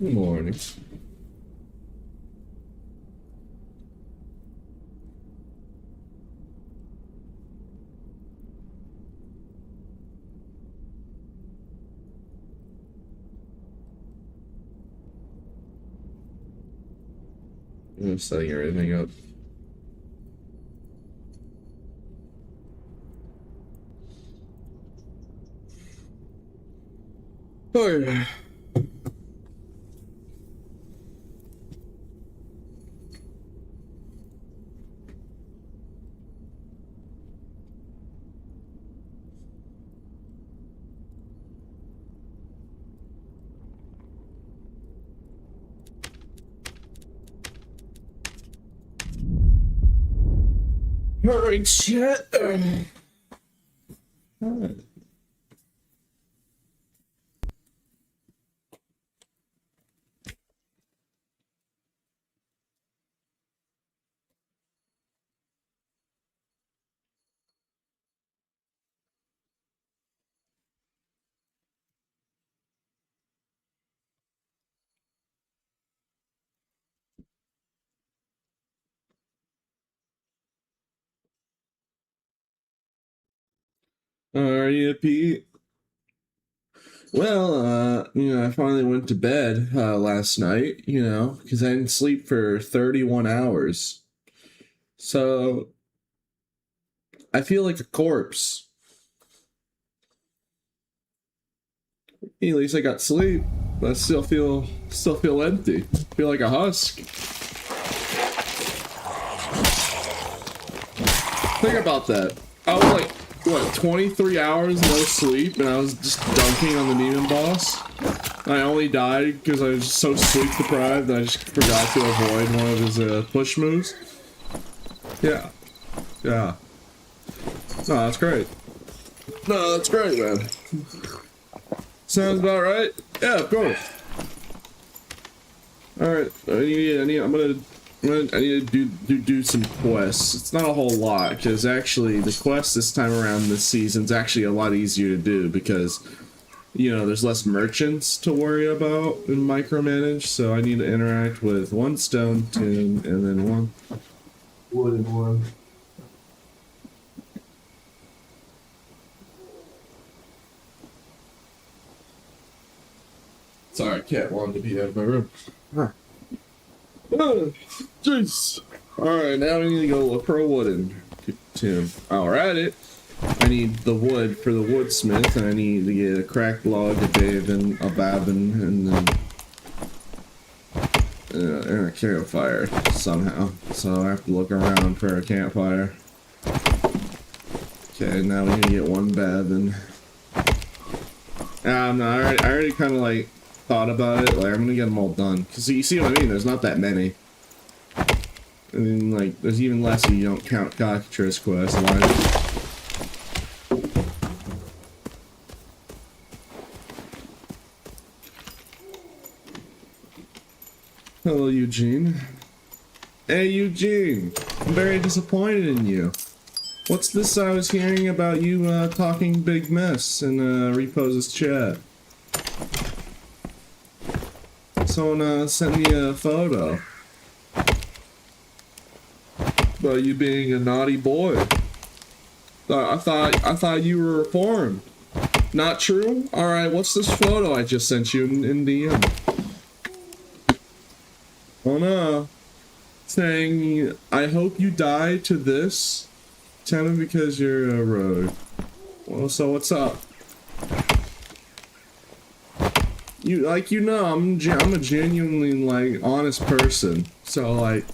Good morning. I'm setting everything up. Oh yeah. Alright, chat. Are you, Pete? Well, I finally went to bed last night, because I didn't sleep for 31 hours. So I feel like a corpse. At least I got sleep, but I still feel empty. Feel like a husk. Think about that. I was like, what, 23 hours no sleep, and I was just dunking on the demon boss. I only died because I was just so sleep deprived that I just forgot to avoid one of his push moves. Yeah. No, that's great. No, that's great, man. Sounds about right. Yeah, of course. All right, I need to do some quests. It's not a whole lot, because actually the quests this time around this season's actually a lot easier to do because, there's less merchants to worry about and micromanage, so I need to interact with one stone tomb and then one wooden one. Sorry, cat wanted to be out of my room. Oh, jeez. Alright, now we need to go look for a wooden tomb. Alright, I need the wood for the woodsmith, and I need to get a cracked log, a babin, and then a campfire somehow. So I have to look around for a campfire. Okay, now we need to get one babin. I already kind of like thought about it. Like, I'm gonna get them all done. Cause you see what I mean? There's not that many. I mean, like, there's even less if you don't count cockatrice quests. Hello, Eugene. Hey, Eugene. I'm very disappointed in you. What's this I was hearing about you talking big mess in Repose's chat? Someone sent me a photo about you being a naughty boy. I thought you were reformed. Not true? Alright, what's this photo I just sent you in DM? Oh no. Saying, I hope you die to this. Tell me because you're a rogue. Well, so what's up? I'm a genuinely, like, honest person. So, like,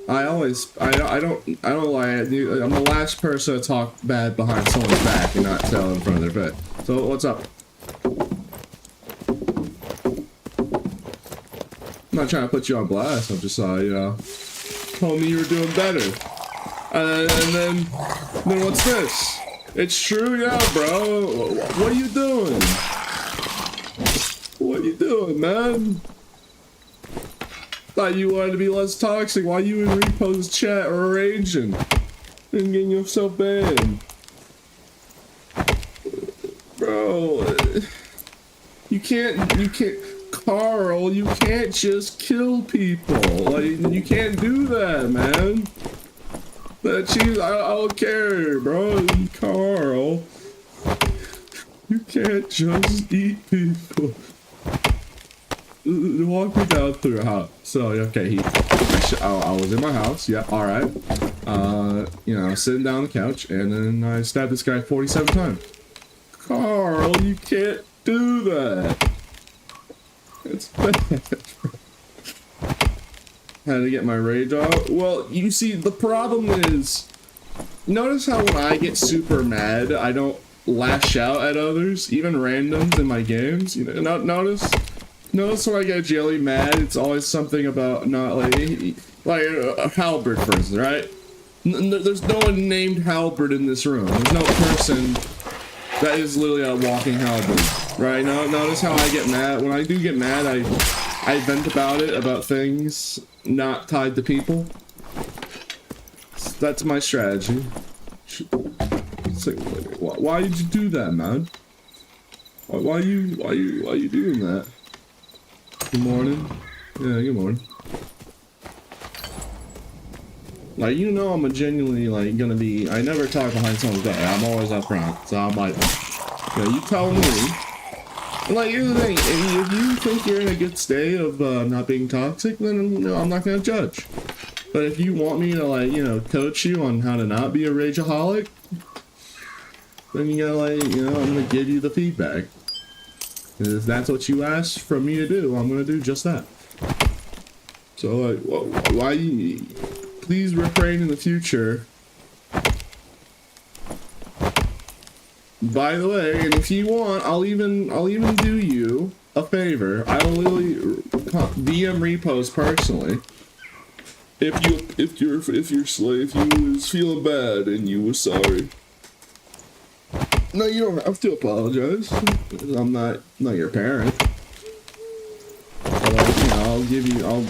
I don't lie. I'm the last person to talk bad behind someone's back and not tell in front of their face. So, what's up? I'm not trying to put you on blast. I'm just, told me you were doing better. And then what's this? It's true, yeah, bro. What are you doing? What are you doing, man? Thought you wanted to be less toxic. Why you in Repo's chat or raging and getting yourself banned? Bro, you can't Carl, you can't just kill people. Like, you can't do that, man. That cheese, I don't care, bro. Carl, you can't just eat people. Walk me down through your house. So, okay, I was in my house. Yeah, all right. You know, sitting down on the couch, and then I stabbed this guy 47 times. Carl, you can't do that. It's bad. Had to get my rage out. Well, you see, the problem is, notice how when I get super mad, I don't lash out at others, even randoms in my games. You know, notice when I get jelly mad, it's always something about not like Halbert, for instance, right? There's no one named Halbert in this room. There's no person that is literally a walking Halbert, right? Notice how I get mad. When I do get mad, I vent about things not tied to people. That's my strategy. It's like, why did you do that, man? Why you doing that? Good morning. Yeah, good morning. Like, you know, I'm genuinely like gonna be. I never talk behind someone's back. I'm always up front. So I'm like, yeah, you tell me. Like, here's the thing. If you think you're in a good state of not being toxic, then you know, I'm not gonna judge. But if you want me to, like, you know, coach you on how to not be a rageaholic, then you gotta, like, you know, I'm gonna give you the feedback. And if that's what you asked from me to do, I'm gonna do just that. So, like, why you... Please refrain in the future. By the way, and if you want, I'll even do you a favor. I will literally DM repost personally. If you was feeling bad and you were sorry. No, you don't have to apologize. I'm not your parent. But, you know, I'll give you. I'll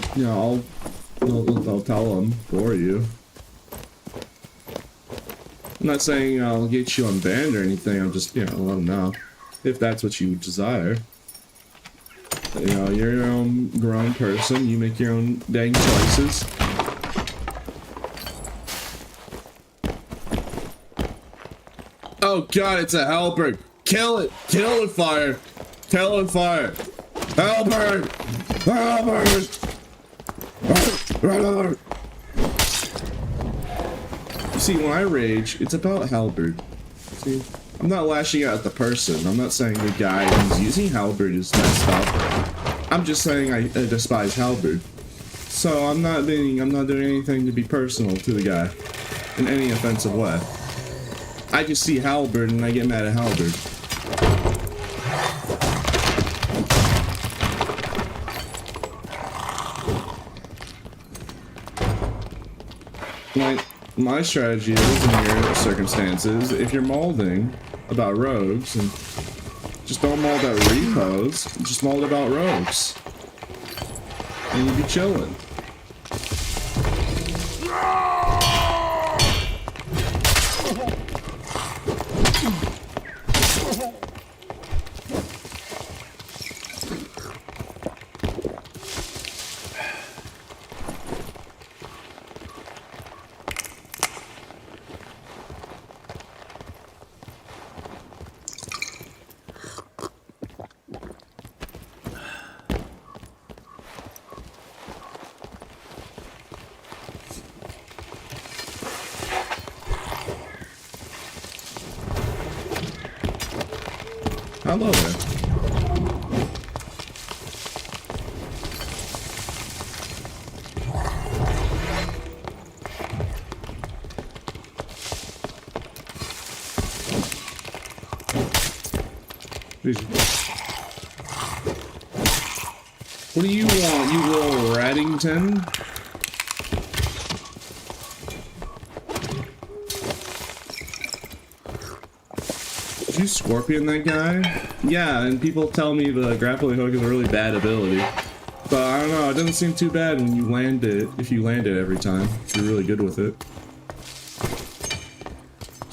tell them for you. I'm not saying I'll get you unbanned or anything. I'm just, you know, let them know if that's what you desire. You know, you're your own grown person. You make your own dang choices. Oh God, it's a Halbert. Kill it! Kill it, fire! Kill it, fire! Halbert! Halbert! You see, when I rage, it's about Halbert. See, I'm not lashing out at the person. I'm not saying the guy who's using Halbert is messed up. I'm just saying I despise Halbert. So I'm not doing anything to be personal to the guy in any offensive way. I just see Halbert and I get mad at Halbert. My strategy is, in your circumstances, if you're molding about rogues, and just don't mold out repos, just mold about rogues. And you'd be chilling. Hello there. What do you want, you little Raddington? Did you scorpion that guy? Yeah, and people tell me the grappling hook is a really bad ability. But I don't know, it doesn't seem too bad when you land it, if you land it every time. If you're really good with it.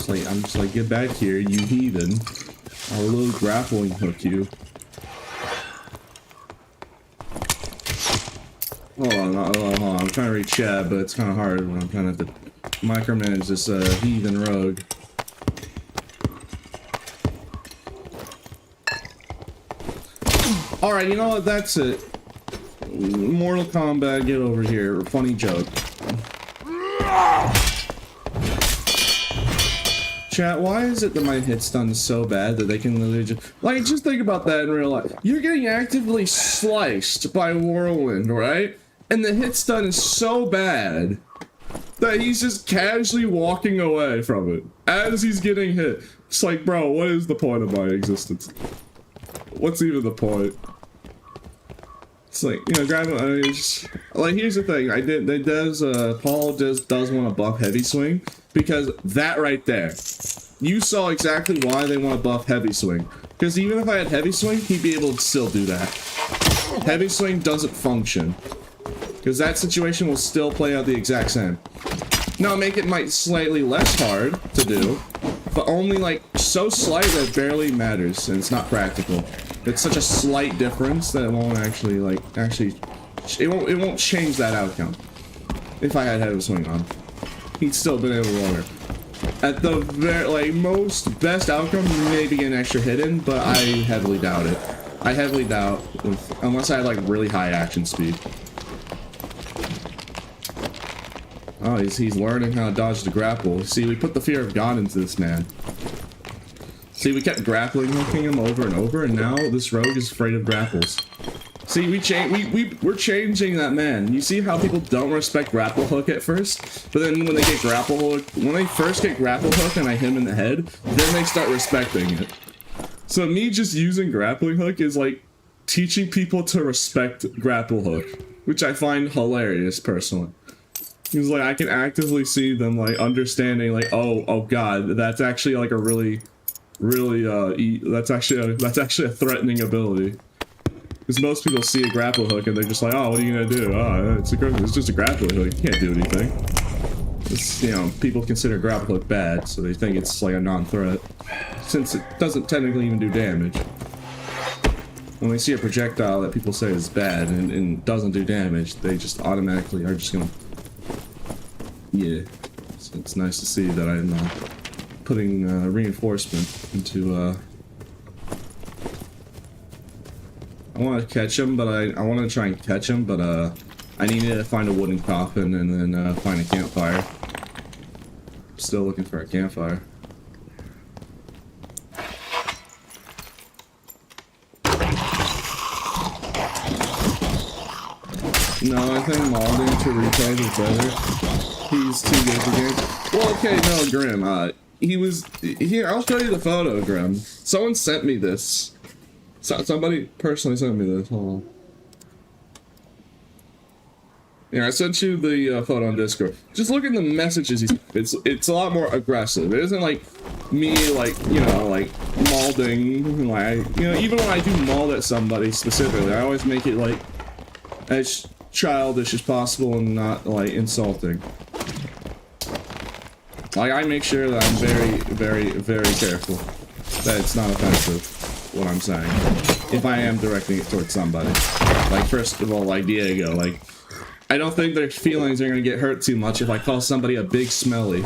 I'm just like, get back here, you heathen. I'll little grappling hook you. Hold on, I'm trying to read chat, but it's kind of hard when I'm trying to micromanage this heathen rogue. Alright, you know what? That's it. Mortal Kombat, get over here. Funny joke. Chat, why is it that my hit stun is so bad that they can literally just... Like, just think about that in real life. You're getting actively sliced by Whirlwind, right? And the hit stun is so bad that he's just casually walking away from it as he's getting hit. It's like, bro, what is the point of my existence? What's even the point? It's like, you know, like, here's the thing. Paul does want to buff Heavy Swing, because that right there, you saw exactly why they want to buff Heavy Swing. Because even if I had Heavy Swing, he'd be able to still do that. Heavy Swing doesn't function, because that situation will still play out the exact same. Now, make it slightly less hard to do, but only like so slight that it barely matters, and it's not practical. It's such a slight difference that it won't actually it won't change that outcome. If I had Heavy Swing on, he'd still been able to roll her. At the most best outcome, maybe an extra hit in, but I heavily doubt it. I heavily doubt, unless I had like really high action speed. Oh, he's learning how to dodge the grapple. See, we put the fear of God into this man. See, we kept grappling hooking him over and over, and now this rogue is afraid of grapples. See, we're changing that man. You see how people don't respect grapple hook at first, but then when they get grapple hook, when they first get grapple hook and I hit him in the head, then they start respecting it. So me just using grappling hook is like teaching people to respect grapple hook, which I find hilarious personally. It's like I can actively see them like understanding like, oh god, that's actually like a really that's actually a threatening ability. Because most people see a grapple hook and they're just like, oh, what are you gonna do? Oh, it's just a grapple hook. You can't do anything. It's, you know, people consider grapple hook bad, so they think it's like a non-threat, since it doesn't technically even do damage. When they see a projectile that people say is bad and doesn't do damage, they just automatically are just gonna... Yeah, so it's nice to see that I'm putting reinforcement into I want to catch him, but I want to try and catch him, but I needed to find a wooden coffin and then find a campfire. Still looking for a campfire. No, I think modding to retard is better. He's too good for games. Well, okay, no, Grim. Here, I'll show you the photo, Grim. Someone sent me this. Somebody personally sent me this. Hold on. Yeah, I sent you the photo on Discord. Just look at the messages. It's a lot more aggressive. It isn't like me, like, you know, like mauling. Like, you know, even when I do maul at somebody specifically, I always make it like as childish as possible and not like insulting. Like, I make sure that I'm very, very, very careful that it's not offensive. What I'm saying, if I am directing it towards somebody. Like, first of all, like Diego, like, I don't think their feelings are gonna get hurt too much if I call somebody a big smelly.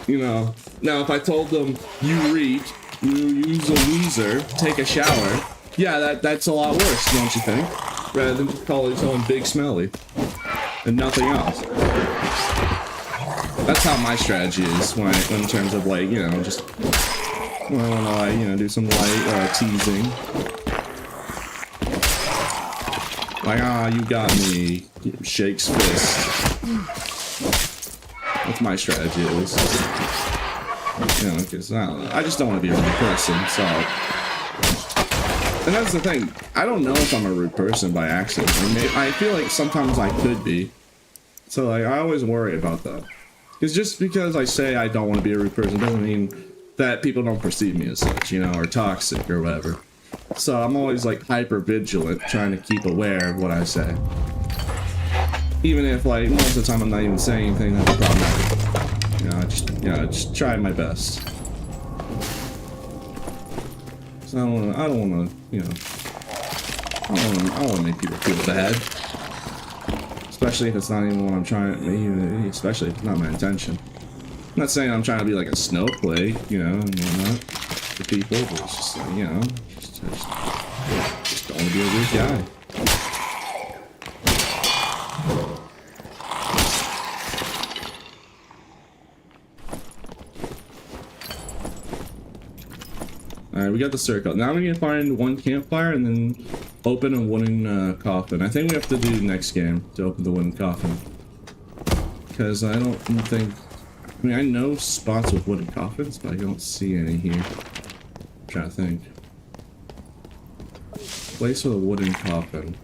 You know, now if I told them, you reek, you use a loser, take a shower, yeah, that's a lot worse, don't you think? Rather than calling someone big smelly and nothing else. That's how my strategy is when in terms of, like, you know, just I want to, like, you know, do some light teasing. Like, ah, you got me. Shakes fist. That's my strategy, at least. You know, because I just don't want to be a rude person, so. And that's the thing. I don't know if I'm a rude person by accident. I feel like sometimes I could be. So, like, I always worry about that. Because just because I say I don't want to be a rude person doesn't mean that people don't perceive me as such, you know, or toxic or whatever. So I'm always like hyper vigilant, trying to keep aware of what I say. Even if, like, most of the time I'm not even saying anything that's problematic. You know, I just try my best. So I don't wanna, you know. I don't want to make people feel bad. Especially if it's not even what I'm trying, especially if it's not my intention. I'm not saying I'm trying to be like a snowflake, you know, and whatnot to people, but it's just, you know, just don't want to be a weird guy. Alright, we got the circle. Now we need to find one campfire and then open a wooden coffin. I think we have to do next game to open the wooden coffin. Because I don't think... I mean, I know spots with wooden coffins, but I don't see any here. I'm trying to think. Place with a wooden coffin.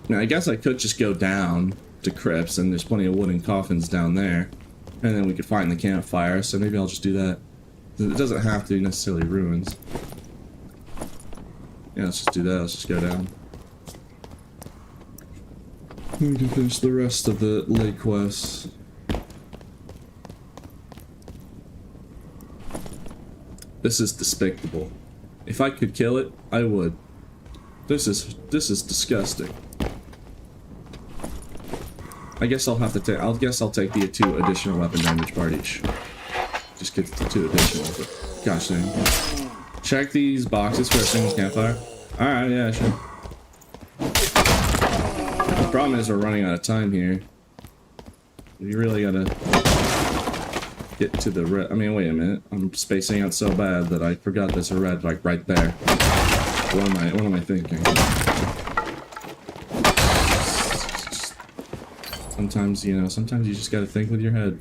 Now, I guess I could just go down to crypts, and there's plenty of wooden coffins down there. And then we could find the campfire, so maybe I'll just do that. It doesn't have to be necessarily ruins. Yeah, let's just do that. Let's just go down. We can finish the rest of the lake quests. This is despicable. If I could kill it, I would. This is disgusting. I guess I'll have to take. I'll take the 2 additional weapon damage part each. Just get the 2 additional. But gosh dang. Check these boxes for a single campfire. All right, yeah, sure. The problem is we're running out of time here. We really gotta get to the red. I mean, wait a minute. I'm spacing out so bad that I forgot there's a red like right there. What am I thinking? Sometimes, you know, sometimes you just gotta think with your head.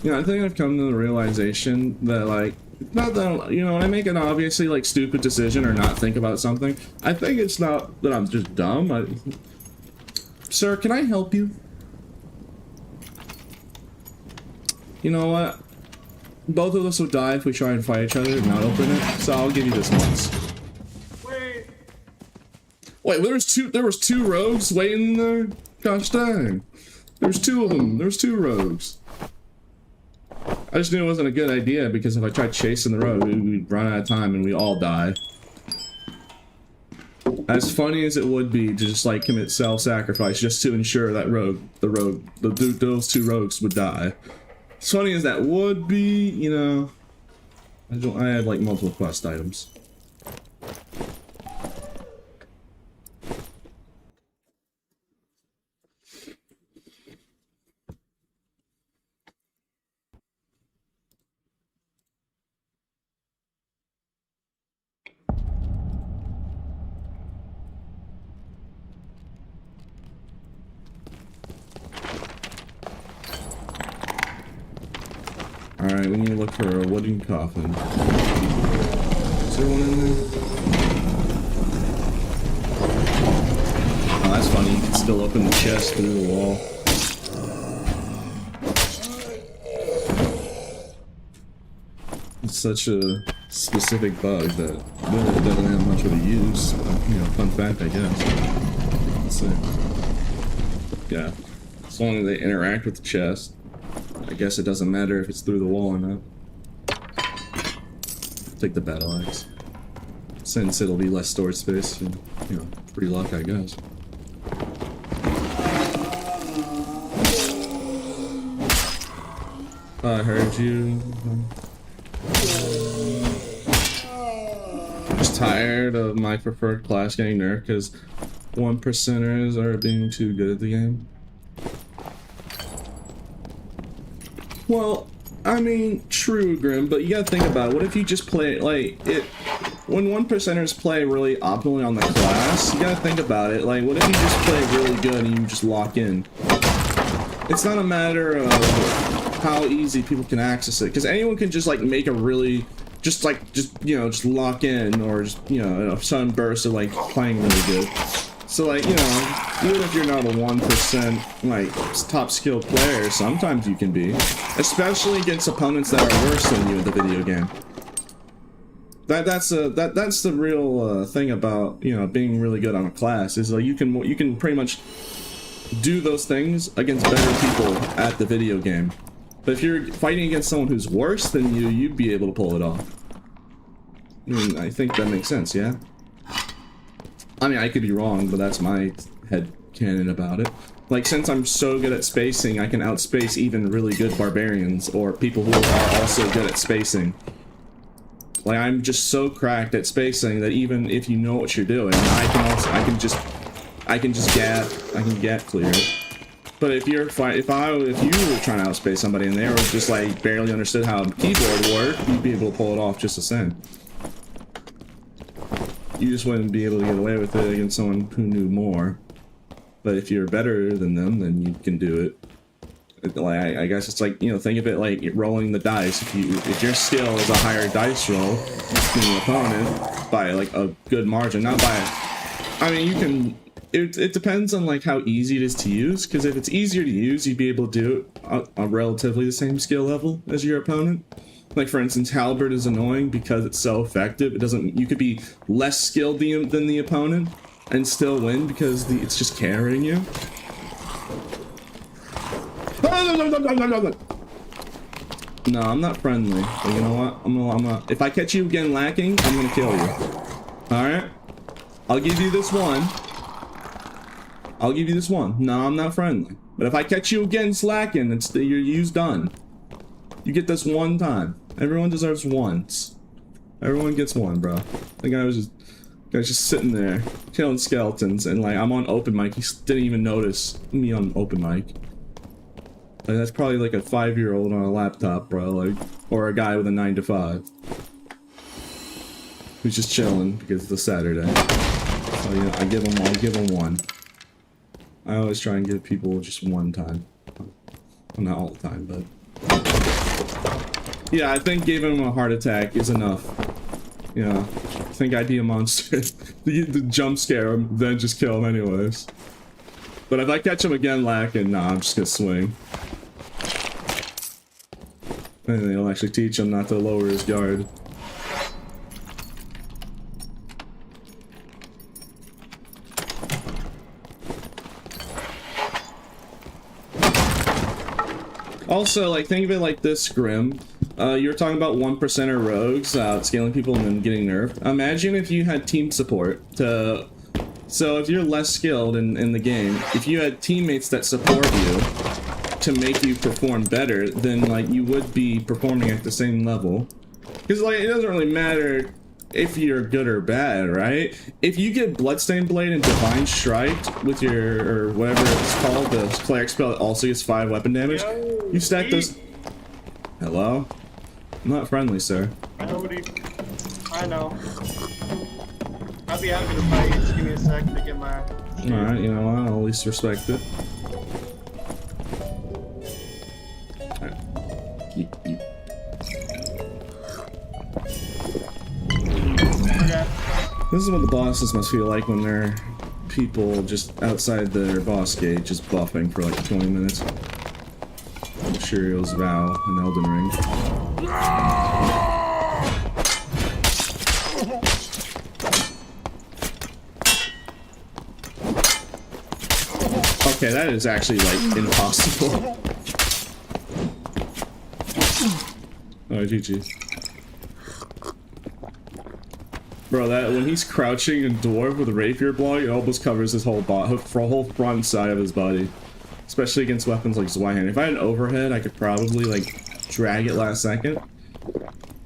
You know, I think I've come to the realization that, like, not that, you know, when I make an obviously, like, stupid decision or not think about something, I think it's not that I'm just dumb. Sir, can I help you? You know what? Both of us would die if we try and fight each other and not open it, so I'll give you this once. Wait, there was two rogues waiting there? Gosh dang. There's 2 of them. There's 2 rogues. I just knew it wasn't a good idea because if I tried chasing the rogue, we'd run out of time and we all die. As funny as it would be to just like commit self-sacrifice just to ensure that those 2 rogues would die. As funny as that would be, you know, I have like multiple quest items. Alright, we need to look for a wooden coffin. Is there one in there? Oh, that's funny. You can still open the chest through the wall. It's such a specific bug that really doesn't have much of a use. But, you know, fun fact, I guess. Let's see. Yeah. As long as they interact with the chest. I guess it doesn't matter if it's through the wall or not. Take the battle axe. Since it'll be less storage space, and, you know, free luck, I guess. I heard you. Just tired of my preferred class getting nerfed because 1%ers are being too good at the game. Well, I mean, true, Grim, but you gotta think about it. What if you just play, like, it... When 1%ers play really optimally on the class, you gotta think about it. Like, what if you just play really good and you just lock in? It's not a matter of how easy people can access it, because anyone can just, like, make a really... Just lock in, or just, you know, a sudden burst of, like, playing really good. So, like, you know, even if you're not a 1%, like, top skilled player, sometimes you can be. Especially against opponents that are worse than you in the video game. That's the real thing about, you know, being really good on a class, is like you can pretty much do those things against better people at the video game. But if you're fighting against someone who's worse than you, you'd be able to pull it off. I mean, I think that makes sense, yeah? I mean, I could be wrong, but that's my head canon about it. Like, since I'm so good at spacing, I can outspace even really good barbarians, or people who are also good at spacing. Like, I'm just so cracked at spacing that even if you know what you're doing, I can just gap clear it. But if you were trying to outspace somebody and they were just like barely understood how a keyboard worked, you'd be able to pull it off just the same. You just wouldn't be able to get away with it against someone who knew more. But if you're better than them, then you can do it. Like, I guess it's like, you know, think of it like rolling the dice. If your skill is a higher dice roll than the opponent by like a good margin, not by, I mean, you can. It depends on like how easy it is to use. Because if it's easier to use, you'd be able to do it on relatively the same skill level as your opponent. Like, for instance, halberd is annoying because it's so effective. It doesn't. You could be less skilled than the opponent and still win because it's just carrying you. No, I'm not friendly. But you know what? I'm gonna. If I catch you again lacking, I'm gonna kill you. All right. I'll give you this one. No, I'm not friendly. But if I catch you again slacking, your use done. You get this one time. Everyone deserves once. Everyone gets one, bro. The guy was just sitting there killing skeletons, and like I'm on open mic. He didn't even notice me on open mic. Like, that's probably like a 5-year-old on a laptop, bro. Like, or a guy with a 9 to 5 who's just chilling because it's a Saturday. So yeah, I'll give him one. I always try and give people just one time. Well, not all the time, but yeah, I think giving him a heart attack is enough. You know, I think I'd be a monster. the jump scare him, then just kill him anyways. But if I catch him again lacking, nah, I'm just gonna swing. And they'll actually teach him not to lower his guard. Also, like, think of it like this, Grim. You were talking about 1%er rogues scaling people and then getting nerfed. Imagine if you had team support to... So if you're less skilled in the game, if you had teammates that support you to make you perform better, then, like, you would be performing at the same level. Because, like, it doesn't really matter if you're good or bad, right? If you get Bloodstained Blade and Divine Strike with your, or whatever it's called, the cleric spell that also gets 5 weapon damage, you stack those... Hello? I'm not friendly, sir. I know. I'll be happy to fight. Just give me a sec to get my... Alright, you know what? I'll at least respect it. Alright. Okay. This is what the bosses must feel like when they're people just outside their boss gate just buffing for like 20 minutes. Shurio's Vow in Elden Ring. Okay, that is actually like impossible. Oh, GG. Bro, that when he's crouching in dwarf with a rapier block, it almost covers his whole whole front side of his body. Especially against weapons like Zweihan. If I had an overhead, I could probably like drag it last second.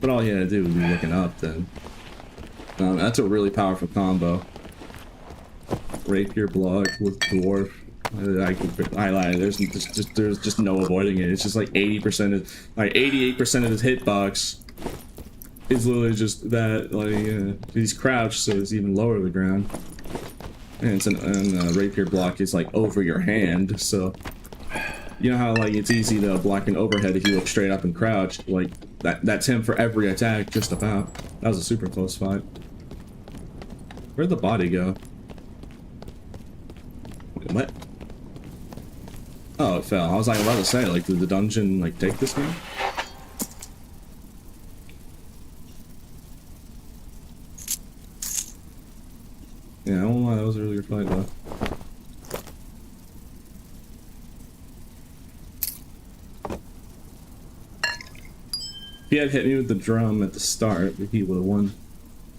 But all you had to do would be looking up then. That's a really powerful combo. Rapier block with dwarf. I lied. There's just no avoiding it. It's just like 80% of, like 88% of his hitbox is literally just that. Like he's crouched, so it's even lower to the ground. And it's and rapier block is like over your hand, so you know how like it's easy to block an overhead if you look straight up and crouch. Like that's him for every attack, just about. That was a super close fight. Where'd the body go? Wait, what? Oh, it fell. I was like about to say, like, did the dungeon like take this man? Yeah, I won't lie, that was a really good fight though. If he had hit me with the drum at the start, he would have won.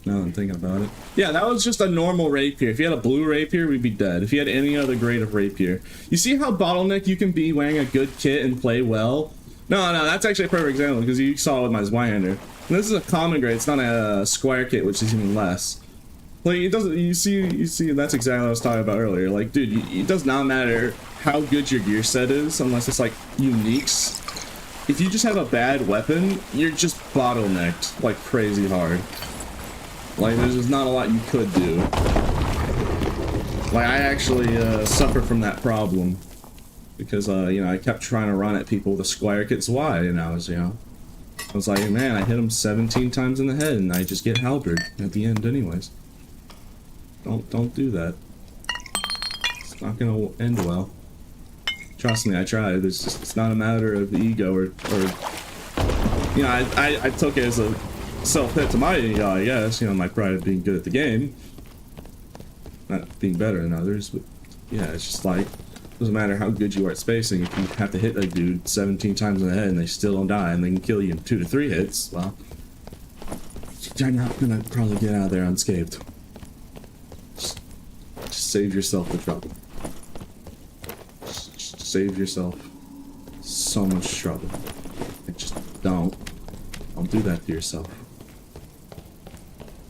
Now I'm thinking about it. Yeah, that was just a normal rapier. If he had a blue rapier, we'd be dead. If he had any other grade of rapier. You see how bottleneck you can be wearing a good kit and play well? No, that's actually a perfect example because you saw it with my Zweihander. And this is a common grade. It's not a square kit, which is even less. Like, it doesn't, you see, that's exactly what I was talking about earlier. Like, dude, it does not matter how good your gear set is unless it's like uniques. If you just have a bad weapon, you're just bottlenecked like crazy hard. Like, there's just not a lot you could do. Like, I actually suffer from that problem because you know, I kept trying to run at people with a square kits wide, and I was like, man, I hit him 17 times in the head and I just get halberd at the end anyways. Don't do that. It's not gonna end well. Trust me, I tried. It's not a matter of ego or you know, I took it as a self-hit to my ego, I guess, you know, my pride of being good at the game. Not being better than others, but yeah, it's just like, doesn't matter how good you are at spacing, if you have to hit a dude 17 times in the head and they still don't die and they can kill you in 2 to 3 hits, well, you're not gonna probably get out of there unscathed. Just save yourself the trouble. Just save yourself so much trouble. Like, just don't do that to yourself.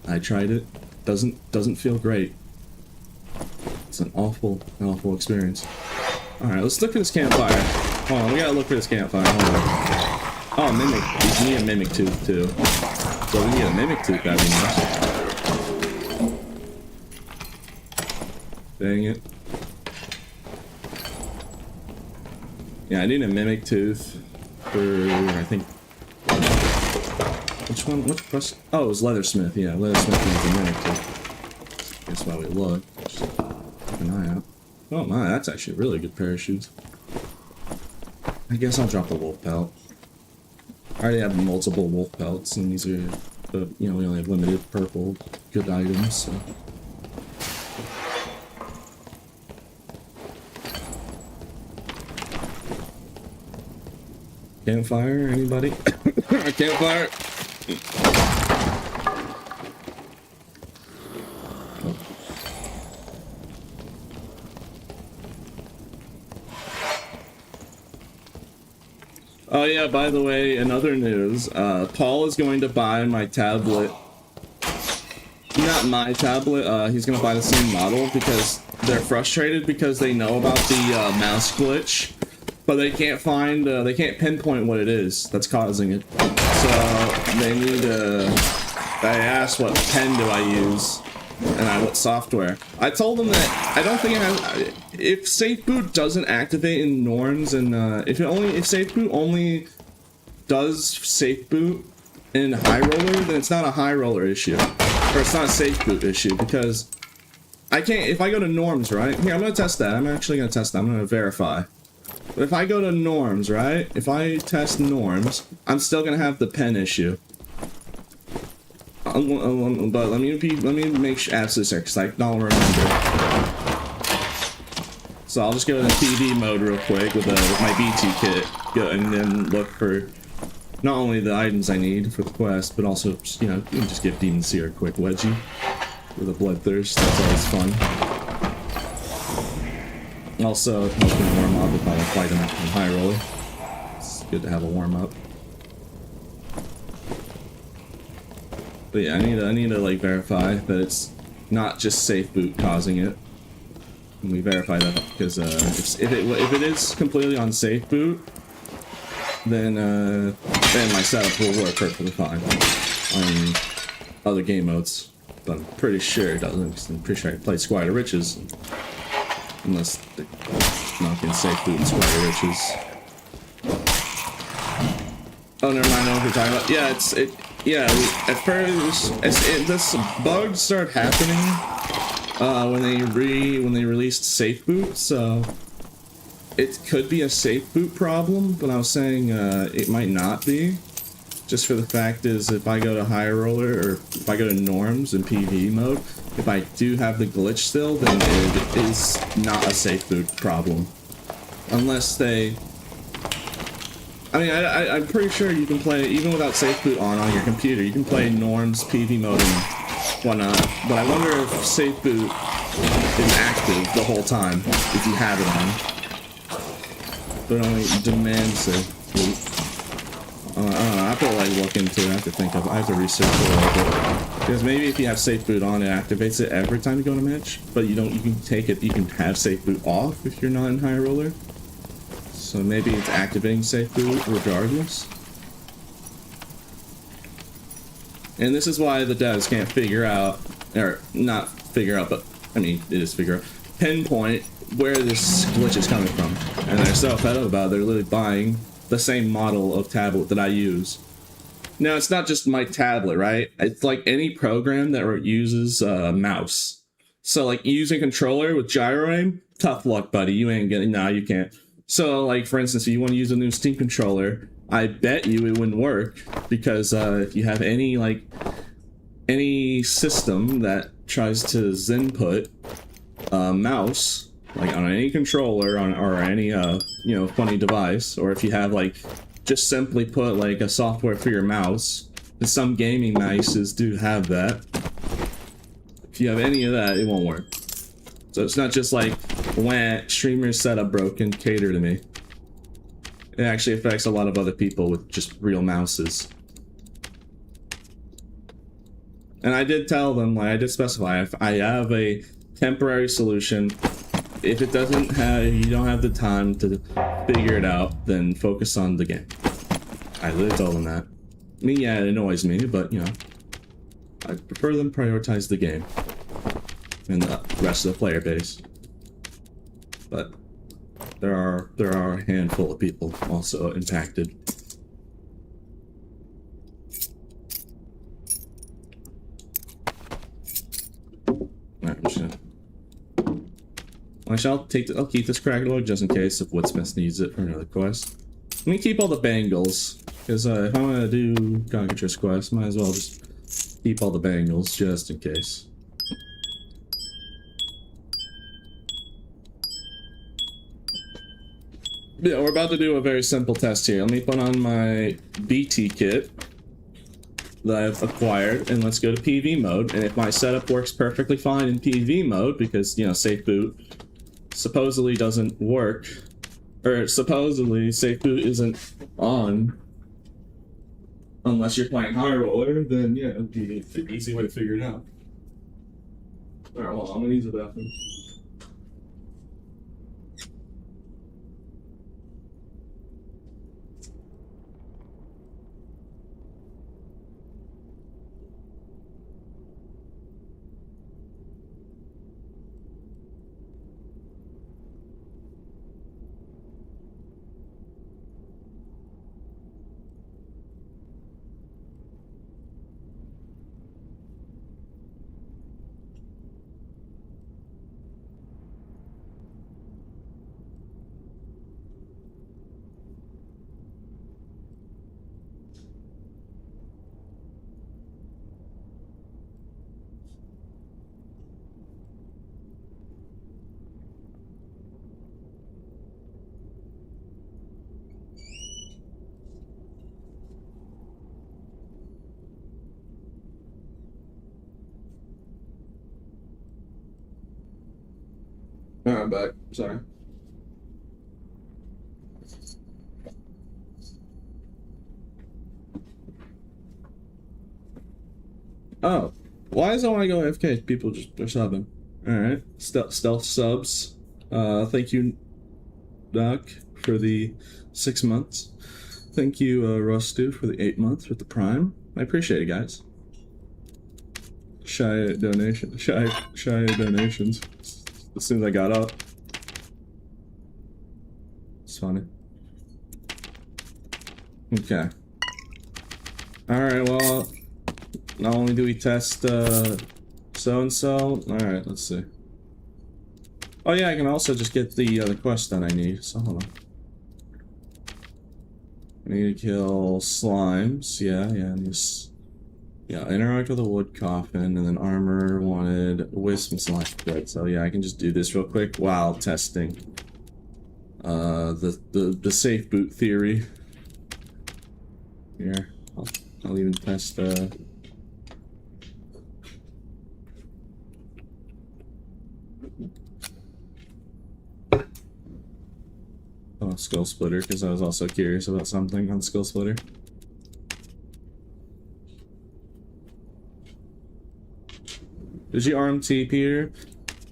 I tried it. Doesn't feel great. It's an awful experience. Alright, let's look at this campfire. Hold on, we gotta look for this campfire. Hold on. Oh, mimic. We need a mimic tooth too. So we need a mimic tooth, that'd be nice. Dang it. Yeah, I need a mimic tooth for, I think, which one? Which question? Oh, it was Leathersmith. Yeah, Leathersmith needs a mimic tooth. That's why we look. Just keep an eye out. Oh my, that's actually a really good pair of shoes. I guess I'll drop a wolf pelt. I already have multiple wolf pelts, and these are, you know, we only have limited purple good items, so. Campfire, anybody? Campfire? Oh yeah, by the way, in other news, Paul is going to buy my tablet. Not my tablet, he's going to buy the same model because they're frustrated because they know about the mouse glitch. But they can't find, they can't pinpoint what it is that's causing it. So they need I asked what pen do I use and what software. I told them that I don't think it has, if safe boot doesn't activate in norms and if safe boot only does safe boot in high roller, then it's not a high roller issue. Or it's not a safe boot issue because I can't, if I go to norms, right? Here, I'm gonna test that. I'm actually gonna test that. I'm gonna verify. But if I go to norms, right? If I test norms, I'm still gonna have the pen issue. But let me make sure absolutely sure because I don't remember. So I'll just go into PV mode real quick with my BT kit, and then look for not only the items I need for the quest, but also, you know, you can just give Demon Seer a quick wedgie with a bloodthirst. That's always fun. Also, if I'm gonna warm up, if I fight him in high roller, it's good to have a warm up. But yeah, I need to like verify that it's not just safe boot causing it. And we verify that because if it is completely on safe boot, then my setup will work perfectly fine on other game modes. But I'm pretty sure it doesn't. Because I'm pretty sure I played Squire of Riches. Unless they're not getting safe boot in Squire of Riches. Oh, never mind. I know what you're talking about. Yeah, at first, this bugs start happening when they released safe boot. So it could be a safe boot problem, but I was saying it might not be. Just for the fact is, if I go to high roller or if I go to norms in PV mode, if I do have the glitch still, then it is not a safe boot problem. Unless they... I mean, I'm pretty sure you can play, even without safe boot on your computer, you can play Norm's PV mode and whatnot, but I wonder if safe boot is active the whole time, if you have it on. But it only demands safe boot. I don't know, I have to like look into it, I have to research it a little bit. Because maybe if you have safe boot on, it activates it every time you go to match, but you can have safe boot off if you're not in high roller. So maybe it's activating safe boot regardless. And this is why the devs can't figure out, or not figure out, but I mean, it is figure out, pinpoint where this glitch is coming from. And they're so fed up about it, they're literally buying the same model of tablet that I use. Now, it's not just my tablet, right? It's like any program that uses a mouse. So like using controller with gyro aim, tough luck, buddy. You ain't getting, nah, you can't. So like, for instance, if you want to use a new Steam controller, I bet you it wouldn't work because if you have any system that tries to input a mouse, like on any controller or any funny device, or if you have like just simply put like a software for your mouse, and some gaming mices do have that. If you have any of that, it won't work. So it's not just like, wah, streamer setup broken, cater to me. It actually affects a lot of other people with just real mouses. And I did tell them, like I did specify, if I have a temporary solution, if it doesn't have, if you don't have the time to figure it out, then focus on the game. I literally told them that. I mean, yeah, it annoys me, but you know, I prefer them prioritize the game and the rest of the player base. But there are a handful of people also impacted. Alright, I'm just gonna... Actually, I'll keep this crack log just in case if Woodsmith needs it for another quest. Let me keep all the bangles, because if I'm gonna do Cockatrice quest, might as well just keep all the bangles just in case. Yeah, we're about to do a very simple test here. Let me put on my BT kit that I've acquired, and let's go to PV mode. And if my setup works perfectly fine in PV mode, because, you know, safe boot supposedly doesn't work, or supposedly safe boot isn't on unless you're playing high roller, then yeah, it'd be an easy way to figure it out. Alright, well, I'm gonna use the bathroom. Alright, I'm back. Sorry. Oh. Why does I want to go AFK? People just are subbing. Alright. Stealth subs. Thank you, Doc, for the 6 months. Thank you, Rustu, for the 8 months with the Prime. I appreciate it, guys. Shy donations. As soon as I got up. It's funny. Okay. Alright, well, not only do we test so-and-so. Alright, let's see. Oh yeah, I can also just get the other quest that I need, so hold on. I need to kill slimes, and just... Yeah, interact with a wood coffin, and then armor wanted wisp slime thread. So yeah, I can just do this real quick while testing the safe boot theory. Here, I'll even test Skull Splitter, because I was also curious about something on Skull Splitter. Did you RMT, Peter?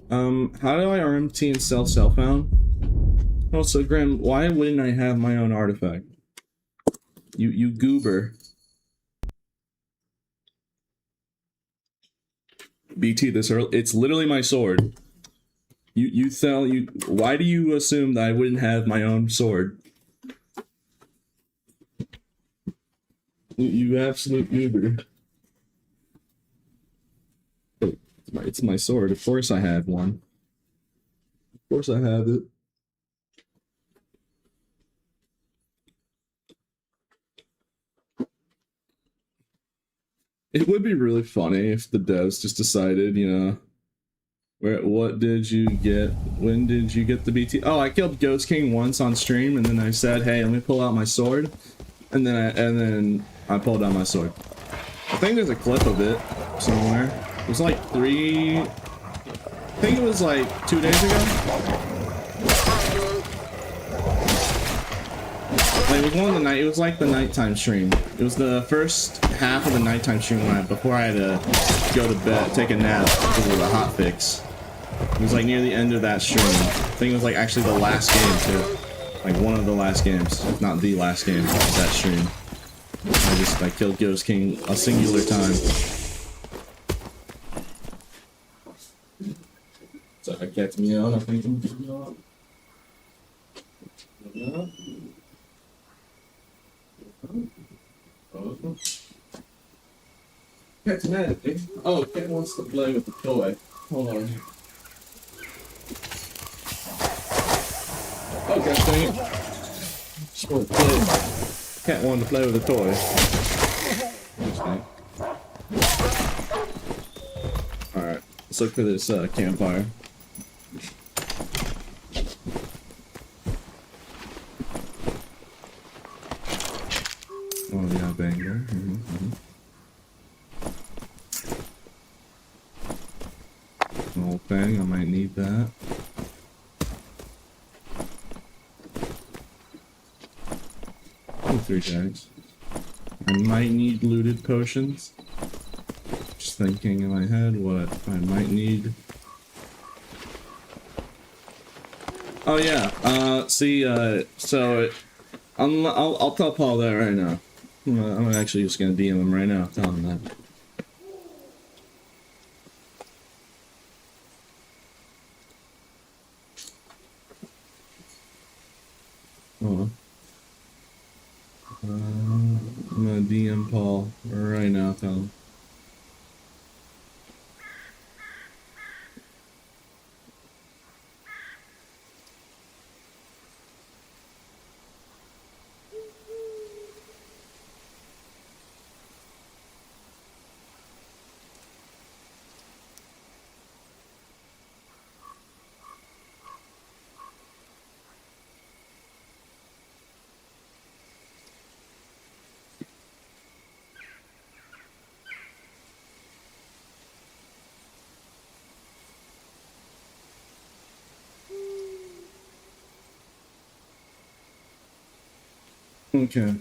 How do I RMT and sell Selfbound? Also, Graham, why wouldn't I have my own artifact? You goober. BT this early. It's literally my sword. Why do you assume that I wouldn't have my own sword? You absolute goober. It's my sword. Of course I have one. Of course I have it. It would be really funny if the devs just decided, you know, what did you get? When did you get the BT? Oh, I killed Ghost King once on stream, and then I said, "Hey, let me pull out my sword," and then I pulled out my sword. I think there's a clip of it somewhere. It was like I think it was like 2 days ago. Like, it was one of the night. It was like the nighttime stream. It was the first half of the nighttime stream before I had to go to bed, take a nap because of the hot fix. It was like near the end of that stream. I think it was like actually the last game too, like one of the last games, if not the last game of that stream. I killed Ghost King a singular time. So I kept me on. I think I'm on. Yeah. Cat's mad. Oh, Cat wants to play with the toy. Hold on. Oh, gosh dang it. Just want to play. Cat wanted to play with a toy. Alright, let's look for this campfire. Oh, yeah, banger. Old thing, I might need that. Oh, 3 tags. I might need looted potions. Just thinking in my head what I might need. Oh yeah, so I'll tell Paul that right now. I'm actually just gonna DM him right now, tell him that. Oh. I'm gonna DM Paul right now, tell him. Okay.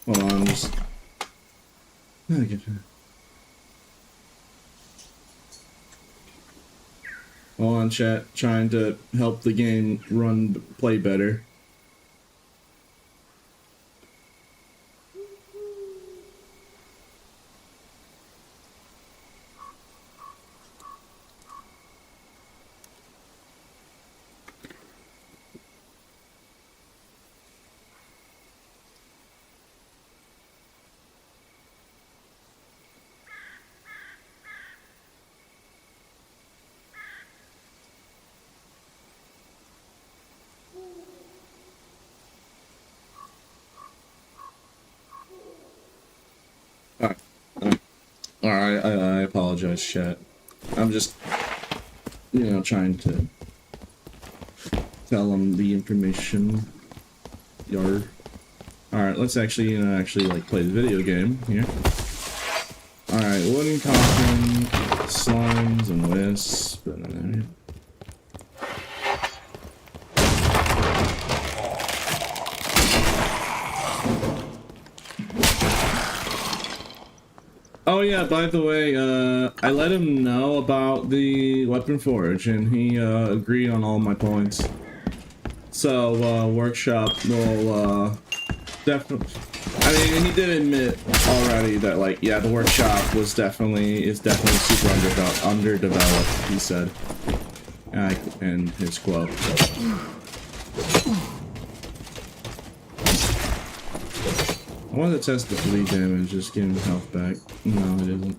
Hold on, just... Gotta get you. Hold on, chat. Trying to help the game play better. Alright, I apologize, chat. I'm just, you know, trying to tell them the information. Yard. Alright, let's actually, like, play the video game here. Alright, wooden coffin, slimes and wisps. Oh yeah, by the way, I let him know about the weapon forge, and he agreed on all my points. So workshop will definitely. I mean, he did admit already that, like, yeah, the workshop is definitely super underdeveloped. He said, in his quote. I wanted to test the bleed damage, just give him health back. No, it isn't.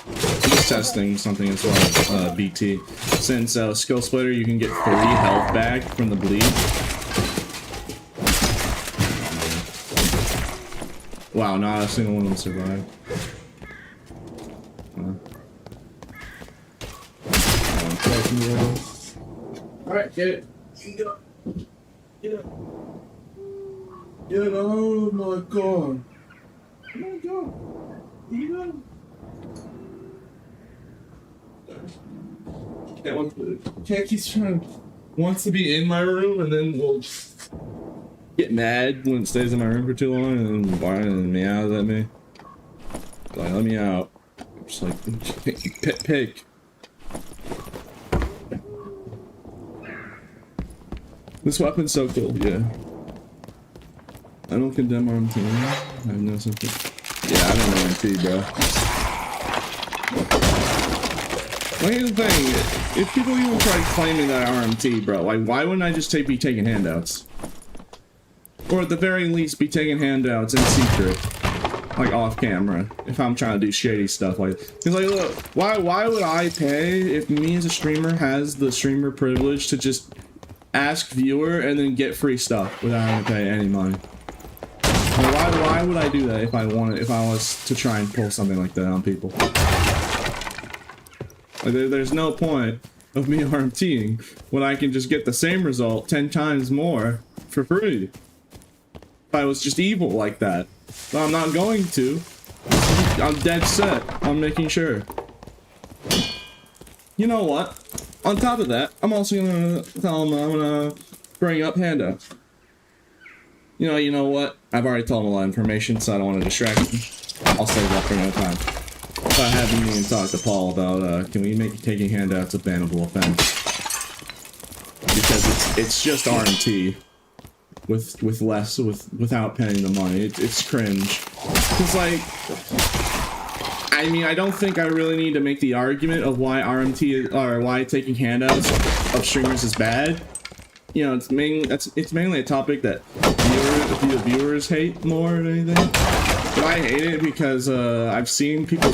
I'm just testing something as well, BT. Since Skill Splitter, you can get 3 health back from the bleed. Wow, not a single one of them survived. Alright, get it. Get up. Get up. Get out of my car. Oh my god. Get up. Cat keeps trying, wants to be in my room, and then will get mad when it stays in my room for too long, and then whine and meows at me. Like, let me out. I'm just like, pet pig. This weapon's so cool, yeah. I don't condemn RMT. I know something. Yeah, I don't know RMT, bro. Well, here's the thing. If people even try claiming that RMT, bro, like, why wouldn't I just be taking handouts? Or at the very least, be taking handouts in secret. Like, off camera. If I'm trying to do shady stuff like that. Because, like, look, why would I pay if me as a streamer has the streamer privilege to just ask viewer and then get free stuff without having to pay any money? Why would I do that if I was to try and pull something like that on people? Like, there's no point of me RMTing when I can just get the same result 10 times more for free. If I was just evil like that. But I'm not going to. I'm dead set on making sure. You know what? On top of that, I'm also gonna tell him I'm gonna bring up handouts. You know what? I've already told him a lot of information, so I don't want to distract him. I'll save that for another time. So I had me and talk to Paul about, can we make taking handouts a bannable offense? Because it's just RMT without paying the money. It's cringe. Cause like, I mean, I don't think I really need to make the argument of why RMT or why taking handouts of streamers is bad. You know, it's mainly a topic that viewers hate more than anything. But I hate it because I've seen people.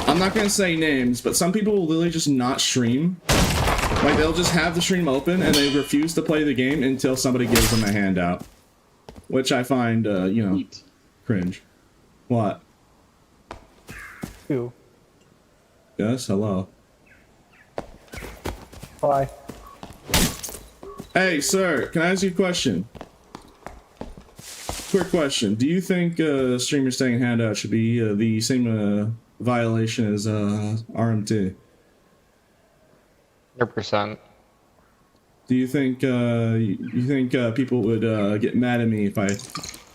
I'm not gonna say names, but some people will literally just not stream. Like, they'll just have the stream open and they refuse to play the game until somebody gives them a handout, which I find, you know, cringe. What? Who? Yes. Hello. Hi. Hey, sir, can I ask you a question? Quick question. Do you think streamers taking handout should be the same violation as RMT? 100%. Do you think people would get mad at me if I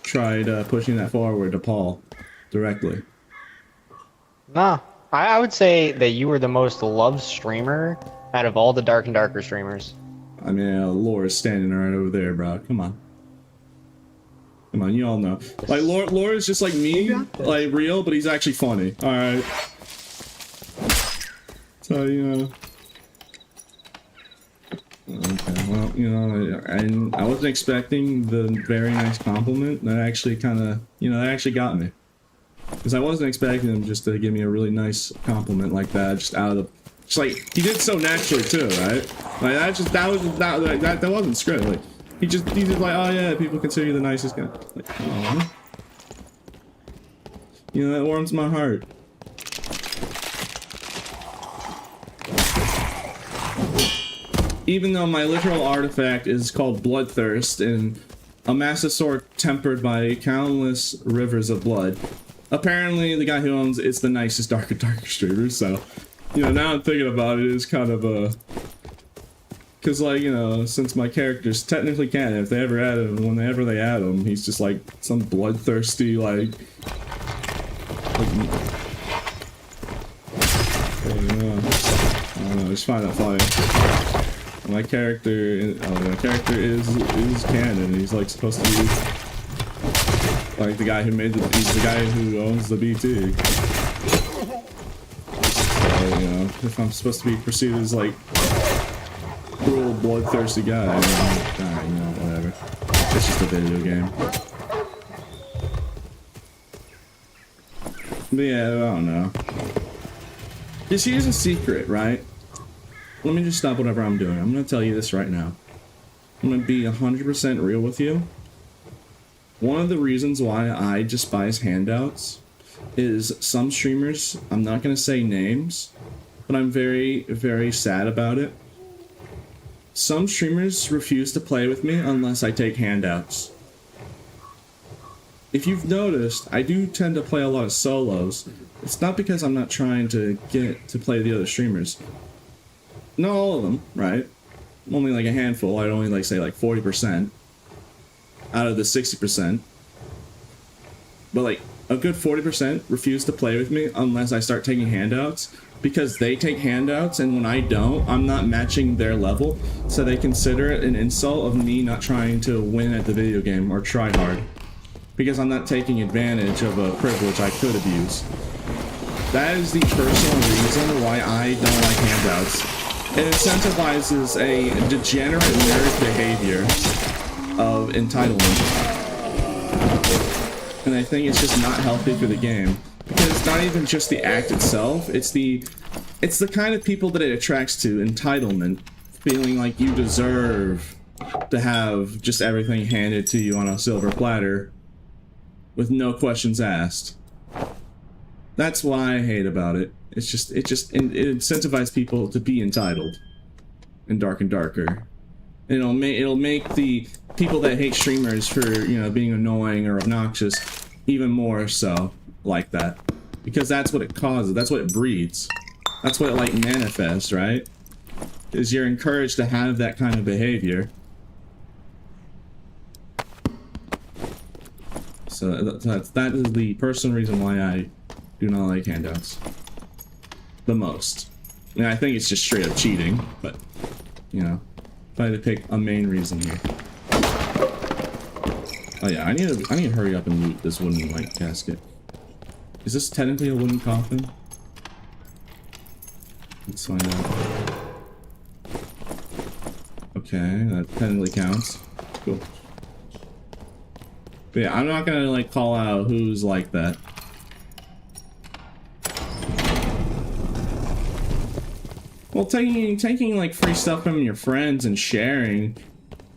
tried pushing that forward to Paul directly? Nah, I would say that you were the most loved streamer out of all the Dark and Darker streamers. I mean, Laura's standing right over there, bro. Come on. Come on, you all know. Like, Laura's just like me, like, real, but he's actually funny. Alright. So, you know. Okay, well, you know, I wasn't expecting the very nice compliment. That actually kind of, you know, that actually got me. Because I wasn't expecting him just to give me a really nice compliment like that, just out of the... Just like, he did so naturally too, right? Like, that wasn't script. Like, he's just like, oh yeah, people consider you the nicest guy. Like, oh. You know, that warms my heart. even though my literal artifact is called Bloodthirst and a massive sword tempered by countless rivers of blood, apparently the guy who owns it's the nicest Dark and Darker streamer, so, you know, now I'm thinking about it, it's kind of a... Because, like, you know, since my character's technically canon, if they ever add him, whenever they add him, he's just like some bloodthirsty, like I don't know, I just find that funny. My character is canon. He's like supposed to be like the guy who made he's the guy who owns the BT. So, you know, if I'm supposed to be perceived as like cruel, bloodthirsty guy, you know, whatever. It's just a video game. But yeah, I don't know. Just here's a secret, right? Let me just stop whatever I'm doing. I'm gonna tell you this right now. I'm gonna be 100% real with you. One of the reasons why I despise handouts is some streamers, I'm not gonna say names, but I'm very, very sad about it. Some streamers refuse to play with me unless I take handouts. If you've noticed, I do tend to play a lot of solos. It's not because I'm not trying to get to play the other streamers. Not all of them, right? Only like a handful. I'd only like say like 40% out of the 60%. But like a good 40% refuse to play with me unless I start taking handouts, because they take handouts and when I don't, I'm not matching their level, so they consider it an insult of me not trying to win at the video game or try hard, because I'm not taking advantage of a privilege I could abuse. That is the personal reason why I don't like handouts. It incentivizes a degenerate nerd behavior of entitlement. And I think it's just not healthy for the game. Because it's not even just the act itself, it's the kind of people that it attracts to, entitlement. Feeling like you deserve to have just everything handed to you on a silver platter with no questions asked. That's what I hate about it. It incentivizes people to be entitled in Dark and Darker. It'll make the people that hate streamers for, you know, being annoying or obnoxious even more so like that, because that's what it causes. That's what it breeds. That's what it like manifests, right? Is you're encouraged to have that kind of behavior. So that is the personal reason why I do not like handouts the most. And I think it's just straight up cheating, but you know, if I had to pick a main reason here. Oh yeah, I need to hurry up and loot this wooden like casket. Is this technically a wooden coffin? Let's find out. Okay, that technically counts. Cool. But yeah, I'm not gonna like call out who's like that. Well, taking like free stuff from your friends and sharing,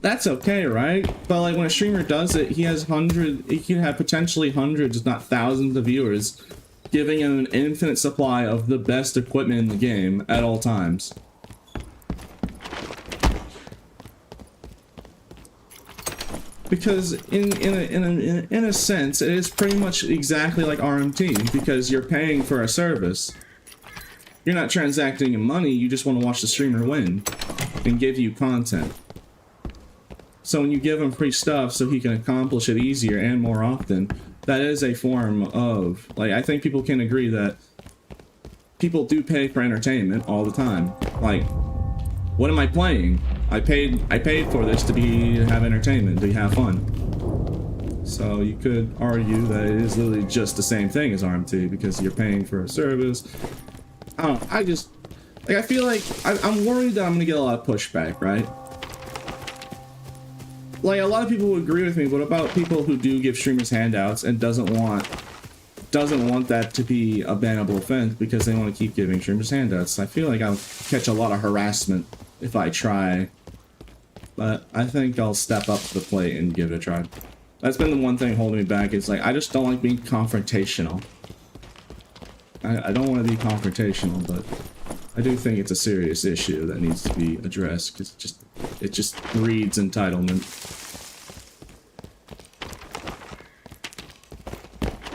that's okay, right? But like when a streamer does it, he can have potentially hundreds, if not thousands of viewers, giving him an infinite supply of the best equipment in the game at all times. Because in a sense, it is pretty much exactly like RMT, because you're paying for a service. You're not transacting in money, you just want to watch the streamer win and give you content. So when you give him free stuff so he can accomplish it easier and more often, that is a form of, like, I think people can agree that people do pay for entertainment all the time. Like, what am I playing? I paid for this to have entertainment, to have fun. So you could argue that it is literally just the same thing as RMT, because you're paying for a service. I don't know, I feel like I'm worried that I'm gonna get a lot of pushback, right? Like, a lot of people would agree with me, but about people who do give streamers handouts and doesn't want that to be a bannable offense because they want to keep giving streamers handouts? I feel like I'll catch a lot of harassment if I try, but I think I'll step up to the plate and give it a try. That's been the one thing holding me back. It's like, I just don't like being confrontational. I don't want to be confrontational, but I do think it's a serious issue that needs to be addressed, because it just breeds entitlement.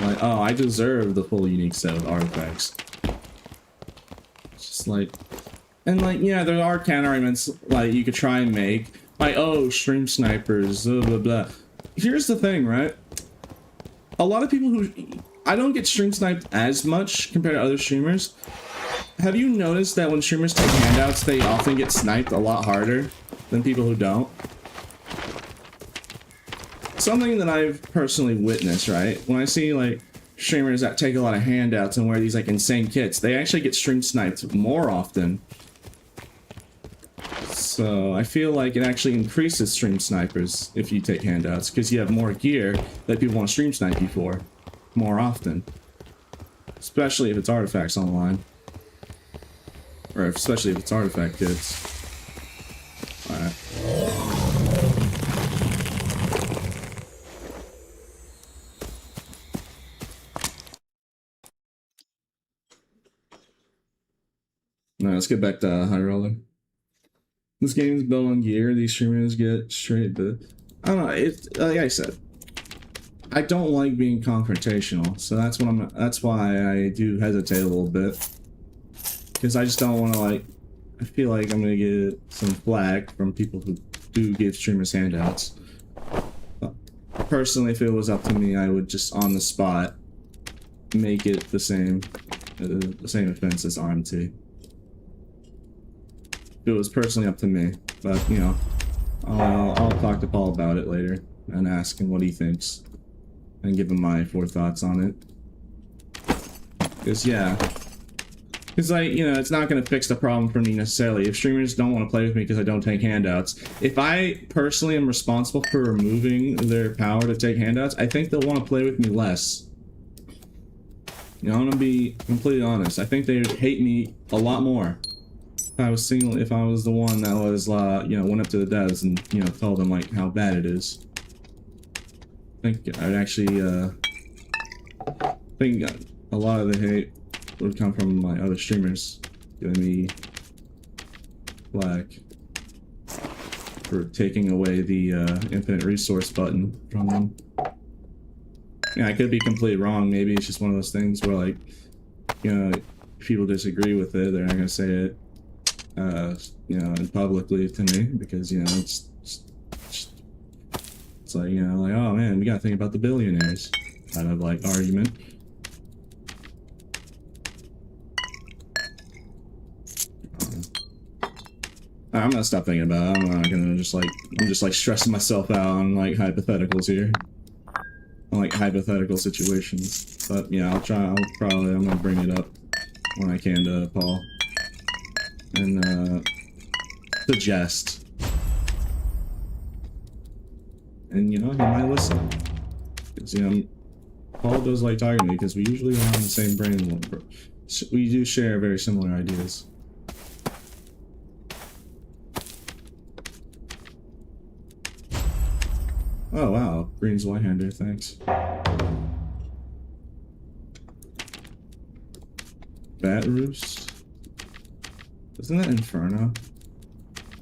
Like, oh, I deserve the full unique set of artifacts. It's just like, and like, yeah, there are counter arguments like you could try and make, like, oh, stream snipers, blah blah blah. Here's the thing, right? A lot of people who, I don't get stream sniped as much compared to other streamers. Have you noticed that when streamers take handouts, they often get sniped a lot harder than people who don't? Something that I've personally witnessed, right? When I see like streamers that take a lot of handouts and wear these like insane kits, they actually get stream sniped more often. So I feel like it actually increases stream snipers if you take handouts, because you have more gear that people want to stream snipe you for more often. Especially if it's artifacts online. Or especially if it's artifact kits. Alright. Now let's get back to High Roller. This game is built on gear. These streamers get straight, but I don't know. It's like I said, I don't like being confrontational, so that's what that's why I do hesitate a little bit, because I just don't want to, like, I feel like I'm gonna get some flack from people who do give streamers handouts. Personally, if it was up to me, I would just on the spot make it the same offense as RMT. If it was personally up to me, but you know, I'll talk to Paul about it later and ask him what he thinks and give him my thoughts on it. Because yeah, it's like, you know, it's not going to fix the problem for me necessarily. If streamers don't want to play with me because I don't take handouts, if I personally am responsible for removing their power to take handouts, I think they'll want to play with me less. You know, I'm going to be completely honest. I think they would hate me a lot more if I was if I was the one that was, you know, went up to the devs and, you know, told them like how bad it is. I think I'd actually, think a lot of the hate would come from my other streamers giving me flack for taking away the infinite resource button from them. Yeah, I could be completely wrong. Maybe it's just one of those things where, like, you know, if people disagree with it, they're not gonna say it, you know, publicly to me, because, you know, it's like, you know, like, oh man, we gotta think about the billionaires kind of like argument. I'm gonna stop thinking about it. I'm not gonna just like, I'm just like stressing myself out on like hypotheticals here. On like hypothetical situations. But yeah, I'm gonna bring it up when I can to Paul. And suggest. And you know, he might listen. Because, you know, Paul does like talking to me because we usually are on the same brain. We do share very similar ideas. Oh wow, Green's Whitehander, thanks. Bat Roost? Isn't that Inferno?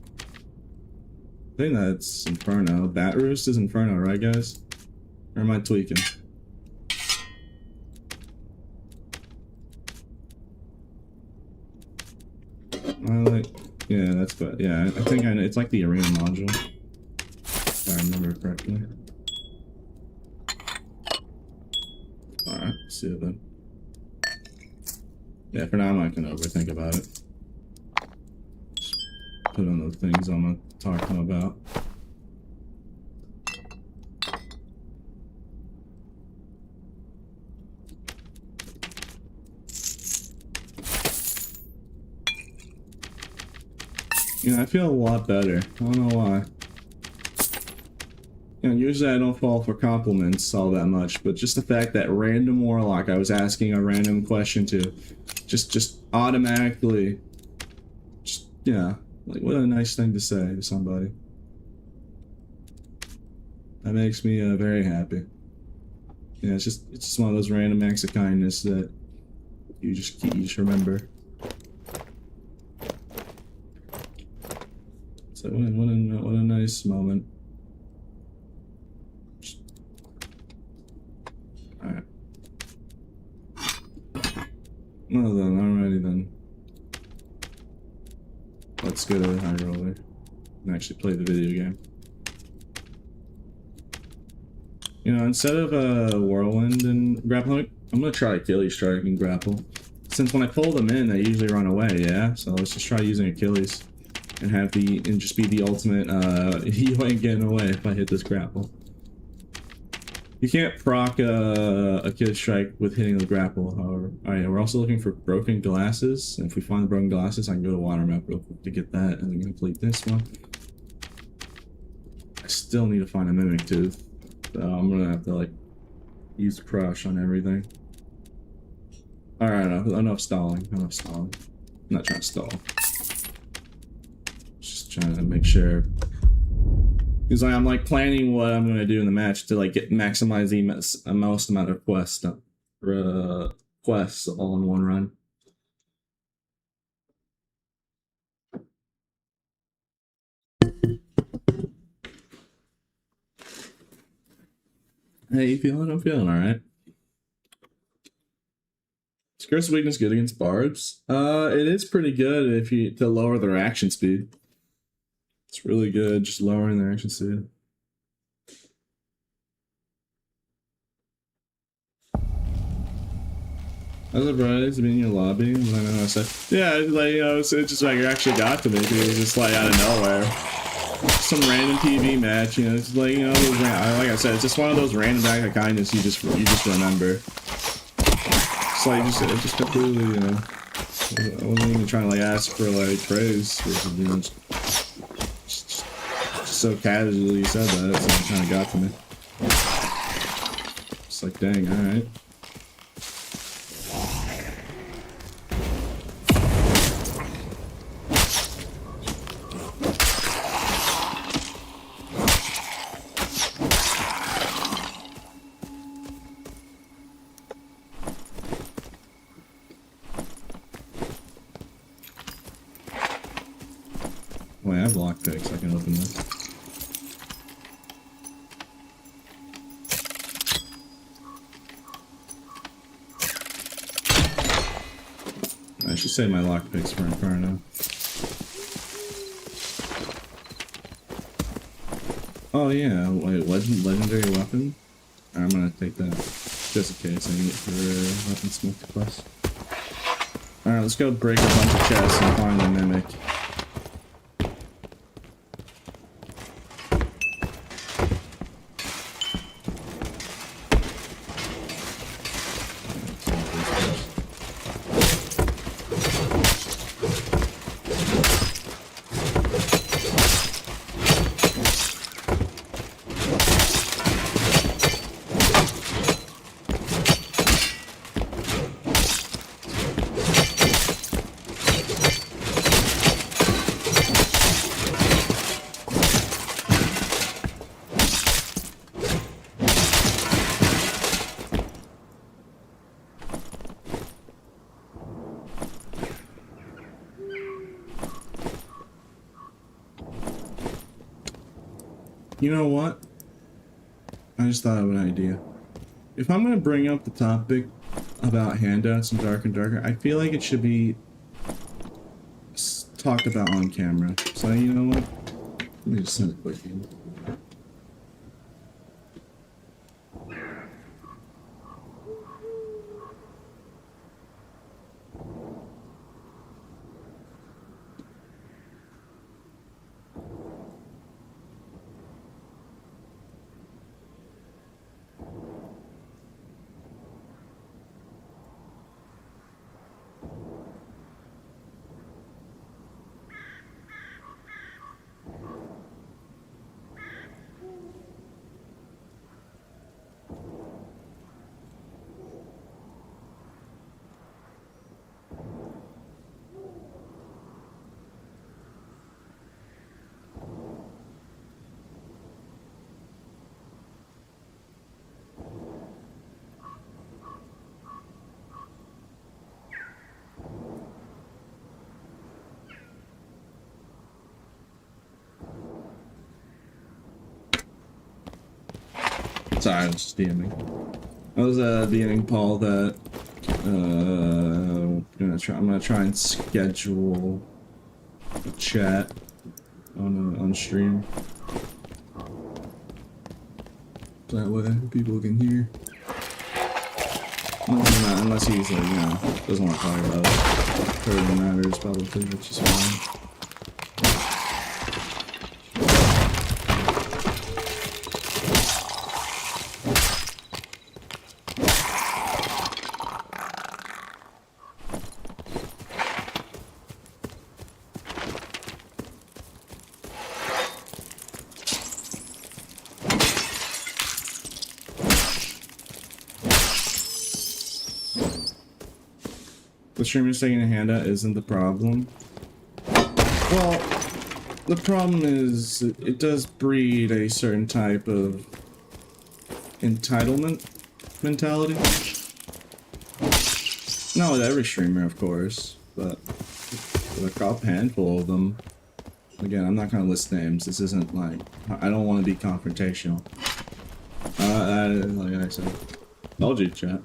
I think that's Inferno. Bat Roost is Inferno, right guys? Or am I tweaking? Yeah, that's good. Yeah, I think I know. It's like the arena module, if I remember correctly. Alright, see it then. Yeah, for now I'm not gonna overthink about it. Just put on the things I'm gonna talk to him about. Yeah, I feel a lot better. I don't know why. You know, usually I don't fall for compliments all that much, but just the fact that random warlock I was asking a random question to, just automatically, yeah, like what a nice thing to say to somebody. That makes me very happy. Yeah, it's just one of those random acts of kindness that you just remember. So what a nice moment. Alright. Well then, alrighty then. Let's go to high roller and actually play the video game. You know, instead of whirlwind and grappling, I'm gonna try Achilles strike and grapple. Since when I pull them in, they usually run away, yeah? So let's just try using Achilles and have just be the ultimate, you ain't getting away if I hit this grapple. You can't proc Achilles strike with hitting the grapple, however. Alright, we're also looking for broken glasses. And if we find the broken glasses, I can go to water map real quick to get that and then complete this one. I still need to find a mimic tooth. So I'm gonna have to like use crush on everything. Alright, enough stalling. Enough stalling. I'm not trying to stall. Just trying to make sure. Because I'm like planning what I'm gonna do in the match to like maximize the most amount of quests all in one run. Hey, you feeling? I'm feeling alright. Is Curse Weakness good against barbs? It is pretty good if you to lower their action speed. It's really good, just lowering their action speed. I was surprised to be in your lobby when I know I said, yeah, like, you know, it's just like it actually got to me because it was just like out of nowhere. Some random TV match, you know, it's like, you know, like I said, it's just one of those random acts of kindness you just remember. It's like, it just completely, you know, I wasn't even trying to like ask for like praise, you know, just so casually you said that, so it kind of got to me. It's like, dang, alright. Wait, I have lockpicks, I can open this. I should save my lockpicks for Inferno. Oh yeah, wait, legendary weapon? I'm gonna take that, just in case I need it for weaponsmith quest. Alright, let's go break a bunch of chests and find a mimic. You know what? I just thought of an idea. If I'm gonna bring up the topic about handouts and Darker, I feel like it should be talked about on camera. So you know what? Let me just send a quick email. Sorry, I was just DMing. I was DMing Paul that I'm gonna try and schedule a chat on stream. That way people can hear. Unless he's like, you know, doesn't want to talk about it. Further matters probably, which is fine. The streamer's taking a handout isn't the problem. Well, the problem is it does breed a certain type of entitlement mentality. Not with every streamer, of course, but with a handful of them. Again, I'm not gonna list names. This isn't like, I don't want to be confrontational. Like I said, told you, chat.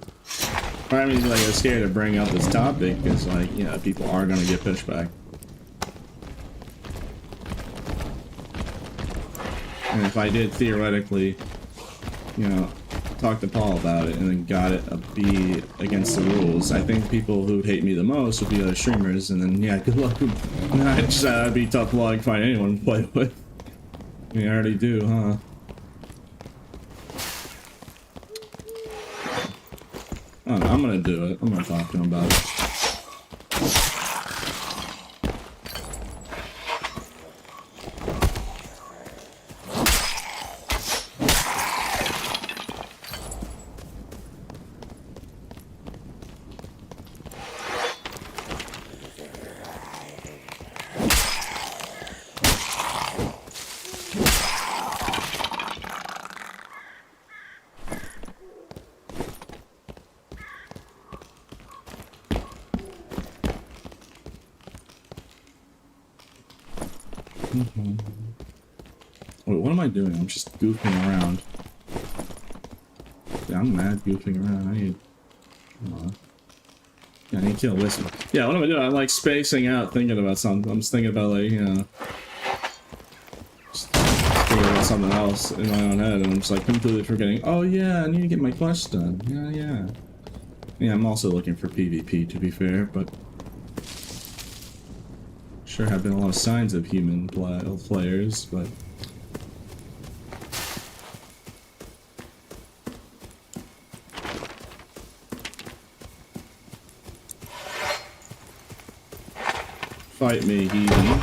I mean, like, I'm scared to bring up this topic because, like, you know, people are gonna get pushback. And if I did theoretically, you know, talk to Paul about it and then got it a B against the rules, I think people who'd hate me the most would be other streamers, and then, yeah, good luck. That'd be tough luck to find anyone to play with. We already do, huh? I'm gonna do it. I'm gonna talk to him about it. Wait, what am I doing? I'm just goofing around. Yeah, I'm mad goofing around. I need... yeah, I need to kill this one. Yeah, what am I doing? I'm like spacing out thinking about something. I'm just thinking about, like, you know... just thinking about something else in my own head, and I'm just like completely forgetting, oh yeah, I need to get my quest done. Yeah. Yeah, I'm also looking for PvP, to be fair, but... sure have been a lot of signs of human players, but... fight me, heathen.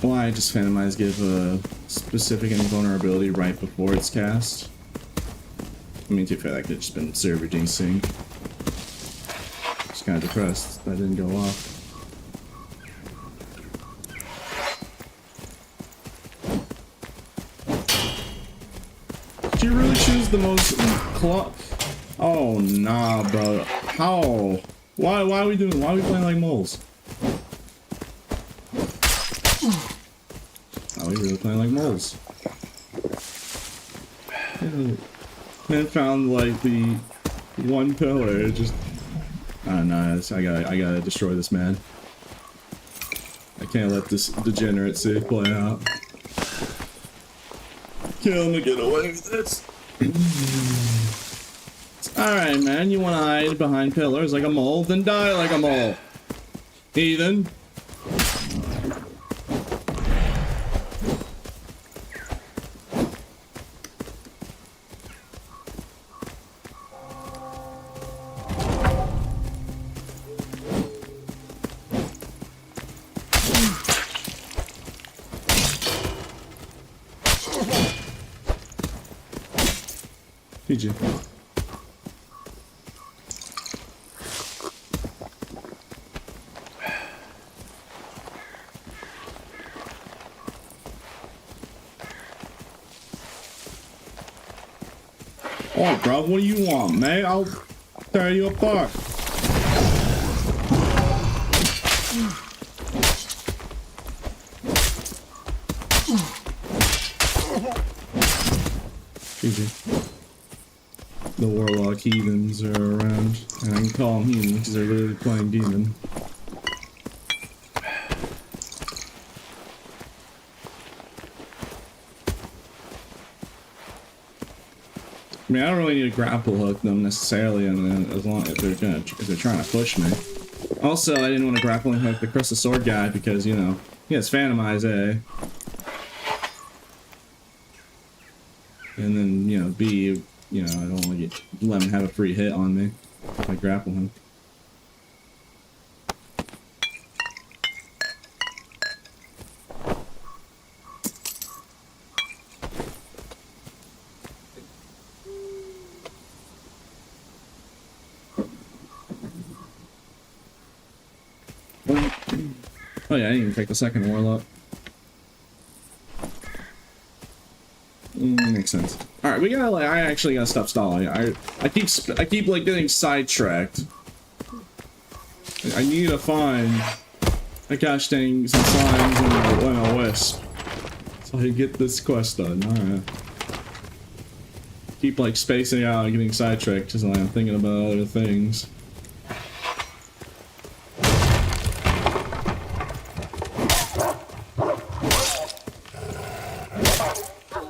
Why just Phantomize give a specific invulnerability right before it's cast? I mean, to be fair, that could have just been server desync. Just kind of depressed that didn't go off. Did you really choose the most Oh nah, bro. How? Why are we playing like moles? Are we really playing like moles? Man found like the one pillar, just I don't know, I gotta destroy this man. I can't let this degeneracy play out. Kill him to get away with this. Alright, man, you wanna hide behind pillars like a mole? Then die like a mole. Heathen. PG. Oh, bro, what do you want, man? I'll tear you apart. GG. The warlock heathens are around, and I can call them heathens because they're literally playing demon. I mean, I don't really need to grapple hook them necessarily, and as long as they're trying to push me. Also, I didn't want to grappling hook the Crystal Sword guy because, you know, he has Phantom Eyes A. And then, you know, B, you know, I don't want to let him have a free hit on me if I grapple him. Oh yeah, I didn't even take the second warlock. Makes sense. All right, we gotta like. I actually gotta stop stalling. I keep like getting sidetracked. I need to find a gosh dang some slimes and a wisp so I can get this quest done. All right. Keep like spacing out and getting sidetracked because I'm thinking about other things.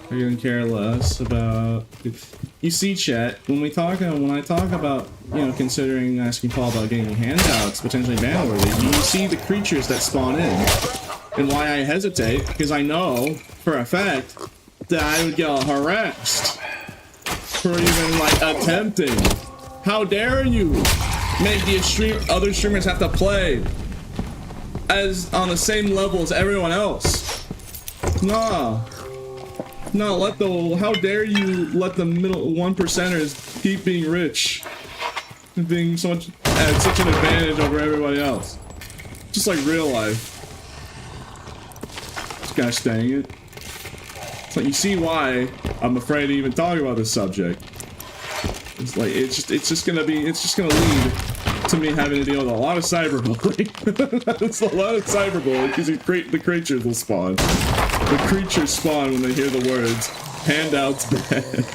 I couldn't care less about. You see, chat. When I talk about, you know, considering asking Paul about getting handouts potentially ban worthy, you see the creatures that spawn in, and why I hesitate because I know for a fact that I would get harassed for even like attempting. How dare you make the other streamers have to play as on the same level as everyone else? Nah. No, how dare you let the middle 1%ers keep being rich and being at such an advantage over everybody else. Just like real life. Gosh dang it. It's like you see why I'm afraid to even talk about this subject. It's like it's just gonna lead to me having to deal with a lot of cyberbullying. It's a lot of cyberbullying because the creatures will spawn. The creatures spawn when they hear the words handouts bad.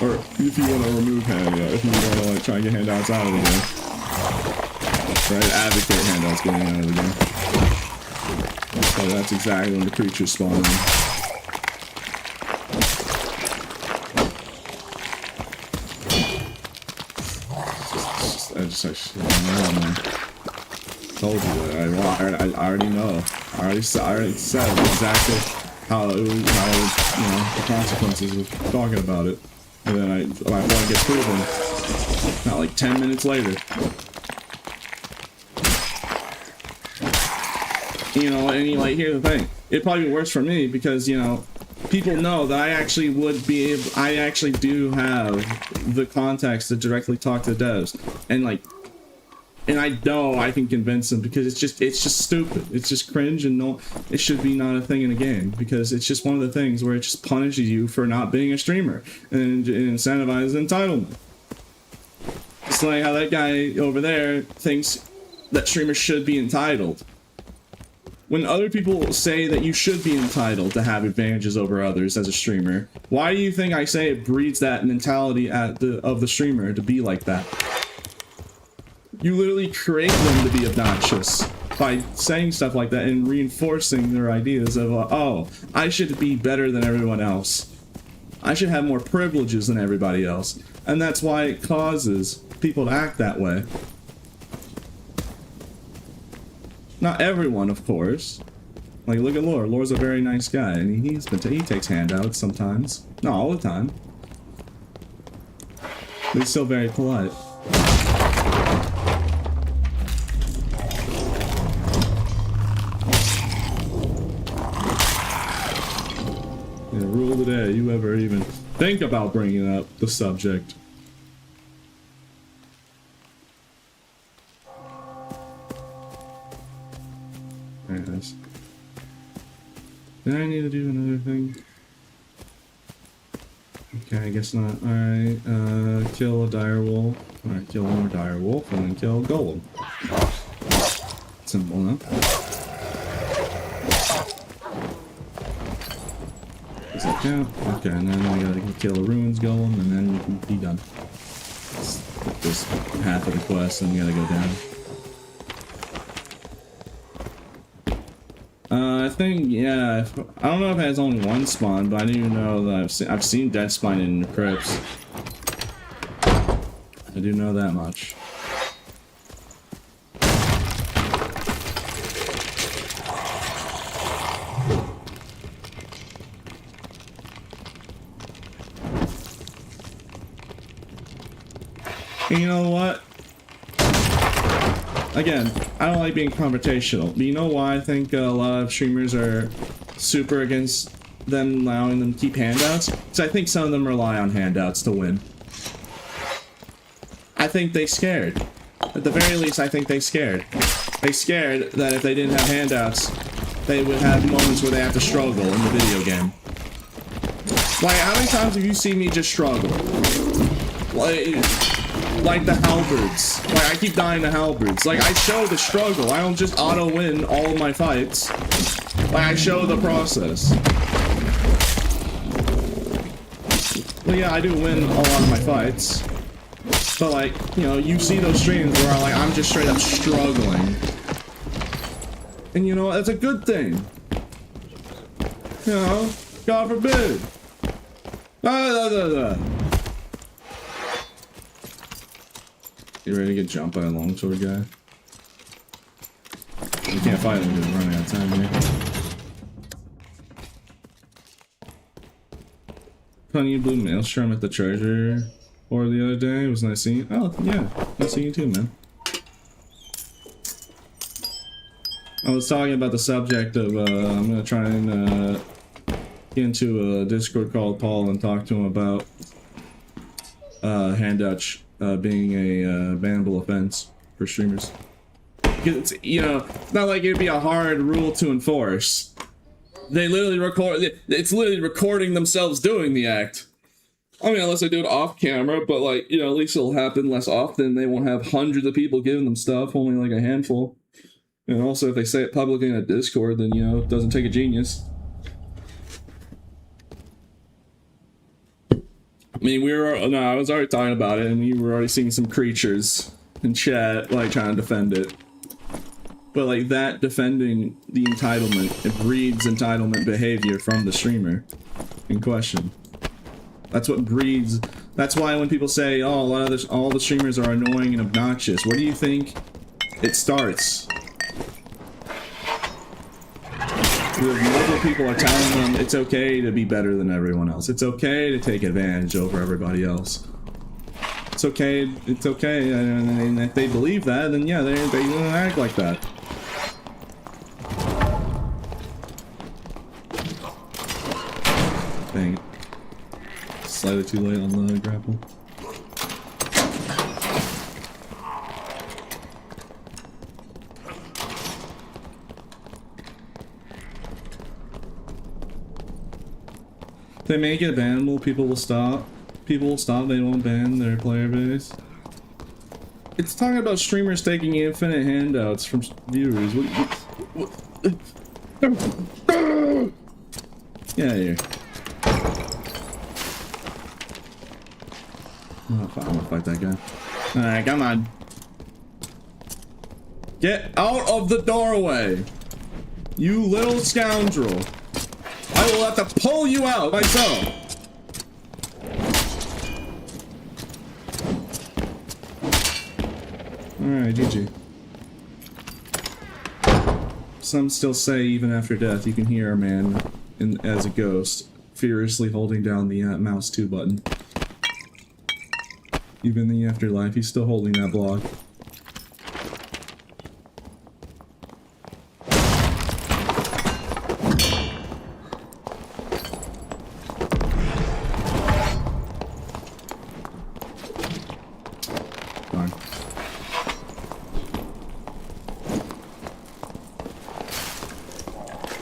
Or if you want to remove handout, if you want to like try and get handouts out of the game. Right? Advocate handouts getting out of the game. So that's exactly when the creatures spawn in. I told you that. I already know. I already said exactly how you know, the consequences of talking about it. And then my point gets proven. Not like 10 minutes later. You know, and you like, here's the thing. It'd probably be worse for me because, you know, people know that I actually do have the contacts to directly talk to devs. And I know I can convince them because it's just stupid. It's just cringe, and no, it should be not a thing in a game because it's just one of the things where it just punishes you for not being a streamer and incentivizes entitlement. It's like how that guy over there thinks that streamers should be entitled. When other people say that you should be entitled to have advantages over others as a streamer, why do you think I say it breeds that mentality of the streamer to be like that? You literally create them to be obnoxious by saying stuff like that and reinforcing their ideas of, oh, I should be better than everyone else. I should have more privileges than everybody else. And that's why it causes people to act that way. Not everyone, of course. Like, look at Lore. Lore's a very nice guy, and he takes handouts sometimes. Not all the time. But he's still very polite. Yeah, rule of the day. You ever even think about bringing up the subject? Yes. Did I need to do another thing? Okay, I guess not. Alright, kill a dire wolf. Alright, kill one more dire wolf, and then kill a golem. Simple enough. Does that count? Okay, and then we gotta kill a ruins golem, and then we can be done. This half of the quest, and we gotta go down. I think, yeah, I don't know if it has only one spawn, but I do know that I've seen dead spawn in the crypts. I do know that much. And you know what? Again, I don't like being confrontational, but you know why I think a lot of streamers are super against them allowing them to keep handouts? Because I think some of them rely on handouts to win. I think they scared. At the very least, I think they scared. They scared that if they didn't have handouts, they would have moments where they have to struggle in the video game. Like, how many times have you seen me just struggle? Like the halberds. Like, I keep dying to halberds. Like, I show the struggle. I don't just auto-win all of my fights. Like, I show the process. Well, yeah, I do win a lot of my fights. But, like, you know, you see those streams where I'm just straight up struggling. And, you know, that's a good thing. You know, God forbid. You ready to get jumped by a longsword guy? You can't fight him because we're running out of time here. Funny you blue maelstrom at the treasure or the other day. It was nice seeing you. Oh, yeah. Nice seeing you too, man. I was talking about the subject of, I'm gonna try and, get into a Discord called Paul and talk to him about, handouts. Being a bannable offense for streamers. It's, you know, not like it'd be a hard rule to enforce. They literally record, it's literally recording themselves doing the act. I mean, unless they do it off camera, but like, you know, at least it'll happen less often. They won't have hundreds of people giving them stuff, only like a handful. And also, if they say it publicly in a Discord, then, you know, it doesn't take a genius. I mean, I was already talking about it, and we were already seeing some creatures in chat, like, trying to defend it. But, like, that defending the entitlement, it breeds entitlement behavior from the streamer in question. That's what breeds, that's why when people say, oh, all the streamers are annoying and obnoxious, what do you think it starts? Multiple people are telling them it's okay to be better than everyone else. It's okay to take advantage over everybody else. It's okay, and if they believe that, then yeah, they don't act like that. Dang it. Slightly too late on the grapple. If they make it bannable, people will stop. People will stop, they won't ban their player base. It's talking about streamers taking infinite handouts from viewers. Yeah, here. Oh, I'm gonna fight that guy. Alright, come on. Get out of the doorway! You little scoundrel! I will have to pull you out myself! Alright, GG. Some still say even after death you can hear a man as a ghost furiously holding down the mouse 2 button. Even in the afterlife, he's still holding that block.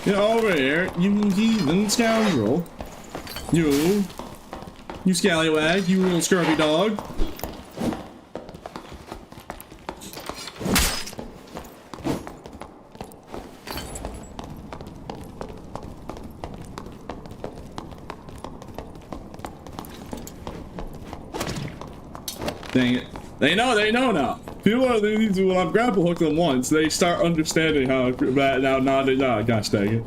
Get over here, you heathen scoundrel. You. You scallywag, you little scurvy dog. Dang it. They know now. People are these when I've grapple hooked them once, they start understanding how now gosh dang it.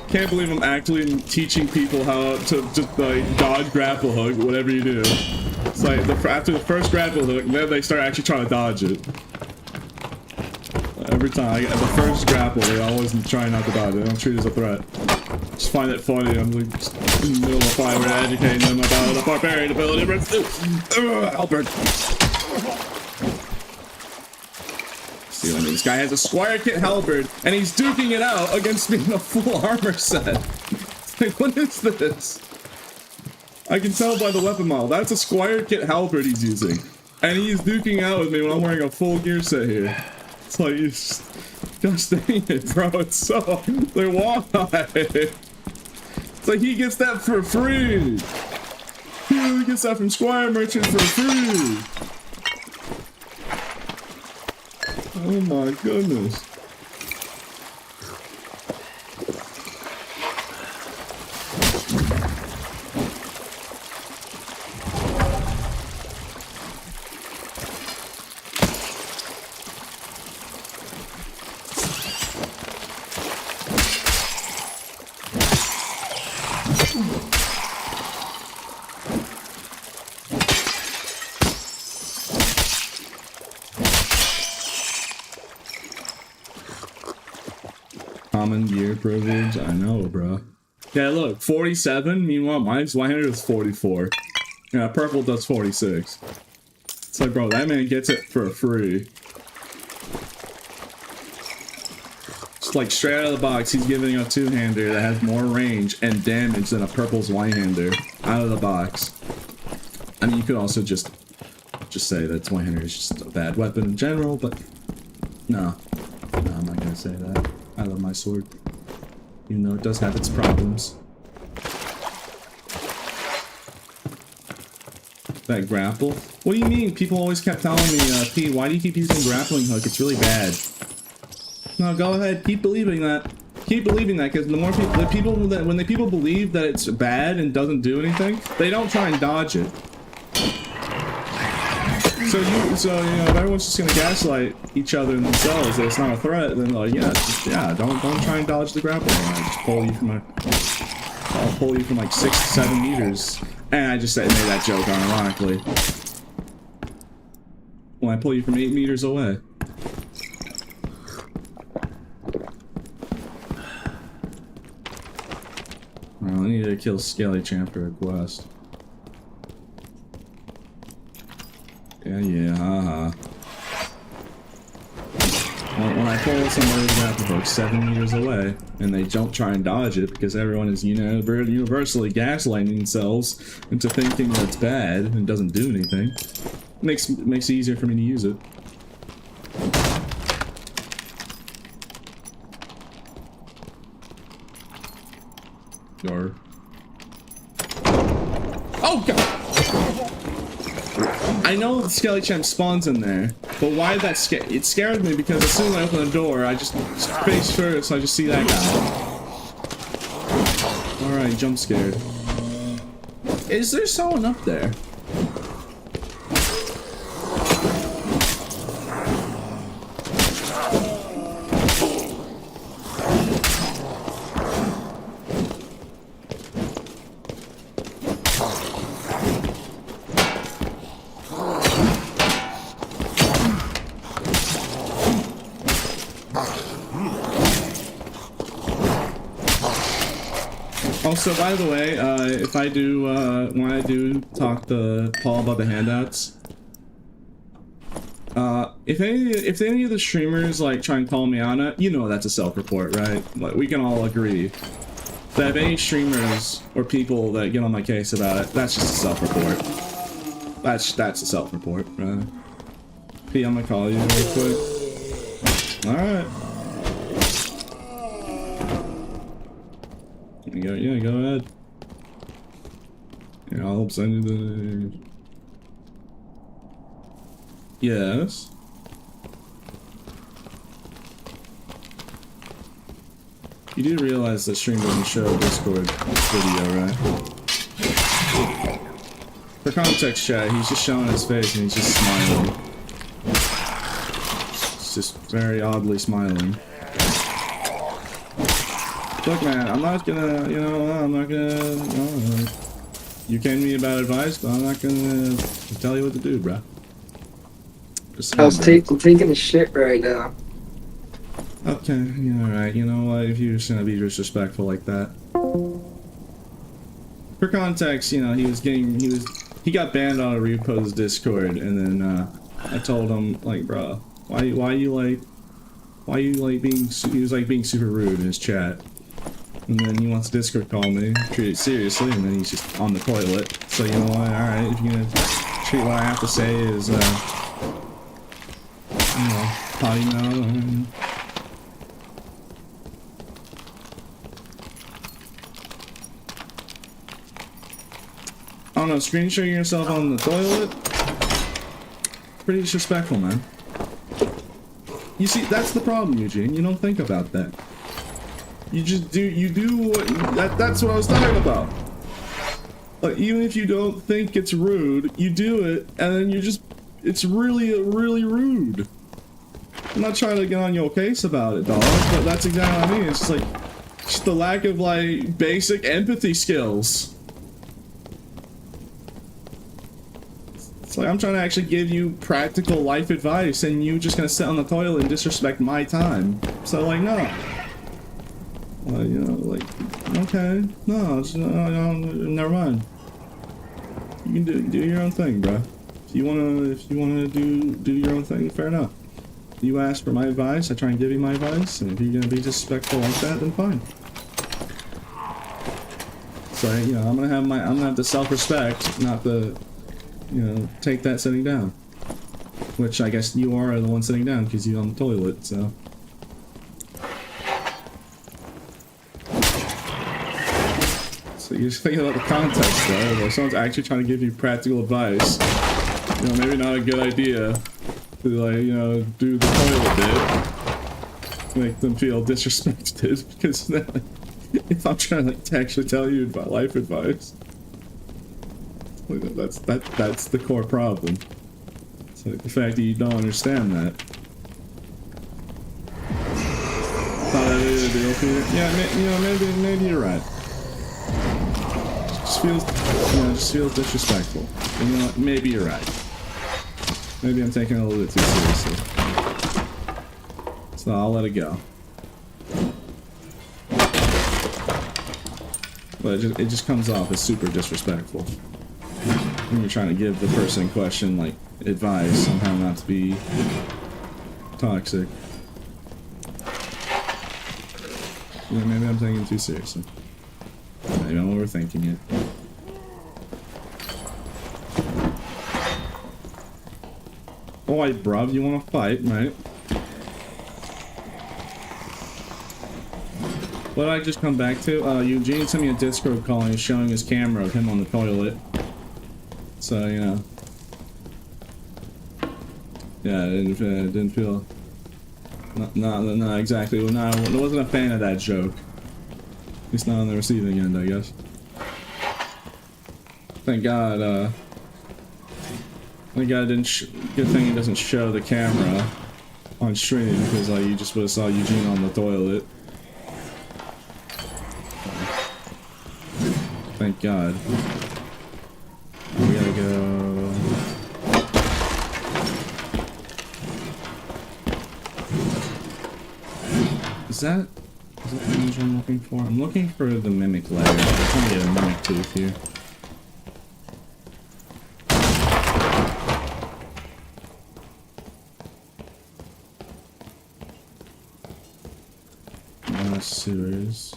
Can't believe I'm actually teaching people how to just like dodge grapple hook, whatever you do. It's like after the first grapple hook, then they start actually trying to dodge it. Every time I get the first grapple, they always try not to dodge it. They don't treat it as a threat. Just find it funny. I'm like just in the middle of a fight, we're educating them about the barbarian ability. Albert. See, I mean, this guy has a Squire Kit halberd, and he's duking it out against me in a full armor set. Like, what is this? I can tell by the weapon model. That's a Squire Kit halberd he's using, and he's duking out with me when I'm wearing a full gear set here. It's like, gosh dang it, bro. It's so like why? It's like he gets that for free. He gets that from Squire Merchant for free. Oh my goodness. Common gear privilege, I know, bro. Yeah, look, 47. Meanwhile, mine's 100 is 44. Yeah, purple does 46. It's like, bro, that man gets it for free. Just like straight out of the box, he's giving a two-hander that has more range and damage than a purple's one-hander out of the box. I mean, you could also just say that one-hander is just a bad weapon in general, but no, I'm not gonna say that. I love my sword, even though it does have its problems. That grapple? What do you mean? People always kept telling me, P, why do you keep using grappling hook? It's really bad. No, go ahead. Keep believing that. Keep believing that, because the more people, when the people believe that it's bad and doesn't do anything, they don't try and dodge it. So you know, if everyone's just gonna gaslight each other and themselves that it's not a threat, then like, don't try and dodge the grappling. I just pull you from I'll pull you from like 6 to 7 meters, and I just made that joke unironically. When I pull you from 8 meters away. Well, I need to kill Skelly Champ for a quest. Yeah, haha. When I pull somebody with a grapple hook 7 meters away, and they don't try and dodge it because everyone is universally gaslighting themselves into thinking that it's bad and doesn't do anything, makes it easier for me to use it. Or oh god! I know the Skelly Champ spawns in there, but why did that scare? It scared me because as soon as I open the door, I just face first, I just see that guy. Alright, jump scared. Is there someone up there? Also, by the way, if I do, when I do talk to Paul about the handouts, if any of the streamers like try and call me on it, you know that's a self-report, right? Like, we can all agree that if any streamers or people that get on my case about it, that's just a self-report. That's a self-report, right? P, I'm gonna call you real quick. Alright. Yeah, go ahead. I'll send you the... Yes? You do realize that stream doesn't show Discord video, right? For context, chat, he's just showing his face and he's just smiling. He's just very oddly smiling. Look, man, I'm not gonna, you know, I'm not gonna, you came to me about advice, but I'm not gonna tell you what to do, bro. I'm taking a shit right now. Okay, yeah, alright, you know what, if you're just gonna be disrespectful like that. For context, you know, he got banned on a repo's Discord, and then, I told him, like, bro, why you being, he was like being super rude in his chat. And then he wants Discord call me, treat it seriously, and then he's just on the toilet. So you know what, alright, if you're gonna treat what I have to say as, you know, potty mouth. I don't know, screen sharing yourself on the toilet? Pretty disrespectful, man. You see, that's the problem, Eugene. You don't think about that. You just do that's what I was talking about. Like, even if you don't think it's rude, you do it, and then you just, it's really rude. I'm not trying to get on your case about it, dog, but that's exactly what I mean. It's just like, just the lack of, like, basic empathy skills. It's like, I'm trying to actually give you practical life advice, and you just gonna sit on the toilet and disrespect my time. So, like, no. You know, like, okay, no, never mind. You can do your own thing, bro. If you wanna do your own thing, fair enough. You ask for my advice, I try and give you my advice, and if you're gonna be disrespectful like that, then fine. So, you know, I'm gonna have the self-respect, not the, you know, take that sitting down. Which I guess you are the one sitting down because you're on the toilet, so. So you're just thinking about the context, though. If someone's actually trying to give you practical advice, you know, maybe not a good idea to, like, you know, do the toilet bit to make them feel disrespected, because then, like, if I'm trying, like, to actually tell you about life advice, like, that's the core problem. It's like the fact that you don't understand that. Thought I did a deal for you. Yeah, you know, maybe you're right. Just feels disrespectful. And you know what? Maybe you're right. Maybe I'm taking it a little bit too seriously. So I'll let it go. But it just comes off as super disrespectful when you're trying to give the person in question, like, advice on how not to be toxic. Yeah, maybe I'm taking it too seriously. Maybe I'm overthinking it. Alright, bruv, you wanna fight, mate? What did I just come back to? Eugene sent me a Discord call and he's showing his camera of him on the toilet. So, you know. Yeah, it didn't feel... Not exactly. No, I wasn't a fan of that joke. At least not on the receiving end, I guess. Thank God, good thing it doesn't show the camera on stream, because, like, you just would've saw Eugene on the toilet. Thank God. We gotta go... Is that the image I'm looking for? I'm looking for the mimic layer. I'm trying to get a mimic tooth here. Sewers.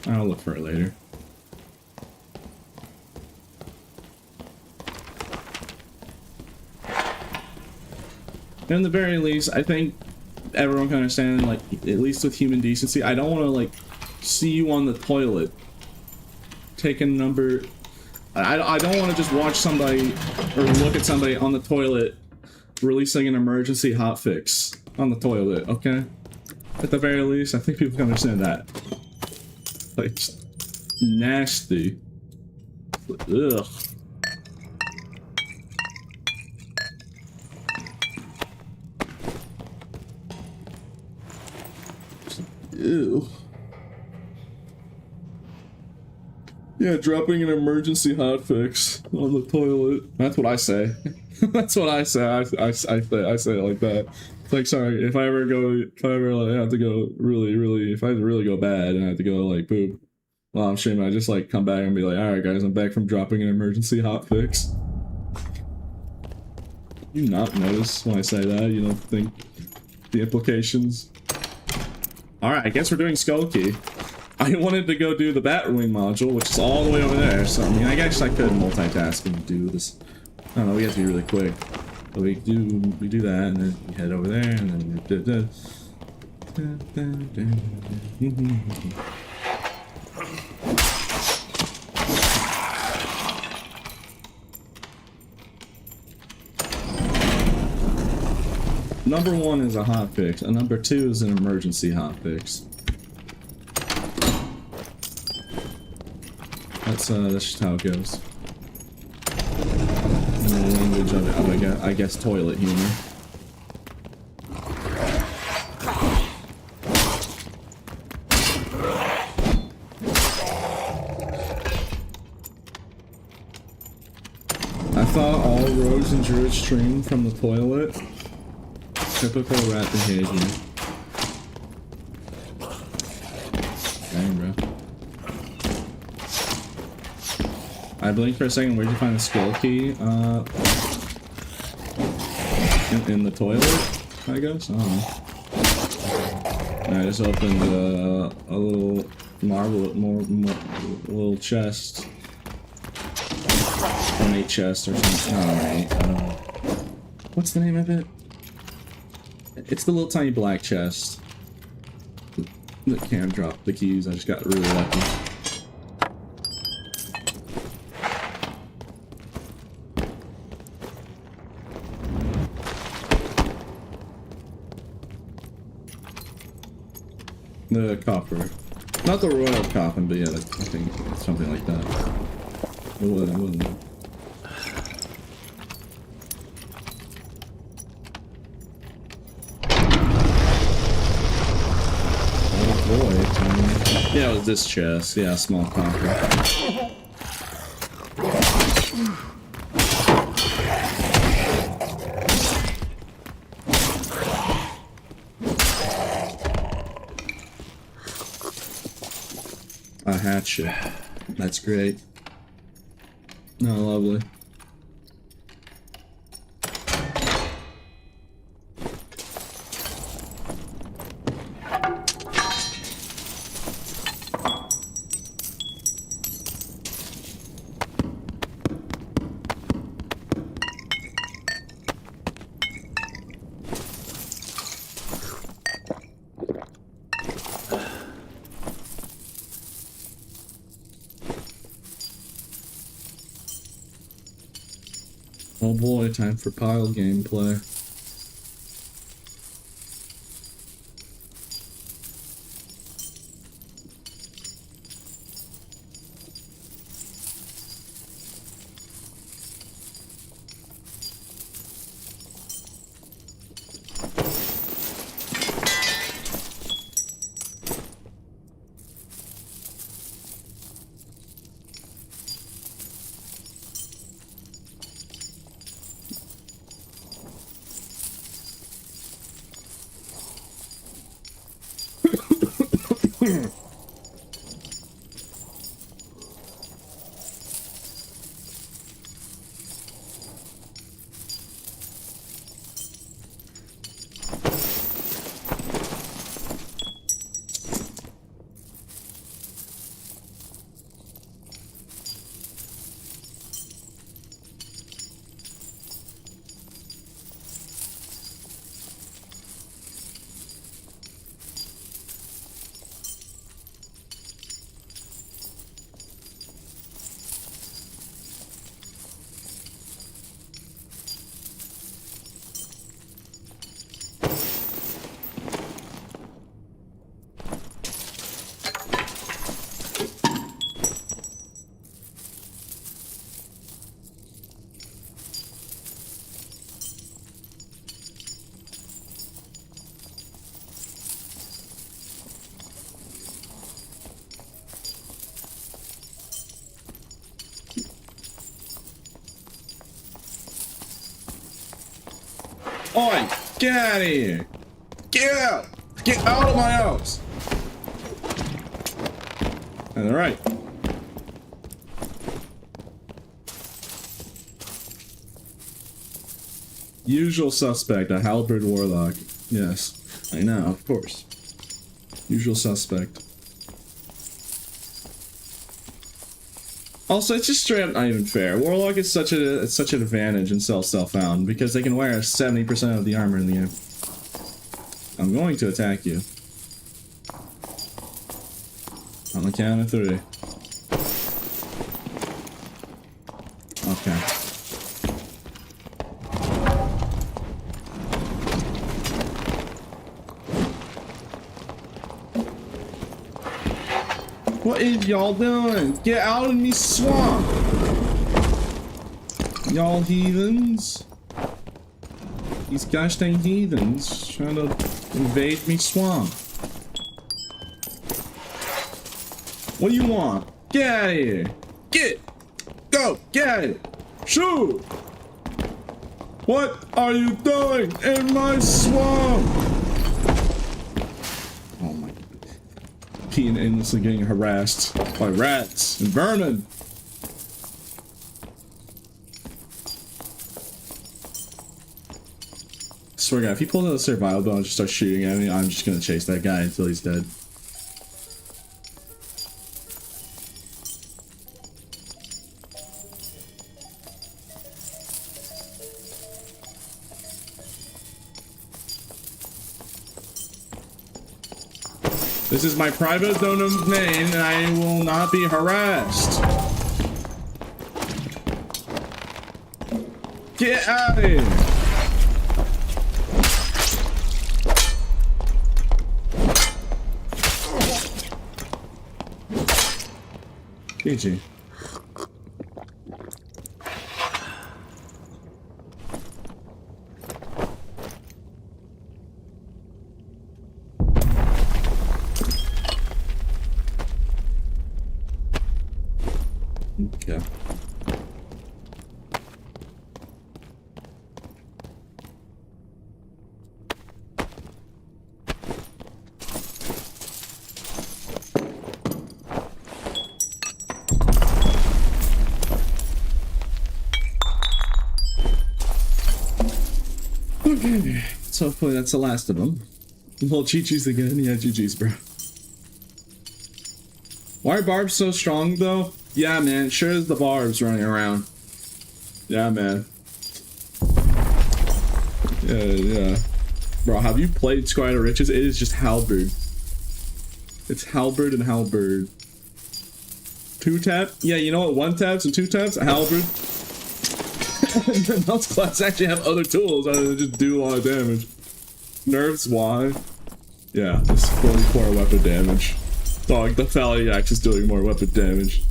I'll look for it later. In the very least, I think everyone can understand, like, at least with human decency, I don't want to, like, see you on the toilet taking number I don't want to just watch somebody or look at somebody on the toilet releasing an emergency hotfix on the toilet, okay? At the very least, I think people can understand that. Like, nasty. Ugh. Ew. Yeah, dropping an emergency hotfix on the toilet. That's what I say. That's what I say. I say it like that. It's like, sorry, if I ever like, have to go if I have to really go bad and I have to go like poop, well, I'm streaming, I just like come back and be like, alright guys, I'm back from dropping an emergency hotfix. You not notice when I say that? You don't think the implications? Alright, I guess we're doing Skull Key. I wanted to go do the Batwing module, which is all the way over there, so I mean, I guess I could multitask and do this. I don't know, we have to be really quick. But we do that, and then we head over there, and then Number 1 is a hotfix, and number 2 is an emergency hotfix. That's just how it goes. In the language of I guess toilet humor. I thought all rogues and druids stream from the toilet. Typical rat behavior. Dang, bro. I blinked for a second. Where'd you find the skill key? In the toilet, I guess? I don't know. I just opened a little little chest. Ornate chest or something. Alright. What's the name of it? It's the little tiny black chest that can drop the keys. I just got really lucky. The copper. Not the royal coffin, but yeah, I think something like that. It wasn't. Yeah, it was this chest. Yeah, small copper. A hatchet. That's great. Oh, lovely. Oh boy, time for pile gameplay. Oi! Get out of here! Get out! Get out of my house! Alright. Usual suspect, a halberd warlock. Yes, I know, of course. Usual suspect. Also, it's just straight up not even fair. Warlock is such an advantage in self-found because they can wear 70% of the armor in the game. I'm going to attack you. On the count of 3. Okay. What is y'all doing? Get out of me swamp! Y'all heathens. These gosh dang heathens trying to invade me swamp. What do you want? Get out of here! Get! Go! Get out of here! Shoot! What are you doing in my swamp? Oh my god. Being endlessly getting harassed by rats and vermin. I swear to God, if he pulls out a survival bow and just starts shooting at me, I'm just gonna chase that guy until he's dead. This is my private domain and I will not be harassed. Get out of here. GG. Okay. Okay, so hopefully that's the last of them. Well, GG's again. Yeah, GG's, bro. Why are barbs so strong, though? Yeah, man, sure is the barbs running around. Yeah, man. Yeah. Bro, have you played Squire of Riches? It is just halberd. It's halberd and halberd. 2-tap? Yeah, you know what? 1-taps and 2-taps? A halberd. Those classes actually have other tools other than just do a lot of damage. Nerfs, why? Yeah, it's 44 weapon damage. Dog, the Valley Axe is doing more weapon damage.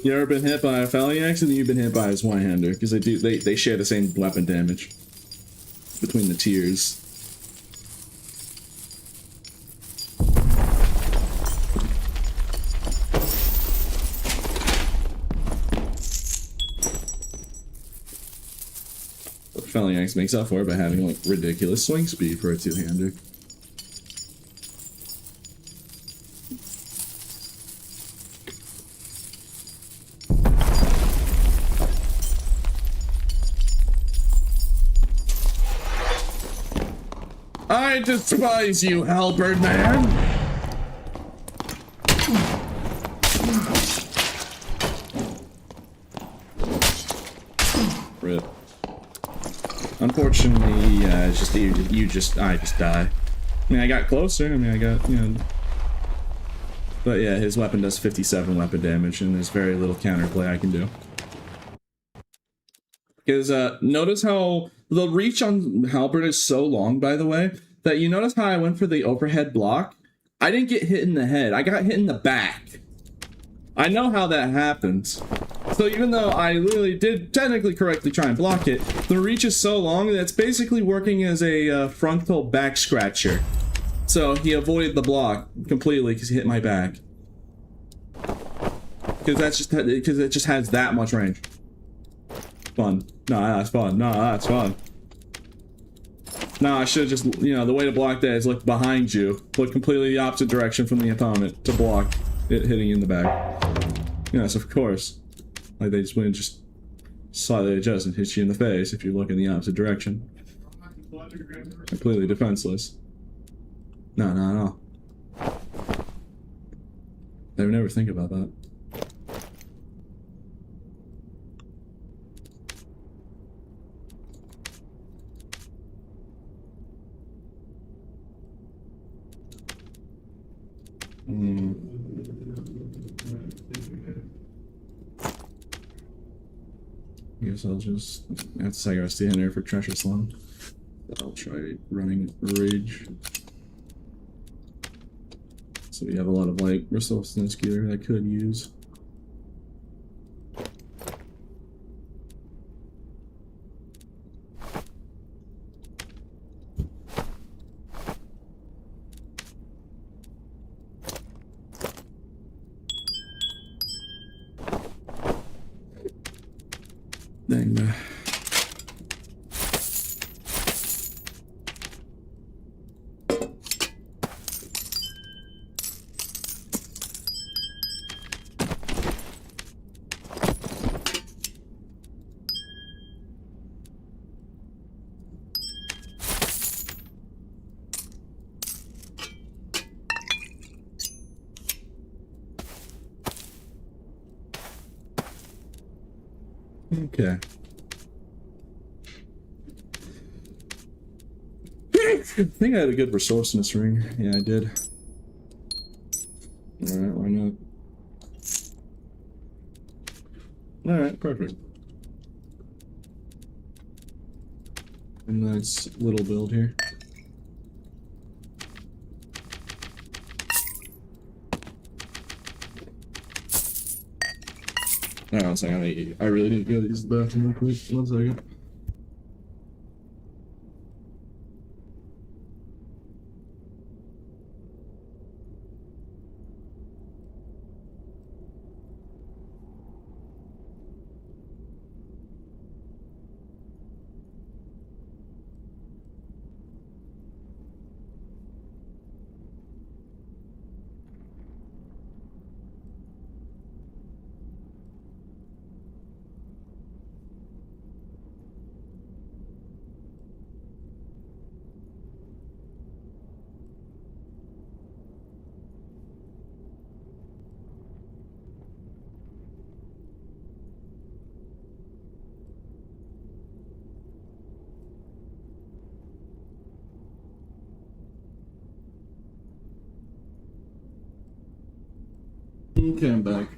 You ever been hit by a Valley Axe, and then you've been hit by his one-hander, because they share the same weapon damage between the tiers. Felling Axe makes up for it by having like ridiculous swing speed for a two-hander. I despise you, halberd man! Rip. Unfortunately, it's just I just die. I mean, I got closer. I mean, I got, you know. But yeah, his weapon does 57 weapon damage, and there's very little counterplay I can do. Because notice how the reach on halberd is so long, by the way, that you notice how I went for the overhead block? I didn't get hit in the head. I got hit in the back. I know how that happens. So even though I literally did technically correctly try and block it, the reach is so long that it's basically working as a frontal back scratcher. So he avoided the block completely because he hit my back. Because it just has that much range. Fun. No, that's fun. No, that's fun. No, I should just, you know, the way to block that is look behind you. Look completely the opposite direction from the opponent to block it hitting you in the back. Yes, of course. Like they just wouldn't just slightly adjust and hit you in the face if you look in the opposite direction. Completely defenseless. No, no, no. They would never think about that. I guess I'll just have to say I stay in there for treasure slum. I'll try running rage. So we have a lot of like resourcefulness gear I could use. Dang man. Okay. I think I had a good resourcefulness ring. Yeah, I did. Alright, why not? Alright, perfect. A nice little build here. Alright, 1 second. I really need to go use the bathroom real quick. 1 second. Okay, I'm back.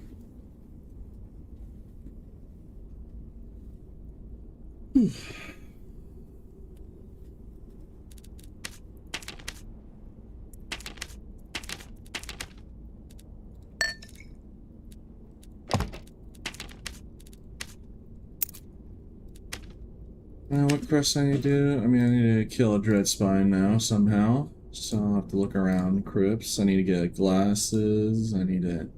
What quest I need to do? I mean, I need to kill a dread spine now, somehow. So I'll have to look around crypts. I need to get glasses. I need to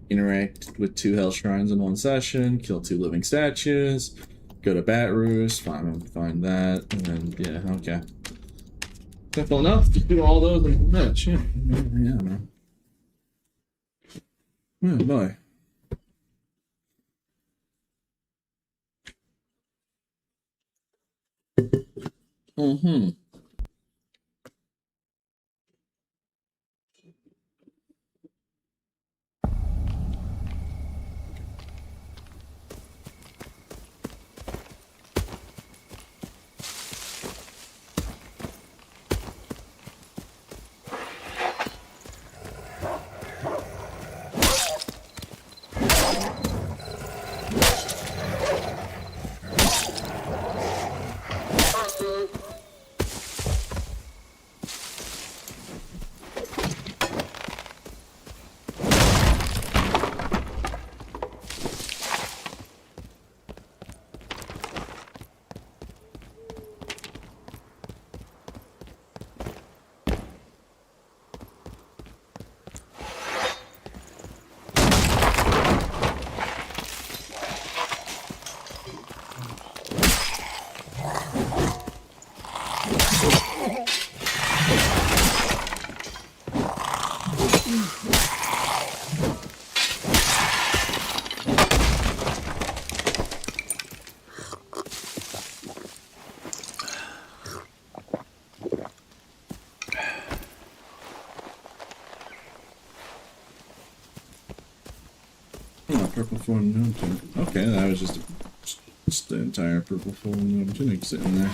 interact with 2 hell shrines in 1 session, kill 2 living statues, go to Bat Roost, find that, and then, yeah, okay. Simple enough to do all those in a match, yeah. Yeah, man. Yeah, boy. Mm-hmm. Purple form gnome tunic. Okay, that was just the entire purple form gnome tunic sitting there.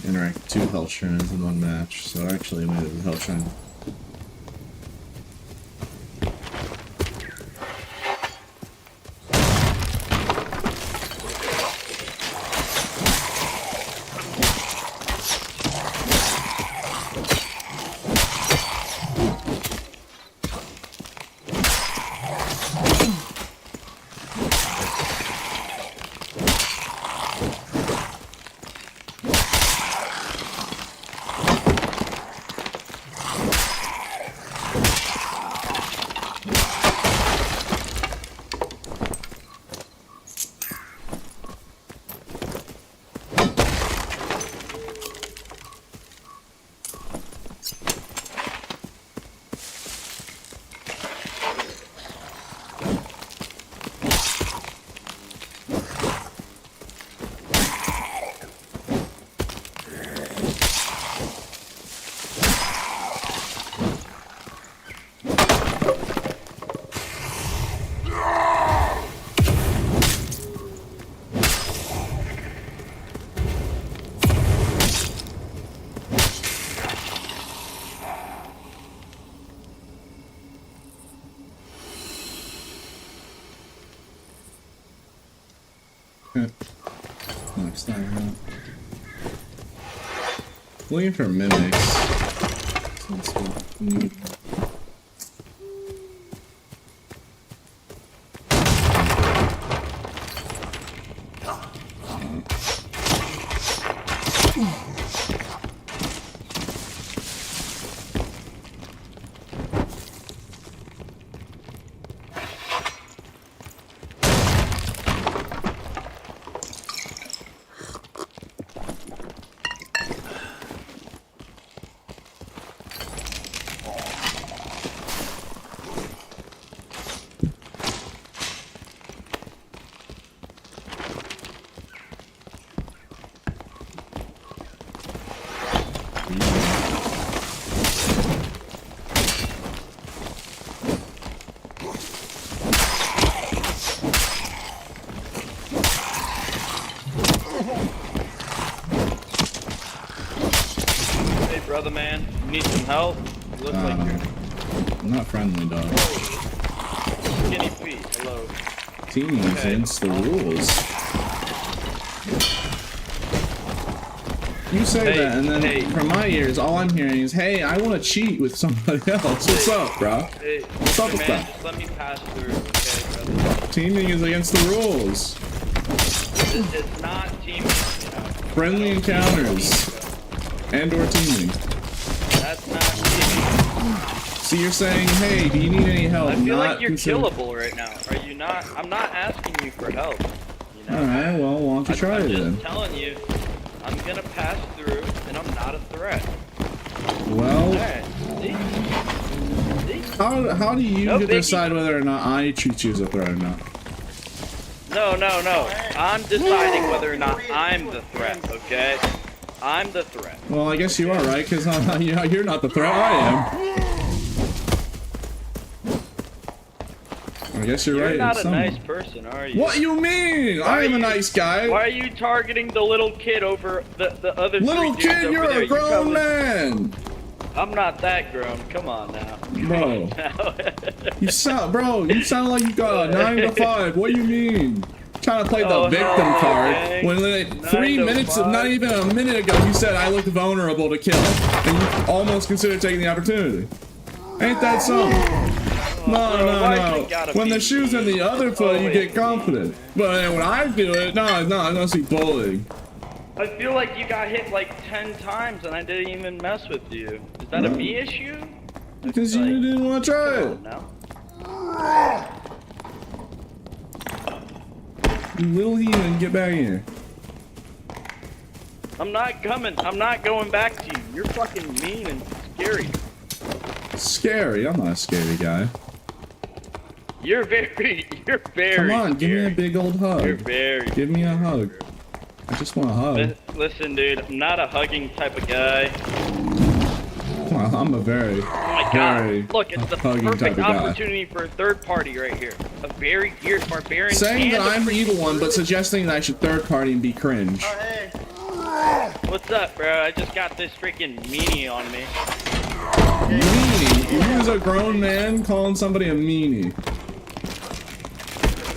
Interact 2 health shrines in 1 match, so I actually made it a health shrine. Next time, looking for mimics. Brother man, you need some help? You look like you're... I'm not friendly, dog. Skinny feet, hello. Teaming against the rules. You say that, and then from my ears, all I'm hearing is, hey, I want to cheat with somebody else. What's up, bro? Hey, what's up with that? Just let me pass through, okay, brother? Teaming is against the rules. It's not teaming. Friendly encounters. And/or teaming. That's not teaming. So you're saying, hey, do you need any help? I feel like you're killable right now. Are you not? I'm not asking you for help. You know? Alright, well, why don't you try it then? I'm just telling you, I'm gonna pass through, and I'm not a threat. Well, right. See? How do you decide whether or not I treat you as a threat or not? No. I'm deciding whether or not I'm the threat, okay? I'm the threat. Well, I guess you are, right? Because you're not the threat, I am. I guess you're right. You're not a nice person, are you? What you mean? I am a nice guy. Why are you targeting the little kid over the other little three dudes kid? over You're there? a grown man. I'm not that grown. Come on now. Bro. You sound like you got a 9 to 5. What do you mean? Trying to play the victim card when 3 minutes, not even a minute ago, you said I looked vulnerable to kill, and you almost considered taking the opportunity. Ain't that something? No. When the shoe's in the other foot, you get confident. But when I do it, no, I don't see bullying. I feel like you got hit like 10 times and I didn't even mess with you. Is that a me issue? Because you didn't want to try it. No. You little heathen, get back here. I'm not coming. I'm not going back to you. You're fucking mean and scary. Scary? I'm not a scary guy. You're very Come on, give me a big old hug. You're very. Give me a hug. I just want a hug. Listen, dude, I'm not a hugging type of guy. Well, I'm a very, Oh my god. Look, it's the hugging type perfect of guy. opportunity for a third party right here. A very geared barbarian. Saying that and a I'm the freaking evil one, but druid. suggesting that I should third party and be cringe. Oh, hey. What's up, bro? I just got this freaking meanie on me. Meanie? You as a grown man calling somebody a meanie.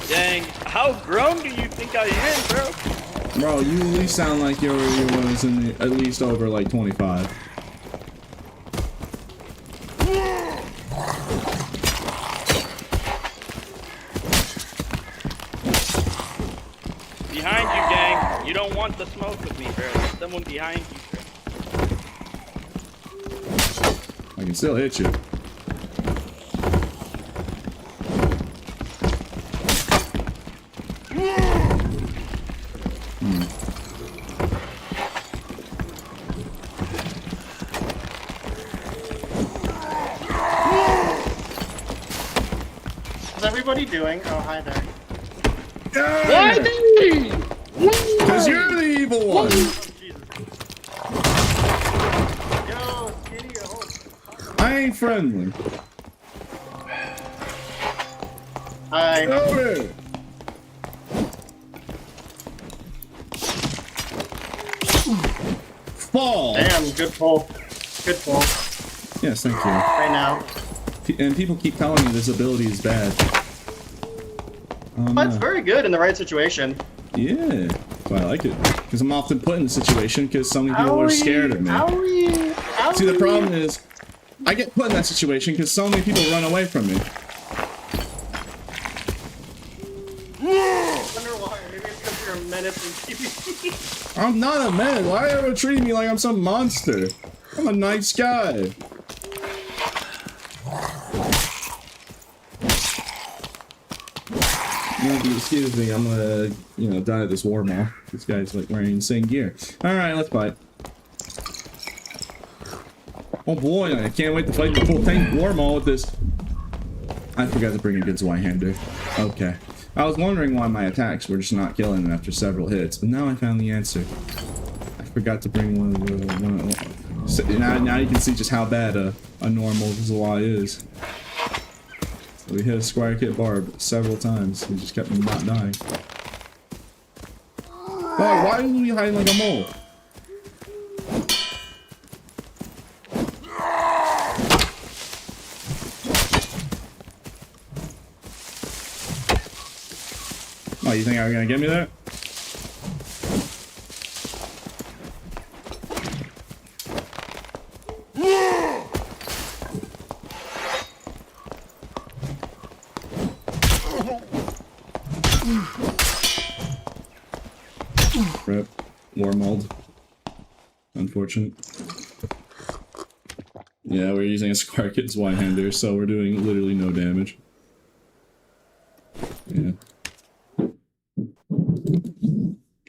Dang, how grown do you think I am, bro? Bro, you at least sound like you was in the, at least over like 25. Behind you, gang. You don't want the smoke with me, bro. There's someone behind you, bro. I can still hit you. What's everybody doing? Oh, hi there. Because you're the evil one! Jesus. Yo, Skinny, oh. I ain't friendly. Hi. Over! Fall! Damn, good pull. Good pull. Yes, thank you. Right now. And people keep telling me this ability is bad. But it's very good in the right situation. Yeah, that's why I like it. Because I'm often put in the situation because so many people are scared of me. See, the problem is, I get put in that situation because so many people run away from me. I wonder why. Maybe it's because you're a menace in PvP. I'm not a man. Why are you ever treating me like I'm some monster? I'm a nice guy. Excuse me, I'm gonna, die at this war mall. This guy's like wearing insane gear. Alright, let's fight. Oh boy, I can't wait to fight the full tank war mall with this. I forgot to bring a good Y-hander. Okay. I was wondering why my attacks were just not killing them after several hits, but now I found the answer. I forgot to bring so now you can see just how bad a normal Y is. So we hit a squire kit barb several times. We just kept not dying. Oh, why are you hiding like a mole? Oh, you think I'm gonna get me there? Rip. War mold. Unfortunate. Yeah, we're using a Squire Kit's Y-hander, so we're doing literally no damage. Yeah.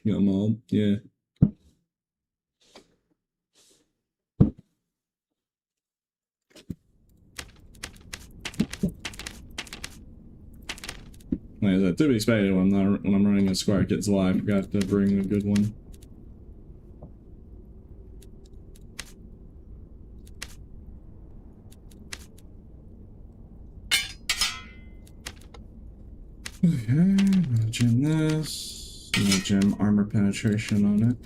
Got mauled, yeah. Like I said, to be expected when I'm running a Squire Kit's Y, I forgot to bring a good one. Okay, I'm gonna gem this. I'm gonna gem armor penetration on it.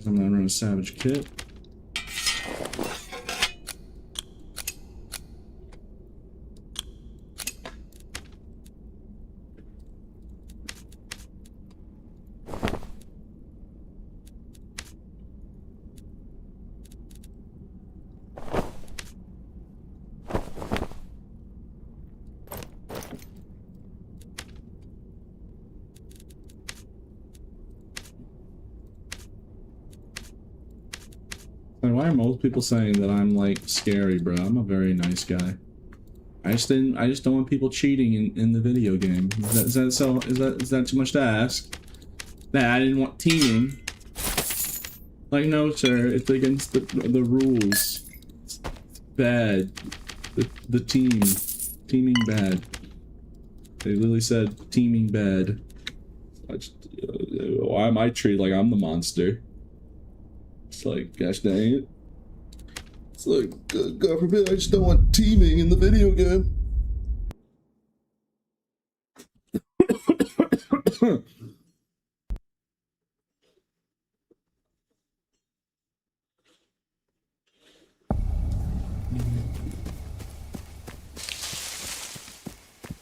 I'm gonna run a Savage Kit. Why are most people saying that I'm like scary, bro? I'm a very nice guy. I just don't want people cheating in the video game. Is that too much to ask? That I didn't want teaming. Like, no, sir, it's against the rules. It's bad. The teaming bad. They literally said teaming bad. Why am I treated like I'm the monster? It's like, gosh dang it. It's like, God forbid, I just don't want teaming in the video game.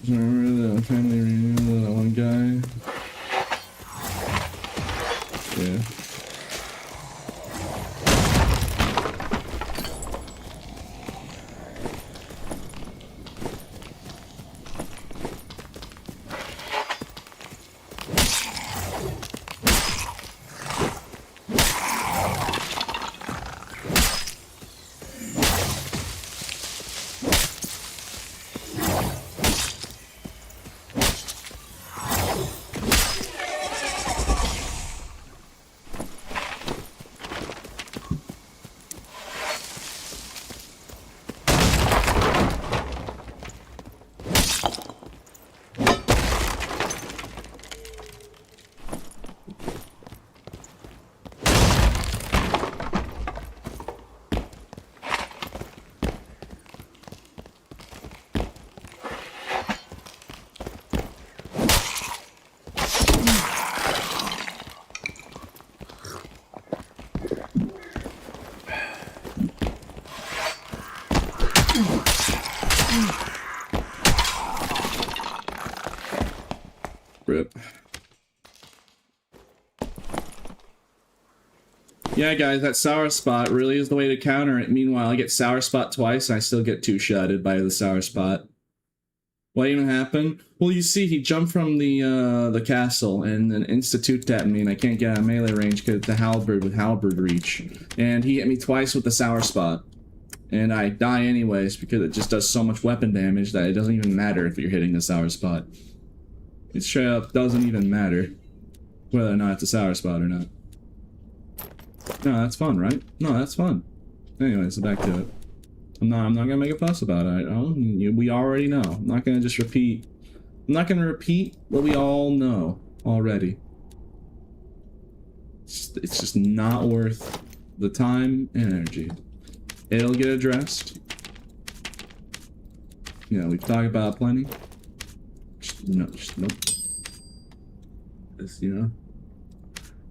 Remember the family reunion with that one guy? Yeah. Rip. Yeah, guys, that sour spot really is the way to counter it. Meanwhile, I get sour spot twice, and I still get two-shotted by the sour spot. What even happened? Well, you see, he jumped from the castle and then institute tapped me, and I can't get out of melee range because the halberd with halberd reach. And he hit me twice with the sour spot. And I die anyways because it just does so much weapon damage that it doesn't even matter if you're hitting the sour spot. It straight up doesn't even matter whether or not it's a sour spot or not. No, that's fun, right? No, that's fun. Anyways, back to it. I'm not gonna make a fuss about it. We already know. I'm not gonna just repeat. I'm not gonna repeat what we all know already. It's just not worth the time and energy. It'll get addressed. You know, we've talked about it plenty. Nope. This, you know,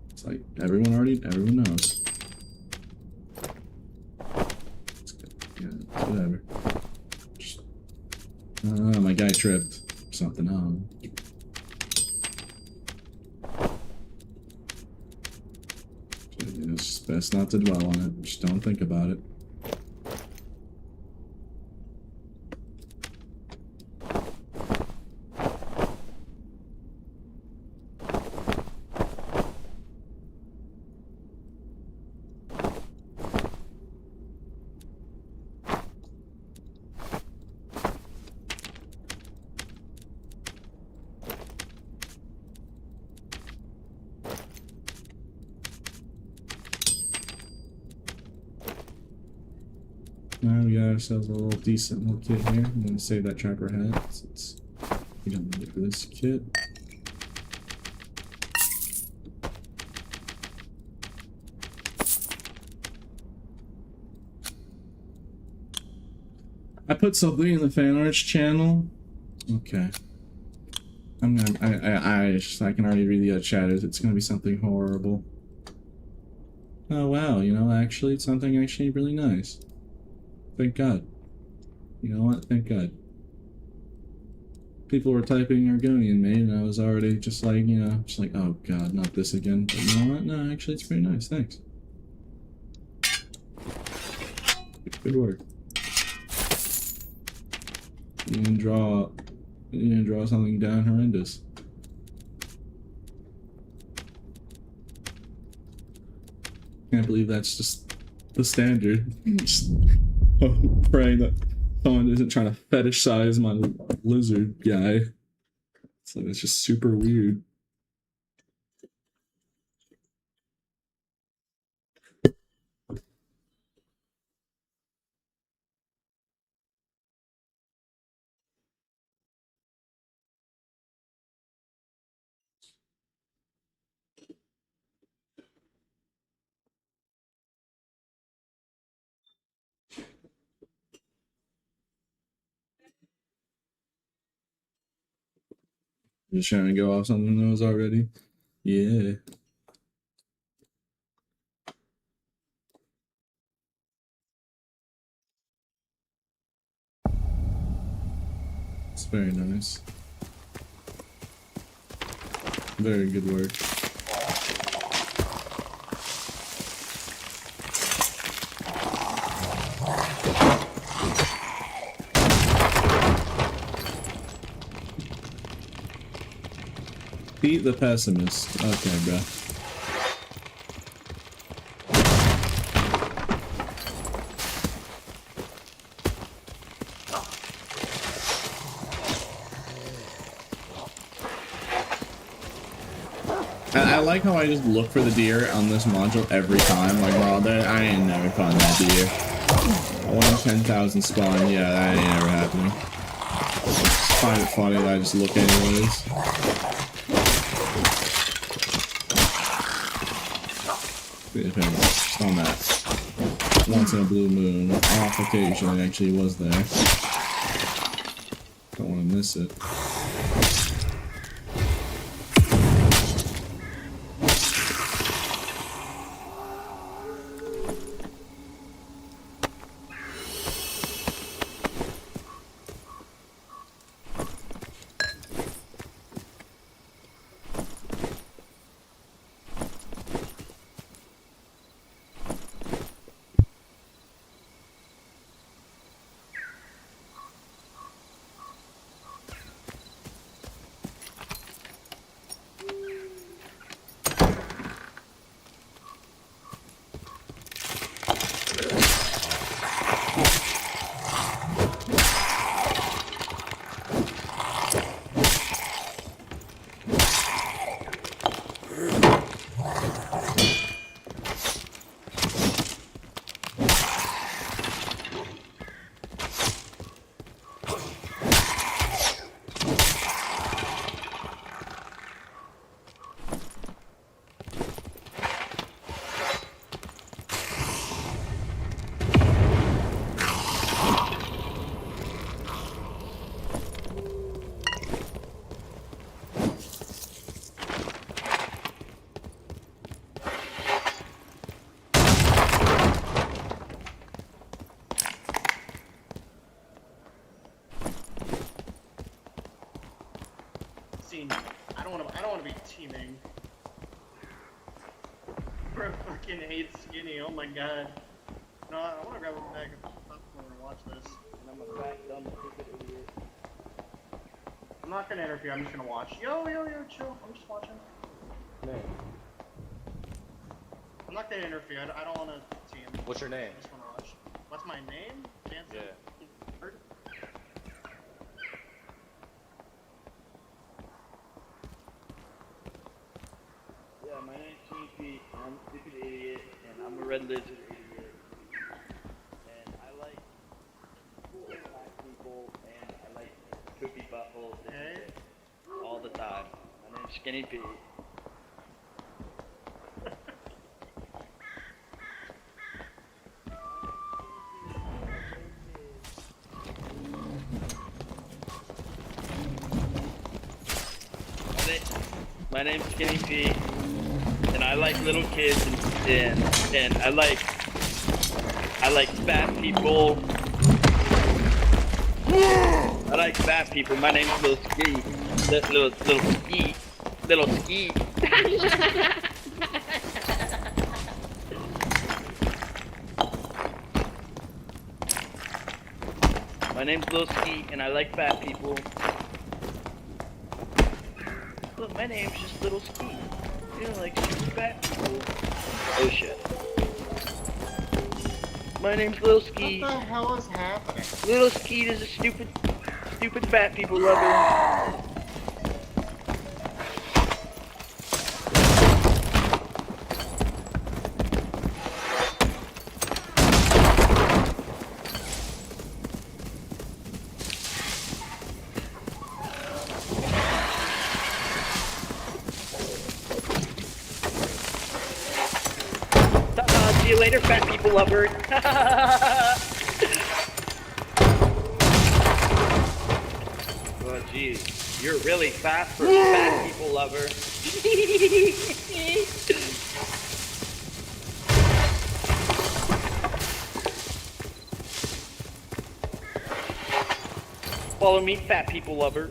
it's like everyone knows. It's good. Yeah, whatever. Just, my guy tripped something on. It's just best not to dwell on it. Just don't think about it. Now we got ourselves a little decent little kit here. I'm gonna save that trapper head since we don't need it for this kit. I put something in the fan arts channel. Okay. I'm gonna I can already read the other chatters. It's gonna be something horrible. Oh wow, you know, actually it's something actually really nice. Thank God. You know what? Thank God. People were typing Argonian made, and I was already just like, you know, just like, oh God, not this again. But you know what? No, actually, it's pretty nice. Thanks. Good work. You didn't draw something down horrendous. Can't believe that's just the standard. Just praying that Someone isn't trying to fetishize my lizard guy. So it's just super weird. Just trying to go off something that was already. Yeah. It's very nice. Very good work. Beat the pessimist. Okay, bro. I like how I just look for the deer on this module every time. Like, well, I ain't never find that deer. 1 in 10,000 spawn. Yeah, that ain't ever happening. I just find it funny that I just look anyways. Just on that once in a blue moon off occasion it actually was there. Don't want to miss it. I don't want to be teaming. Bro, fucking hate Skinny. Oh my god. No, I want to grab a bag of popcorn and watch this. And I'm a fat, dumb, stupid idiot. I'm not gonna interfere. I'm just gonna watch. Yo, chill. I'm just watching. Name. I'm not gonna interfere. I don't want to team. What's your name? I just want to watch. What's my name? Jansen? Yeah. Yeah, my name's Sneaky, I'm a stupid idiot, and I'm a red lizard idiot. And I like cool black people, and I like cookie buttholes all the time. My name's Skinny Pete. My name's Skinny Pete, and I like little kids, and I like fat people. I like fat people. My name's Little Ski. Little Ski. My name's Little Ski, and I like fat people. Look, my name's just Little Ski. You know, like super fat people. Oh shit. My name's Little What Ski. the hell is happening? Little Ski is a stupid fat people lover. See you later, fat people lover. Oh, geez. You're really fat for fat people lover. Follow me, fat people lover.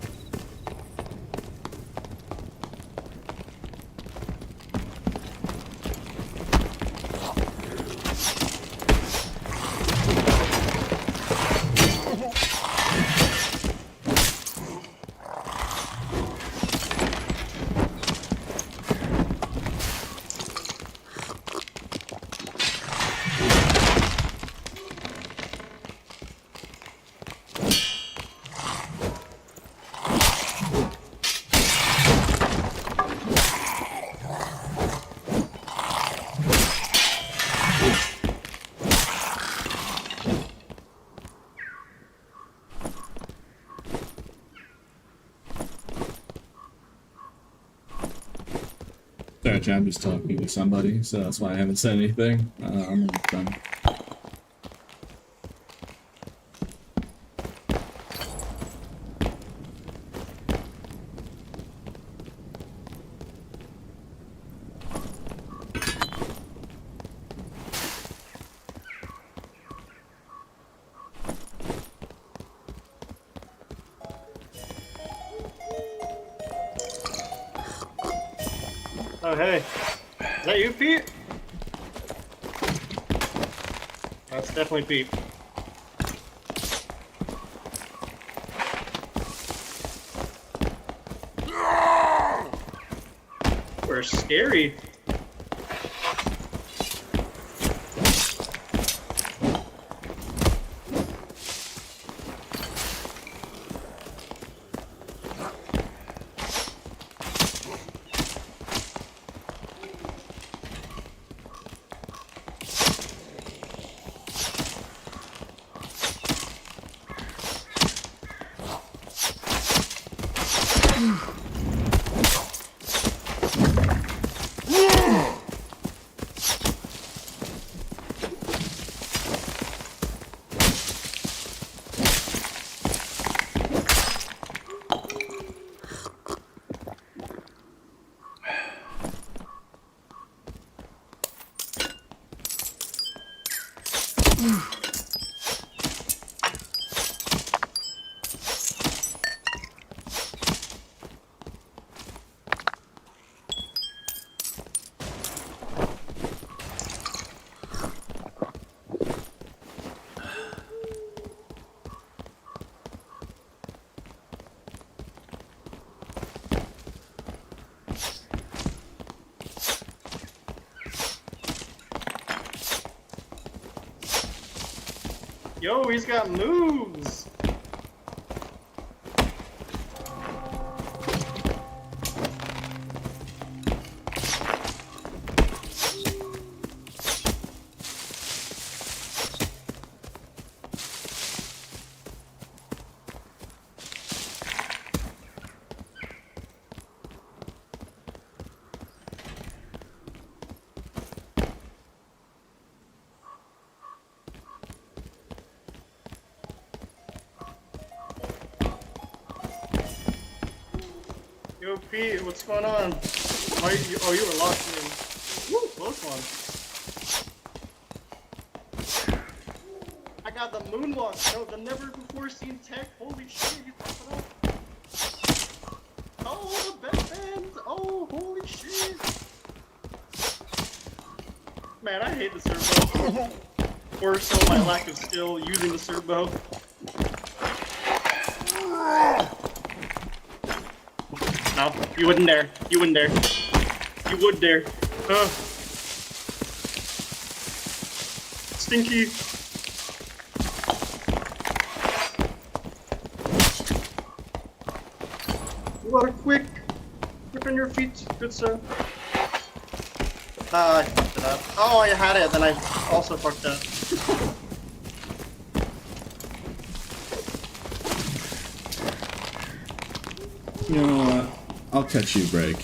Sorry, I'm just talking to somebody, so that's why I haven't said anything. I'm done. Oh, hey. Is that you, Pete? That's definitely Pete. We're scary. Yo, he's got moves! Yo, Pete, what's going on? Why you, oh, you were locked in. Woo, close one. I got the moonwalk, no, the never before seen tech. Holy shit, you fucked it up. Oh, the bedbands. Oh, holy shit. Man, I hate the servo. Or so my lack of skill using the servo. No, you wouldn't dare. You wouldn't dare. You would dare. Stinky. What a quick on your feet, good sir. I fucked it up. Oh, I had it, then I also fucked up. You know what? I'll catch you a break.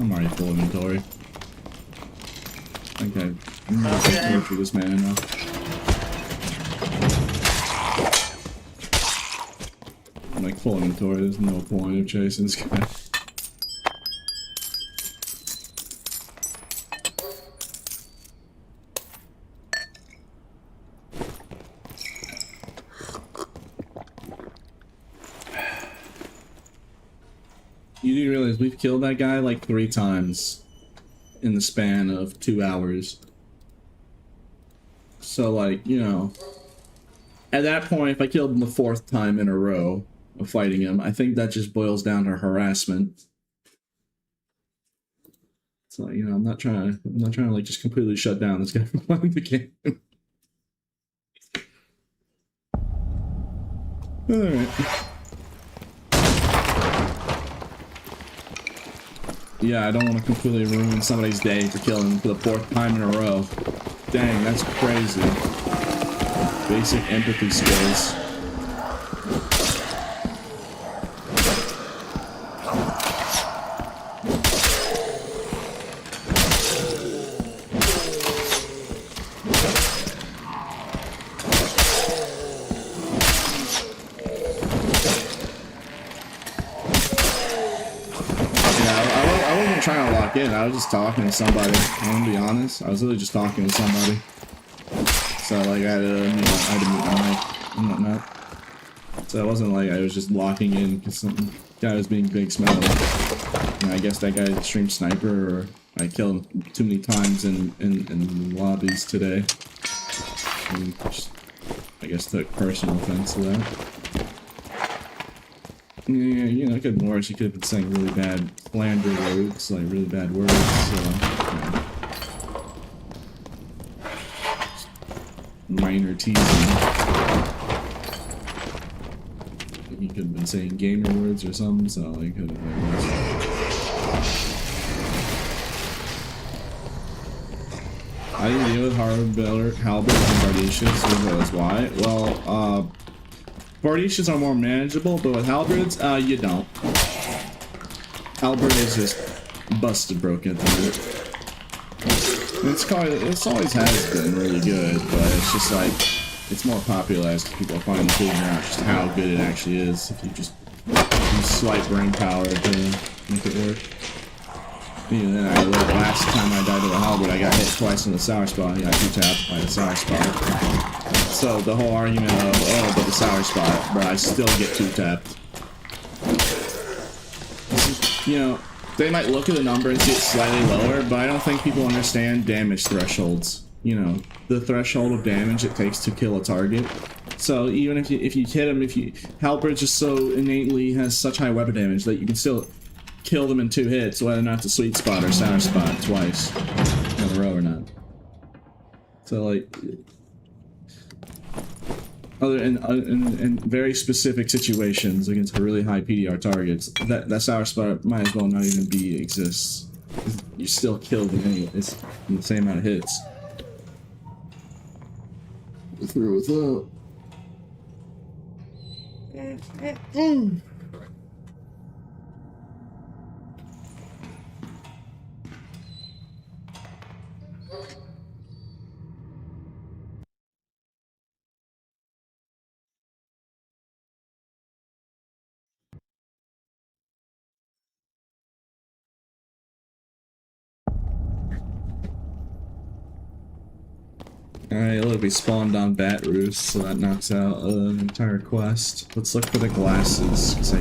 I'm already full inventory. Okay. I'm gonna Okay. work for this man now. I'm like full inventory, there's no point of chasing this guy. You do realize we've killed that guy like 3 times in the span of 2 hours. So like, you know, at that point, if I killed him the 4th time in a row of fighting him, I think that just boils down to harassment. So, you know, I'm not trying to like just completely shut down this guy from playing the game. Alright. Yeah, I don't want to completely ruin somebody's day for killing them for the 4th time in a row. Dang, that's crazy. Basic empathy skills. In. I was just talking to somebody. I'm gonna be honest. I was really just talking to somebody. So like I had to, you know, I had to mute my mic and whatnot. So it wasn't like I was just locking in because some guy was being big smelly. And I guess that guy stream sniper, or I killed him too many times in lobbies today. And just, I guess took personal offense to that. Yeah, you know, it could have been worse. He could have been saying really bad slander words, like really bad words, so, you know. Minor teasing. He could have been saying gamer words or something, so like, could have been worse. I didn't deal with halberds and Bardicious, that's why. Well, Bardicious are more manageable, but with halberds, you don't. Halberd is just busted broken at the minute. It's always has been really good, but it's just like, it's more popularized because people are finally figuring out just how good it actually is if you just use slight brain power to make it work. Even then, last time I died to a halberd, I got hit twice in the sour spot. I got 2-tapped by the sour spot. So the whole argument of, oh, but the sour spot, but I still get 2-tapped. You know, they might look at the number and see it's slightly lower, but I don't think people understand damage thresholds. You know, the threshold of damage it takes to kill a target. So even if you hit him, halberd just so innately has such high weapon damage that you can still kill them in 2 hits, whether or not it's a sweet spot or sour spot twice in a row or not. So like, in very specific situations against really high PDR targets, that sour spot might as well not even exist. You still killed them anyway. It's the same amount of hits. Through without. Alright, look, we spawned on Bat Roost, so that knocks out an entire quest. Let's look for the glasses, because I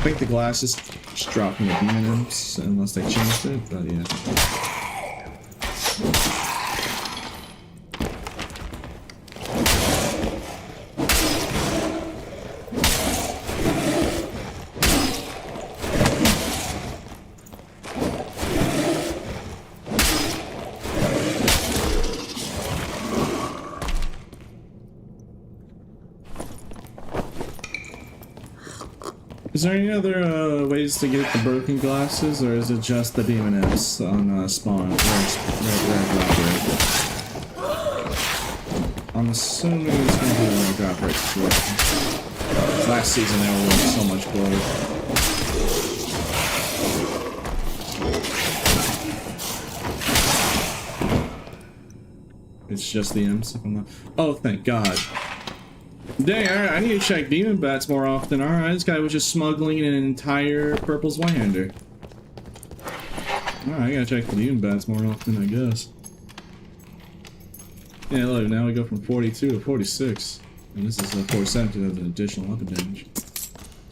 think the glasses just dropping the demon imps, unless they changed it, but yeah. Is there any other ways to get the broken glasses, or is it just the demon imps on spawn? I'm assuming it's gonna be a drop rate situation. Last season there was so much blood. It's just the imps. Oh, thank God. Dang, alright, I need to check demon bats more often. Alright, this guy was just smuggling an entire purple Zweihander. Alright, I gotta check the demon bats more often, I guess. Yeah, look, now we go from 42 to 46. And this is a 47 to have an additional weapon damage.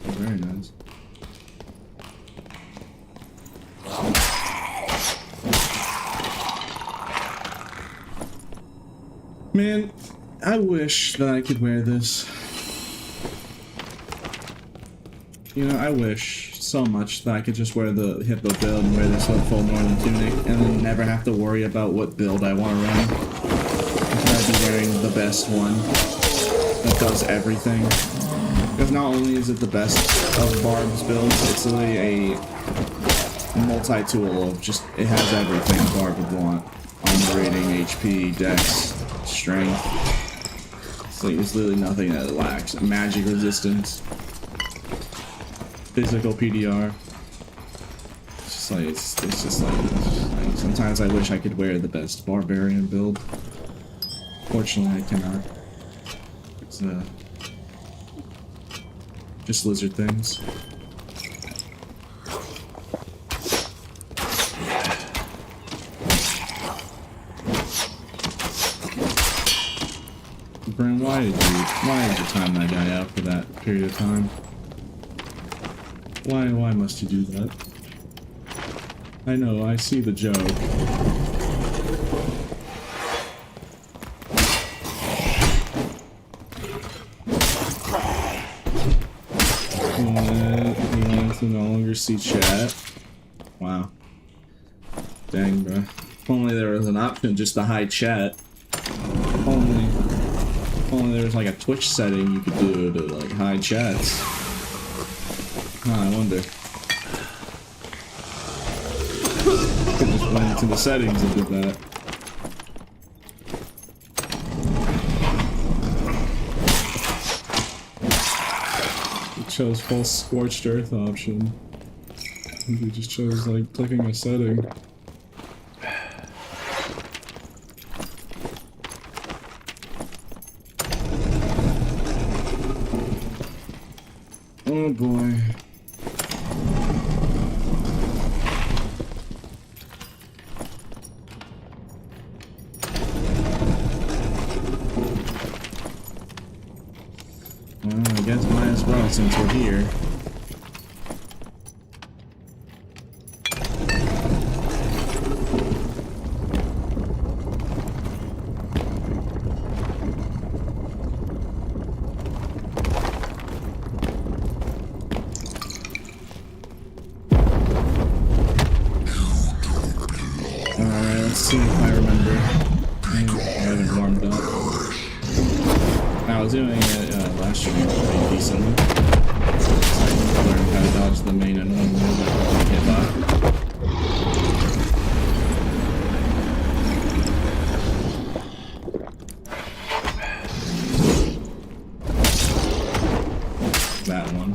Very nice. Man, I wish that I could wear this. You know, I wish so much that I could just wear the Hippo build and wear this with full Northern Tunic and then never have to worry about what build I want to run. I'd be wearing the best one that does everything. Because not only is it the best of Barb's builds, it's really a multi-tool of just, it has everything Barb would want. Armor rating, HP, dex, strength. So there's literally nothing that it lacks. Magic resistance. Physical PDR. It's just like sometimes I wish I could wear the best barbarian build. Fortunately, I cannot. It's just lizard things. Bran, why did you time that guy out for that period of time? Why must you do that? I know, I see the joke. He wanted to no longer see chat. Wow. Dang, bro. If only there was an option just to hide chat. If only there was like a Twitch setting you could do to like hide chats. I wonder. Could just went into the settings and did that. We chose full scorched earth option. We just chose like clicking a setting. Oh boy. Well, I guess might as well since we're here. Alright, let's see if I remember. I haven't warmed up. I was doing it last stream pretty decently. I learned how to dodge the main enemy move that get by. That one.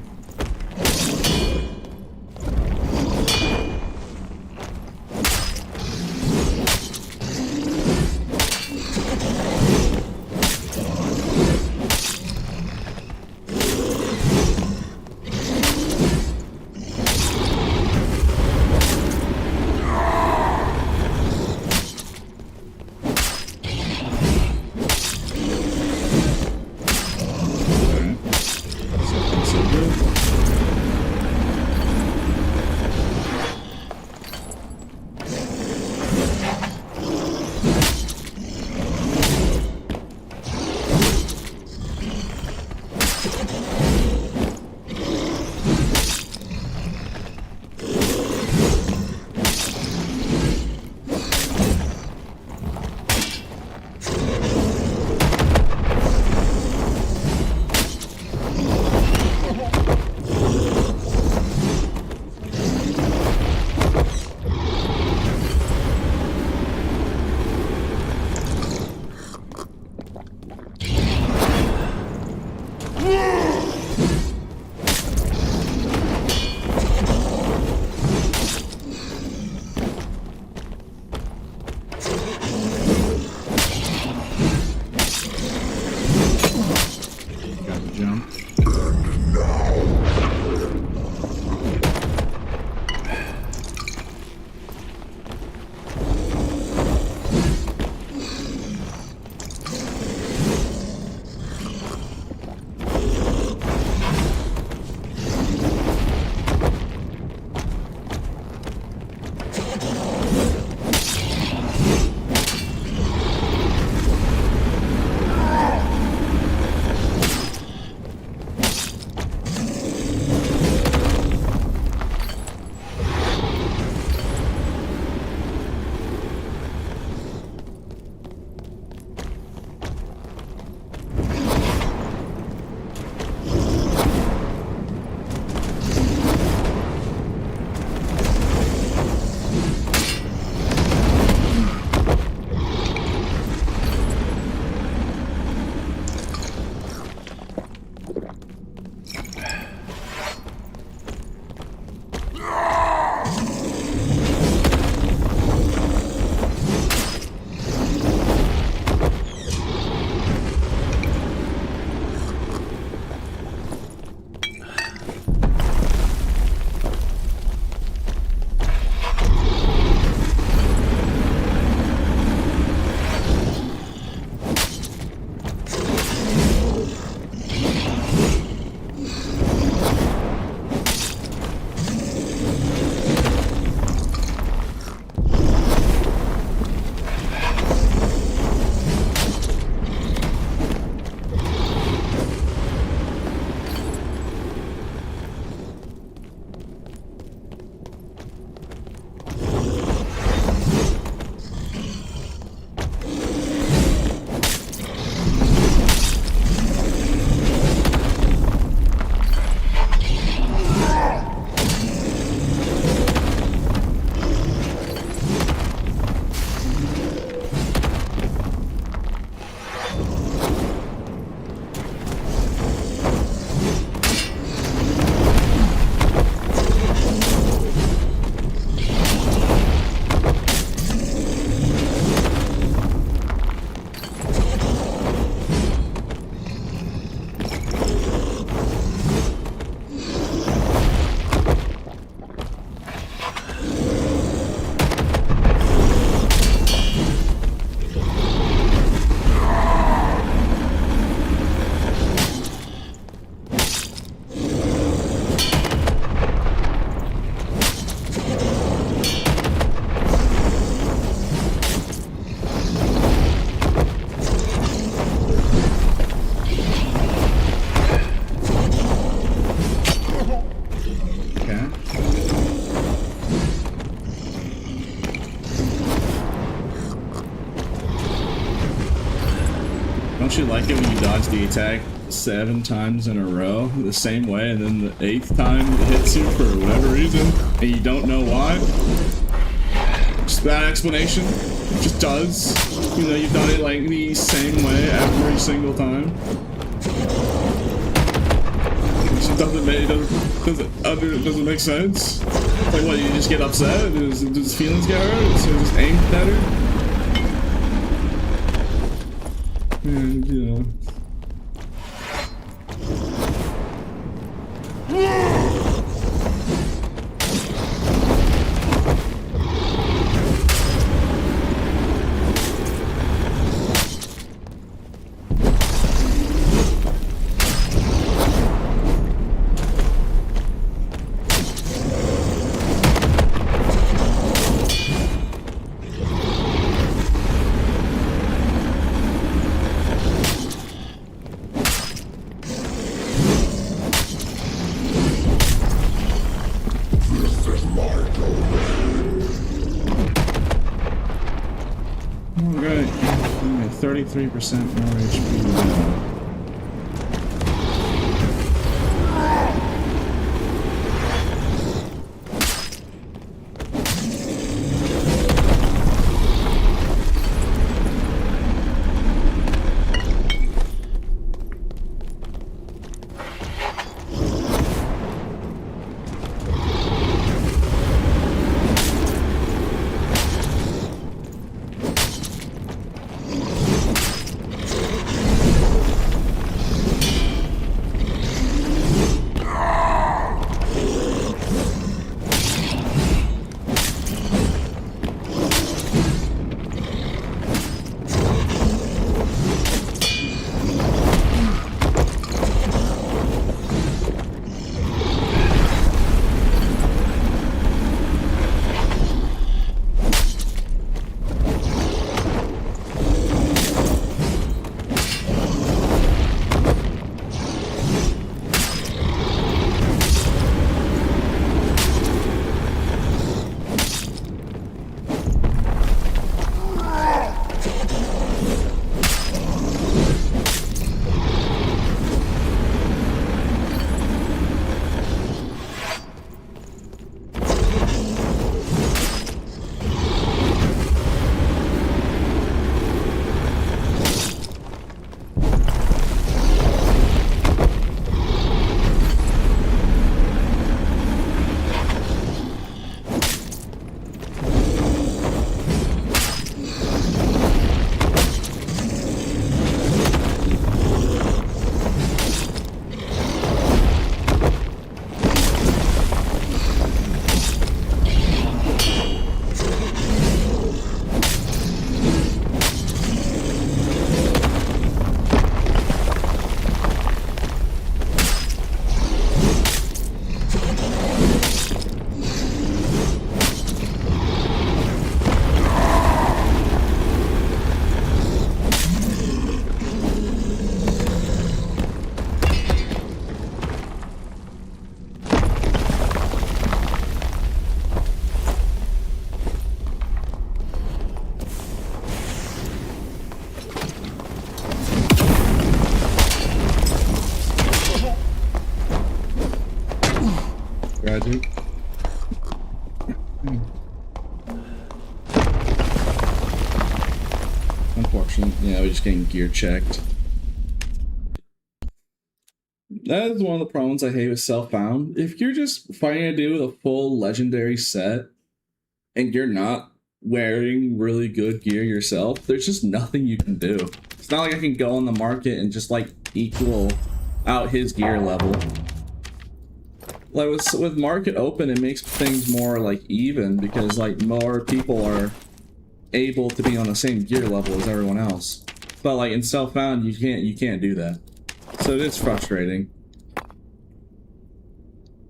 Don't you like it when you dodge the attack 7 times in a row the same way, and then the 8th time it hits you for whatever reason, and you don't know why? Just that explanation. It just does. You know, you've done it like the same way every single time. It just doesn't make sense. It's like, what, you just get upset? Does feelings get hurt? So just aim better? And, you know. Alright, 33% more HP now. Tragic. Unfortunate. Yeah, we're just getting gear checked. That is one of the problems I hate with Self-Found. If you're just fighting a dude with a full legendary set and you're not wearing really good gear yourself, there's just nothing you can do. It's not like I can go on the market and just like equal out his gear level. Like with market open, it makes things more like even because like more people are able to be on the same gear level as everyone else. But like in Self-Found, you can't do that. So it is frustrating.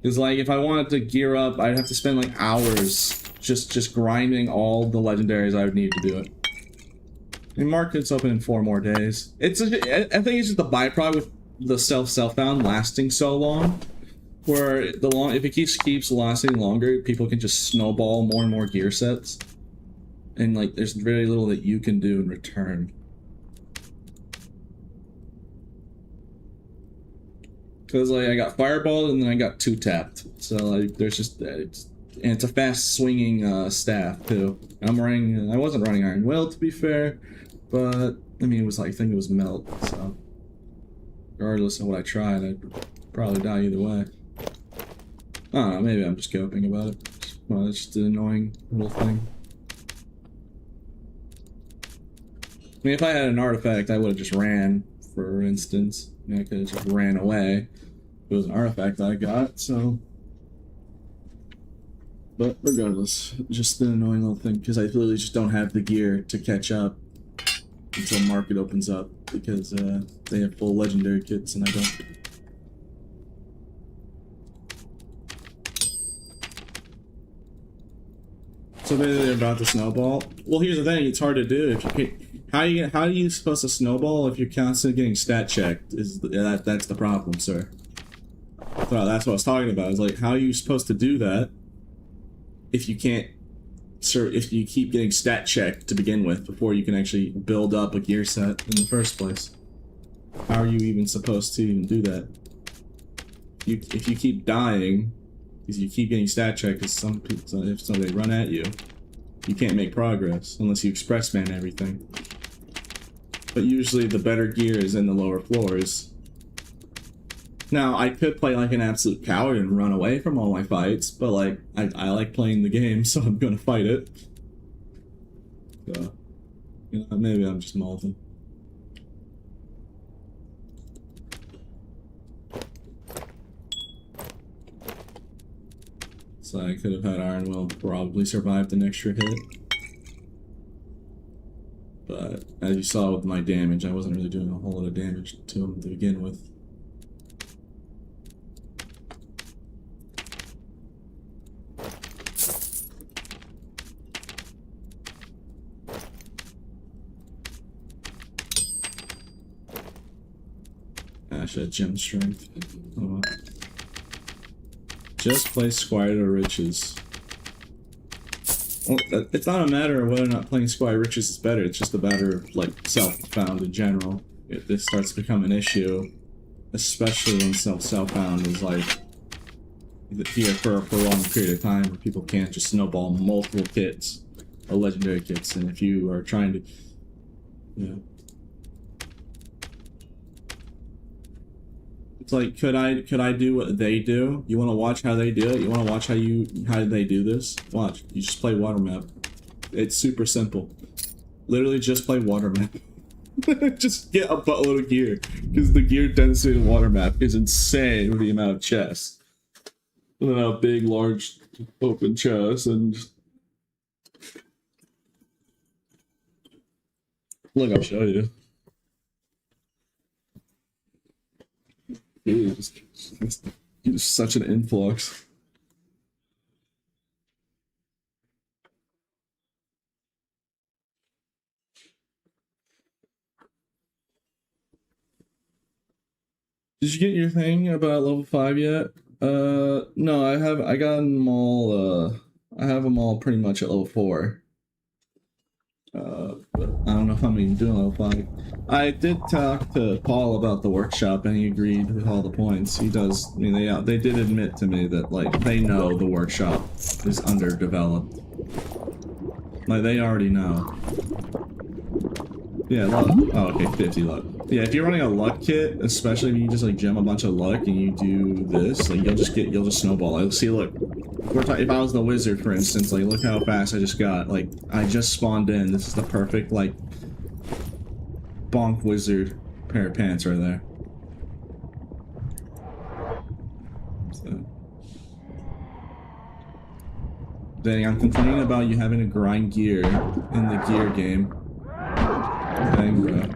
Because like if I wanted to gear up, I'd have to spend like hours just grinding all the legendaries I would need to do it. And market's open in 4 more days. I think it's just the byproduct with the Self-Found lasting so long. Where if it keeps lasting longer, people can just snowball more and more gear sets. And like there's very little that you can do in return. Because like I got fireballed and then I got 2-tapped. So like there's just and it's a fast swinging staff too. I wasn't running Iron Will to be fair, but I mean it was like I think it was melt. So regardless of what I tried, I'd probably die either way. I don't know. Maybe I'm just coping about it. Well, it's just an annoying little thing. I mean, if I had an artifact, I would have just ran. For instance, I could have just ran away. It was an artifact I got, so. But regardless, just an annoying little thing because I literally just don't have the gear to catch up until market opens up because they have full legendary kits and I don't. So basically about the snowball. Well, here's the thing: it's hard to do if you can't. How are you supposed to snowball if you're constantly getting stat checked? That's the problem, sir. So that's what I was talking about. Is like, how are you supposed to do that if you can't, sir? If you keep getting stat checked to begin with before you can actually build up a gear set in the first place? How are you even supposed to even do that? If you keep dying, because you keep getting stat checked, because if somebody run at you, you can't make progress unless you express man everything. But usually the better gear is in the lower floors. Now, I could play like an absolute coward and run away from all my fights, but like, I like playing the game, so I'm gonna fight it. So, you know, maybe I'm just molten. So I could have had Iron Will probably survived an extra hit. But as you saw with my damage, I wasn't really doing a whole lot of damage to him to begin with. I should have gem strength. Oh well. Just play Squire to Riches. Well, it's not a matter of whether or not playing Squire Riches is better, it's just a matter of, like, self-found in general. If this starts to become an issue, especially when self-found is, like, here for a prolonged period of time where people can't just snowball multiple kits, or legendary kits, and if you are trying to, you know. It's like, could I do what they do? You want to watch how they do it? You want to watch how they do this? Watch. You just play water map. It's super simple. Literally just play water map. Just get a buttload of gear, because the gear density in water map is insane with the amount of chests. And then a big, large, open chest, and just... Look, I'll show you. It's such an influx. Did you get your thing about level 5 yet? No, I got them all, I have them all pretty much at level 4. But I don't know if I'm even doing level 5. I did talk to Paul about the workshop and he agreed with all the points. He does, I mean, they did admit to me that, like, they know the workshop is underdeveloped. Like, they already know. Yeah, luck. Oh, okay, 50 luck. Yeah, if you're running a luck kit, especially if you just, like, gem a bunch of luck and you do this, like, you'll just snowball. Like, see, look. If I was the wizard, for instance, like, look how fast I just got. Like, I just spawned in. This is the perfect, like, bonk wizard pair of pants right there. So. Dang, I'm complaining about you having to grind gear in the gear game. Dang, bro.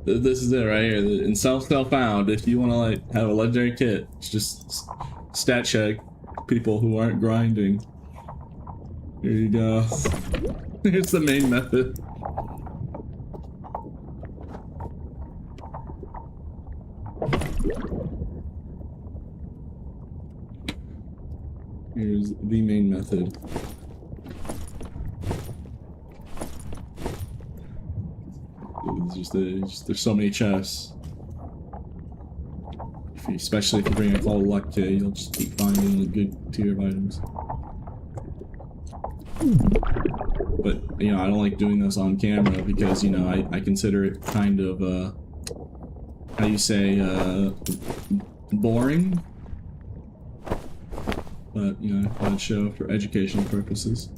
This is it right here. In self found, if you want to like have a legendary kit, it's just stat check people who aren't grinding. Here you go. Here's the main method. Here's the main method. It's just there's so many chests. Especially if you bring a full luck kit, you'll just keep finding a good tier of items. But, you know, I don't like doing this on camera because, you know, I consider it kind of, how do you say, boring? But, you know, I'd show for educational purposes.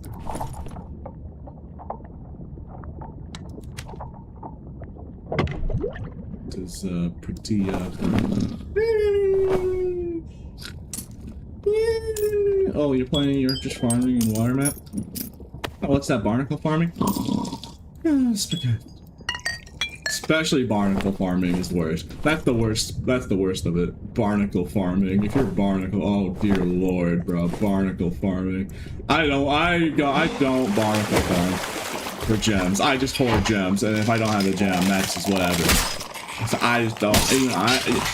It is, pretty, Oh, you're just farming in water map? Oh, what's that, barnacle farming? Yeah, especially barnacle farming is worse. That's the worst of it. Barnacle farming. If you're barnacle, oh dear lord, bro, barnacle farming. I don't barnacle farm for gems. I just hoard gems, and if I don't have a gem, that's just whatever. So I just don't. Even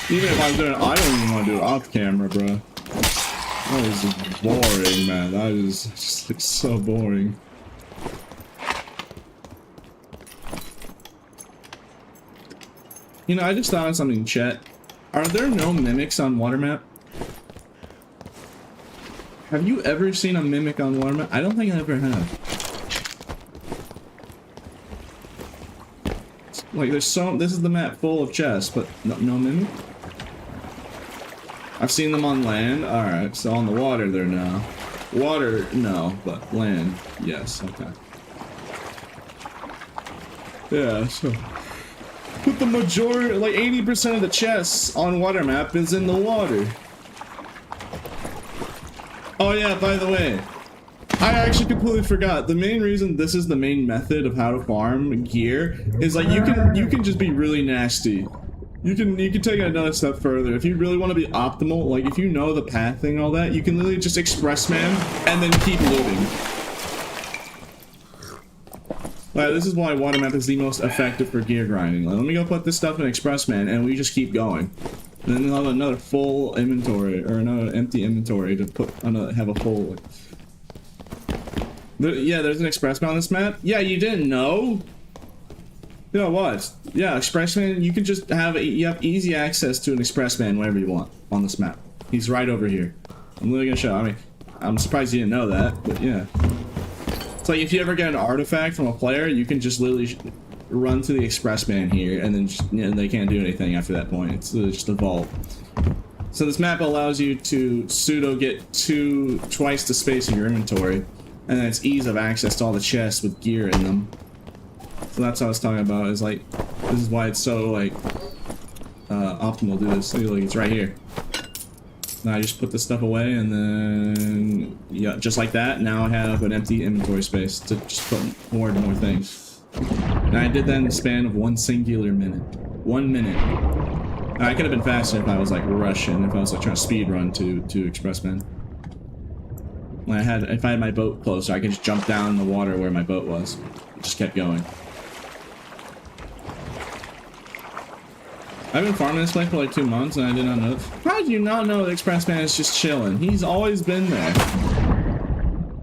if I'm doing it, I don't even want to do it off camera, bro. That is just boring, man. That is just like, so boring. You know, I just thought of something, chat. Are there no mimics on Watermap? Have you ever seen a mimic on Watermap? I don't think I ever have. Like, there's this is the map full of chests, but no mimic? I've seen them on land. Alright, so on the water there now. Water, no, but land, yes, okay. Yeah, so... But the majority, like 80% of the chests on water map is in the water. Oh yeah, by the way, I actually completely forgot. The main reason this is the main method of how to farm gear is like you can just be really nasty. You can take it another step further. If you really want to be optimal, like if you know the pathing and all that, you can literally just express man and then keep looting. Alright, this is why water map is the most effective for gear grinding. Like, let me go put this stuff in express man and we just keep going. And then we'll have another full inventory or another empty inventory to put have a full. Yeah, there's an express man on this map. Yeah, you didn't know? You know what? Yeah, expressman, you can just have you have easy access to an expressman whenever you want on this map. He's right over here. I'm literally gonna show. I mean, I'm surprised you didn't know that, but yeah. It's like if you ever get an artifact from a player, you can just literally run to the expressman here, and then just, you know, they can't do anything after that point. It's just a vault. So this map allows you to pseudo get twice the space in your inventory, and then it's ease of access to all the chests with gear in them. So that's what I was talking about, is like, this is why it's so, like, optimal to do this. Like, it's right here. Now I just put this stuff away, and then, yeah, just like that, now I have an empty inventory space to just put more and more things. And I did that in the span of one singular minute. 1 minute. Now, I could have been faster if I was, like, rushing, if I was, like, trying to speed run to Expressman. When if I had my boat closer, I could just jump down in the water where my boat was. It just kept going. I've been farming this place for like 2 months and I did not know. How do you not know the Expressman is just chilling? He's always been there.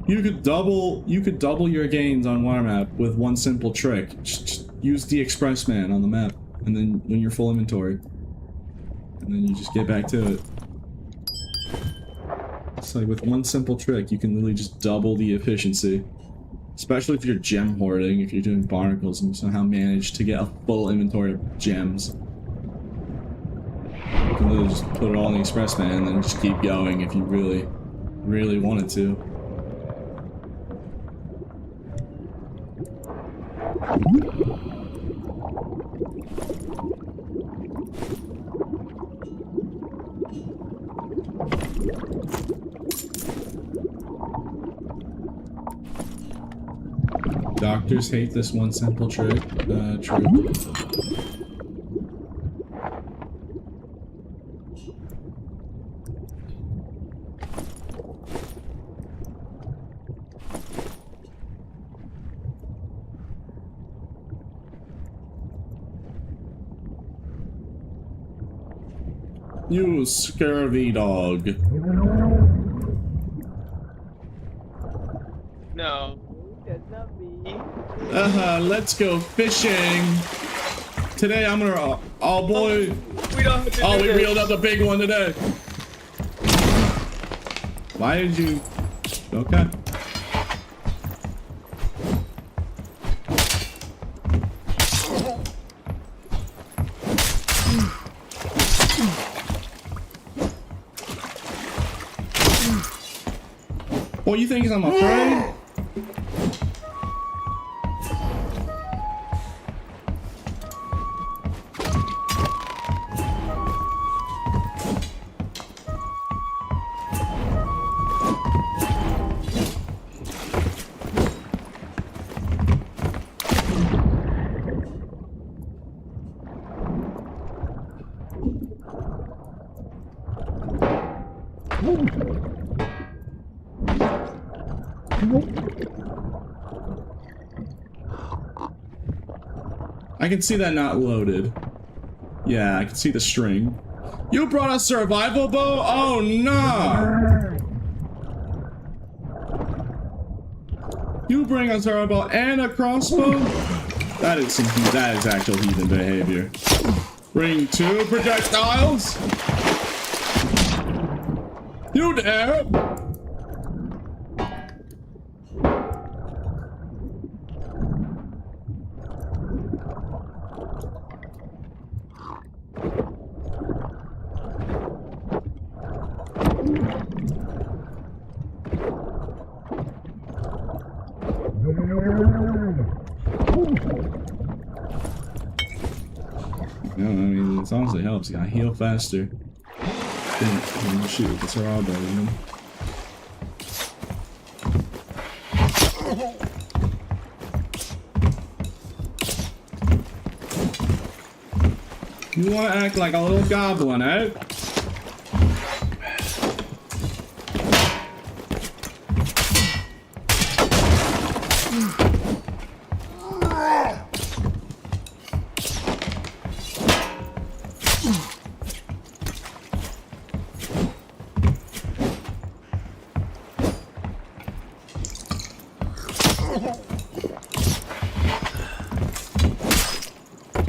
You could double your gains on water map with one simple trick. Just use the Expressman on the map, and then when you're full inventory, and then you just get back to it. It's like with one simple trick, you can literally just double the efficiency. Especially if you're gem hoarding, if you're doing barnacles and you somehow manage to get a full inventory of gems. You can literally just put it all in the Expressman and then just keep going if you really, really wanted to. Doctors hate this one simple trick. True. You scurvy dog. No, that's not me. Let's go fishing. Today I'm gonna. Oh boy. We don't have to Oh, do we this. reeled up the big one today. Why did you? Okay. Well, you think I'm afraid? I can see that not loaded. Yeah, I can see the string. You brought a survival bow? Oh no! You bring a survival bow and a crossbow? That is actual heathen behavior. Bring 2 projectiles? You dare? No, I mean, it honestly helps. You gotta heal faster. Shoot, it's all better, you know? You wanna act like a little goblin, eh?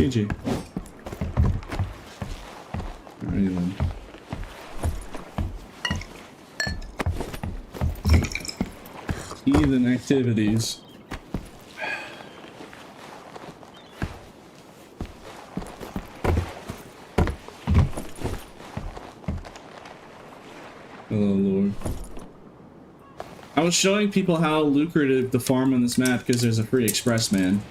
GG. Alright then. Heathen activities. Oh lord. I was showing people how lucrative the farm on this map because there's a free express man.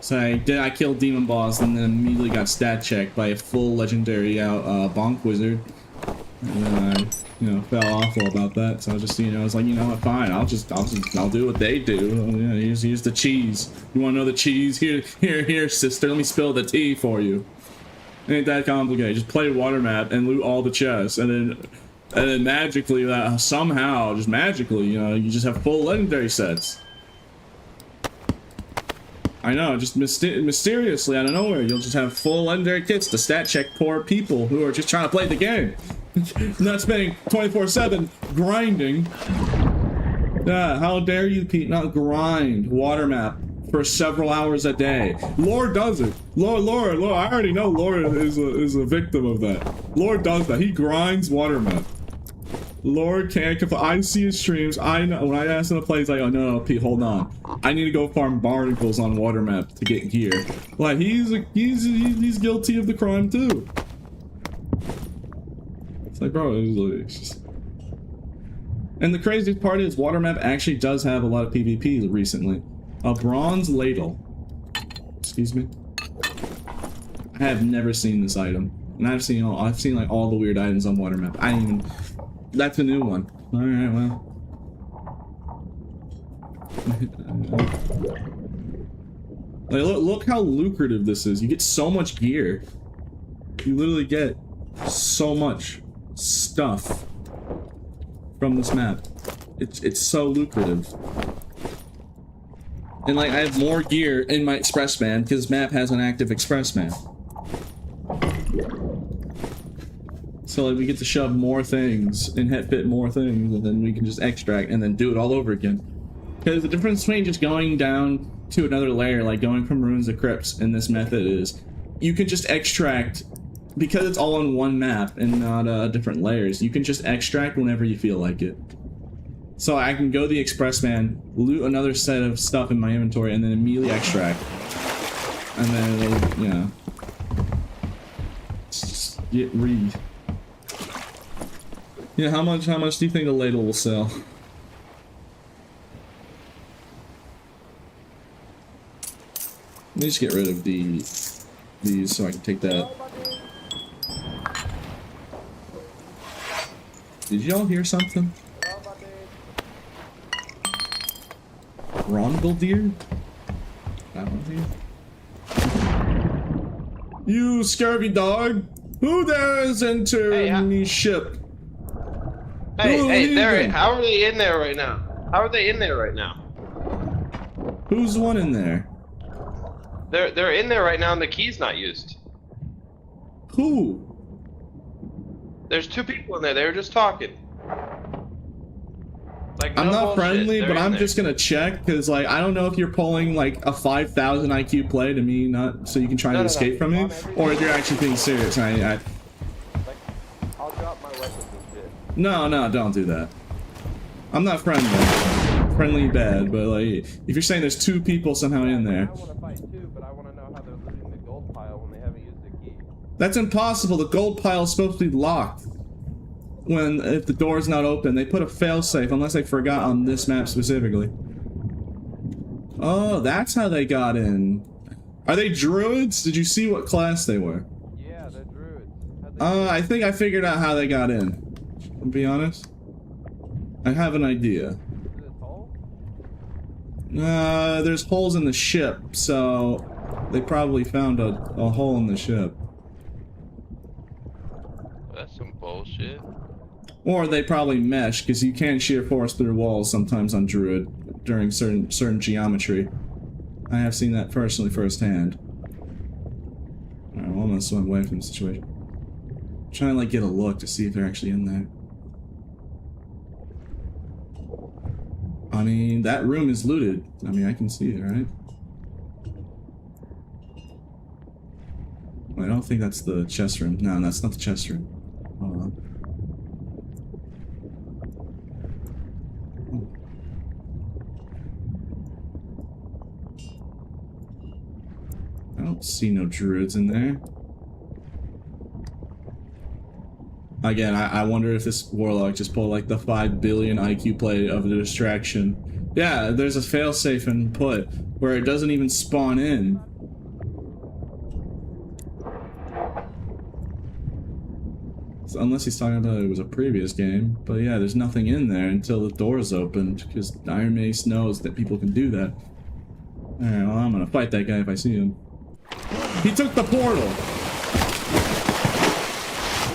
So I killed demon boss and then immediately got stat checked by a full legendary bonk wizard. And then I, you know, felt awful about that. So I just, you know, I was like, you know what, fine, I'll do what they do. Yeah, use the cheese. You want to know the cheese? Here, sister. Let me spill the tea for you. Ain't that complicated? Just play water map and loot all the chests, and then magically, somehow, just magically, you know, you just have full legendary sets. I know, just mysteriously out of nowhere, you'll just have full legendary kits to stat check poor people who are just trying to play the game. Not spending 24/7 grinding. Yeah, how dare you, Pete, not grind water map for several hours a day. Lord does it. Lord, I already know Lord is a victim of that. Lord does that. He grinds water map. Lord can't complain. I see his streams. I know when I ask him to play, he's like, oh no, Pete, hold on. I need to go farm barnacles on water map to get gear. Like he's guilty of the crime too. It's like, bro, it's just. And the craziest part is water map actually does have a lot of PvP recently. A bronze ladle. Excuse me. I have never seen this item, and I've seen like all the weird items on water map. I didn't even. That's a new one. Alright, well. Like, look how lucrative this is. You get so much gear. You literally get so much stuff from this map. It's so lucrative. And like, I have more gear in my express man because this map has an active express man. So like, we get to shove more things and fit more things, and then we can just extract and then do it all over again. Because the difference between just going down to another layer, like going from ruins to crypts in this method, is you can just extract, because it's all on one map and not different layers, you can just extract whenever you feel like it. So I can go the express man, loot another set of stuff in my inventory, and then immediately extract. And then it'll, you know, just get read. Yeah, how much do you think the ladle will sell? Let me just get rid of these so I can take that. Did y'all hear something? Rondel deer? That one here? You scurvy dog! Who dares enter the ship? Hey, they're how are they in there right now? How are they in there right now? Who's the one in there? They're in there right now and the key's not used. Who? There's 2 people in there, they were just talking. Like, I'm no not bullshit. friendly, They're but in I'm there. just gonna check, because like, I don't know if you're pulling like a 5,000 IQ play to me, not so you can try to escape from me, or if you're actually being serious. Like, I'll drop my weapons and shit. No, don't do that. I'm not friendly. Friendly bad, but like, if you're saying there's 2 people somehow in there. I want to fight too, but I want to know how they're looting the gold pile when they haven't used the key. That's impossible. The gold pile is supposed to be locked. If the door's not open, they put a failsafe, unless they forgot on this map specifically. Oh, that's how they got in. Are they druids? Did you see what class they were? Yeah, they're druids. I think I figured out how they got in. To be honest, I have an idea. Is it a hole? There's holes in the ship, so they probably found a hole in the ship. That's some bullshit. Or they probably mesh, because you can't shear force through walls sometimes on Druid during certain geometry. I have seen that personally firsthand. Alright, well, I'm gonna swim away from the situation. Try and like get a look to see if they're actually in there. I mean, that room is looted. I mean, I can see it, right? I don't think that's the chest room. No, that's not the chest room. Hold on. I don't see no druids in there. Again, I wonder if this warlock just pulled like the 5 billion IQ play of the distraction. Yeah, there's a failsafe input where it doesn't even spawn in. So unless he's talking about it was a previous game. But yeah, there's nothing in there until the door's opened, because Iron Mace knows that people can do that. Alright, well, I'm gonna fight that guy if I see him. He took the portal!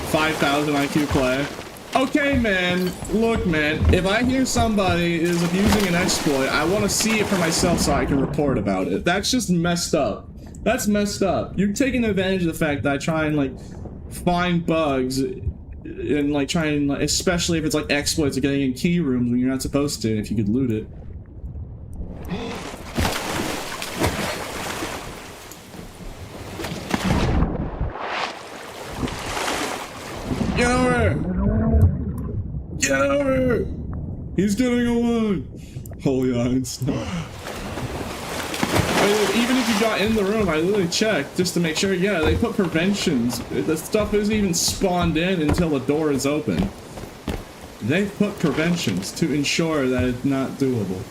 5,000 IQ play. Okay, man. Look, man. If I hear somebody is abusing an exploit, I want to see it for myself so I can report about it. That's just messed up. That's messed up. You're taking advantage of the fact that I try and, like, find bugs and, like, try and, like, especially if it's, like, exploits of getting in key rooms when you're not supposed to, and if you could loot it. Get over here! Get over here! He's getting away! Holy Einstein. I mean, even if you got in the room, I literally checked just to make sure. Yeah, they put preventions. The stuff isn't even spawned in until the door is open. They put preventions to ensure that it's not doable.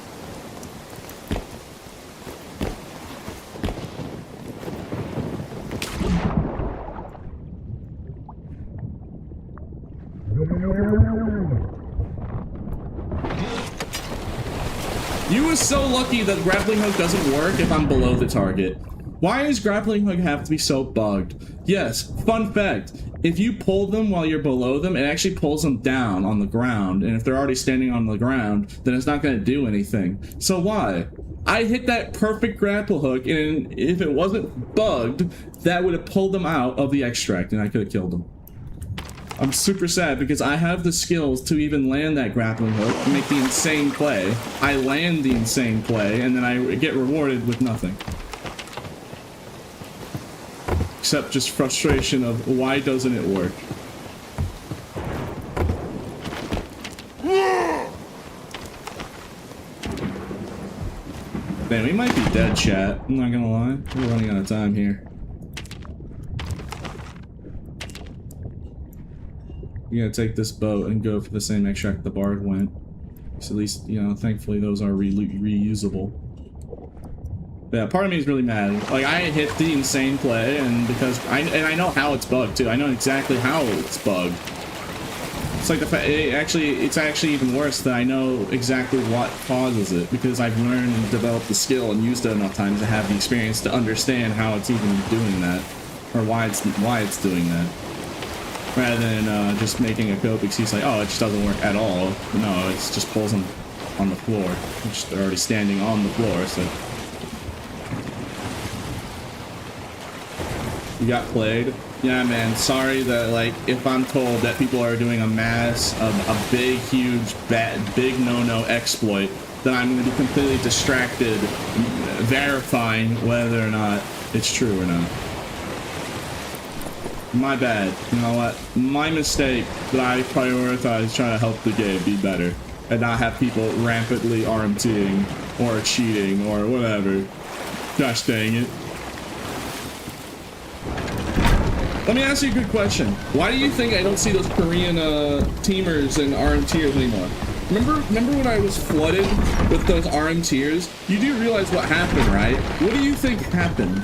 You were so lucky that grappling hook doesn't work if I'm below the target. Why does grappling hook have to be so bugged? Yes, fun fact. If you pull them while you're below them, it actually pulls them down on the ground. And if they're already standing on the ground, then it's not going to do anything. So why? I hit that perfect grapple hook, and if it wasn't bugged, that would have pulled them out of the extract, and I could have killed them. I'm super sad because I have the skills to even land that grappling hook and make the insane play. I land the insane play, and then I get rewarded with nothing. Except just frustration of why doesn't it work? Man, we might be dead, chat. I'm not gonna lie. We're running out of time here. We gotta take this boat and go for the same extract the bard went. So at least, you know, thankfully those are reusable. But yeah, part of me is really mad. Like, I hit the insane play, and because I know how it's bugged too. I know exactly how it's bugged. It's like the fact it's actually even worse that I know exactly what causes it because I've learned and developed the skill and used it enough times to have the experience to understand how it's even doing that, or why it's doing that. Rather than just making a cope excuse like, oh, it just doesn't work at all. No, it just pulls them on the floor, which they're already standing on the floor, so. You got played? Yeah, man, sorry that, like, if I'm told that people are doing a big, huge, big no-no exploit, then I'm going to be completely distracted verifying whether or not it's true or not. My bad. You know what? My mistake that I prioritize trying to help the game be better and not have people rampantly RMTing or cheating or whatever. Gosh dang it. Let me ask you a good question. Why do you think I don't see those Korean teamers and RMTers anymore? Remember when I was flooded with those RMTers? You do realize what happened, right? What do you think happened?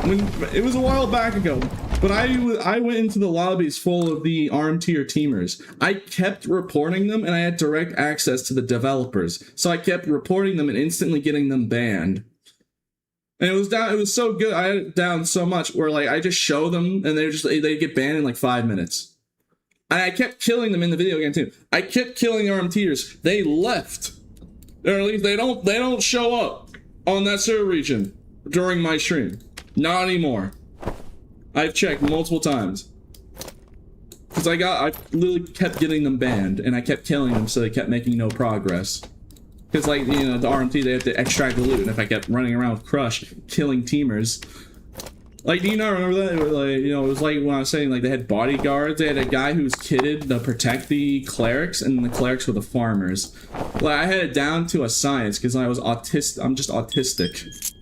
When it was a while back ago, but I went into the lobbies full of the RMT or teamers. I kept reporting them, and I had direct access to the developers, so I kept reporting them and instantly getting them banned. And it was so good. I had it down so much where like I just show them and they get banned in like 5 minutes. And I kept killing them in the video game too. I kept killing RMTers. They left. Or at least they don't show up on that server region during my stream. Not anymore. I've checked multiple times. Because I literally kept getting them banned and I kept killing them so they kept making no progress. Because, like, you know, the RMT, they have to extract the loot, and if I kept running around with Crush, killing teamers... Like, do you not remember that? It was like, you know, it was like when I was saying, like, they had bodyguards, they had a guy who was kitted to protect the clerics, and the clerics were the farmers. Like, I had it down to a science, because I was autistic. I'm just autistic.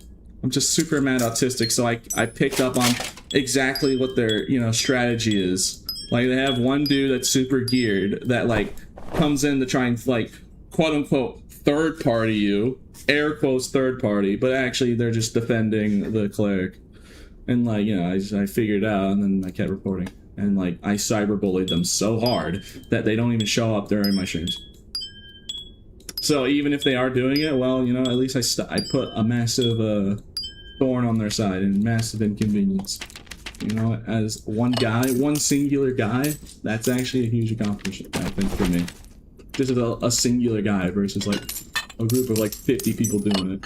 I'm just super mad autistic, so I picked up on exactly what their, you know, strategy is. Like, they have one dude that's super geared, that, like, comes in to try and, like, quote-unquote, third party you, air quotes third party, but actually they're just defending the cleric. And like, you know, I figured it out and then I kept reporting. And like, I cyberbullied them so hard that they don't even show up during my streams. So even if they are doing it, well, you know, at least I put a massive thorn on their side and massive inconvenience. You know, as one guy, one singular guy, that's actually a huge accomplishment, I think, for me. Just as a singular guy versus like a group of like 50 people doing it.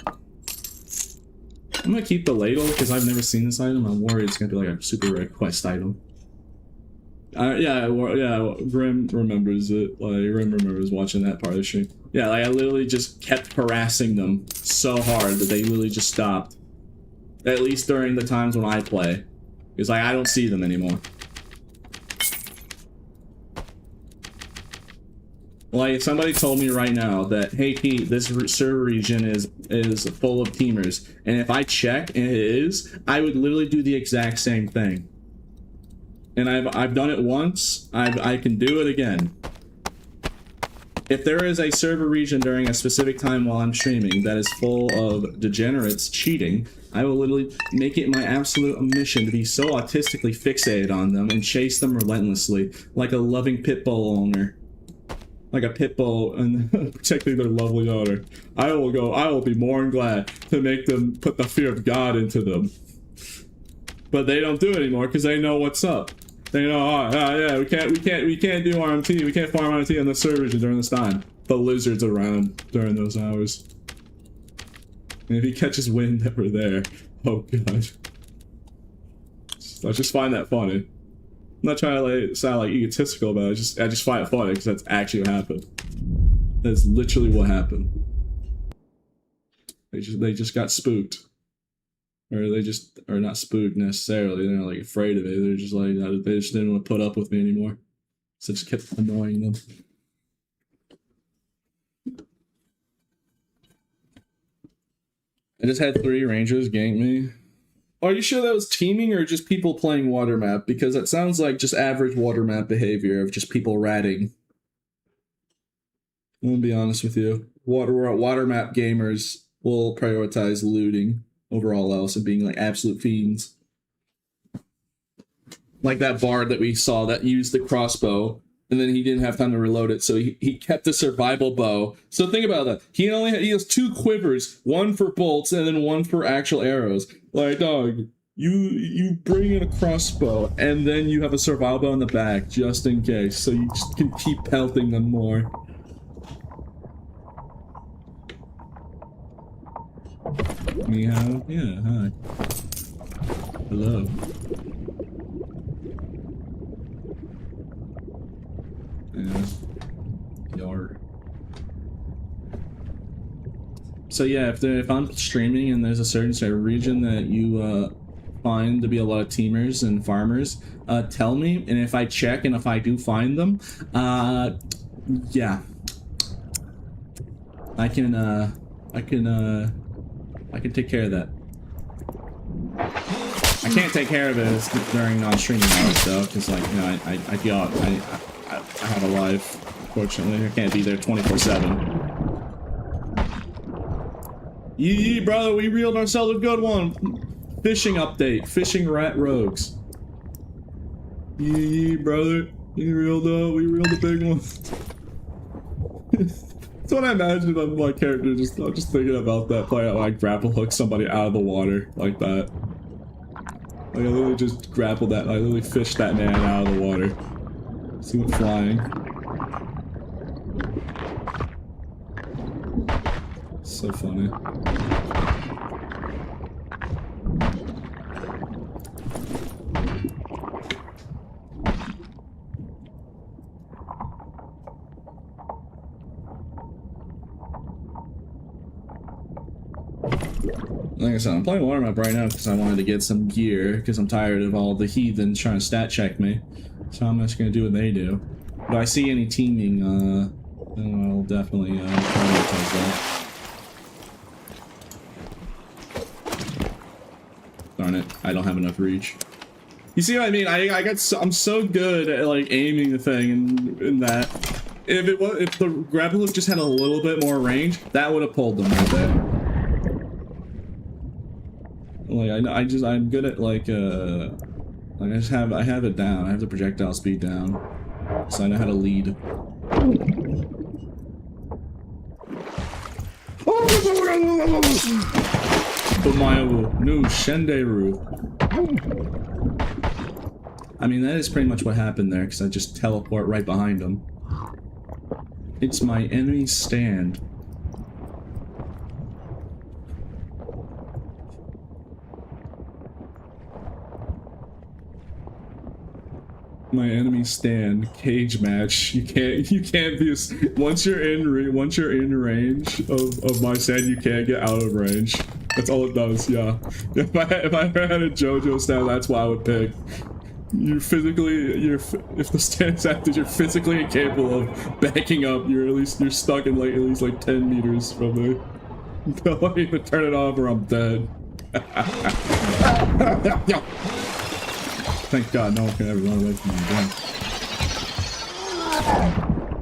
I'm gonna keep the ladle because I've never seen this item. I'm worried it's gonna be like a super rare quest item. Yeah, Grim remembers it. Like Grim remembers watching that part of the stream. Yeah, like I literally just kept harassing them so hard that they literally just stopped. At least during the times when I play, because like I don't see them anymore. Like, if somebody told me right now that, hey Pete, this server region is full of teamers, and if I check and it is, I would literally do the exact same thing. And I've done it once, I can do it again. If there is a server region during a specific time while I'm streaming that is full of degenerates cheating, I will literally make it my absolute mission to be so autistically fixated on them and chase them relentlessly, like a loving pit bull owner. like a pit bull and protecting their lovely owner. I will be more than glad to make them put the fear of God into them. But they don't do it anymore because they know what's up. They know, yeah, we can't do RMT, we can't farm RMT on the servers during this time. The lizards around during those hours. And if he catches wind that we're there, oh god. I just find that funny. I'm not trying to like, sound like egotistical about it, I just find it funny because that's actually what happened. That's literally what happened. They just got spooked. Or they just are not spooked necessarily, they're not like afraid of it, they're just like, they just didn't want to put up with me anymore. So I just kept annoying them. I just had 3 rangers gank me. Are you sure that was teaming or just people playing water map? Because it sounds like just average water map behavior of just people ratting. I'm gonna be honest with you. Water map gamers will prioritize looting over all else and being like absolute fiends. Like that bard that we saw that used the crossbow and then he didn't have time to reload it, so he kept the survival bow. So think about that. He has 2 quivers, 1 for bolts and then 1 for actual arrows. Like, dog, you bring in a crossbow and then you have a survival bow in the back just in case, so you just can keep pelting them more. Meow. Yeah, hi. Hello. Yeah. Yar. So yeah, if I'm streaming and there's a certain region that you find to be a lot of teamers and farmers, tell me, and if I check and if I do find them, yeah, I can take care of that. I can't take care of it during non-streaming hours though, because like, you know, I have a life. Unfortunately, I can't be there 24/7. Yee, brother, we reeled ourselves a good one. Fishing update, fishing rat rogues. Yee, brother, we reeled a big one. That's what I imagined on my character. I'm just thinking about that, playing out like grapple hook somebody out of the water like that. Like I literally just grappled that, I literally fished that man out of the water. See what flying. So funny. Like I said, I'm playing water map right now because I wanted to get some gear because I'm tired of all the heathens trying to stat check me. So I'm just gonna do what they do. If I see any teaming, then I'll definitely prioritize that. Darn it, I don't have enough reach. You see what I mean? I'm so good at like aiming the thing and that. If the grapple hook just had a little bit more range, that would have pulled them right there. Like I'm good at like I have it down. I have the projectile speed down, so I know how to lead. Bumayu, new Shenderu. I mean, that is pretty much what happened there, because I just teleport right behind him. It's my enemy's stand. My enemy stand cage match. You can't be once you're in range of my stand, you can't get out of range. That's all it does. Yeah. If I ever had a JoJo stand, that's what I would pick. If the stand's active, you're physically incapable of backing up. You're stuck in like at least like 10 meters from me. Don't even turn it off or I'm dead. Thank God no one can ever run away from me again.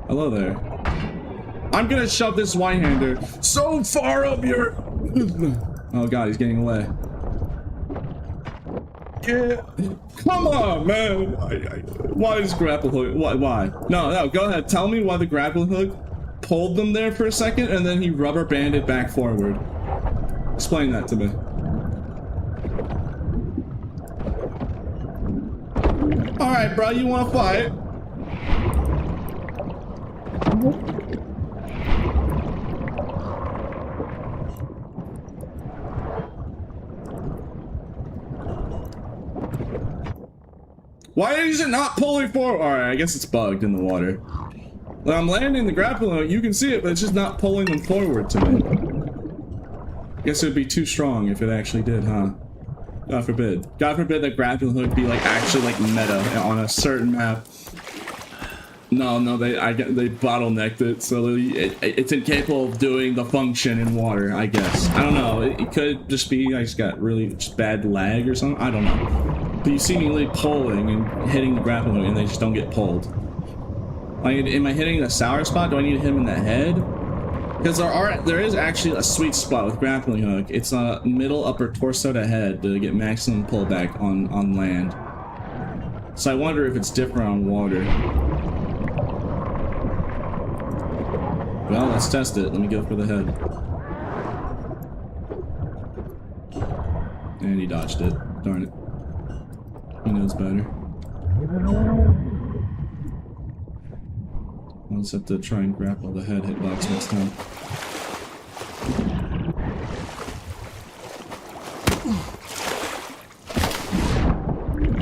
Hello there. I'm gonna shove this one-hander so far up your... Oh God, he's getting away. Yeah. Come on, man. Why is grapple hook? Why? No, go ahead. Tell me why the grapple hook pulled them there for a second and then he rubber banded back forward. Explain that to me. Alright, bro, you wanna fight? Why is it not pulling forward? Alright, I guess it's bugged in the water. When I'm landing the grappling hook, you can see it, but it's just not pulling them forward to me. I guess it would be too strong if it actually did, huh? God forbid. God forbid that grappling hook be like actually like meta on a certain map. No, they bottlenecked it, so it's incapable of doing the function in water, I guess. I don't know, it could just be I just got really just bad lag or something, I don't know. But you see me like pulling and hitting the grappling hook and they just don't get pulled. Like, am I hitting a sour spot? Do I need to hit him in the head? Because there is actually a sweet spot with grappling hook. It's a middle upper torso to head to get maximum pullback on land. So I wonder if it's different on water. Well, let's test it. Let me go for the head. And he dodged it. Darn it. He knows better. I'll just have to try and grapple the head hitbox next time.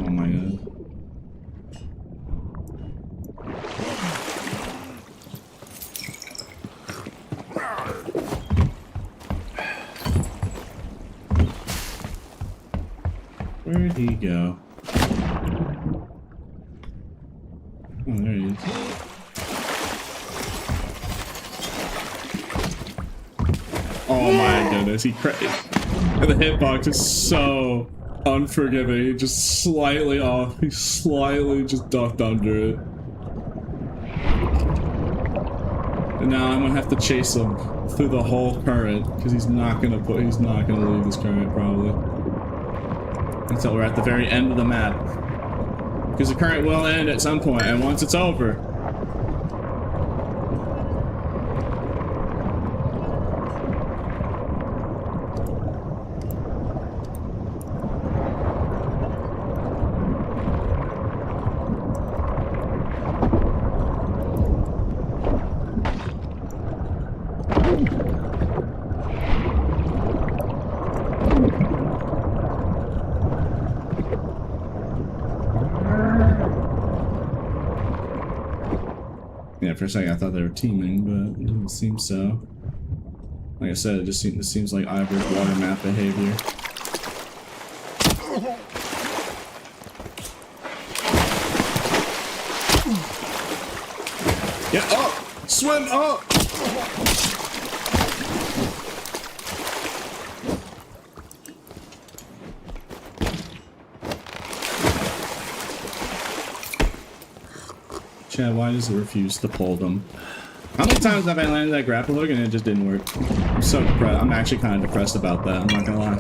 Oh my god. Where'd he go? Oh, there he is. Oh my goodness, and the hitbox is so unforgiving. He just slightly off. He slightly just ducked under it. And now I'm gonna have to chase him through the whole current because he's not gonna leave this current probably until we're at the very end of the map. Because the current will end at some point, and once it's over. For a second I thought they were teaming, but it didn't seem so. Like I said, it seems like Ivor's water map behavior. Get up! Swim up! Chad, why does it refuse to pull them? How many times have I landed that grapple hook and it just didn't work? I'm so depressed. I'm actually kind of depressed about that, I'm not gonna lie.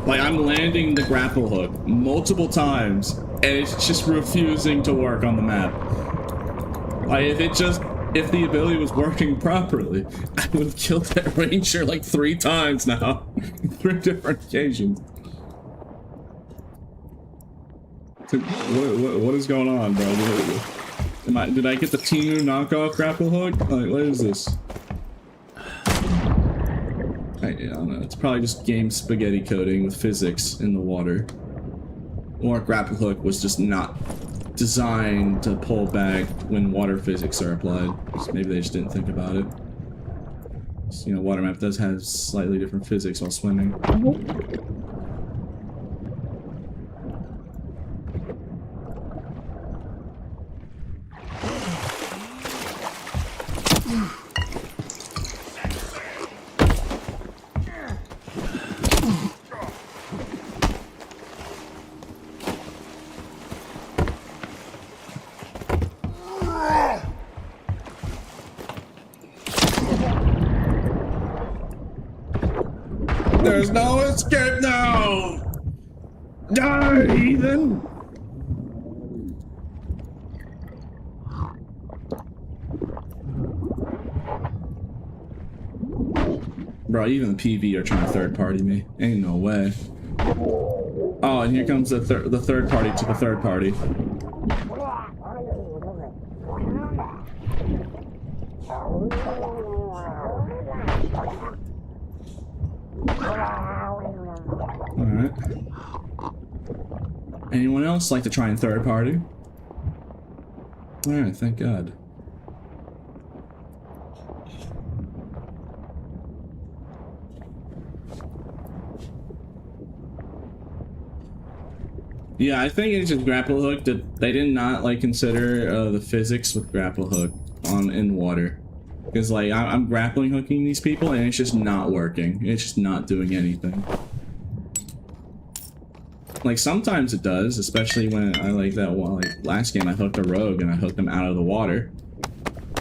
Like, I'm landing the grapple hook multiple times and it's just refusing to work on the map. Like, if the ability was working properly, I would have killed that ranger like 3 times now. 3 different occasions. What is going on, bro? Did I get the Tinu knockoff grapple hook? Like, what is this? I don't know. It's probably just game spaghetti coding with physics in the water. Or grapple hook was just not designed to pull back when water physics are applied. So maybe they just didn't think about it. So, you know, water map does have slightly different physics while swimming. There's no escape now! Die, heathen! Bro, even the PV are trying to third party me. Ain't no way. Oh, and here comes the third party to the third party. Alright. Anyone else like to try and third party? Alright, thank God. Yeah, I think it's just grapple hook that they did not like consider the physics with grapple hook in water, because like I'm grappling hooking these people and it's just not working. It's just not doing anything. Like sometimes it does, especially when I like that one. Like last game, I hooked a rogue and I hooked them out of the water,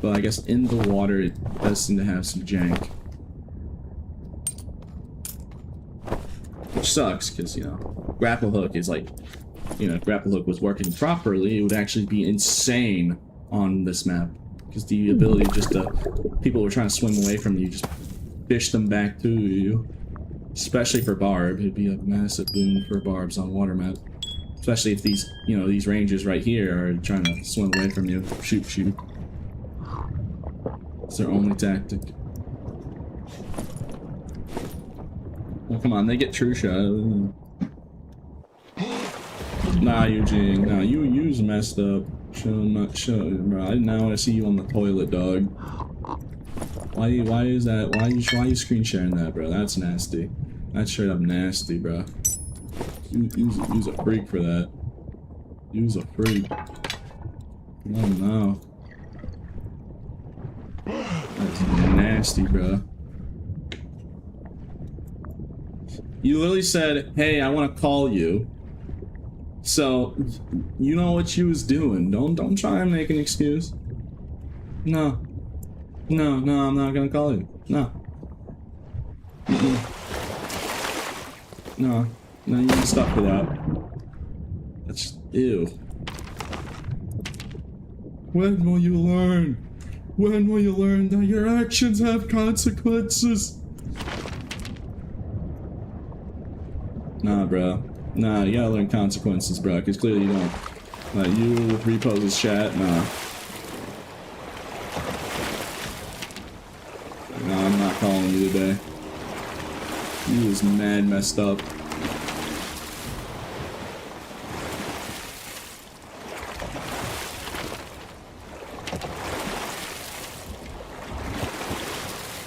but I guess in the water it does seem to have some jank, which sucks because you know grapple hook is like. You know, if grapple hook was working properly, it would actually be insane on this map. Because the ability just to... People who are trying to swim away from you, just fish them back to you. Especially for barb. It'd be a massive boon for barbs on water map. Especially if these, you know, these ranges right here are trying to swim away from you. Shoot, shoot. It's their only tactic. Well, come on, they get true shot. Nah, Eugene. Nah, you's messed up. Bro. I now want to see you on the toilet, dog. Why is that? Why you screen sharing that, bro? That's nasty. That's straight up nasty, bro. You's a freak for that. You's a freak. Oh no. That's nasty, bro. You literally said, "Hey, I want to call you." So, you know what you was doing. Don't try and make an excuse. No. No, I'm not gonna call you. No. No, you can stop with that. That's ew. When will you learn? When will you learn that your actions have consequences? Nah, bro. Nah, you gotta learn consequences, bro, because clearly you don't. Like, you with reposes chat, nah. Nah, I'm not calling you today. You was mad messed up.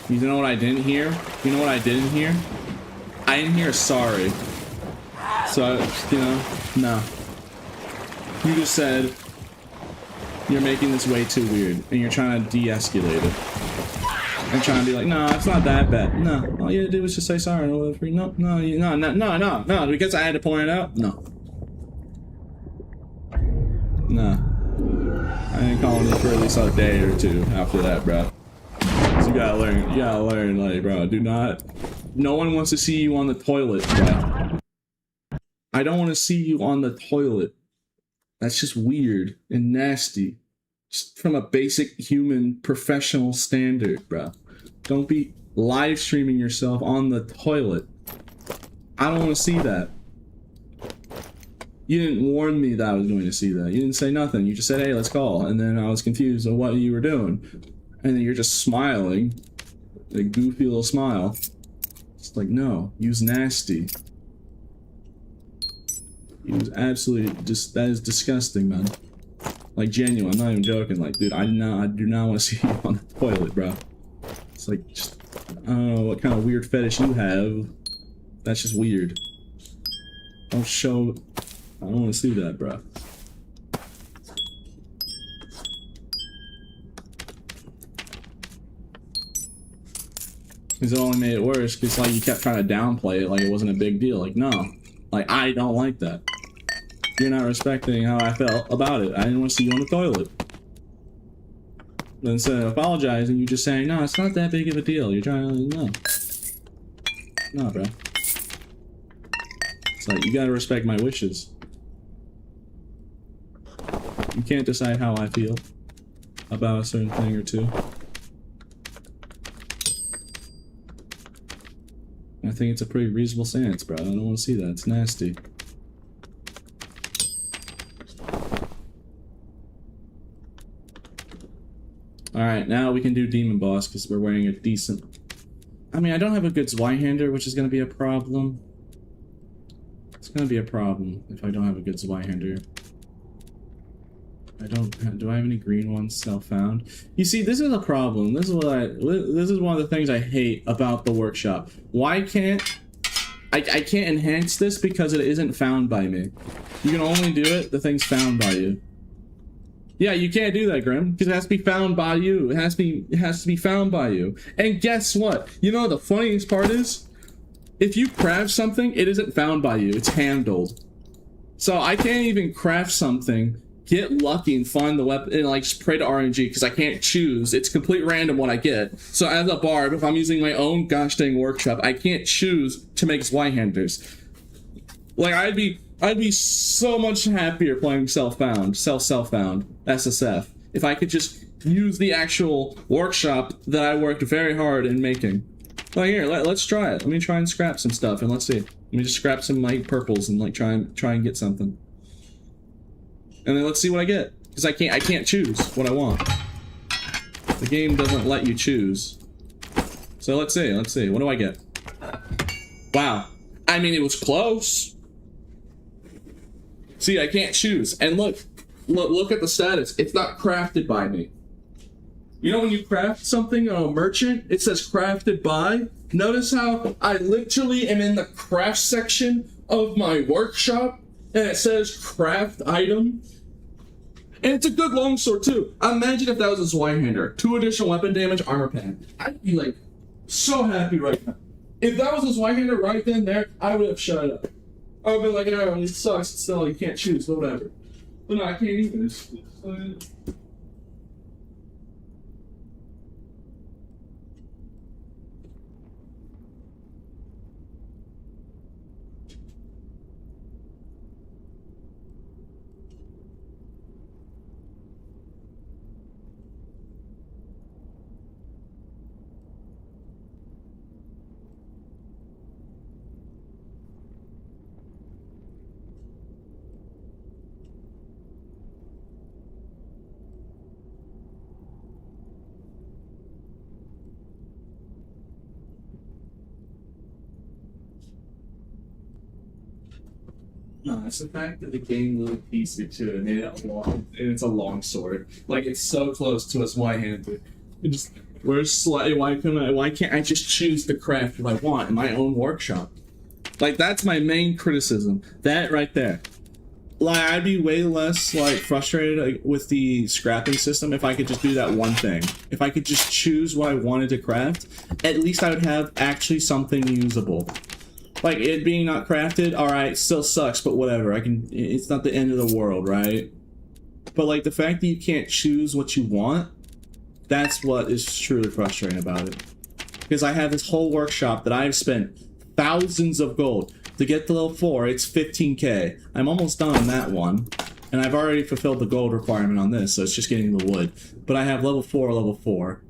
You know what I didn't hear? You know what I didn't hear? I didn't hear sorry. So, you know, no. You just said you're making this way too weird, and you're trying to de-escalate it. And trying to be like, no, it's not that bad. No, all you had to do was just say sorry. No, because I had to point it out? No. No. I ain't calling you for at least a day or two after that, bro. So you gotta learn, like, bro, do not... No one wants to see you on the toilet, bro. I don't want to see you on the toilet. That's just weird and nasty. Just from a basic human professional standard, bro. Don't be live streaming yourself on the toilet. I don't want to see that. You didn't warn me that I was going to see that. You didn't say nothing. You just said, hey, let's call. And then I was confused on what you were doing. And then you're just smiling. A goofy little smile. It's like, no, use nasty. He was absolutely just, that is disgusting, man. Like, genuine, I'm not even joking. Like, dude, I do not want to see you on the toilet, bro. It's like, just, I don't know what kind of weird fetish you have. That's just weird. Don't show, I don't want to see that, bro. Because it only made it worse, because, like, you kept trying to downplay it like it wasn't a big deal. Like, no. Like, I don't like that. You're not respecting how I felt about it. I didn't want to see you on the toilet. But instead of apologizing, you're just saying, no, it's not that big of a deal. You're trying to, no. No, bro. It's Like, you gotta respect my wishes. You can't decide how I feel about a certain thing or two. I think it's a pretty reasonable stance, bro. I don't want to see that. It's nasty. Alright, now we can do Demon Boss because we're wearing a decent... I mean, I don't have a good Zweihander, which is going to be a problem. It's going to be a problem if I don't have a good Zweihander. I don't have, do I have any green ones self-found? You see, this is a problem. This is one of the things I hate about the workshop. Why can't I can't enhance this because it isn't found by me. You can only do it, the thing's found by you. Yeah, you can't do that, Grim, because it has to be found by you. It has to be found by you. And guess what? You know the funniest part is? If you craft something, it isn't found by you. It's handled. So I can't even craft something, get lucky and find the weapon, and like just pray to RNG because I can't choose. It's complete random what I get. So as a barb, if I'm using my own gosh dang workshop, I can't choose to make Zweihanders. Like I'd be so much happier playing self-found SSF if I could just use the actual workshop that I worked very hard in making. Like here, let's try it. Let me try and scrap some stuff and let's see. Let me just scrap some light purples and like try and get something. And then let's see what I get. Because I can't choose what I want. The game doesn't let you choose. So let's see. What do I get? Wow. I mean, it was close. See, I can't choose. And look at the status. It's not crafted by me. You know when you craft something on a merchant, it says crafted by? Notice how I literally am in the craft section of my workshop, and it says craft item. And it's a good longsword too. Imagine if that was a Zweihander. 2 additional weapon damage, armor pen. I'd be like, so happy right now. If that was a Zweihander right then there, I would have shut up. I would be like, oh, it sucks, still, you can't choose, but whatever. But no, I can't even. No, it's the fact that the game really pieced it to it and made it long, and it's a long sword. Like it's so close to us Zweihander. It just why can't I just choose the craft if I want in my own workshop? Like that's my main criticism. That right there. Like I'd be way less like frustrated with the scrapping system if I could just do that one thing. If I could just choose what I wanted to craft, at least I would have actually something usable. Like, it being not crafted, alright, still sucks, but whatever, it's not the end of the world, right? But, like, the fact that you can't choose what you want, that's what is truly frustrating about it. Because I have this whole workshop that I've spent thousands of gold. To get to level 4, it's 15k. I'm almost done on that one. And I've already fulfilled the gold requirement on this, so it's just getting the wood. But I have level 4.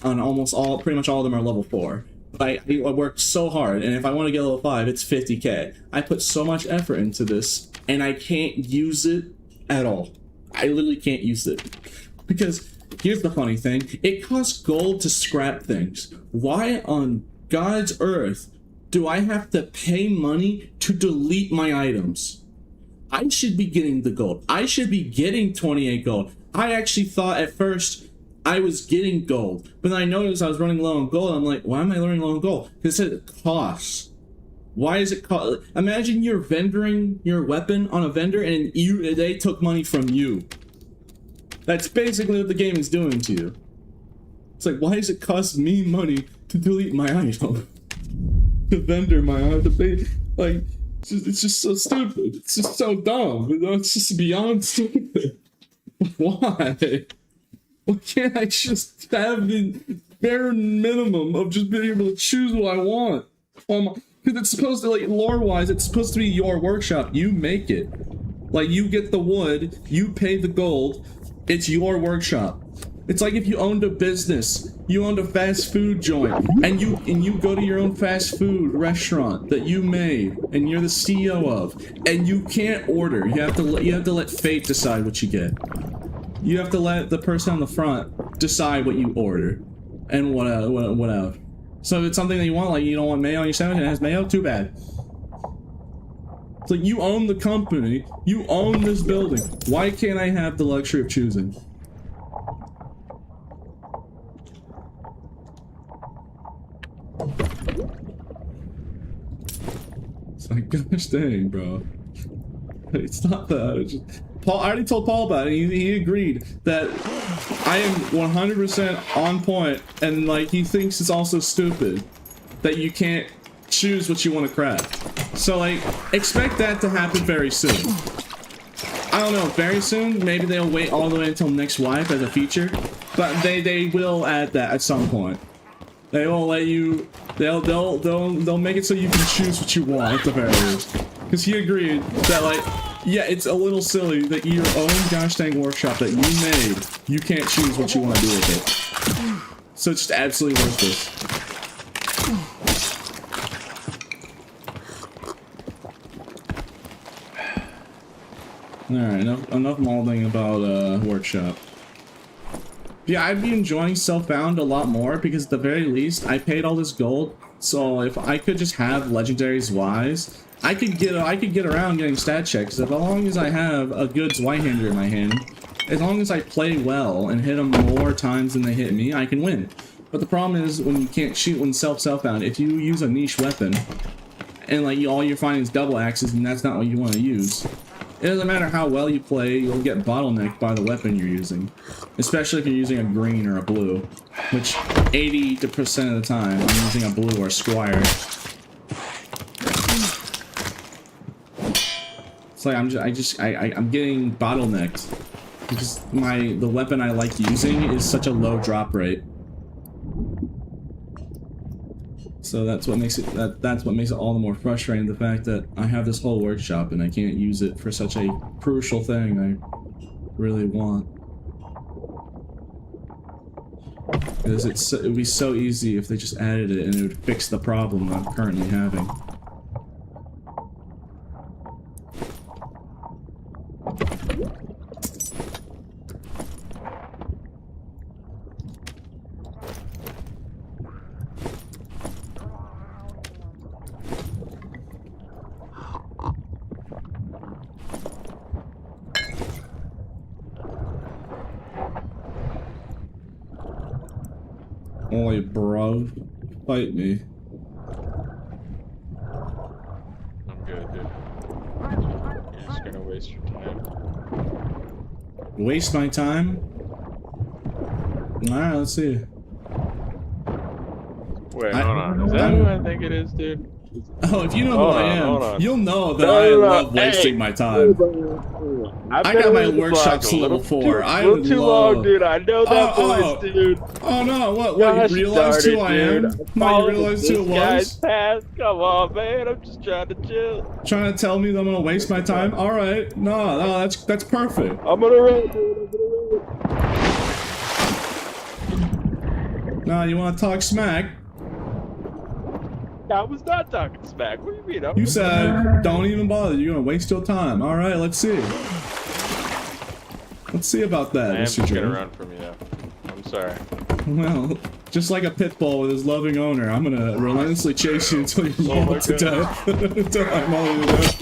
On almost all, pretty much all of them are level 4. I worked so hard, and if I want to get level 5, it's 50k. I put so much effort into this, and I can't use it at all. I literally can't use it. Because, here's the funny thing, it costs gold to scrap things. Why on God's earth do I have to pay money to delete my items? I should be getting the gold. I should be getting 28 gold. I actually thought at first I was getting gold, but then I noticed I was running low on gold. I'm like, why am I running low on gold? Because it said it costs. Why is it cost? Imagine you're vendoring your weapon on a vendor and they took money from you. That's basically what the game is doing to you. It's like, why does it cost me money to delete my item? To vendor my item, to pay, like, it's just so stupid. It's just so dumb. It's just beyond stupid. Why? Why can't I just have the bare minimum of just being able to choose what I want Because it's supposed to, like, lore-wise, it's supposed to be your workshop. You make it. Like, you get the wood, you pay the gold, it's your workshop. It's like if you owned a business, you owned a fast food joint, and you go to your own fast food restaurant that you made, and you're the CEO of, and you can't order. You have to let fate decide what you get. You have to let the person on the front decide what you order, and what else. So if it's something that you want, like you don't want mayo on your sandwich and it has mayo, too bad. It's like you own the company, you own this building. Why can't I have the luxury of choosing? It's like, gosh dang, bro. It's not that. It's just, Paul, I already told Paul about it. He agreed that I am 100% on point, and like he thinks it's also stupid that you can't choose what you want to craft. So like, expect that to happen very soon. I don't know, very soon. Maybe they'll wait all the way until next wipe as a feature, but they will add that at some point. They will let you. They'll make it so you can choose what you want at the very least. Because he agreed that like, yeah, it's a little silly that your own gosh dang workshop that you made, you can't choose what you want to do with it. So it's just absolutely worthless. Alright, enough molding about workshop. Yeah, I'd be enjoying Self-Found a lot more because at the very least, I paid all this gold, so if I could just have legendaries wise, I could get around getting stat checks. As long as I have a good Zweihander in my hand, as long as I play well and hit them more times than they hit me, I can win. But the problem is when you can't shoot when Self-Found, if you use a niche weapon, and like all you're finding is double axes and that's not what you want to use, it doesn't matter how well you play, you'll get bottlenecked by the weapon you're using. Especially if you're using a green or a blue. Which 80% of the time I'm using a blue or a squire. It's like I'm getting bottlenecked. Because the weapon I like using is such a low drop rate. So that's what makes it all the more frustrating, the fact that I have this whole workshop and I can't use it for such a crucial thing I really want. Because it would be so easy if they just added it and it would fix the problem I'm currently having. Oi, bro. Fight me. I'm good, dude. You're just gonna waste your time. Waste my time? Alright, let's see. Wait, hold on. Is that who I think it is, dude? Oh, if you know who I am, you'll know that I love wasting my time. I got my workshops to level 4. I would too long, dude. I know that voice, dude. Oh no, what you realized who I am? No, you realized who it was? Come on, man. I'm just trying to chill. Trying to tell me that I'm gonna waste my time? Alright. No, that's perfect. I'm gonna run, dude. No, you wanna talk smack? I was not talking smack. What do you mean? You said, don't even bother. You're gonna waste your time. Alright, let's see. Let's see about that, I am Mr. just gonna Joe. run from you, though. I'm sorry. Well, just like a pit bull with his loving owner, I'm gonna relentlessly chase you until you're mauled to death. Until I'm mauled to death.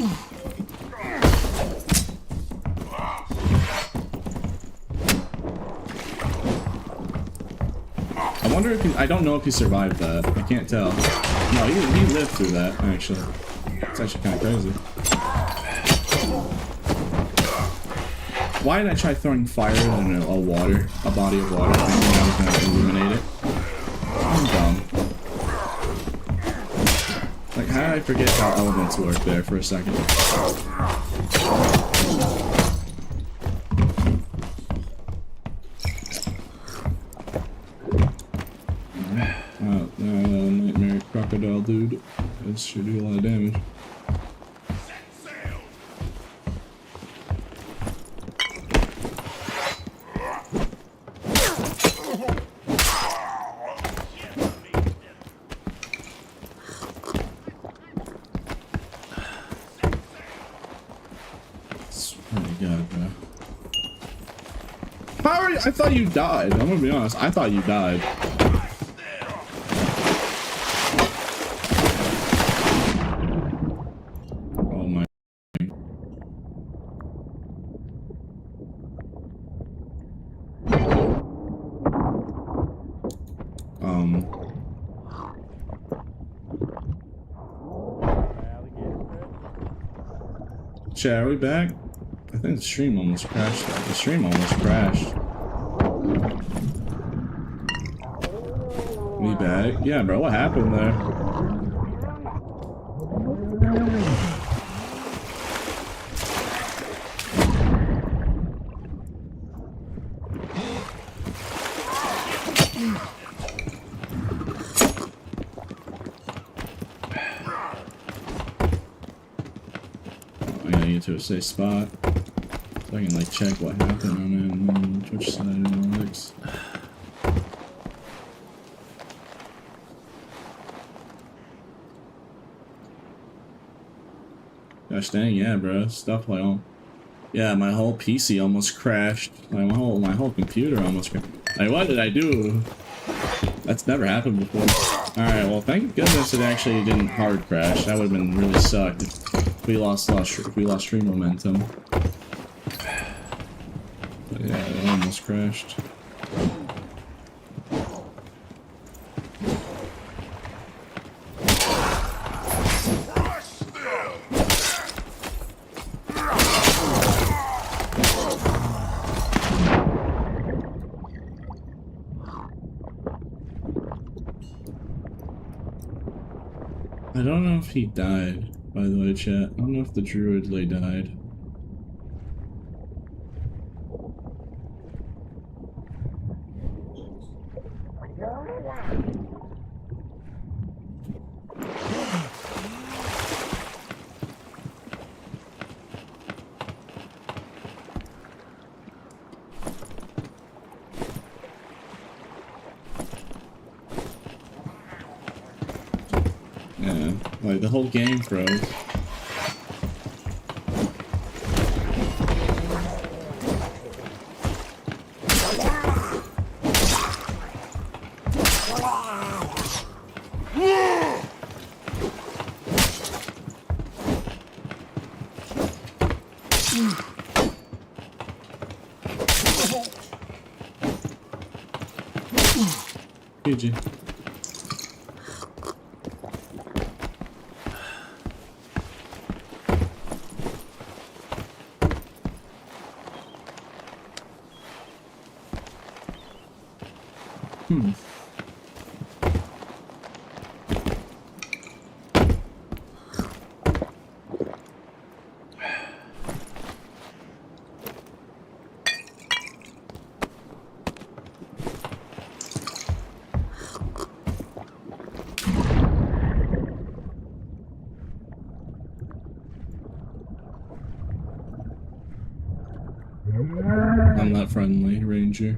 I wonder if I don't know if he survived that. I can't tell. No, he lived through that, actually. It's actually kind of crazy. Why did I try throwing fire in a body of water, thinking I was going to illuminate it? I'm dumb. Like, how did I forget how elements work there for a second? Nightmare crocodile dude. It should do a lot of damage. How are you? I thought you died. I'm gonna be honest. I thought you died. Oh my. Chat, are we back? I think the stream almost crashed. The stream almost crashed. We back? Yeah, bro. What happened there? I gotta get to a safe spot so I can like check what happened on Twitch side analytics. Gosh dang, yeah, bro. Stuff like all. Yeah, my whole PC almost crashed. Like my whole computer almost crashed. Like, what did I do? That's never happened before. All right, well, thank goodness it actually didn't hard crash. That would have been really sucked if we lost stream momentum. But yeah, it almost crashed. I don't know if he died, by the way, chat. I don't know if the druidly died. Yeah, like the whole game froze. GG. I'm not friendly, Ranger.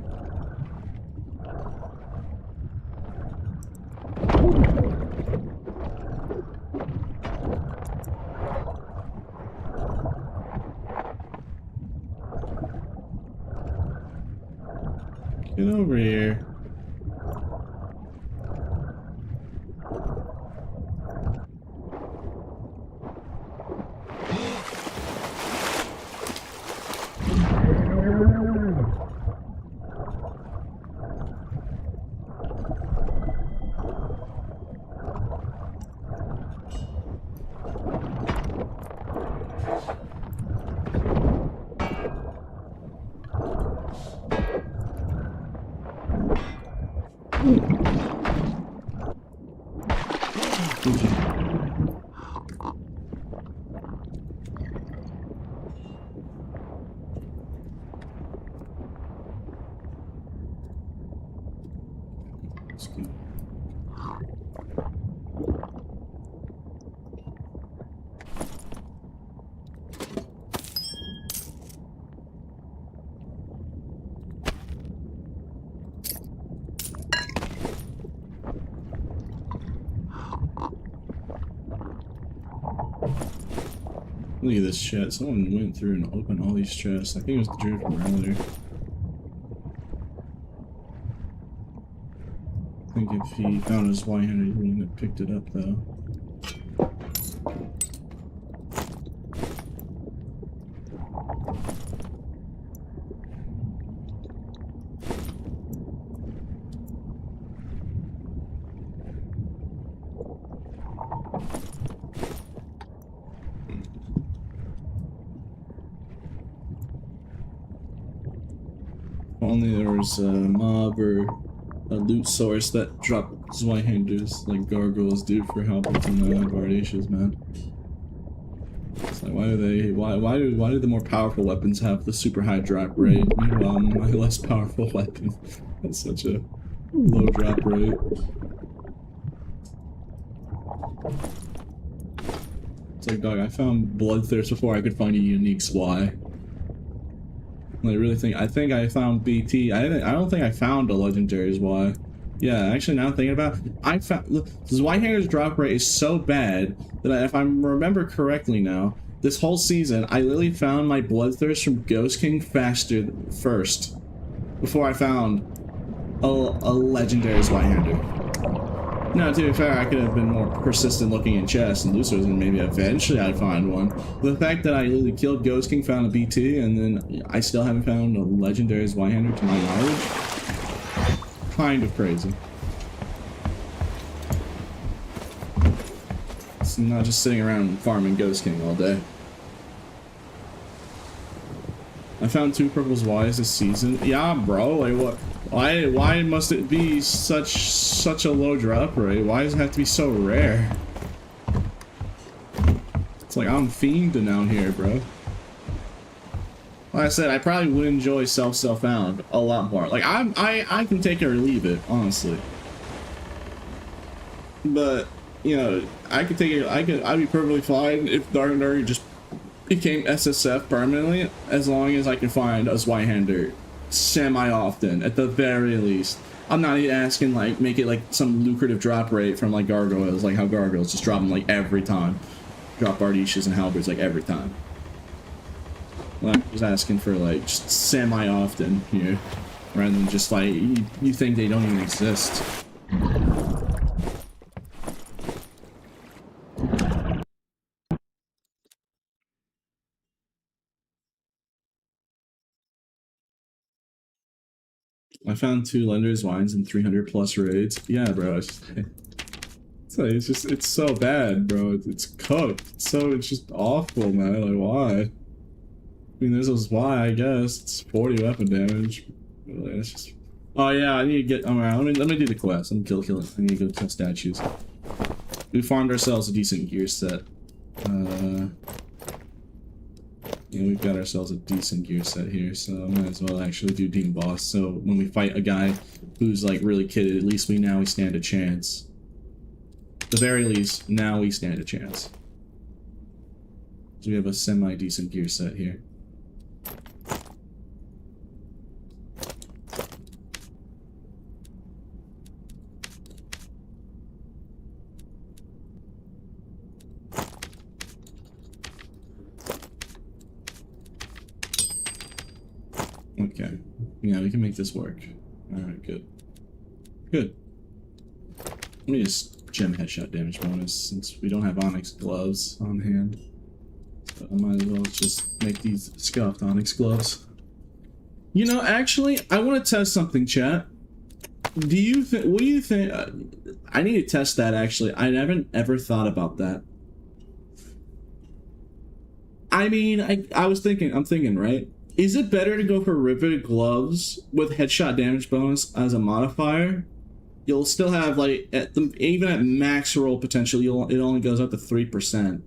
Get over here. Look at this chat. Someone went through and opened all these chests. I think it was the dude from earlier. I think if he found his Y-hander, he wouldn't have picked it up though. Only there was a mob or a loot source that dropped Zweihanders like gargoyles do for helping from the Vardatians, man. It's like why do the more powerful weapons have the super high drop rate? Meanwhile, my less powerful weapon has such a low drop rate. It's like, dog, I found Bloodthirst before I could find a unique Zwei. I really think I found BT. I don't think I found a legendary Zwei. Yeah, actually now I'm thinking about it, I found the Zweihander's drop rate is so bad that if I remember correctly now, this whole season I literally found my Bloodthirst from Ghost King faster first before I found a legendary Zweihander. Now, to be fair, I could have been more persistent looking in chests and looters, and maybe eventually I'd find one. But the fact that I literally killed Ghost King, found a BT, and then I still haven't found a legendary Zweihander to my knowledge, kind of crazy. It's not just sitting around farming Ghost King all day. I found 2 purple Zwei's this season. Yeah, bro, like what? Why must it be such a low drop rate? Why does it have to be so rare? It's like I'm fiending out here, bro. Like I said, I probably would enjoy self-found a lot more. Like I can take it or leave it, honestly. But you know, I could take it. I'd be perfectly fine if Dark Nerd just became SSF permanently, as long as I can find a Zweihander semi-often, at the very least. I'm not even asking, like, make it like some lucrative drop rate from like gargoyles, like how gargoyles just drop them like every time. Drop Bardishas and halberds like every time. Well, I'm just asking for like just semi-often here, rather than just like you think they don't even exist. I found 2 lenders wines and 300 plus raids. Yeah, bro. It's so bad, bro. It's cooked. It's just awful, man. Like, why? I mean, there's those why, I guess. It's 40 weapon damage. Really, it's just. Oh yeah, I need to get. Alright, let me do the quest. Let me kill it. I need to go kill statues. We farmed ourselves a decent gear set. Yeah, we've got ourselves a decent gear set here, so I might as well actually do Dean Boss. So when we fight a guy who's like really kitted, at least we stand a chance. At the very least, now we stand a chance. So we have a semi-decent gear set here. Okay. Yeah, we can make this work. Alright, good. Good. Let me just gem headshot damage bonus since we don't have onyx gloves on hand. So I might as well just make these scuffed onyx gloves. You know, actually, I want to test something, chat. What do you think? I need to test that, actually. I haven't ever thought about that. I mean, I'm thinking, right? Is it better to go for riveted gloves with headshot damage bonus as a modifier? You'll still have, like, even at max roll potential, it only goes up to 3%.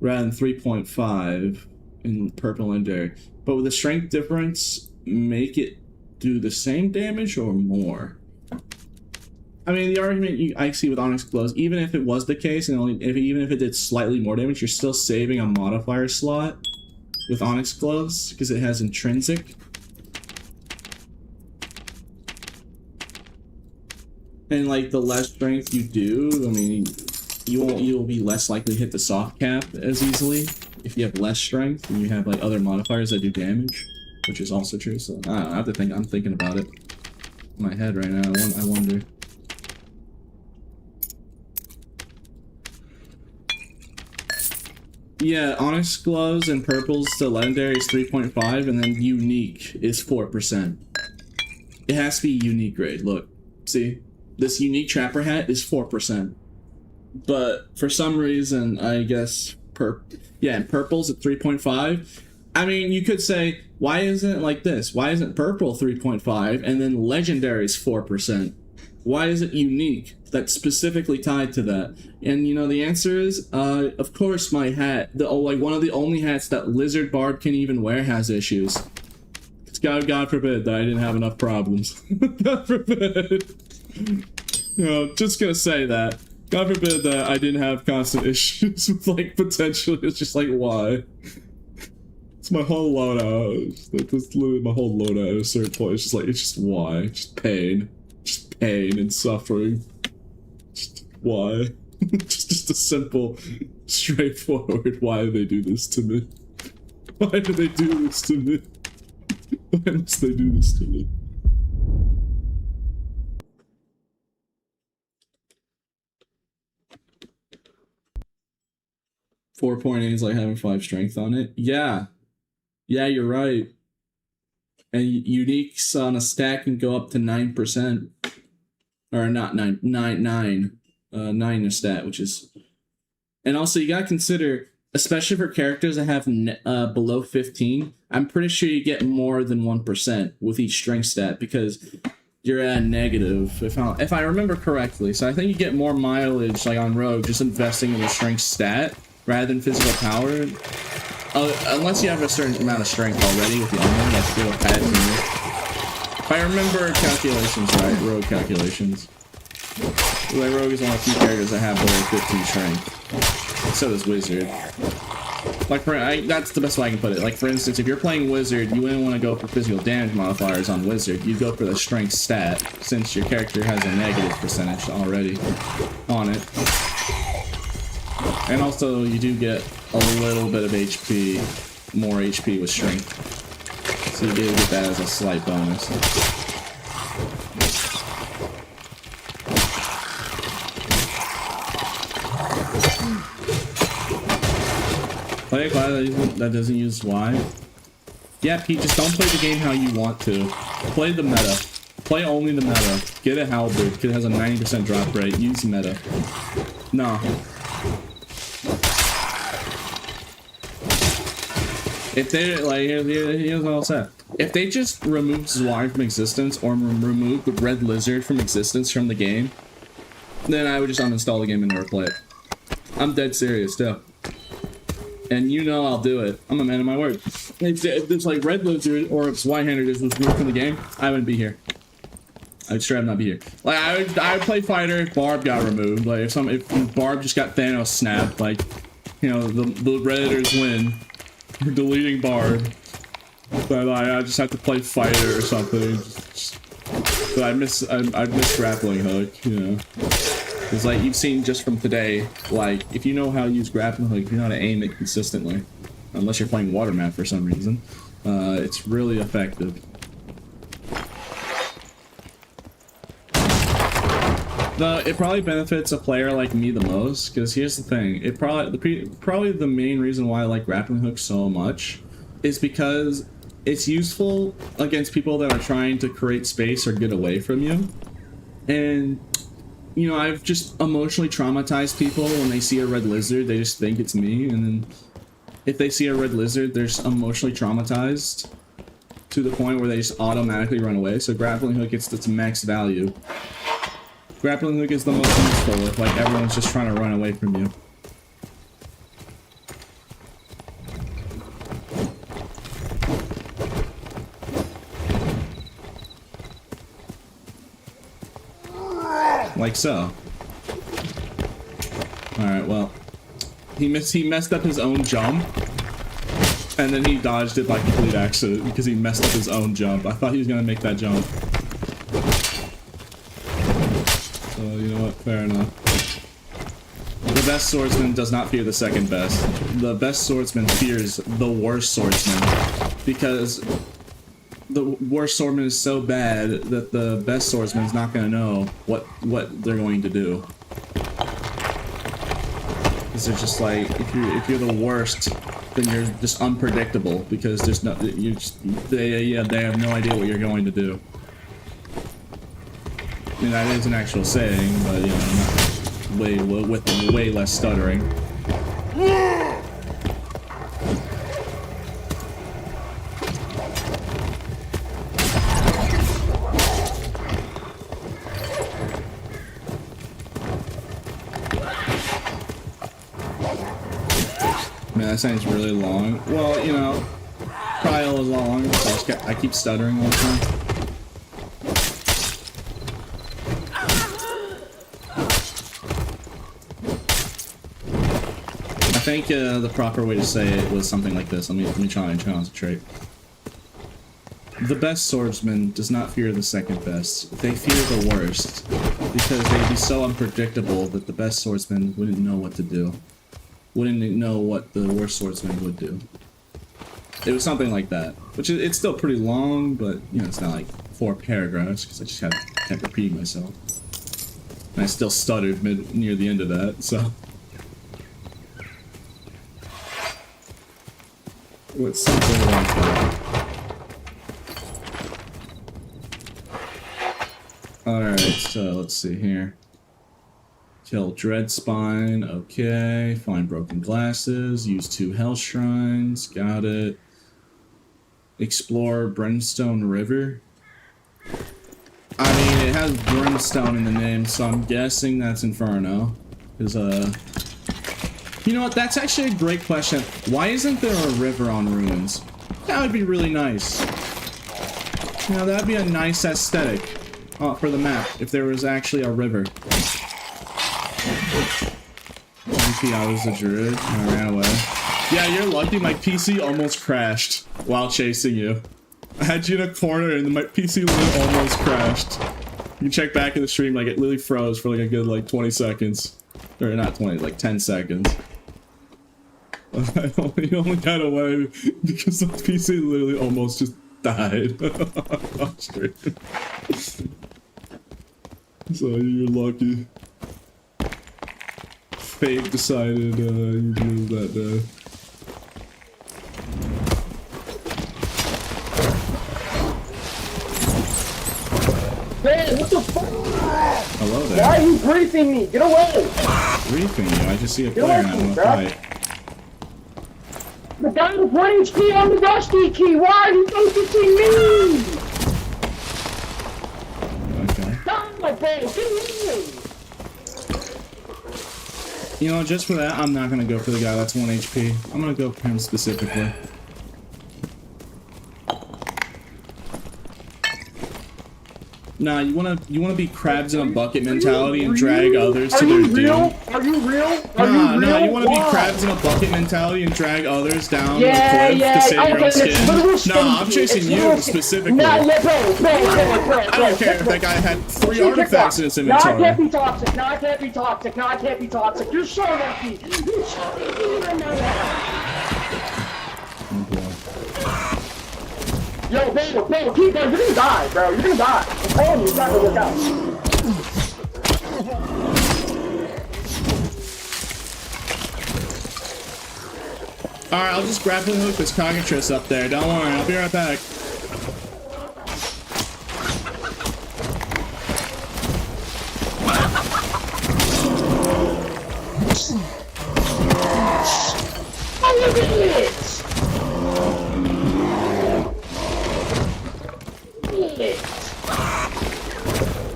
Rather than 3.5 in purple legendary. But with the strength difference, make it do the same damage or more? I mean, the argument I see with Onyx Gloves, even if it was the case, and even if it did slightly more damage, you're still saving a modifier slot with Onyx Gloves, because it has intrinsic. And like, the less strength you do, I mean, you'll be less likely to hit the soft cap as easily if you have less strength, then you have like other modifiers that do damage, which is also true. So I don't know, I have to think. I'm thinking about it in my head right now. I wonder. Yeah, Onyx Gloves and Purples to Legendary is 3.5, and then Unique is 4%. It has to be Unique grade. Look, see? This Unique Trapper Hat is 4%. But for some reason, I guess, and Purple's at 3.5. I mean, you could say, why isn't it like this? Why isn't Purple 3.5, and then Legendary is 4%? Why is it Unique that's specifically tied to that? And you know the answer is, of course my hat, one of the only hats that Lizard Barb can even wear has issues. It's God forbid that I didn't have enough problems. God forbid. You know, just gonna say that. God forbid that I didn't have constant issues with like potentially. It's just like why? It's my whole loadout. That's literally my whole loadout at a certain point. It's just like it's just why? Just pain. Just pain and suffering. Just why? just a simple, straightforward why do they do this to me? Why do they do this to me? Why must they do this to me? .4 is like having 5 strength on it. Yeah. Yeah, you're right. And uniques on a stack can go up to 9%. Or not 9 a stat, which is... And also, you gotta consider, especially for characters that have below 15, I'm pretty sure you get more than 1% with each strength stat, because you're at a negative, if I remember correctly. So I think you get more mileage, like on Rogue, just investing in the strength stat, rather than physical power. Unless you have a certain amount of strength already with the armor, that's still a pad to me. If I remember calculations right, Rogue calculations. Like Rogue is one of the few characters that have below 15 strength. So does Wizard. Like that's the best way I can put it. Like for instance, if you're playing Wizard, you wouldn't want to go for physical damage modifiers on Wizard. You'd go for the strength stat, since your character has a negative percentage already on it. And also, you do get a little bit of HP, more HP with strength. So you do get that as a slight bonus. Play a class that doesn't use Y. Yeah, Pete, just don't play the game how you want to. Play the meta. Play only the meta. Get a halberd, because it has a 90% drop rate. Use meta. No. If they, like, here's what I'll say. If they just removed Zwei from existence, or removed the Red Lizard from existence from the game, then I would just uninstall the game and never play it. I'm dead serious, too. And you know I'll do it. I'm a man of my word. If it's like Red Lizard, or if Zwei-Hander just was removed from the game, I wouldn't be here. I'd straight up not be here. Like, I would play Fighter if Barb got removed. Like, if Barb just got Thanos snapped, like, you know, the Redditors win. For deleting Barb, but I just have to play Fighter or something. But I miss Grappling Hook, you know. It's like you've seen just from today. Like if you know how to use Grappling Hook, you know how to aim it consistently. Unless you're playing Watermap for some reason, it's really effective. No, it probably benefits a player like me the most, because here's the thing. It probably the main reason why I like Grappling Hook so much is because it's useful against people that are trying to create space or get away from you. And, you know, I've just emotionally traumatized people when they see a Red Lizard, they just think it's me, and then if they see a Red Lizard, they're just emotionally traumatized to the point where they just automatically run away. So Grappling Hook gets its max value. Grappling Hook is the most useful if like everyone's just trying to run away from you. Like so. Alright, well. He messed up his own jump. And then he dodged it by complete accident because he messed up his own jump. I thought he was gonna make that jump. So, you know what? Fair enough. The best swordsman does not fear the second best. The best swordsman fears the worst swordsman. Because the worst swordsman is so bad that the best swordsman is not going to know what they're going to do. Because they're just like, if you're the worst, then you're just unpredictable. Because there's no, they have no idea what you're going to do. I mean, that is an actual saying, but, you know, with way less stuttering. Man, that sounds really long. Well, you know, trial is long. I keep stuttering all the time. I think the proper way to say it was something like this. Let me try and concentrate. The best swordsman does not fear the second best. They fear the worst, because they'd be so unpredictable that the best swordsman wouldn't know what to do. Wouldn't know what the worst swordsman would do. It was something like that, which it's still pretty long, but you know, it's not like 4 paragraphs because I just kept repeating myself, and I still stuttered near the end of that. So. What's something like that? Alright, so let's see here. Kill Dreadspine, okay. Find broken glasses, use 2 hell shrines, got it. Explore Brimstone River. I mean, it has brimstone in the name, so I'm guessing that's Inferno. Because, you know what, that's actually a great question. Why isn't there a river on Ruins? That would be really nice. You know, that'd be a nice aesthetic for the map, if there was actually a river. I was a druid, and I ran away. Yeah, you're lucky, my PC almost crashed while chasing you. I had you in a corner, and my PC literally almost crashed. You can check back in the stream, like, it literally froze for like a good, like, 20 seconds. Or not 20, like 10 seconds. You only got away because the PC literally almost just died on stream. So you're lucky. Fate decided you lose that day. Man, what the fuck? Hello there. Why are you briefing me? Get away! Briefing you? I just see a player and I want to fight. The guy with 1 HP on the Dusty key! Why are you focusing me? Okay. Stop my face! Get away! You know, just for that, I'm not gonna go for the guy that's 1 HP. I'm gonna go for him specifically. Nah, you wanna be crabs in a bucket mentality and drag others to their doom. Are you real? Nah, you wanna be crabs in a bucket mentality and drag others down the cliff to save your own skin. Nah, I'm chasing you specifically. Bro. I don't care if that guy had 3 artifacts in his inventory. No, I can't be toxic. No, I can't be toxic. No, I can't be toxic. You're so lucky. You're so lucky. Yo, bro, keep going. You're gonna die, bro. You're gonna die. I'm telling you, it's not gonna work out. Alright, I'll just grappling hook this cockatrice up there. Don't worry, I'll be right back. Oh, look at this!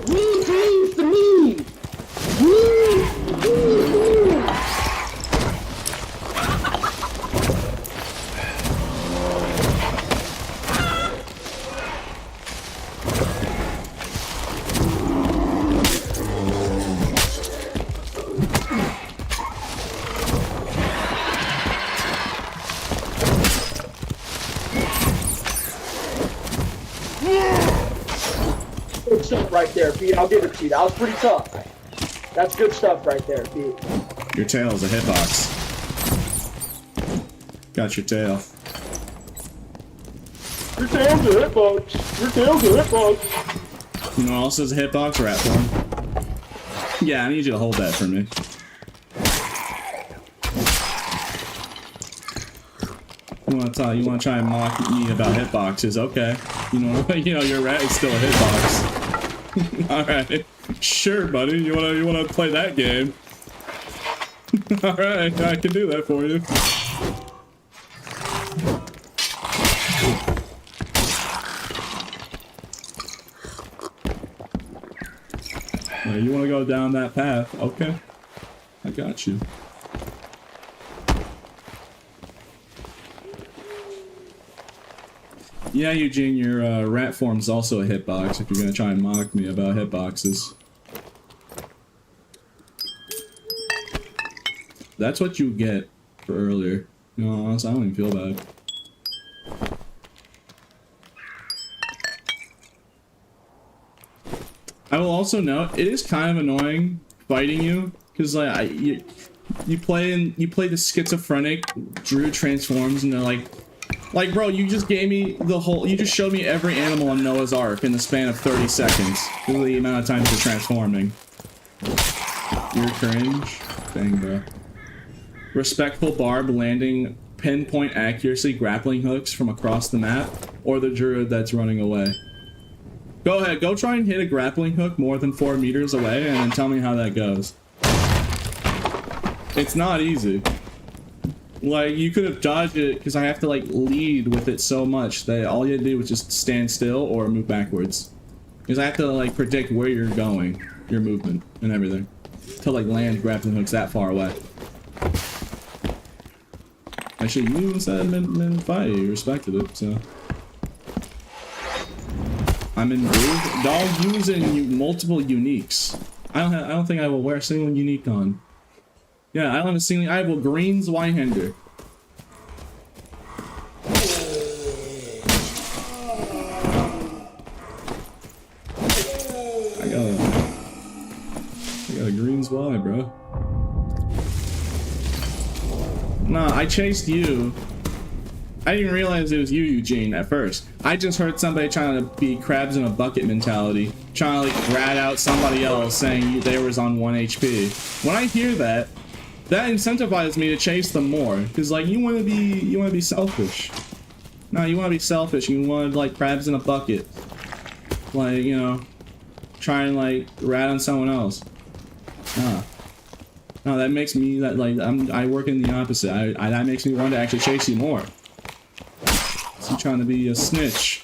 Please, to me! Good stuff right there, Pete. I'll give it to you. That was pretty tough. That's good stuff right there, Pete. Your tail is a hitbox. Got your tail. Your tail's a hitbox. Your tail's a hitbox. You know what else is a hitbox? Rat form. Yeah, I need you to hold that for me. You want to try and mock me about hitboxes? Okay. You know your rat is still a hitbox. All right. Sure, buddy. You wanna play that game? All right, I can do that for you. You want to go down that path? Okay. I got you. Yeah, Eugene, your rat form's also a hitbox if you're gonna try and mock me about hitboxes. That's what you get for earlier. You know, honestly, I don't even feel bad. I will also note, it is kind of annoying fighting you, because like you play the schizophrenic Druid transforms and they're like bro, you just gave me you just showed me every animal on Noah's Ark in the span of 30 seconds. This is the amount of times you're transforming. You're cringe? Dang, bro. Respectful barb landing pinpoint accuracy grappling hooks from across the map, or the Druid that's running away. Go ahead, go try and hit a grappling hook more than 4 meters away and then tell me how that goes. It's not easy. Like, you could have dodged it, because I have to, like, lead with it so much that all you had to do was just stand still or move backwards. Because I have to, like, predict where you're going, your movement, and everything. To, like, land grappling hooks that far away. Actually, you instead of been fighting, you respected it, so. I'm in groove. Dog using multiple uniques. I don't think I will wear a single unique on. Yeah, I don't have a single. I have a green Zweihander. I got a green Zwei, bro. Nah, I chased you. I didn't realize it was you, Eugene, at first. I just heard somebody trying to be crabs in a bucket mentality, trying to like rat out somebody else saying they was on 1 HP. When I hear that, that incentivizes me to chase them more, because like you want to be selfish. No, you want to be selfish. You want like crabs in a bucket, like, you know, try and like rat on someone else. Nah. No, that makes me that like I work in the opposite. That makes me want to actually chase you more. So you're trying to be a snitch.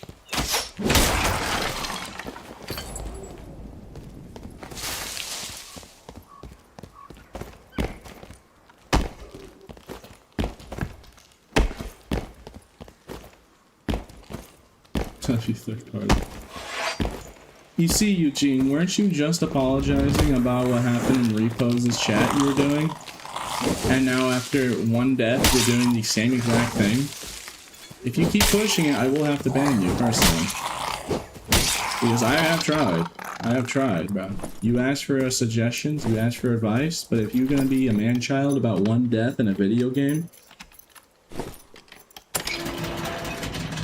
Touchy third party. You see, Eugene, weren't you just apologizing about what happened in Repose's chat you were doing? And now after 1 death, you're doing the same exact thing? If you keep pushing it, I will have to ban you, personally. Because I have tried. I have tried, bro. You asked for suggestions, you asked for advice, but if you're gonna be a man-child about 1 death in a video game...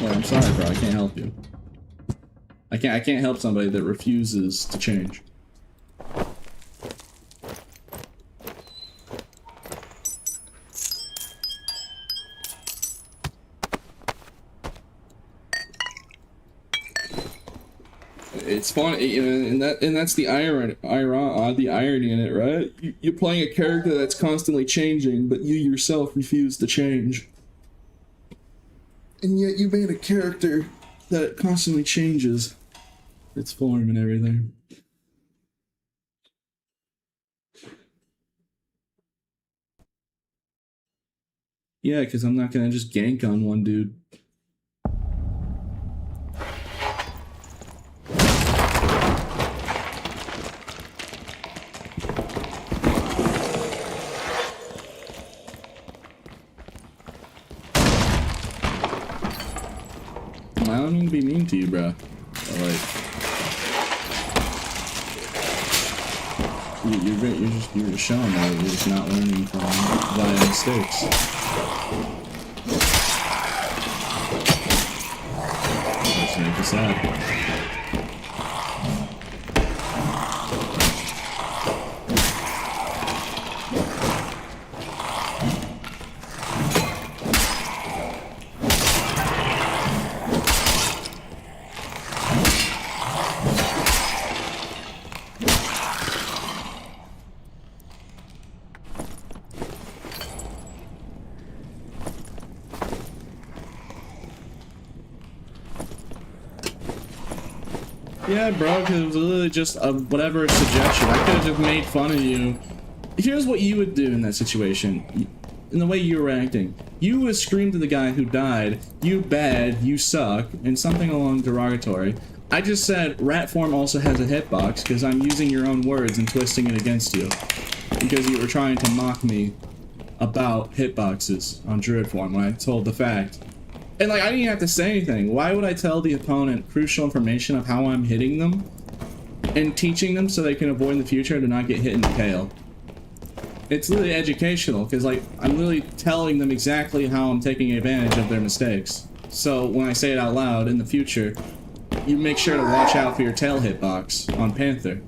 Well, I'm sorry, bro, I can't help you. I can't help somebody that refuses to change. It's funny, and that's the irony in it, right? You're playing a character that's constantly changing, but you yourself refuse to change. And yet you made a character that constantly changes its form and everything. Yeah, because I'm not gonna just gank on one dude. I don't mean to be mean to you, bro. But like, You're just showing that you're just not learning from via mistakes. Just make you sad. Yeah, bro, because it was literally just a whatever suggestion. I could have just made fun of you. Here's what you would do in that situation. In the way you were acting. You would scream to the guy who died, "You bad, you suck," and something along derogatory. I just said, rat form also has a hitbox, because I'm using your own words and twisting it against you. Because you were trying to mock me about hitboxes on druid form when I told the fact. And like, I didn't even have to say anything. Why would I tell the opponent crucial information of how I'm hitting them and teaching them so they can avoid in the future to not get hit in the tail? It's really educational because like, I'm really telling them exactly how I'm taking advantage of their mistakes. So when I say it out loud in the future, you make sure to watch out for your tail hitbox on Panther.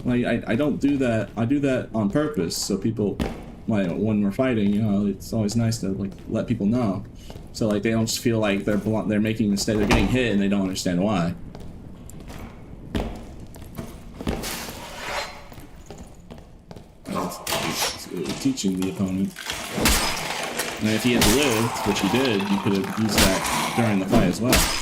Like, I don't do that. I do that on purpose so people, like, when we're fighting, you know, it's always nice to like let people know, so like they don't just feel like they're making a mistake, they're getting hit, and they don't understand why. It's teaching the opponent, and if he had lived, which he did, you could have used that during the fight as well.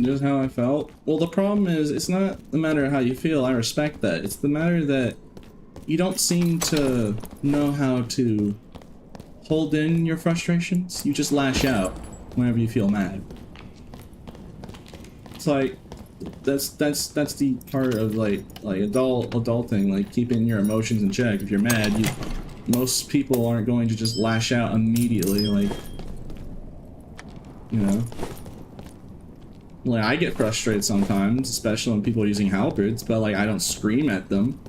Just how I felt. Well, the problem is, it's not the matter of how you feel. I respect that. It's the matter that you don't seem to know how to hold in your frustrations. You just lash out whenever you feel mad. It's like that's the part of like adulting, like keeping your emotions in check. If you're mad, most people aren't going to just lash out immediately, like, you know. Like, I get frustrated sometimes, especially when people are using halberds, but like, I don't scream at them.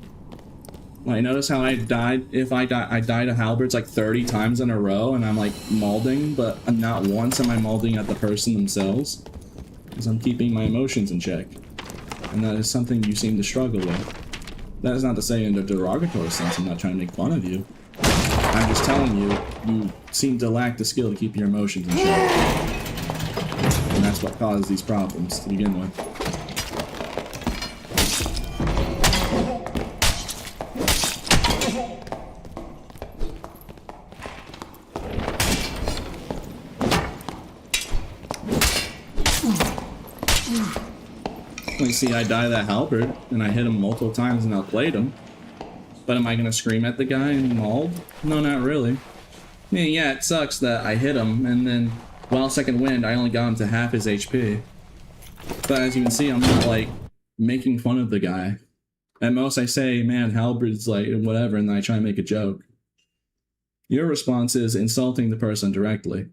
Like, notice how I died to halberds like 30 times in a row, and I'm like mauling, but not once am I mauling at the person themselves, because I'm keeping my emotions in check. And that is something you seem to struggle with. That is not to say in a derogatory sense, I'm not trying to make fun of you. I'm just telling you, you seem to lack the skill to keep your emotions in check. And that's what causes these problems to begin with. You see, I die that halberd, and I hit him multiple times and outplayed him. But am I gonna scream at the guy and mauled? No, not really. I mean, yeah, it sucks that I hit him, and then while second wind, I only got him to half his HP. But as you can see, I'm not, like, making fun of the guy. At most, I say, man, halberd's, like, whatever, and then I try and make a joke. Your response is insulting the person directly.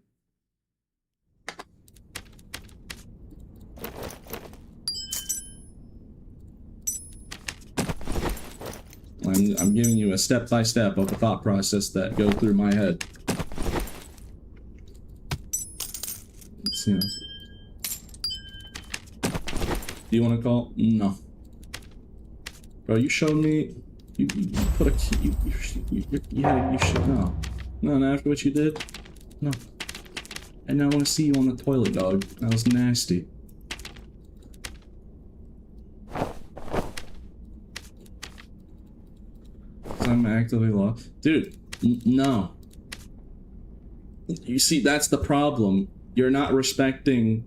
I'm giving you a step-by-step of the thought process that goes through my head. Yeah. Do you want to call? No. Bro, you showed me. You put a key. You should know. No, not after what you did. No. And I want to see you on the toilet, dog. That was nasty. I'm actively lost. Dude, no. You see, that's the problem. You're not respecting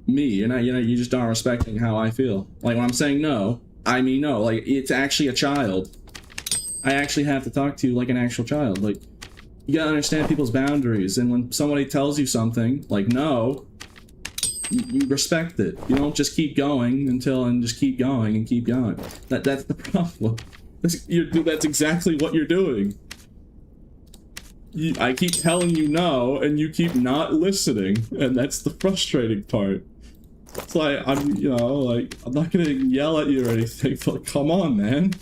me. You just aren't respecting how I feel. Like, when I'm saying no, I mean no. Like, it's actually a child. I actually have to talk to you like an actual child. Like, You gotta understand people's boundaries, and when somebody tells you something, like no, you respect it. You don't just keep going and just keep going and keep going. That's the problem. That's exactly what you're doing. I keep telling you no, and you keep not listening, and that's the frustrating part. It's like, I'm not gonna yell at you or anything, but come on, man.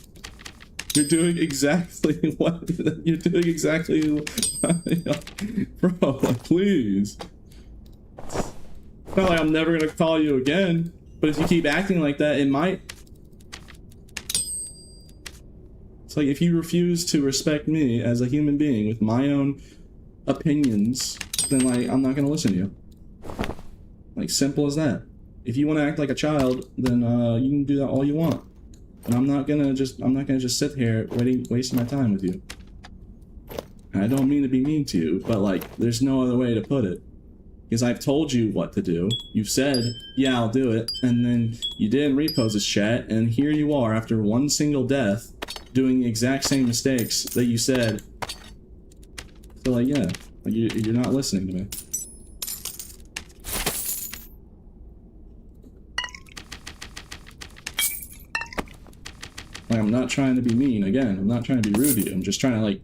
You're doing exactly what you're doing exactly. Bro, like, please. It's not like I'm never gonna call you again, but if you keep acting like that, it might. It's like if you refuse to respect me as a human being with my own opinions, then like I'm not gonna listen to you. Like, simple as that. If you want to act like a child, then you can do that all you want. And I'm not gonna just sit here wasting my time with you. And I don't mean to be mean to you, but like there's no other way to put it. Because I've told you what to do. You've said, yeah, I'll do it, and then you didn't repose this chat, and here you are after one single death, doing the exact same mistakes that you said. So like, yeah, like you're not listening to me. Like, I'm not trying to be mean, again, I'm not trying to be rude to you, I'm just trying to like,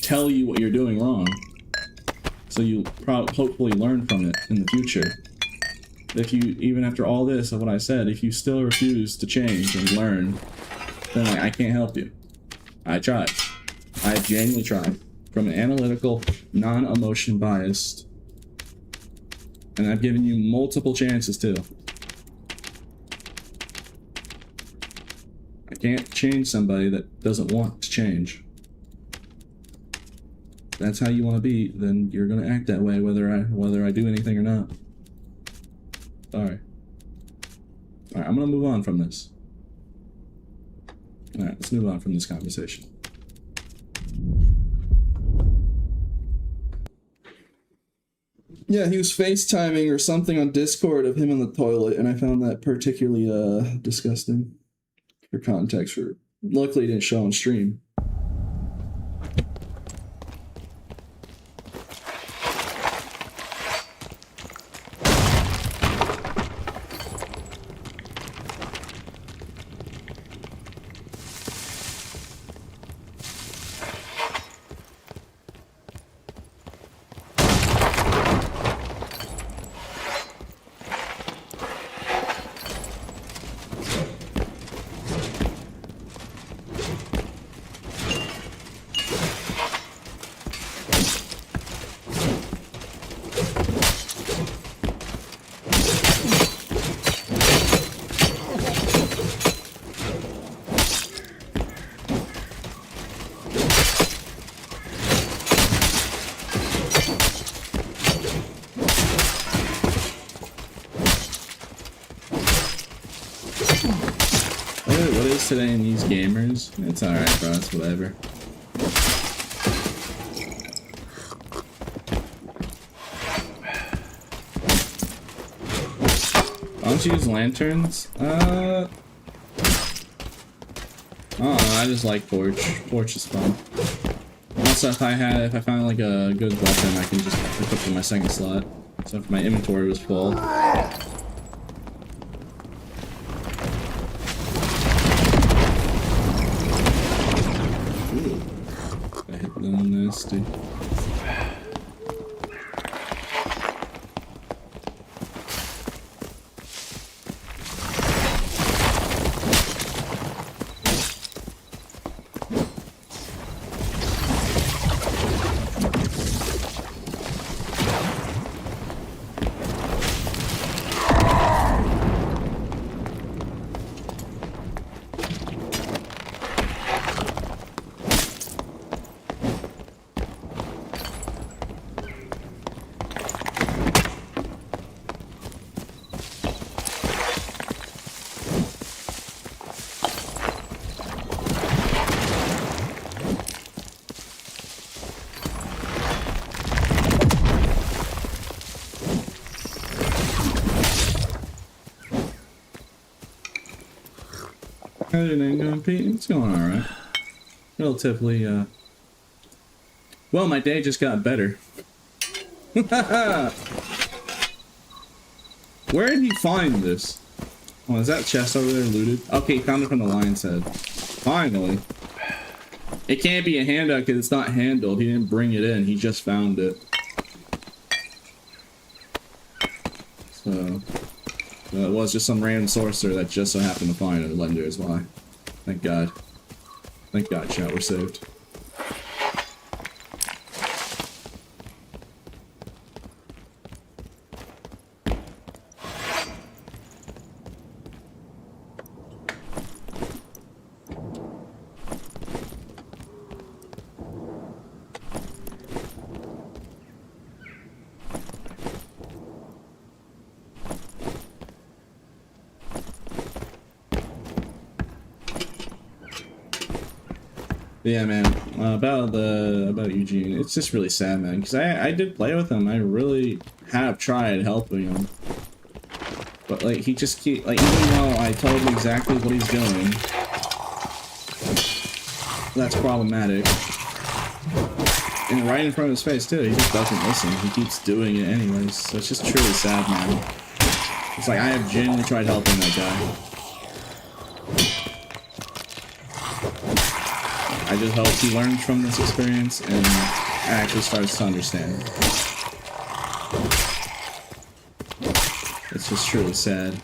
tell you what you're doing wrong. So you hopefully learn from it in the future. If you, even after all this of what I said, if you still refuse to change and learn, then like, I can't help you. I tried. I genuinely tried. From an analytical, non-emotion biased. And I've given you multiple chances too. I can't change somebody that doesn't want to change. If that's how you want to be, then you're gonna act that way whether I do anything or not. Sorry. Alright, I'm gonna move on from this. Alright, let's move on from this conversation. Yeah, he was FaceTiming or something on Discord of him in the toilet, and I found that particularly disgusting. For context, luckily it didn't show on stream. Today in these gamers, it's alright, bro, it's whatever. Why don't you use lanterns? Oh, I just like torch. Torch is fun. Also, if I found like a good weapon, I can just equip in my second slot. So if my inventory was full. Nasty. It's going alright. Relatively, Well, my day just got better. Where did he find this? Oh, is that chest over there looted? Okay, he found it from the lion's head. Finally. It can't be a handout because it's not handled. He didn't bring it in. He just found it. So it was just some random sorcerer that just so happened to find it. Lender is why. Thank God. Thank God, chat, we're saved. Yeah, man. About Eugene, it's just really sad, man. Because I did play with him. I really have tried helping him, but like he just keep like even though I told him exactly what he's doing, that's problematic. And right in front of his face too, he just doesn't listen. He keeps doing it anyways. So it's just truly sad, man. It's like I have genuinely tried helping that guy. I just hope he learns from this experience and actually starts to understand. It's just truly sad.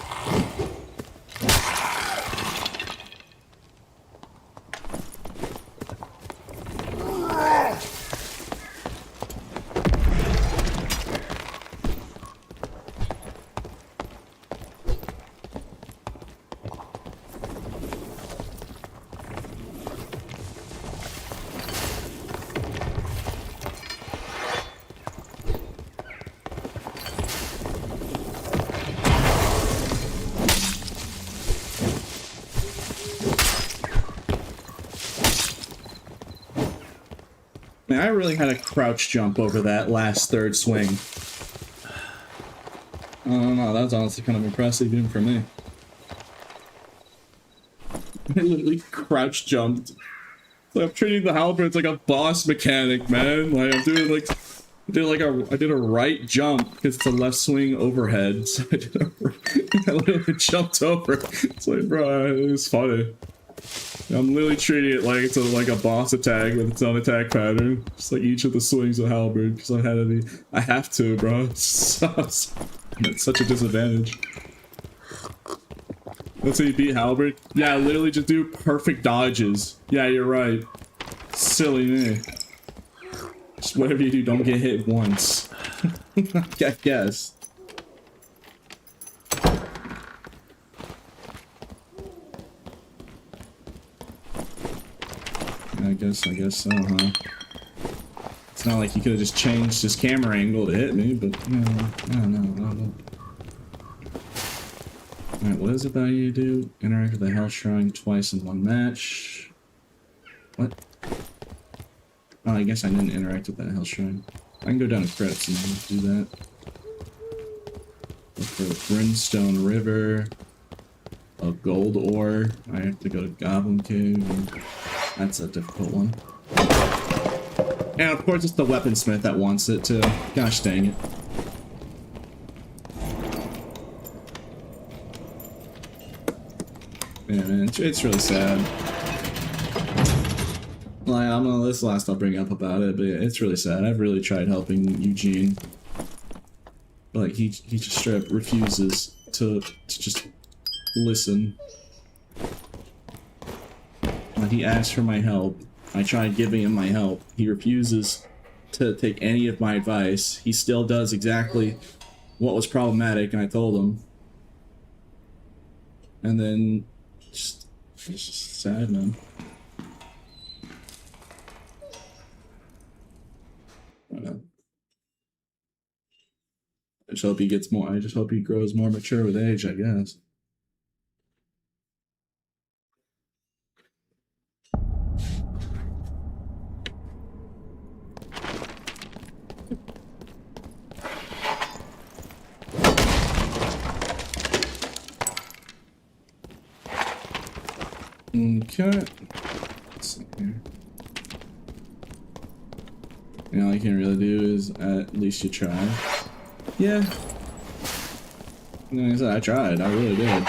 Man, I really had a crouch jump over that last third swing. I don't know, that was honestly kind of impressive even for me. I literally crouch jumped. Like I'm treating the halberds like a boss mechanic, man. Like I'm doing like I did a right jump because it's a left swing overhead. So I literally jumped over. It's like, bro, it's funny. I'm literally treating it like it's like a boss attack with its own attack pattern. Just like each of the swings of halberd, because I have to, bro. It's such a disadvantage. Let's say you beat halberd. Yeah, literally just do perfect dodges. Yeah, you're right. Silly me. Just whatever you do, don't get hit once. I guess. I guess so, huh? It's not like he could have just changed his camera angle to hit me, but, you know, I don't know. Alright, what is it that you do? Interact with the Hell Shrine twice in one match. What? Oh, I guess I didn't interact with that Hell Shrine. I can go down to credits and do that. Look for Brimstone River. A gold ore. I have to go to Goblin Cave. That's a difficult one. And of course it's the weaponsmith that wants it too. Gosh dang it. Yeah, man, it's really sad. Like, I don't know, this last I'll bring up about it, but yeah, it's really sad. I've really tried helping Eugene. But like, he just straight up refuses to just listen. When he asks for my help, I try giving him my help. He refuses to take any of my advice. He still does exactly what was problematic, and I told him. And then, it's just sad, man. I don't know. I just hope he gets more. I just hope he grows more mature with age, I guess. Okay. Let's see here. You know, all you can really do is at least you try. Yeah. Like I said, I tried. I really did.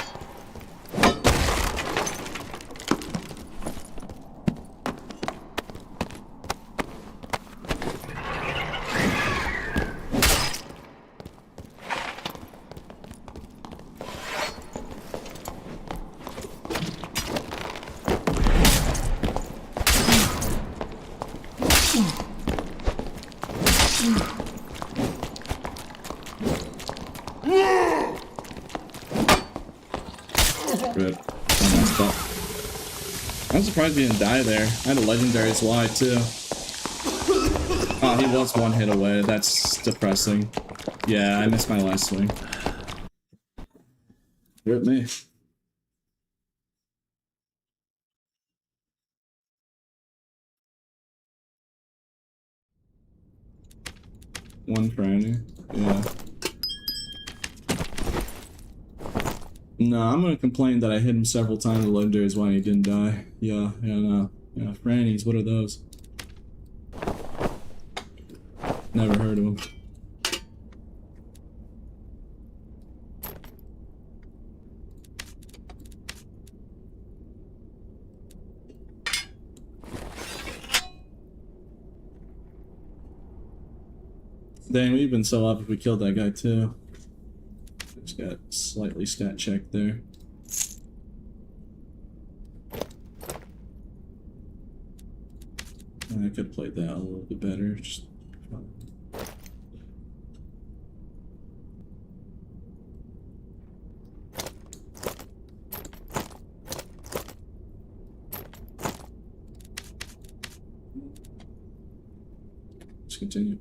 I'm surprised he didn't die there. I had a legendary slide too. Oh, he was one hit away. That's depressing. Yeah, I missed my last swing. Rip me. One franny. Yeah. No, I'm gonna complain that I hit him several times with legendaries why he didn't die. Yeah, no. Yeah, frannies, what are those? Never heard of them. Dang, we've been so up if we killed that guy too. Just got slightly stat checked there. I could have played that a little bit better. Just continue.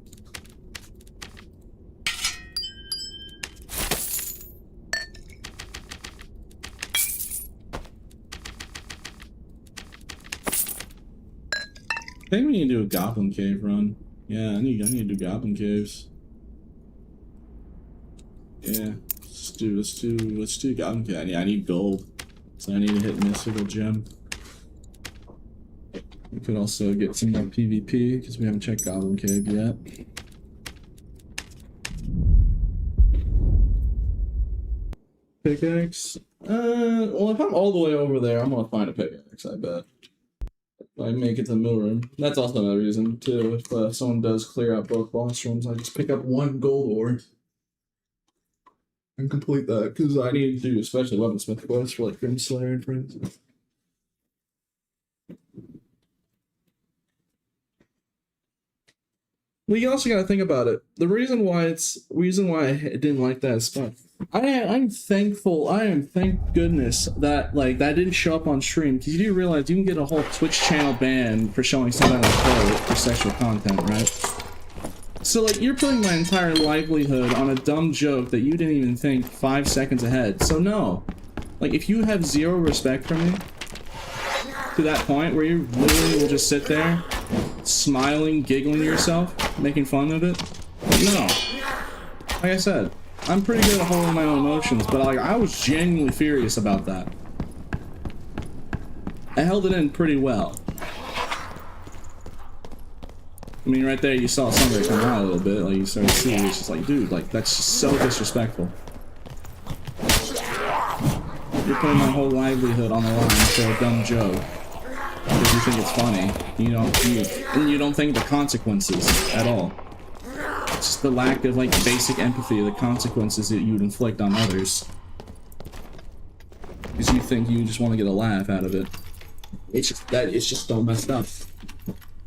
I think we need to do a Goblin Cave run. Yeah, I need to do Goblin Caves. Yeah, let's do Goblin Cave. Yeah, I need gold, so I need to hit Mystical Gem. We could also get some more PvP because we haven't checked Goblin Cave yet. Pickaxe? Well, if I'm all the way over there, I'm gonna find a pickaxe, I bet. I make it to the middle room. That's also another reason, too. If someone does clear out both boss rooms, I just pick up one gold ore and complete that. Because I need to do especially weaponsmith quests for like Grim Slayer and friends. Well, you also got to think about it. The reason why I didn't like that spot. I'm thankful. I am thank goodness that that didn't show up on stream, because you do realize you can get a whole Twitch channel ban for showing something on the code for sexual content, right? So like you're putting my entire livelihood on a dumb joke that you didn't even think 5 seconds ahead. So no, like if you have zero respect for me to that point where you literally will just sit there smiling, giggling to yourself, making fun of it, no. Like I said, I'm pretty good at holding my own emotions, but I was genuinely furious about that. I held it in pretty well. I mean, right there you saw somebody come out a little bit, like you started seeing, it's just like, dude, like that's just so disrespectful. You're putting my whole livelihood on the line for a dumb joke because you think it's funny. You don't think the consequences at all. It's just the lack of like basic empathy of the consequences that you would inflict on others. Because you think you just want to get a laugh out of it. It's just so messed up.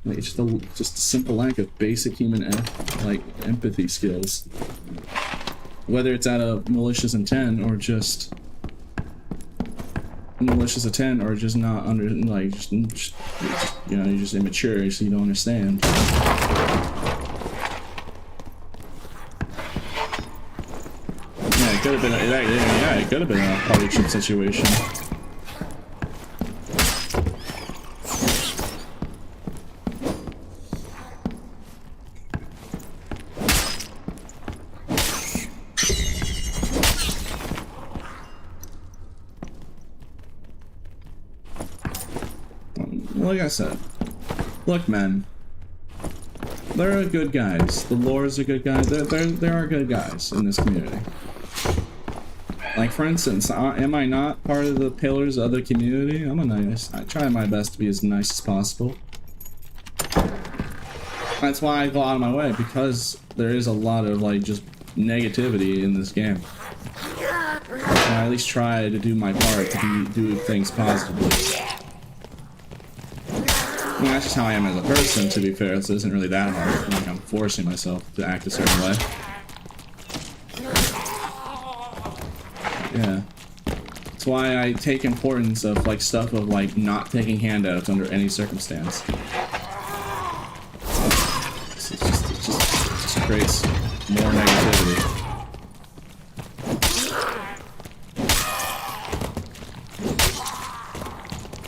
Like it's just a simple lack of basic human empathy skills. Whether it's out of malicious intent or just malicious intent or just not under just you know, you're just immature, so you don't understand. It could have been it could have been a partnership situation. Like I said, look, man. There are good guys. The lords are good guys. There are good guys in this community. Like, for instance, am I not part of the pillars of the community? I try my best to be as nice as possible. That's why I go out of my way, because there is a lot of, like, just negativity in this game. So I at least try to do my part to do things positively. I mean, that's just how I am as a person, to be fair. This isn't really that hard. Like, I'm forcing myself to act a certain way. Yeah. That's why I take importance of, like, stuff of, like, not taking handouts under any circumstance. It just creates more negativity.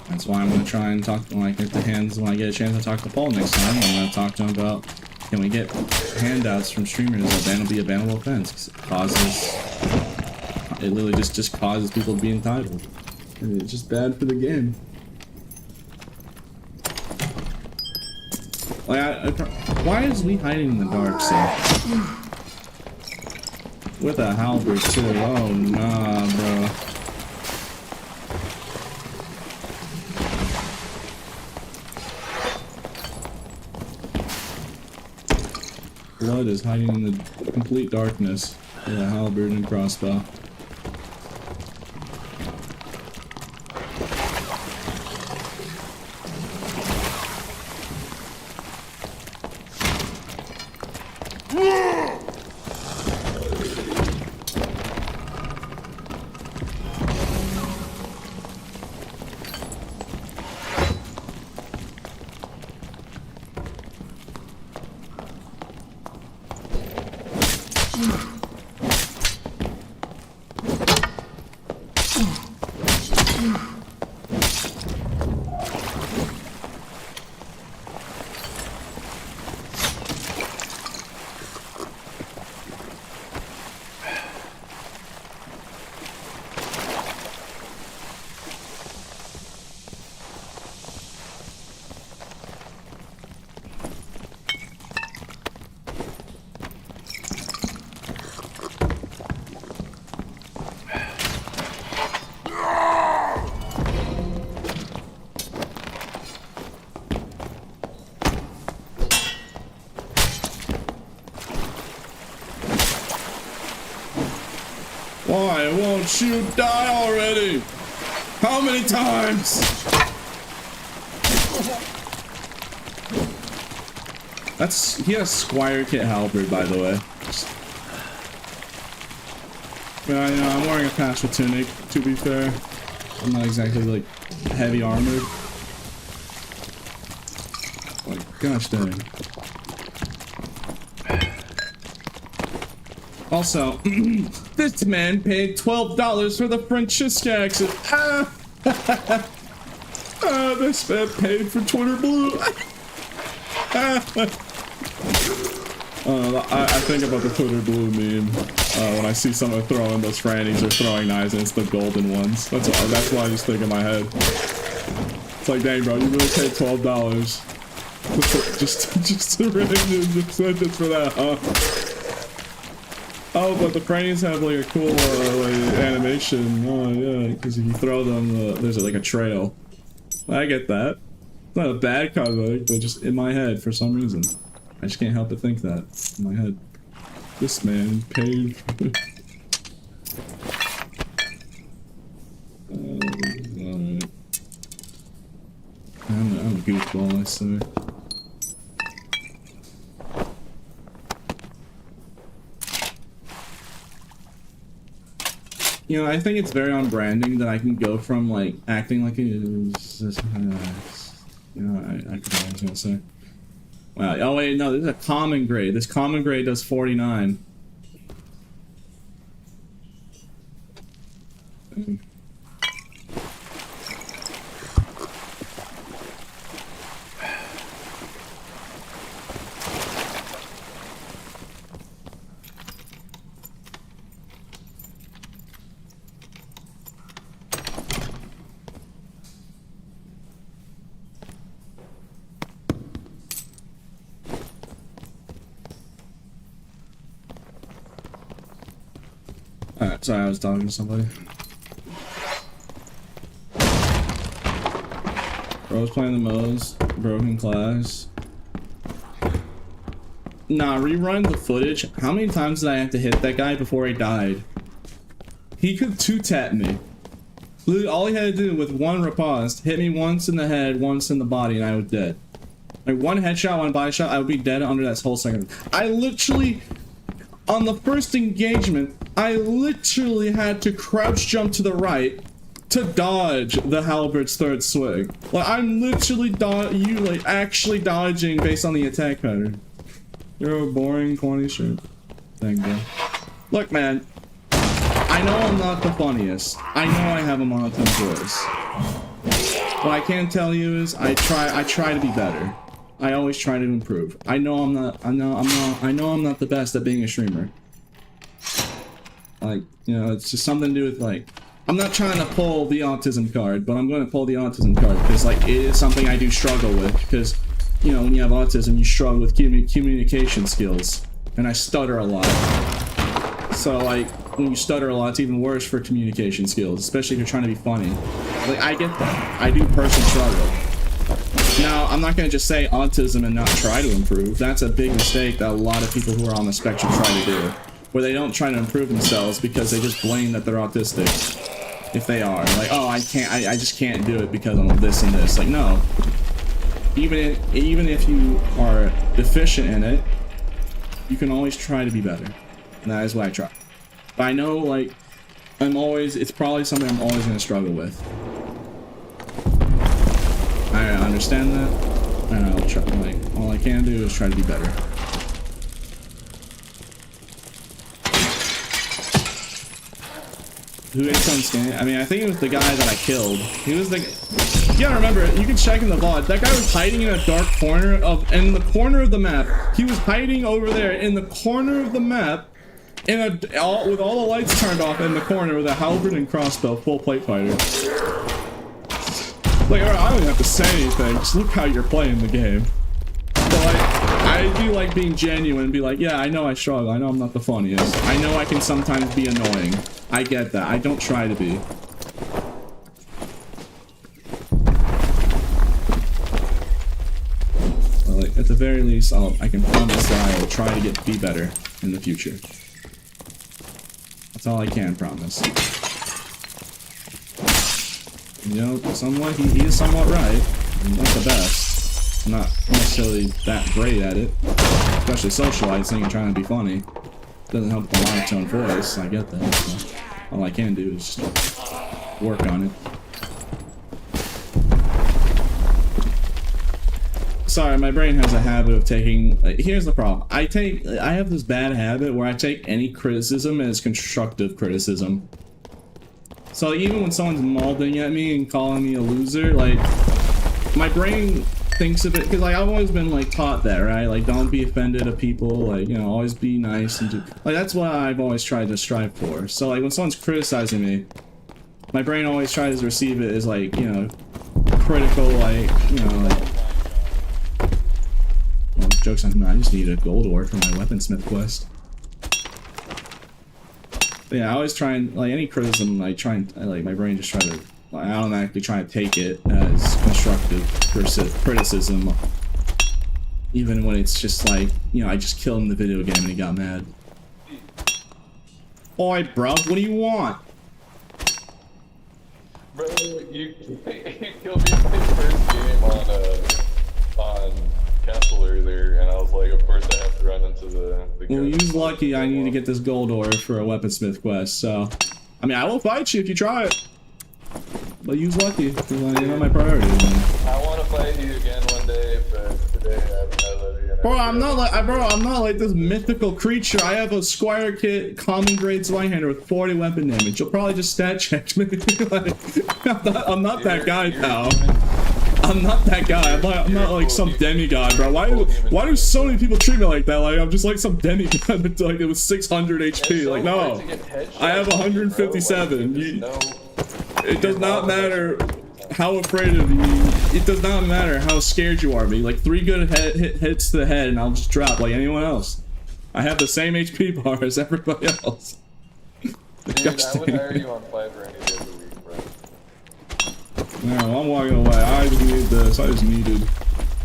That's why I'm gonna try and talk when I get when I get a chance to talk to Paul next time. I'm gonna talk to him about, can we get handouts from streamers that'll be a bannable offense? 'Cause it literally just causes people to be entitled. And it's just bad for the game. Like, why is we hiding in the dark so? With a halberd too. Oh nah, bro. Blood is hiding in the complete darkness with a halberd and crossbow. Why won't you die already? How many times? He had a Squire Kit halberd, by the way. Yeah, you know, I'm wearing a patchful tunic, to be fair. I'm not exactly, like, heavy armored. Like, gosh dang. Also, this man paid $12 for the Francesca exit. This man paid for Twitter Blue. I think about the Twitter Blue meme when I see someone throwing those frannies or throwing knives and it's the golden ones. That's why I just think in my head. It's like, dang, bro, you really paid $12 just to really just for that, huh? Oh, but the frannies have like a cool like, animation. Oh yeah, because if you throw them, there's like a trail. I get that. It's not a bad comic, but just in my head for some reason, I just can't help but think that in my head. This man paid. Alright. I'm a goofball, I swear. You know, I think it's very on branding that I can go from like acting like you know, I forgot what I was gonna say. Wow. Oh wait, no, this is a common grade. This common grade does 49. Alright, sorry, I was talking to somebody. Bro's playing the modes, broken class. Nah, rerun the footage. How many times did I have to hit that guy before he died? He could two-tap me. Literally, all he had to do with one riposte, hit me once in the head, once in the body, and I was dead. Like, one headshot, one body shot, I would be dead under that whole second. I literally, on the first engagement, I literally had to crouch jump to the right to dodge the halbert's third swing. Like, I'm literally actually dodging based on the attack pattern. You're a boring 20 shirt. Thank you. Look, man. I know I'm not the funniest. I know I have a monotone voice. What I can tell you is I try to be better. I always try to improve. I know I'm not the best at being a streamer. Like, you know, it's just something to do with, like, I'm not trying to pull the autism card, but I'm going to pull the autism card because, like, it is something I do struggle with because, you know, when you have autism, you struggle with communication skills, and I stutter a lot. So, like, when you stutter a lot, it's even worse for communication skills, especially if you're trying to be funny. Like, I get that. I do personally struggle. Now, I'm not going to just say autism and not try to improve. That's a big mistake that a lot of people who are on the spectrum try to do, where they don't try to improve themselves because they just blame that they're autistic. If they are. Like, oh, I just can't do it because I'm this and this. Like, no. Even if you are deficient in it, you can always try to be better. And that is what I try. But I know, like, it's probably something I'm always going to struggle with. I understand that, and I'll try, like, all I can do is try to be better. Who ate some skin? I mean, I think it was the guy that I killed. He was the... You gotta remember, you can check in the VOD, that guy was hiding in a dark corner in the corner of the map. He was hiding over there in the corner of the map, with all the lights turned off in the corner with a halberd and crossbow, full plate fighter. Like, I don't even have to say anything, just look how you're playing the game. But, like, I do like being genuine and be like, yeah, I know I struggle, I know I'm not the funniest. I know I can sometimes be annoying. I get that, I don't try to be. But, like, at the very least, I can promise that I will try to be better in the future. That's all I can promise. You know, somewhat, he is somewhat right. I'm not the best. I'm not necessarily that great at it. Especially socializing and trying to be funny. Doesn't help the monotone voice, I get that. So all I can do is just work on it. Sorry, my brain has a habit of taking... here's the problem. I have this bad habit where I take any criticism as constructive criticism. So even when someone's mauling at me and calling me a loser, like, my brain thinks of it, because, like, I've always been, like, taught that, right? Like, don't be offended at people, like, you know, always be nice and do... Like, that's what I've always tried to strive for. So, like, when someone's criticizing me, my brain always tries to receive it as, like, you know, critical, like, you know, like... Well, joke's on me, I just need a gold ore for my weaponsmith quest. But yeah, I always try and, like, any criticism, like, my brain just try to, like, I don't actually try to take it as constructive criticism. Even when it's just like, you know, I just killed him in the video game and he got mad. Oi, bro, what do you want? Bro, you killed me in my first game on Castle earlier, and I was like, of course I have to run into the Well, use lucky, I need to get this gold ore for a weaponsmith quest, so... I mean, I will fight you if you try it. But use lucky, because you're not my priority. I want to fight you again one day, but today I love you. Bro, I'm not like this mythical creature. I have a Squire kit, common grade Zweihander with 40 weapon damage. You'll probably just stat check me. Like, I'm not that guy, pal. I'm not that guy. I'm not like some demigod, bro. Why do so many people treat me like that? Like I'm just like some demigod that like it was 600 HP. Like no, I have 157. It does not matter how afraid of you. It does not matter how scared you are of me. Like 3 good hits to the head and I'll just drop like anyone else. I have the same HP bar as everybody else. Dude, Gosh I would dang hire it. you on Fiverr any day of the week, bro. No, I'm walking away. I just need this. I just needed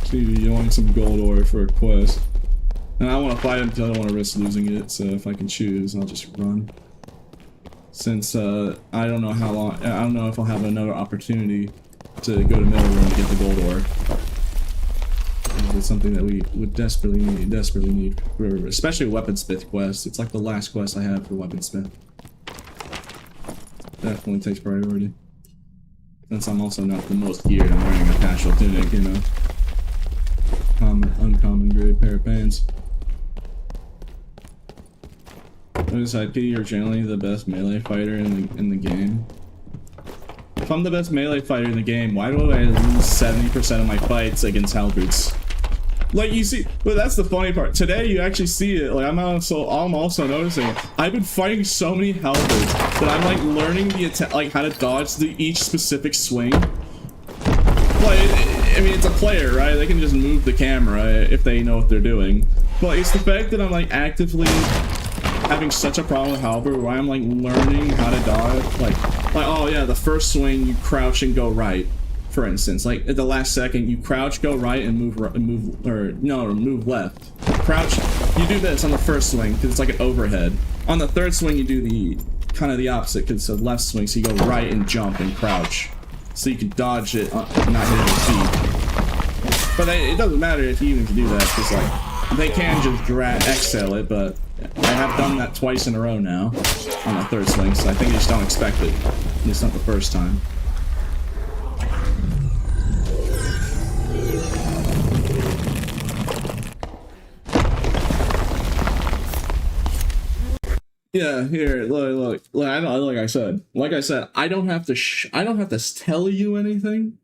yoink some gold ore for a quest. And I want to fight him because I don't want to risk losing it, so if I can choose, I'll just run. Since, I don't know how long, I don't know if I'll have another opportunity to go to middle room to get the gold ore. It's something that we would desperately need, especially weaponsmith quest. It's like the last quest I have for weaponsmith. Definitely takes priority. Since I'm also not the most geared, I'm wearing a casual tunic, you know. Uncommon grade pair of pants. Notice IP, you're generally the best melee fighter in the game. If I'm the best melee fighter in the game, why do I lose 70% of my fights against halberds? Like, you see, but that's the funny part. Today you actually see it. Like, I'm also noticing it. I've been fighting so many halberds that I'm like learning the attack, like how to dodge each specific swing. Like, I mean, it's a player, right? They can just move the camera if they know what they're doing. But it's the fact that I'm like actively having such a problem with halberd where I'm like learning how to dodge. Like, oh yeah, the first swing you crouch and go right. For instance, like at the last second, you crouch, go right, and move left. Crouch, you do this on the first swing because it's like an overhead. On the third swing, you do the kind of the opposite because it's a left swing, so you go right and jump and crouch, so you can dodge it, not hitting your feet. But it doesn't matter if you even can do that because like they can just exhale it. But I have done that twice in a row now on the third swing, so I think they just don't expect it. It's not the first time. Yeah, here, look. Like I said, I don't have to tell you anything.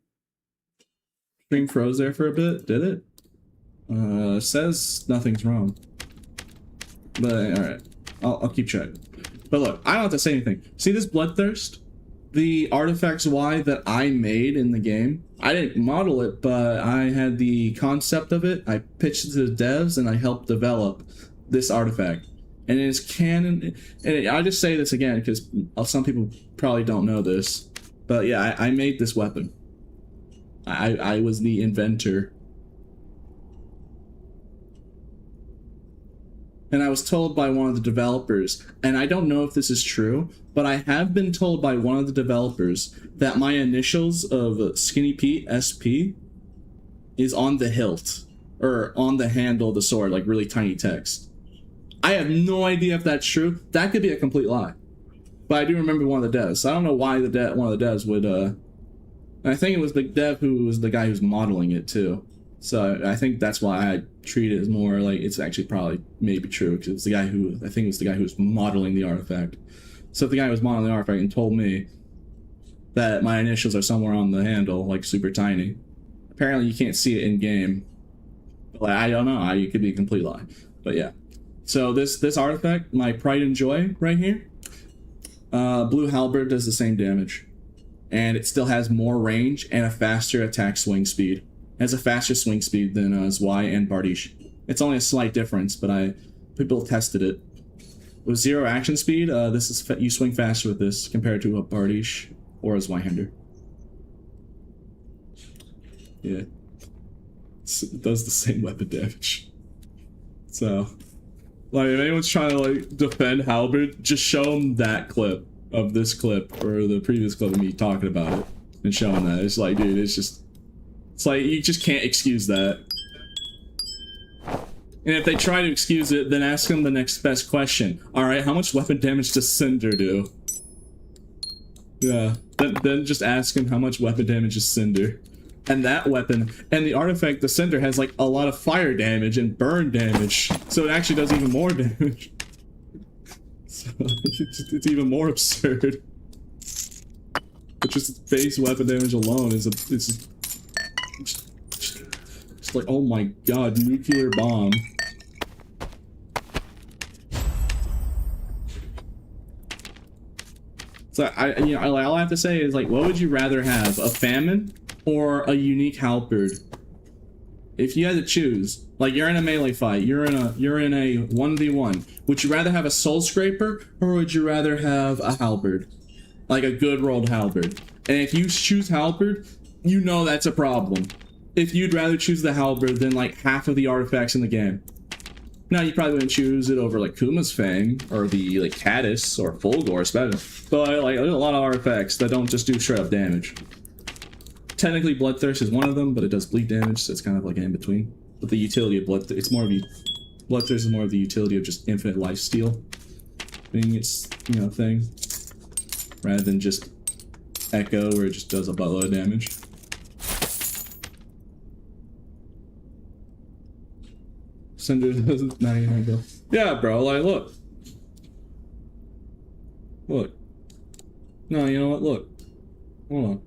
Stream froze there for a bit, did it? Says nothing's wrong. But alright, I'll keep checking. But look, I don't have to say anything. See this bloodthirst? The artifacts Y that I made in the game. I didn't model it, but I had the concept of it. I pitched it to the devs and I helped develop this artifact. And it is canon, and I just say this again because some people probably don't know this, but yeah, I made this weapon. I was the inventor. And I was told by one of the developers, and I don't know if this is true, but I have been told by one of the developers that my initials of Skinny Pete, SP, is on the hilt, or on the handle of the sword, like really tiny text. I have no idea if that's true. That could be a complete lie. But I do remember one of the devs. So I don't know why one of the devs would, I think it was the dev who was the guy who's modeling it too. So I think that's why I treat it as more like it's actually probably maybe true, because it's the guy who, I think it was the guy who was modeling the artifact. So if the guy who was modeling the artifact and told me that my initials are somewhere on the handle, like super tiny, apparently you can't see it in game. Like, I don't know, it could be a complete lie. But yeah. So this artifact, my pride and joy right here, blue halberd does the same damage, and it still has more range and a faster attack swing speed. It has a faster swing speed than Zwei and Bardiche. It's only a slight difference, but people tested it. With 0 action speed, you swing faster with this compared to a Bardiche or a Zweihander. Yeah, it does the same weapon damage. So. Like, if anyone's trying to, like, defend halberd, just show them that clip of this clip, or the previous clip of me talking about it, and showing that. It's like, dude, it's like, you just can't excuse that. And if they try to excuse it, then ask them the next best question. Alright, how much weapon damage does Cinder do? Yeah, then just ask him how much weapon damage is Cinder. And that weapon, and the artifact, the Cinder, has like a lot of fire damage and burn damage, so it actually does even more damage. So it's even more absurd. But just base weapon damage alone is it's like, oh my god, nuclear bomb. So all I have to say is, like, what would you rather have, a famine or a unique halberd? If you had to choose, like you're in a melee fight, you're in a 1v1, would you rather have a soul scraper or would you rather have a halberd? Like a good rolled halberd. And if you choose halberd, you know that's a problem. If you'd rather choose the halberd than like half of the artifacts in the game. Now you probably wouldn't choose it over like Kuma's Fang or the like Caddis or Fulgor especially. But like there's a lot of artifacts that don't just do straight up damage. Technically Bloodthirst is one of them, but it does bleed damage, so it's kind of like in between. But the utility of Bloodthirst, it's more of Bloodthirst is more of the utility of just infinite lifesteal being its, you know, thing. Rather than just Echo where it just does a buttload of damage. Cinder doesn't 99 go. Yeah, bro, like look. Look. No, you know what? Look. Hold on.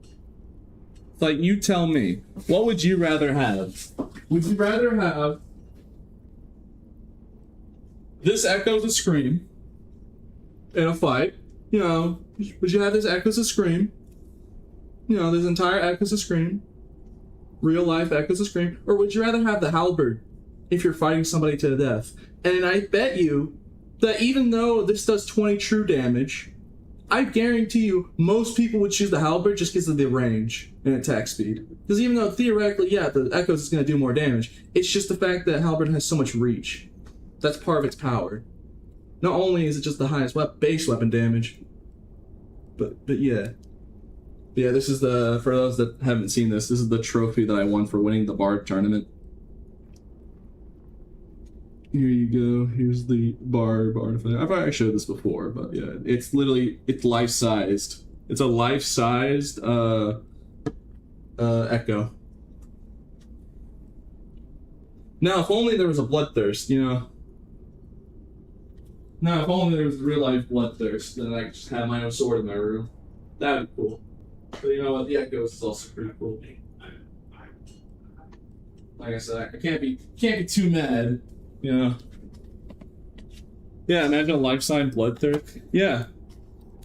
It's like you tell me, what would you rather have? Would you rather have this echoes a scream in a fight? You know, would you have this echoes a scream? You know, this entire echoes a scream. Real life echoes a scream. Or would you rather have the halberd if you're fighting somebody to the death? And I bet you that even though this does 20 true damage, I guarantee you most people would choose the halberd just because of the range and attack speed. Because even though theoretically, yeah, the echoes is going to do more damage, it's just the fact that halberd has so much reach. That's part of its power. Not only is it just the highest base weapon damage, but yeah. Yeah, this is the, for those that haven't seen this is the trophy that I won for winning the Bard tournament. Here you go. Here's the Bard artifact. I've already showed this before, but yeah, it's literally, it's life-sized. It's a life-sized Echo. Now, if only there was a Bloodthirst, you know. Now, if only there was real-life Bloodthirst, then I could just have my own sword in my room. That'd be cool. But you know what? The Echoes is also pretty cool. Like I said, I can't be too mad. You know. Yeah, imagine a life-size Bloodthirst. Yeah.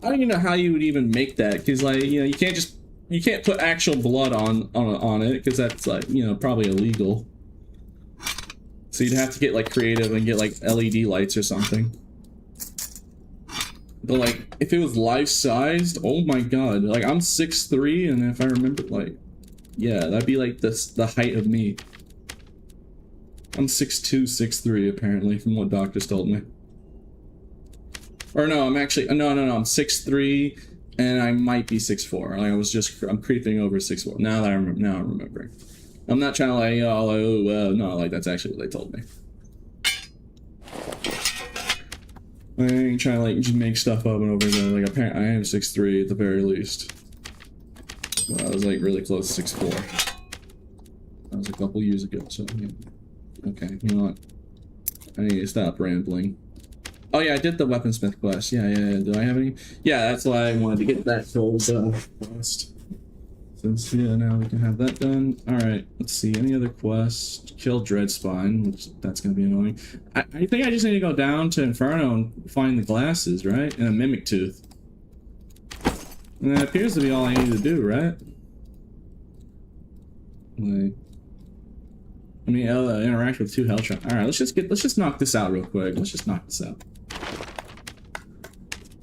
I don't even know how you would even make that, because like, you know, you can't put actual blood on it, because that's like, you know, probably illegal. So you'd have to get like creative and get like LED lights or something. But like, if it was life-sized, oh my god, like I'm 6'3", and if I remember, like, yeah, that'd be like the height of me. I'm 6'2", 6'3", apparently, from what doctors told me. Or no, I'm actually, no, I'm 6'3", and I might be 6'4". Like I'm creeping over 6'4". Now I'm remembering. I'm not trying to like, no, like that's actually what they told me. I ain't trying to like just make stuff up and over there. Like apparently I am 6'3" at the very least. But I was like really close to 6'4". That was a couple years ago, so yeah. Okay, you know what? I need to stop rambling. Oh yeah, I did the weaponsmith quest. Yeah. Do I have any? Yeah, that's why I wanted to get that gold quest. Since yeah, now we can have that done. All right, let's see. Any other quests? Kill Dreadspine, which that's gonna be annoying. I think I just need to go down to Inferno and find the glasses, right? And a Mimic Tooth. And that appears to be all I need to do, right? Like, I mean, interact with 2 health shots. All right, let's just knock this out real quick. Let's just knock this out.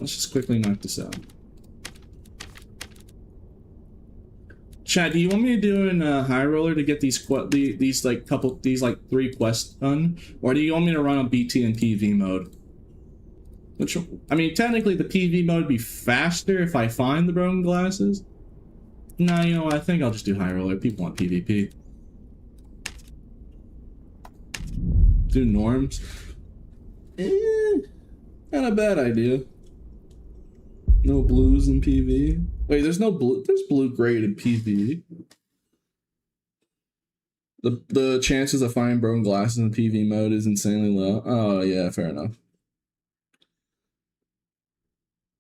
Let's just quickly knock this out. Chad, do you want me to do in High Roller to get these like 3 quests done, or do you want me to run a BT and PV mode? Which, I mean, technically the PV mode would be faster if I find the broken glasses. No, you know what? I think I'll just do High Roller. People want PvP. Do norms. Not a bad idea. No blues in PV. Wait, there's no blue. There's blue grade in PV. The chances of finding broken glasses in PV mode is insanely low. Oh yeah, fair enough.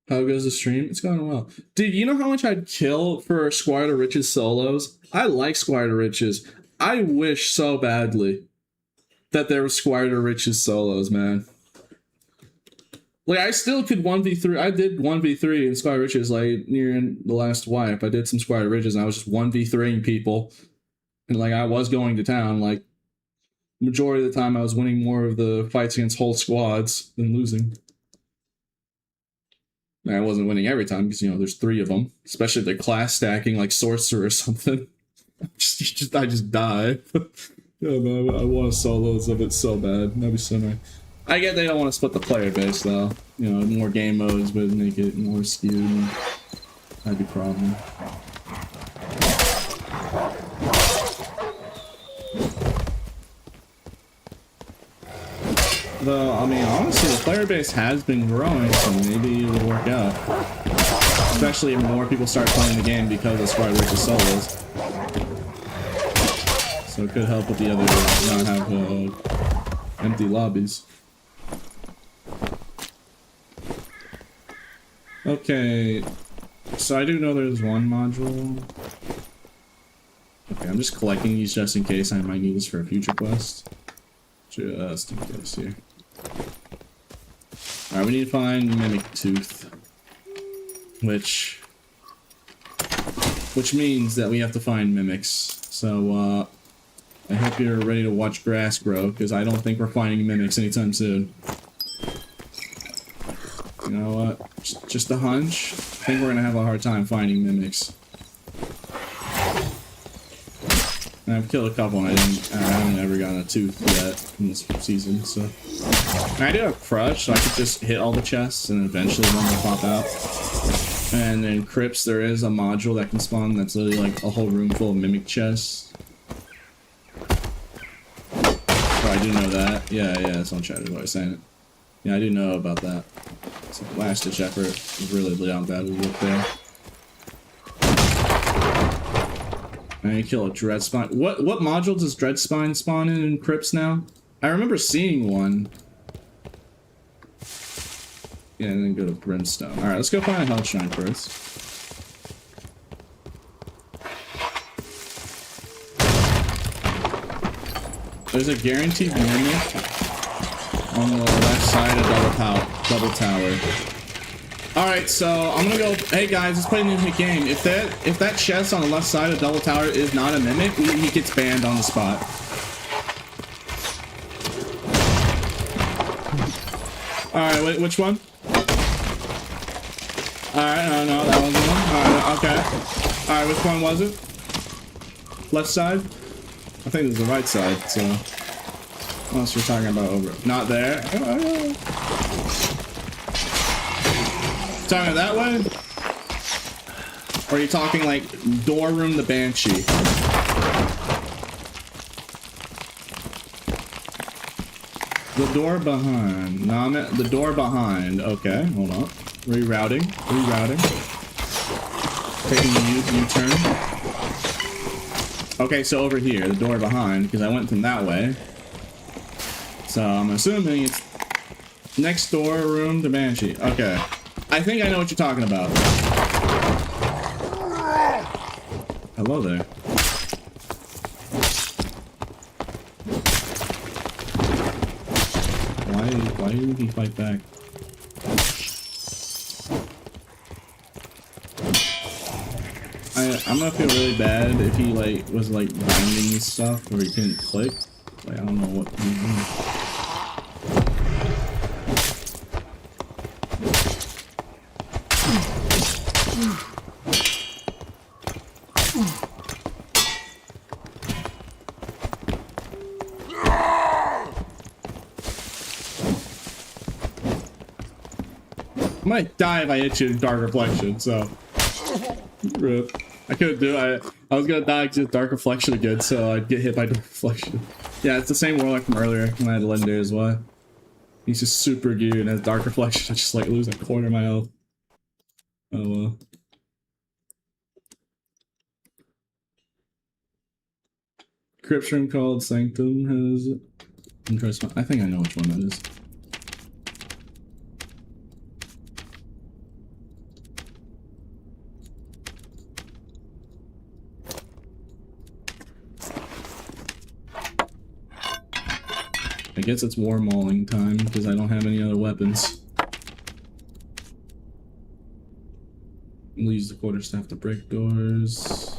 How goes the stream? It's going well. Dude, you know how much I'd kill for Squire to Riches solos? I like Squire to Riches. I wish so badly that there was Squire to Riches solos, man. Like, I still could 1v3. I did 1v3 in Squire Riches, like, near the last wipe. I did some Squire Riches, and I was just 1v3ing people. And, like, I was going to town. Like, majority of the time I was winning more of the fights against whole squads than losing. And I wasn't winning every time because, you know, there's 3 of them, especially if they're class stacking like sorcerer or something. I just die. Yeah, man, I want to solo of it so bad. That'd be so nice. I get they don't want to split the player base though. You know, more game modes would make it more skewed. That'd be a problem. Though, I mean, honestly, the player base has been growing, so maybe it'll work out. Especially if more people start playing the game because of Sprite versus solos. So it could help with the other not have empty lobbies. Okay, so I do know there's one module. Okay, I'm just collecting these just in case I might need this for a future quest. Just in case here. Alright, we need to find Mimic Tooth. Which means that we have to find mimics. So, I hope you're ready to watch grass grow, because I don't think we're finding mimics anytime soon. You know what? Just a hunch. I think we're gonna have a hard time finding mimics. And I've killed a couple and I haven't ever gotten a tooth yet in this season, so. And I do have Crush, so I could just hit all the chests and eventually one will pop out. And in Crypts, there is a module that can spawn that's literally like a whole room full of mimic chests. Oh, I do know that. Yeah, it's on chat, is what I was saying. Yeah, I do know about that. It's a last ditch effort. It's really down bad we look there. And you kill a Dreadspine. What module does Dreadspine spawn in Crypts now? I remember seeing one. Yeah, and then go to Brimstone. Alright, let's go find a Hell Shrine first. There's a guaranteed mimic on the left side of Double Tower. Alright, so I'm gonna go. Hey guys, let's play a mimic game. If that chest on the left side of Double Tower is not a mimic, he gets banned on the spot. Alright, wait, which one? Alright, no, that wasn't one. Alright, okay. Alright, which one was it? Left side? I think it was the right side, so. Unless you're talking about over. Not there. Talking that way? Or are you talking like door room the Banshee? The door behind. No, I'm at the door behind. Okay, hold on. Rerouting. Taking the U-turn. Okay, so over here, the door behind, because I went from that way. So I'm assuming it's next door room to Banshee. Okay. I think I know what you're talking about. Hello there. Why did he fight back? I'm gonna feel really bad if he like was like binding stuff or he couldn't click. Like I don't know what he's doing. I might die if I hit you in Dark Reflection, so. Rip. I couldn't do it. I was gonna die because Dark Reflection again, so I'd get hit by Dark Reflection. Yeah, it's the same Warlock from earlier when I had Legendary as well. He's just super geared and has Dark Reflection. I just like lose a quarter of my health. Oh well. Crypt room called Sanctum has interesting. I think I know which one that is. I guess it's war mauling time because I don't have any other weapons. We'll use the quarterstaff to break doors.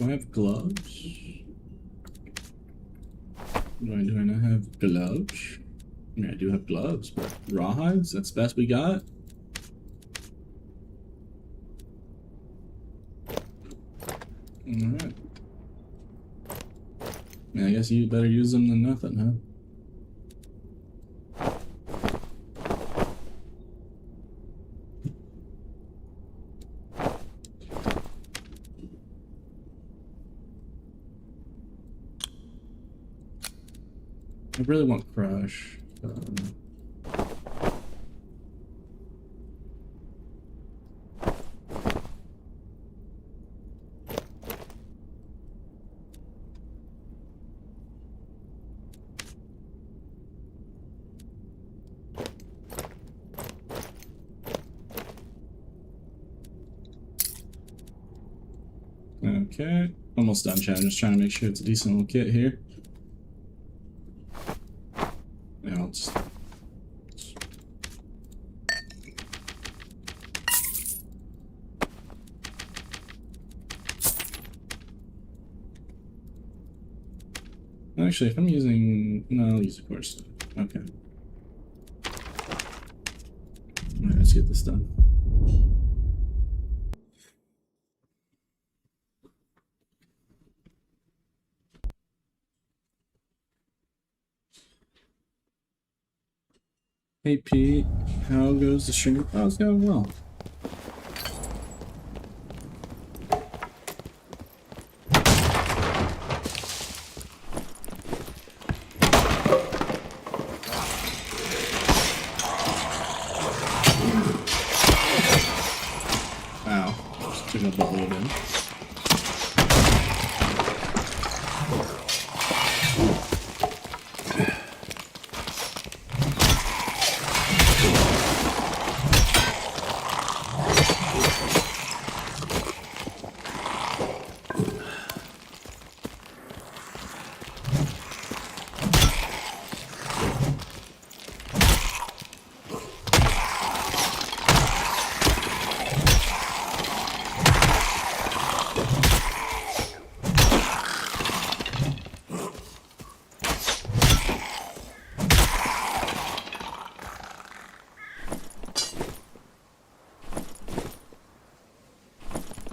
Do I have gloves? Do I not have gloves? I mean, I do have gloves, but rawhides? That's the best we got? Alright. Yeah, I guess you better use them than nothing, huh? I really want Crush. Okay, almost done, chat. I'm just trying to make sure it's a decent little kit here. Yeah, I'll just... Actually, if I'm using... No, I'll use the core stuff. Okay. Alright, let's get this done. Hey Pete, how goes the stream? Oh, it's going well. Wow, just took a bullet in.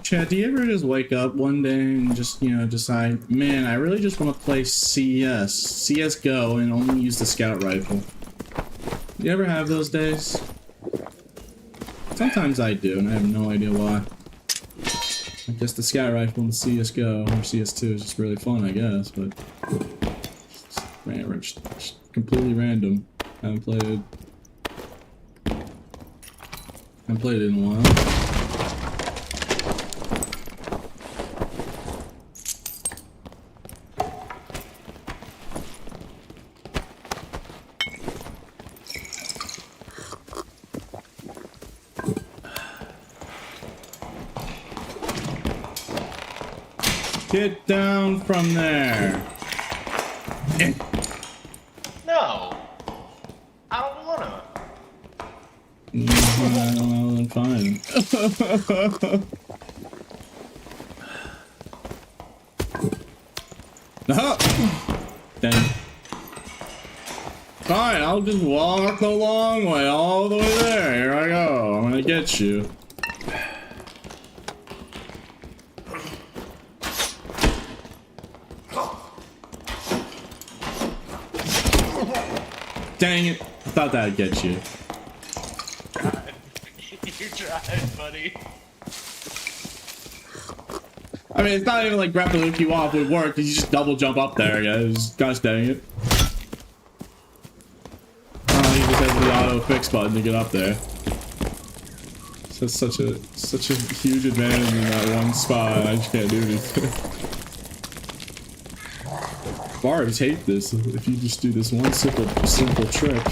Chad, do you ever just wake up one day and just, you know, decide, man, I really just want to play CSGO and only use the scout rifle? Do you ever have those days? Sometimes I do, and I have no idea why. I guess the scout rifle and CSGO or CS2 is just really fun, I guess, but man, it's just completely random. Haven't played it in a while. Get down from there. No. I don't wanna. Well, then fine. Dang. Fine, I'll just walk the long way all the way there. Here I go. I'm gonna get you. Dang it. I thought that'd get you. You're trying, buddy. I mean, it's not even like grappling you off would work, because you just double jump up there, guys. Gosh dang it. Oh, you just have the auto fix button to get up there. So it's such a huge advantage in that one spot. I just can't do anything. Barbs hate this if you just do this one simple trick.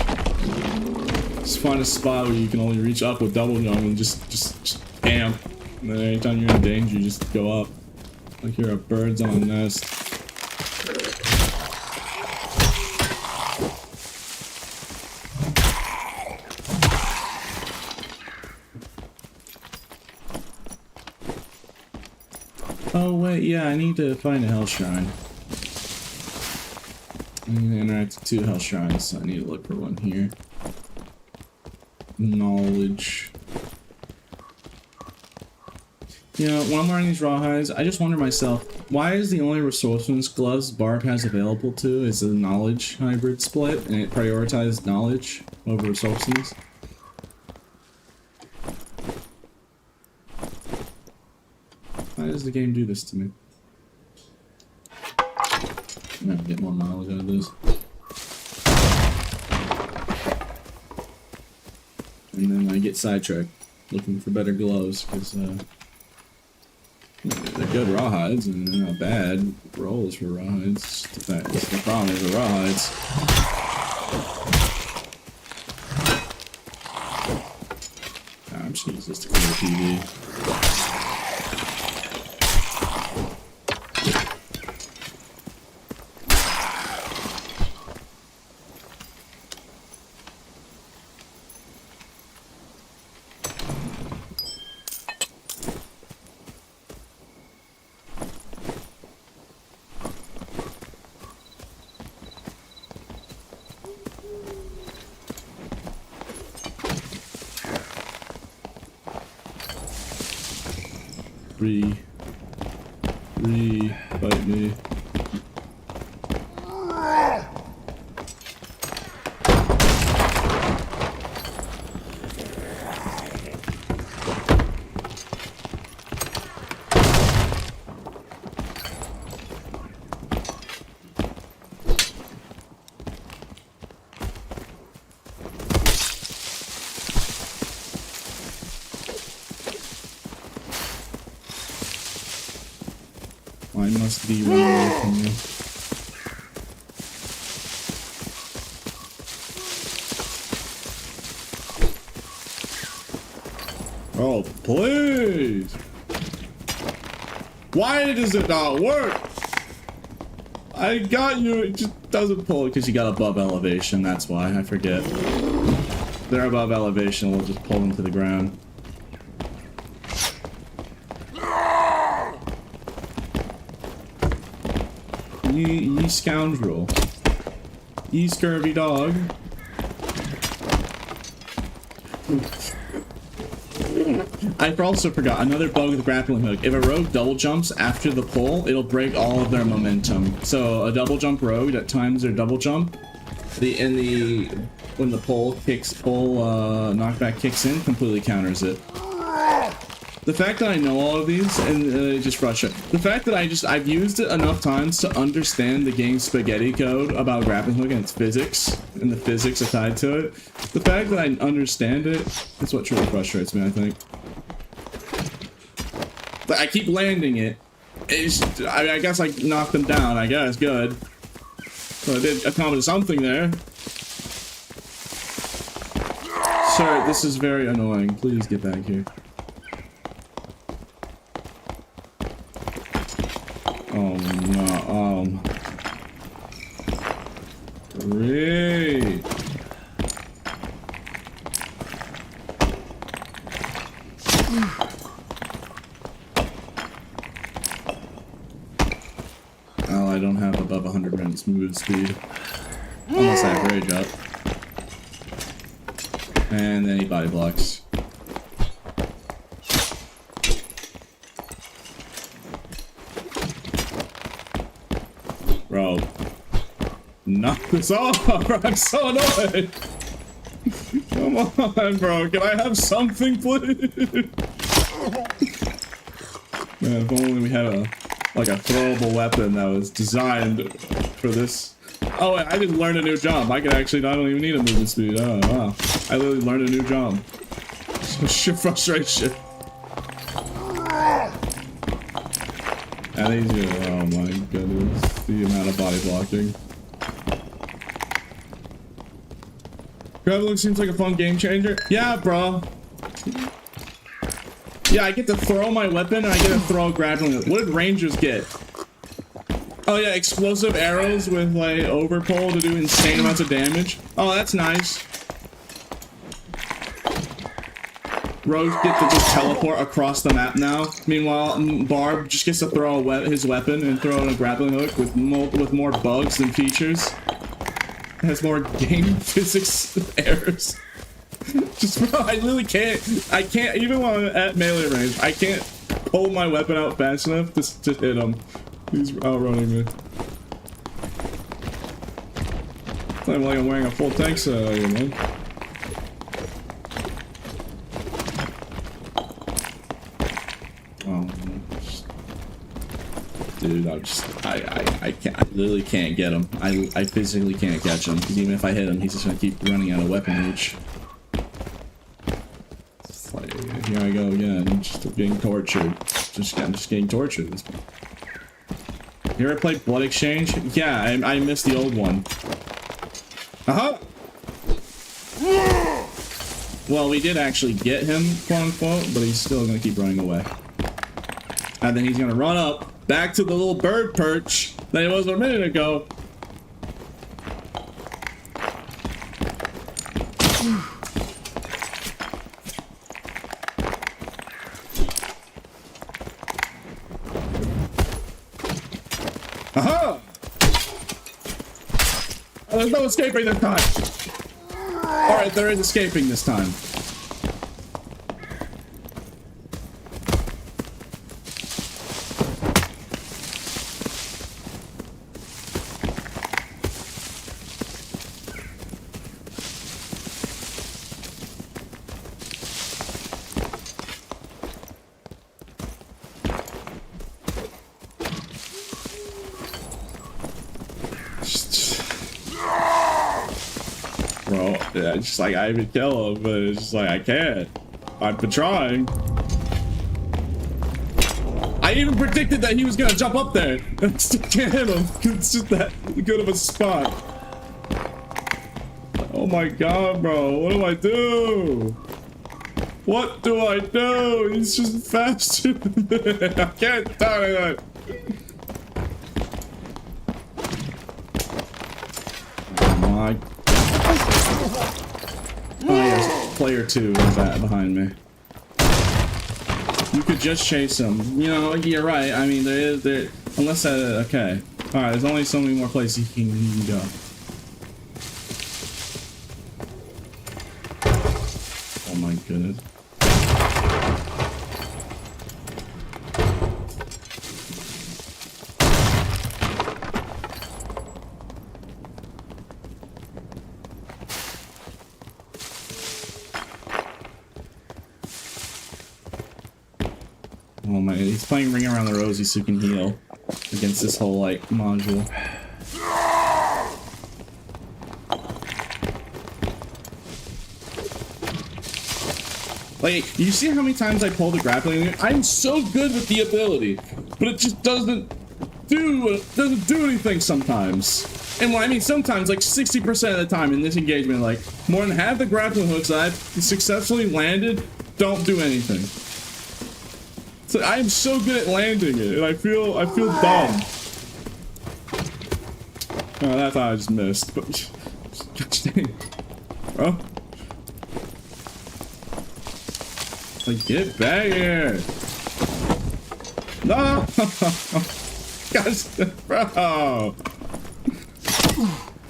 Just find a spot where you can only reach up with double jump and just camp. And then anytime you're in danger, you just go up. Like you're a bird's on a nest. Oh wait, yeah, I need to find a hell shrine. I need to interact with 2 hell shrines, so I need to look for one here. Knowledge. You know, when I'm wearing these rawhides, I just wonder myself, why is the only resourcefulness gloves Barb has available to is the knowledge hybrid split, and it prioritizes knowledge over resourcefulness? Why does the game do this to me? I'm gonna get more knowledge out of this. And then I get sidetracked looking for better gloves, because they're good rawhides and they're not bad rolls for rawhides. The problem is the rawhides. I'm just gonna use this to clear the TV. Bite me. I must be running away from you. Oh, please! Why does it not work? I got you, it just doesn't pull because you got above elevation, that's why, I forget. They're above elevation, we'll just pull them to the ground. Ye scoundrel. Ye scurvy dog. I also forgot another bug with grappling hook. If a rogue double jumps after the pull, it'll break all of their momentum. So a double jump rogue that times their double jump, when the knockback kicks in, completely counters it. The fact that I know all of these, and it just frustrates. The fact that I've used it enough times to understand the game's spaghetti code about grappling hook and its physics, and the physics are tied to it. The fact that I understand it is what truly frustrates me, I think. But I keep landing it. I guess I knocked them down, I guess, good. So I did accomplish something there. Sir, this is very annoying. Please get back here. Oh no, great. Oh, I don't have above 100 minutes move speed. Unless I have rage up. And then he body blocks. Bro, knock this off! I'm so annoyed! Come on, bro, can I have something, please? Man, if only we had a throwable weapon that was designed for this. Oh wait, I didn't learn a new jump. I don't even need a movement speed. Oh wow. I literally learned a new jump. So sheer frustration. And these are, oh my goodness, the amount of body blocking. Grappling seems like a fun game changer. Yeah, bro. Yeah, I get to throw my weapon and I get to throw grappling. What did rangers get? Oh yeah, explosive arrows with like overpull to do insane amounts of damage. Oh, that's nice. Rose gets to just teleport across the map now. Meanwhile, Barb just gets to throw his weapon and throw in a grappling hook with more bugs than features. It has more game physics errors. Just, bro, I literally can't. I can't, even when I'm at melee range, I can't pull my weapon out fast enough to hit him. He's outrunning me. It's not like I'm wearing a full tank set, you know? Dude, I can't, I literally can't get him. I physically can't catch him, because even if I hit him, he's just gonna keep running out of weapon reach. It's like, here I go again, I'm just getting tortured. I'm just getting tortured. You ever played Blood Exchange? Yeah, I missed the old one. Uh-huh! Well, we did actually get him, quote-unquote, but he's still gonna keep running away. And then he's gonna run up back to the little bird perch that he was a minute ago. Aha! Oh, there's no escaping this time. Alright, there is escaping this time. It's just like, I even kill him, but it's just like, I can't. I've been trying. I even predicted that he was gonna jump up there. I still can't hit him. It's just that good of a spot. Oh my god, bro. What do I do? What do I do? He's just faster than me. I can't die that. Oh my god. Oh yes, player 2 is that behind me. You could just chase him. You know, you're right. I mean, there unless okay. All right, there's only so many more places he can go. Oh my goodness. Oh my, he's playing Ring Around the Rosie so he can heal against this whole, like, module. Like, you see how many times I pull the grappling? I'm so good with the ability, but it just doesn't do anything sometimes. And when I mean sometimes, like 60% of the time in this engagement, like, more than half the grappling hooks that I've successfully landed don't do anything. So I am so good at landing it, and I feel dumb. Oh, that thought I just missed, but gosh dang, bro. Like, get back here! No! Gosh, bro.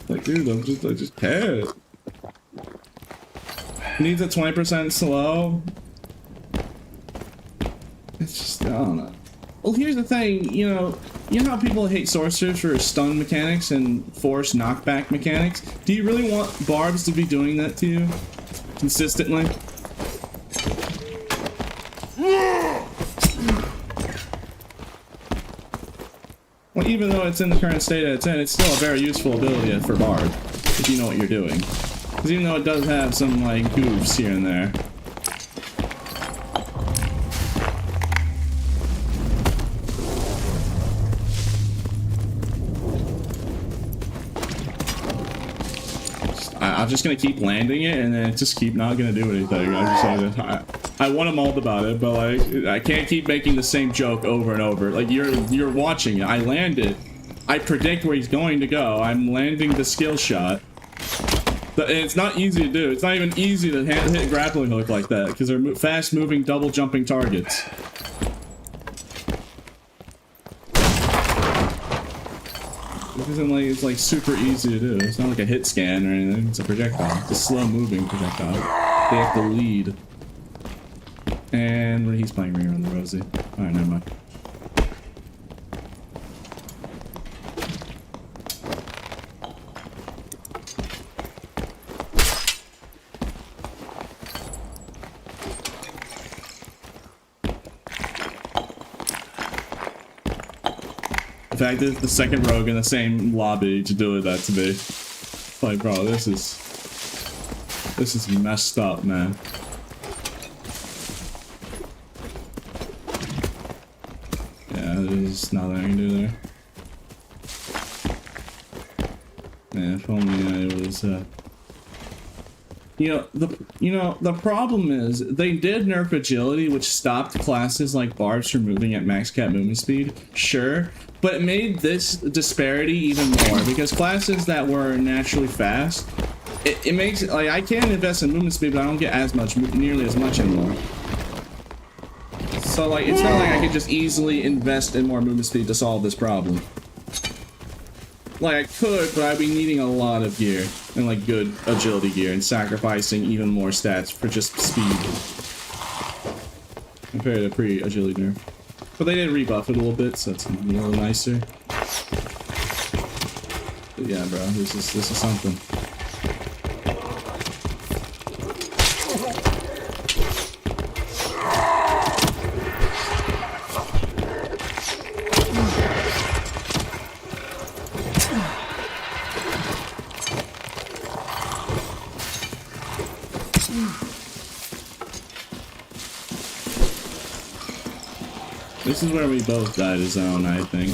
Like, dude, I just can't. Needs a 20% slow. It's just, I don't know. Well, here's the thing, you know how people hate sorcerers for stun mechanics and force knockback mechanics? Do you really want barbs to be doing that to you? Consistently? Well, even though it's in the current state that it's in, it's still a very useful ability for barb, if you know what you're doing. Because even though it does have some, like, goofs here and there. I'm just gonna keep landing it, and then just keep not gonna do anything. I want to mold about it, but like I can't keep making the same joke over and over. Like you're watching it. I land it. I predict where he's going to go. I'm landing the skill shot. It's not easy to do. It's not even easy to hit a grappling hook like that because they're fast-moving, double-jumping targets. This isn't like it's like super easy to do. It's not like a hit scan or anything. It's a projectile. It's a slow-moving projectile. They have to lead. And he's playing Rerun the Rosie. Alright, never mind. In fact, it's the second rogue in the same lobby to do that to me. Like, bro, this is messed up, man. Yeah, there's nothing I can do there. Man, if only I was, the problem is they did nerf agility, which stopped classes like barbs from moving at max cap movement speed. Sure, but it made this disparity even more because classes that were naturally fast, it makes it like I can invest in movement speed, but I don't get as much, nearly as much anymore. So like, it's not like I could just easily invest in more movement speed to solve this problem. Like I could, but I'd be needing a lot of gear and like good agility gear and sacrificing even more stats for just speed compared to pre-agility nerf. But they did rebuff it a little bit, so it's a little nicer. But yeah, bro, this is something. This is where we both died a zone, I think.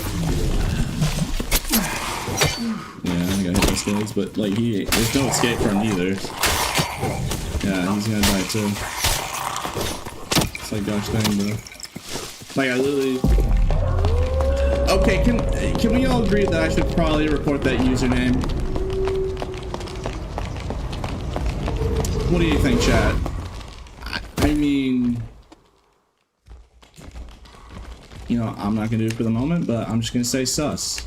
Yeah, I got hit by skills, but like there's no escape from either. Yeah, he's gonna die too. It's like gosh dang, bro. Like I literally. Okay, can we all agree that I should probably report that username? What do you think, chat? I mean. You know, I'm not gonna do it for the moment, but I'm just gonna say sus.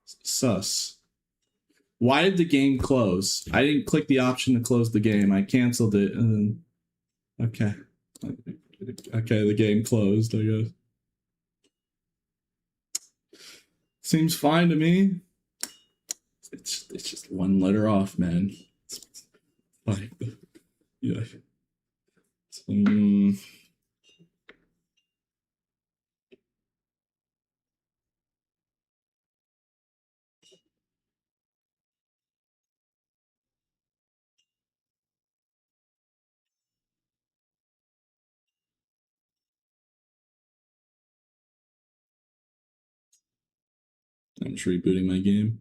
Sus. Why did the game close? I didn't click the option to close the game. I canceled it and then... Okay. Okay, the game closed, I guess. Seems fine to me. It's just one letter off, man. It's like... Yeah. I'm just rebooting my game.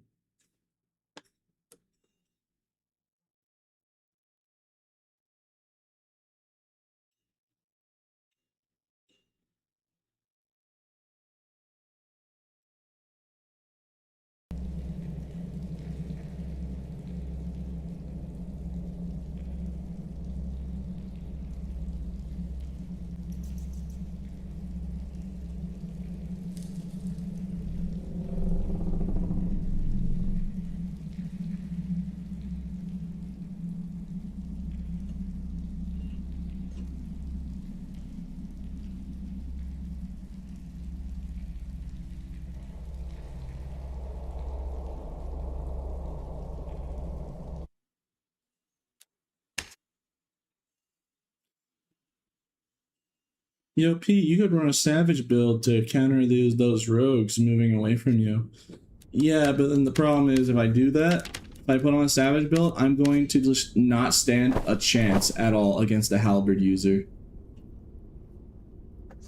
Yo, Pete, you could run a savage build to counter those rogues moving away from you. Yeah, but then the problem is if I do that, if I put on a savage build, I'm going to just not stand a chance at all against a halberd user.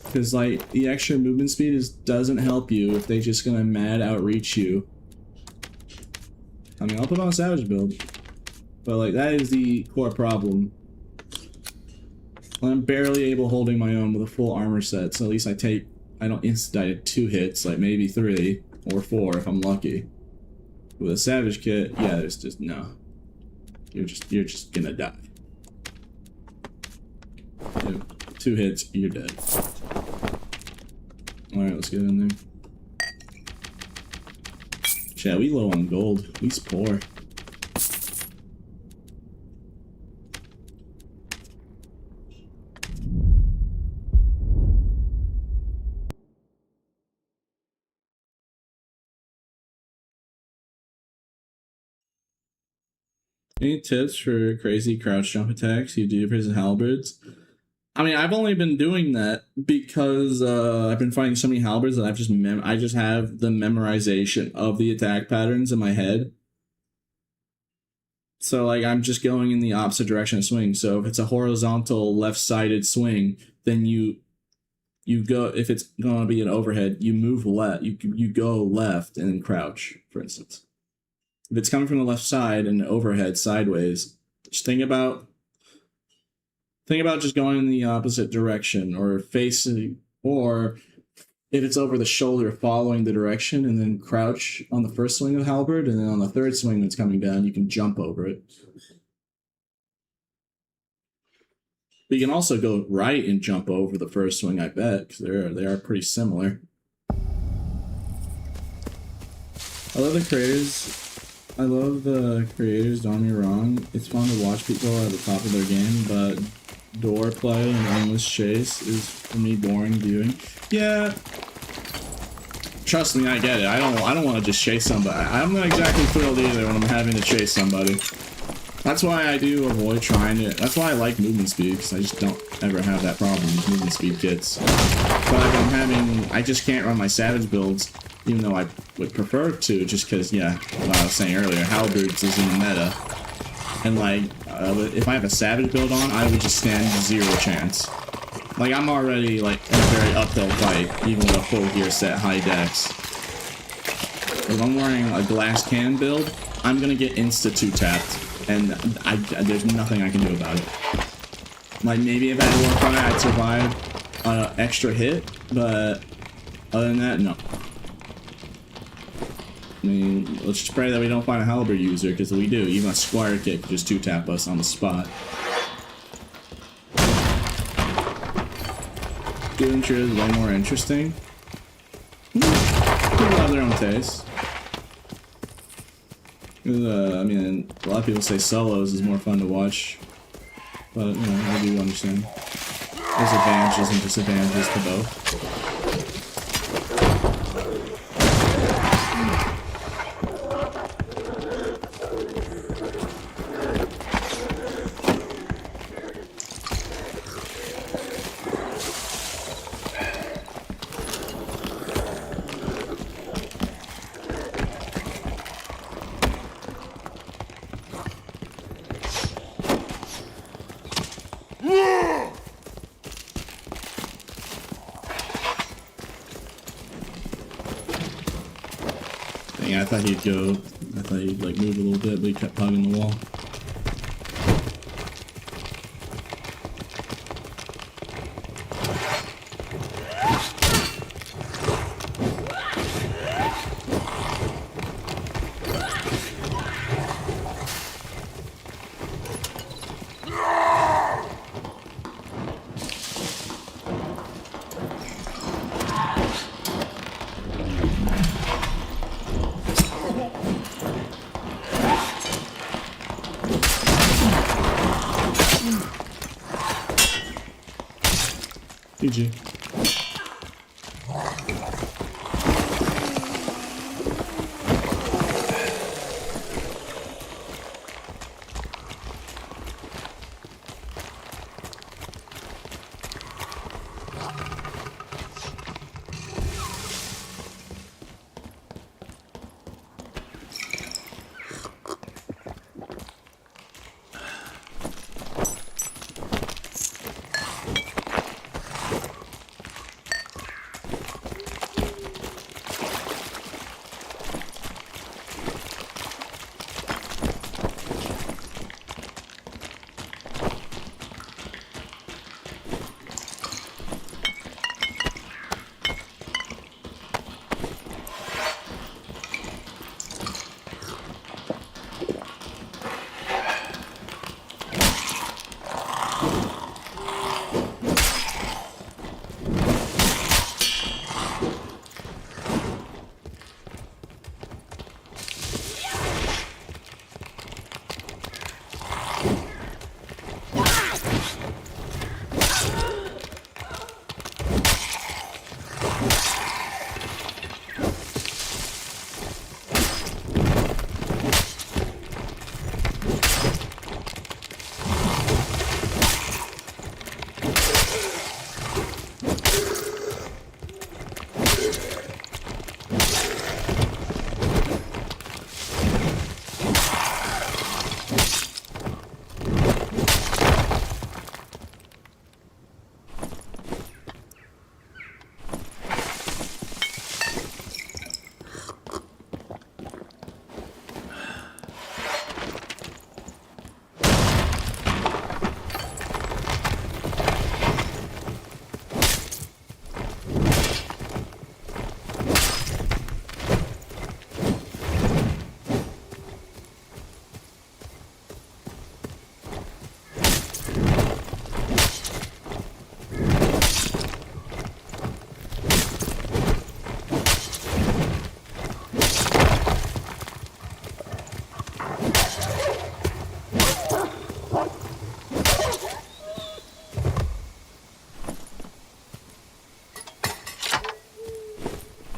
Because, like, the extra movement speed doesn't help you if they're just gonna mad outreach you. I mean, I'll put on a savage build. But, like, that is the core problem. I'm barely able holding my own with a full armor set, so at least I don't instant die 2 hits, like maybe 3 or 4 if I'm lucky. With a savage kit, yeah, there's just no. You're just gonna die. 2 hits, you're dead. Alright, let's get in there. Chat, we low on gold. We's poor. Any tips for crazy crouch jump attacks you do versus halberds? I mean, I've only been doing that because I've been fighting so many halberds that I just have the memorization of the attack patterns in my head. So like I'm just going in the opposite direction of swing. So if it's a horizontal left-sided swing, then you go. If it's going to be an overhead, you move left. You go left and then crouch, for instance. If it's coming from the left side and overhead sideways, just think about just going in the opposite direction or facing, or if it's over the shoulder, following the direction and then crouch on the first swing of halberd, and then on the third swing that's coming down, you can jump over it. But you can also go right and jump over the first swing, I bet, because they are pretty similar. I love the creators. Don't get me wrong. It's fun to watch people at the top of their game, but door play and endless chase is, for me, boring viewing. Yeah. Trust me, I get it. I don't want to just chase somebody. I'm not exactly thrilled either when I'm having to chase somebody. That's why I do avoid trying to. That's why I like movement speed, because I just don't ever have that problem with movement speed kits. But I just can't run my savage builds, even though I would prefer to, just because, yeah, what I was saying earlier, halberds is in the meta. And like, if I have a savage build on, I would just stand 0 chance. Like, I'm already, like, in a very uphill fight, even with a full gear set, high dex. If I'm wearing a glass cannon build, I'm gonna get insta-2 tapped. And there's nothing I can do about it. Like, maybe if I had Warcry, I'd survive an extra hit, but other than that, no. I mean, let's just pray that we don't find a halberd user, because if we do, even a squire kick could just 2-tap us on the spot. Doing true is way more interesting. People have their own taste. I mean, a lot of people say solos is more fun to watch, but, you know, I do understand. There's advantages and disadvantages to both. I thought he'd like move a little bit, but he kept hugging the wall. GG.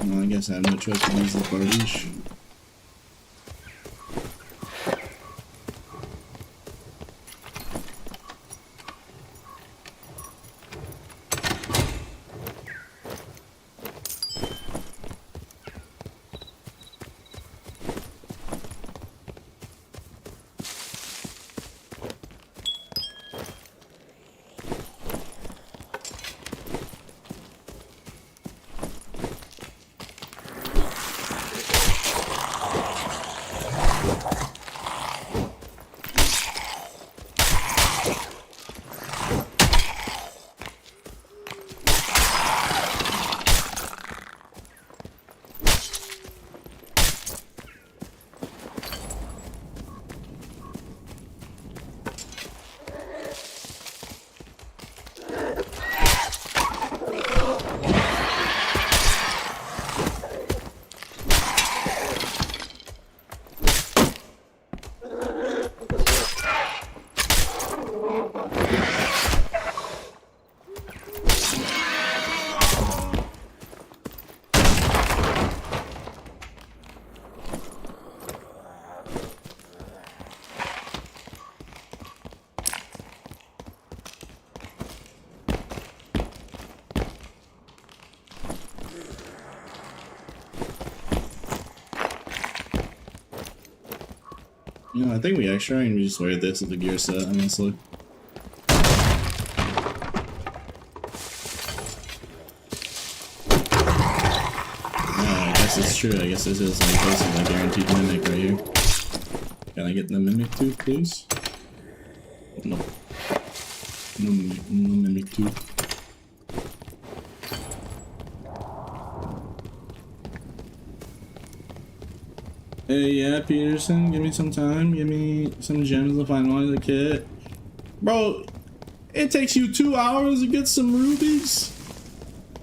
Well, I guess I have no choice but to use the bardiche. You know, I think we actually can just wear this as a gear set, honestly. I guess it's true. I guess this is like basically a guaranteed mimic right here. Can I get the mimic tooth, please? No. No mimic tooth. Hey, yeah, Peterson, give me some time. Give me some gems to find one of the kit. Bro, it takes you 2 hours to get some rubies?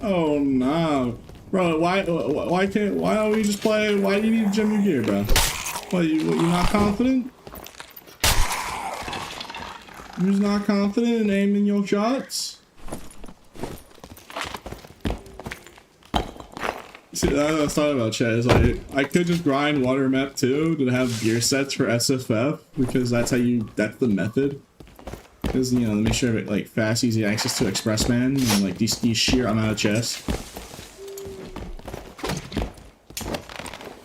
Oh, no. Bro, why don't we just play? Why do you need to gem your gear, bro? What, you not confident? You're just not confident in aiming your shots? See, that's what I was talking about, Chet. Is like, I could just grind water map 2 to have gear sets for SFF, because that's how that's the method. Because, you know, to make sure like fast, easy access to Expressman and like these sheer amount of chests.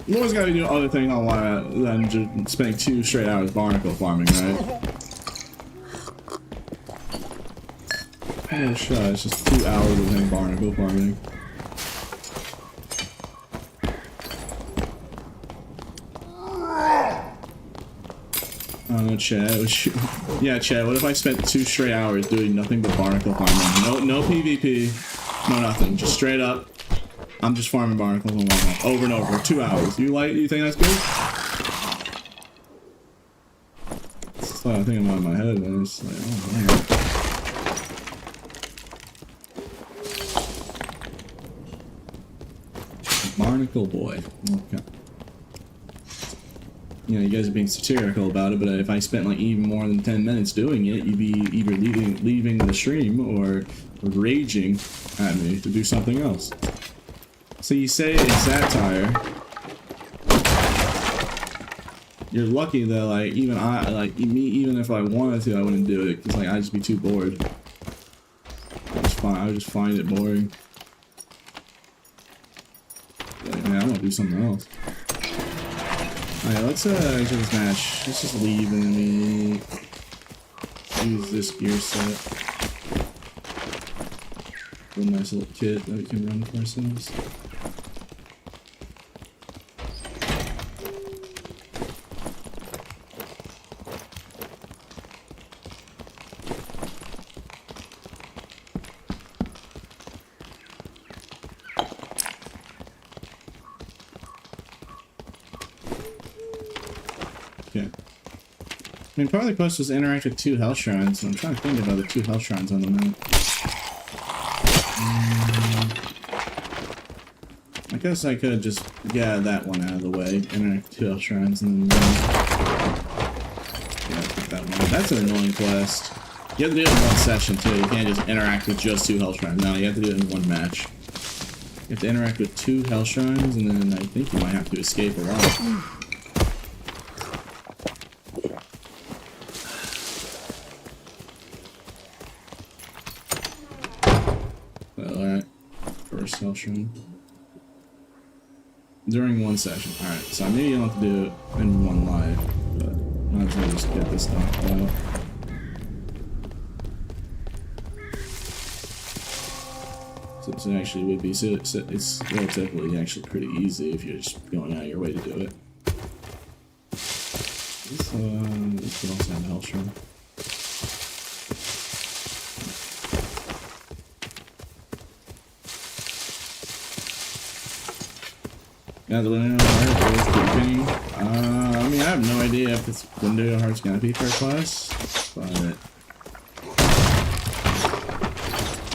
You always gotta do other things online than just spending 2 straight hours barnacle farming, right? Oh shit, it's just 2 hours of him barnacle farming. Oh no, Chad. Yeah, Chad, what if I spent 2 straight hours doing nothing but barnacle farming? No PvP, no nothing, just straight up. I'm just farming barnacles over and over, 2 hours. You think that's good? That's what I think about in my head, man. It's like, oh man. Barnacle boy. Okay. You know, you guys are being satirical about it, but if I spent like even more than 10 minutes doing it, you'd be either leaving the stream or raging at me to do something else. So you say in satire, you're lucky that like even if I wanted to, I wouldn't do it, because like I'd just be too bored. I would just find it boring. Like, man, I'm gonna do something else. Alright, let's exit this match. Let's just leave and we use this gear set. A nice little kit that we can run for ourselves. Okay. I mean, part of the quest was to interact with 2 health shrines, and I'm trying to think about the 2 health shrines on the map. I guess I could just get that one out of the way, interact with 2 health shrines, and then yeah, pick that one. That's an annoying quest. You have to do it in one session too. You can't just interact with just 2 health shrines. No, you have to do it in one match. You have to interact with 2 hell shrines, and then I think you might have to escape a lot. Well, alright. First hell shrine. During one session. Alright, so maybe you don't have to do it in one live, but might as well just get this knocked out. So it actually would be, so it's relatively actually pretty easy if you're just going out of your way to do it. This could also have a hell shrine. Yeah, the window heart is keeping. I mean, I have no idea if this window heart's gonna be per class, but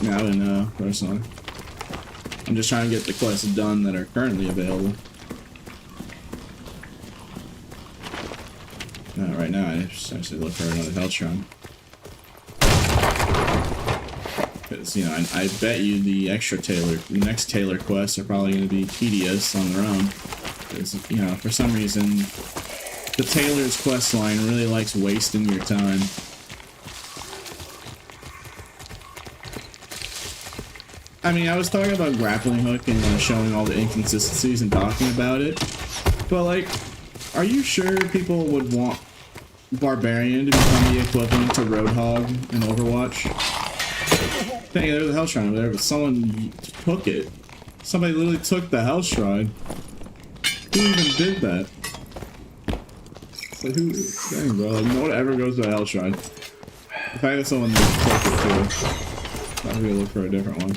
yeah, I don't know personally. I'm just trying to get the quests done that are currently available. Right now, I just actually look for another health shrine. Because, you know, I bet you the next Taylor quests are probably going to be tedious on their own. Because, you know, for some reason, the Taylor's quest line really likes wasting your time. I mean, I was talking about grappling hook and showing all the inconsistencies and talking about it. But, like, are you sure people would want Barbarian to become the equivalent to Roadhog in Overwatch? Dang, there's a hell shrine over there, but someone took it. Somebody literally took the hell shrine. Who even did that? Like, who? Dang, bro. Like, no one ever goes to a hell shrine. The fact that someone took it too. I'm gonna look for a different one.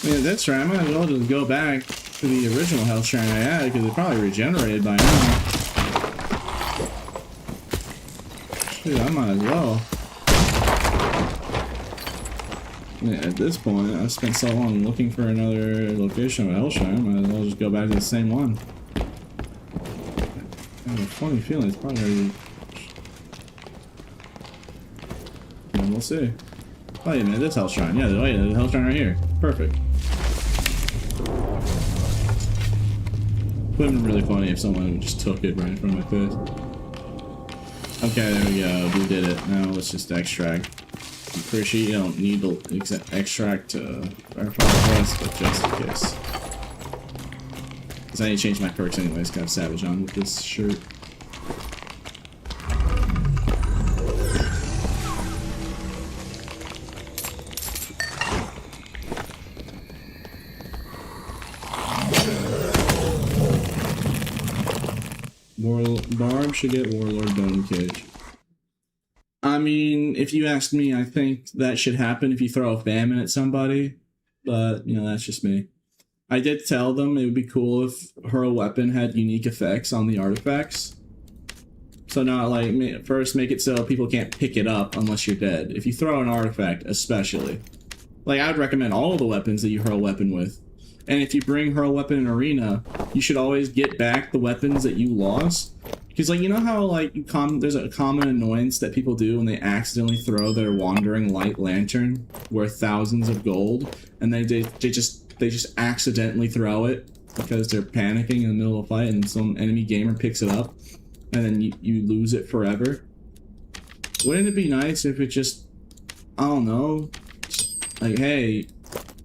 Yeah, that's right. I might as well just go back to the original health shrine I had because it probably regenerated by now. Shit, I might as well. Yeah, at this point, I spent so long looking for another location of a health shrine, I might as well just go back to the same one. I have a funny feeling it's probably already... And we'll see. Oh yeah, man, this health shrine. Yeah, oh yeah, the health shrine right here. Perfect. Would have been really funny if someone just took it right in front of my face. Okay, there we go. We did it. Now let's just extract. I'm pretty sure you don't need to extract to verify the quest, but just in case. Because I need to change my perks anyways, got Savage on with this shirt. Barb should get Warlord Bone Cage. I mean, if you ask me, I think that should happen if you throw a famine at somebody. But, you know, that's just me. I did tell them it would be cool if her weapon had unique effects on the artifacts. So not like, first make it so people can't pick it up unless you're dead. If you throw an artifact, especially. Like, I would recommend all the weapons that you hurl weapon with. And if you bring hurl weapon in arena, you should always get back the weapons that you lost. Because, like, you know how, like, there's a common annoyance that people do when they accidentally throw their wandering light lantern worth thousands of gold, and they just accidentally throw it because they're panicking in the middle of a fight, and some enemy gamer picks it up, and then you lose it forever. Wouldn't it be nice if it just, I don't know, like, hey,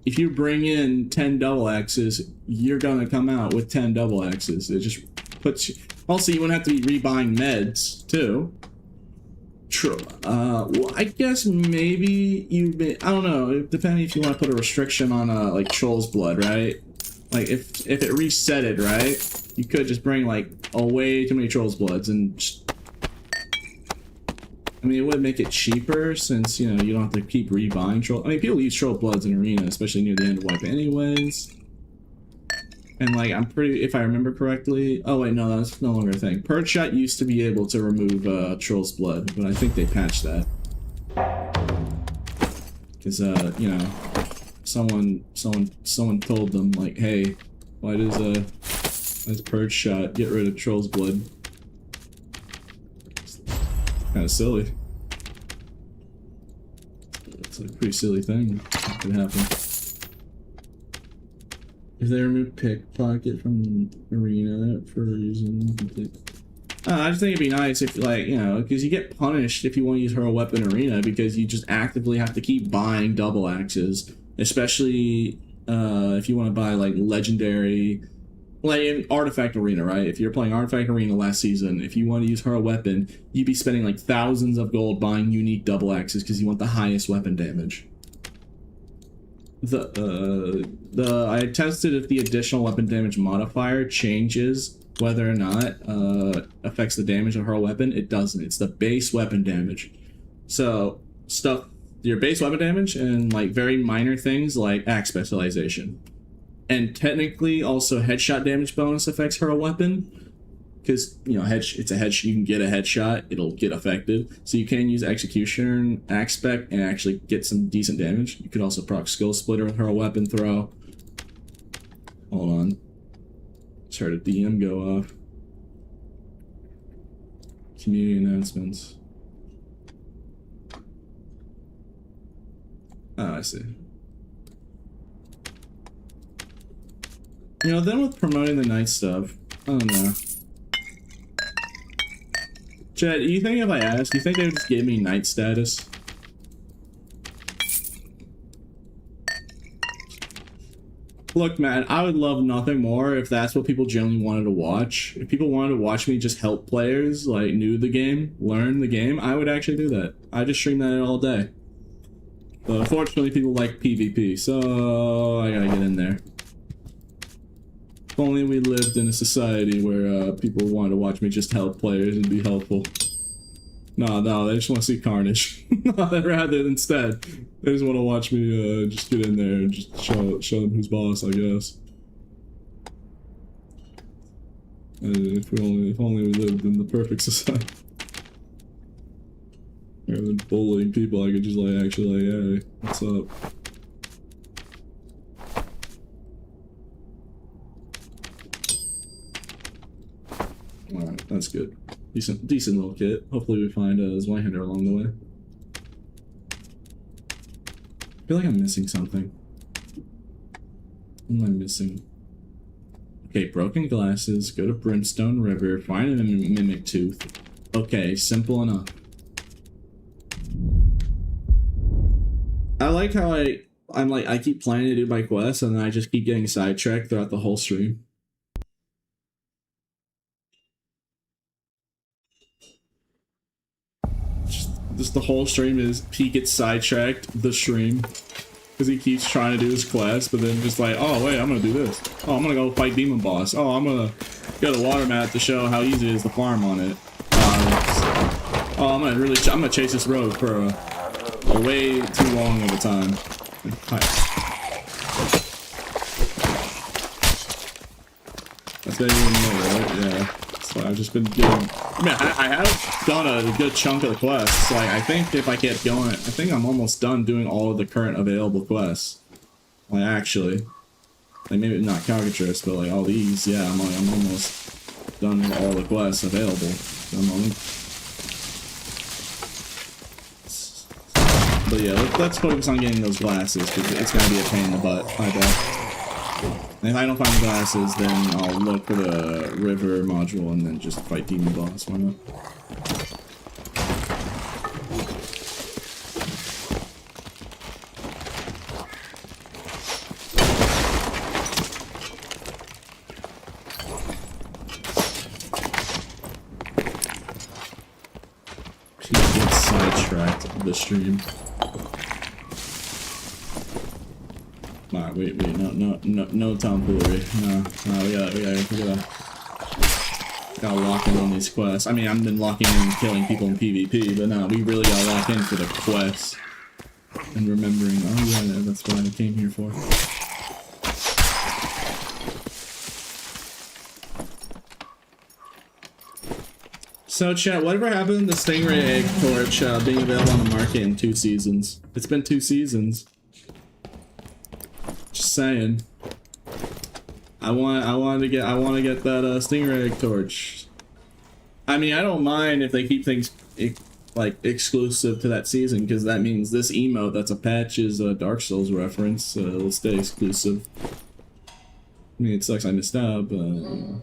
if you bring in 10 double X's, you're gonna come out with 10 double X's. It just puts you... Also, you wouldn't have to be rebuying meds, too. True. Well, I guess maybe I don't know, depending if you want to put a restriction on, like, Troll's Blood, right? Like, if it reset it, right? You could just bring, like, way too many Troll's Bloods and just... I mean, it would make it cheaper since, you know, you don't have to keep rebuying Troll... I mean, people use Troll Bloods in Arena, especially near the end of Wipe anyways. And like, I'm pretty, if I remember correctly, oh wait, no, that's no longer a thing. Purge Shot used to be able to remove Troll's Blood, but I think they patched that. Because, you know, someone told them, like, hey, why does Purge Shot get rid of Troll's Blood? It's kind of silly. It's a pretty silly thing that could happen. If they remove Pickpocket from Arena for using... I just think it'd be nice if, like, you know, because you get punished if you want to use Hero Weapon Arena because you just actively have to keep buying double axes. Especially if you want to buy, like, Legendary... Like, in Artifact Arena, right? If you're playing Artifact Arena last season, if you want to use Hero Weapon, you'd be spending, like, thousands of gold buying unique double axes because you want the highest weapon damage. I tested if the additional weapon damage modifier changes whether or not affects the damage of her weapon. It doesn't. It's the base weapon damage. So stuff, your base weapon damage and like very minor things like axe specialization, and technically also headshot damage bonus affects her weapon. Because, you know, it's a headshot, you can get a headshot, it'll get affected. So you can use Executioner and Axe Spec and actually get some decent damage. You could also proc Skill Splitter with her weapon throw. Hold on. Just heard a DM go off. Community announcements. Oh, I see. You know, then with promoting the night stuff, I don't know. Chad, you think if I asked, you think they would just give me night status? Look, man, I would love nothing more if that's what people genuinely wanted to watch. If people wanted to watch me just help players, like, new to the game, learn the game, I would actually do that. I just stream that all day. But unfortunately, people like PvP, so I gotta get in there. If only we lived in a society where people wanted to watch me just help players and be helpful. No, they just want to see carnage. Rather instead, they just want to watch me just get in there and just show them who's boss, I guess. If only we lived in the perfect society. Rather than bullying people, I could just like actually like, hey, what's up? Alright, that's good. Decent little kit. Hopefully we find a Zweihander along the way. I feel like I'm missing something. What am I missing? Okay, broken glasses, go to Brimstone River, find a Mimic Tooth. Okay, simple enough. I like how I keep planning to do my quests and then I just keep getting sidetracked throughout the whole stream. Just the whole stream is he gets sidetracked the stream because he keeps trying to do his quest, but then just like, oh wait, I'm gonna do this. Oh, I'm gonna go fight Demon Boss. Oh, I'm gonna get a water mat to show how easy it is to farm on it. Oh, I'm gonna chase this road for a way too long of a time. That's not even know, right? Yeah. So I've just been getting. I mean, I have done a good chunk of the quests. Like, I think if I kept going, I think I'm almost done doing all of the current available quests. Like, actually. Like, maybe not Calcatrice, but like all these, yeah, I'm almost done with all the quests available. So but yeah, let's focus on getting those glasses, because it's gonna be a pain in the butt, I bet. And if I don't find the glasses, then I'll look for the river module and then just fight Demon Boss. Why not? She gets sidetracked the stream. Alright, wait, no tomfoolery. No, we gotta lock in on these quests. I mean, I've been locking in and killing people in PvP, but no, we really gotta lock in for the quests. And remembering, oh yeah, that's what I came here for. So chat, whatever happened to the Stingray egg torch being available on the market in 2 seasons? It's been 2 seasons. Just saying. I want to get that Stingray egg torch. I mean, I don't mind if they keep things like exclusive to that season, because that means this emote that's a patch is a Dark Souls reference. It'll stay exclusive. I mean, it sucks I missed out, but.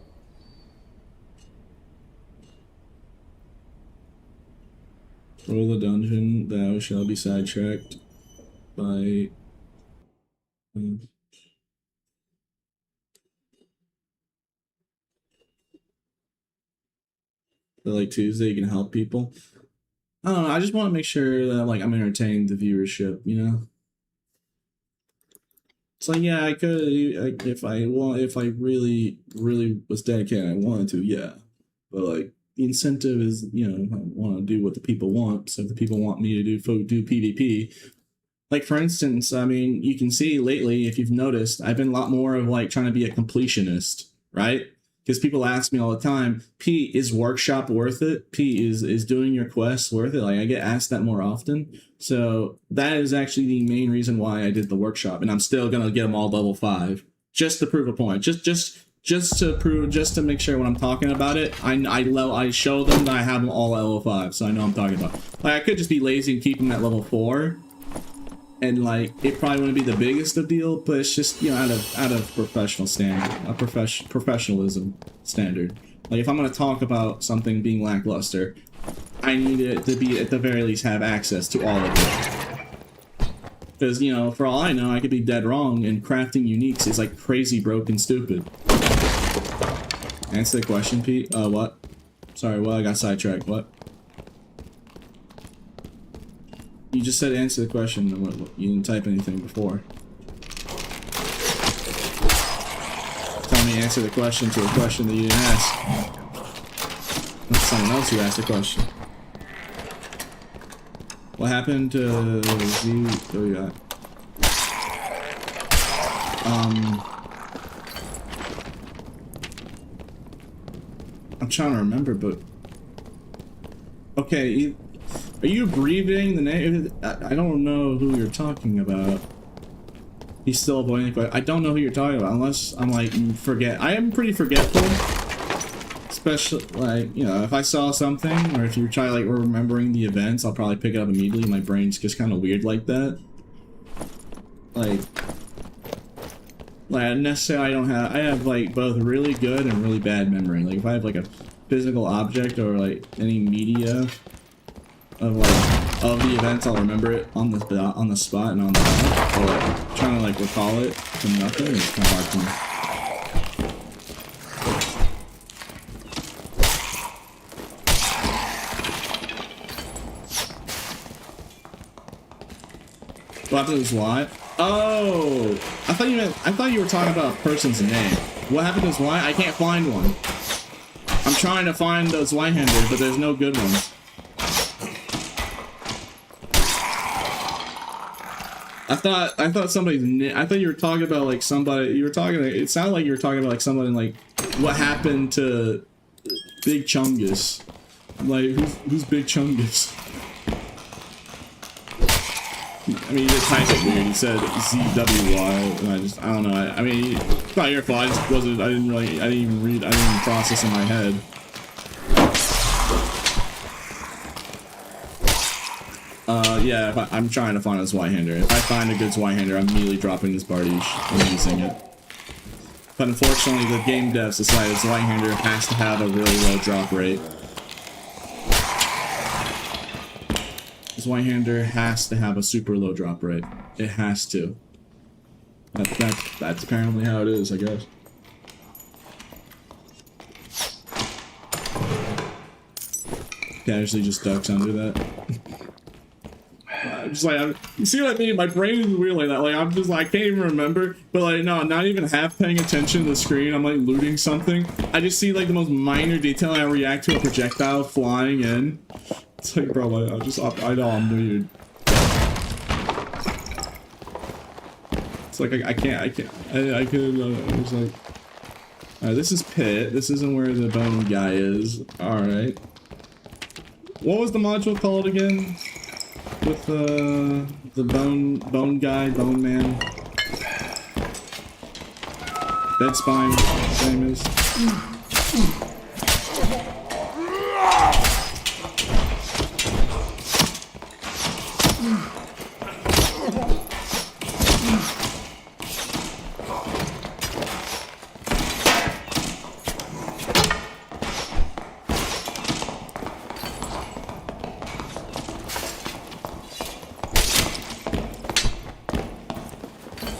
Roll the dungeon, thou shall be sidetracked by... like Tuesday, you can help people. I don't know, I just want to make sure that like I'm entertaining the viewership, you know? It's like, yeah, I could, if I really was dedicated, I wanted to, yeah. But like, the incentive is, you know, I want to do what the people want. So if the people want me to do PvP, like for instance, I mean, you can see lately, if you've noticed, I've been a lot more of like trying to be a completionist, right? Because people ask me all the time, Pete, is workshop worth it? Pete, is doing your quests worth it? Like I get asked that more often. So that is actually the main reason why I did the workshop, and I'm still gonna get them all level 5 just to prove a point. Just to make sure when I'm talking about it, I show them that I have them all at level 5, so I know I'm talking about. Like I could just be lazy and keep them at level 4, and like it probably wouldn't be the biggest of deal, but it's just, you know, out of professional standard, a professionalism standard. Like if I'm gonna talk about something being lackluster, I need it to be at the very least have access to all of it. Because, you know, for all I know, I could be dead wrong, and crafting uniques is like crazy broken stupid. Answer the question, Pete. What? Sorry, well, I got sidetracked. What? You just said answer the question. You didn't type anything before. Tell me answer the question to a question that you didn't ask. That's someone else who asked the question. What happened to Z? Oh, yeah. I'm trying to remember, but okay. Are you abbreviating the name? I don't know who you're talking about. He's still avoiding the question. I don't know who you're talking about unless I'm like forget. I am pretty forgetful. Especially, like, you know, if I saw something, or if you try, like, remembering the events, I'll probably pick it up immediately. My brain's just kind of weird like that. Like, necessarily I don't have, I have, like, both really good and really bad memory. Like, if I have, like, a physical object or, like, any media of, like, of the events, I'll remember it on the spot and on the spot. But, like, trying to, like, recall it from nothing is kind of hard for me. What happened to his wife? Oh, I thought you were talking about a person's name. What happened to his wife? I can't find one. I'm trying to find those Zweihander, but there's no good ones. I thought somebody's name. I thought you were talking about like somebody. You were talking. It sounded like you were talking about like somebody like what happened to Big Chungus. Like who's Big Chungus? I mean, he did type it weird. He said ZWY, and I don't know. I mean, it's not your fault. I just wasn't. I didn't even read. I didn't even process in my head. Yeah. I'm trying to find a Zweihander. If I find a good Zweihander, I'm immediately dropping this Bardiche and using it. But unfortunately, the game devs decided Zweihander has to have a really low drop rate. Zweihander has to have a super low drop rate. It has to. That's apparently how it is, I guess. Casually just ducks under that. I'm just like, you see what I mean? My brain is weird like that. Like, I'm just like, I can't even remember. But like, no, I'm not even half paying attention to the screen. I'm like looting something. I just see like the most minor detail. And I react to a projectile flying in. It's like, bro, I know I'm weird. It's like, I could, it's like, alright, this is pit. This isn't where the bone guy is. Alright. What was the module called again? With the bone guy, bone man. Dead spine, same as.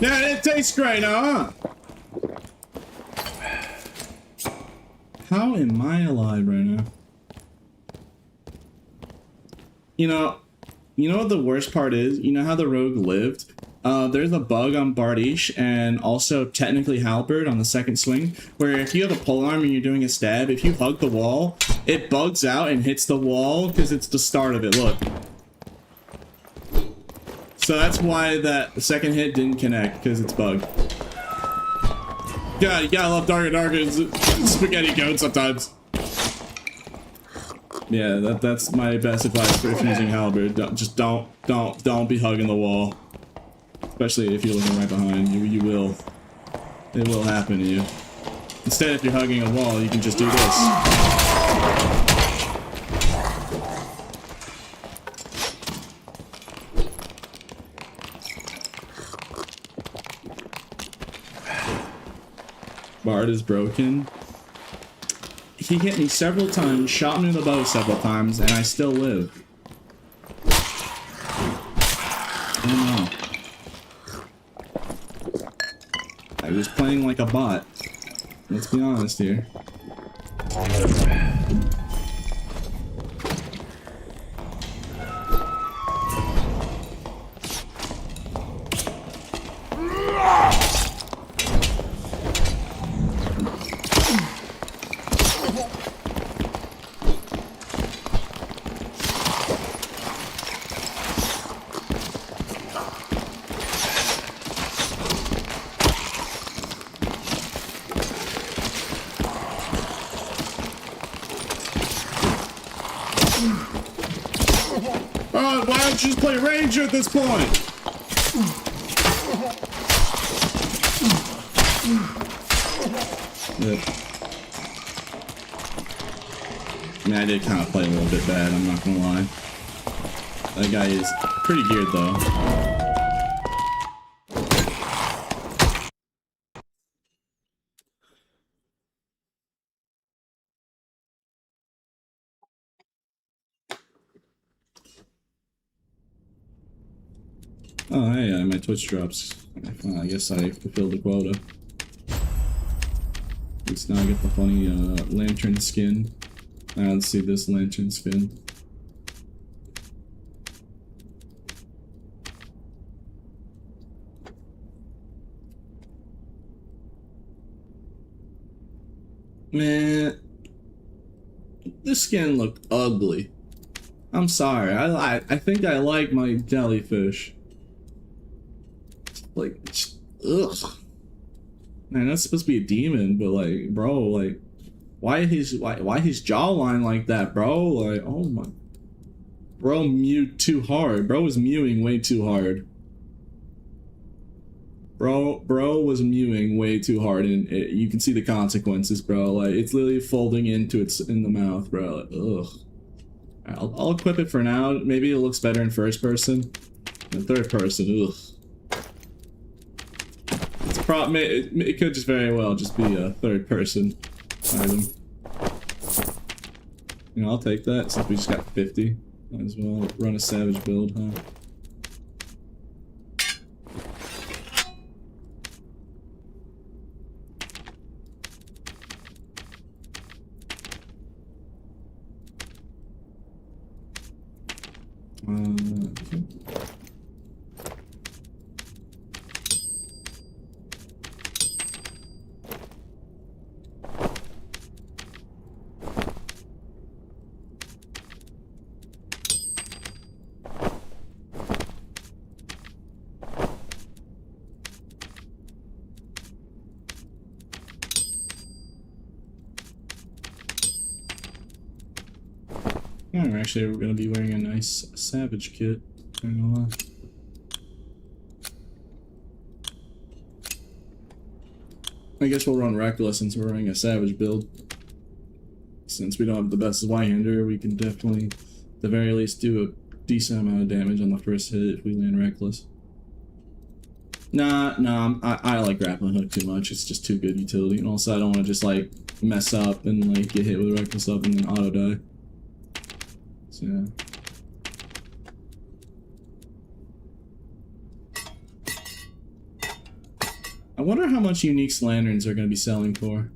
Yeah, it tastes great now, huh? How am I alive right now? You know what the worst part is? You know how the rogue lived? There's a bug on Bardiche and also technically Halberd on the second swing, where if you have a polearm and you're doing a stab, if you hug the wall, it bugs out and hits the wall because it's the start of it, look. So that's why that second hit didn't connect, because it's bugged. God, you gotta love Darker spaghetti goat sometimes. Yeah, that's my best advice for if using Halberd. Don't be hugging the wall. Especially if you're looking right behind you. You will. It will happen to you. Instead, if you're hugging a wall, you can just do this. Bard is broken. He hit me several times, shot me with a bow several times, and I still live. I don't know. I was playing like a bot. Let's be honest here. Oh, why don't you just play Ranger at this point? Yep. I mean, I did kind of play a little bit bad, I'm not gonna lie. That guy is pretty geared though. Oh, hey, my Twitch drops. I guess I fulfilled the quota. At least now I get the funny lantern skin. Let's see this lantern skin. Man, this skin looked ugly. I'm sorry. I think I like my jellyfish. Like, ugh. Man, that's supposed to be a demon, but like, bro, like, why his jawline like that, bro? Like, oh my, bro, mewed too hard. Bro was mewing way too hard. Bro was mewing way too hard, and you can see the consequences, bro. Like, it's literally folding into its in the mouth, bro. Like, ugh. I'll equip it for now. Maybe it looks better in first person. In third person, ugh. It could just very well just be a third person item. You know, I'll take that since we just got 50. Might as well run a savage build, huh? Okay. Oh, actually, we're gonna be wearing a nice savage kit. Not gonna lie. I guess we'll run reckless since we're running a savage build. Since we don't have the best Y-hander, we can definitely, at the very least, do a decent amount of damage on the first hit if we land reckless. Nah, I like grappling hook too much. It's just too good utility, and also I don't want to just like mess up and like get hit with reckless up and then auto die. So yeah. I wonder how much unique lanterns are going to be selling for.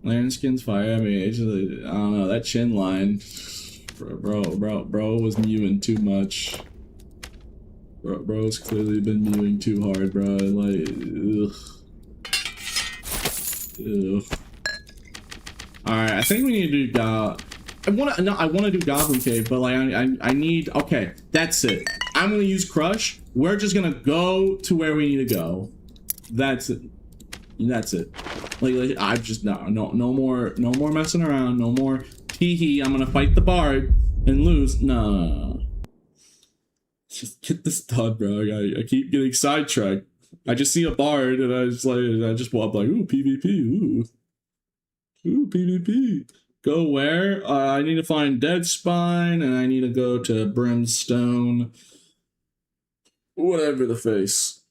Lantern skins fire. I mean, it's just, I don't know, that chin line, bro was mewing too much. Bro's clearly been mewing too hard, bro. Like, ugh. Alright, I think we need to do I wanna do Goblin Cave, but like I need, okay, that's it. I'm gonna use Crush. We're just gonna go to where we need to go. That's it. That's it. Like I've just no more messing around, no more hee I'm gonna fight the bard and lose. No. Just get this done, bro. I keep getting sidetracked. I just see a bard and I just walk like, ooh, PvP, ooh PvP. Go where? I need to find Dead Spine and I need to go to Brimstone. Whatever the face.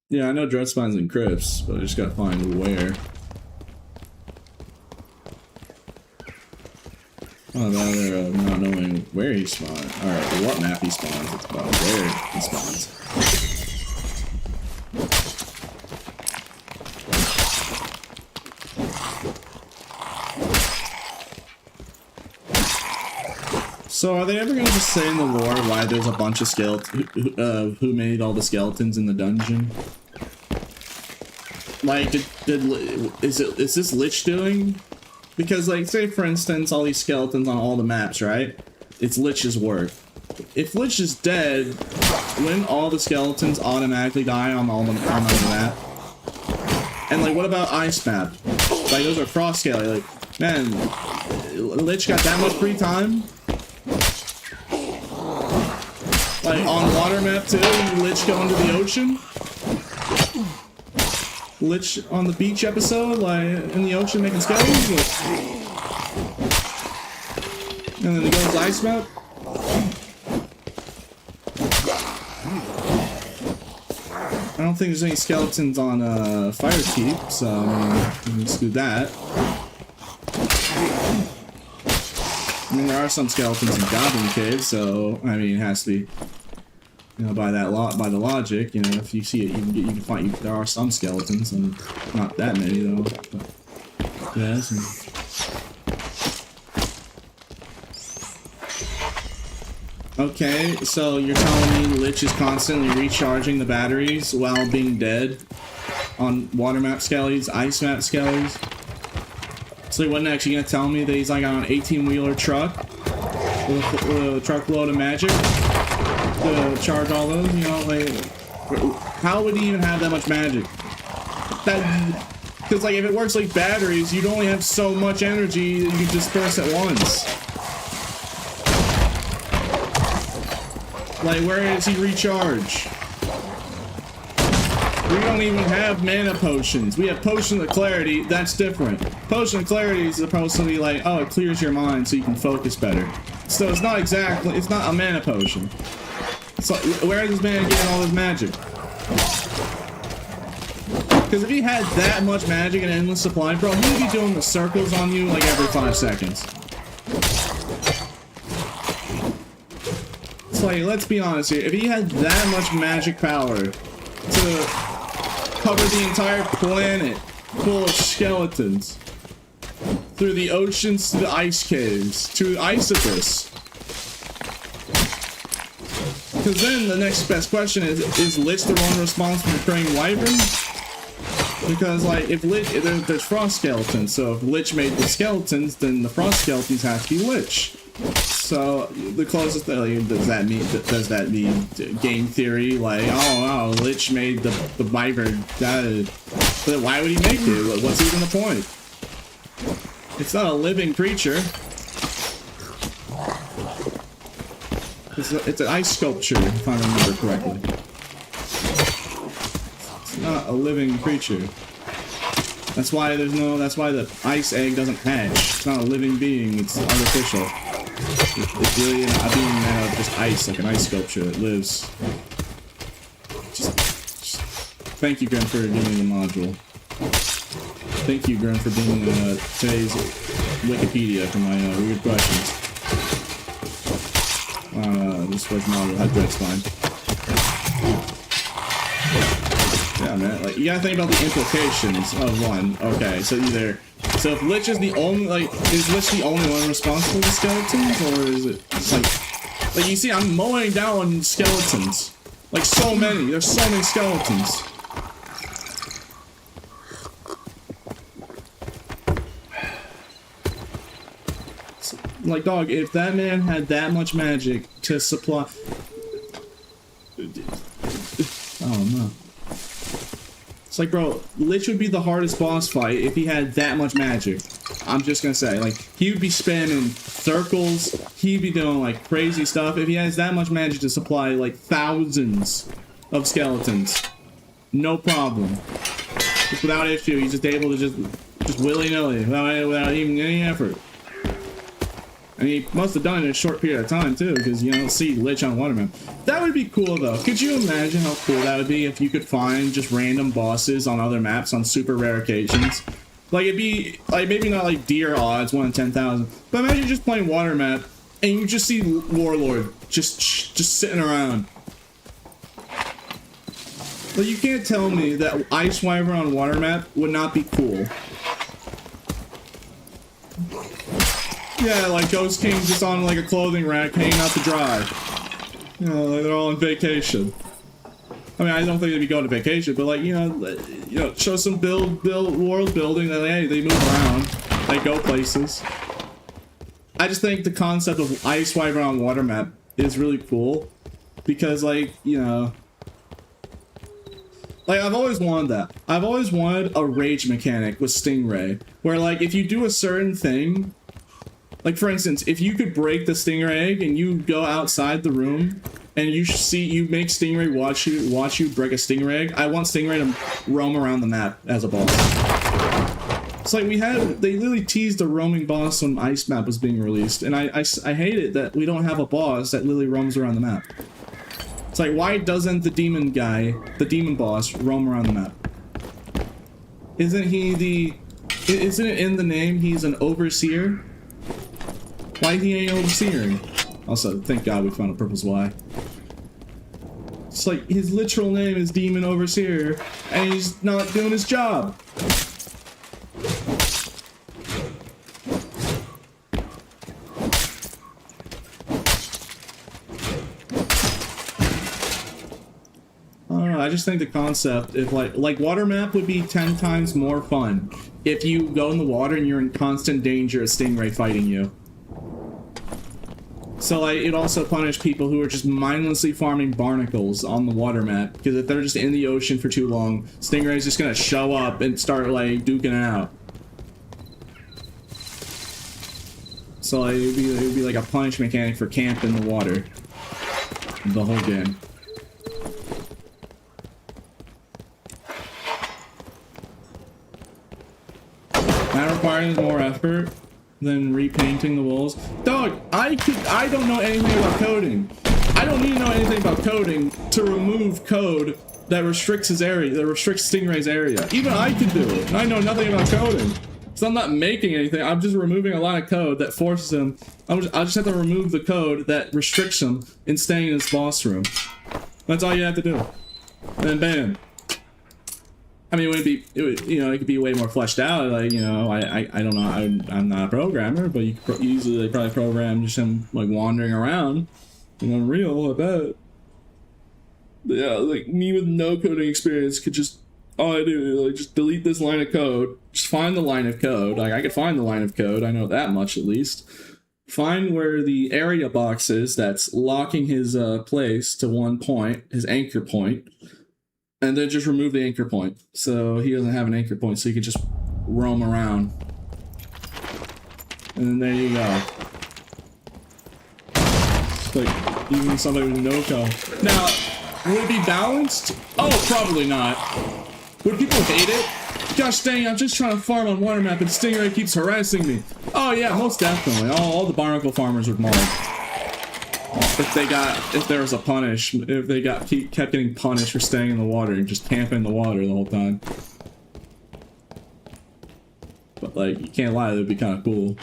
Yeah, I know Dreadspine's in Crypts, but I just gotta find where. Oh, matter of not knowing where he spawns. Alright, what map he spawns, it's about where he spawns. So are they ever going to just say in the lore why there's a bunch of skeletons, who made all the skeletons in the dungeon? Like, is this Lich doing? Because like, say for instance, all these skeletons on all the maps, right? It's Lich's work. If Lich is dead, wouldn't all the skeletons automatically die on the map? And like, what about Ice Map? Like, those are frost scale. Like, man, Lich got that much free time? Like, on water map too, Lich going to the ocean? Lich on the beach episode, like, in the ocean making skeletons? Like, and then he goes ice map? I don't think there's any skeletons on Firekeep, so I mean, let's do that. I mean, there are some skeletons in Goblin Cave, so I mean, it has to be, you know, by the logic, you know, if you see it, you can find. There are some skeletons, and not that many though. But yeah. Okay, so you're telling me Lich is constantly recharging the batteries while being dead on water map skellies, ice map skellies? So he wasn't actually gonna tell me that he's like on an 18-wheeler truck with a truckload of magic to charge all those, you know, like, how would he even have that much magic? Because like, if it works like batteries, you'd only have so much energy that you can disperse at once. Like, where does he recharge? We don't even have mana potions. We have Potion of Clarity. That's different. Potion of Clarity is supposed to be like, oh, it clears your mind so you can focus better. So it's not exactly, it's not a mana potion. So where is this man getting all his magic? Because if he had that much magic and endless supply, bro, he would be doing the circles on you like every 5 seconds. It's like, let's be honest here. If he had that much magic power to cover the entire planet full of skeletons, through the oceans to the ice caves, to Icibus. Because then the next best question is Lich the one responsible for creating wyverns? Because like, if there's frost skeletons, so if Lich made the skeletons, then the frost skeletons have to be Lich. So the closest thing, like, does that mean game theory? Like, oh, Lich made the wyvern. But why would he make it? What's even the point? It's not a living creature. It's an ice sculpture, if I remember correctly. It's not a living creature. That's why the ice egg doesn't hatch. It's not a living being, it's artificial. It's really a being made of just ice, like an ice sculpture that lives. Just thank you, Gren, for giving me the module. Thank you, Gren, for being today's Wikipedia for my weird questions. This was module, that's fine. Yeah, man, like, you gotta think about the implications of one. Okay, so so if Lich is the only, like, is Lich the only one responsible for skeletons, or is it just like you see, I'm mowing down skeletons. Like, so many, there's so many skeletons. Like, dog, if that man had that much magic to supply... Oh, no. It's like, bro, Lich would be the hardest boss fight if he had that much magic. I'm just gonna say, like, he would be spamming circles, he'd be doing, like, crazy stuff if he has that much magic to supply, like, thousands of skeletons. No problem. Just without issue, he's just able to just willy-nilly, without even any effort. And he must have done it in a short period of time, too, because you don't see Lich on Waterman. That would be cool, though. Could you imagine how cool that would be if you could find just random bosses on other maps on super rare occasions? Like, it'd be, like, maybe not like deer odds, 1 in 10,000, but imagine just playing Water Map, and you just see Warlord just sitting around. Like, you can't tell me that Ice Wyvern on Water Map would not be cool. Yeah, like Ghost King just on like a clothing rack hanging out to dry. You know, like they're all on vacation. I mean, I don't think they'd be going to vacation, but like, you know, show some world building that, hey, they move around, they go places. I just think the concept of Ice Wyvern on Water Map is really cool because, like, you know, like, I've always wanted that. I've always wanted a rage mechanic with Stingray, where, like, if you do a certain thing, like, for instance, if you could break the Stinger egg and you go outside the room and you make Stingray watch you break a Stinger egg, I want Stingray to roam around the map as a boss. It's like they literally teased a roaming boss when Ice Map was being released, and I hate it that we don't have a boss that literally roams around the map. It's like, why doesn't the demon boss, roam around the map? Isn't it in the name he's an overseer? Why he ain't overseering? Also, thank God we found a purpose why. It's like, his literal name is Demon Overseer, and he's not doing his job. I don't know, I just think the concept, if like Water Map would be 10 times more fun if you go in the water and you're in constant danger of Stingray fighting you. So, like, it also punished people who are just mindlessly farming barnacles on the water map, because if they're just in the ocean for too long, Stingray's just gonna show up and start, like, duking it out. So, like, it would be like a punish mechanic for camp in the water. The whole game. That requires more effort than repainting the walls. Dog, I don't know anything about coding. I don't need to know anything about coding to remove code that restricts his area, that restricts Stingray's area. Even I could do it, and I know nothing about coding. So I'm not making anything, I'm just removing a line of code that forces him. I'll just have to remove the code that restricts him in staying in his boss room. That's all you have to do. And then bam. I mean, it could be way more fleshed out. Like, you know, I don't know. I'm not a programmer, but you could easily probably program just him like wandering around in Unreal. I bet. But yeah, like me with no coding experience could just all I do is like just delete this line of code, just find the line of code. Like I could find the line of code. I know that much at least. Find where the area box is that's locking his place to one point, his anchor point, and then just remove the anchor point. So he doesn't have an anchor point, so he can just roam around. And then there you go. It's like even somebody with no kill. Now, would it be balanced? Oh, probably not. Would people hate it? Gosh dang, I'm just trying to farm on water map and Stingray keeps harassing me. Oh yeah, most definitely. All the barnacle farmers would mold. If there was a punish, if they kept getting punished for staying in the water and just camping in the water the whole time. But like, you can't lie, that'd be kind of cool.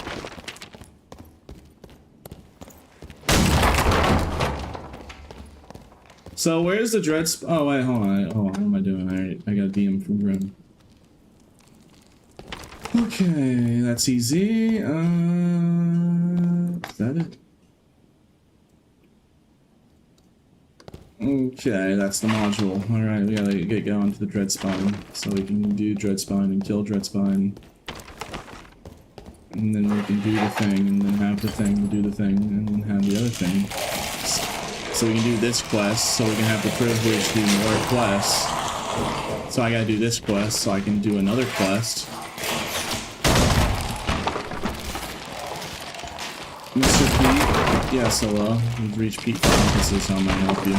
So where's the dread oh wait, hold on, what am I doing? I got a DM from Grim. Okay, that's easy. Is that it? Okay, that's the module. Alright, we gotta get going to the Dreadspine. So we can do Dreadspine and kill Dreadspine. And then we can do the thing, and then have the thing to do the thing, and then have the other thing. So we can do this quest, so we can have the privilege to do more quests. So I gotta do this quest, so I can do another quest. Mr. Pete? Yes, hello. We've reached Pete for emphasis. How may I help you?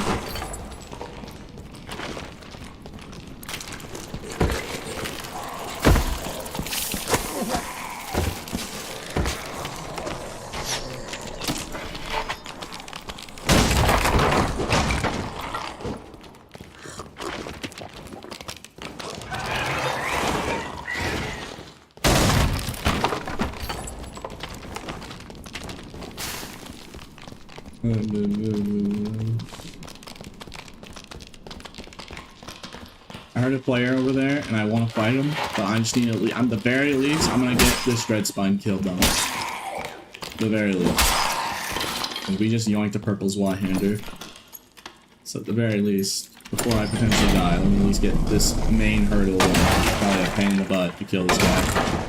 I heard a player over there, and I want to fight him, but I just need at the very least, I'm gonna get this Dreadspine killed on. The very least. And we just yoinked a purple Zweihander. So at the very least, before I potentially die, let me at least get this main hurdle. Probably a pain in the butt to kill this guy.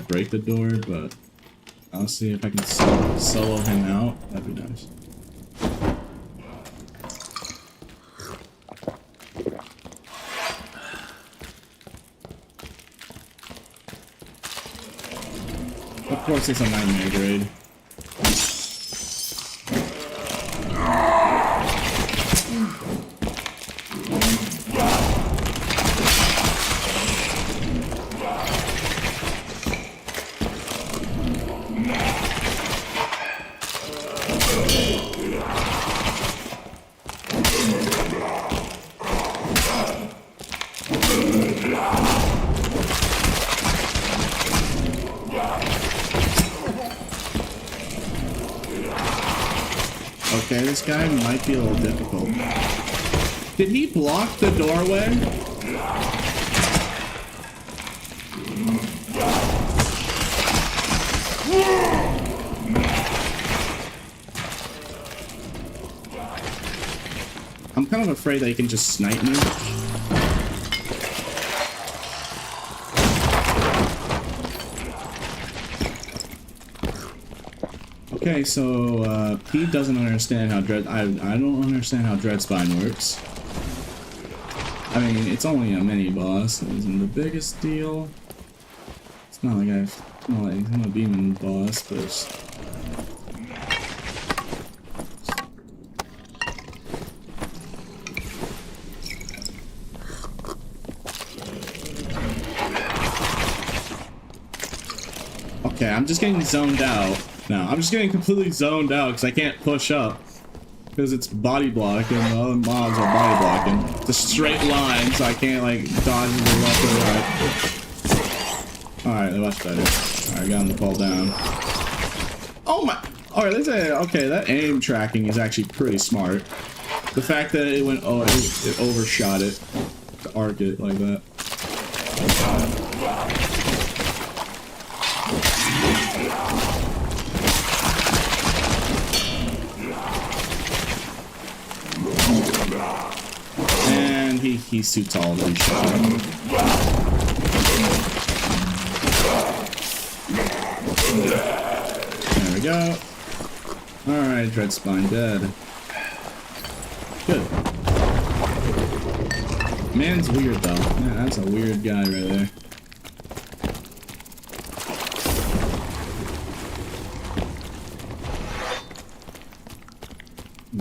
Break the door, but I'll see if I can solo him out. That'd be nice. Of course, it's a nightmare grade. Okay, this guy might be a little difficult. Did he block the doorway? I'm kind of afraid that he can just snipe me. Okay, so Pete doesn't understand how I don't understand how Dreadspine works. I mean, it's only a mini boss. It isn't the biggest deal. It's not like I'm a demon boss, but it's... Okay, I'm just getting zoned out. Now, I'm just getting completely zoned out because I can't push up. Because it's body blocking, the other mobs are body blocking. It's a straight line, so I can't, like, dodge to the left or right. Alright, much better. Alright, got him to fall down. Oh my! Alright, let's say, okay, that aim tracking is actually pretty smart. The fact that it went, oh, it overshot it. To arc it like that. And he's too tall to be shot. There we go. Alright, Dreadspine dead. Good. Man's weird though. Man, that's a weird guy right there.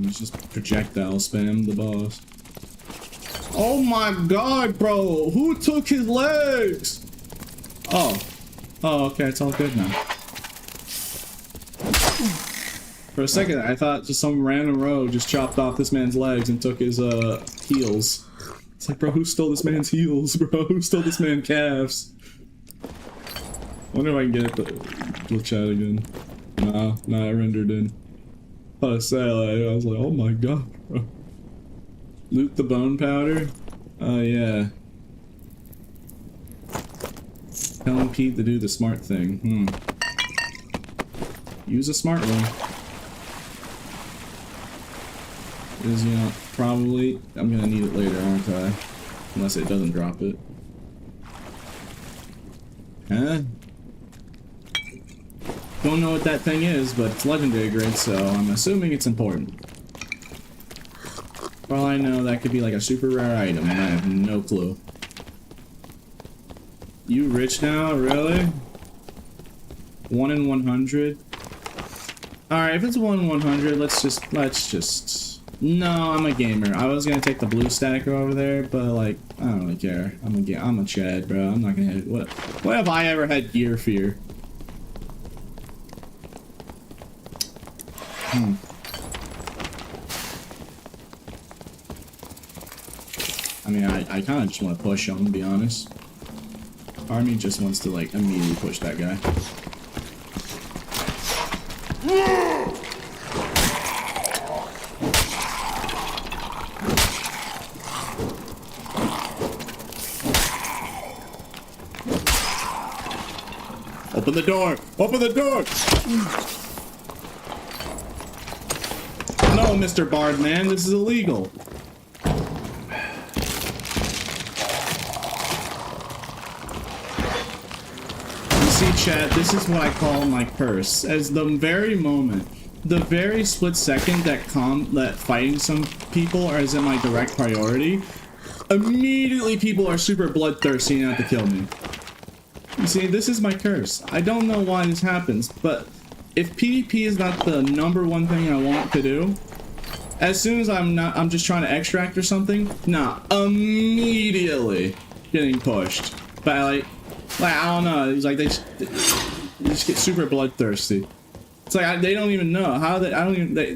He's just projectile spam the boss. Oh my god, bro! Who took his legs? Oh. Oh, okay, it's all good now. For a second, I thought just some random rogue just chopped off this man's legs and took his, heels. It's like, bro, who stole this man's heels, bro? Who stole this man's calves? Wonder if I can get it to glitch out again. Nah, I rendered in. I was like, oh my god, bro. Loot the bone powder? Oh, yeah. Telling Pete to do the smart thing. Use a smart one. Is, you know, probably... I'm gonna need it later, aren't I? Unless it doesn't drop it. Huh? Don't know what that thing is, but it's legendary grid, so I'm assuming it's important. For all I know, that could be like a super rare item, and I have no clue. You rich now? Really? 1 in 100? Alright, if it's 1 in 100, let's just... No, I'm a gamer. I was gonna take the blue stacker over there, but like, I don't really care. I'm a Chad, bro. I'm not gonna hit it. What have I ever had gear fear? I mean, I kind of just want to push him, to be honest. Army just wants to, like, immediately push that guy. Open the door! Open the door! No, Mr. Bardman, this is illegal. You see, chat, this is what I call my curse. As the very moment, the very split second that fighting some people is in my direct priority, immediately people are super bloodthirsty and have to kill me. You see, this is my curse. I don't know why this happens, but if PvP is not the #1 thing I want to do, as soon as I'm just trying to extract or something, nah, immediately getting pushed. But like I don't know, it's like they just get super bloodthirsty. It's like they don't even know how they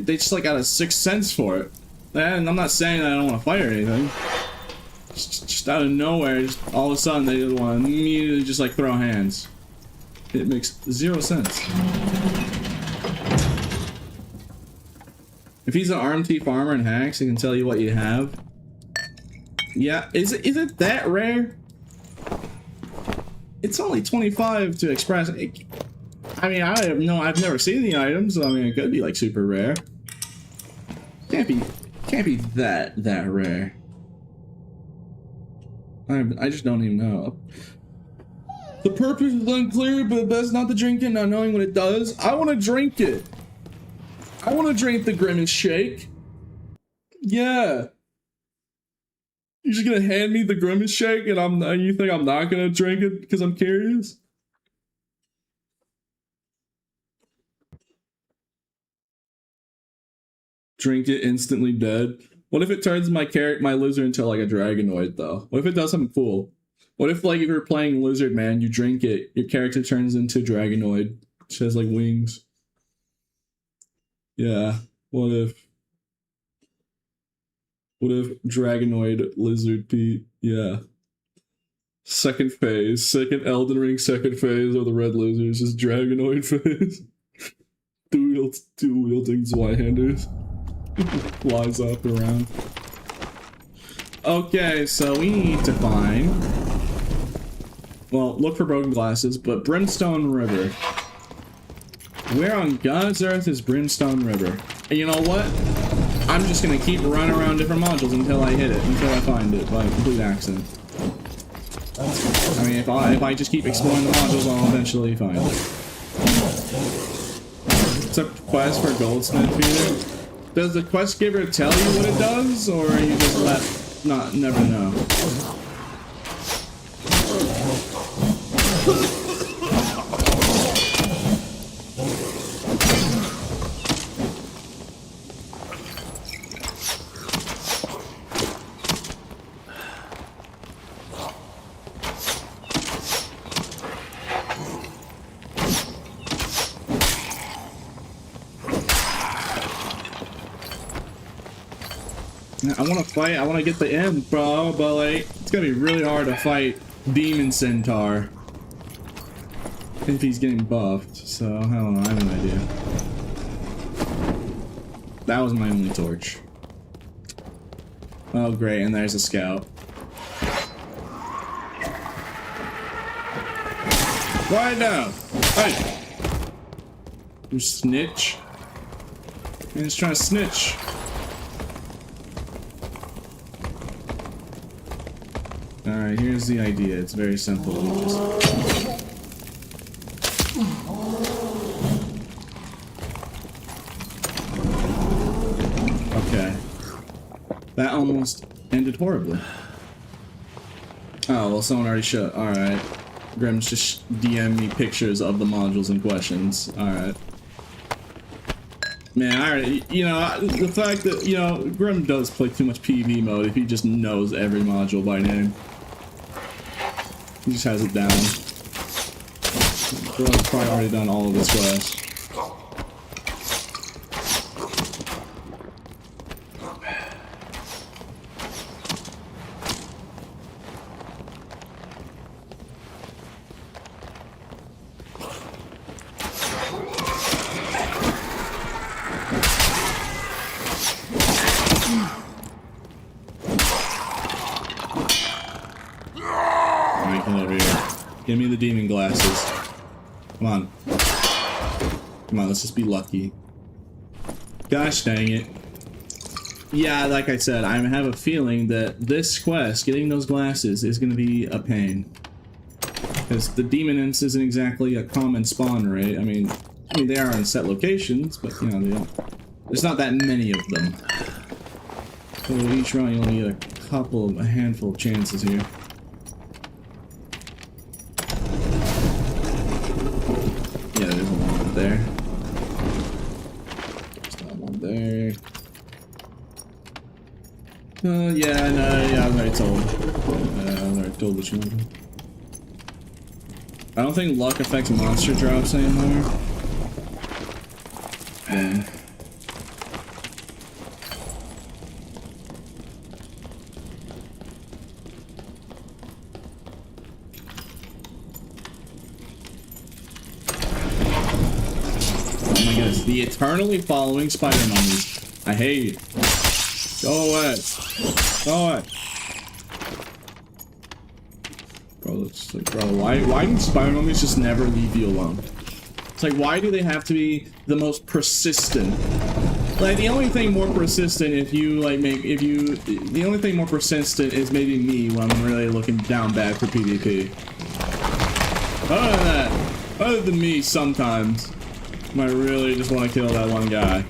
just like got a sixth sense for it. And I'm not saying that I don't want to fight or anything. Just out of nowhere, just all of a sudden they just want to immediately just like throw hands. It makes 0 sense. If he's an armed thief armor and hacks, he can tell you what you have. Yeah, is it that rare? It's only 25 to express. I mean, I've never seen the items, so I mean, it could be like super rare. Can't be that rare. I just don't even know. The purpose is unclear, but best not to drink it, not knowing what it does. I want to drink it. I want to drink the Grimace Shake. Yeah. You're just gonna hand me the Grimace Shake and you think I'm not gonna drink it because I'm curious? Drink it, instantly dead. What if it turns my lizard into like a dragonoid though? What if it does something cool? What if like if you're playing Lizard Man, you drink it, your character turns into dragonoid, which has like wings? Yeah. What if dragonoid lizard Pete? Yeah. Second phase, second Elden Ring second phase of the red losers is Dragonoid phase. Two wielding Zweihanders. Flies up around. Okay, so we need to find... Well, look for broken glasses, but Brimstone River. Where on God's earth is Brimstone River? And you know what? I'm just gonna keep running around different modules until I hit it, until I find it by complete accident. I mean, if I just keep exploring the modules, I'll eventually find it. Except quest for Goldsmith Feeder. Does the quest giver tell you what it does, or are you just never know? I want to get the end, bro, but like, it's gonna be really hard to fight Demon Centaur if he's getting buffed, so I don't know, I have an idea. That was my only torch. Oh great, and there's a scout. Right now! Hey! You snitch. And he's trying to snitch. Alright, here's the idea. It's very simple. Okay. That almost ended horribly. Oh, well, someone already showed. Alright. Grim's just DM me pictures of the modules and questions. Alright. Man, I already, you know, the fact that, you know, Grim does play too much PvE mode if he just knows every module by name. He just has it down. Bro's probably already done all of his quests. Give me the demon glasses. Come on. Come on, let's just be lucky. Gosh dang it. Yeah, like I said, I have a feeling that this quest, getting those glasses, is going to be a pain. Because the demon imps isn't exactly a common spawn rate. I mean they are in set locations, but you know, they don't. There's not that many of them. So with each run, you only get a handful of chances here. There. There's not one there. Yeah, no, yeah, I was already told. I was already told what you wanted. I don't think luck affects monster drops anymore. Dang. The eternally following spider mummies. I hate it. Go away. Go away. Bro, it's like, bro, why do spider mummies just never leave you alone? It's like, why do they have to be the most persistent? Like, the only thing more persistent the only thing more persistent is maybe me when I'm really looking down bad for PvP. Other than me, sometimes. I really just want to kill that one guy.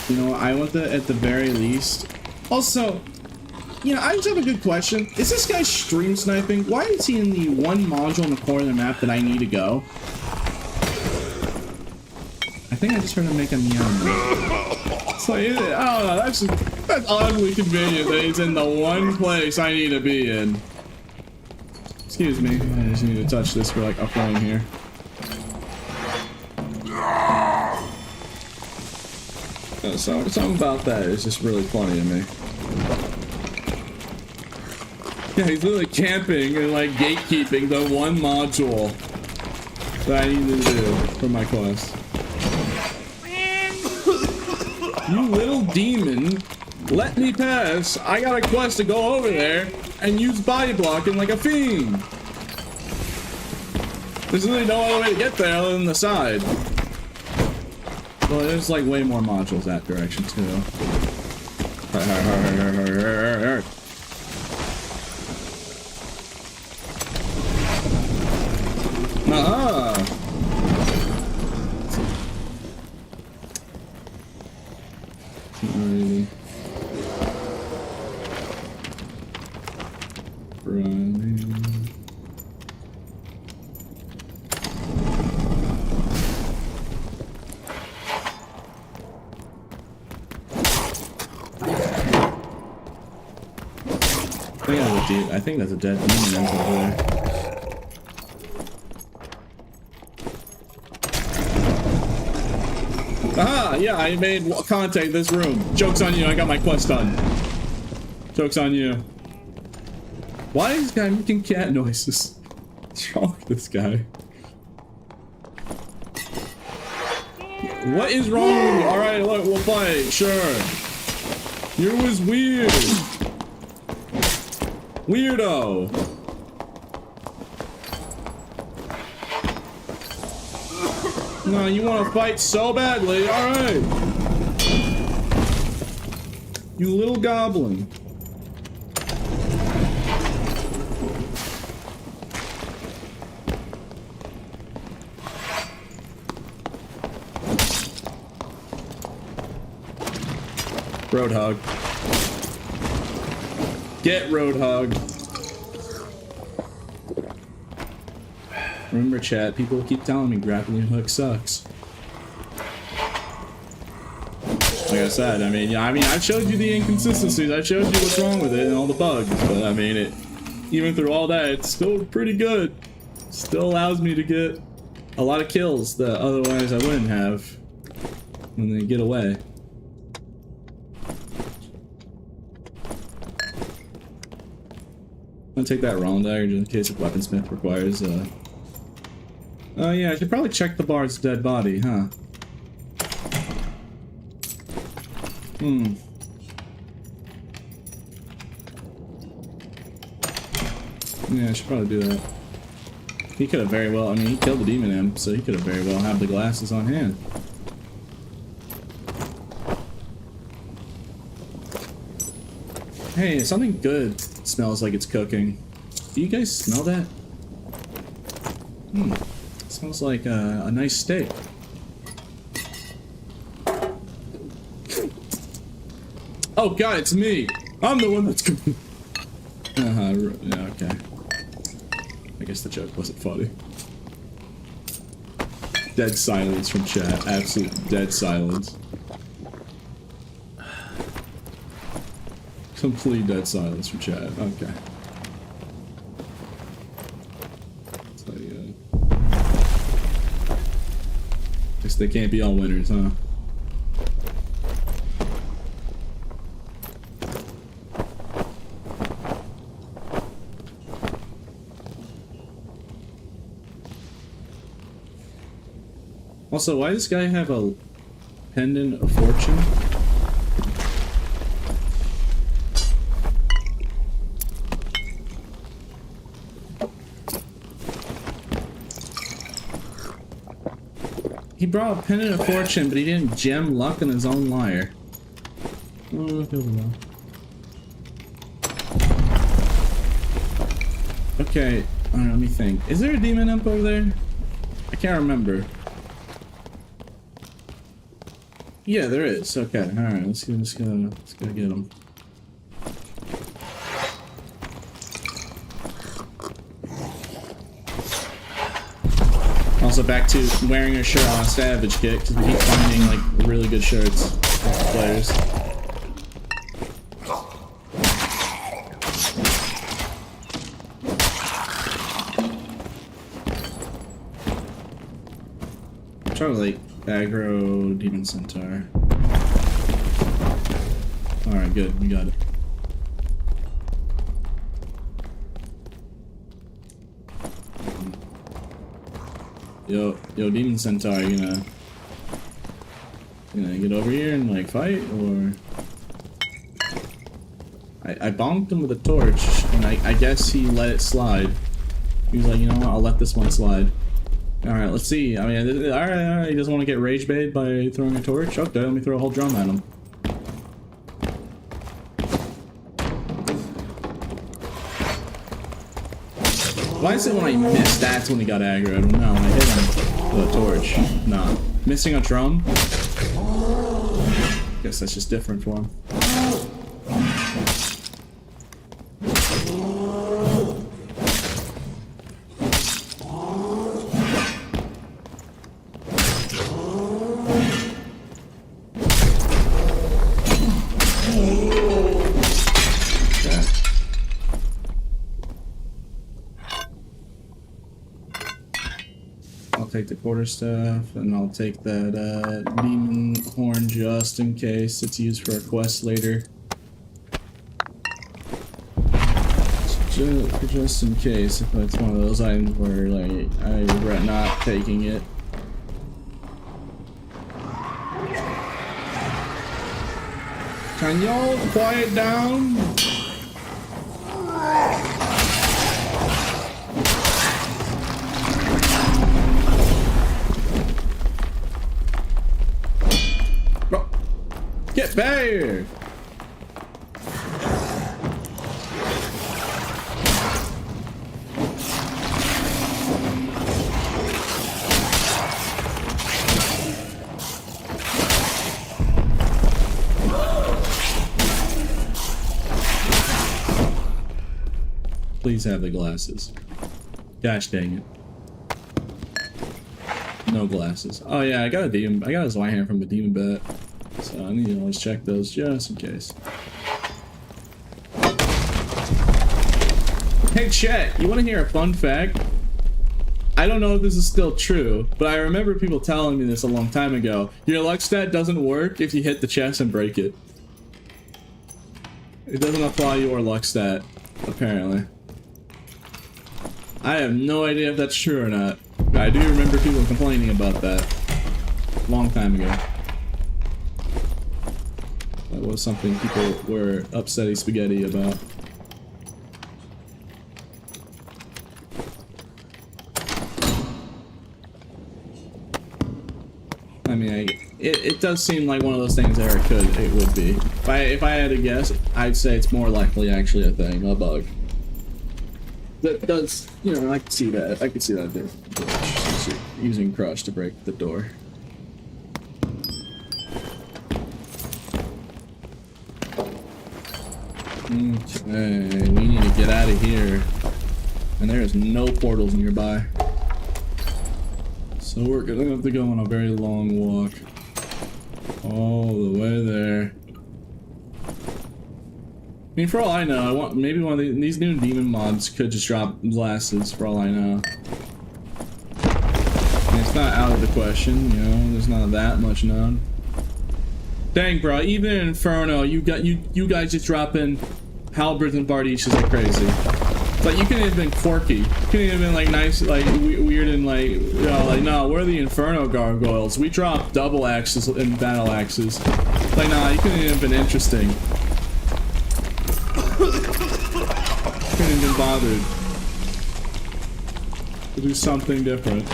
You know, I want at the very least. Also, you know, I just have a good question. Is this guy stream sniping? Why is he in the one module in the corner of the map that I need to go? I think I just heard him make a meow. It's like, I don't know, that's oddly convenient that he's in the one place I need to be in. Excuse me, I just need to touch this for like a frame here. So something about that is just really funny to me. Yeah, he's literally camping and like gatekeeping the one module that I need to do for my quest. You little demon, let me pass. I got a quest to go over there and use body blocking like a fiend. There's literally no other way to get there other than the side. Well, there's like way more modules that direction too. Aha! Alrighty. Running. I think that's a dead demon over there. Aha! Yeah, I made contact this room. Joke's on you, I got my quest done. Joke's on you. Why is this guy making cat noises? What's wrong with this guy? What is wrong with you? Alright, look, we'll fight, sure. You was weird. Weirdo! No, you want to fight so badly? Alright! You little goblin. Roadhog. Get Roadhog. Remember, chat, people keep telling me grappling hook sucks. Like I said, I mean, I showed you the inconsistencies, I showed you what's wrong with it and all the bugs, but I mean, even through all that, it's still pretty good. Still allows me to get a lot of kills that otherwise I wouldn't have when they get away. I'm gonna take that round dagger just in case if weaponsmith requires oh yeah, I should probably check the bard's dead body, huh? Yeah, I should probably do that. He could have very well, I mean, he killed the demon imp, so he could have very well had the glasses on hand. Hey, something good smells like it's cooking. Do you guys smell that? It smells like a nice steak. Oh god, it's me! I'm the one that's cooking. Yeah, okay. I guess the joke wasn't funny. Dead silence from chat. Absolute dead silence. Complete dead silence from chat. Okay. So yeah. Guess they can't be all winners, huh? Also, why does this guy have a pendant of fortune? He brought a pendant of fortune, but he didn't gem luck in his own lyre. Okay, alright, let me think. Is there a demon imp over there? I can't remember. Yeah, there is. Okay, alright, let's go get him. Also back to wearing a shirt on a Savage Kit, because we keep finding like really good shirts for players. I'm trying to like aggro Demon Centaur. Alright, good. We got it. Yo, Demon Centaur, you gonna get over here and like fight, or? I bonked him with a torch, and I guess he let it slide. He was like, you know what, I'll let this one slide. Alright, let's see. I mean, alright, he doesn't want to get rage baited by throwing a torch? Okay, let me throw a whole drum at him. Why is it when I miss, that's when he got aggroed? No, when I hit him with a torch. Nah. Missing a drum? Guess that's just different for him. Take the quarterstaff, and I'll take that demon horn just in case it's used for a quest later. Just in case, if it's one of those items where like I regret not taking it. Can y'all quiet down? Get back here! Please have the glasses. Gosh dang it. No glasses. Oh yeah, I got a Zweihammer from the demon bat. So I need to always check those just in case. Hey chat, you want to hear a fun fact? I don't know if this is still true, but I remember people telling me this a long time ago. Your luck stat doesn't work if you hit the chest and break it. It doesn't apply your luck stat, apparently. I have no idea if that's true or not. But I do remember people complaining about that a long time ago. That was something people were upsetty spaghetti about. I mean, it does seem like one of those things there it would be. If I had to guess, I'd say it's more likely actually a thing, a bug. That does, you know, I can see that. I can see that there. Using crush to break the door. Okay, we need to get out of here. And there is no portals nearby. So we're gonna have to go on a very long walk. All the way there. I mean, for all I know, maybe one of these new demon mobs could just drop glasses, for all I know. And it's not out of the question, you know, there's not that much known. Dang, bro, even in Inferno, you guys just drop in halberds and bardiches like crazy. Like, you couldn't have been quirky. You couldn't have been like nice, like weird and like, you know, like, no, we're the Inferno gargoyles. We drop double axes and battle axes. Like, nah, you couldn't have been interesting. Couldn't have been bothered to do something different.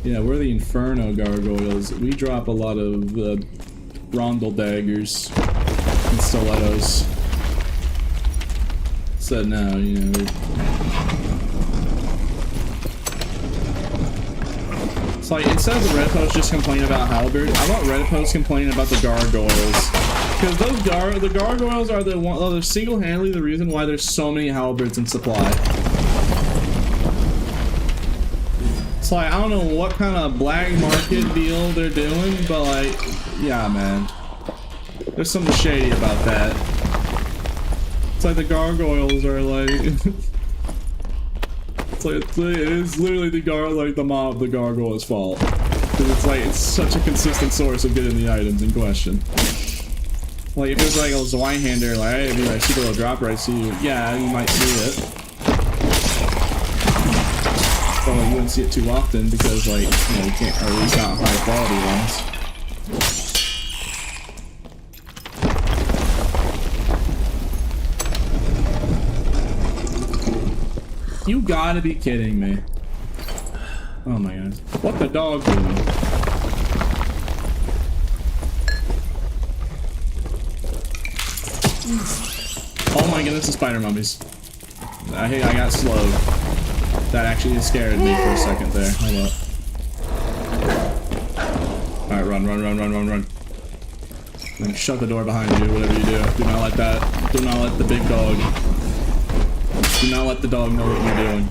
Yeah, we're the Inferno gargoyles. We drop a lot of rondel daggers and stilettos. So now, you know. It's like, instead of the red post just complaining about halberd, I want red post complaining about the gargoyles. Because the gargoyles are they're single-handedly the reason why there's so many halberds in supply. It's like, I don't know what kind of black market deal they're doing, but like, yeah, man. There's something shady about that. It's like the gargoyles are like... it's like, it is literally the gargoyle's fault. Because it's like, it's such a consistent source of getting the items in question. Like, if it was like a Zweihander, like, hey, if you like super low drop rate, so yeah, you might see it. But like, you wouldn't see it too often because, like, you know, you can't, or at least not high quality ones. You gotta be kidding me. Oh my god. What the dog doing? Oh my goodness, the spider mummies. I got slowed. That actually scared me for a second there. Hold up. Alright, run. And shut the door behind you, whatever you do. Do not let that. Do not let the big dog. Do not let the dog know what you're doing.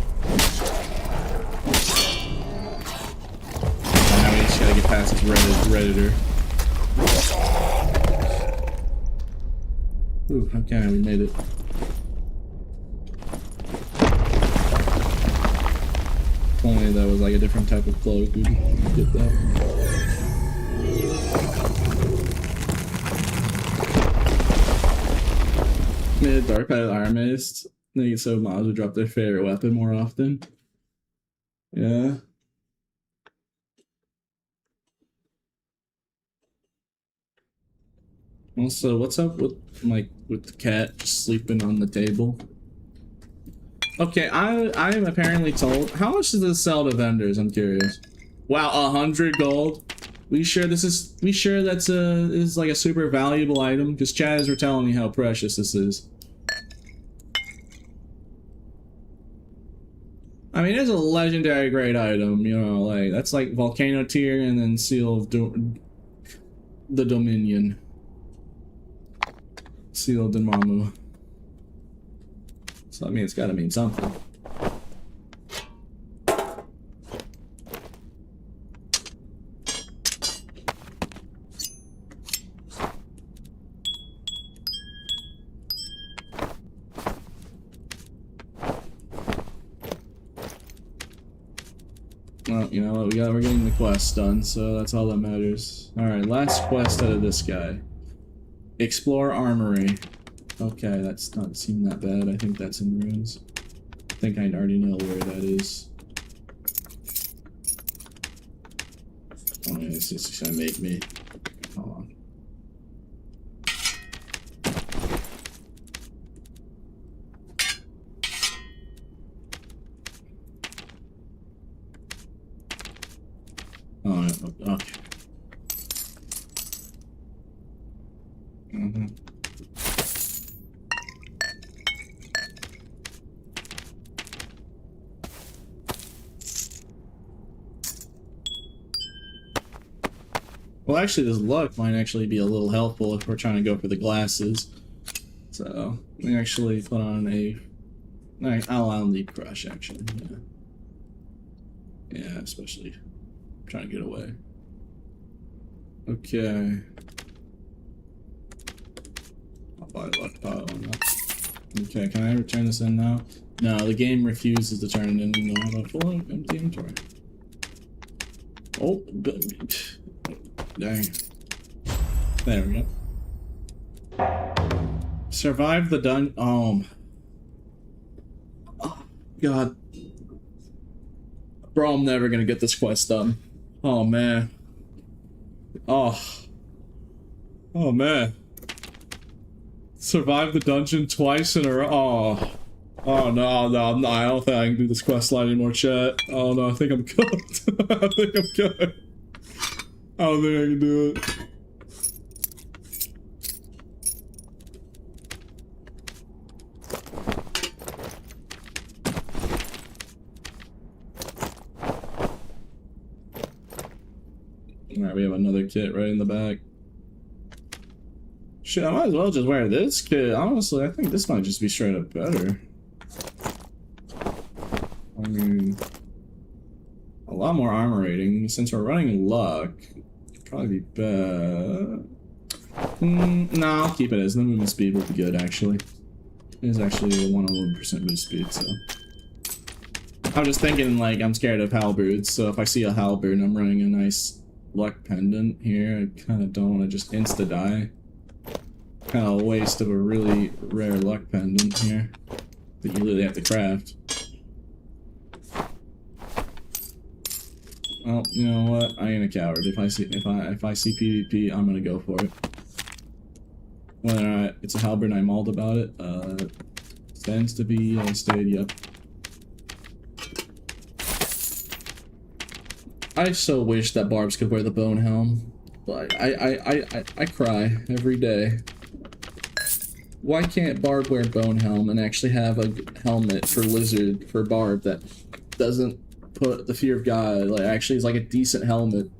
And now we just gotta get past this Redditor. Ooh, okay, we made it. If only that was like a different type of cloak, we could get that. Made a dark padded iron mist. Then so mobs would drop their favorite weapon more often. Yeah. Also, what's up with the cat just sleeping on the table? Okay, I am apparently told. How much does this sell to vendors? I'm curious. Wow, 100 gold. We sure that's is like a super valuable item? Because Chaz were telling me how precious this is. I mean, it's a legendary great item, you know, like that's like Volcano tier and then Seal of the Dominion. Seal of Dormammu. So I mean, it's gotta mean something. Well, you know what, we're getting the quest done, so that's all that matters. Alright, last quest out of this guy. Explore Armory. Okay, that's not seem that bad. I think that's in ruins. I think I already know where that is. Oh yeah, it's just gonna make me. Hold on. Oh, yeah, okay. Mm-hmm. Well, actually, this luck might actually be a little helpful if we're trying to go for the glasses. So, we actually put on a... I'll allow Leap Crush, actually. Yeah, especially trying to get away. Okay. I'll buy a luck pile on that. Okay, can I return this in now? No, the game refuses to turn it in. No, full empty inventory. Oh, dang. There we go. Survive the dungeon. Oh, God. Bro, I'm never gonna get this quest done. Oh, man. Oh, man. Survive the dungeon twice in a row. Oh, no, I don't think I can do this quest line anymore, chat. Oh, no, I think I'm cooked. I think I'm cooked. I don't think I can do it. Alright, we have another kit right in the back. Shit, I might as well just wear this kit. Honestly, I think this might just be straight up better. I mean, a lot more armor rating. Since we're running luck, it'd probably be bad. Nah, I'll keep it as the movement speed will be good, actually. It is actually a 100% move speed, so. I'm just thinking, like, I'm scared of halberds, so if I see a halberd and I'm running a nice luck pendant here, I kind of don't want to just insta-die. Kind of a waste of a really rare luck pendant here that you literally have to craft. Well, you know what? I ain't a coward. If I see PvP, I'm gonna go for it. Whether or not it's a halberd and I'm mauled about it, stands to be stated, yep. I so wish that Barbs could wear the bone helm, but I cry every day. Why can't Barb wear bone helm and actually have a helmet for Lizard for Barb that doesn't put the fear of God, like actually is like a decent helmet?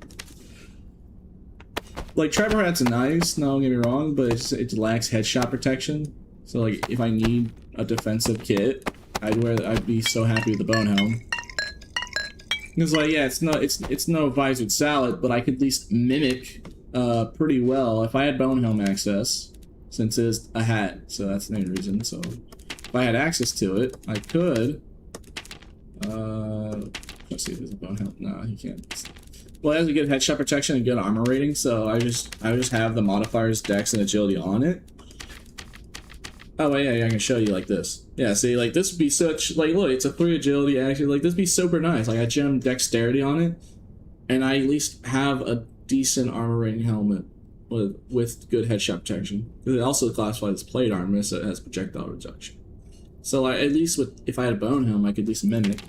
Like Trapper Hat's nice, no, don't get me wrong, but it lacks headshot protection. So like if I need a defensive kit, I'd be so happy with the bone helm. It's like, yeah, it's no visored salad, but I could at least mimic pretty well if I had bone helm access, since it is a hat, so that's the main reason. So if I had access to it, I could let's see if there's a bone helm. No, you can't. Well, it has a good headshot protection and good armor rating, so I just have the modifiers, dex, and agility on it. Oh yeah, I can show you like this. Yeah, see, like this would be such, like, look, it's a 3 agility actually, like this would be super nice. Like I gem dexterity on it, and I at least have a decent armor rating helmet with good headshot protection. Because it also classifies as plate armor, so it has projectile reduction. So like, at least if I had a bone helm, I could at least mimic.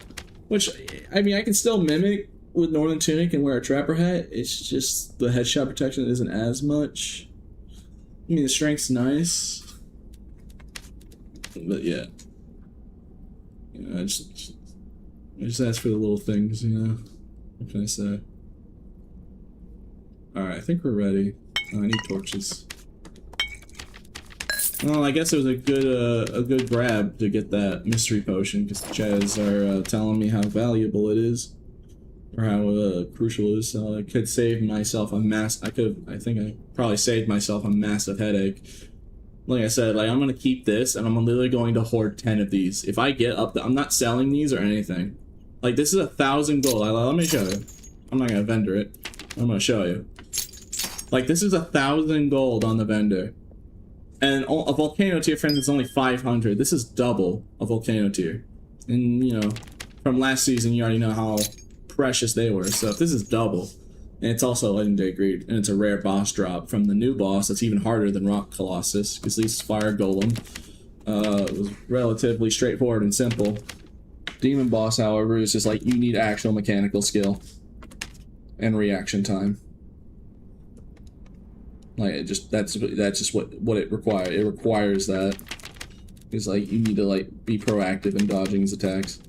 Which, I mean, I can still mimic with Northern Tunic and wear a Trapper Hat. It's just the headshot protection isn't as much. I mean, the strength's nice. But yeah, I just ask for the little things, you know. What can I say? All right, I think we're ready. Oh, I need torches. Well, I guess it was a good grab to get that mystery potion because the Chaz are telling me how valuable it is, or how crucial it is. So I could save myself a I think I probably saved myself a massive headache. Like I said, like I'm gonna keep this, and I'm literally going to hoard 10 of these. If I get up, I'm not selling these or anything. Like this is 1,000 gold. Let me show you. I'm not gonna vendor it. I'm gonna show you. Like this is 1,000 gold on the vendor, and a volcano tier, for instance, is only 500. This is double a volcano tier, and you know, from last season, you already know how precious they were. So if this is double. And it's also legendary greed, and it's a rare boss drop from the new boss that's even harder than Rock Colossus, because at least Fire Golem was relatively straightforward and simple. Demon boss, however, is just like you need actual mechanical skill and reaction time. Like that's just what it requires. It requires that. It's like you need to like be proactive in dodging his attacks.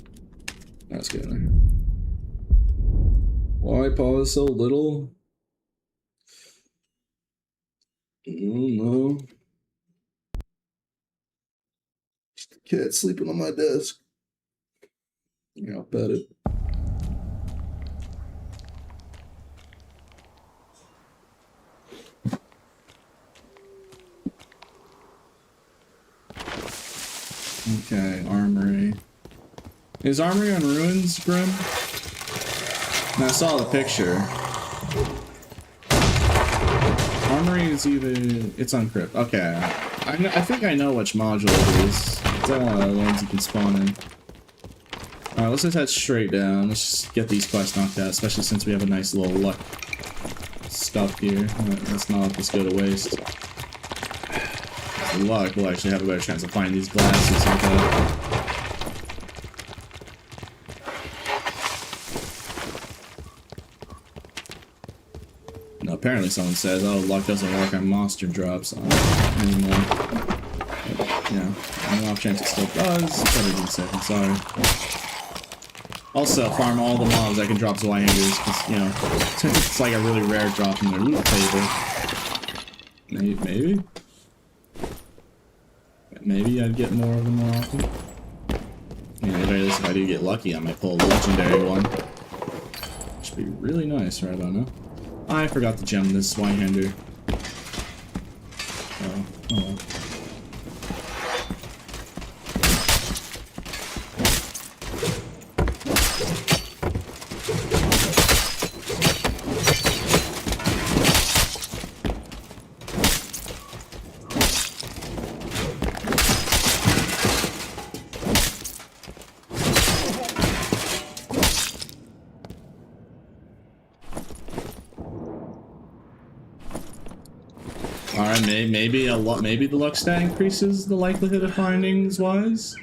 That's good. Why pause so little? I don't know. Just a cat sleeping on my desk. Yeah, I'll bet it. Okay, armory. Is armory on ruins, Grim? I saw the picture. Armory is even... It's on crypt. Okay. I think I know which module it is. It's one of the ones you can spawn in. Alright, let's just head straight down. Let's just get these quests knocked out, especially since we have a nice little luck stuff here. Let's not let this go to waste. With luck, we'll actually have a better chance of finding these glasses like that. Apparently someone says, oh, luck doesn't work on monster drops anymore. But, yeah, on the off chance it still does, better than said, I'm sorry. Also, farm all the mobs that can drop Zweihanders, because, you know, it's like a really rare drop in their loot table. Maybe? Maybe I'd get more of them more often. I mean, at the very least, if I do get lucky, I might pull a legendary one. Which would be really nice right about now. I forgot to gem this Swinehander. Oh well. fine. Maybe the luck stat increases the likelihood of findings wise.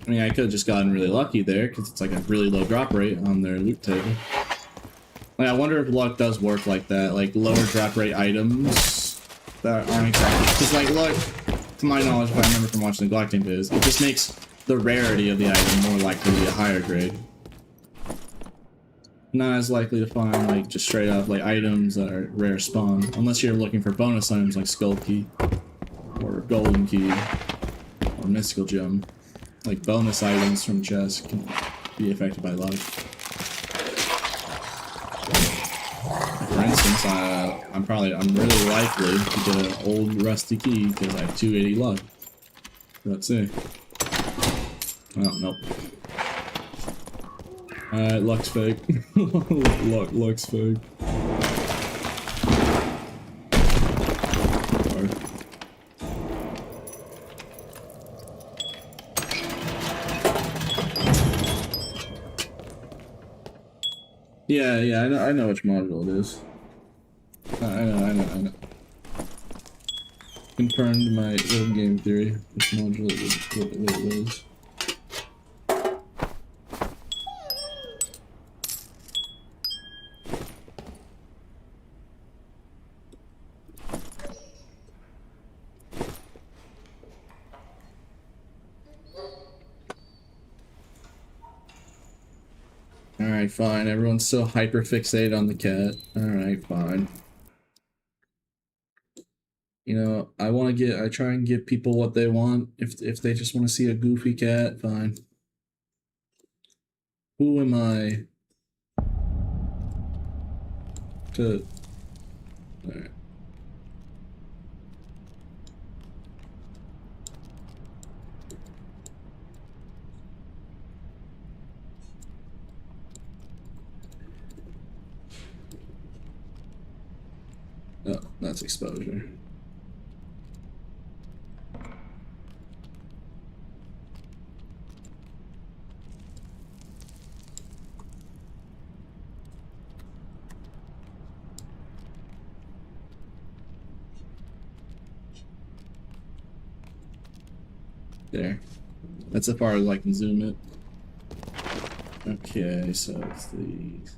I mean, I could have just gotten really lucky there because it's like a really low drop rate on their loot table. Like, I wonder if luck does work like that, like lower drop rate items that aren't exactly. Because like luck, to my knowledge, if I remember from watching the Galactic vids, it just makes the rarity of the item more likely to be a higher grade. Not as likely to find like just straight up like items that are rare spawn, unless you're looking for bonus items like Skull Key or Golden Key or Mystical Gem. Like bonus items from chests can be affected by luck. For instance, I'm really likely to get an old rusty key because I have 280 luck. Let's see. Oh nope. Luck's fake. Luck's fake. Sorry. Yeah, I know which module it is. I know. Confirmed my little game theory. Which module it was. Alright, fine. Everyone's so hyper fixated on the cat. Alright, fine. You know, I try and give people what they want. If they just want to see a goofy cat, fine. Who am I to... Alright. Oh, that's exposure. There. That's as far as I can zoom it. Okay, so it's these.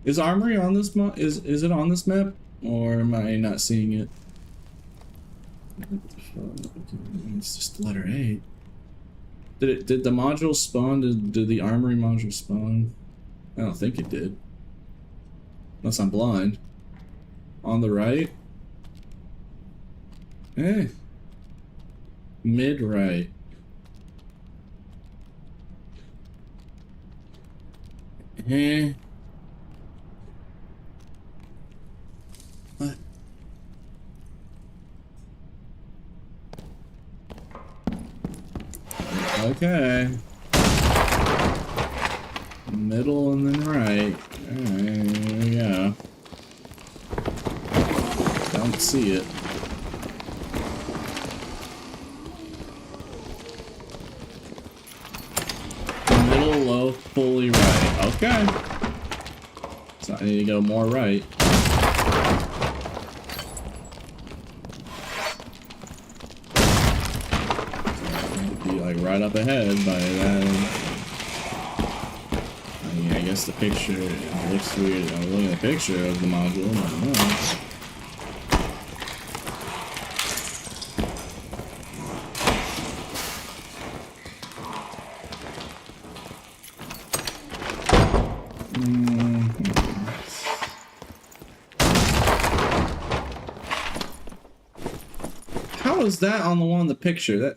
Is Armory on this is it on this map? Or am I not seeing it? It's just letter 8. Did the module spawn? Did the Armory module spawn? I don't think it did. Unless I'm blind. On the right? Eh. Mid right. Eh. What? Okay. Middle and then right. Alright, here we go. Don't see it. Middle, low, fully right. Okay. So I need to go more right. Right up ahead by that. I mean, I guess the picture looks weird. I'm looking at a picture of the module. I don't know. How is that on the one in the picture?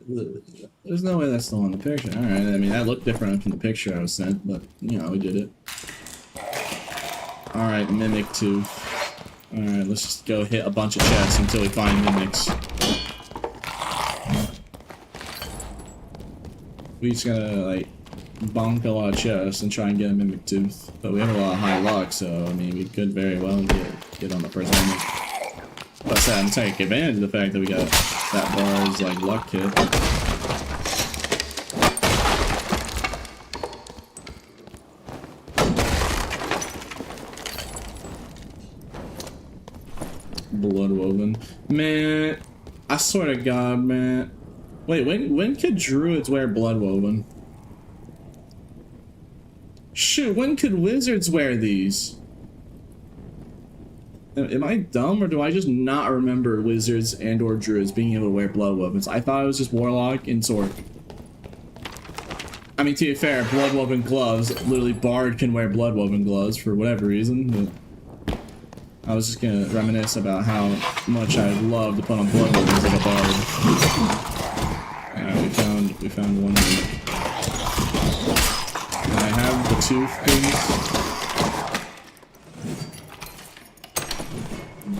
There's no way that's the one in the picture. Alright, I mean, that looked different from the picture I was sent, but, you know, we did it. Alright, Mimic 2. Alright, let's just go hit a bunch of chests until we find Mimics. We just gotta, like, bonk a lot of chests and try and get a Mimic Tooth. But we have a lot of high luck, so, I mean, we could very well get on the first Mimic. But I said, I'm taking advantage of the fact that we got that bar's, like, luck kit. Bloodwoven. Man, I swear to God, man. Wait, when could druids wear Bloodwoven? Shoot, when could wizards wear these? Am I dumb, or do I just not remember wizards and or druids being able to wear Bloodwovens? I thought it was just warlock and sword. I mean, to be fair, Bloodwoven gloves, literally Bard can wear Bloodwoven gloves for whatever reason, but I was just gonna reminisce about how much I'd love to put on Bloodwovens like a Bard. Alright, we found one here. And I have the tooth thing.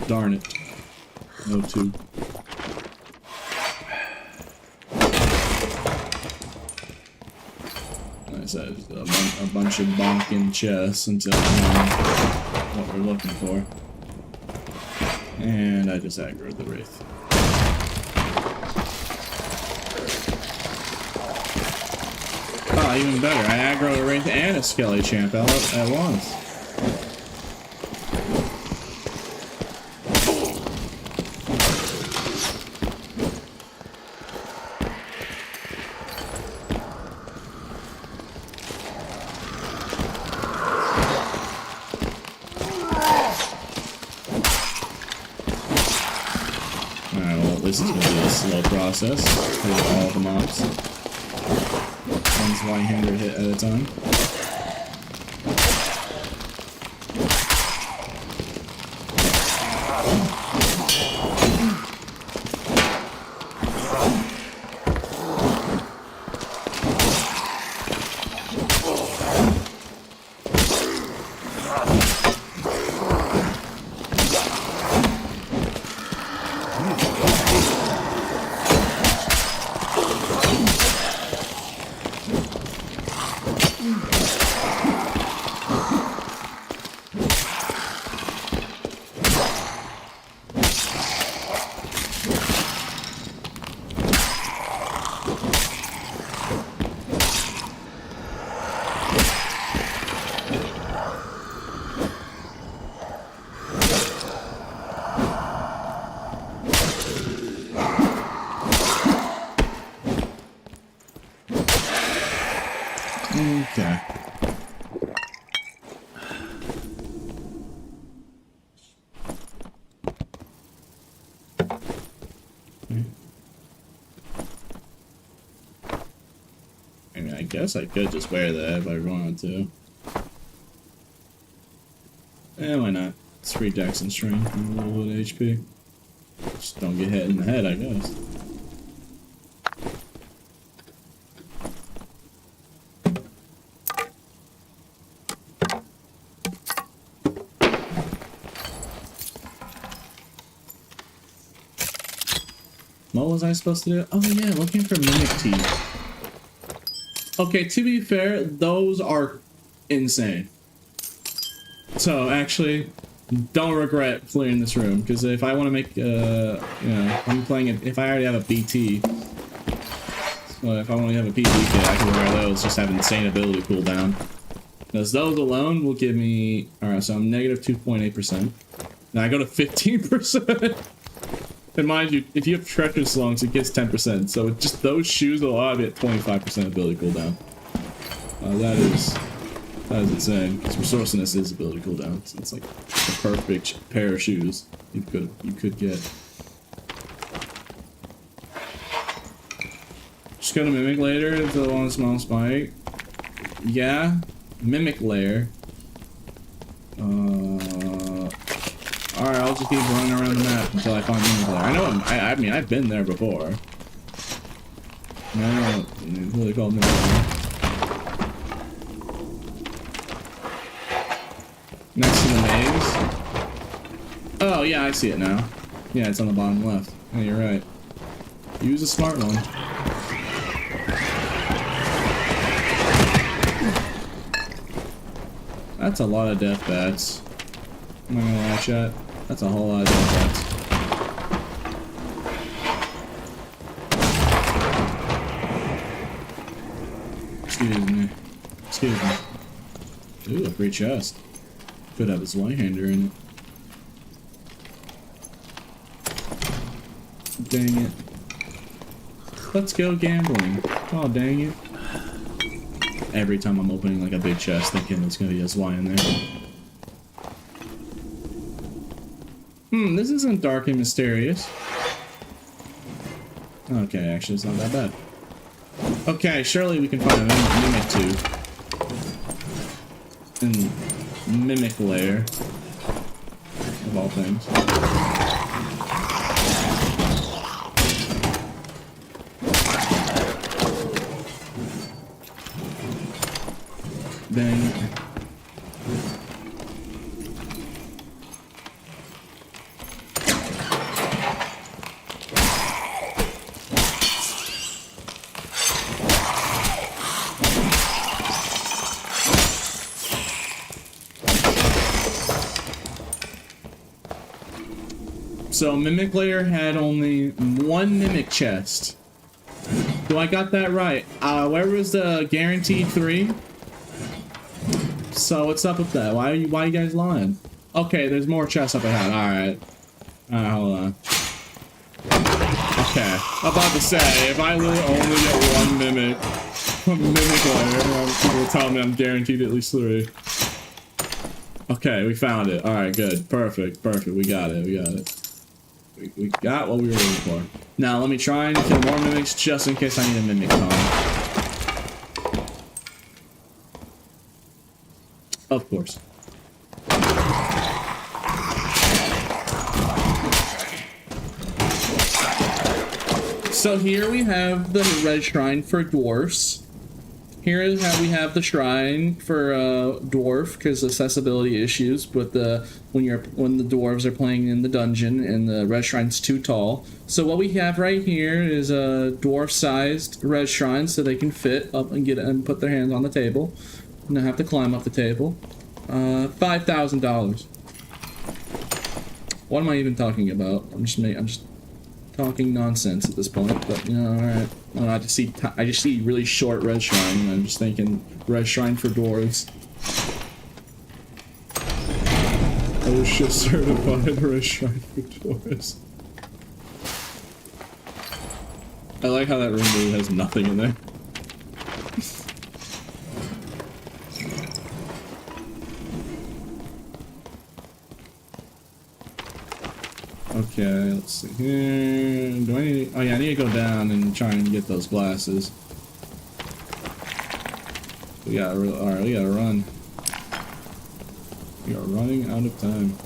Darn it. No tooth. A bunch of bonking chests until I know what we're looking for. And I just aggroed the wraith. Oh, even better. I aggroed a wraith and a skelly champ at once. This is going to be a slow process for all the mobs. One's one-hander hit at a time. Okay. I mean, I guess I could just wear that if I wanted to. Why not? It's free dex and strength and a little bit of HP. Just don't get hit in the head, I guess. What was I supposed to do? Oh yeah, looking for mimic teeth. Okay, to be fair, those are insane. So actually, don't regret clearing this room, because if I want to make, you know, I'm playing it. If I already have a BT, so if I want to have a PT kit, I can wear those. Just have insane ability cooldown. Because those alone will give me. All right, so I'm negative 2.8%. Now I go to 15%. And mind you, if you have treacherous lungs, it gets 10%. So just those shoes will allow me at 25% ability cooldown. That is insane. Because resourcefulness is ability cooldown. So it's like the perfect pair of shoes you could get. Just go to Mimic later if the one small spike. Yeah, Mimic lair. Alright, I'll just keep running around the map until I find Mimic lair. I know I mean I've been there before. I don't know it's really called Mimic lair. Next to the maze. Oh yeah, I see it now. Yeah, it's on the bottom left. Oh, you're right. Use a smart one. That's a lot of death bats. I'm not gonna lie, chat. That's a whole lot of death bats. Excuse me. Excuse me. Ooh, a free chest. Could have his one-hander in it. Dang it. Let's go gambling. Oh, dang it. Every time I'm opening like a big chest thinking there's gonna be a SY in there. This isn't dark and mysterious. Okay, actually it's not that bad. Okay, surely we can find a mimic tooth. And mimic lair. Of all things. Dang it. So Mimic Layer had only one Mimic chest. Do I got that right? Where was the guaranteed 3? So what's up with that? Why are you guys lying? Okay, there's more chests up ahead. Alright. Alright, hold on. Okay. I'm about to say, if I really only get one Mimic Layer, people will tell me I'm guaranteed at least 3. Okay, we found it. Alright, good. Perfect. Perfect. We got it. We got it. We got what we were looking for. Now, let me try and kill more mimics just in case I need a mimic con. Of course. So here we have the red shrine for dwarfs. Here is how we have the shrine for dwarf, because accessibility issues with when the dwarves are playing in the dungeon and the red shrine's too tall. So what we have right here is a dwarf-sized red shrine, so they can fit up and get and put their hands on the table, and not have to climb up the table. $5,000. What am I even talking about? I'm just talking nonsense at this point, but you know, alright. I just see really short red shrine, and I'm just thinking red shrine for dwarves. Oh shit, certified red shrine for dwarves. I like how that room really has nothing in there. Okay, let's see here. Do I need? Oh yeah, I need to go down and try and get those glasses. We gotta. All right, we gotta run. We are running out of time.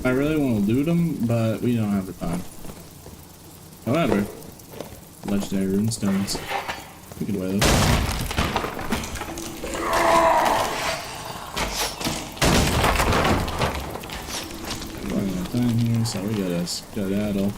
I really want to loot them, but we don't have the time. However, legendary rune stones. We could wear those. I'm running out of time here, so we gotta skedaddle.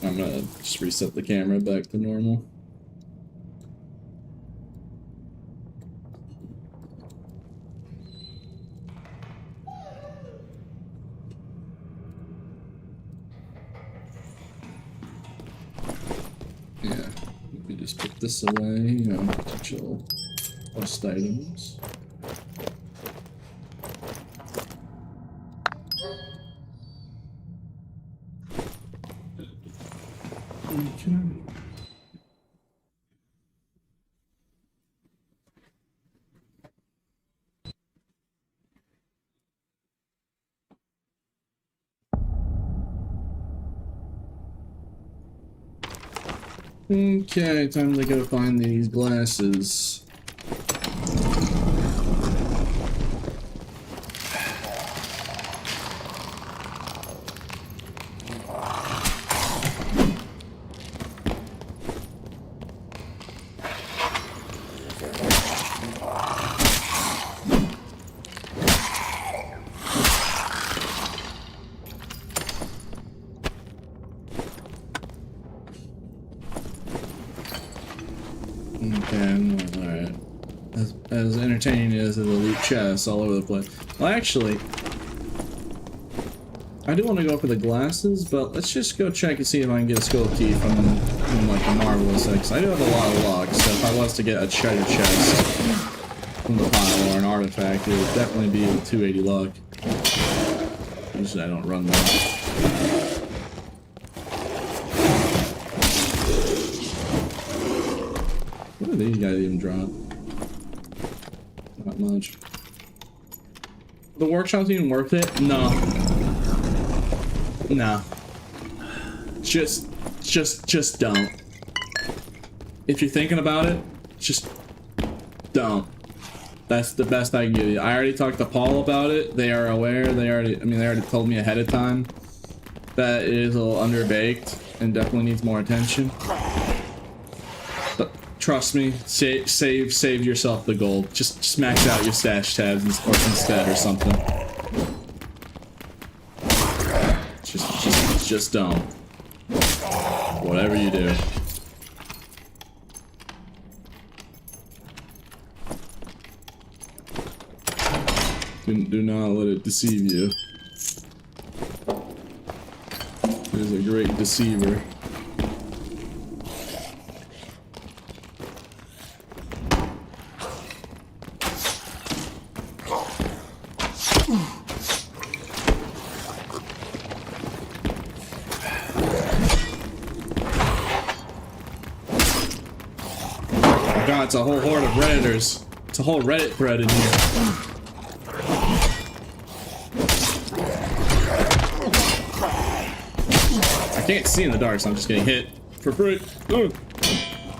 I'm gonna just reset the camera back to normal. Yeah, let me just put this away, you know, potential quest items. Okay, time to go find these glasses. Alright. As entertaining as the loot chests all over the place. Well, actually, I do want to go for the glasses, but let's just go check and see if I can get a skull key from like the Marvelous X. I do have a lot of luck, so if I was to get a treasure chest from the pile or an artifact, it would definitely be with 280 luck. Usually I don't run that. What do these guys even drop? Not much. The workshop's even worth it? No. No. Just don't. If you're thinking about it, just don't. That's the best I can give you. I already talked to Paul about it. They are aware. They already told me ahead of time that it is a little underbaked and definitely needs more attention. But trust me, save yourself the gold. Just max out your stash tabs instead or something. Just don't. Whatever you do. Do not let it deceive you. It is a great deceiver. Oh god, it's a whole horde of Redditors. It's a whole Reddit thread in here. I can't see in the dark, so I'm just getting hit for free. Ugh.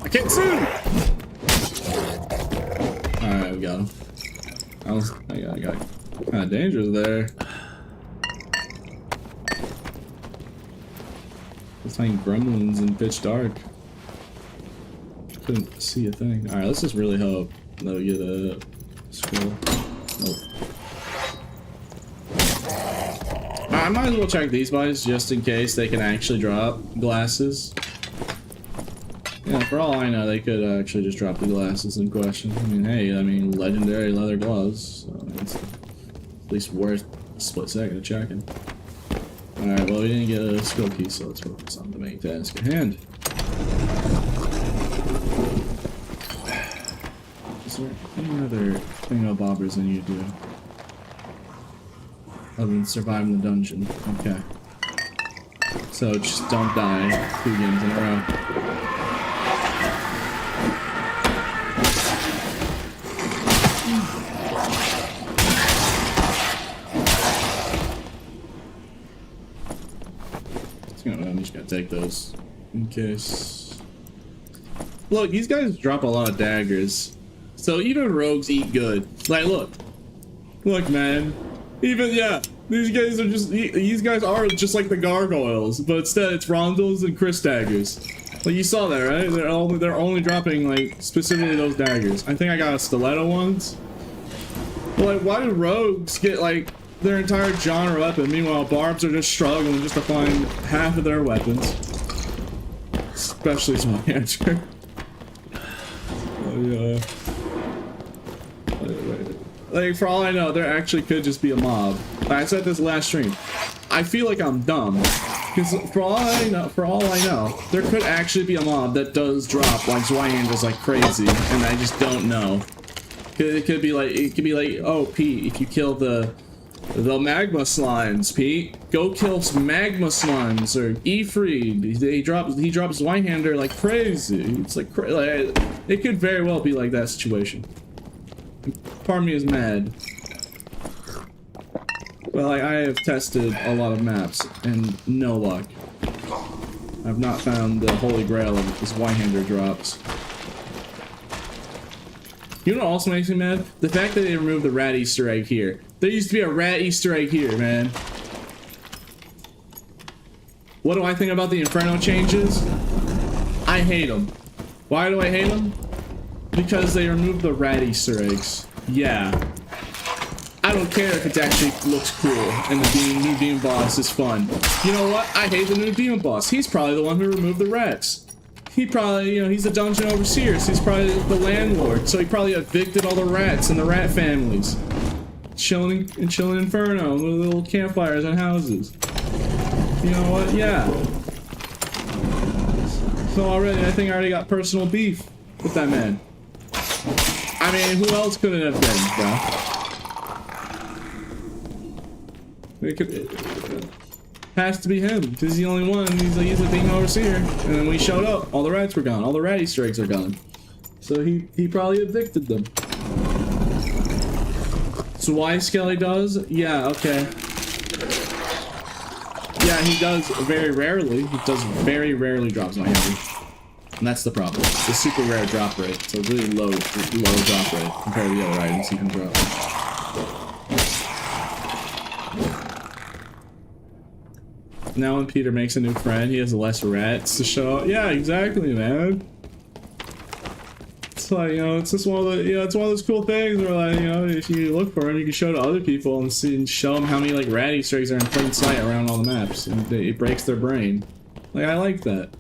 I can't see him! Alright, we got him. I got kind of dangerous there. It's like gremlins in pitch dark. Couldn't see a thing. Alright, let's just really hope that we get a scroll. Nope. I might as well check these guys just in case they can actually drop glasses. Yeah, for all I know, they could actually just drop the glasses in question. I mean, legendary leather gloves. So it's at least worth a split second of checking. Alright, well, we didn't get a skill key, so let's focus on the main task at hand. Is there any other thingo-bobbers I need to do? Other than surviving the dungeon. Okay. So just don't die 2 games in a row. I'm just gonna take those in case. Look, these guys drop a lot of daggers. So even rogues eat good. Like, look, man. Even, yeah, these guys are just like the gargoyles, but instead it's rondels and Chris daggers. Like, you saw that, right? They're only dropping, like, specifically those daggers. I think I got a stiletto ones. But, like, why do rogues get, like, their entire genre weapon? Meanwhile, barbs are just struggling just to find half of their weapons. Especially my answer. Like, for all I know, there actually could just be a mob. Like I said this last stream. I feel like I'm dumb. Because for all I know, there could actually be a mob that does drop like Zweihanders like crazy, and I just don't know. It could be like, oh Pete, if you kill the magma slimes, Pete, go kill some magma slimes, or Efreed, he drops Zweihander like crazy. It's like it could very well be like that situation. Part of me is mad. Well, I have tested a lot of maps and no luck. I've not found the holy grail of this Y-hander drops. You know what also makes me mad? The fact that they removed the rat Easter egg here. There used to be a rat Easter egg here, man. What do I think about the Inferno changes? I hate them. Why do I hate them? Because they removed the rat Easter eggs. Yeah. I don't care if it actually looks cool and the new demon boss is fun. You know what? I hate the new demon boss. He's probably the one who removed the rats. He probably, you know, he's the dungeon overseer, so he's probably the landlord. So he probably evicted all the rats and the rat families. Chilling Inferno with little campfires and houses. You know what? Yeah. So already, I think I already got personal beef with that man. I mean, who else could it have been, bro? It has to be him, because he's the only one. He's the thing overseer. And then when we showed up, all the rats were gone. All the rat Easter eggs are gone. So he probably evicted them. So why Skelly does? Yeah, okay. Yeah, he does very rarely. He does very rarely drops my hammer. And that's the problem. It's a super rare drop rate. So really low drop rate compared to the other items he can drop. Now when Peter makes a new friend, he has less rats to show up. Yeah, exactly, man. It's like, you know, it's just one of the, you know, it's one of those cool things where, like, you know, if you look for them, you can show to other people and see and show them how many like rat Easter eggs are in plain sight around all the maps, and it breaks their brain. Like, I like that.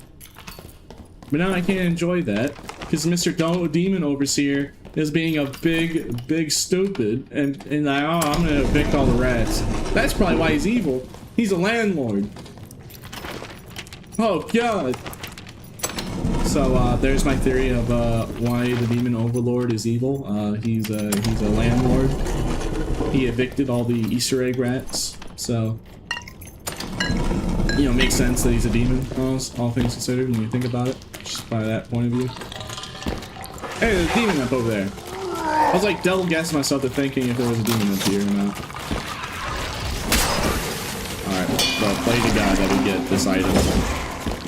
But now I can't enjoy that because Mr. Demon Overseer is being a big stupid, and like, oh, I'm gonna evict all the rats. That's probably why he's evil. He's a landlord. Oh god. So there's my theory of why the Demon Overlord is evil. He's a landlord. He evicted all the Easter egg rats. So, you know, makes sense that he's a demon. All things considered, when you think about it, just by that point of view. Hey, there's a demon up over there. I was like double guessing myself to thinking if there was a demon up here or not. Alright, well, pray to God that we get this item.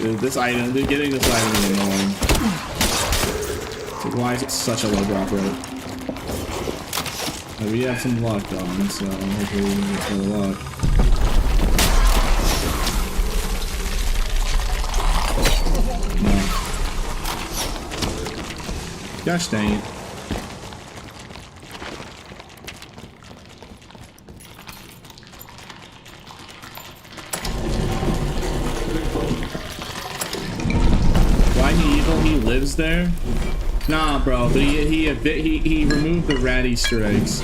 Getting this item is annoying. So why is it such a low drop rate? Well, we have some luck on, so hopefully we can get some luck. No. Gosh dang it. He lives there? Nah, bro, but he removed the rat Easter eggs.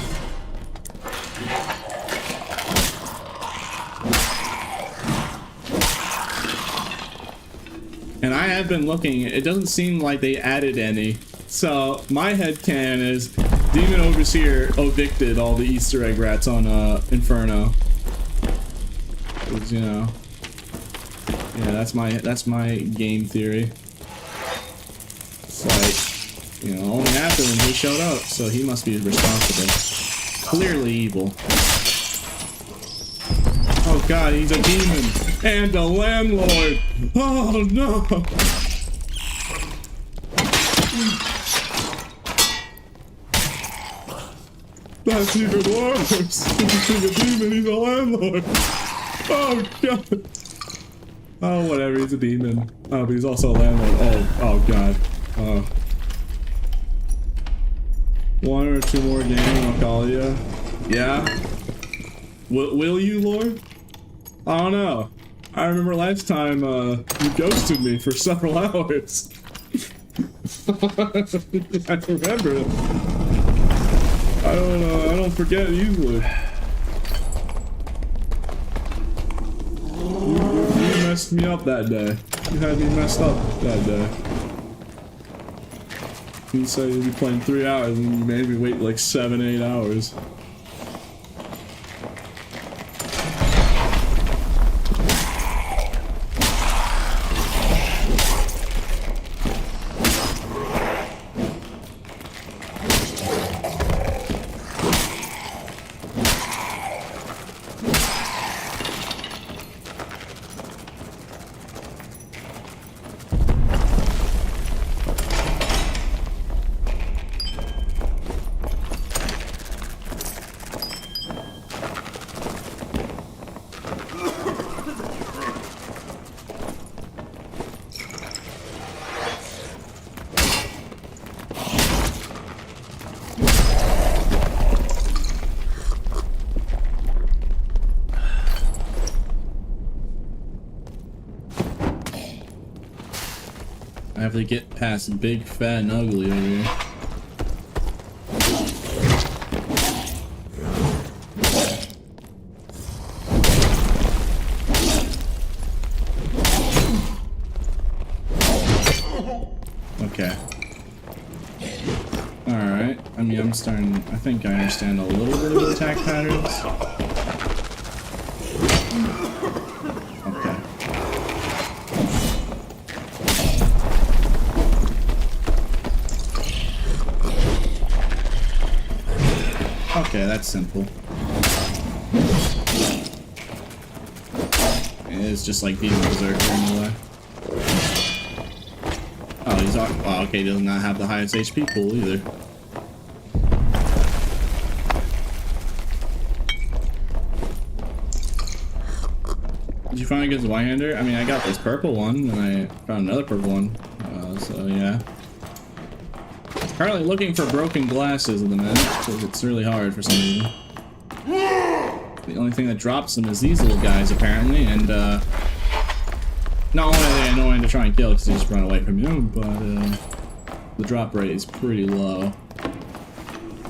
And I have been looking, it doesn't seem like they added any. So my headcanon is Demon Overseer evicted all the Easter egg rats on Inferno. 'Cause, you know, yeah, that's my game theory. It's like, you know, only happened when he showed up, so he must be responsible. Clearly evil. Oh god, he's a demon and a landlord. Oh no. That's even worse. He's a demon, he's a landlord. Oh god. Oh, whatever, he's a demon. Oh, but he's also a landlord. Oh god. One or two more games, I'll call you. Yeah? Will you, Lord? I don't know. I remember last time, you ghosted me for several hours. I remember. I don't forget easily. You messed me up that day. You had me messed up that day. You said you'd be playing 3 hours and you made me wait like 7-8 hours. have to get past big, fat, and ugly over here. Okay. Alright. I mean, I think I understand a little bit of the attack patterns. Okay. Okay, that's simple. It's just like being a berserker in a way. Oh, he's well, okay, he does not have the highest HP pool either. Did you finally get the Y-hander? I mean, I got this purple one, and I found another purple one. So yeah. Currently looking for broken glasses at the minute, because it's really hard for some reason. The only thing that drops them is these little guys, apparently, and not only are they annoying to try and kill because they just run away from you, but the drop rate is pretty low.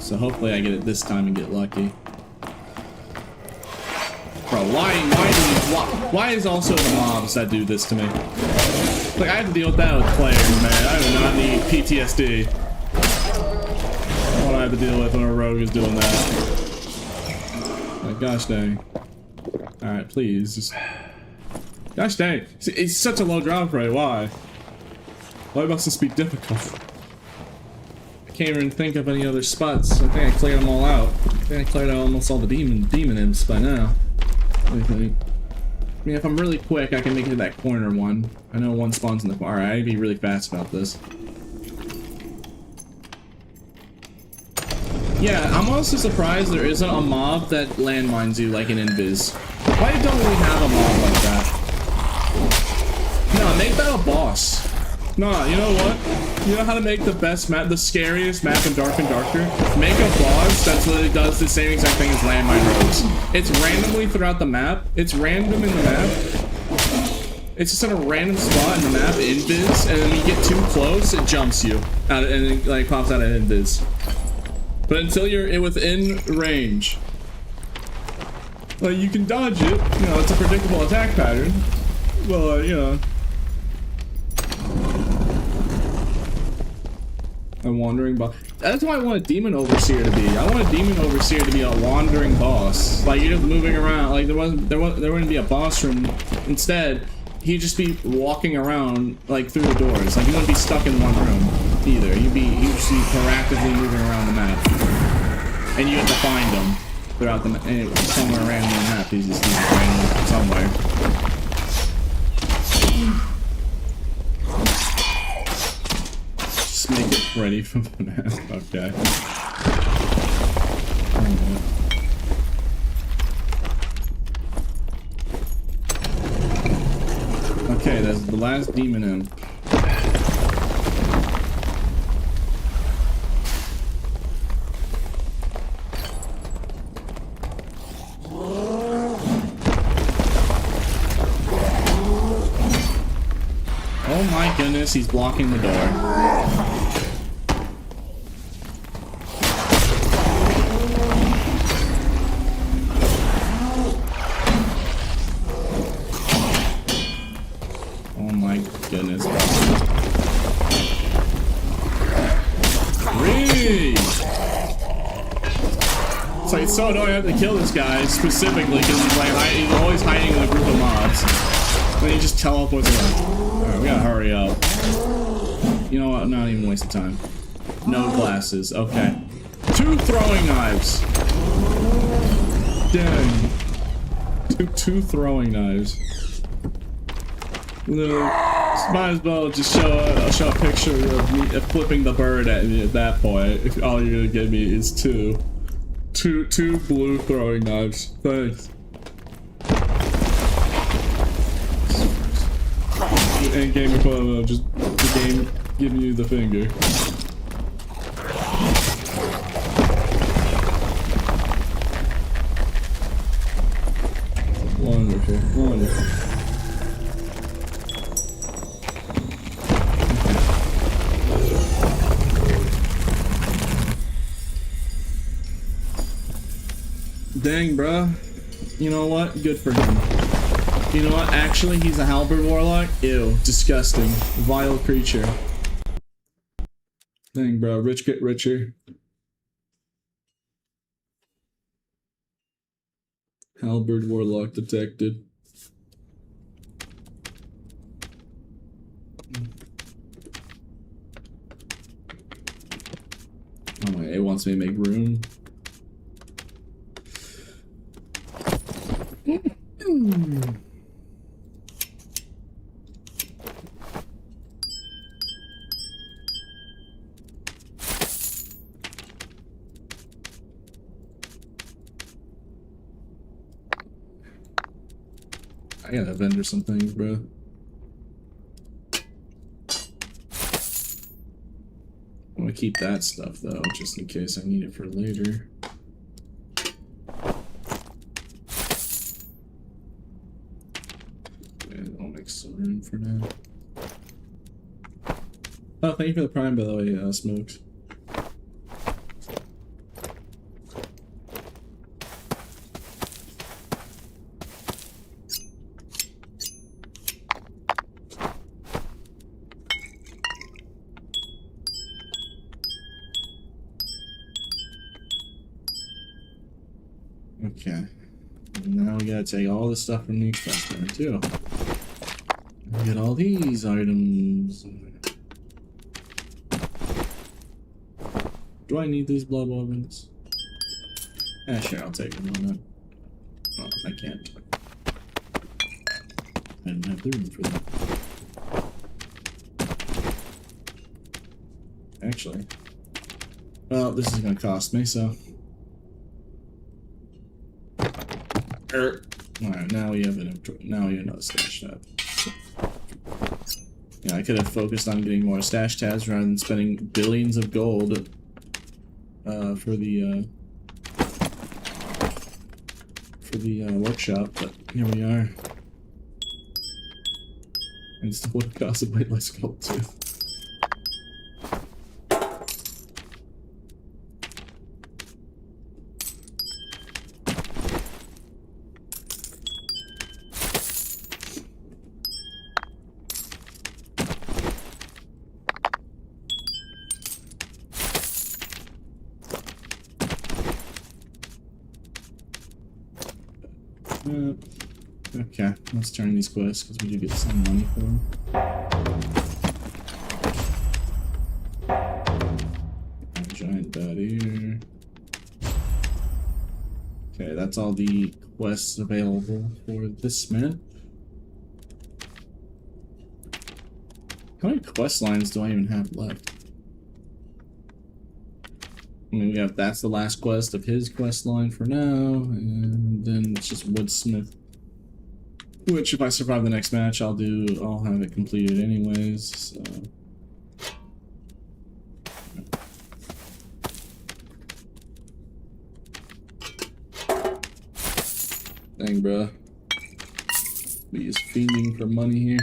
So hopefully I get it this time and get lucky. Bro, why is also the mobs that do this to me? Like, I have to deal with that with players, man. I do not need PTSD. What I have to deal with when a rogue is doing that. Like, gosh dang. Alright, please, just... Gosh dang. It's such a low drop rate, why? Why must this be difficult? I can't even think of any other spots. I think I cleared them all out. I think I cleared out almost all the demon imps by now. I mean, if I'm really quick, I can make it to that corner one. I know one spawns in the corner. Alright, I'd be really fast about this. Yeah, I'm also surprised there isn't a mob that landmines you like an invis. Why don't we have a mob like that? No, make that a boss. Nah, you know what? You know how to make the best map, the scariest map in Dark and Darker? Make a boss that literally does the same exact thing as landmine rogues. It's randomly throughout the map. It's random in the map. It's just in a random spot in the map, invis, and then you get too close, it jumps you out, and it like pops out of invis. But until you're within range, you can dodge it. You know, it's a predictable attack pattern. Well, you know. A wandering boss. That's why I want a demon overseer to be. I want a demon overseer to be a wandering boss. Like, you're just moving around. Like, there wouldn't be a boss room. Instead, he'd just be walking around, like, through the doors. Like, he wouldn't be stuck in one room either. He'd just be proactively moving around the map. And you have to find him throughout the map. Somewhere random in the map. He's just random somewhere. Just make it ready for the map. Okay. Okay, that's the last demon imp. Oh my goodness, he's blocking the door. Oh my goodness. It's like, it's so annoying I have to kill this guy specifically because he's like he's always hiding in a group of mobs. Then he just teleports away. Alright, we gotta hurry up. You know what? I'm not even wasting time. No glasses. Okay. 2 throwing knives. Dang. Two throwing knives. No, might as well just show a picture of me flipping the bird at me at that point. If all you're gonna give me is two blue throwing knives. Thanks. And game equivalent of just the game giving you the finger. Wonderful, wonderful. Dang, bruh. You know what? Good for him. You know what? Actually, he's a halberd warlock. Ew. Disgusting. Vile creature. Dang, bro. Rich get richer. Halberd warlock detected. Oh my, it wants me to make room. I gotta vendor some things, bro. I'm gonna keep that stuff though, just in case I need it for later. Okay, I'll make some room for now. Oh, thank you for the prime, by the way, Smokes. Okay. Now we gotta take all the stuff from the express there too. And get all these items. Do I need these blood weapons? Yeah, sure, I'll take them on that. Oh, I can't. I didn't have the room for that. Actually. Well, this is gonna cost me, so. Alright, now we have another stash tab. Yeah, I could have focused on getting more stash tabs rather than spending billions of gold for the workshop, but here we are. And it still would have cost a bit less gold too. Okay, let's turn these quests because we do get some money for them. Giant bat here. Okay, that's all the quests available for this minute. How many quest lines do I even have left? I mean, we have that's the last quest of his quest line for now, and then it's just Woodsmith. Which, if I survive the next match, I'll have it completed anyways, so. Dang, bro. We just fiending for money here.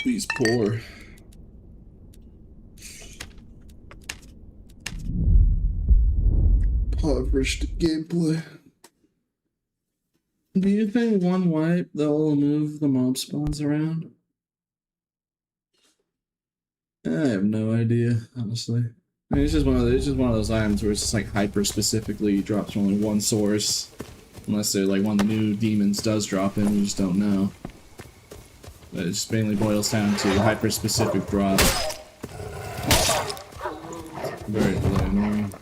He's poor. Impoverished gameplay. Do you think one wipe they'll move the mob spawns around? I have no idea, honestly. I mean, it's just one of those items where it's just like hyper specifically drops from only one source, unless they're like one of the new demons does drop in. We just don't know. But it just mainly boils down to hyper specific drop. Very annoying.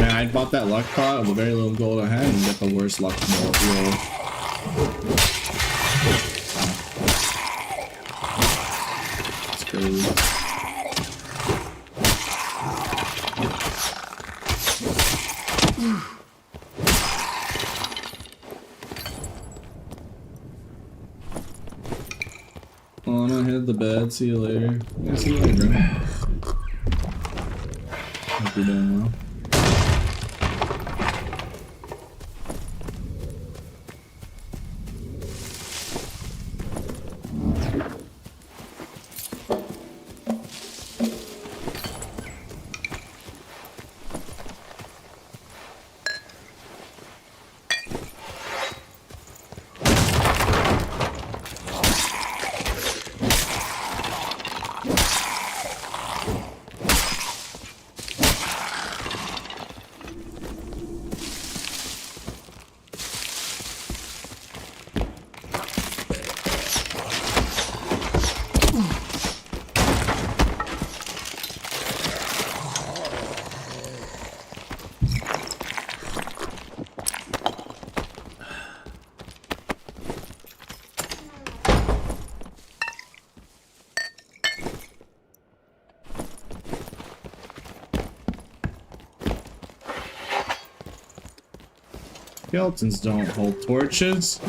I bought that luck pot with the very little gold I had and got the worst luck roll. Well, I'm gonna hit the bed. See you later. Yeah, see you later, bro. Hope you're doing well. Skeletons don't hold torches.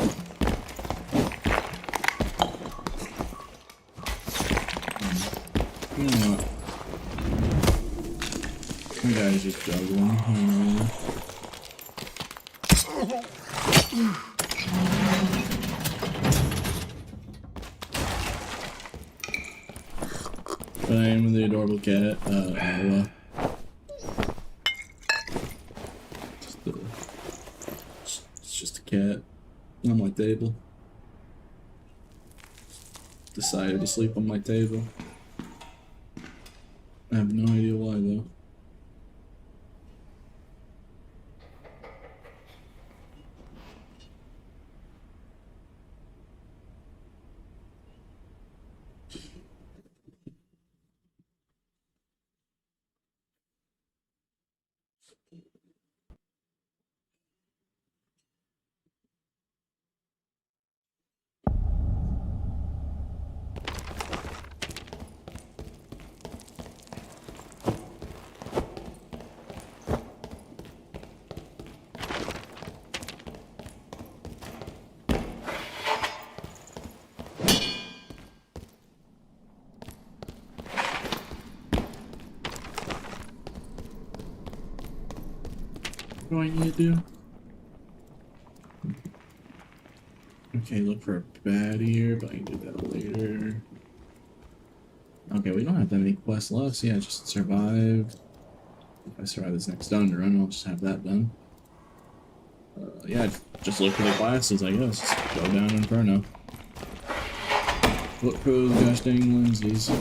You know what? You guys just juggling. The name of the adorable cat, Iowa. It's just a cat on my table. Decided to sleep on my table. I have no idea why though. What do I need to do? Okay, look for a baddie here, but I can do that later. Okay, we don't have that many quests left, so yeah, just survive. If I survive this next dungeon run, I'll just have that done. Yeah, just look for the classes, I guess. Just go down Inferno. Look for those gosh dang lenses.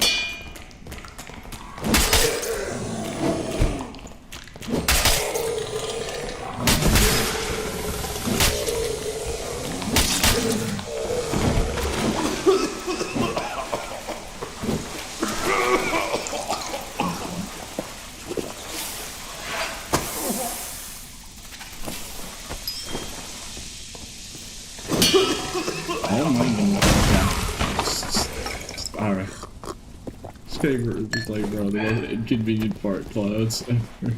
Just like, bro, the most inconvenient fart clouds ever.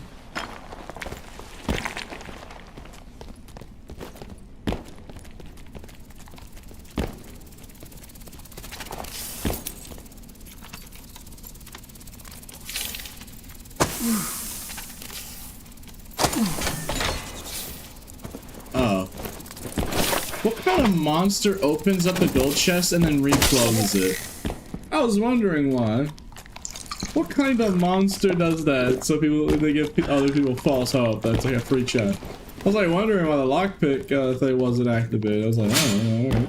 Oh. What kind of monster opens up the gold chest and then recloses it? I was wondering why. What kind of monster does that? So they give other people false hope. That's like a free chest. I was like wondering why the lockpick thing wasn't activated. I was like, oh, alright.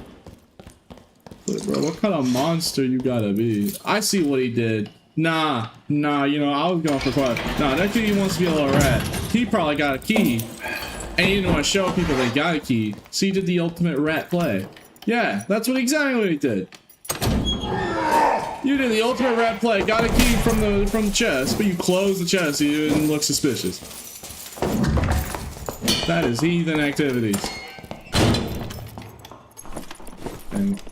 But bro, what kind of monster you gotta be? I see what he did. Nah, you know, I was going for quite. Nah, that kid wants to be a little rat. He probably got a key. And he didn't want to show people they got a key. So he did the ultimate rat play. Yeah, that's exactly what he did. You did the ultimate rat play, got a key from the chest, but you closed the chest so you didn't look suspicious. That is heathen activities. And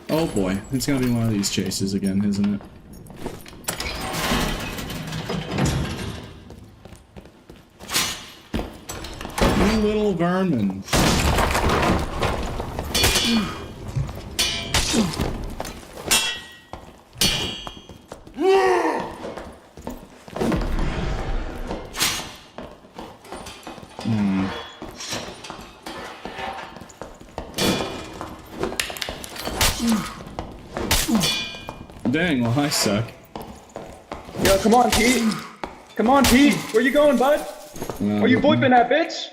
oh boy, it's gonna be one of these chases again, isn't it? You little vermin. Dang, well I suck. Yo, come on, Pete. Come on, Pete. Where you going, bud? Are you booping that bitch?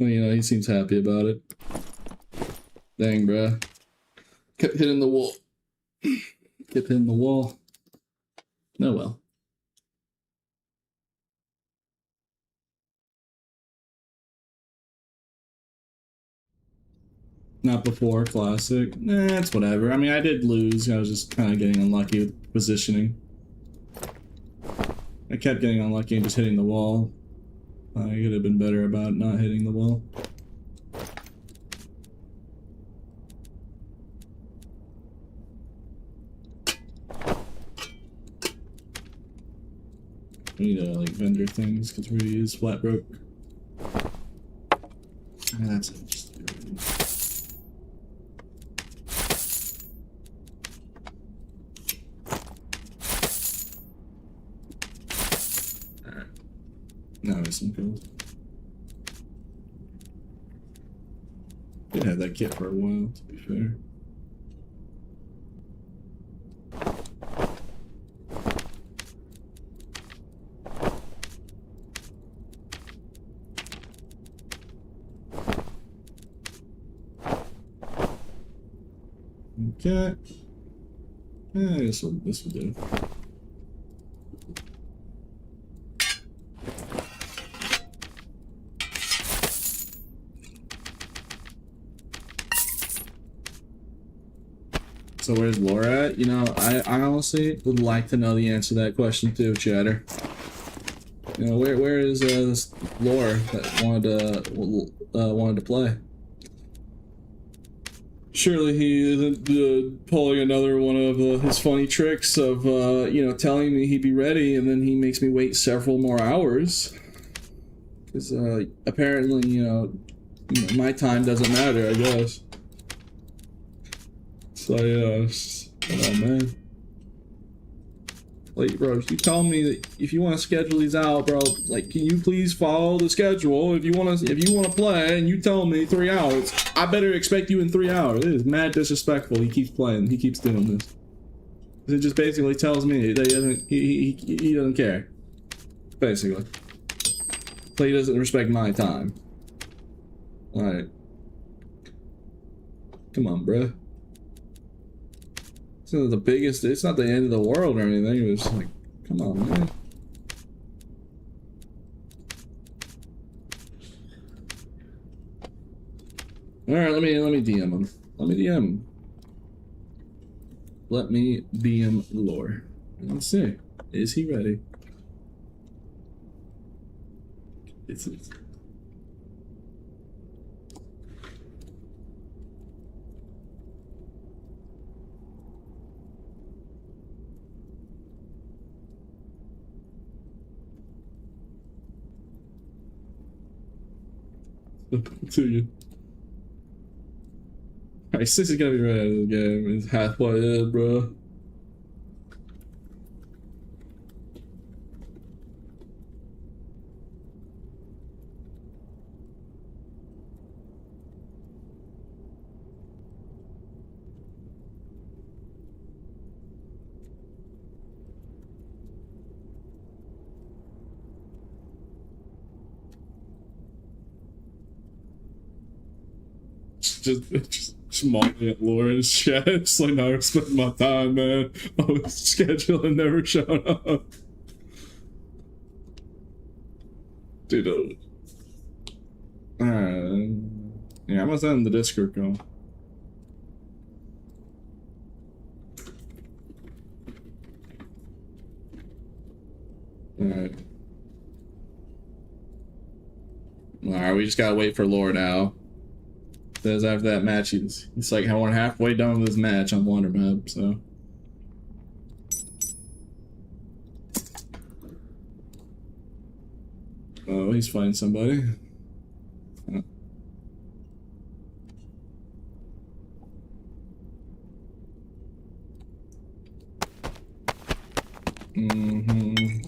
Well, you know, he seems happy about it. Dang, bruh. Kept hitting the wall. Kept hitting the wall. Oh well. Not before classic. Nah, it's whatever. I mean, I did lose. I was just kind of getting unlucky with positioning. I kept getting unlucky and just hitting the wall. I could have been better about not hitting the wall. We need like vendor things because we use flat broke. That's interesting. Alright. Now there's some gold. Did have that kit for a while, to be fair. Okay. Yeah, I guess this will do. So where's Laura at? You know, I honestly would like to know the answer to that question too, Chatter. You know, where is this Laura that wanted to play? Surely he isn't pulling another one of his funny tricks of, you know, telling me he'd be ready and then he makes me wait several more hours. Because apparently, you know, my time doesn't matter, I guess. So, yeah, oh man. Like, bro, you tell me that if you want to schedule these out, bro, like, can you please follow the schedule? If you want to play and you tell me 3 hours, I better expect you in 3 hours. It is mad disrespectful. He keeps playing. He keeps doing this. It just basically tells me that he doesn't care. Basically. So he doesn't respect my time. Alright. Come on, bruh. It's not the biggest, it's not the end of the world or anything. It was just like, come on, man. Alright, let me DM him. Let me DM him. Let me DM Lore. Let's see. Is he ready? It's to you. Alright, Six is gonna be right out of the game. He's halfway in, bro. Just mocking at Lauren's chat. It's like, I respect my time, man. I was scheduled and never showed up. Dude, yeah, I must end the Discord call. Alright. Alright, we just gotta wait for Lore now. Says after that match, he's like, we're halfway done with this match on Wonder Map, so. Oh, he's fighting somebody. Oh. Mm-hmm.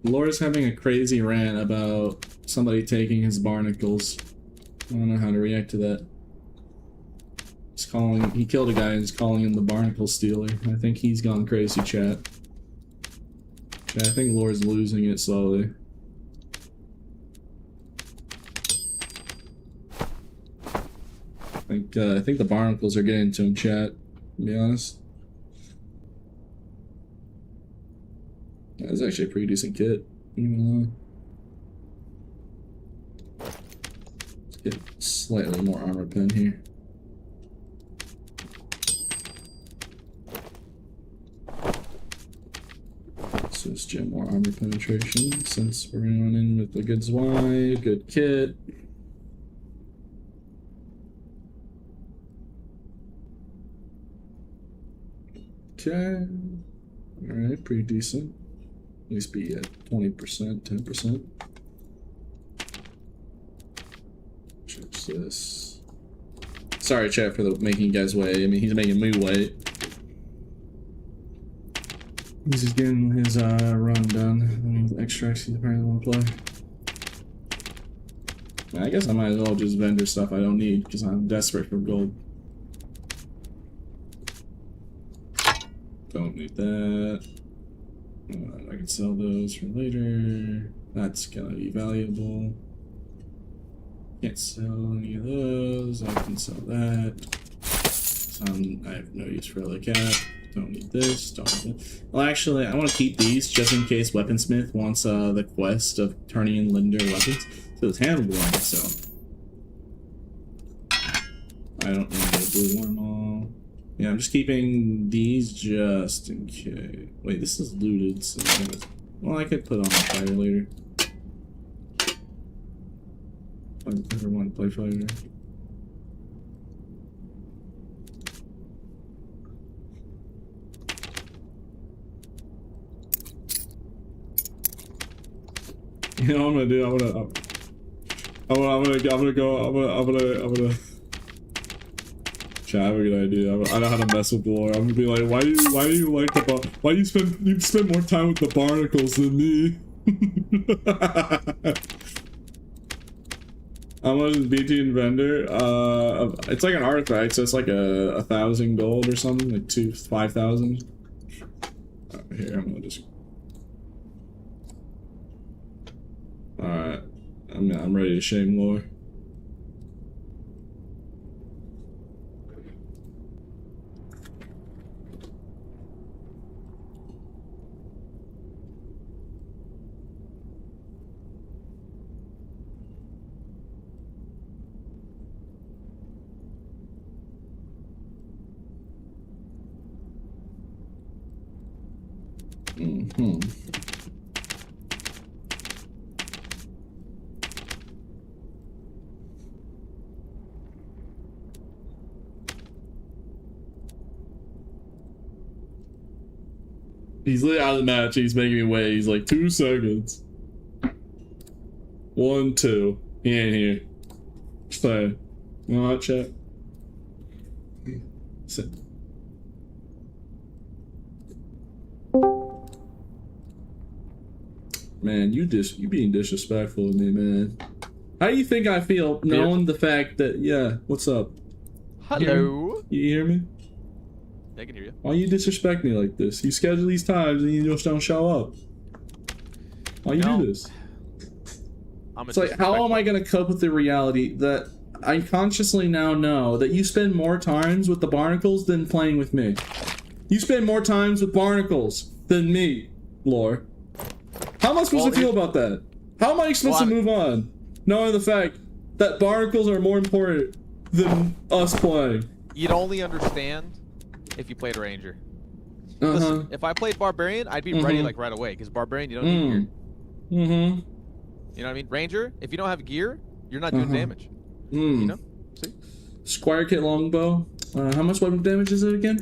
Laura's having a crazy rant about somebody taking his barnacles. I don't know how to react to that. He killed a guy and he's calling him the barnacle stealer. I think he's gone crazy, chat. I think Laura's losing it slowly. I think the barnacles are getting to him, chat, to be honest. That's actually a pretty decent kit, even though. Let's get slightly more armor pen here. Let's just get more armor penetration since we're going in with a good Zwei, good kit. Okay. Alright, pretty decent. At least be at 20%, 10%. Change this. Sorry, chat, for making you guys wait. I mean, he's making me wait. He's just getting his run done. Extracts he's apparently want to play. I guess I might as well just vendor stuff I don't need because I'm desperate for gold. Don't need that. I can sell those for later. That's gonna be valuable. Can't sell any of those. I can sell that. I have no use for other cat. Don't need this. Don't need that. Well, actually, I want to keep these just in case Weaponsmith wants the quest of turning in Linder weapons. So it's handle one, so I don't need a blue wormhole. Yeah, I'm just keeping these just in case. Wait, this is looted, so well, I could put on a fire later. I never want to play fire. You know what I'm gonna do? I'm gonna. Chat, I have a good idea. I know how to mess with Laura. I'm gonna be like, why do you like the why you spend more time with the barnacles than me? How much is BT and vendor? It's like an artifact, so it's like 1,000 gold or something, like 5,000. Here, I'm gonna just. All right, I'm ready to shame Laura. Mm-hmm. He's literally out of the match. He's making me wait. He's like 2 seconds. 1, 2. He ain't here. So, you know what, chat? Sit. Man, you being disrespectful to me, man. How do you think I feel knowing the fact that, yeah, what's up? Hello? You hear me? I can hear you. Why you disrespect me like this? You schedule these times and you just don't show up. Why you do this? It's like, how am I going to cope with the reality that I consciously now know that you spend more times with the barnacles than playing with me? You spend more times with barnacles than me, Lore. How am I supposed to feel about that? How am I supposed to move on, knowing the fact that barnacles are more important than us playing? You'd only understand if you played Ranger. Listen, if I played Barbarian, I'd be ready like right away, because Barbarian, you don't need gear. You know what I mean? Ranger, if you don't have gear, you're not doing damage. You know? See? Squire Kit Longbow. How much weapon damage is it again?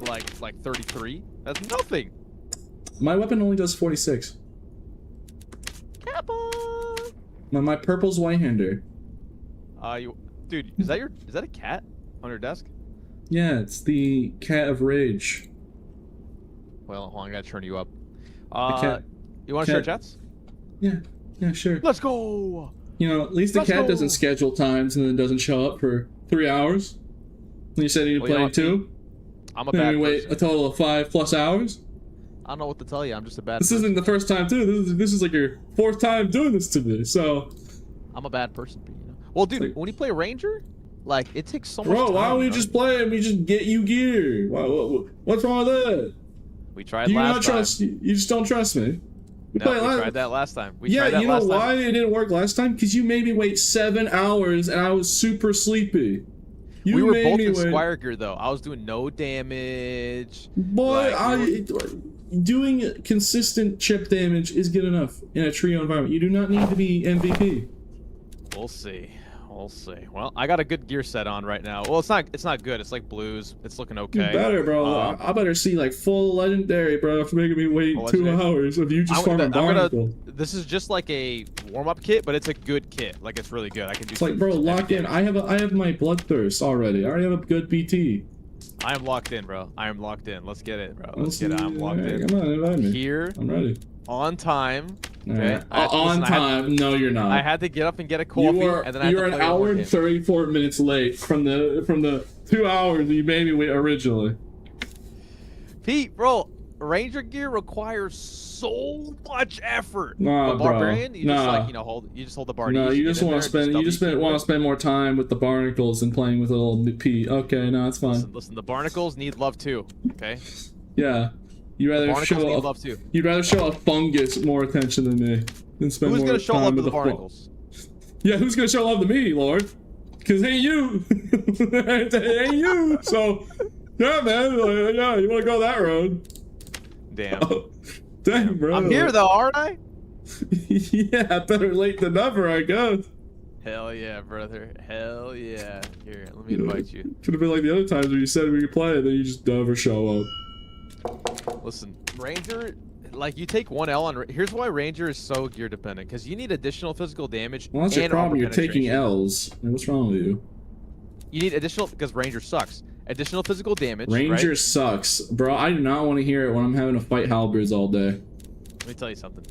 Like 33? That's nothing. My weapon only does 46. Kappa! My purple's Whitehander. Dude, is that a cat on your desk? Yeah, it's the cat of rage. Well, hold on, I gotta turn you up. cat- You want to share cat- chats? Yeah, sure. Let's go. You know, at least the Let's cat go. doesn't schedule times and then doesn't show up for 3 hours. And you said you Well, you play know what, 2? I'm a Then bad we wait person. a total of 5+ hours? I don't know what to tell you. I'm just a bad This person. isn't the first time, too. This is like your 4th time doing this to me, so... I'm a bad person, you know. Well, dude, Like- when you play Ranger, like, it takes so much Bro, time. why don't we bro. just play and we just get you gear? What's wrong with that? We tried Do you last not time. trust... You just don't trust me? We No, played we last- tried that last time. We Yeah, tried that you know last why time. it didn't work last time? Because you made me wait 7 hours and I was super sleepy. You We were made both me in wait... Squire gear, though. I was doing no damage. Boy, Like, doing consistent chip damage is good enough in a trio environment. You do not need to be MVP. We'll see. We'll see. Well, I got a good gear set on right now. Well, it's not good. It's like blues. It's looking You okay. better, bro. I better see like full legendary, bro, for making me wait Full 2 legendary. hours of you just farming barnacle. This is just like a warm-up kit, but it's a good kit. Like, it's really good. I can do. It's like, bro, lock in. I have my bloodthirst already. I already have a good BT. I am locked in, bro. I am locked in. Let's get it, bro. Let's Let's get it. I'm locked in. Come on, invite me. Here, I'm ready. on time. All Okay. right. On time? No, you're not. I had to get up and get a coffee, and then I had you to are play an one more hour game. and 34 minutes late from the 2 hours that you made me wait originally. Pete, bro, Ranger gear requires so much effort. Nah, but Barbarian, bro. you just Nah. like hold the bar. No, easy, you get just in want there, to spend. You just WQ want it. to spend more time with the barnacles than playing with a little Pete. Okay, no, it's fine. Listen, the barnacles need love too. Okay. Yeah, you The rather barnacles need show love too. you'd rather show a fungus more attention than me than spend Who's more gonna show time love to with the fu- barnacles? Yeah, who's gonna show love to me, Lord? Cause it ain't you. It ain't you. So, yeah, man. Like, yeah, you want to go that road? Damn. Oh, dang, bro. I'm here though, aren't I? Yeah, better late than never, I guess. Hell yeah, brother. Hell yeah. Here, let me invite you. Could have been like the other times where you said we could play and then you just never show up. Listen, Ranger, like you take 1L on. Here's why Ranger is so gear dependent, because you need additional physical damage. Well, that's your and problem. armor You're taking penetration. L's. I mean, what's wrong with you? You need additional because Ranger sucks. Additional physical damage. Ranger right? sucks. Bro, I do not want to hear it when I'm having to fight halberds all day. Let me tell you something.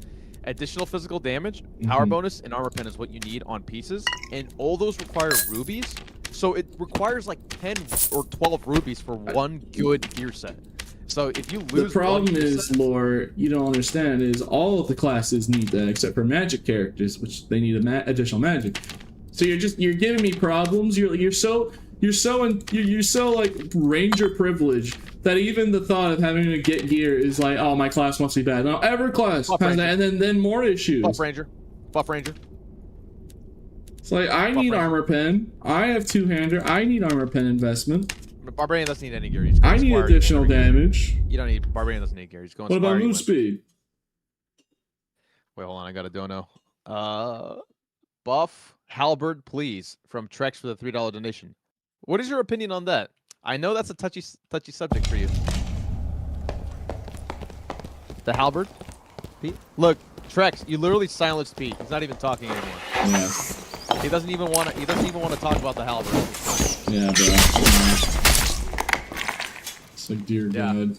Additional physical damage, Mm-hmm. power bonus, and armor pen is what you need on pieces, and all those require rubies. So it requires like 10 or 12 rubies for one good gear set. So if you lose The problem one gear is, set, Lore, you don't understand, is all of the classes need that except for magic characters, which they need additional magic. So you're giving me problems. You're so like Ranger privileged that even the thought of having to get gear is like, oh, my class must be bad. No, every class Buff has Ranger. that, and then more issues. buff Ranger, buff Ranger. It's like I need Ranger. armor pen. I have two-hander. I need armor pen investment. Barbarian doesn't need any gear. You just go I need Squire, additional you get every gear. damage. You don't need Barbarian doesn't need gear. You just go What about move speed? Wait, hold on. I got a dono. Buff Halberd, please, from Trex for the $3 donation. What is your opinion on that? I know that's a touchy subject for you. The Halberd, Pete. Look, Trex, you literally silenced Pete. He's not even talking anymore. Yeah. He doesn't even want to. He doesn't even want to talk about the Halberd. Yeah, bro. It's like, dear Yeah. God.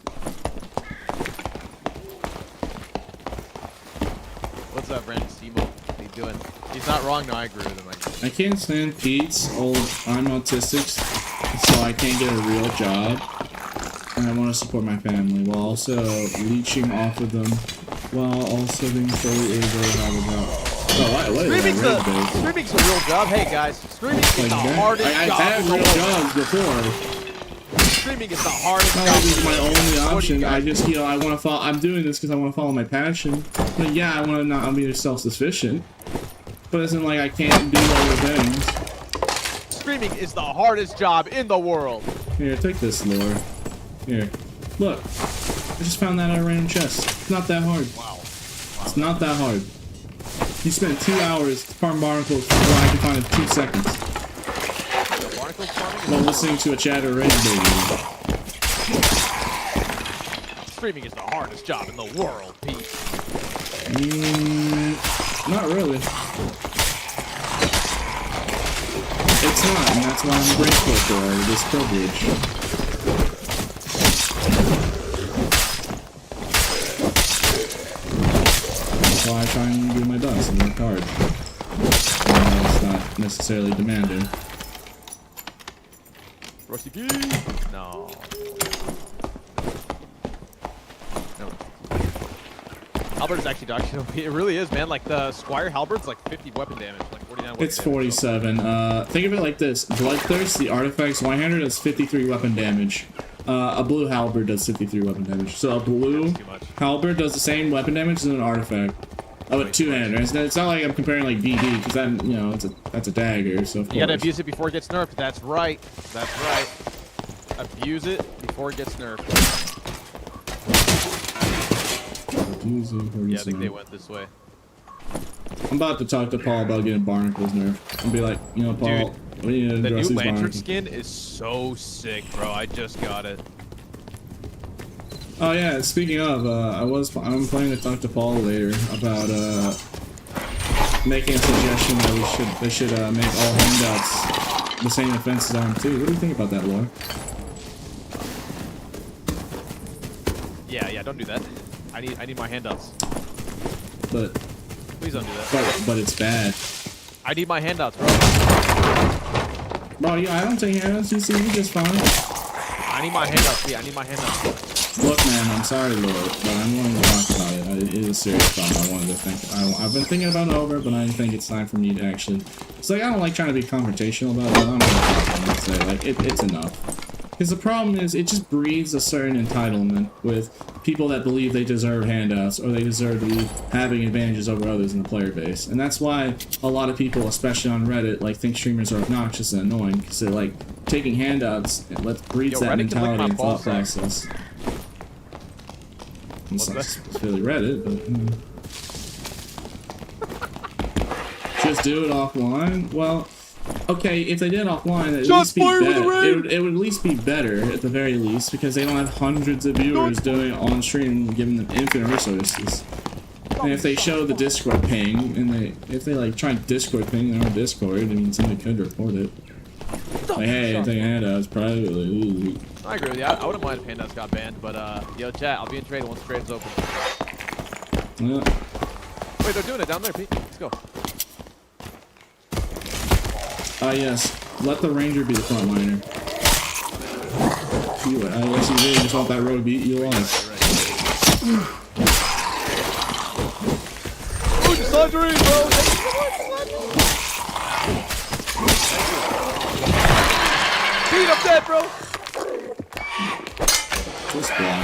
What's up, Brandon Steamo? How you doing? He's not wrong. No, I agree with him. I can't stand Pete's old I'm autistic, so I can't get a real job. And I want to support my family while also leeching off of them, while also being fully able to have a job. Oh, what is Streaming's that? Streaming's a real job. Hey guys, streaming is Like the that? hardest I've job. had in the real world. jobs before. Streaming is the hardest Not job. like this is in my the world. only What do you option. I guys just, I want to follow. I'm doing this because I want to follow my passion. But yeah, I want to not be self-sufficient. But it isn't like I can't do other things. Streaming is the hardest job in the world. Here, take this, Lore. Here. Look. I just found that at a random chest. It's not that hard. Wow. It's not that hard. You spent 2 hours to farm barnacles for what I can find in 2 seconds. Barnacles farming? While listening to a chatter raid baby. Streaming is the hardest job in the world, Pete. Not really. It's not, and that's why I'm grateful for this privilege. try and do my best and work hard. It's not necessarily demanding. Rusty Key! No. No. Halberd is actually dodging. It really is, man. Like the Squire Halberd's like 50 weapon damage, like 49 weapon It's damage. 47. Think of it like this. Bloodthirst, the artifact's one-hander, does 53 weapon damage. A blue halberd does 53 weapon damage. So a blue halberd does the same weapon damage as an artifact. Oh, a two-hander. It's not like I'm comparing like DD, because that, you know, that's a dagger, so of course. You gotta abuse it before it gets nerfed. That's right. That's right. Abuse it before it gets nerfed. Abuse it before it Yeah, I gets think they nerfed. went this way. I'm about to talk to Paul about getting barnacles nerfed. And be like, you know, Paul, Dude, we need to the address new these lantern barnacles. skin is so sick, bro. I just got it. Oh yeah, speaking of, I'm planning to talk to Paul later about making a suggestion that they should make all handouts the same offenses on too. What do you think about that, Laura? Yeah, don't do that. I need my handouts. But Please don't do that. but it's bad. I need my handouts, bro. Bro, yeah, I don't take handouts. You see me just fine. I need my handouts. Yeah, I need my handouts. Look, man, I'm sorry, Lord, but I'm willing to talk about it. It is a serious problem. I wanted to think. I've been thinking about it over, but I think it's time for me to actually. It's like I don't like trying to be confrontational about it. But I'm gonna talk about it and say like it's enough. Because the problem is, it just breeds a certain entitlement with people that believe they deserve handouts or they deserve to be having advantages over others in the player base. And that's why a lot of people, especially on Reddit, like think streamers are obnoxious and annoying because they're like taking handouts. It breeds that Reddit can lick mentality my and thought ballsack. process. It's not specifically Reddit, but just do it offline. Well. Okay, if they did offline, it'd at least be better. It would at least be better, at the very least, because they don't have hundreds of viewers doing it on stream, giving them infinite resources. And if they show the Discord ping, and if they like try and Discord ping their own Discord, I mean, somebody could report it. Like, hey, I'm taking handouts privately. Ooh. I agree with you. I wouldn't mind if handouts got banned, but yo, chat, I'll be in trade once the trade's open. Yeah. Wait, they're doing it down there, Pete. Let's go. Yes. Let the ranger be the frontliner. I guess you really just want that road beat you alive. Oh, the sundry, bro! Pete, I'm dead, bro! Just block.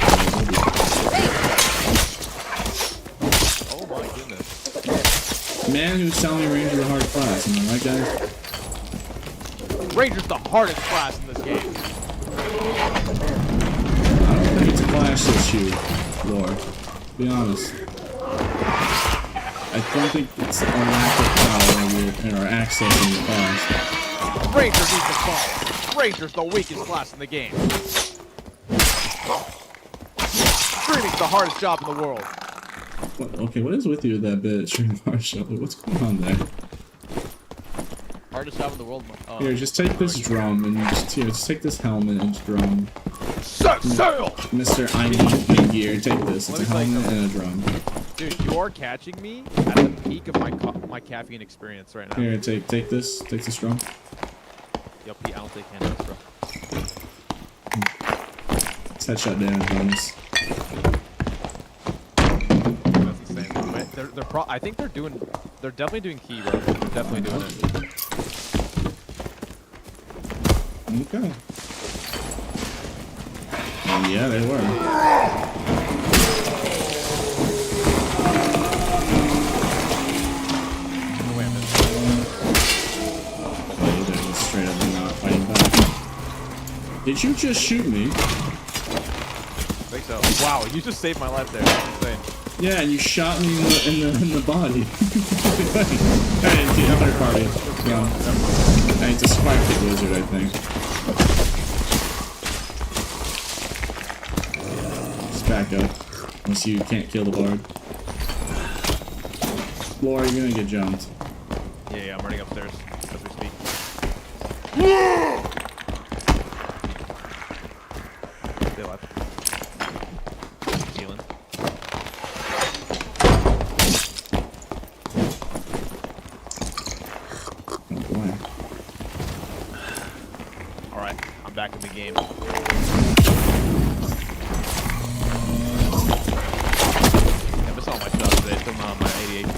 Oh my goodness. Man who's telling me Ranger's a hard class, am I right, guys? Ranger's the hardest class in this game. I don't think it's a class issue, Lord. Be honest. I don't think it's a lack of power or access in the class. Ranger needs the class. Ranger's the weakest class in the game. Streaming's the hardest job in the world. Okay, what is with you with that bit, Stream Marshall? What's going on there? Hardest job in the world. Oh. Here, just take this drum and just take this helmet and drum. Set sail! Mr. I need gear. Take this. It's a helmet and a drum. Dude, you are catching me at the peak of my caffeine experience right now. Here, take this. Take this drum. Yo, Pete, I don't take handouts, bro. It's headshot damage bonus. That's insane. Wait, I think they're definitely doing key, bro. They're definitely doing it. Okay. Yeah, they were. No way I'm in. Oh, they're just straight up not fighting back. Did you just shoot me? I think so. Wow, you just saved my life there. That's insane. Yeah, and you shot me in the body. Hey, it's the other party. Yeah. Hey, it's a spike kick wizard, I think. Just back up. Unless you can't kill the bard. Laura, you're gonna get jumped. Yeah, I'm running upstairs as we speak. Stay alive. Healing. back in the game. I missed all my shots today. Still not on my 88 now.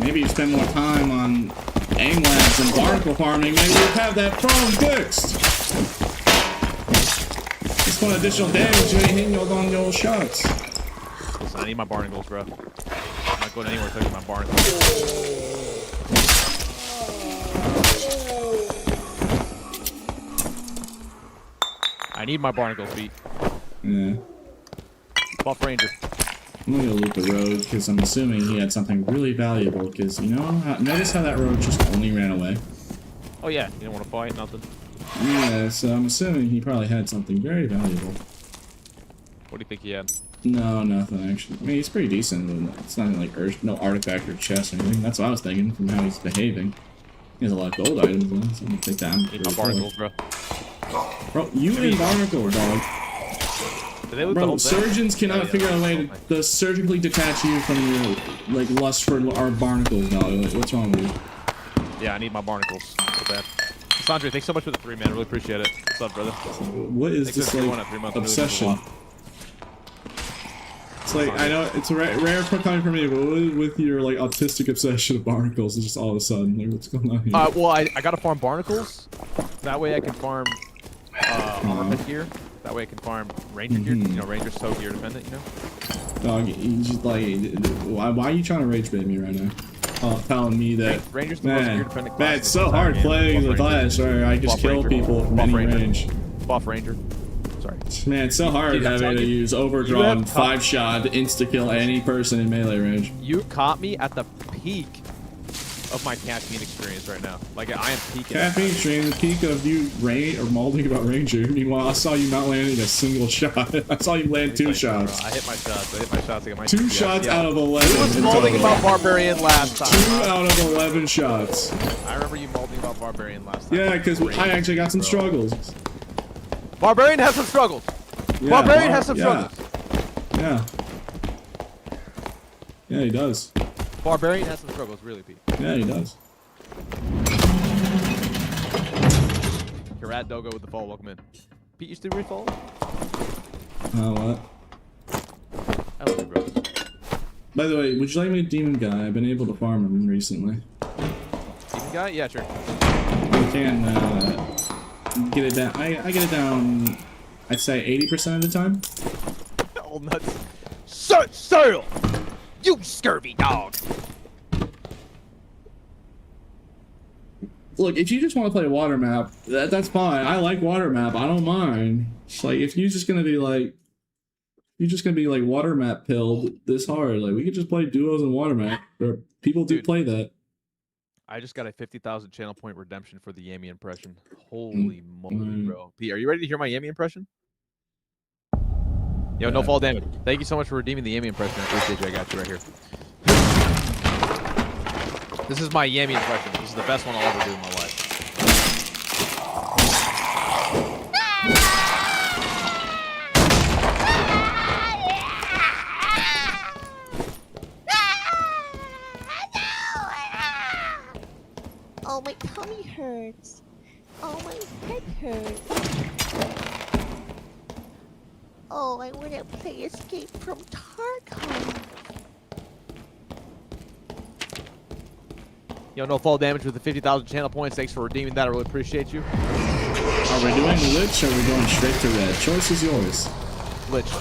Maybe you spend more time on aim labs and barnacle farming. Maybe you'd have that problem fixed. Just want additional damage you ain't hitting on your shots. Listen, I need my barnacles, bro. I'm not going anywhere touching my barnacles. I need my barnacles beat. Yeah. Buff Ranger. I'm gonna loop the road because I'm assuming he had something really valuable. Because you know, notice how that road just only ran away. Oh yeah, you don't want to fight, nothing. Yeah, so I'm assuming he probably had something very valuable. What do you think he had? No, nothing actually. I mean, he's pretty decent. But it's not like no artifact or chest or anything. That's what I was thinking from how he's behaving. He has a lot of gold items though, so I'm gonna take that. Need my barnacles, bro. Bro, you and barnacle, dog. Bro, surgeons cannot figure out a way to surgically detach you from your like lust for our barnacles, dog. Like, what's wrong with you? Yeah, I need my barnacles. So bad. Sandre, thanks so much for the 3, man. I really appreciate it. What's up, brother? What is this like obsession? It's like, I know it's rare coming from me, but what is with your like autistic obsession of barnacles? It's just all of a sudden, like, what's going on here? Well, I gotta farm barnacles. That way I can farm armor gear. That way I can farm ranger gear. You know, ranger's so gear dependent, you know? Dog, you just like, why are you trying to rage bait me right now? Telling me that, ranger's the most gear dependent class. Man, it's so hard playing the class where I just kill people from any range. Buff ranger. Sorry. Man, it's so hard having to use overdrawn 5-shot insta-kill any person in melee range. You caught me at the peak of my caffeine experience right now. Like, I am peaking. Caffeine extreme, the peak of you molding about Ranger. Meanwhile, I saw you not landing a single shot. I saw you land 2 shots. I hit my shots. I got my 2 shots out of 11. Who was molding about Barbarian last time? 2 out of 11 shots. I remember you molding about Barbarian last time. Yeah, because I actually got some struggles. Barbarian has some struggles. Yeah, Barbarian has some struggles. Yeah. Yeah, he does. Barbarian has some struggles, really, Pete. Yeah, he does. Karat Dogo with the follow. Welcome in. Pete, you still refollow? What? I love you, bro. By the way, would you like me to demon guy? I've been able to farm him recently. Demon guy? Yeah, sure. I can get it down. I get it down, I'd say 80% of the time. All nuts. Sir! You scurvy dog! Look, if you just want to play water map, that's fine. I like water map. I don't mind. It's like, if you're just gonna be like water map pilled this hard, like we could just play duos and water map. Or people do play that. I just got a 50,000 channel point redemption for the Yami impression. Holy moly, bro. Pete, are you ready to hear my Yami impression? Yo, no fall damage. Thank you so much for redeeming the Yami impression. I appreciate you. I got you right here. This is my Yami impression. This is the best one I'll ever do in my life. Oh, my tummy hurts. Oh, my head hurts. Oh, I want to play Escape from Tarkov. Yo, no fall damage with the 50,000 channel points. Thanks for redeeming that. I really appreciate you. Are we doing Lich or are we going straight to red? Choice is yours. Lich.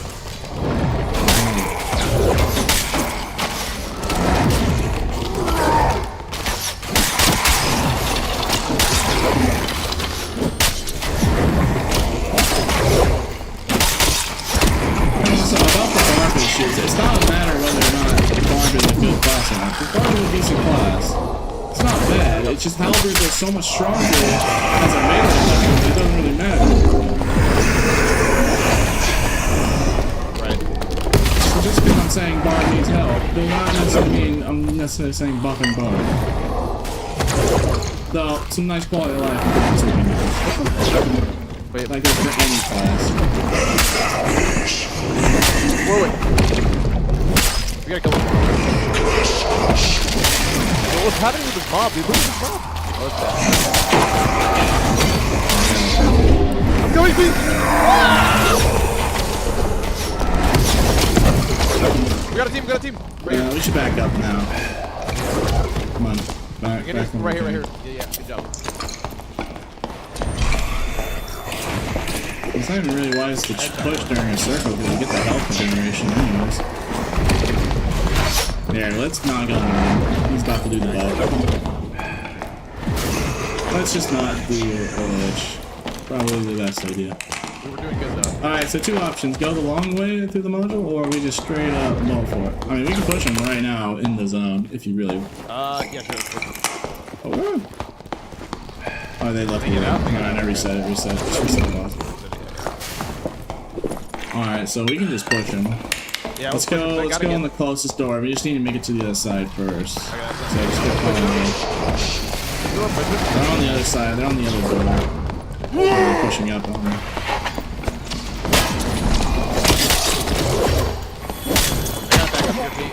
It's not a matter whether or not Barb is a good class or not. Because Barb is a decent class. It's not bad. It's just Halberds are so much stronger as a melee weapon, it doesn't really matter. Right. So just because I'm saying Barb needs help, does not necessarily mean I'm necessarily saying buffing Barb. Though, some nice quality of life. Wait, like for any class. Wait. We gotta kill him. What's happening with this mob, dude? Look at this mob. What's that? I'm going, please! We got a team, Right we should back up now. Come on. Back right here. Yeah, good job. It's not even really wise to push during a circle because you get the health generation anyways. There, let's not go on. He's about to do the ball. Let's just not do OH. Probably the best idea. We were doing good though. Alright, so two options. Go the long way through the module, or we just straight up ball for it. I mean, we can push him right now in the zone if you really... Yeah, sure. Oh, oh they left me out. Alright, I reset it. Just reset the boss. Alright, so we can just push him. Yeah, let's go in the closest door. We just need to make it to the other side first. So just get following me. They're on the other side. They're on the other door. They're pushing up on me.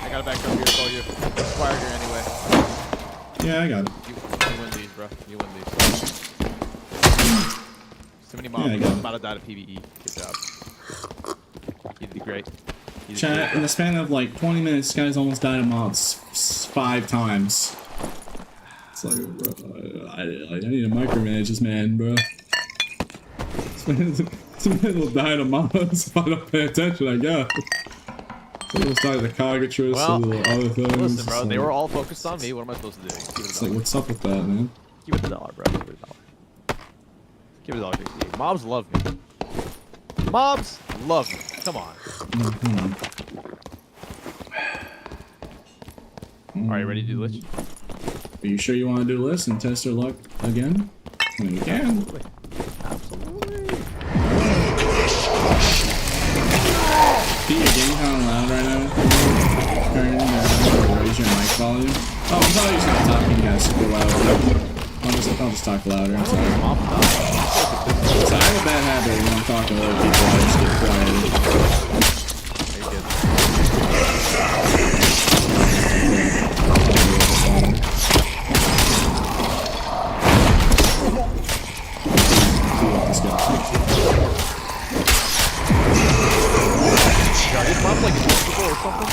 I got back up here to call you. Fire here anyway. Yeah, I got it. You win these, bro. You win these. So many mobs. Yeah, I'm about to die to PvE. Good job. You did great. Chat, in the span of like 20 minutes, this guy's almost died of mobs 5 times. It's like, bro, I need to micromanage this man, bro. This man will die of mobs if I don't pay attention, I guess. So we'll start the cognitress and the other things. Listen, bro, they were all focused on me. What am I supposed to do? It's like, what's up with that, man? Give it $1, bro. Give it $1. Give it $1. Mobs love me. Mobs love me. Come on. Are you ready to do the lich? Are you sure you want to do this and test our luck again? I mean, we can. Absolutely. Pete, you're getting kind of loud right now. Raise your mic volume. Oh, I'm probably just not talking to you guys super loud. I'll just talk louder. I'm sorry. So I have a bad habit when I'm talking to other people. I just get quiet. Are these mobs like invincible or something?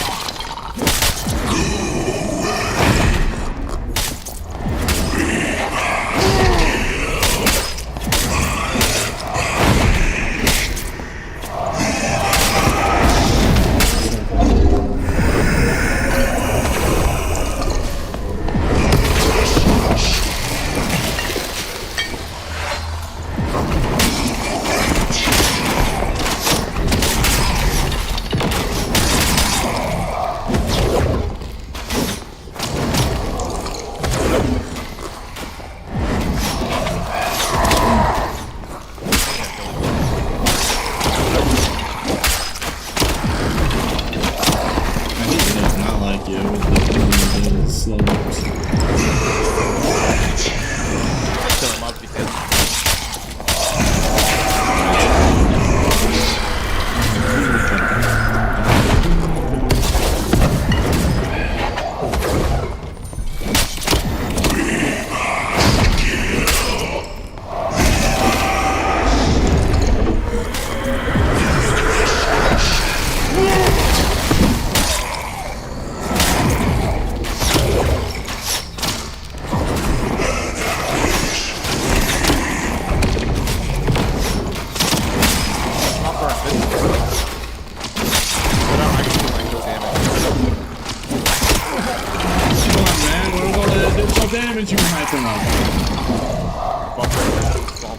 Damage you hyping up.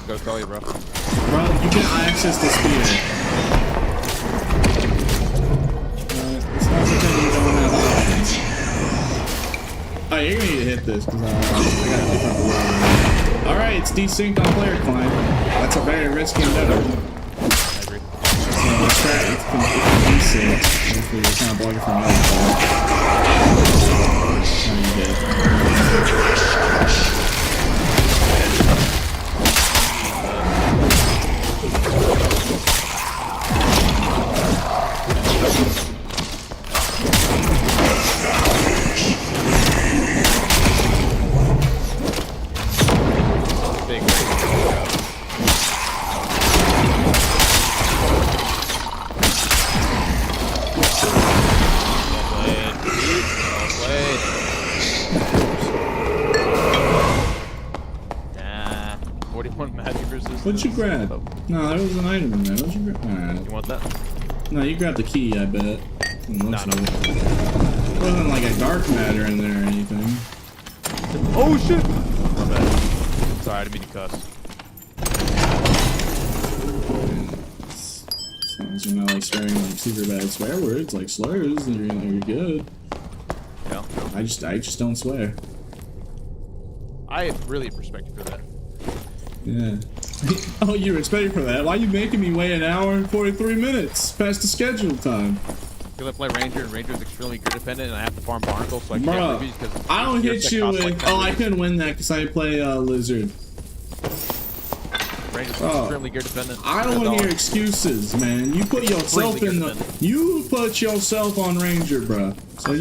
Go tell you, bro. Bro, you can access the spear. It's not because you don't have options. Oh, you're gonna need to hit this because I got a different word. Alright, it's desynced on player client. That's a very risky endeavor. I agree. So let's try it. It's desynced. Hopefully you're kind of blocking from the other side. Oh, you did. Nah. 41 magic resistance. What'd you grab? No, there was an item in there. What'd you grab? Alright. You want that? No, you grabbed the key, I bet. No. It wasn't like a dark matter in there or anything. Oh shit! My bad. Sorry, I didn't mean to cuss. As long as you're not like swearing like super bad swear words like slurs, then you're good. Yeah. I just don't swear. I really respect you for that. Yeah. Oh, you respect me for that? Why are you making me wait an hour and 43 minutes past the scheduled time? Because I play Ranger, and Ranger's extremely gear dependent, and I have to farm Barnacle, so I can't Bruh, reviews because I don't hit you with. Like oh, I couldn't win that because I play Lizard. Ranger's Oh, extremely gear dependent. I don't want to hear excuses, man. You put yourself in the. You put yourself on Ranger, bruh. So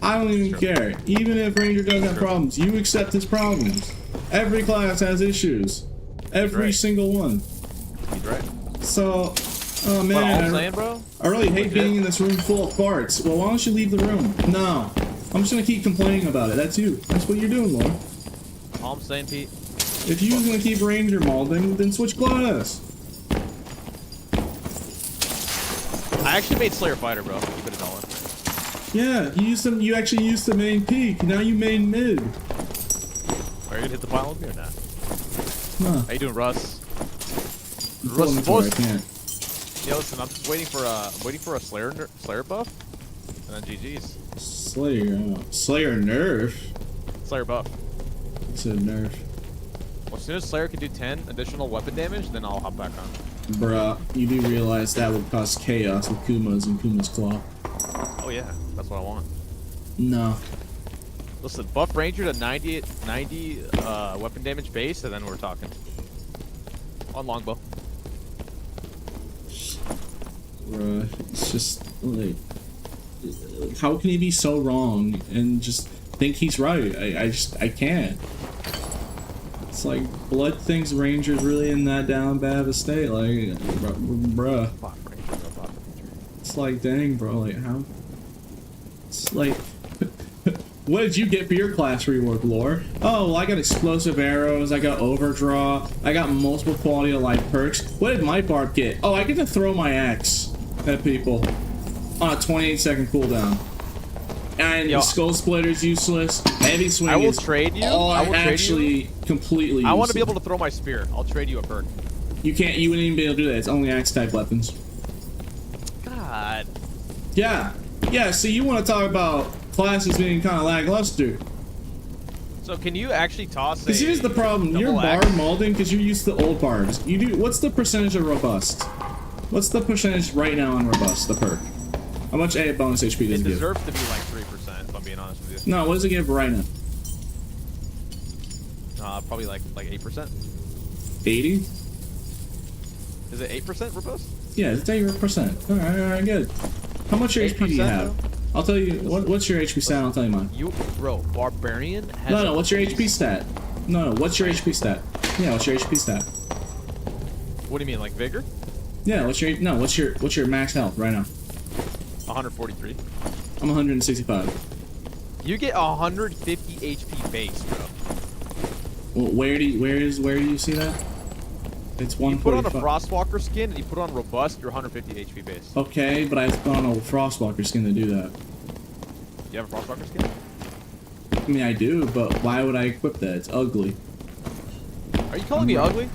I don't even care. Even if Ranger doesn't have problems, you accept his problems. Every class has issues. Every single one. He's right. So, oh man, What, all I'm saying, bro? I really hate being in this room full of farts. Well, why don't you leave the room? No, I'm just gonna keep complaining about it. That's you. That's what you're doing, Lauren. All I'm saying, Pete. If you're gonna keep Ranger molding, then switch class. I actually made Slayer Fighter, bro. Keep it all in. Yeah, you actually used the main peak. Now you main mid. Are you gonna hit the pile with me or not? Huh. How you doing, Russ? I'm Russ pulling it to where I can't. Yeah, listen, I'm just waiting for a Slayer buff, and then GG's. Slayer nerf. Slayer buff. It's a nerf. Well, as soon as Slayer can do 10 additional weapon damage, then I'll hop back on. Bruh, you do realize that would cause chaos with Kuma's and Kuma's Claw. Oh yeah, that's what I want. No. Listen, buff Ranger to 90 weapon damage base, and then we're talking. On longbow. Bruh, it's just like, how can he be so wrong and just think he's right? I can't. It's like blood thinks Ranger's really in that down bad of a state. Like, bruh. It's like, dang, bro. Like, how? It's like, what did you get for your class rework, Lore? Oh, well, I got explosive arrows, I got overdraw, I got multiple quality of life perks. What did my barb get? Oh, I get to throw my axe at people on a 28-second cooldown. And the skull splitter's useless. Heavy swing I will is trade you. actually completely I want to useless. be able to throw my spear. I'll trade you a perk. You can't. You wouldn't even be able to do that. It's only axe type weapons. God. Yeah. Yeah. So you want to talk about classes being kind of lackluster? So can you actually toss? Because here's the problem. You're barb molding because you're used to old barbs. You do. What's the percentage of robust? What's the percentage right now on robust? The perk. How much A bonus HP does it give? It deserves to be like 3%. If I'm being honest with you. No. What does it give right now? Probably like 8%. 80. Is it 8% robust? Yeah, it's 80%. All right, good. How much your HP do you have? I'll tell you. What's your HP stat? I'll tell you mine. Bro, Barbarian has. No. What's your HP stat? No. What's your HP stat? Yeah. What's your HP stat? What do you mean, like vigor? Yeah. What's your max health right now? 143. I'm 165. You get 150 HP base, bro. Well, where do you see that? It's 145. You put on a Frostwalker skin and you put on robust, you're 150 HP base. Okay, but I have to put on a Frostwalker skin to do that. You have a Frostwalker skin? I mean, I do, but why would I equip that? It's ugly. Are you calling me ugly?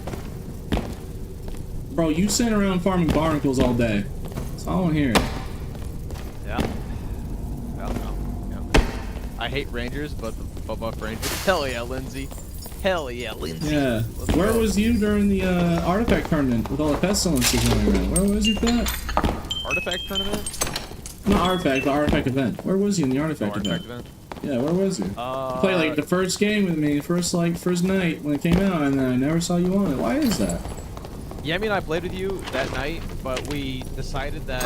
Bro, you sit around farming barnacles all day. That's all I'm hearing. Yeah. I hate Rangers, but buff Rangers. Hell yeah, Lindsay. Hell yeah, Lindsay. Yeah. Where was you during the artifact tournament with all the pestilences going around? Where was you for that? Artifact tournament? Not artifact, the artifact event. Where was you in the artifact event? Yeah, where was you? Play like the first game with me, first night when it came out, and then I never saw you on it. Why is that? Yeah, I mean, I played with you that night, but we decided that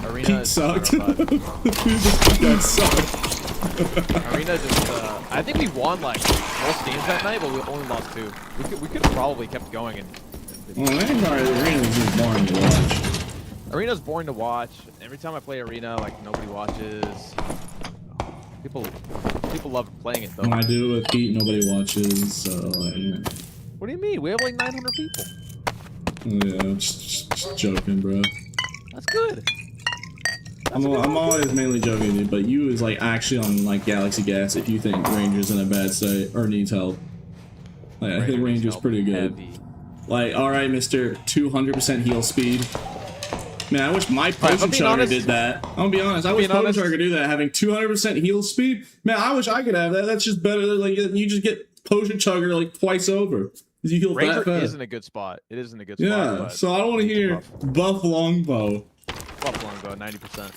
Arena Pete sucked. That sucked. Arena just, I think we won like most games that night, but we only lost 2. We could have probably kept going. And well, Arena was just boring to watch. Arena's boring to watch. Every time I play Arena, like nobody watches. People love playing it though. When I do it with Pete, nobody watches, so yeah. What do you mean? We have like 900 people. Yeah, just joking, bro. That's good. I'm always mainly joking, dude, but you is like actually on like Galaxy Gas if you think Ranger's in a bad state or needs help. Like, I think Ranger's pretty good. Heavy. Like, alright, Mr. 200% heal speed. Man, I wish my potion chugger did that. I'm gonna be honest, I wish potion chugger could do that, having 200% heal speed. Man, I wish I could have that. That's just better. Like, you just get potion chugger like twice over. You heal Ranger that fast. isn't a good spot. It isn't a good spot. Yeah, so I don't want to hear buff longbow. Buff longbow, 90%.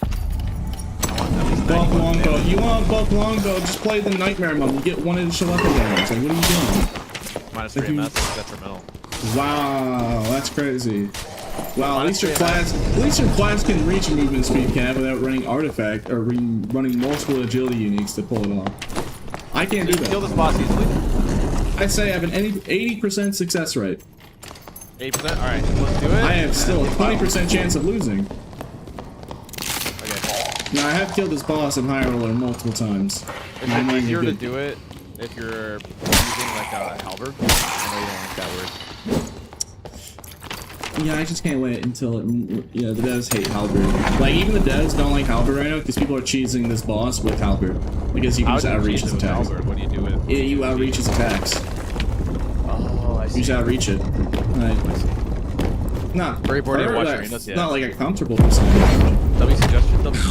Buff longbow. You want buff longbow? Just play the nightmare mode. You get 1 additional weapon damage. Like, what are you doing? -3 MS, detrimental. Wow, that's crazy. Wow, at least your class can reach movement speed cap without running artifact or running multiple agility uniques to pull it off. I can't do that. Kill this boss easily. I say I have an 80% success rate. 80%. All right, let's do it. I have still a 20% chance of losing. Okay. Now I have killed this boss in high roller multiple times. It's easier to do it if you're using like a halberd. I know you don't like that word. Yeah, I just can't wait until the devs hate halberd. Like, even the devs don't like halberd right now because people are cheesing this boss with halberd. Because you can just outreach his attacks. What do you do with it? Yeah, you outreach his attacks. Oh, I see. You just outreach it. Right. Not not like a comfortable percentage. W suggestion, W.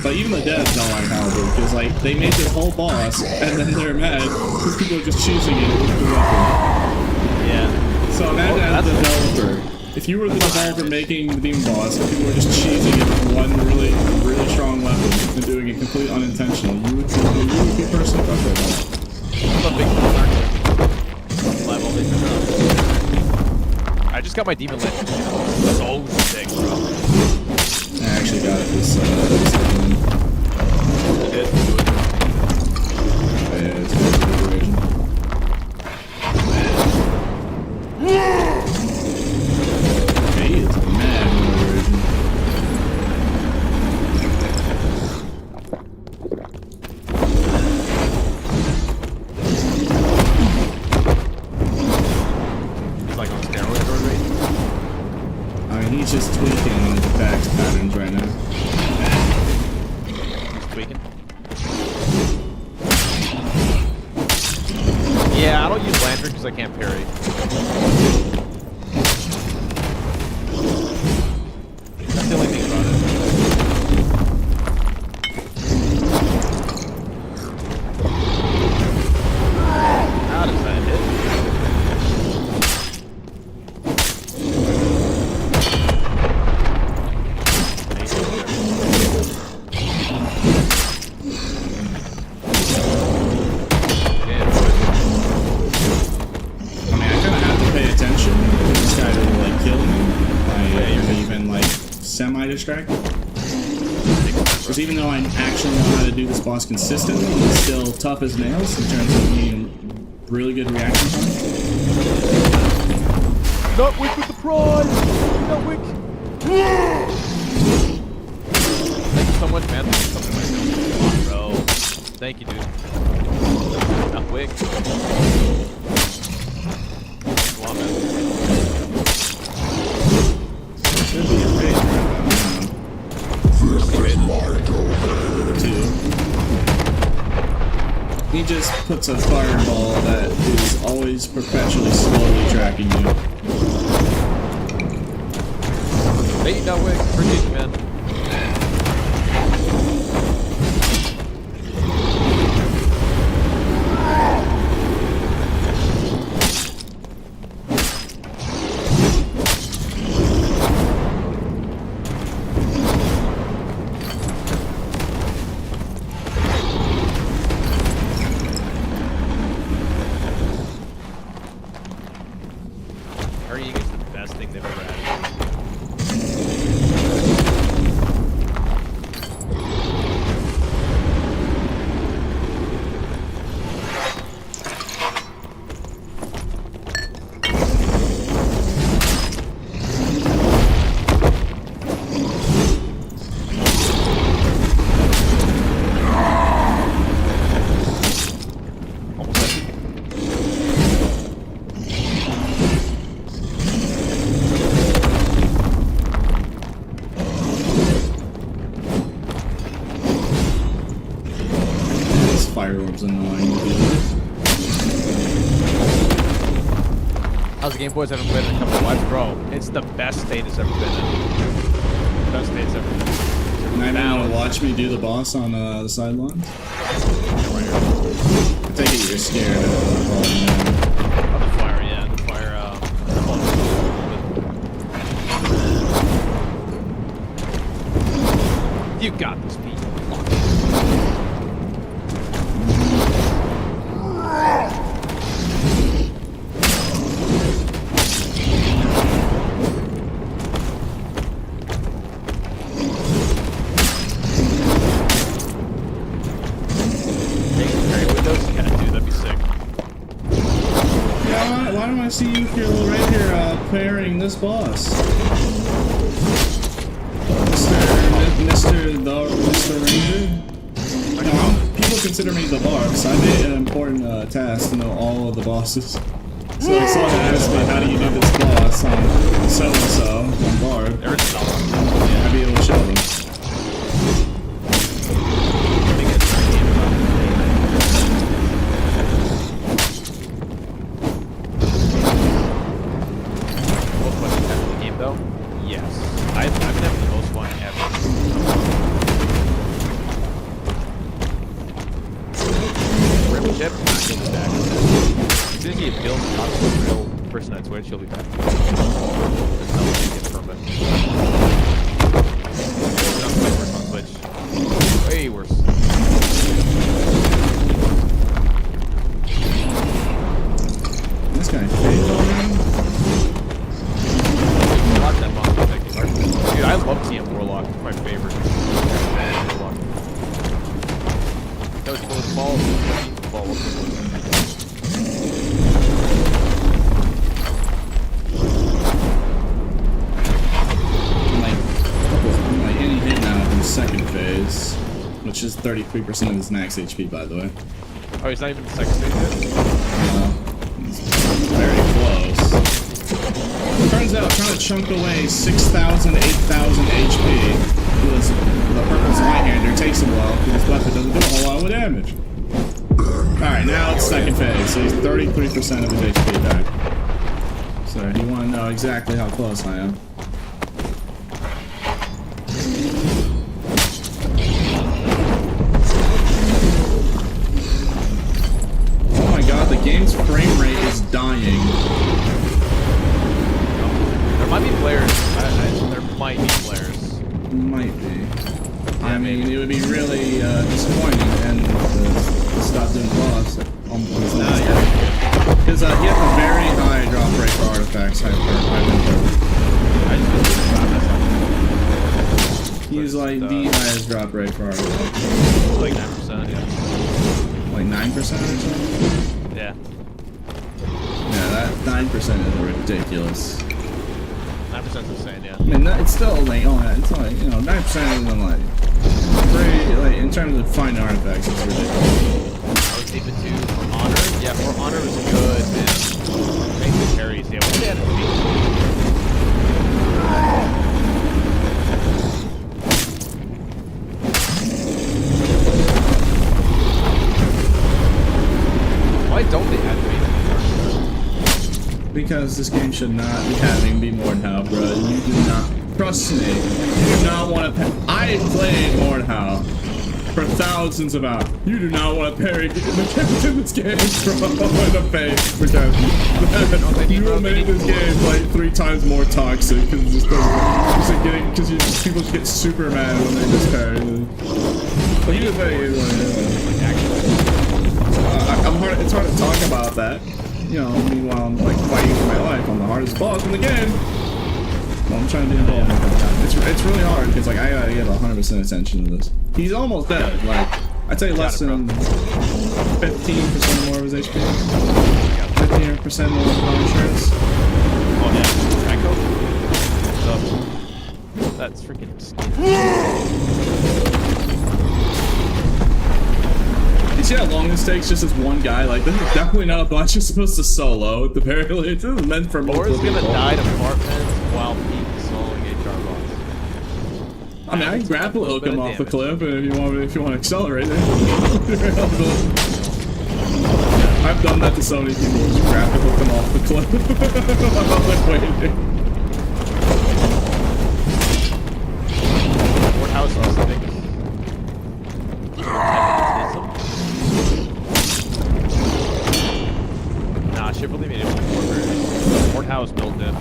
But even the devs don't like halberd because like they made this whole boss and then they're mad because people are just choosing it with the weapon. Yeah. So imagine as a developer, if you were the developer making the demon boss, and people were just cheesing it with one really strong weapon and doing it completely unintentional, you would be personally frustrated. I'm a big I just got my demon lantern. So sick, bro. I actually got it this afternoon. Yeah, it's good liberation. He is mad liberation. It's like on steroids already. I mean, he's just tweaking his attacks patterns right now. He's tweaking. Yeah, I don't use lantern because I can't parry. That's the only thing about it. How does that hit? Semi-distracted. Because even though I actually know how to do this boss consistently, he's still tough as nails in terms of being really good reaction time. Nutwick with the prize! Nutwick! Thank you so much, man. Thank you so much. Come on, bro. Thank you, dude. Nutwick. Come on, man. Should be a raid right now. 2. He just puts a fireball that is always perpetually slowly tracking you. Hey, Nutwick. Appreciate you, man. fire orb's annoying to deal with. How's the Game Boys? I haven't played it in a couple of lives, bro. It's the best state it's ever been in. Best state it's ever been in. Now you want to watch me do the boss on the sidelines? I take it you're scared of the fire, yeah. The fire, you got this, Pete. Why don't I see you here right here pairing this boss? Mr. Ranger? No, people consider me the Barb, so I made an important task to know all of the bosses. So someone asked me, how do you do this boss on so-and-so on Barb? I'd be able to show them. She'll be back. There's nothing you can from it. Not way worse on Twitch. Way worse. This guy faded already? Watch that boss. Dude, I love TM Warlock. It's my favorite. Warlock. That was full of balls. Second phase, which is 33% of his max HP, by the way. Oh, he's not even the second phase yet? It's very close. Turns out trying to chunk away 6,000, 8,000 HP with the purple Skyhander takes a while because his weapon doesn't do a whole lot of damage. Alright, now it's second phase, so he's 33% of his HP back. So you want to know exactly how close I am. The game's frame rate is dying. There might be players. There might be players. Might be. I mean, it would be really disappointing and to stop doing the boss. Because he has a very high drop rate for artifacts. He's like the highest drop rate for artifacts. Like 9%, yeah. Like 9% or something? Yeah. Yeah, that 9% is ridiculous. 9% is insane, yeah. I mean, it's still like, it's like, you know, 9% isn't like, pretty, like, in terms of finding artifacts, it's ridiculous. I would keep it to Honor. Yeah, for Honor was good, man. Make the carries, yeah. What did they have to Why don't they activate it? Because this game should not be having be Mordhau, bro. You do not. Trust me. You do not want to. I played Mordhau for thousands of hours. You do not want to parry the character in this game, bro. In the face. Because you will make this game like 3 times more toxic. Because just people just get super mad when they just parry. But you it's hard to talk about that, you know, meanwhile I'm like fighting for my life on the hardest boss in the game. Well, I'm trying to be involved in it. It's really hard because like I gotta give 100% attention to this. He's almost dead, like I'd say less than 15% more of his HP. 15% more of insurance. Oh yeah, Echo. That's freaking scary. You see how long this takes just as one guy? Like, this is definitely not a bunch you're supposed to solo, at the very least. This is meant for multiple people. Or is gonna die to apartments while Pete soloing HR boss. I I mean, I can grapple hook him off the cliff if you want to accelerate it. I've done that to so many people. Just grapple hook them off the cliff. I'm like waiting. Courthouse was the biggest. Nah, shit, believe me, it was more courthouse built in.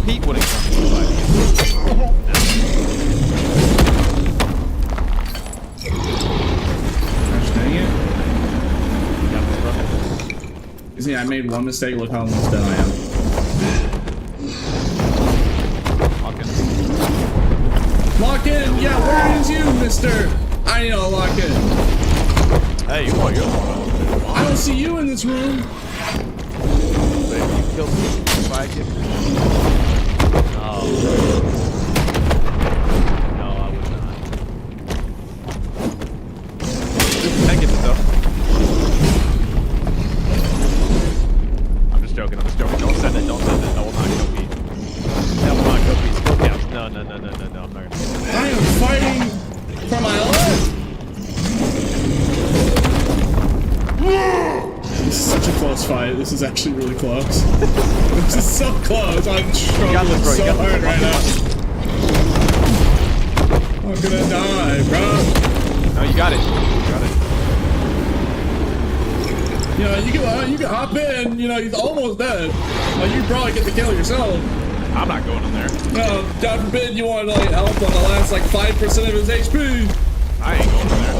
Pete wouldn't come to the Gosh dang it. You see, I made one mistake. Look how almost done I am. Lock in! Yeah, where is you, mister? I need to lock in. Hey, you are. I don't see you in this room. You killed me if I get. Oh. No, I would not. I get the stuff. I'm just joking. Don't send it. Don't send it. That will not kill me. That will not kill me. Still counts. No. I'm not gonna. I am fighting for my life. This is such a close fight. This is actually really close. This is so close. I'm struggling so hard right now. I'm gonna die, bro. No, you got it. You know, you can hop in. You know, he's almost dead. Like, you probably get the kill yourself. I'm not going in there. No, God forbid you want to like help on the last like 5% of his HP. I ain't going in there.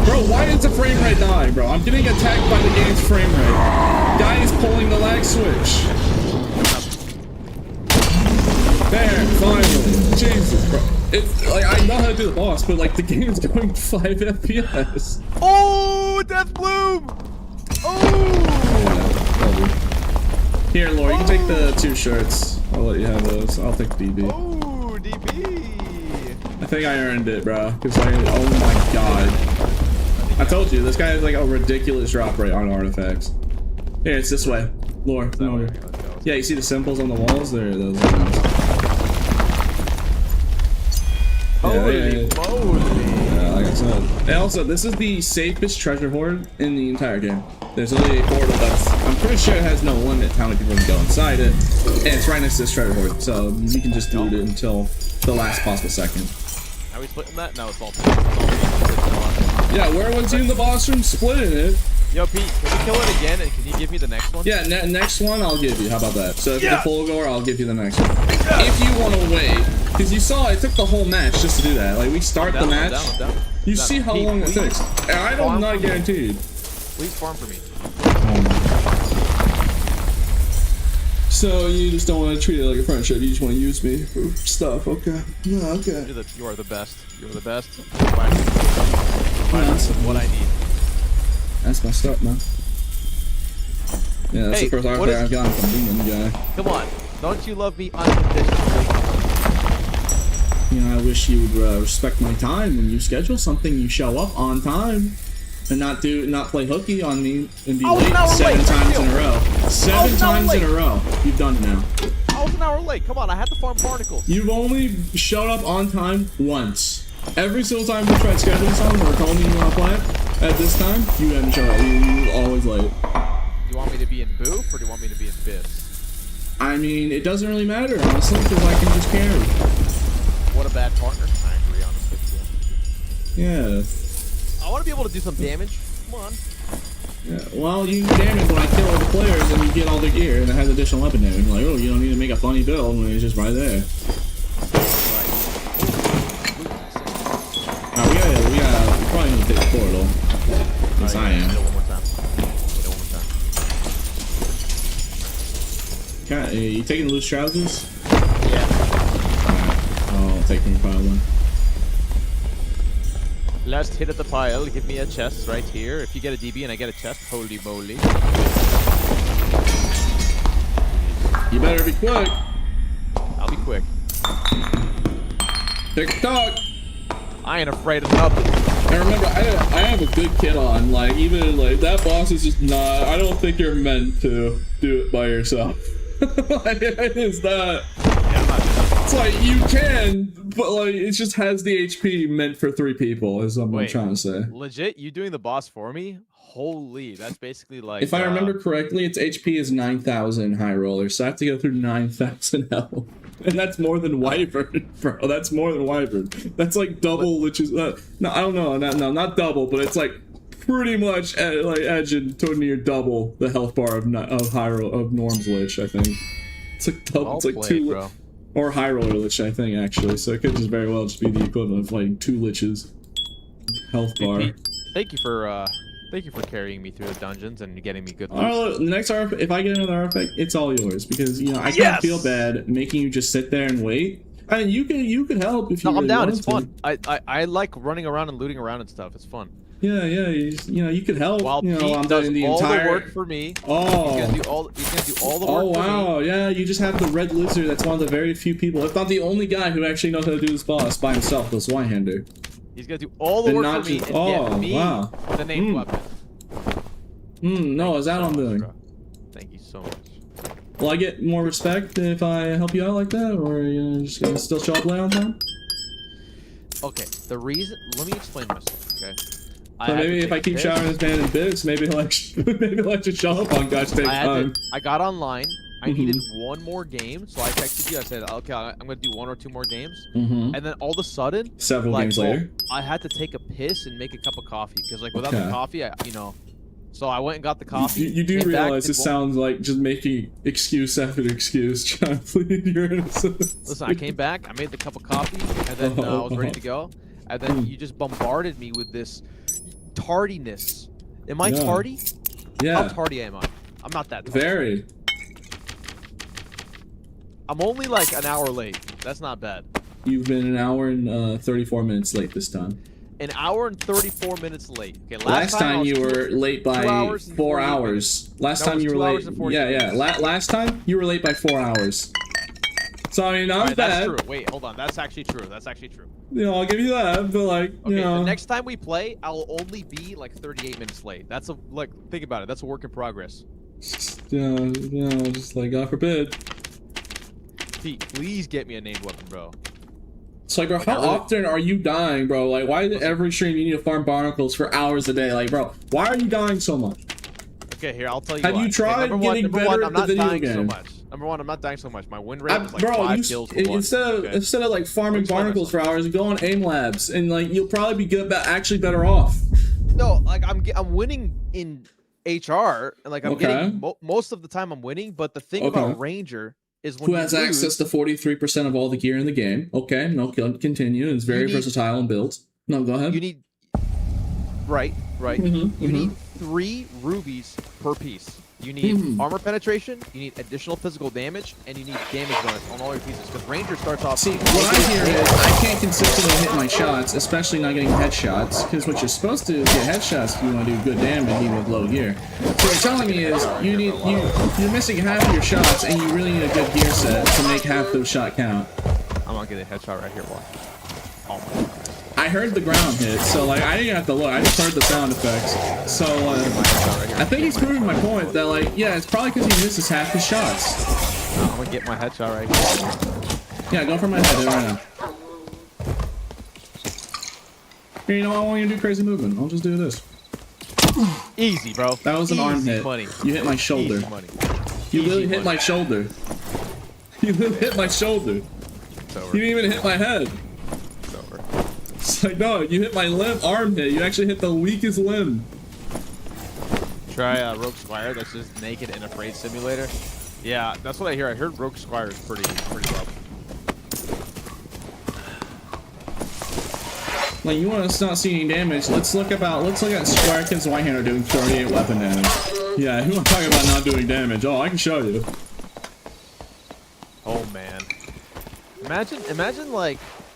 Bro, why is the frame rate dying, bro? I'm getting attacked by the game's frame rate. Guy is pulling the lag switch. There, finally. Jesus, bro. It's like I know how to do the boss, but like the game's going 5 FPS. Oh, Death Bloom! Oh! Yeah, here, Laura, you can take the 2 shirts. I'll let you have those. I'll take DB. Oh, DB! I think I earned it, bro. Cause like, oh my god. I told you, this guy has like a ridiculous drop rate on artifacts. Here, it's this way. Laura, come over. Yeah, you see the symbols on the walls? There, those are those. Holy moly! Yeah, like I said. And also, this is the safest treasure hoard in the entire game. There's only a portal that's, I'm pretty sure it has no limit to how many people can go inside it. And it's right next to this treasure hoard, so you can just do it until the last possible second. Are we splitting that? No, it's all. Yeah, where was you in the boss room splitting it? Yo, Pete, can we kill it again, and can you give me the next one? Yeah, next one I'll give you. How about that? So if you're the full goer, I'll give you the next one. If you want to wait, because you saw it took the whole match just to do that. Like we start the match, you see how long it takes. And I don't not guaranteed. Please farm for me. So you just don't want to treat it like a friendship. You just want to use me for stuff. Okay. No, okay. You are the best. You're the best. That's what I need. That's messed up, man. Yeah, that's the first artifact I've gotten from Demon guy. Come on, don't you love me unconditionally? You know, I wish you would respect my time when you schedule something. You show up on time, and not play hooky on me and be late 7 times in a row. 7 times in a row. You've done it now. I was an hour late. Come on, I had to farm barnacles. You've only showed up on time once. Every single time we tried scheduling something or told me you want to play it, at this time, you haven't shown up. You were always late. Do you want me to be in Boof or do you want me to be in Biz? I mean, it doesn't really matter, honestly, because I can just carry. What a bad partner. I agree, honestly. Yeah. I want to be able to do some damage. Come on. Yeah. Well, you do damage when I kill all the players and you get all the gear and it has additional weapon damage. Like, oh, you don't need to make a funny build when it's just right there. We probably need to take the portal. Yes, I am. Hit it one more time. Okay, you taking loose trousers? Yeah. Alright, I'll take them probably. Last hit at the pile, give me a chest right here. If you get a DB and I get a chest, holy moly. You better be quick. I'll be quick. Tick-tock. I ain't afraid of nothing. And remember, I have a good kit on. Like, even like that boss is just not. I don't think you're meant to do it by yourself. Like, it is not. It's like you can, but like it just has the HP meant for 3 people. Is what I'm trying to say. Legit, you doing the boss for me? Holy, that's basically like. If I remember correctly, its HP is 9,000 high roller, so I have to go through 9,000 health. And that's more than Wyvern, bro. That's more than Wyvern. That's like double, which is no, I don't know, not double, but it's like pretty much like edging toward near double the health bar of Norm's Lich. I think it's like double. It's like 2, bro. Or high roller Lich, I think actually. So it could just very well just be the equivalent of like 2 Liches health bar. Thank you for carrying me through the dungeons and getting me good loot. Next RF, if I get another RF, it's all yours because you know I can't feel bad making you just sit there and wait. I mean, you could help if you. No, I'm down. It's fun. I like running around and looting around and stuff. It's fun. Yeah, you know, you could help. While you know, Pete I'm does doing the all entire the work for me. Oh, he's gonna do all the work. Oh wow, yeah, you just have the red lizard. That's one of the very few people, if not the only guy, who actually knows how to do this boss by himself. This Zweihander. He's gonna do all the work for me and get me the named weapon. No, is that what I'm doing? Thank you so much. Will I get more respect if I help you out like that, or are you just gonna still show up late on time? Okay, the reason. Let me explain myself. Okay. So maybe if I keep showering this man in bits, maybe he'll actually show up on God's time. I got online. I needed 1 more game, so I texted you. I said, okay, I'm gonna do 1 or 2 more games. And then all of a sudden, several games later, I had to take a piss and make a cup of coffee because, like, without the coffee, So I went and got the coffee. You do realize this sounds like just making excuse after excuse, trying to plead your innocence. Listen, I came back, I made the cup of coffee, and then I was ready to go. And then you just bombarded me with this tardiness. Am I tardy? Yeah. How tardy am I? I'm not that tardy. Very. I'm only like an hour late. That's not bad. You've been an hour and 34 minutes late this time. An hour and 34 minutes late. Okay, last time you were late by 4 hours. Last time you were late. Yeah. Last time you were late by 4 hours. So I mean, not bad. That's true. Wait, hold on. That's actually true. That's actually true. You know, I'll give you that, but like, okay, you know. The next time we play, I'll only be like 38 minutes late. That's think about it. That's a work in progress. Just like, God forbid. Pete, please get me a named weapon, bro. It's like, bro, how often are you dying, bro? Like, why is every stream you need to farm barnacles for hours a day? Like, bro, why are you dying so much? Okay, here, I'll tell you Have you tried getting better at the video game? Number one, I'm not dying so much. My win rate is like 5 kills for instead of like farming barnacles for hours, you go on aim labs, and like you'll probably be good, actually better off. No, like I'm winning in HR, and like I'm getting most of the time I'm winning. But the thing about Ranger is when who has access to 43% of all the gear in the game. Okay, no, continue. It's very versatile in builds. No, go ahead. You need right. You need 3 rubies per piece. You need armor penetration, you need additional physical damage, and you need damage bonus on all your pieces. Because Ranger starts off. See, what I hear is I can't consistently hit my shots, especially not getting headshots. Because what you're supposed to do is get headshots if you want to do good damage even with low gear. So what you're telling me is you're missing half of your shots, and you really need a good gear set to make half those shots count. I'm gonna get a headshot right here. Watch. Oh my God. I heard the ground hit, so like I didn't have to look. I just heard the sound effects. So I think he's proving my point that like it's probably because he misses half his shots. I'm gonna get my headshot right here. Yeah, go for my head right now. Here, you know what? I want you to do crazy movement. I'll just do this. Easy, bro. That was an arm hit. Money. You hit my shoulder. You literally hit my shoulder. You literally hit my shoulder. It's over. You didn't even hit my head. It's over. It's like, no, you hit my arm hit. You actually hit the weakest limb. Try Rogue Squire. That's just naked and afraid simulator. Yeah, that's what I hear. I heard Rogue Squire is pretty rough. Like, you want to not see any damage? Let's look at Squarekin's Whitehander doing 38 weapon damage. Yeah, you want to talk about not doing damage? Oh, I can show you. Oh man. Imagine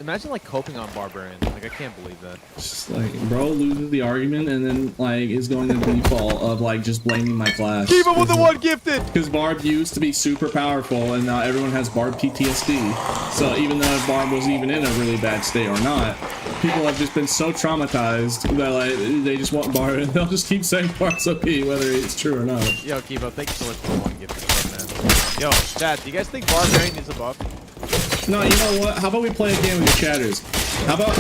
imagine like coping on Barbarian. Like I can't believe that. It's just like, bro loses the argument and then like is going to the default of like just blaming my class. Keep him with the one gifted! Because Barb used to be super powerful and now everyone has Barb PTSD. So even though if Barb was even in a really bad state or not, people have just been so traumatized that like they just want Barb and they'll just keep saying Barb's OP whether it's true or not. Yo, Kibo, thank you so much for the one gifted, man. Yo, Chad, do you guys think Barbarian needs a buff? No, you know what? How about we play a game with your chatters? How about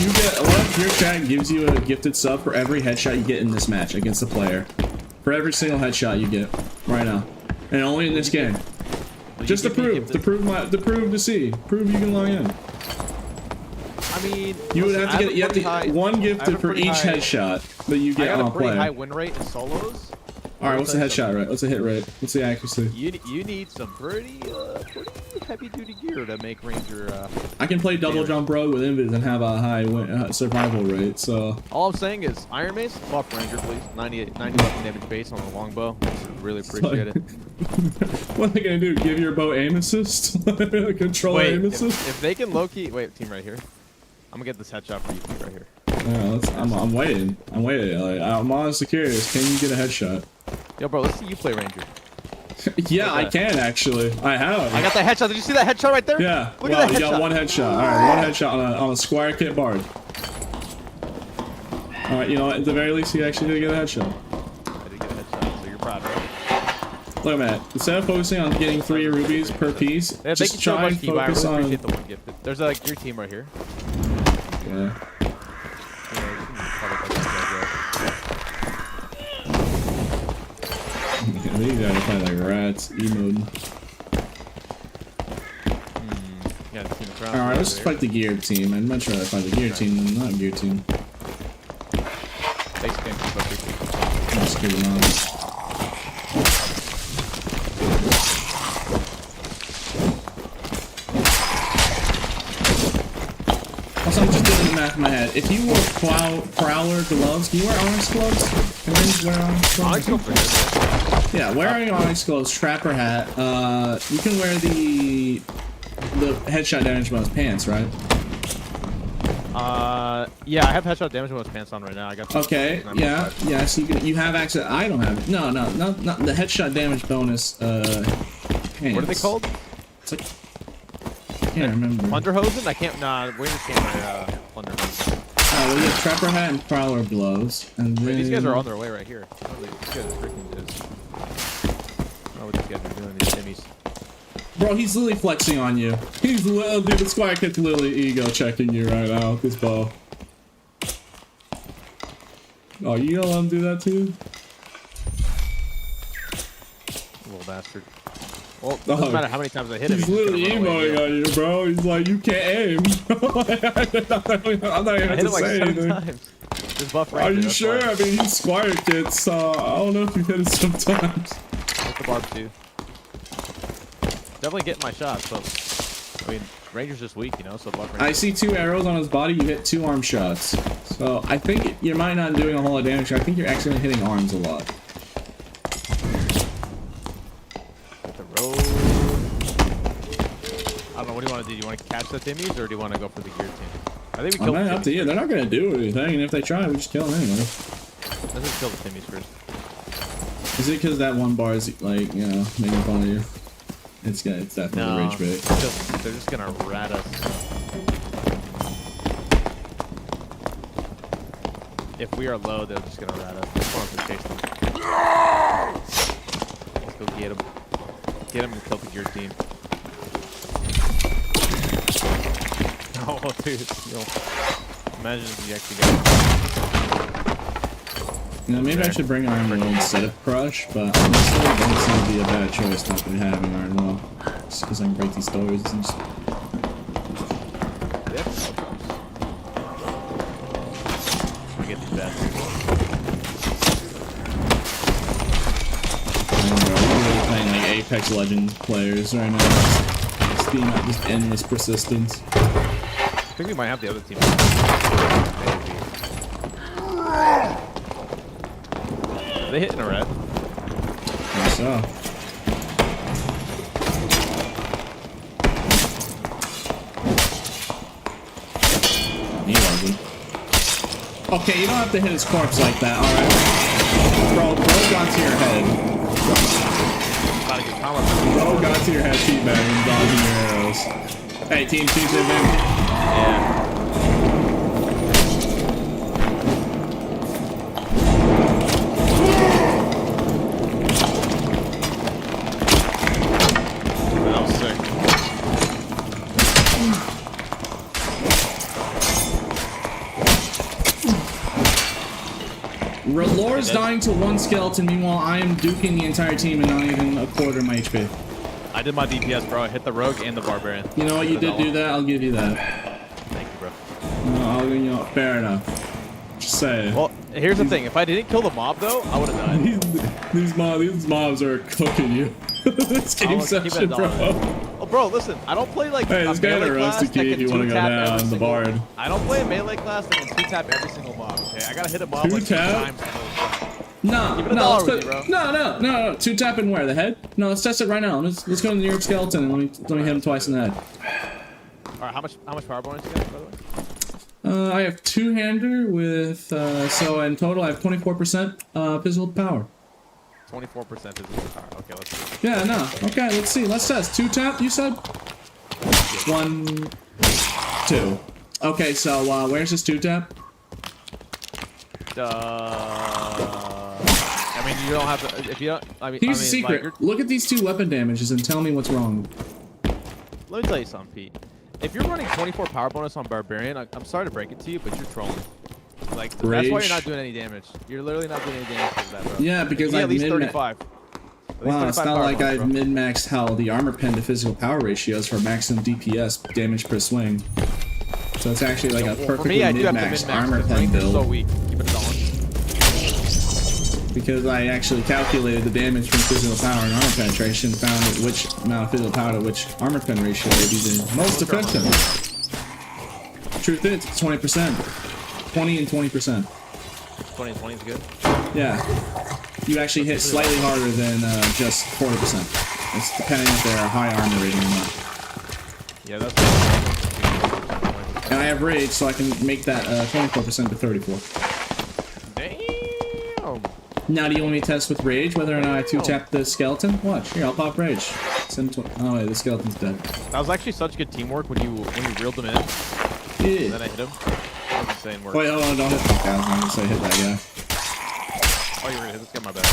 you get, what if your chat gives you a gifted sub for every headshot you get in this match against the player? For every single headshot you get right now. And only in this game. Just to prove you can log in. I mean, you would have to get, you have to get one gifted for each headshot that you get on a player. I got a pretty high win rate in solos. Alright, what's the headshot rate? What's the hit rate? What's the accuracy? You need some pretty heavy duty gear to make Ranger. I can play double jump rogue with invis and have a high survival rate, so. All I'm saying is Iron Mace, buff Ranger please. 90 weapon damage base on the longbow. Really appreciate it. What are they gonna do? Give your bow aim assist? Control aim assist? If they can low key, wait, team right here. I'm gonna get this headshot for you right here. Yeah, I'm waiting. I'm waiting. Like, I'm honestly curious. Can you get a headshot? Yo, bro, let's see you play Ranger. Yeah, I can actually. I have. I got that headshot. Did you see that headshot right there? Yeah. Look at that headshot. You got one headshot. All right, one headshot on a squire kit bard. All right, you know what? At the very least, you actually did get a headshot. I did get a headshot, so you're proud, right? Look, Matt. Instead of focusing on getting 3 rubies per piece, Yeah, just try and focus on. Appreciate the one gifted. There's like your team right here. Yeah. These guys are playing like rats, E-mode. Alright, let's fight the gear team. I'd much rather fight the gear team than not gear team. Thanks, game. Let's get it on. Also, I'm just doing the math in my head. If you wore Prowler gloves, can you wear Onyx gloves? Can you wear Onyx gloves? Yeah, wearing Onyx gloves, trapper hat, you can wear the headshot damage bonus pants, right? Yeah, I have headshot damage bonus pants on right now. I got. Okay, yeah, so you have access. I don't have it. No, not the headshot damage bonus pants. What are they called? It's like, I can't remember. Plunderhosen? I can't. Nah, we just can't wear Plunderhosen. Well, you have trapper hat and prowler gloves, and then... Wait, these guys are on their way right here. These guys are freaking just... I don't know what these guys are doing, these Timmies. Bro, he's literally flexing on you. He's dude, the squire kid's literally ego checking you right now with this bow. Oh, you gonna let him do that too? Little bastard. Well, it doesn't matter how many times I hit him. He's literally emoting on you, bro. He's like, you can't aim. I'm not even to say anything. Are you sure? I mean, he's squire kid, so I don't know if you hit it sometimes. Hit the barb too. Definitely getting my shots, so I mean, Ranger's just weak, you know. So I see 2 arrows on his body. You hit 2 arm shots. So I think you might not doing a whole lot of damage. I think you're actually hitting arms a lot. I don't know, what do you want to do? Do you want to catch the Timmies, or do you want to go for the gear team? I think we kill the Timmies. Up to you. They're not going to do anything, and if they try, we just kill them anyway. Let's just kill the Timmies first. Is it because that one bar is, like, you know, making fun of you? It's definitely rage bait. They're just going to rat us. If we are low, they're just going to rat us. Let's go chase them. Let's go get them. Get them and kill the gear team. Oh, dude, yo. Imagine if you actually got it. You know, maybe I should bring Iron Will instead of Crush, but honestly, it doesn't seem to be a bad choice not really having Iron Will. Just because I can break these doors and just... Yep. I get these bastards. We're playing like Apex Legends players right now. Just endless persistence. I think we might have the other team. Are they hitting a red? I think so. Okay, you don't have to hit his corpse like that, alright? Bro got to your head. Bro got to your head, teabag, and dodging your arrows. Hey, team, choose him. Yeah. Relore's dying to one skeleton, meanwhile I am duking the entire team and not even a quarter of my HP. I did my DPS, bro. I hit the rogue and the barbarian. You know what? You did do that. I'll give you that. Thank you, bro. No, you know, fair enough. Just saying. Well, here's the thing. If I didn't kill the mob, though, I would have died. These mobs are cooking you. This game session, bro. Oh, bro, listen. I don't play like hey, a this guy had a melee class rusty that key can if you want to go down the bard. I don't play a melee class that can two-tap every single mob, okay? I gotta hit a mob like 2 times. No, no. Two tap and where? The head? No, let's test it right now. Let's go to the nearest skeleton and let me hit him twice in the head. Alright, how much power bonus you got, by the way? I have 2-hander with so in total I have 24% physical power. 24% physical power. Okay, let's see. Yeah, no. Okay, let's see. Let's test. 2-tap, you said? 1, 2. Okay, so where's this 2-tap? I mean, you don't have to. If you don't, Here's the secret. Like, look at these 2 weapon damages and tell me what's wrong. let me tell you something, Pete. If you're running 24 power bonus on Barbarian, I'm sorry to break it to you, but you're trolling. Like, that's why you're not doing any damage. You're literally not doing any damage with that, bro. Yeah, because I've at least 35. Wow, it's not like I've min-maxed how the armor pen to physical power ratios for maximum DPS damage per swing. So it's actually like a perfectly min-maxed armor pen build. So weak. Keep it on. Because I actually calculated the damage from physical power and armor penetration, found which amount of physical power to which armor pen ratio would be the most effective. Truth is, it's 20%. 20 and 20%. 20 and 20 is good? Yeah. You actually hit slightly harder than just 40%. It's depending if they're a high armor rating or not. Yeah, that's and I have rage, so I can make that 24% to 34. Damn! Now, do you want me to test with rage whether or not I 2-tap the skeleton? Watch. Here, I'll pop rage. Oh, wait, the skeleton's dead. That was actually such good teamwork when you reeled him in. Yeah. And then I hit him. That was insane work. Wait, hold on, don't hit that guy. I'm gonna say hit that guy. Oh, you were gonna hit this guy, my bad.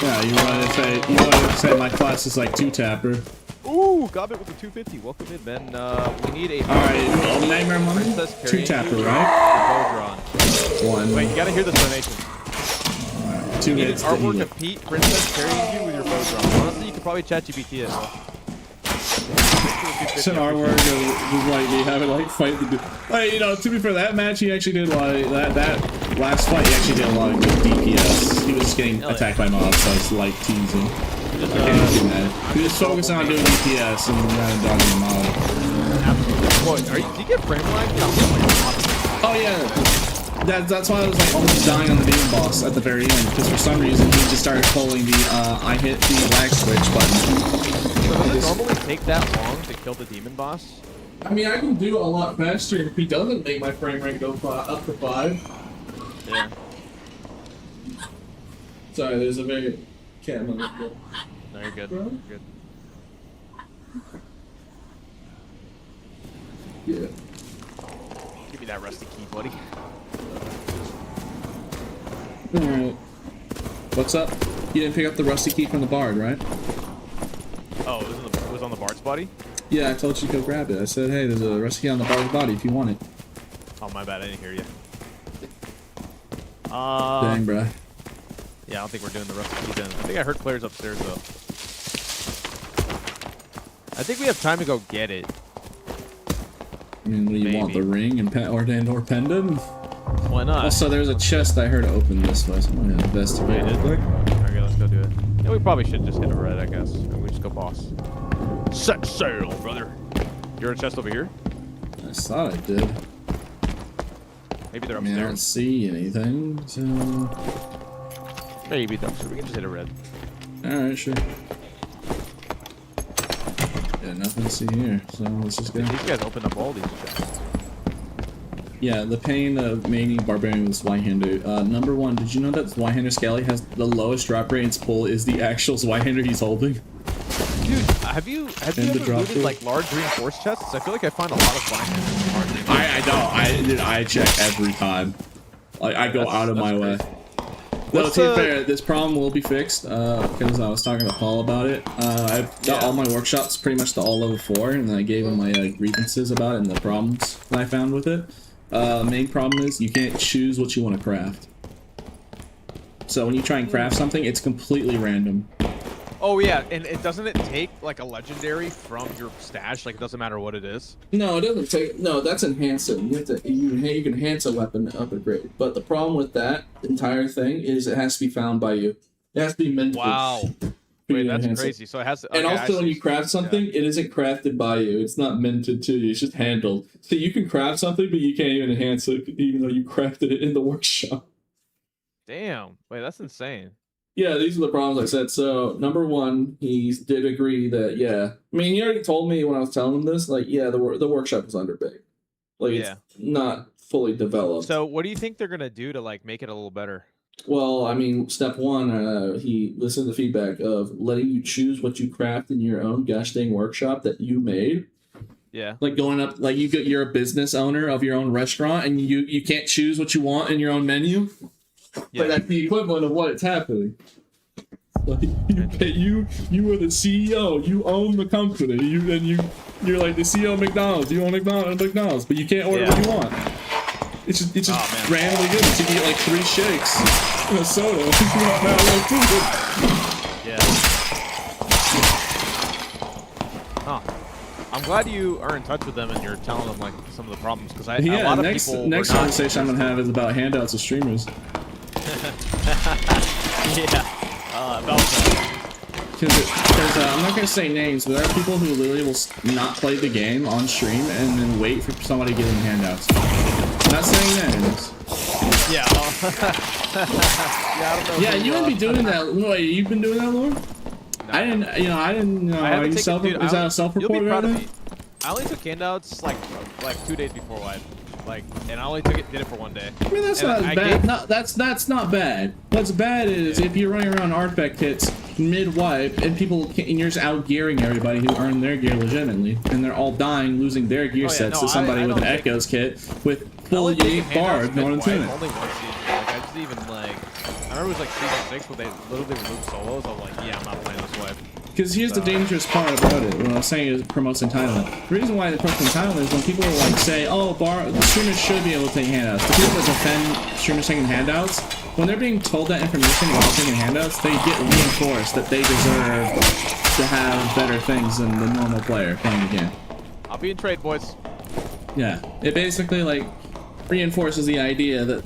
Yeah, you wanted to say my class is like 2-tapper. Ooh, got it with the 250. Welcome in, man. We need a. Alright, Nightmare Mummy? 2-tapper, right? 1. Wait, you gotta hear this donation. 2 hits. Artwork of Pete, Princess carrying you with your bow drawn. Honestly, you could probably chat GPT it. It's an artwork of like me having like fight the dude. Like, you know, to be fair, that match he actually did a lot of that last fight he actually did a lot of good DPS. He was just getting attacked by mobs, so I was like teasing. I can't do that. He was focusing on doing DPS and not dodging the mob. What? Do you get frame lag? Oh yeah. That's why I was like almost dying on the demon boss at the very end, because for some reason he just started pulling the I hit the lag switch button. So does it normally take that long to kill the demon boss? I mean, I can do a lot faster if he doesn't make my frame rate go up to 5. Yeah. Sorry, there's a very cat. No, you're good. You're good. Yeah. Give me that rusty key, buddy. Alright. What's up? You didn't pick up the rusty key from the bard, right? Oh, it was on the bard's body? Yeah, I told you to go grab it. I said, hey, there's a rusty key on the bard's body if you want it. Oh, my bad. I didn't hear you. Dang, bruh. Yeah, I don't think we're doing the rusty key then. I think I heard players upstairs, though. I think we have time to go get it. I mean, what do you want? The ring and or pendant? Why not? Also, there's a chest I heard open this way, so I'm gonna investigate real quick. Okay, let's go do it. Yeah, we probably should just hit a red, I guess. And we just go boss. Set sail, brother. You're in a chest over here? I thought I did. Maybe they're upstairs. I mean, I don't see anything, so... Maybe they're upstairs. We can just hit a red. Alright, sure. Yeah, nothing to see here, so let's just go. These guys opened up all these chests. Yeah, the pain of making Barbarian with Zweihander. Number one, did you know that Zweihander Skelly has the lowest drop rate in its pull is the actual Zweihander he's holding? Dude, have you ever looted like large reinforced chests? I feel like I find a lot of Zweihanders. I check every time. Like, I go out of my way. Though, to be fair, this problem will be fixed, because I was talking to Paul about it. I've got all my workshops pretty much to all level 4, and then I gave him my grievances about it and the problems that I found with it. Main problem is you can't choose what you want to craft. So when you try and craft something, it's completely random. Oh yeah, and doesn't it take like a legendary from your stash? Like it doesn't matter what it is. No, it doesn't take. No, that's enhancing. You can enhance a weapon to upgrade. But the problem with that entire thing is it has to be found by you. It has to be minted. Wow. Wait, that's crazy. So it has to. And also, when you craft something, it isn't crafted by you. It's not minted to you. It's just handled. So you can craft something, but you can't even enhance it, even though you crafted it in the workshop. Damn. Wait, that's insane. Yeah, these are the problems I said. So, number one, he did agree that, yeah. I mean, he already told me when I was telling him this, like, yeah, the workshop is underbaked. Like, it's not fully developed. So, what do you think they're going to do to, like, make it a little better? Well, I mean, step one, he listened to the feedback of letting you choose what you craft in your own gosh dang workshop that you made. Yeah. Like, going up, like, you're a business owner of your own restaurant, and you can't choose what you want in your own menu. Yeah. But that's the equivalent of what it's happening. Like you are the CEO. You own the company. You're like the CEO of McDonald's. You own McDonald's, but you can't order what you want. It's just randomly given. So you get like 3 shakes and a soda. You want that food. Yeah. Huh. I'm glad you are in touch with them and you're telling them like some of the problems because a lot of people. Next conversation I'm gonna have is about handouts of streamers. About that. Because I'm not gonna say names, but there are people who literally will not play the game on stream and then wait for somebody to give them handouts. I'm not saying names. Yeah. I don't know. Yeah, you wouldn't be doing that. Wait, you've been doing that, Lord? No. I didn't know. Are you is that a self-report right now? I only took handouts like 2 days before wipe. And I only did it for 1 day. I mean, that's not bad. No, that's not bad. What's bad is if you're running around artifact kits mid-wipe and you're just out-gearing everybody who earned their gear legitimately, and they're all dying, losing their gear sets to somebody with an Echoes kit with full unique bard, no one intended. Only one season. I just even I remember it was like season 6 where they literally removed solos. I was like, yeah, I'm not playing this wipe. Because here's the dangerous part about it. What I was saying is it promotes entitlement. The reason why it promotes entitlement is when people say, oh, the streamers should be able to take handouts. The people that defend streamers taking handouts, when they're being told that information while taking handouts, they get reinforced that they deserve to have better things than the normal player playing the game. I'll be in trade, boys. Yeah. It basically, reinforces the idea that,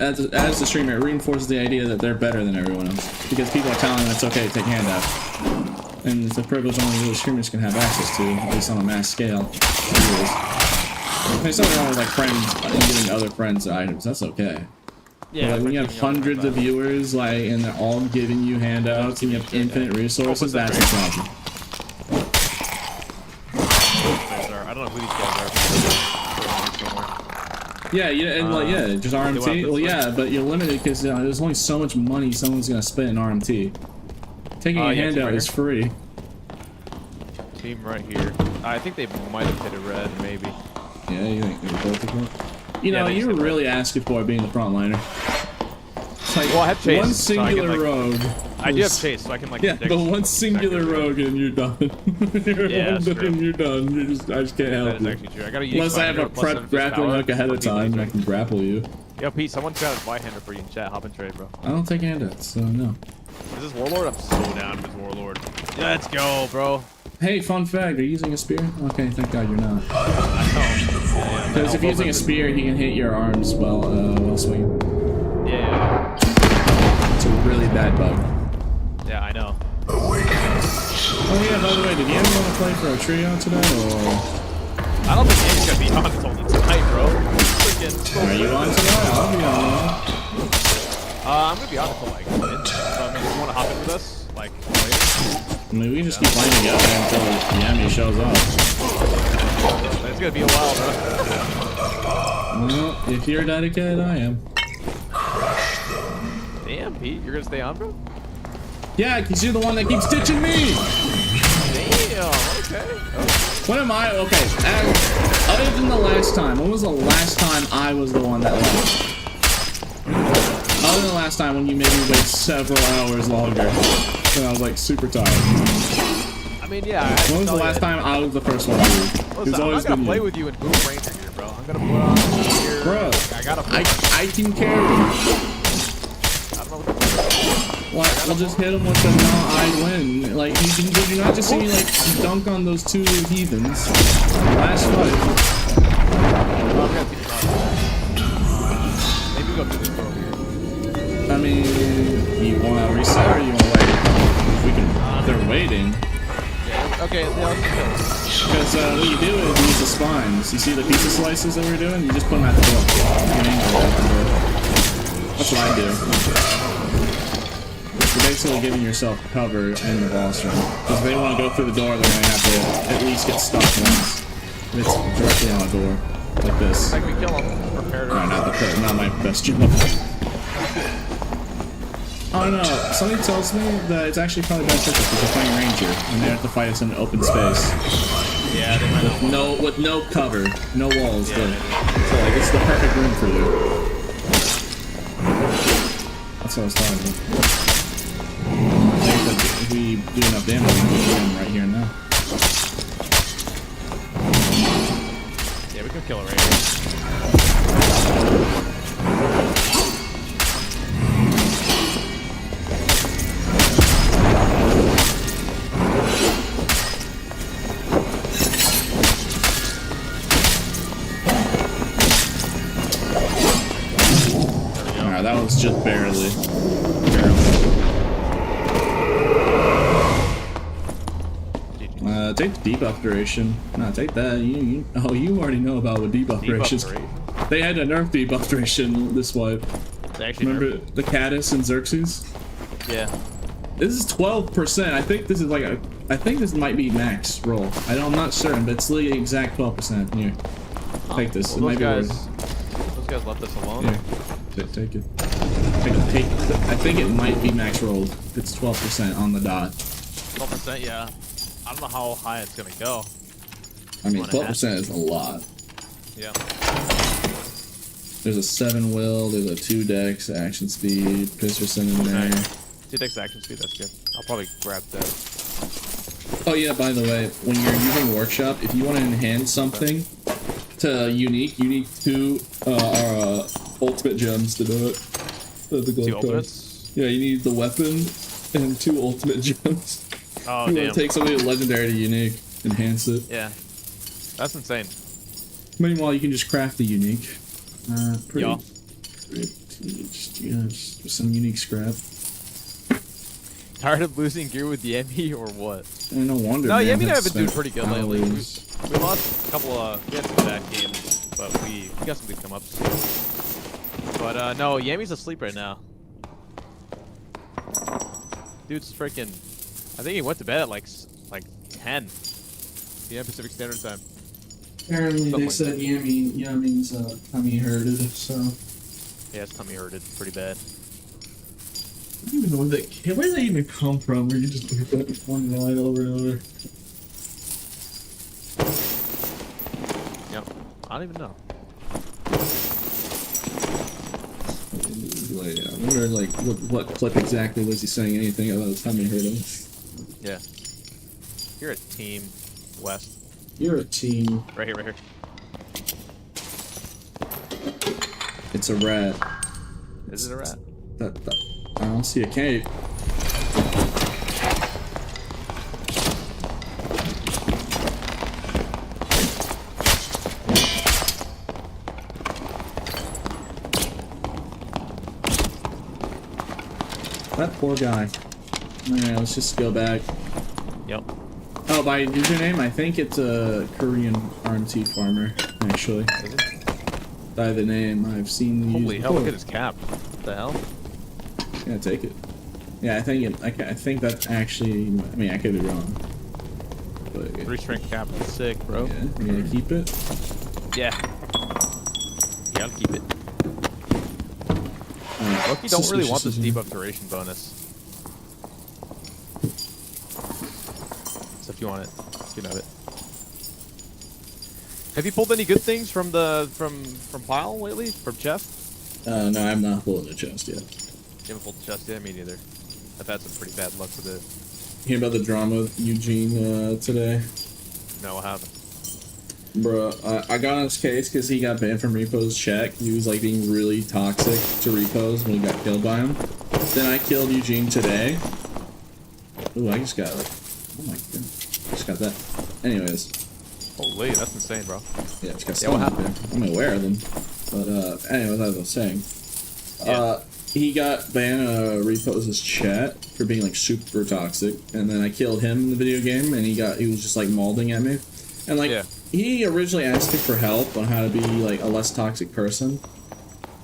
as the streamer, it reinforces the idea that they're better than everyone else. Because people are telling them it's okay to take handouts. And it's a privilege only really streamers can have access to, at least on a mass scale. There's something wrong with friends and giving other friends items, that's okay. Yeah, but when you have hundreds of viewers, and they're all giving you handouts and you have infinite resources, that's the problem. I don't know who these guys are. Yeah, and just RMT. Well, yeah, but you're limited because there's only so much money someone's gonna spend in RMT. Taking a handout is free. Team right here. I think they might have hit a red, maybe. Yeah, you think they're both equal? You were really asking for being the frontliner. Well, I have Chase, one singular rogue. I do have Chase, so I can but one singular rogue and you're done. You're done. I just can't help you. Actually true. I gotta use Unless I have a prep grappling hook ahead of time and I can grapple you. Yo, Pete, someone got a Zweihander for you in chat. Hop and trade, bro. I don't take handouts, so no. Is this Warlord? I'm so down with this Warlord. Let's go, bro. Hey, fun fact, are you using a spear? Okay, thank God you're not. Because if you're using a spear, he can hit your arms while swinging. Yeah. It's a really bad bug. Yeah, I know. Oh yeah, by the way, did you ever want to play for a trio today, or...? I don't think Nate's gonna be on until tonight, bro. Are you on tonight? I'll be on. I'm gonna be on until like midnight. So I mean, if you want to hop in with us, later. I mean, we can just keep playing together until Yami shows up. It's gonna be a while, bro. Well, if you're dedicated, I am. Damn, Pete, you're gonna stay on, bro? Yeah, because you're the one that keeps ditching me. Damn, okay. What am I? Okay, other than the last time, when was the last time I was the one that left? Other than the last time when you made me wait several hours longer. When I was like super tired. I mean, yeah. When was the last time I was the first one to leave? Listen, I'm not gonna play with you in Boom Ranger here, bro. I'm gonna put on here. Bro, I can carry. I don't know what the What? We'll just hit him with the I win. Like, did you not just see me, like, dunk on those two heathens? Last fight. Maybe we'll go through this door over here. I mean, you want to reset or you want to wait? We can. They're waiting. Yeah, okay, let's go. Because what you do is you use the spines. You see the pizza slices that we're doing? You just put them at the door. That's what I do. You're basically giving yourself cover in the boss room. Because if they want to go through the door, they're going to have to at least get stuck once. If it's directly on a door, like this. Like we kill them, prepare to. No, not my best job. Oh no, something tells me that it's actually probably beneficial because you're playing Ranger and they have to fight us in an open space. Yeah, they might with no cover, no walls. Yeah, so like it's the perfect room for you. That's what I was talking about. I think that if we do enough damage, we can get him right here and now. Yeah, we can kill a Ranger. That was just barely. Take the debuff duration. No, take that. You already know about what debuff duration is. They had a nerf debuff duration this wipe. Remember the Caddis and Xerxes? Yeah. This is 12%. I think this is like I think this might be max roll. I'm not certain, but it's the exact 12%. Here, take this. Well, it might be those guys left us alone. Here. Take it. I think it might be max rolled. It's 12% on the dot. 12%, yeah. I don't know how high it's gonna go. I mean, 12% is a lot. Yeah. There's a 7 will, there's a 2 dex, action speed, Pisterson in there. 2 dex action speed, that's good. I'll probably grab that. Oh yeah, by the way, when you're using Workshop, if you want to enhance something to unique, you need 2 ultimate gems to do it. The gold 2 cards. ultimates? Yeah, you need the weapon and 2 ultimate gems. Oh, you damn. want to take something legendary to unique, enhance it. Yeah. That's insane. Meanwhile, you can just craft the unique. Yeah. Just some unique scrap. Tired of losing gear with Yemi or what? No wonder. No, man, Yemi and I have that's been doing pretty good lately. We hours. lost a couple we had some bad games, but we got some good come ups. But no, Yami's asleep right now. Dude's freaking. I think he went to bed at like 10 p.m. Pacific Standard Time. Apparently they said Yami's tummy hurted, so. Yeah, his tummy hurted pretty bad. I don't even know where did they even come from? Where you just look at that one line over and over. Yep. I don't even know. Like, I wonder, like, what clip exactly was he saying anything about his tummy hurting? Yeah. You're a team, West. You're a team. Right here, right here. It's a rat. Is it a rat? I don't see a cape. That poor guy. Alright, let's just go back. Yep. Oh, by username, I think it's a Korean RMT farmer, actually. Is it? By the name, I've seen these Holy hell, before. look at his cap. What the hell? Yeah, take it. Yeah, I think that actually, I mean, I could be wrong. But, 3 strength capital, sick, bro. Yeah, you gonna keep it? Yeah. Yeah, I'll keep it. Alright, Loki don't really want this suspicious, debuff duration bonus. So if you want it, you can have it. Have you pulled any good things from the from pile lately? From chest? No, I'm not pulling the chest yet. You haven't pulled the chest yet? Me neither. I've had some pretty bad luck with it. Hear about the drama with Eugene today? No, I haven't. Bro, I got on his case because he got banned from Repo's check. He was like being really toxic to Repos when he got killed by him. Then I killed Eugene today. Ooh, I just got like, oh my god, just got that. Anyways. Holy, that's insane, bro. Yeah, just got what happened? I'm aware of them. But anyways, as I was saying, he got banned Repo's chat for being like super toxic, and then I killed him in the video game, and he was just like mauling at me, and like he originally asked me for help on how to be like a less toxic person,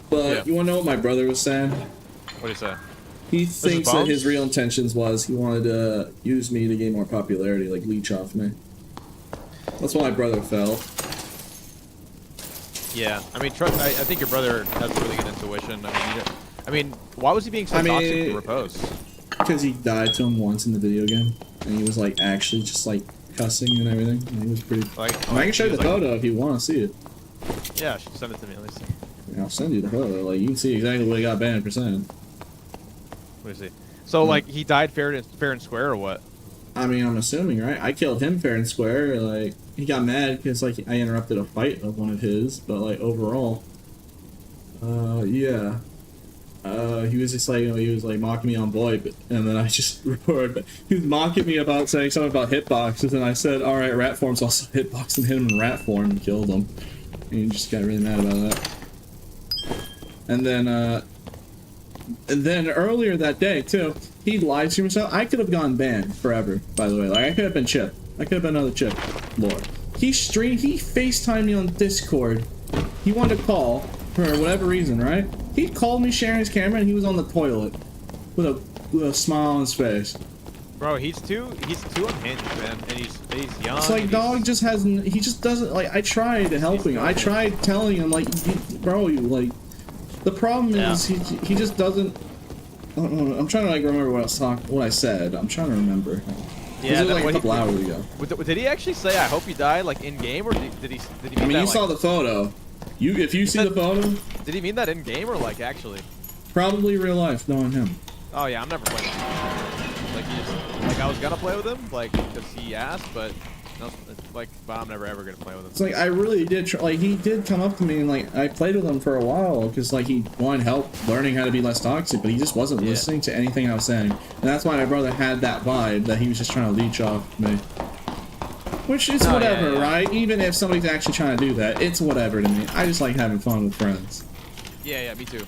but you want to know what my brother was saying? What did he say? He thinks that his real intentions was he wanted to use me to gain more popularity, like leech off me. That's what my brother felt. Yeah, I mean, I think your brother has really good intuition. I mean, why was he being so toxic to Repose? Because he died to him once in the video game, and he was like actually just like cussing and everything. And he was pretty. I can show you the photo if you want to see it. Yeah, send it to me at least. Yeah, I'll send you the photo. Like you can see exactly what he got banned for saying. What is he? So like he died fair and square or what? I mean, I'm assuming, right? I killed him fair and square. Like he got mad because like I interrupted a fight of one of his, but like overall, yeah. He was just like, he was like mocking me on VoIP, and then I just reported. He was mocking me about saying something about hitboxes, and I said, "All right, rat form's also hitbox," and hit him in rat form and killed him. And he just got really mad about that. And then earlier that day too, he lied to himself. I could have gone banned forever. By the way, like I could have been Chip. I could have been another Chip. Lord, he FaceTimed me on Discord. He wanted to call for whatever reason, right? He called me sharing his camera, and he was on the toilet with a smile on his face. Bro, he's too unhinged, man, and he's young. It's like dog just hasn't. He just doesn't like. I tried helping. I tried telling him like, bro, you like. The problem is he just doesn't. I don't know, I'm trying to like remember what I said. I'm trying to remember. Yeah, it was like a couple hours ago. Did he actually say I hope you die like in game, or did he? I mean, you saw the photo. If you see the photo. Did he mean that in game or like actually? Probably real life, knowing him. Oh yeah, I'm never playing with him. Like I was gonna play with him, like because he asked, but no, but I'm never ever gonna play with him. It's like I really did. He did come up to me and like I played with him for a while because like he wanted help learning how to be less toxic, but he just wasn't listening to anything I was saying, and that's why my brother had that vibe that he was just trying to leech off me. Which is whatever, right? Even if somebody's actually trying to do that, it's whatever to me. I just like having fun with friends. Yeah, me too.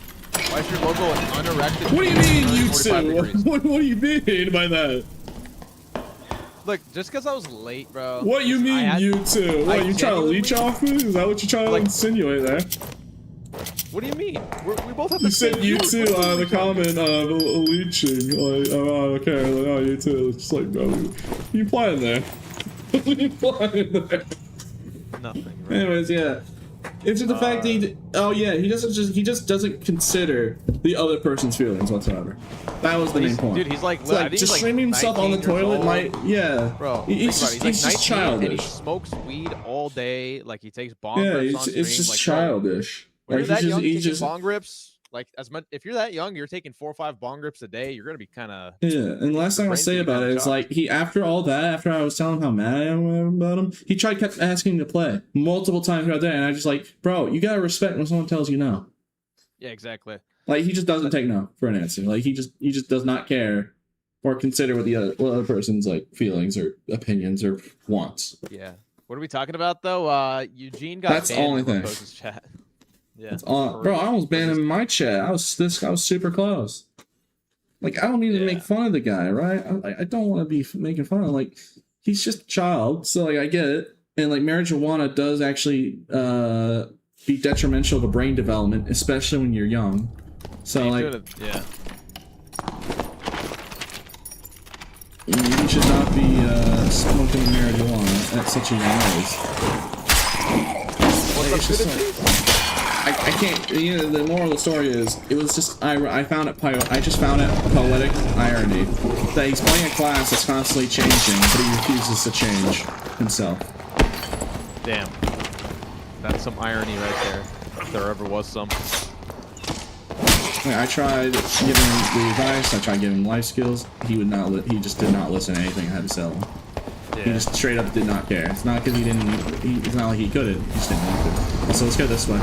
Why is your logo unerected? What do you mean, you two? What do you mean by that? Look, just because I was late, bro. What do you mean, you two? What, you trying to leech off me? Is that what you're trying to insinuate there? What do you mean? We both have the same. You said you two on the comment of leeching. Like, oh, okay. Like, oh, you two. It's just like, bro, you playing there? You playing there? Nothing. Right? Anyways, yeah. It's just the fact that he just doesn't consider the other person's feelings whatsoever. That was the main point. Dude, he's like, it's like just streaming himself on the toilet might, bro. He's just childish. And he smokes weed all day. Like he takes bong rips on stream. It's just like, childish. When you're that young, taking bong rips. Like if you're that young, you're taking 4 or 5 bong rips a day. You're gonna be kind of And last thing I'll say about it is like after all that, after I was telling him how mad I am about him, he kept asking to play multiple times throughout the day, and I just like, bro, you gotta respect when someone tells you no. Yeah, exactly. Like he just doesn't take no for an answer. Like he just does not care or consider what the other person's like feelings or opinions or wants. Yeah. What are we talking about though? Eugene got That's the only thing. Chat. Yeah. Bro, I almost banned him in my chat. I was super close. Like I don't need to make fun of the guy, right? I don't want to be making fun of him. Like he's just a child, so like I get it. And like marijuana does actually be detrimental to brain development, especially when you're young. So like yeah. You should not be smoking marijuana at such a young age. It's just like, I can't. You know, the moral of the story is, it was just I found it. I just found it poetic irony that he's playing a class that's constantly changing, but he refuses to change himself. Damn, that's some irony right there, if there ever was some. I tried giving him the advice. I tried giving him life skills. He would not. He just did not listen to anything I had to tell him. Yeah. He just straight up did not care. It's not because he didn't. It's not like he couldn't. He just didn't want to. So let's go this way.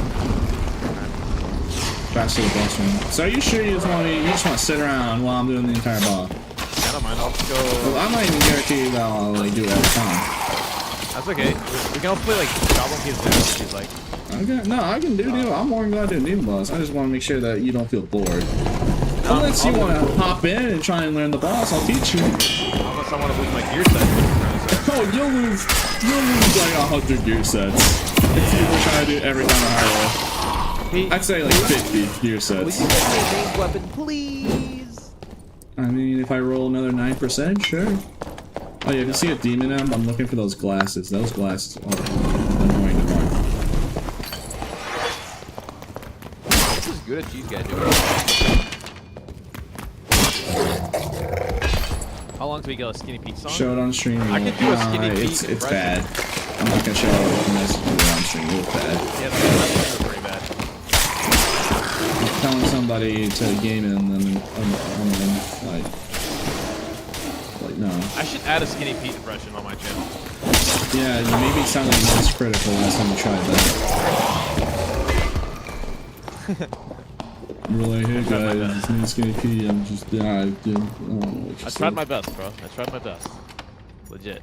Back to the boss room. So are you sure you just want to sit around while I'm doing the entire boss? I don't mind. I'll just go. Well, I'm not even guaranteed that I'll like do it every time. That's okay. We can also play like Goblin Kids now if you'd like. Okay, no, I can do Demon. I'm more than glad to do Demon Boss. I just want to make sure that you don't feel bored. Unless you want to hop in and try and learn the boss, I'll teach you. Unless I want to lose my gear set. Oh, you'll lose like 100 gear sets if you were trying to do it every time I hire. I'd say like 50 gear sets. Will you get me a ranged weapon, please? I mean, if I roll another 9%, sure. Oh yeah, if you see a demon M, I'm looking for those glasses. Those glasses are annoying to find. This is good at cheese guy doing. How long do we go? A Skinny Pete song? Show it on stream. I could do a Skinny Pete. It's bad. I'm not gonna show it unless you do it on stream. It's bad. Yeah, that's pretty bad. I'm telling somebody to game in and then like no. I should add a Skinny Pete impression on my channel. Yeah, you maybe sounded less critical last time you tried that. Really, hey guys, it's me, Skinny P. I'm just, I tried my best, bro. I tried my best. Legit.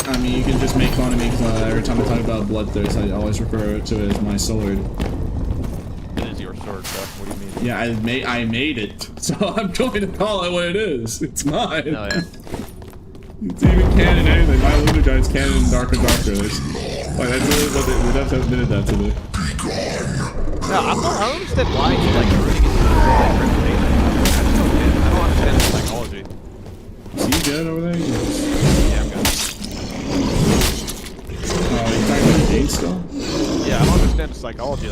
I mean, you can just make fun of me because every time I talk about Bloodthirst, I always refer to it as my sword. It is your sword, bro. What do you mean? Yeah, I made it, so I'm going to call it what it is. It's mine. Oh yeah. It's even canon anything. My Lunar Guy's canon and Darker. Like, that's really what the devs have admitted that to me. No, I don't understand why he like really gets into like reputation. I don't understand the psychology. Is he good over there? Yeah, I'm good. Oh, you talking about the game still? Yeah, I don't understand the psychology.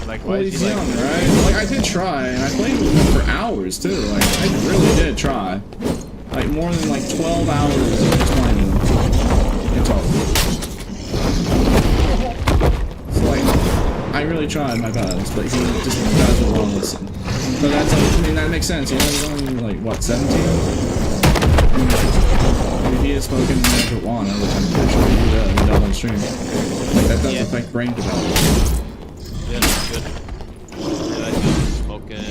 Like why is he's he young, like, right? Like, I did try, and I played with him for hours too. Like, I really did try. Like, more than like 12 hours of just playing with him. In total. So, like, I really tried my best, but he just doesn't want to listen. But that's, I mean, that makes sense. You know, he's only like, what, 17? I mean, he is smoking marijuana, which I'm pretty sure he does on stream. Like, that does affect brain development. Yeah, that's good. Yeah, he's smoking.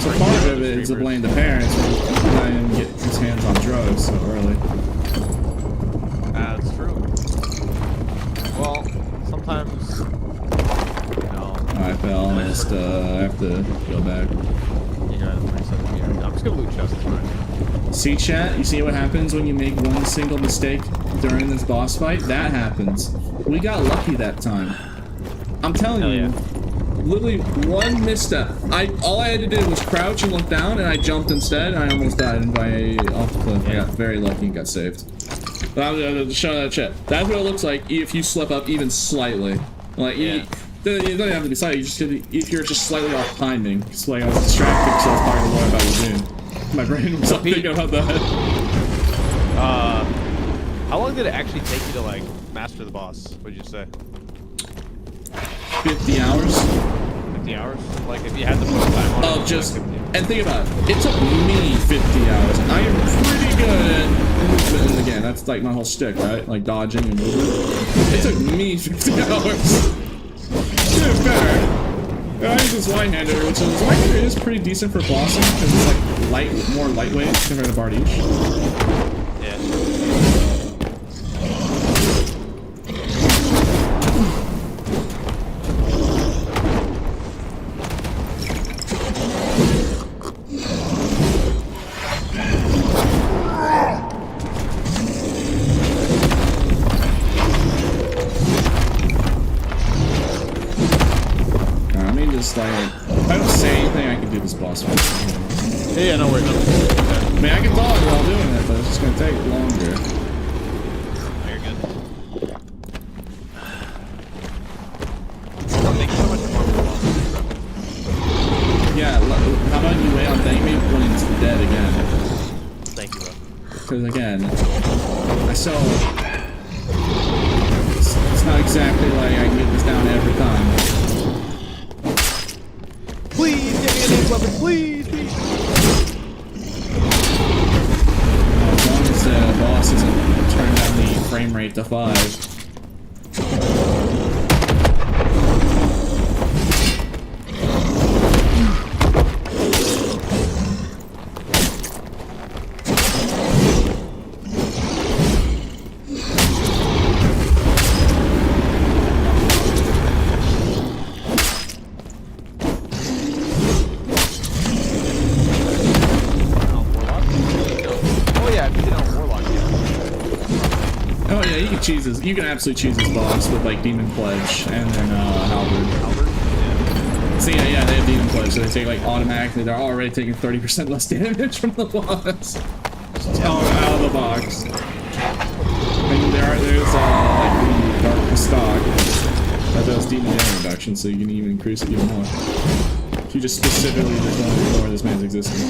So part of it is to blame the parents for letting him get his hands on drugs so early. That's true. Well, sometimes, you know. I fell. I just have to go back. You got it. I'm just gonna loot chests. It's fine. See, chat? You see what happens when you make one single mistake during this boss fight? That happens. We got lucky that time. I'm telling you. Literally one misstep. All I had to do was crouch and look down, and I jumped instead, and I almost died off the cliff. I got very lucky and got saved. But I'm gonna show that chat. That's what it looks like if you slip up even slightly. Like, you don't have to be slightly. You just if you're just slightly off timing. It's like I was distracted, so I was talking more about the game. My brain was not thinking about that. How long did it actually take you to like master the boss? What'd you say? 50 hours. 50 hours? Like if you had to put a time on it. Oh, just and think about it. It took me 50 hours. I am pretty good at movement in the game. That's like my whole shtick, right? Like dodging and moving. It took me 50 hours. Dude, better. I use this White-Hander, which is White-Hander is pretty decent for bossing because it's like more lightweight compared to Bardiche. Yeah. Like, if I don't say anything, I can do this boss fight. Yeah, no worries. I mean, I can talk while doing it, but it's just gonna take here. Oh, you're good. Thank you so much for farming the boss. Yeah, how about you wait on thank me when it's dead again? Thank you, bro. Because again, I still... It's not exactly like I can get this down every time. Please get me a new weapon, please, please. As long as the boss isn't turning down the frame rate to 5. Cheeses. You can absolutely choose this boss with like Demon Pledge and then Halberd. Yeah. So yeah, they have Demon Pledge, so they take like automatically. They're already taking 30% less damage from the boss. Just out of the box. And there's like the Dark Stock that does demon damage reduction, so you can even increase it even more. If you just specifically just want to ignore this man's existence.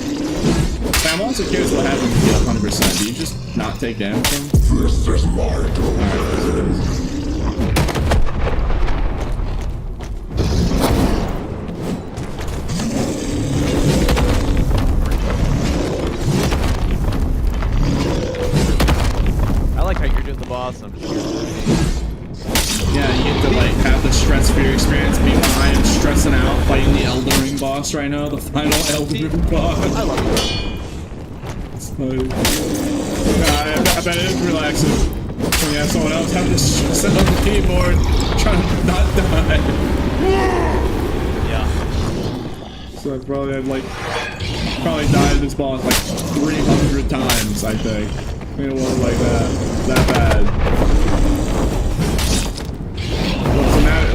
But I'm also curious what happens if you get 100%. Do you just not take damage from him? This is my door. I like how you're doing the boss. I'm just yeah, you get to like have the stress for your experience. Meanwhile, I am stressing out fighting the Elden Ring boss right now, the final Elden Ring boss. I love you. It's like, I bet it is relaxing when you have someone else having to sit on the keyboard trying to not die. Yeah. So I probably died this boss like 300 times, I think. It wasn't like that bad.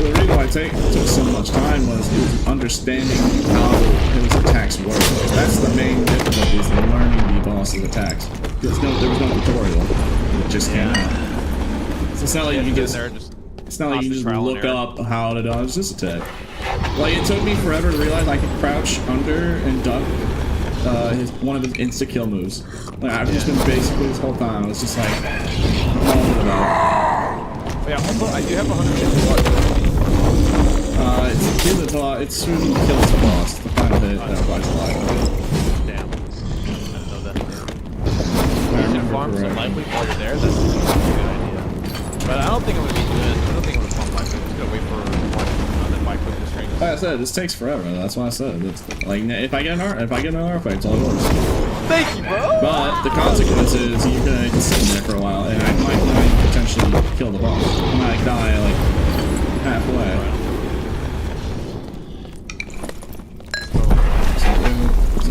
The reason why it took so much time was understanding how his attacks work. That's the main difficulty, is learning the boss's attacks. There was no tutorial. It just came out. So it's not like you can just look up how to dodge this attack. Like, it took me forever to realize I could crouch under and duck one of his insta-kill moves. Like, I've just been basically this whole time, I was just like, yeah, also, I do have 150 bucks. It's through the kills the boss, the final hit that applies a lot. Damn. I didn't know that. I remember farm some life leaf while you're there, that's a good idea. But I don't think I'm gonna be doing it. I don't think I'm gonna farm life leaf. I'm just gonna wait for one and then buy quick this train. Like I said, this takes forever. That's why I said it's, like, if I get an artifact, it's all yours. Thank you, bro. But the consequence is you're gonna sit in there for a while, and I might potentially kill the boss. I might die like halfway.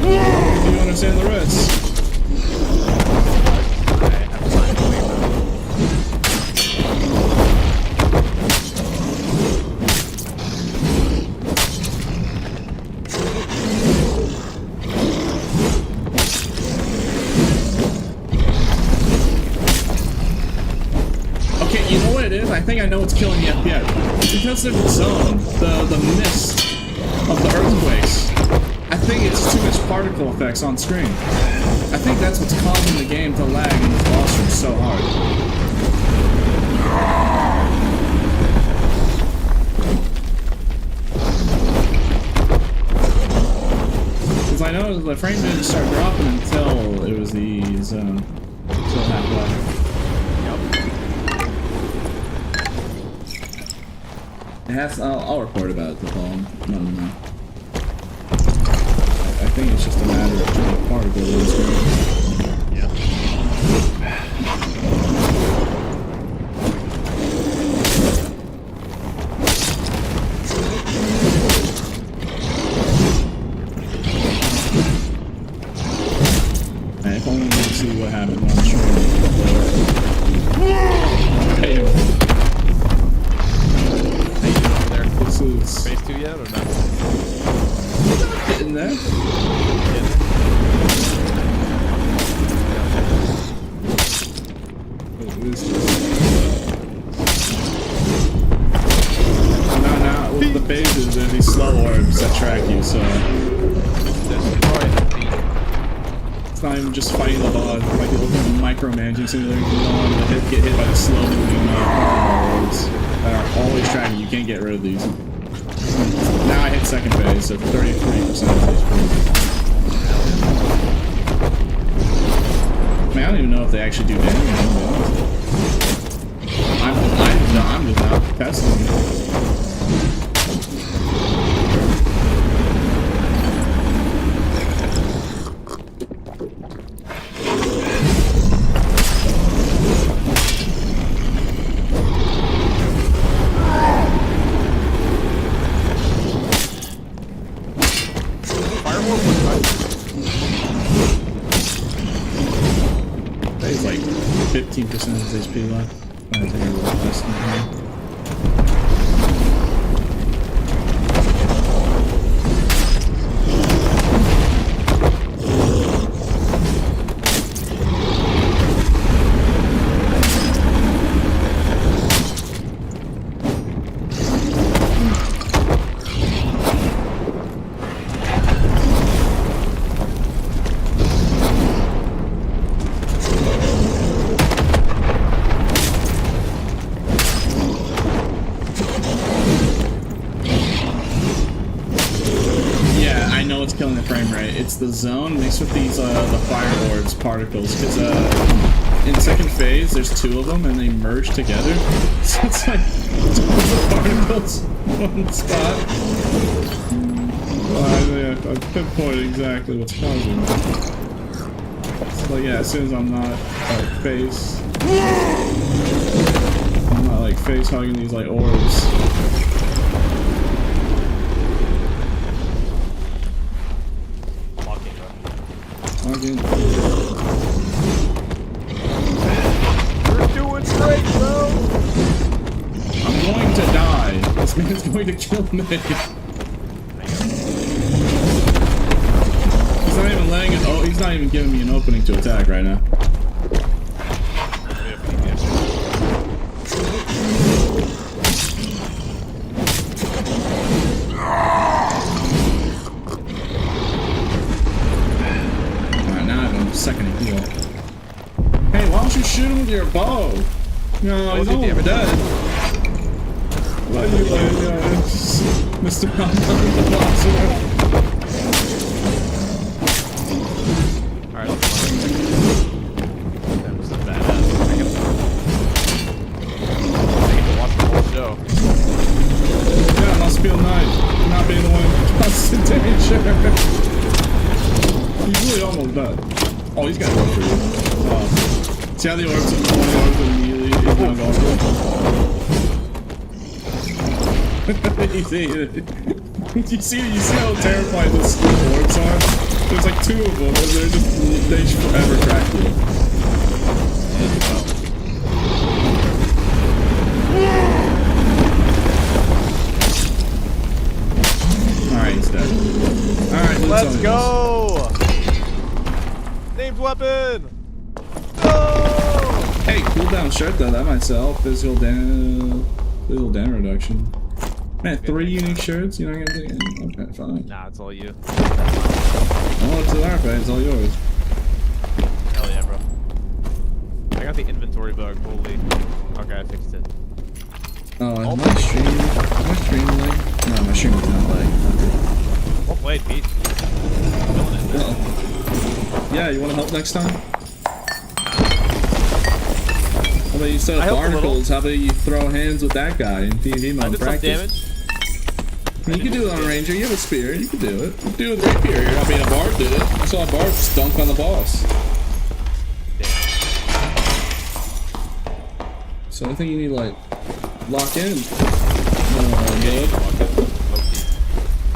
So, you understand the risks. I think I know what's killing the FPS. It's because of the zone, the mist of the earthquakes. I think it's too much particle effects on screen. I think that's what's causing the game to lag in this boss room so hard. Because I know the frame didn't start dropping until it was the zone. So halfway. I'll report about it to Paul. No. I think it's just a matter of trying to particle this. Yeah. If only we could see what happened on the stream. Hey. This is phase 2 yet or not? Getting there. It's now with the phases, there's these slow orbs that track you, so it's not even just fighting the boss. Like you're looking at micromanaging simulator. You don't want to get hit by the slow moving orbs that are always tracking. You can't get rid of these. Now I hit second phase, so 33% HP. I mean, I don't even know if they actually do damage. I'm just out testing. It's like 15% of his HP left. I think I rolled less than that. Killing the frame rate. It's the zone mixed with these the fire orbs particles, because in second phase there's two of them and they merge together, so it's like the particles in one spot. I pinpointed exactly what's causing it. So yeah, as soon as I'm not like face hugging these like orbs. You're doing great, bro! I'm going to die. This man's going to kill me. He's not even letting it. Oh, he's not even giving me an opening to attack right now. Second heal. Hey, why don't you shoot him with your bow? No, he's almost dead. Why do you Mr. Alright, let's go. That was a badass. I get to watch the whole show. Yeah, it must feel nice not being the one who causes the danger. He's really almost dead. Oh, he's got to go for you. See how the orbs immediately is now going for you see how terrifying those orbs are? There's like two of them, and they just forever track you. Alright, he's dead. Alright, let's go! Named weapon! No! Hey, cooldown shirt though, that might sell. Physical damage reduction. Man, 3 unique shirts? You're not gonna take it? Okay, fine. Nah, it's all you. Oh, it's an RP, it's all yours. Hell yeah, bro. I got the inventory bug, holy. Okay, I fixed it. Oh, my stream lag? No, my stream is not lag. Well played, Pete. Well, yeah, you wanna help next time? How about you set up barnacles? How about you throw hands with that guy in PvP mode practice? You can do it on a ranger. You have a spear. You can do it. You can do it with rapier. I mean, a bard did it. I saw a bard dunk on the boss. So I think you need like lock in.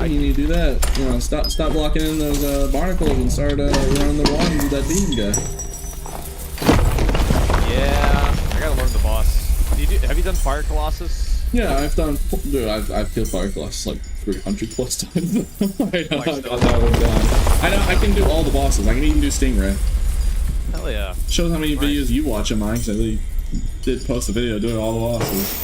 You need to do that. You know, stop locking in those barnacles and start running the runs with that demon guy. Yeah, I gotta learn the boss. Have you done Fire Colossus? Yeah, I've done. Dude, I've killed Fire Colossus like 300 plus times. I got that one down. I can do all the bosses. I can even do Stingray. Hell yeah. Shows how many videos you watch of mine, because I really did post a video doing all the bosses.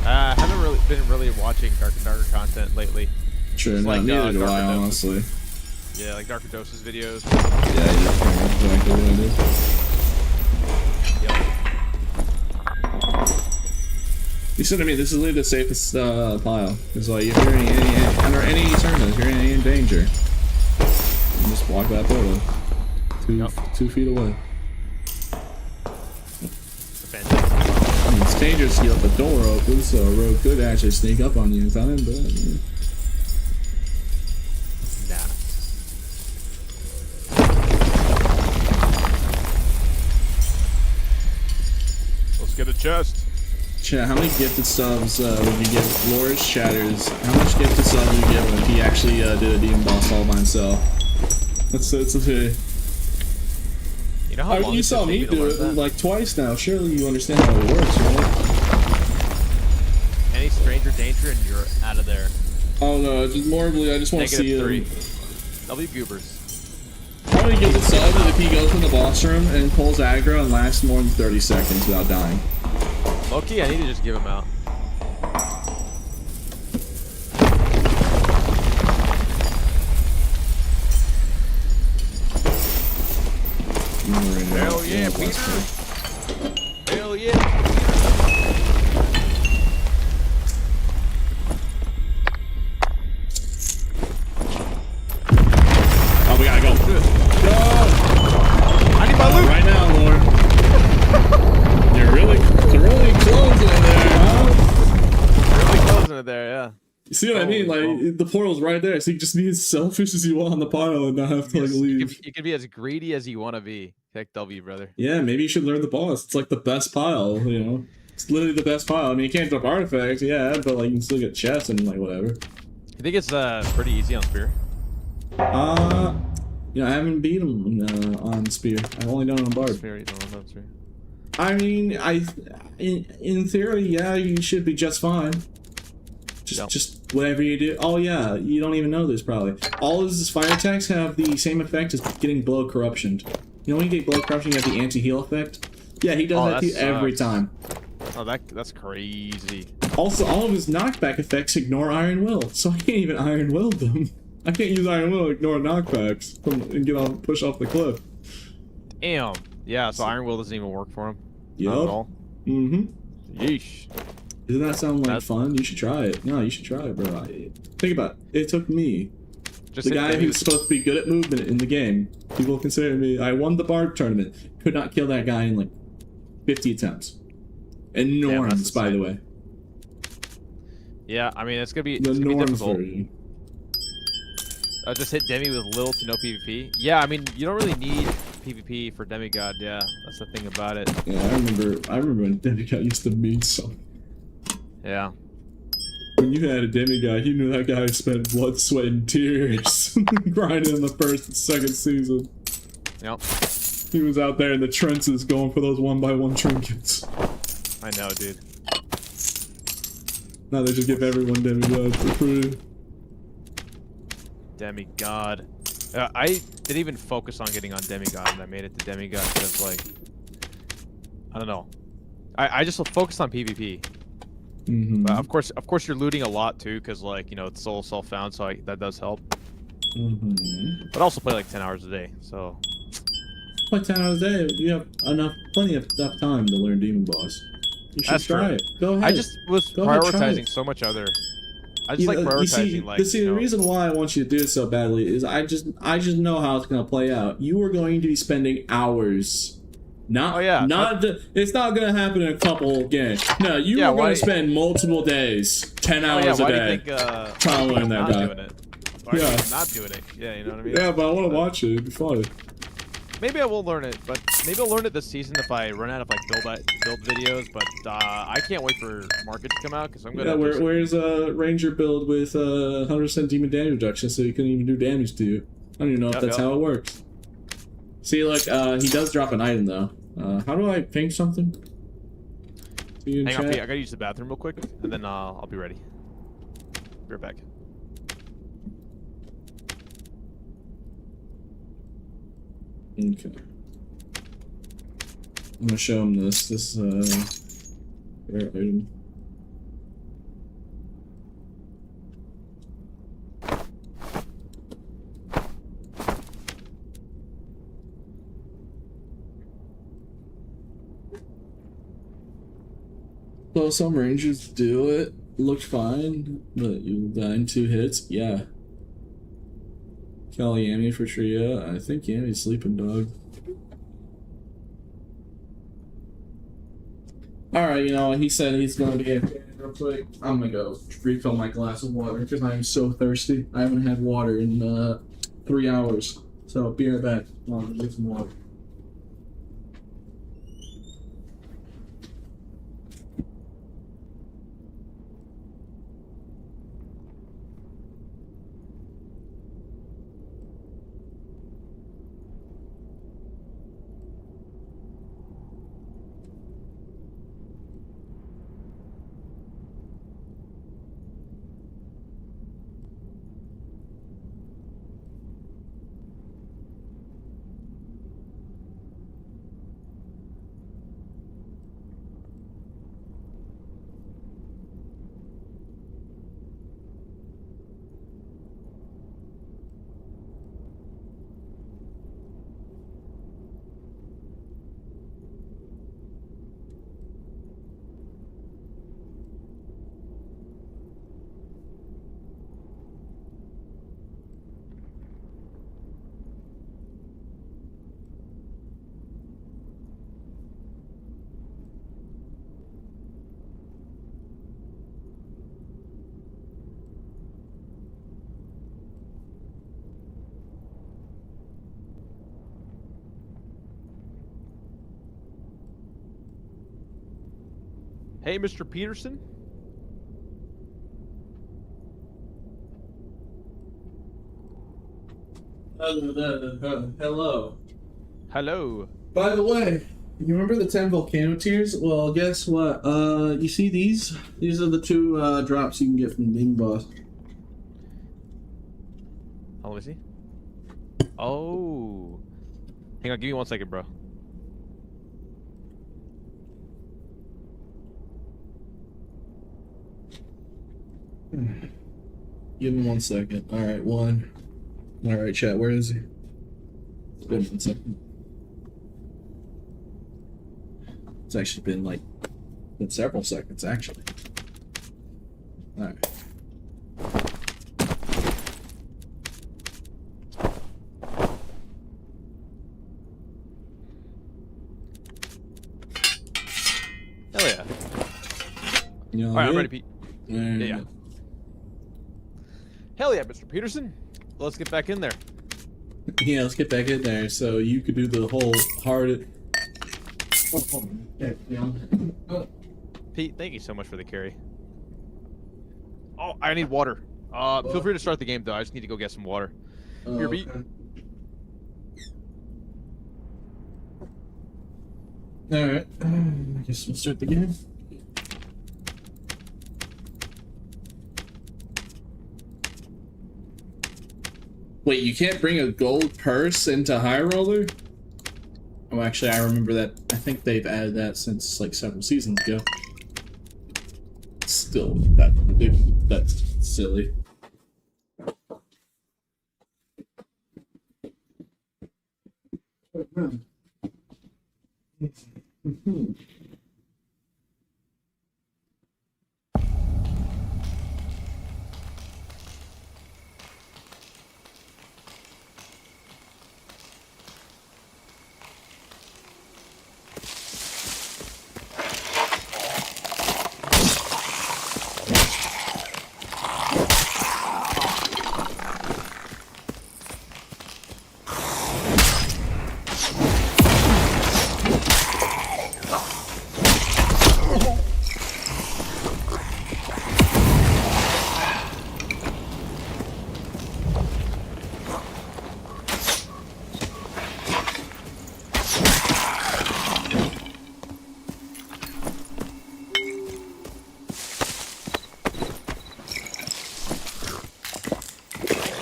I haven't been really watching Darker and Darker content lately. Sure, Just no, neither do I, Darker honestly. Yeah, like Darker Doses videos. Yeah, you pretty much exactly what I do. You said to me, this is literally the safest pile. Because like, if you're under any turn, if you're in any danger, you just walk that portal. 2 feet away. I mean, it's dangerous to get the door open, so a rogue could actually sneak up on you in time, but... Yeah. Let's get a chest. Chat, how many gifted subs would you give Loris Shatters? How much gifted subs would you give him if he actually did a demon boss all by himself? Let's okay. You know how long you saw me do it like twice now. Surely you understand how it works, right? Any stranger danger and you're out of there. Oh no, just morbidly, I just want to see him. W goobers. How many gifted subs if he goes from the boss room and pulls aggro and lasts more than 30 seconds without dying? Loki, I need to just give him out. Hell yeah, Peter! Hell yeah! Oh, we gotta go. Go! I need my loot! Right now, Lord. You're really closing it there, huh? Really closing it there, yeah. You see what I mean? Like, the portal's right there, so you just be as selfish as you want on the pile and not have to, like, leave. You can be as greedy as you want to be. Heck W, brother. Yeah, maybe you should learn the boss. It's like the best pile, you know? It's literally the best pile. I mean, you can't drop artifacts, yeah, but, like, you can still get chests and, like, whatever. You think it's pretty easy on Spear? You know, I haven't beat him on Spear. I've only done it on Bard. Spear, you don't know Spear. I mean, in theory, yeah, you should be just fine. Just whatever you do. Oh yeah, you don't even know this probably. All of his fire attacks have the same effect as getting blow corruption. You know when you get blow corruption, you have the anti-heal effect? Yeah, he does that to you every time. Oh, that's crazy. Also, all of his knockback effects ignore Iron Will, so I can't even Iron Will them. I can't use Iron Will to ignore knockbacks and push off the cliff. Damn. Yeah, so Iron Will doesn't even work for him. Yep. Not at all. Yeesh. Doesn't that sound like fun? You should try it. No, you should try it, bro. Think about it. It took me, the guy who's supposed to be good at movement in the game. People consider me. I won the Bard tournament. Could not kill that guy in like 50 attempts. And norms, by the way. Yeah, I mean it's gonna be the norms difficult. version. I just hit Demi with little to no PvP. Yeah, I mean you don't really need PvP for Demigod. Yeah, that's the thing about it. Yeah, I remember when Demigod used to mean something. Yeah. When you had a demigod, you knew that guy spent blood, sweat, and tears grinding in the first and second season. Yep. He was out there in the trenches going for those 1x1 trinkets. I know, dude. Now they just give everyone demigods for free. Demigod. I didn't even focus on getting on Demigod, and I made it to Demigod because, like, I don't know. I just focused on PvP. But of course, you're looting a lot too, because like you know it's all self-found, so that does help. But I also play like 10 hours a day, so. Play 10 hours a day. You have plenty of time to learn Demon Boss. You should try it. Go ahead. I just was prioritizing so much other. I just like prioritizing the reason why I want you to do it so badly is I just know how it's gonna play out. You are going to be spending hours. It's not gonna happen in a couple games. No, you are gonna spend multiple days, 10 hours a day, trying to learn that guy. Not doing it. Yeah, you know what I mean. Yeah, but I want to watch it. It'd be fun. Maybe I will learn it, but maybe I'll learn it this season if I run out of like build videos. But I can't wait for market to come out because I'm gonna. Yeah, where's a ranger build with 100% demon damage reduction, so you couldn't even do damage to you? I don't even know if that's how it works. See, like he does drop an item though. How do I ping something? Hang on, Pete, I gotta use the bathroom real quick, and then I'll be ready. Be right back. Okay. I'm gonna show him this. This rare item. So some rangers do it, looked fine, but you die in 2 hits. Yeah. Call Yami for trio. I think Yami's sleeping, dog. Alright, you know, he said he's gonna be okay real quick. I'm gonna go refill my glass of water because I am so thirsty. I haven't had water in 3 hours. So I'll be right back. I'll get some water. Hey, Mr. Peterson? Hello. Hello. By the way, you remember the 10 volcano tears? Well, guess what? You see these? These are the 2 drops you can get from the Demon Boss. Oh, let me see. Oh. Hang on, give me 1 second, bro. Give him 1 second. Alright, 1. Alright, chat, where is he? Give him 1 second. It's actually been several seconds, actually. Alright. Hell yeah. You know, Alright, I'm ready, Pete. Yeah. Hell yeah, Mr. Peterson. Let's get back in there. Yeah, let's get back in there so you could do the whole hard... Pete, thank you so much for the carry. Oh, I need water. Feel free to start the game, though. I just need to go get some water. Here, Pete. Alright. I guess we'll start the game. Wait, you can't bring a gold purse into High Roller? Oh, actually, I remember that. I think they've added that since several seasons ago. Still, that's silly.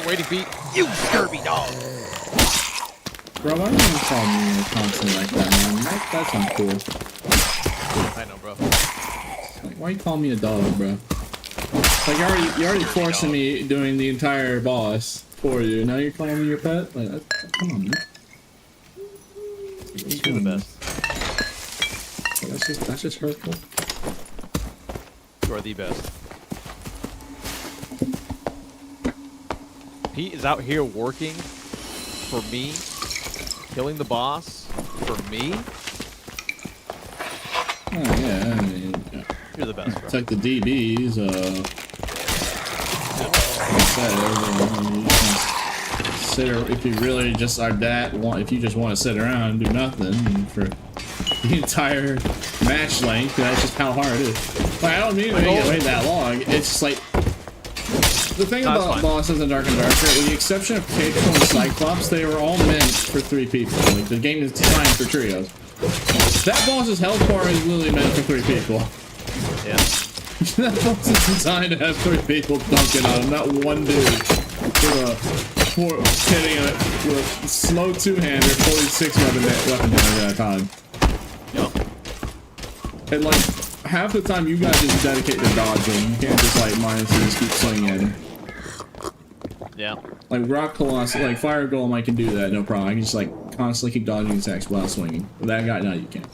Waiting, Pete. You scurvy dog. Bro, why are you gonna call me constantly like that, man? That sounds cool. I know, bro. Like, why you call me a dog, bro? Like you're already forcing me doing the entire boss for you. Now you're calling me your pet? Like, come on, man. You're the best. That's just hurtful. You are the best. Pete is out here working for me, killing the boss for me. Oh yeah, I mean, yeah. You're the best, bro. It's like the DBs. Like I said, if you really just are that, if you just want to sit around and do nothing for the entire match length, that's just how hard it is. Like, I don't mean to make it wait that long. It's just like the thing about bosses in Dark and Darker, with the exception of Capital and Cyclops, they were all meant for 3 people. Like the game is designed for trios. That boss's health bar is literally meant for 3 people. Yeah. That boss is designed to have 3 people dunking on him, not one dude hitting it with a slow 2-hander, 46 weapon damage at a time. Yep. And like half the time you guys just dedicate to dodging. You can't just like minus and just keep swinging. Yeah. Like Rock Colossus, like Fire Golem, I can do that, no problem. I can just like constantly keep dodging attacks while swinging. With that guy, no, you can't.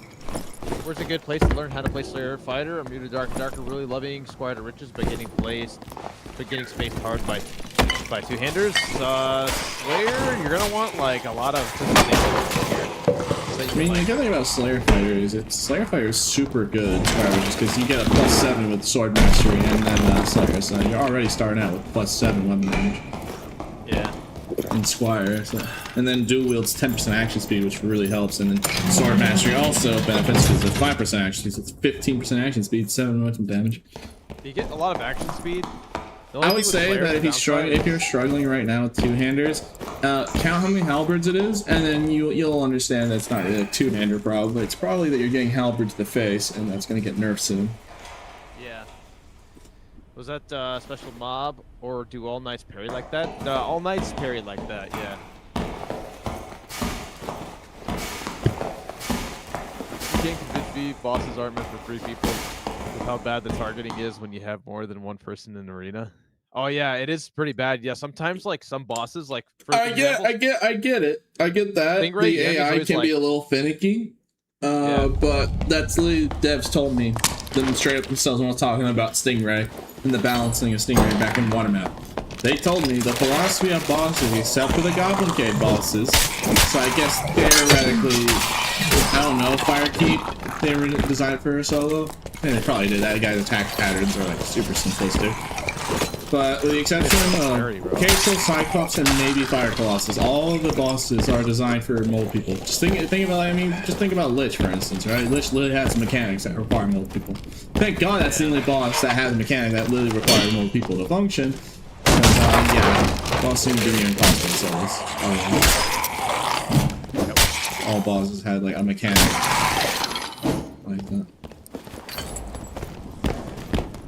Where's a good place to learn how to play Slayer Fighter? I'm new to Dark and Darker, really loving Squire to Riches, but getting spaced hard by 2-handers. Slayer, you're gonna want like a lot of. I mean, the good thing about Slayer Fighter is Slayer Fighter is super good, just because you get a +7 with Sword Mastery and then Slayer, so you're already starting out with +7 weapon damage. Yeah. And Squire, so. And then dual wields 10% action speed, which really helps, and then Sword Mastery also benefits because it's 5% action speed, so it's 15% action speed, 7 weapon damage. You get a lot of action speed. I would say that if you're struggling right now with 2-handers, count how many halberds it is, and then you'll understand that it's not really a 2-hander problem. It's probably that you're getting halberd to the face, and that's gonna get nerfed soon. Yeah. Was that special mob, or do all knights parry like that? All knights parry like that. Yeah. You can't convince me bosses aren't meant for 3 people. With how bad the targeting is when you have more than 1 person in the arena. Oh yeah, it is pretty bad. Yeah, sometimes like some bosses, like for example, I get it. I get that. Stingray, the yeah, AI can be a little finicky. But that's literally devs told me them straight up themselves when I was talking about Stingray and the balancing of Stingray back in Watermap. They told me the philosophy of bosses, except for the Goblin Cave bosses. So I guess theoretically, I don't know, Firekeep, they were designed for a solo. And they probably did. That guy's attack patterns are like super simplistic. But with the exception of Capital, Cyclops, and maybe Fire Colossus, all of the bosses are designed for mold people. Just think about, just think about Lich, for instance, right? Lich literally has mechanics that require mold people. Thank God that's the only boss that has a mechanic that literally requires mold people to function. Because, yeah, boss seem to be impossible in Souls. All bosses had like a mechanic like that.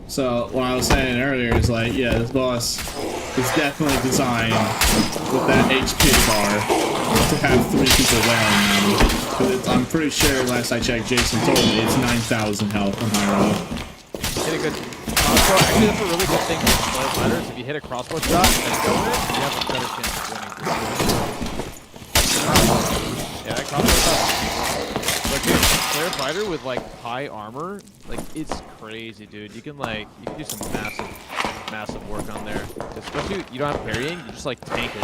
So what I was saying earlier is like, yeah, this boss is definitely designed with that HP bar to have 3 people wearing it. But I'm pretty sure last I checked, Jason told me it's 9,000 health on high roll. Hit a good crossbow. Actually, that's a really good thing with Slayer Fighters. If you hit a crossbow shot and go in it, you have a better chance of winning. Yeah, that crossbow shot. But dude, Slayer Fighter with like high armor, like it's crazy, dude. You can do some massive work on there. Especially you don't have parrying, you just like tank it.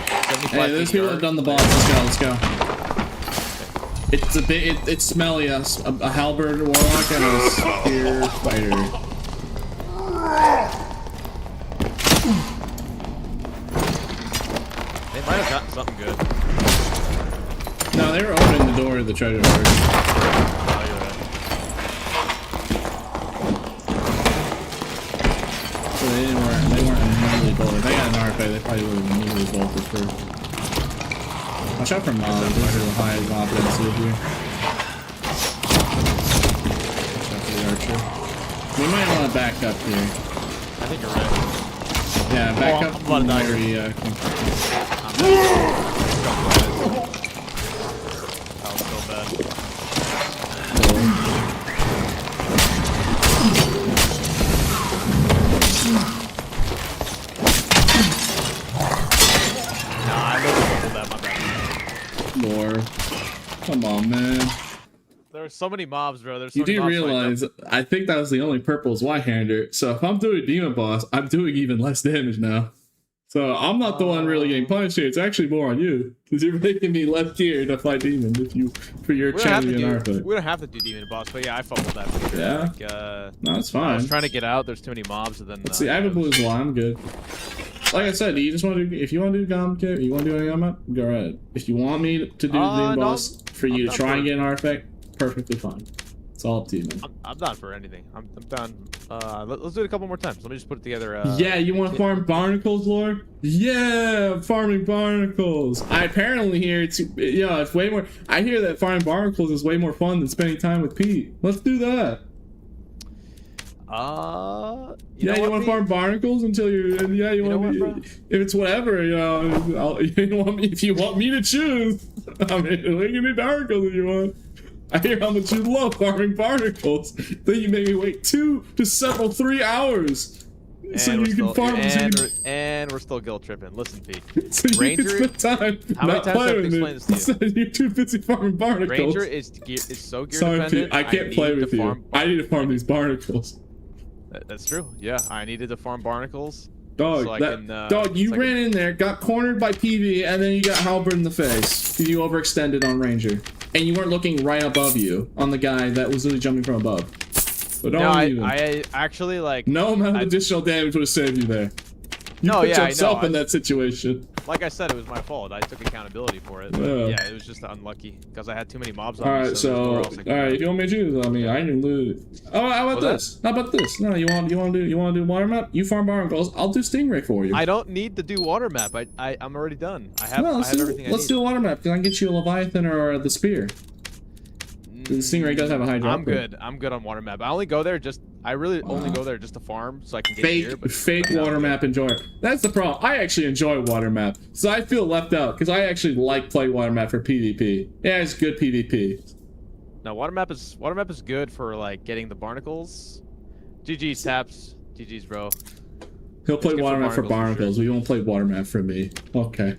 Hey, those people have done the boss. Let's go. It's a bit. It's smelly. A halberd warlock and a spear fighter. They might have gotten something good. No, they were opening the door to the treasure hoard. Oh, you're right. So they weren't immediately bolted. They got an RFA, they probably would have immediately bolted first. Watch out for mobs. These are the highest mob density here. Watch out for the archer. We might want to back up here. I think you're right. Yeah, back up from where he More. Come on, man. There are so many mobs, bro. There's so You many do mobs realize, I think that was the only purple's Y-hander. So if I'm doing demon boss, I'm doing even less damage now. So I'm not the one really getting punished here. It's actually more on you, because you're making me left here to fight demon for your champion artifact. We don't have to do demon boss, but yeah, I fumbled that. For sure. Yeah. Like, no, it's fine. I was trying to get out. There's too many mobs, and then. See, I have a blue as well. I'm good. Like I said, do you just want to do, if you want to do Gom Kit, you want to do any Gom, go ahead. If you want me to do the boss for you to try and get an artifact, perfectly fine. It's all up to you, man. I'm not for anything. I'm done. Let's do it a couple more times. Let me just put it together. Yeah, you want to farm barnacles, Lord? Yeah, farming barnacles. I apparently hear it's, you know, it's way more. I hear that farming barnacles is way more fun than spending time with Pete. Let's do that. You want to farm barnacles until you're. Yeah, you want me. If it's whatever, you know. If you want me to choose, I mean, we can do barnacles if you want. I hear how much you love farming barnacles. Then you make me wait 2 to 3 hours so you can farm. And we're still guilt tripping. Listen, Pete. So Ranger, you can spend time how many times have I explained this to you? You're too busy farming barnacles. Ranger is so gear Sorry, dependent. Pete, I can't play with you. I need to farm these barnacles. That's true. Yeah, I needed to farm barnacles. Dog, so dog, you ran in there, got cornered by PV, and then you got halberd in the face because you overextended on Ranger, and you weren't looking right above you on the guy that was literally jumping from above. But I actually like. No amount of additional damage would have saved you there. You put yourself in that situation. Like I said, it was my fault. I took accountability for it. But yeah, it was just unlucky because I had too many mobs on me. Alright, so if you want me to choose, I mean, I can lose. Oh, how about this? How about this? No, you want to do water map? You farm barnacles. I'll do Stingray for you. I don't need to do water map. I'm already done. I have everything I need. Let's do a water map. Can I get you a Leviathan or the spear? The Stingray does have a high drop. I'm good on water map. I only go there I really only go there just to farm so I can get gear. But fake water map enjoyer. That's the problem. I actually enjoy water map, so I feel left out because I actually like playing water map for PvP. Yeah, it's good PvP. No, water map is good for like getting the barnacles. GG's taps. GG's, bro. He'll play water map for barnacles. We won't play water map for me. Okay.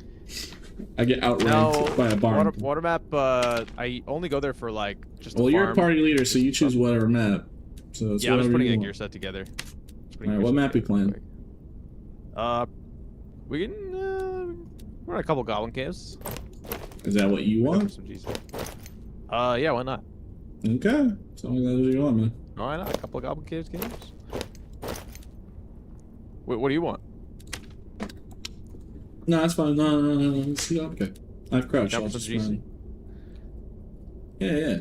I get outranked by a barnacle. Water map. I only go there for like just. Well, you're a party leader, so you choose whatever map. So yeah, I'm just putting a gear set together. Alright, what map we playing? We can run a couple goblin caves. Is that what you want? Yeah, why not? Okay, so that's what you want, man. Why not? A couple of goblin caves games. Wait, what do you want? No, that's fine. No. See, okay. I've crouched. Yeah.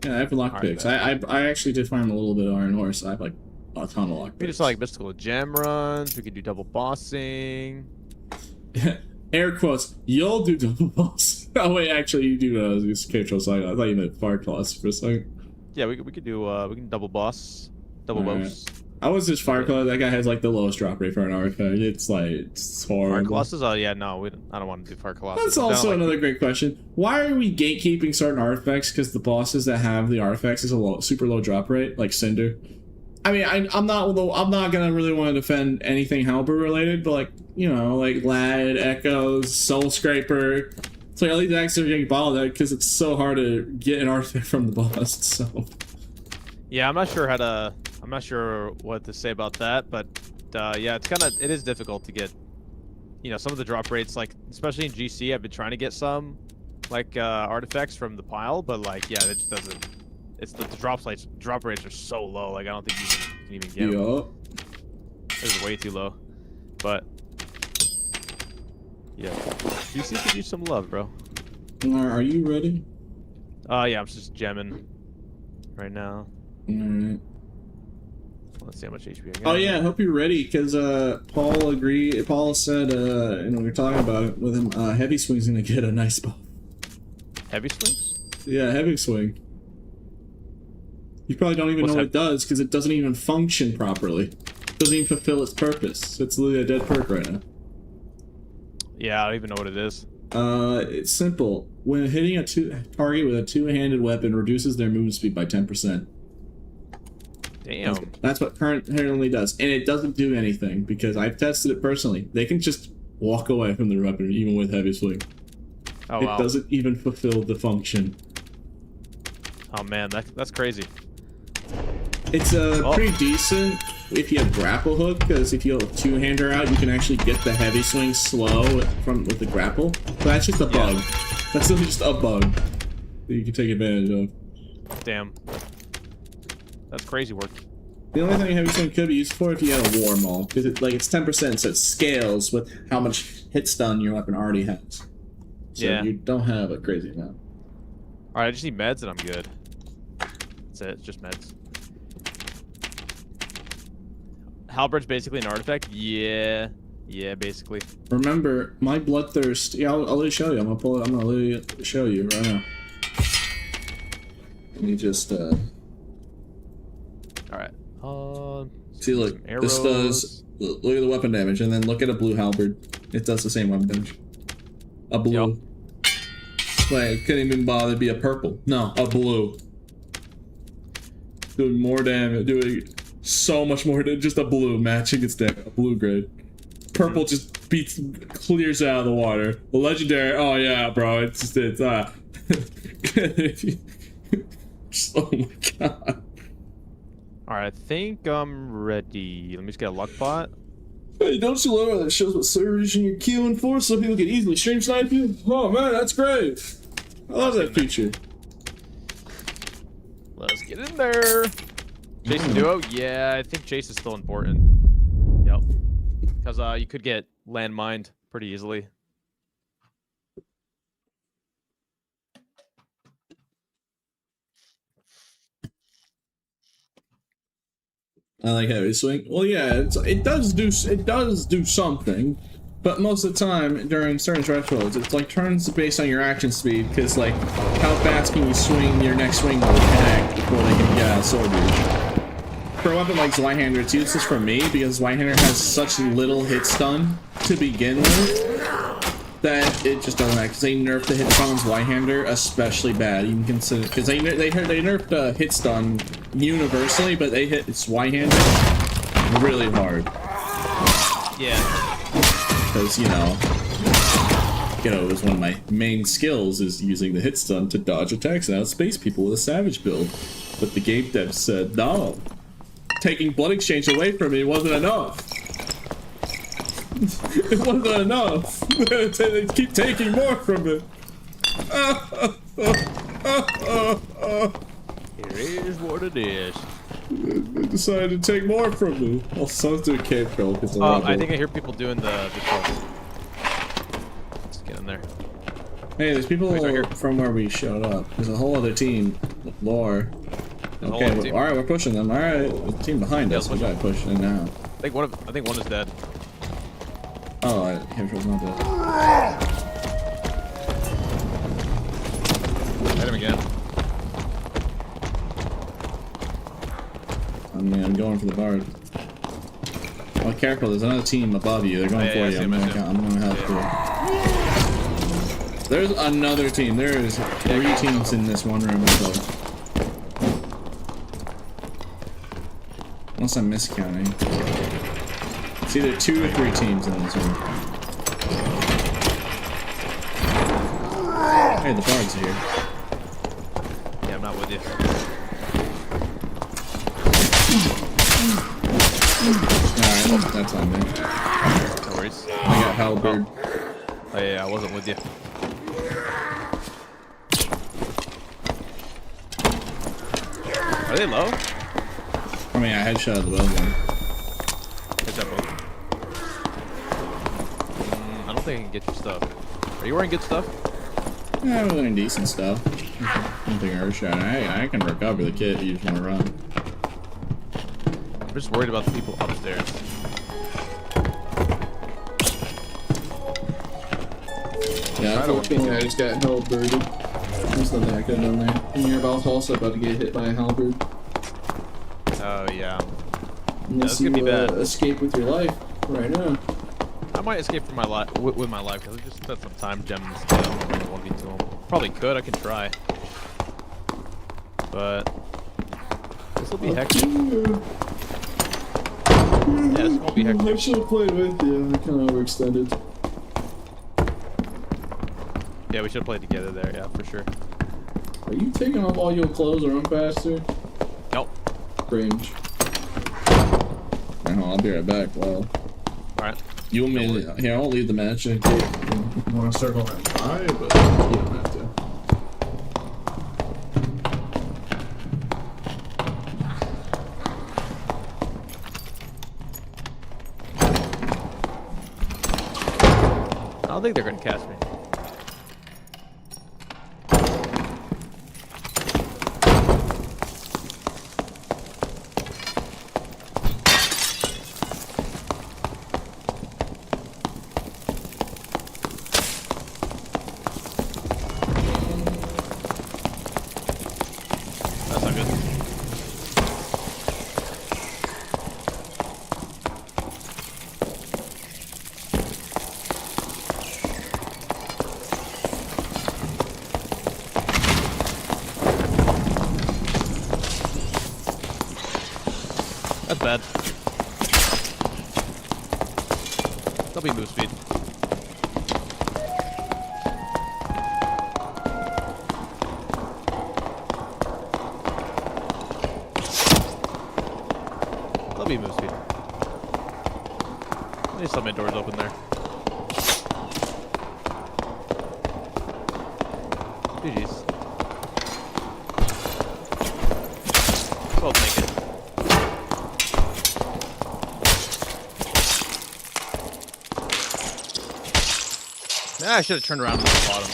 Yeah, I have lockpicks. I actually did find a little bit of Iron Horse. I have like a ton of lockpicks. We just like mystical gem runs. We could do double bossing. Air quotes. You'll do double boss. Oh wait, actually you do Control Side. I thought you meant Fire Claws for a second. Yeah, we could do we can double boss, double boss. I was just Fire Claws. That guy has like the lowest drop rate for an artifact. It's horrible. Fire Colossus? Oh yeah, no, I don't want to do Fire Colossus. That's also another great question. Why are we gatekeeping certain artifacts? Because the bosses that have the artifacts is a super low drop rate, like Cinder. I mean, I'm not gonna really want to defend anything Halberd related, but like like Lad, Echoes, Soul Scraper. It's like all these axes are getting bottlenecked because it's so hard to get an artifact from the boss. So yeah, I'm not sure what to say about that, but yeah, it is difficult to get, some of the drop rates, like especially in GC. I've been trying to get some like artifacts from the pile, but like yeah, it just doesn't. It's the drop rates are so low. Like I don't think you can even get them. It's way too low. But yeah, GC could use some love, bro. Are you ready? Yeah, I'm just gemming right now. Alright. Let's see how much HP I got. Oh yeah, I hope you're ready, because Paul agreed. Paul said, we were talking about it with him, Heavy Swing's gonna get a nice buff. Heavy Swings? Yeah, Heavy Swing. You probably don't even know what it does, because it doesn't even function properly. It doesn't even fulfill its purpose. It's literally a dead perk right now. Yeah, I don't even know what it is. It's simple. When hitting a target with a two-handed weapon, reduces their movement speed by 10%. Damn. That's what currently does, and it doesn't do anything because I've tested it personally. They can just walk away from their weapon even with heavy swing. Oh, it wow. doesn't even fulfill the function. Oh man, that's crazy. It's pretty decent if you have grapple hook, because if you have a two-hander out, you can actually get the heavy swing slow with the grapple. But that's just a bug. That's literally just a bug that you can take advantage of. Damn. That's crazy work. The only thing heavy swing could be used for if you had a war maul, because it's 10%, so it scales with how much hit stun your weapon already has. So you don't have a crazy amount. Alright, I just need meds and I'm good. That's it, just meds. Halberd's basically an artifact? Yeah, basically. Remember, my bloodthirst. Yeah, I'll let you show you. I'm gonna pull it. I'm gonna literally show you right now. Let me just. All right. See, look. This does. Look at the weapon damage, and then look at a blue halberd. It does the same weapon damage. A blue. Yep. Like, it couldn't even bother to be a purple. No, a blue. Doing more damage. Doing so much more than just a blue matching its damage. A blue grade. Purple just clears out of the water. The legendary, oh yeah, bro, it's oh my god. Alright, I think I'm ready. Let me just get a luck pot. Hey, don't you love how that shows what server region you're queuing for so people can easily stream snipe you? Oh man, that's great. I love that feature. Let's get in there. Jason Duo? Yeah, I think Chase is still important. Yep. Because you could get landmined pretty easily. I like heavy swing. Well, yeah, it does do something, but most of the time during certain thresholds, it's like turns based on your action speed, because like how fast can you swing your next swing will connect before they can get out of sword reach. For a weapon like Zweihander, it's useless for me because Zweihander has such little hit stun to begin with that it just doesn't matter. Because they nerfed the hit stun on Zweihander especially bad. You can consider because they nerfed hit stun universally, but they hit Zweihander really hard. Yeah. Because you know, it was one of my main skills is using the hit stun to dodge attacks and outspace people with a savage build. But the game devs said no. Taking blood exchange away from me wasn't enough. It wasn't enough. They keep taking more from it. It is what it is. They decided to take more from me. Also, let's do a cave troll because I think I hear people doing the trolls. Let's get in there. Hey, there's people from where we showed up. There's a whole other team. Lore. Okay, all right, we're pushing them. All right, the team behind us. We gotta push in now. I think one is dead. Oh, cave troll's not dead. Hit him again. I'm going for the bard. Oh, careful! There's another team above you. They're going for you. I'm gonna help you. There's another team. There's 3 teams in this one room. So. Unless I'm miscounting. It's either 2 or 3 teams in this room. Hey, the bard's here. Yeah, I'm not with you. Alright, that's on me. No worries. I got halberd. Oh yeah, I wasn't with you. Are they low? I mean, I headshot the both one. Headshot both. I don't think I can get your stuff. Are you wearing good stuff? Yeah, I'm wearing decent stuff. I don't think I heard shot. I can recover the kit if you just want to run. I'm just worried about the people upstairs. Yeah, unfortunately, I just got halberded. There's nothing I could have done there. And you're also about to get hit by a halberd. Oh, yeah. Unless that's gonna be bad. Escape with your life right now. I might escape from my life with my life because I just spent some time gemming this guy. 1v2 him. Probably could. I can try. But this will be hectic. Yeah, this won't be hectic. I should have played with you. I kind of overextended. Yeah, we should have played together there. Yeah, for sure. Are you taking off all your clothes or run faster? Nope. Cringe. I'll be right back. Well. Alright. You want me to, here, I'll leave the match in case you want to circle and try, but you don't have to. I don't think they're gonna catch me. That's not good. That's bad. They'll be move speed. They'll be move speed. There's some doors open there. GG's. Both make it. Yeah, I should have turned around to the bottom.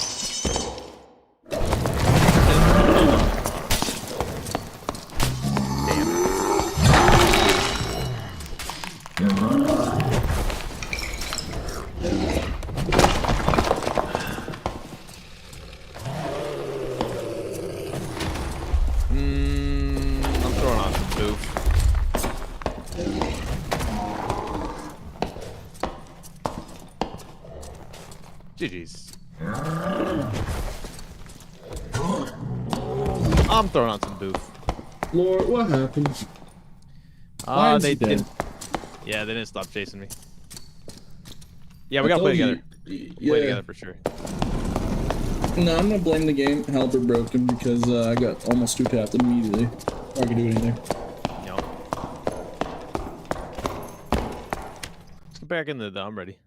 I'm throwing on some boof. GG's. I'm throwing on some boof. Lord, what happened? They didn't. Yeah, they didn't stop chasing me. Yeah, we gotta play together. Play together for sure. No, I'm gonna blame the game. Helper broken because I got almost 2 tapped immediately. Before I could do anything. No. Let's get back into the. I'm ready.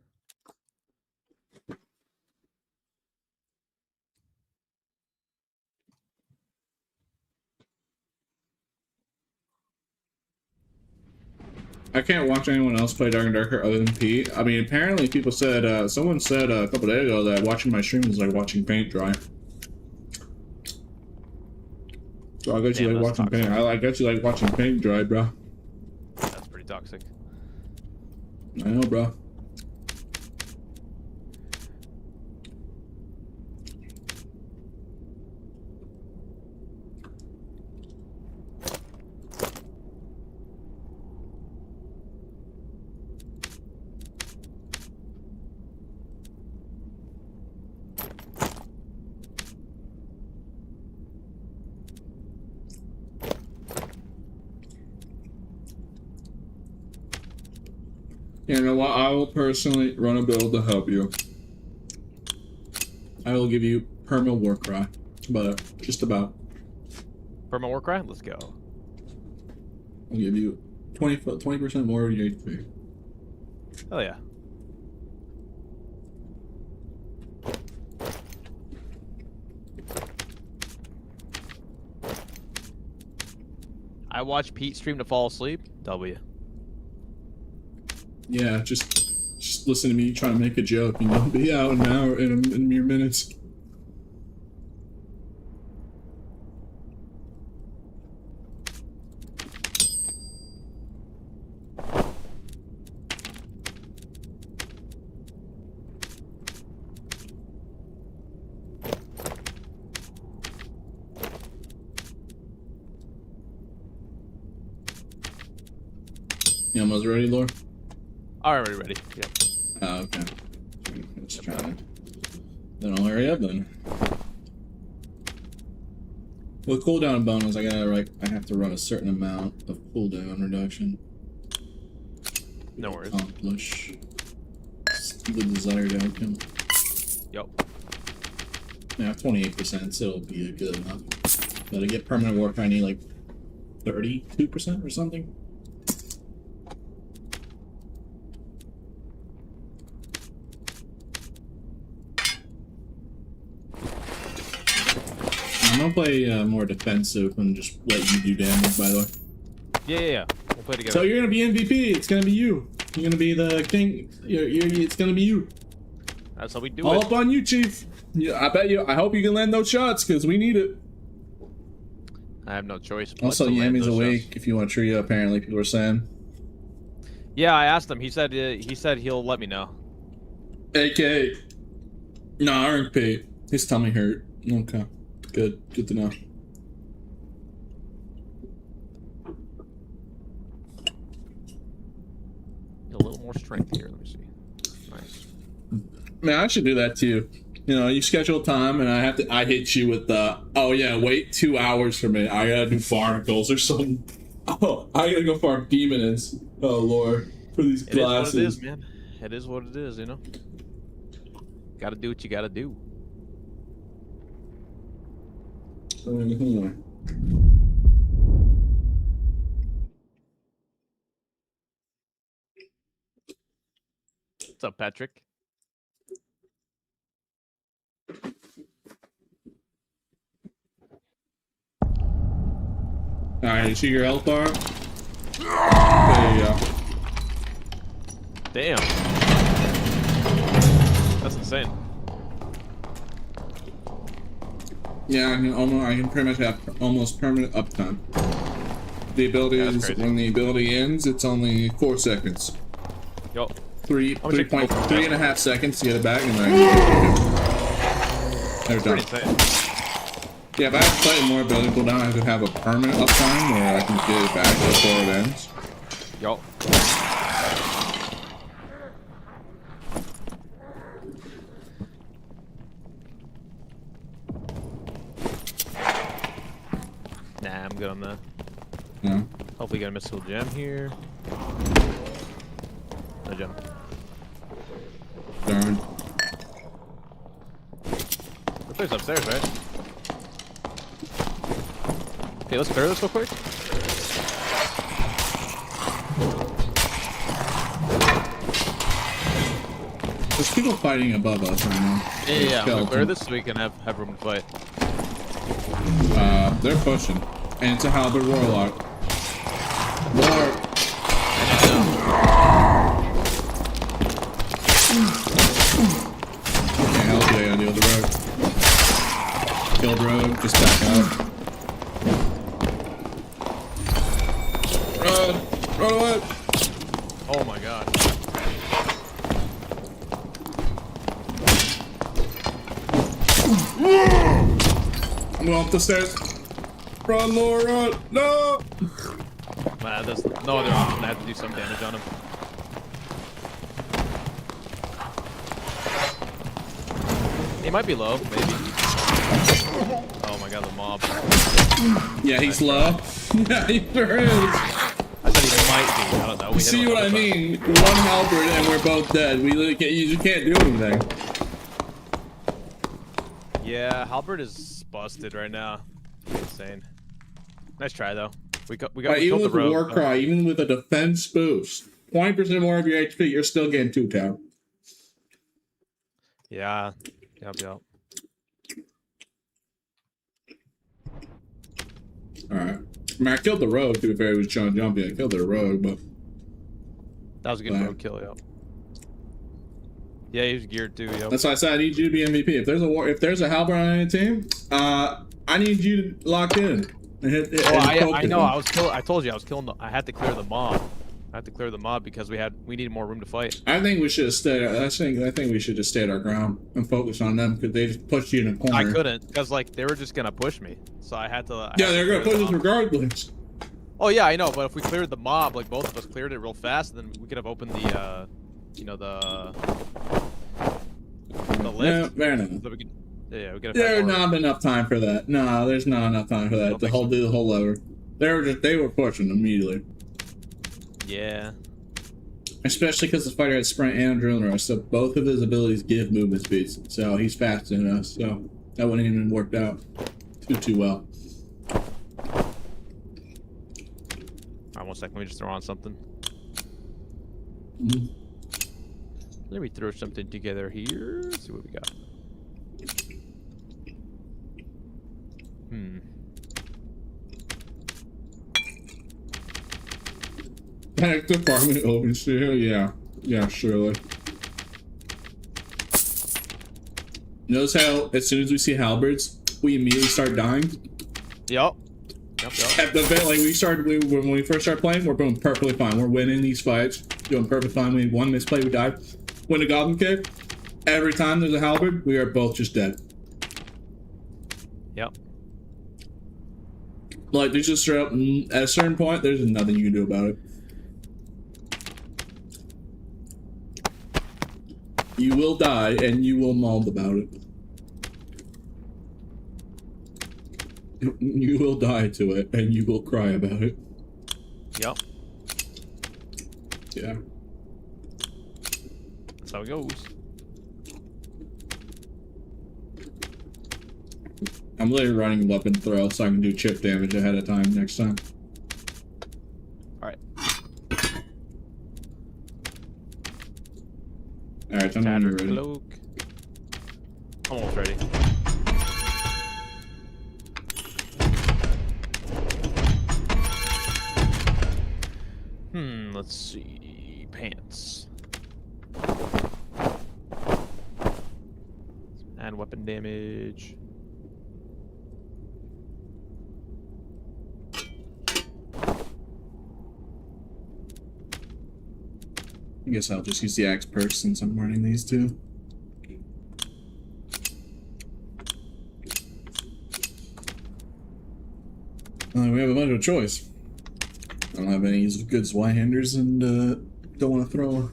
I can't watch anyone else play Dark and Darker other than Pete. I mean, apparently people said, someone said a couple days ago that watching my stream is like watching paint dry. So I guess you like watching paint. I guess you like watching paint dry, bro. That's pretty toxic. I know, bro. You know what? I will personally run a build to help you. I will give you perma war cry, but just about. Perma war cry? Let's go. I'll give you 20% more of your HP. Hell yeah. I watch Pete stream to fall asleep. W. Yeah, just listen to me trying to make a joke, and you'll be out in an hour, in mere minutes. You almost ready, Lord? Already ready. Yep. Oh, okay. Let's try it. Then I'll hurry up then. Well, cooldown bonus, I have to run a certain amount of cooldown reduction. No worries. Accomplish the desired outcome. Yup. Yeah, 28%, so it'll be good enough. But to get permanent warp, I need like 32% or something. I'm gonna play more defensive and just let you do damage, by the way. Yeah. We'll play together. So you're gonna be MVP. It's gonna be you. You're gonna be the king. It's gonna be you. That's how we do All it. up on you, Chief. Yeah, I bet you. I hope you can land those shots because we need it. I have no choice. but Also, to land Yami's those awake. shots. If you want trio, apparently people are saying. Yeah, I asked him. He said he'll let me know. AK. Nah, RP. His tummy hurt. Okay. Good to know. A little more strength here. Let me see. Nice. Man, I should do that too. You know, you schedule time, and I hit you with the. Oh yeah, wait 2 hours for me. I gotta do barnacles or something. Oh, I gotta go farm demons. Oh lord, for these glasses. It is what it is, man. It is what it is, you know. Gotta do what you gotta do. What's up, Patrick? Alright, you see your health bar? There you go. Damn. That's insane. Yeah, I can pretty much have almost permanent uptime. The ability is when the ability ends, it's only 4 seconds. Yo. 3.5 seconds to get it back, and then they're done. Yeah, if I have slightly more ability cooldown, I could have a permanent uptime where I can get it back before it ends. Yo. Nah, I'm good on that. Yeah. Hopefully get a missile gem here. No gem. Darn. The player's upstairs, right? Okay, let's clear this real quick. There's people fighting above us right now. Yeah, I'm gonna clear this so we can have room to fight. They're pushing. And it's a halberd warlock. Warlock. Okay, hell yeah, I deal with the rogue. Killed rogue, just back up. Run! Run away! Oh my god. I'm going up the stairs. Run, Laura, run! No! Man, that's no other option. I have to do some damage on him. He might be low, maybe. Oh my god, the mob. Yeah, he's low. Yeah, he sure is. I said he might be. I don't know. You see what I mean? One halberd and we're both dead. We literally can't, you just can't do anything. Yeah, Halberd is busted right now. Insane. Nice try though. We Even killed with the rogue. Warcry, even with a defense boost, 20% more of your HP, you're still getting 2 town. Yeah. Yep. Alright. I mean, I killed the rogue, to be fair, he was trying to jump in. I killed the rogue, but... That was a good rogue kill, yep. Yeah, he was geared too, yep. That's why I said I need you to be MVP. If there's a halberd on any team, I need you to lock in. And I know, I told you I was killing I had to clear the mob. I had to clear the mob because we needed more room to fight. I think we should have stayed. I think we should just stay at our ground and focus on them because they just pushed you in a corner. I couldn't because like they were just gonna push me, so I had to. They're gonna push us regardless. Oh yeah, I know, but if we cleared the mob, like both of us cleared it real fast, then we could have opened the you know, the lift. No, fair enough. So we can, yeah, we can. There's not enough time for that. No, there's not enough time for that. Do the whole lever. They were pushing immediately. Yeah. Especially because the fighter had sprint and adrenaline rush, so both of his abilities give movement speeds. So he's faster than us. So that wouldn't even worked out too well. Alright, 1 second. Let me just throw on something. Mm-hmm. Let me throw something together here. Let's see what we got. Panic department overseer, yeah. Yeah, surely. Notice how, as soon as we see halberds, we immediately start dying? Yep. At the event, like, when we first start playing, we're doing perfectly fine. We're winning these fights, doing perfectly fine. We had one misplay, we died. When the goblin cave, every time there's a halberd, we are both just dead. Yep. Like, there's just straight up, at a certain point, there's nothing you can do about it. You will die, and you will mold about it. You will die to it, and you will cry about it. Yep. Yeah. That's how it goes. I'm literally running weapon throw so I can do chip damage ahead of time next time. Alright. Alright, tell me when you're ready. Cloak. Almost ready. Let's see. Pants. And weapon damage. I guess I'll just use the axe perk since I'm running these two. We have a bunch of choice. I don't have any good Zweihanders and don't want to throw.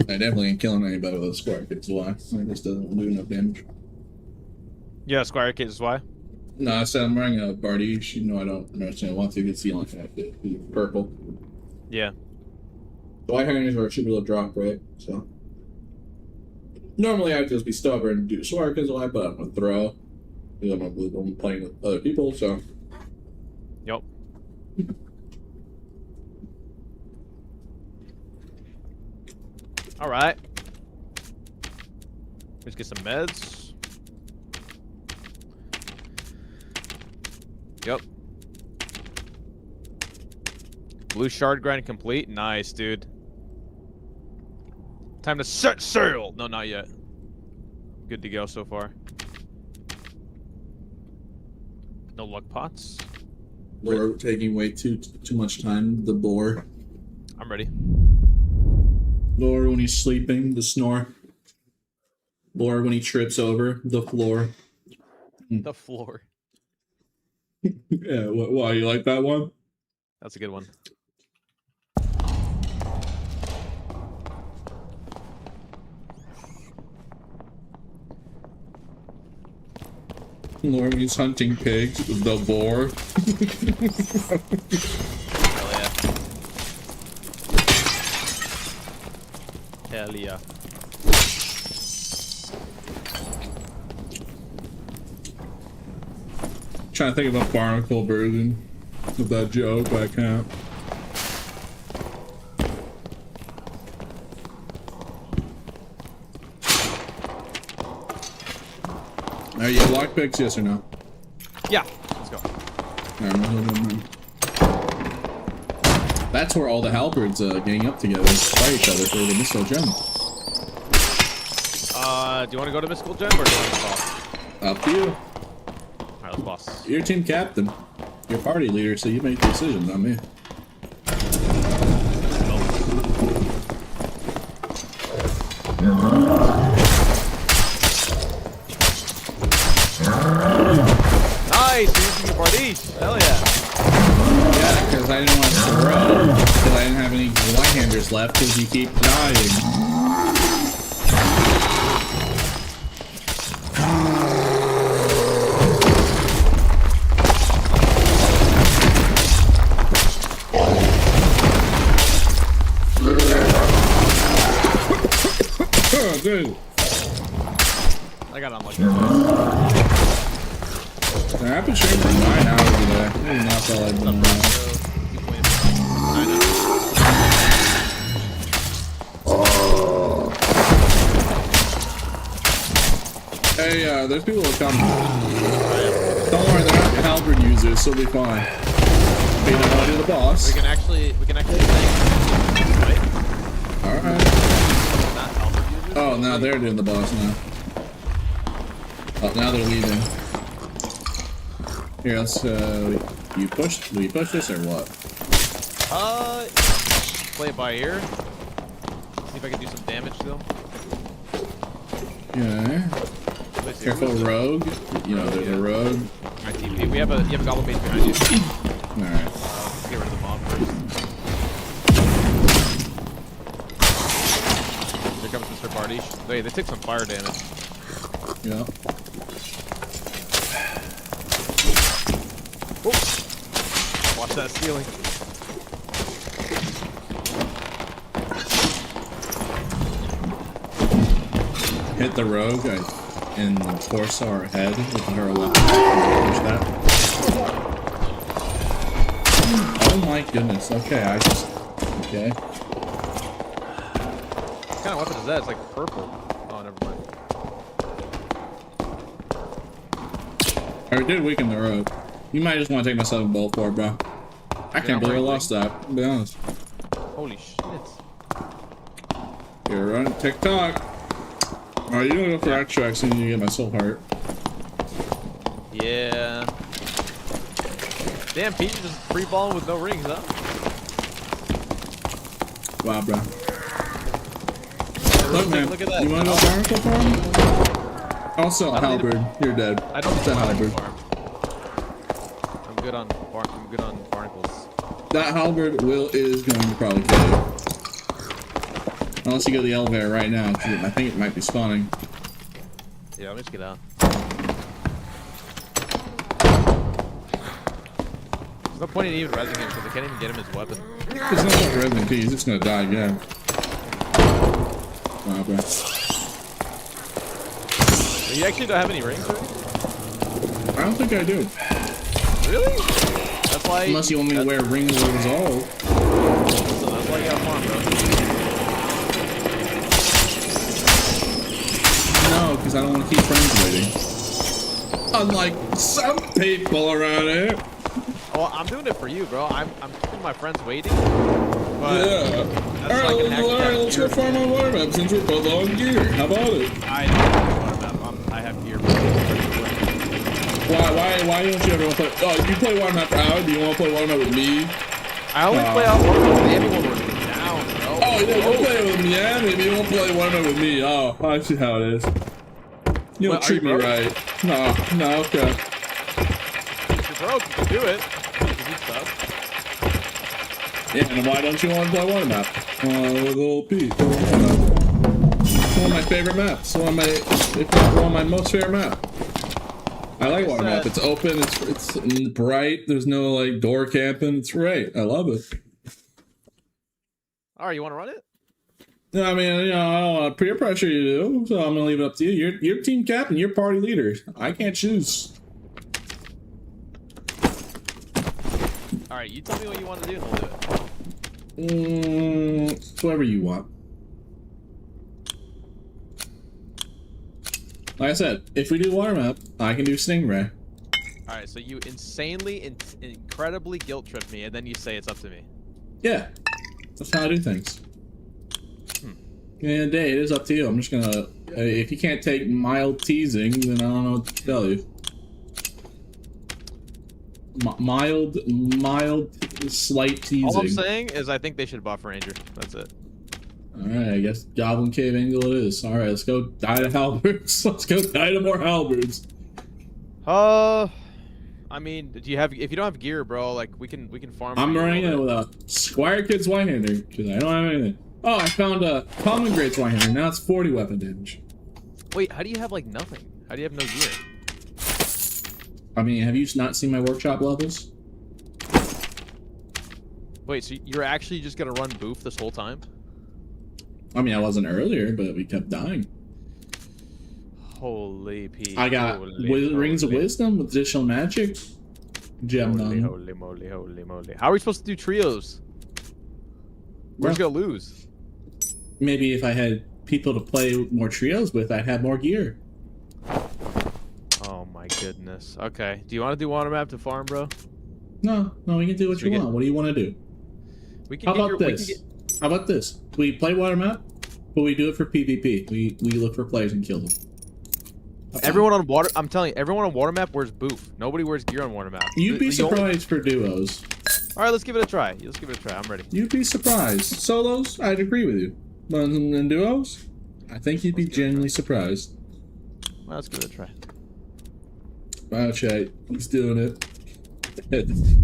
I definitely ain't killing anybody with a square kit Zwei. It just doesn't do enough damage. Yeah, square kit is why. No, I said I'm running a Bardiche. You know I don't understand. Want to get ceiling connected. Purple. Yeah. Zweihanders are a super low drop rate, so. Normally I'd just be stubborn and do square kit Zwei, but I'm gonna throw. Because I'm playing with other people, so. Yep. Alright. Let's get some meds. Yep. Blue shard grind complete. Nice, dude. Time to set sail! No, not yet. Good to go so far. No luck pots. We're taking way too much time. The boar. I'm ready. Lore when he's sleeping, the snore. Lore when he trips over the floor. The floor. Yeah, why you like that one? That's a good one. Lore when he's hunting pigs, the boar. Hell yeah. Trying to think of a barnacle version of that joke, but I can't. Are you lockpicks, yes or no? Yeah, let's go. That's where all the halberds gang up together and fight each other for the missile gem. Do you want to go to Mystical Gem or do you want to boss? Up to you. Alright, let's boss. You're team captain. You're party leader, so you make decisions, not me. Nice! You're using your Bardiche! Hell yeah! because I didn't want to throw, because I didn't have any one-handers left, because you keep dying. Oh, dude. I got unlucky. I've been streaming for 9 hours today. I do not feel like doing that. Hey, there's people that come. Don't worry, they're not halberd users, so they'll be fine. But you know how to do the boss. We can actually right? Alright. Oh, now they're doing the boss now. Oh, now they're leaving. Here, let's, will you push this or what? Play it by ear. See if I can do some damage to them. Yeah. Careful, rogue. You know, there's a rogue. Alright, TP. You have a goblin base behind you. Alright. Get rid of the mob first. Here comes Mr. Bardish. Wait, they took some fire damage. Yeah. Oh. Watch that ceiling. Hit the rogue in the torso or head with her weapon. Push that. Oh my goodness. Okay, okay. What kind of weapon is that? It's like purple. Oh, never mind. I did weaken the rogue. You might just want to take myself a bolt for it, bro. I can't believe I lost that, to be honest. Holy shit. You're running TikTok. Alright, you don't go for extracts and you get my soul heart. Yeah. Damn, Pete, just free balling with no rings, huh? Wow, bro. Look, man, look at that. You wanna go barnacle farm? Also, halberd. You're dead. I don't It's a halberd. I'm good on barnacles. That halberd is going to probably kill you. Unless you go to the elevator right now, because I think it might be spawning. Yeah, let me just get out. There's no point in even resing him because I can't even get him his weapon. There's no point in resing, he's just gonna die again. Wow, bro. You actually don't have any rings, right? I don't think I do. Really? That's why. Unless you want me to wear rings of resolve. So that's why you got farm, bro. No, because I don't want to keep friends waiting. Unlike some people around here. Oh, I'm doing it for you, bro. I'm keeping my friends waiting. But yeah. Alright, let's go farm on water map since we're both on gear. How about it? I don't have water map. I have gear. Why don't you ever want to play? Oh, you play water map out? Do you want to play water map with me? I only play out water map with everyone we're down, bro. Oh, you don't play it with me, yeah? Maybe you won't play water map with me. Oh, I see how it is. You don't treat me right. No, okay. If you're broke, you can do it. You can do stuff. Yeah, and why don't you want to play water map? With little Pete. It's one of my favorite maps. One of my, if not one of my most favorite maps. I like water map. It's open. It's bright. There's no like door camping. It's great. I love it. All right, you want to run it? I mean, you know, I don't want to peer pressure you to, so I'm gonna leave it up to you. You're team captain. You're party leader. I can't choose. All right, you tell me what you want to do, and we'll do it. Whatever you want. Like I said, if we do water map, I can do Stingray. All right, so you insanely, incredibly guilt trip me, and then you say it's up to me. Yeah, that's how I do things. At the end of the day, it is up to you. I'm just gonna. If you can't take mild teasing, then I don't know what to tell you. Mild, slight teasing. All I'm saying is I think they should buff Ranger. That's it. Alright, I guess Goblin Cave Angle it is. Alright, let's go die to halberds. Let's go die to more halberds. I mean, do you have? If you don't have gear, bro, like we can farm. I'm running it with a Squire Kids White-Hander because I don't have anything. Oh, I found a Common Grades White-Hander. Now it's 40 weapon damage. Wait, how do you have like nothing? How do you have no gear? I mean, have you not seen my workshop levels? Wait, so you're actually just gonna run boof this whole time? I mean, I wasn't earlier, but we kept dying. Holy Pete. I got Rings of Wisdom with additional magic. Gem holy, none. holy moly, holy moly. How are we supposed to do trios? We're just gonna lose. Maybe if I had people to play more trios with, I'd have more gear. Oh my goodness. Okay. Do you want to do water map to farm, bro? No, we can do what you want. What do you want to do? We can How about this? How about this? We play water map, but we do it for PvP. We look for players and kill them. Everyone on water, I'm telling you, everyone on water map wears boof. Nobody wears gear on water map. You'd be surprised for duos. All right, let's give it a try. Let's give it a try. I'm ready. You'd be surprised. Solos, I'd agree with you. But in duos, I think you'd be genuinely surprised. Well, let's give it a try. Wow, chat, he's doing it.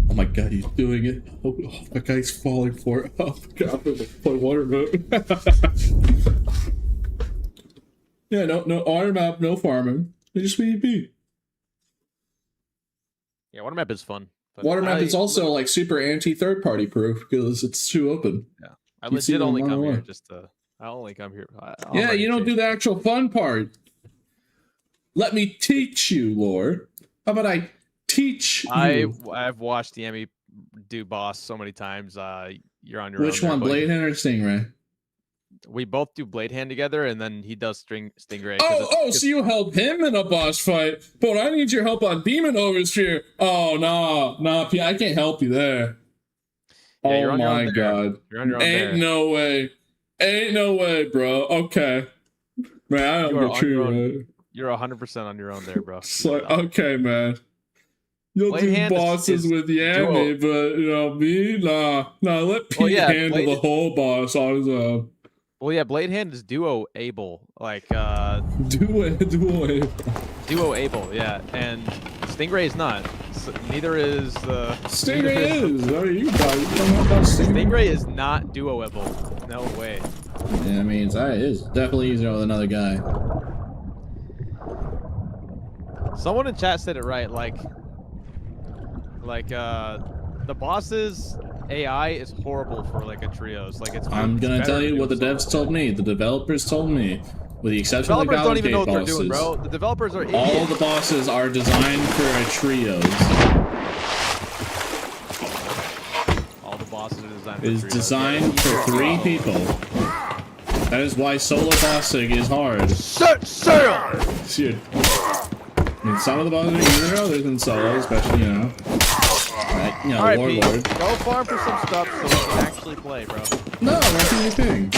Oh my god, he's doing it. Oh my god, he's falling for it. Oh my god, I'm gonna play water map. Yeah, no water map, no farming. It's just PvP. Yeah, water map is fun. Water map is also like super anti-third party proof because it's too open. Yeah, I legit only come here just to. I only come here. Yeah, you don't do the actual fun part. Let me teach you, Lord. How about I teach you? I've watched the Emmy do boss so many times. You're on your own. Which one, Blade Hand or Stingray? We both do Blade Hand together, and then he does Stingray. So you help him in a boss fight, but I need your help on Demon Overseer. Oh, nah, P, I can't help you there. Yeah, you're oh on your my own god. You're on your own Ain't no way. Ain't no way, bro. Okay. Man, I don't get you, man. You're 100% on your own there, bro. It's like, okay, man. You'll Blade do Hand bosses with Yami, but you know me, nah. Let Pete handle the whole boss on his own. Well, yeah, Blade Hand is duo able, like duo able. Duo able, yeah, and Stingray is not. So neither is Stingray is. What are you talking about? Stingray is not duo-able. No way. Yeah, I mean, it is definitely easier with another guy. Someone in chat said it right. Like the boss's AI is horrible for like a trios. Like it's. I'm gonna tell you what the devs told me. The developers told me. With the exception of the developers don't even know what bosses, they're doing, bro. The developers are idiots. All the bosses are designed for a trios. All the bosses are designed for trios. It's designed for 3 people. That is why solo bossing is hard. Set sail! Shit. I mean, some of the bosses are easier other than solo, especially, you know. Alright, Warlord. Go farm for some stuff so we can actually play, bro. No, I'm not doing anything.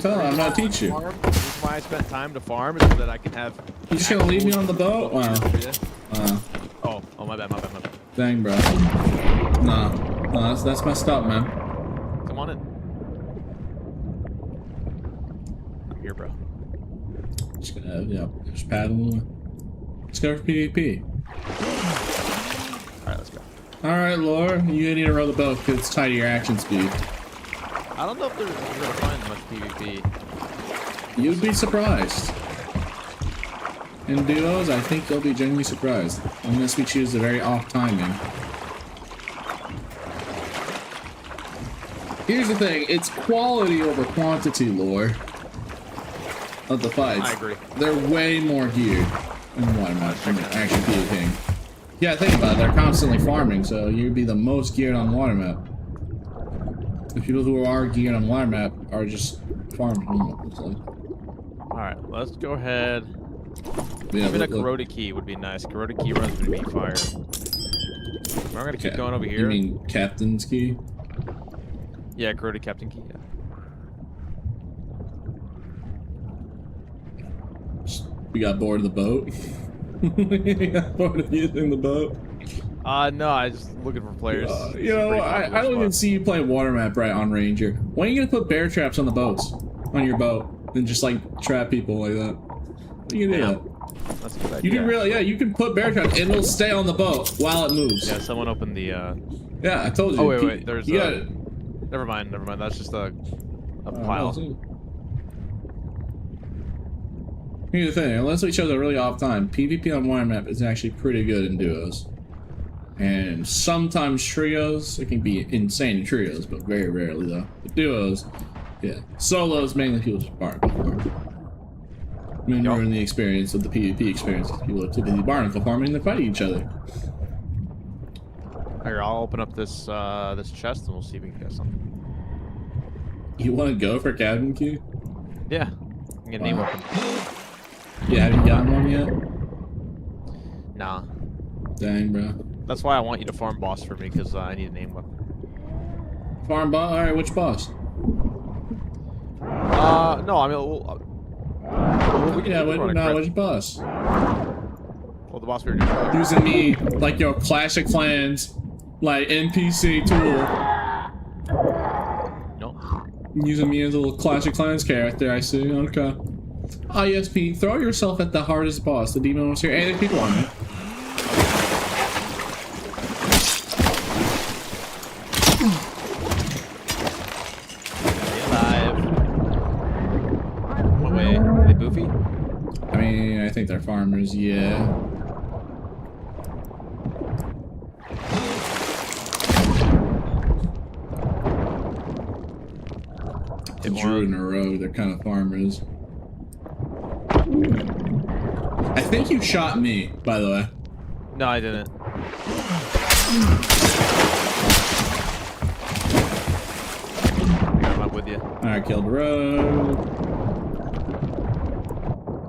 I'm not teaching you. The reason why I spent time to farm is so that I can have. You just gonna leave me on the boat? Wow. Oh, my bad. Dang, bro. Nah, that's messed up, man. Come on in. I'm here, bro. Just gonna, just paddle. Let's go for PvP. Alright, let's go. Alright, Laura, you need to row the boat because it's tied to your action speed. I don't know if you're gonna find much PvP. You'd be surprised. In duos, I think you'll be genuinely surprised. Unless we choose the very off timing. Here's the thing, it's quality over quantity, lore. Of the fights. I agree. They're way more geared in water map than actually PvPing. Yeah, think about it, they're constantly farming, so you'd be the most geared on water map. The people who are geared on water map are just farming. Alright, let's go ahead. Yeah, even a Corroded Key would be nice. Corroded Key runs with me fire. We're gonna keep going over here. You mean Captain's Key? Yeah, Corroded Captain Key, yeah. We got bored of the boat. We got bored of using the boat. No, I just looking for players. You know, I don't even see you play water map right on Ranger. When are you gonna put bear traps on the boats? On your boat? And just like trap people like that? What are you gonna do that? That's a good idea. You can really, yeah, you can put bear trap and it'll stay on the boat while it moves. Yeah, someone opened the. Yeah, I told you. Oh wait, there's. You got it. Never mind. That's just a pile. Here's the thing, unless we chose a really off time, PvP on wire map is actually pretty good in duos. And sometimes trios, it can be insane in trios, but very rarely though. But duos, yeah. Solos, mainly people just barnacle farm. And ruin the experience of the PvP experience because people are too busy barnacle farming and fighting each other. Here, I'll open up this this chest and we'll see if we can get something. You want to go for cabin key? Yeah. I'm gonna name weapon. You haven't gotten one yet? Nah. Dang, bro. That's why I want you to farm boss for me, because I need a name weapon. Farm boss? Alright, which boss? No, I mean, we can which boss? Well, the boss we were doing. Using me like your Clash of Clans, like NPC tool. Nope. Using me as a little Clash of Clans character, I see. Okay. Ah, yes, Pete. Throw yourself at the hardest boss. The demon was here. Hey, there's people on me. What way? Are they boofy? I mean, I think they're farmers, yeah. They drew in a row, they're kind of farmers. I think you shot me, by the way. No, I didn't. I'm up with you. Alright, killed the road.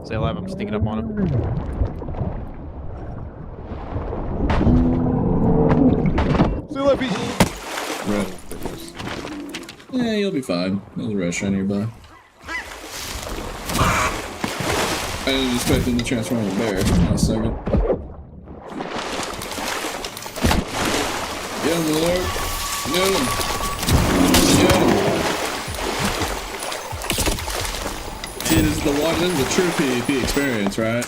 Stay alive, I'm sneaking up on him. Stay alive, Pete! Right. Yeah, you'll be fine. There's a restaurant nearby. I didn't expect him to transform into a bear. Not a second. Get him, Lord. Get him. Get him. See, this is the one. This is the true PvP experience, right?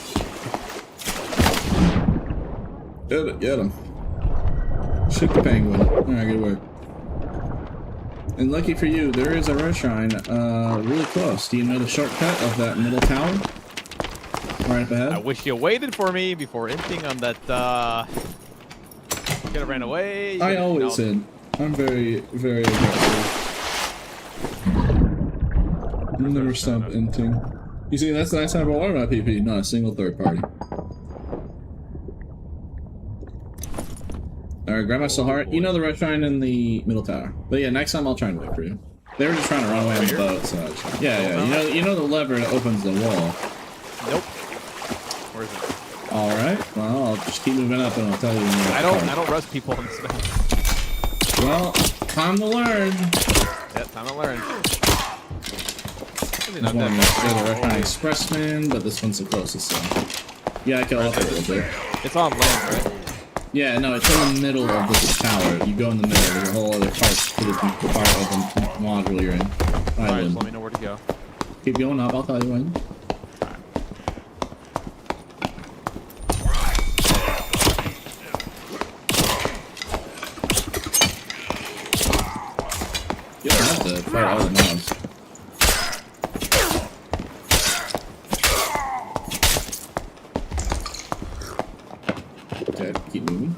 Get him. Shoot the penguin. Alright, good work. And lucky for you, there is a red shrine really close. Do you know the shortcut of that middle tower? Right up ahead? I wish you waited for me before emptying on that, Could have ran away. I always did. I'm very, very aggressive. Never stop inting. You see, that's the nice time about water map PP, not a single third party. Alright, grab my soul heart. You know the red shrine in the middle tower. But yeah, next time I'll try and wait for you. They were just trying to run away on the boat, so yeah. You know the lever that opens the wall. Nope. Where is it? Alright, well, I'll just keep moving up and I'll tell you. I don't rush people in this map. Well, time to learn. Yeah, time to learn. There's one the red shrine expressman, but this one's the closest, so. Yeah, I kill off a little bit. It's on land, right? Yeah, no, it's in the middle of this tower. You go in the middle, there's a whole other part to the part of the module you're in. Alright, just let me know where to go. Keep going up, I'll tell you when. You don't have to fight all the mobs. Okay, keep moving.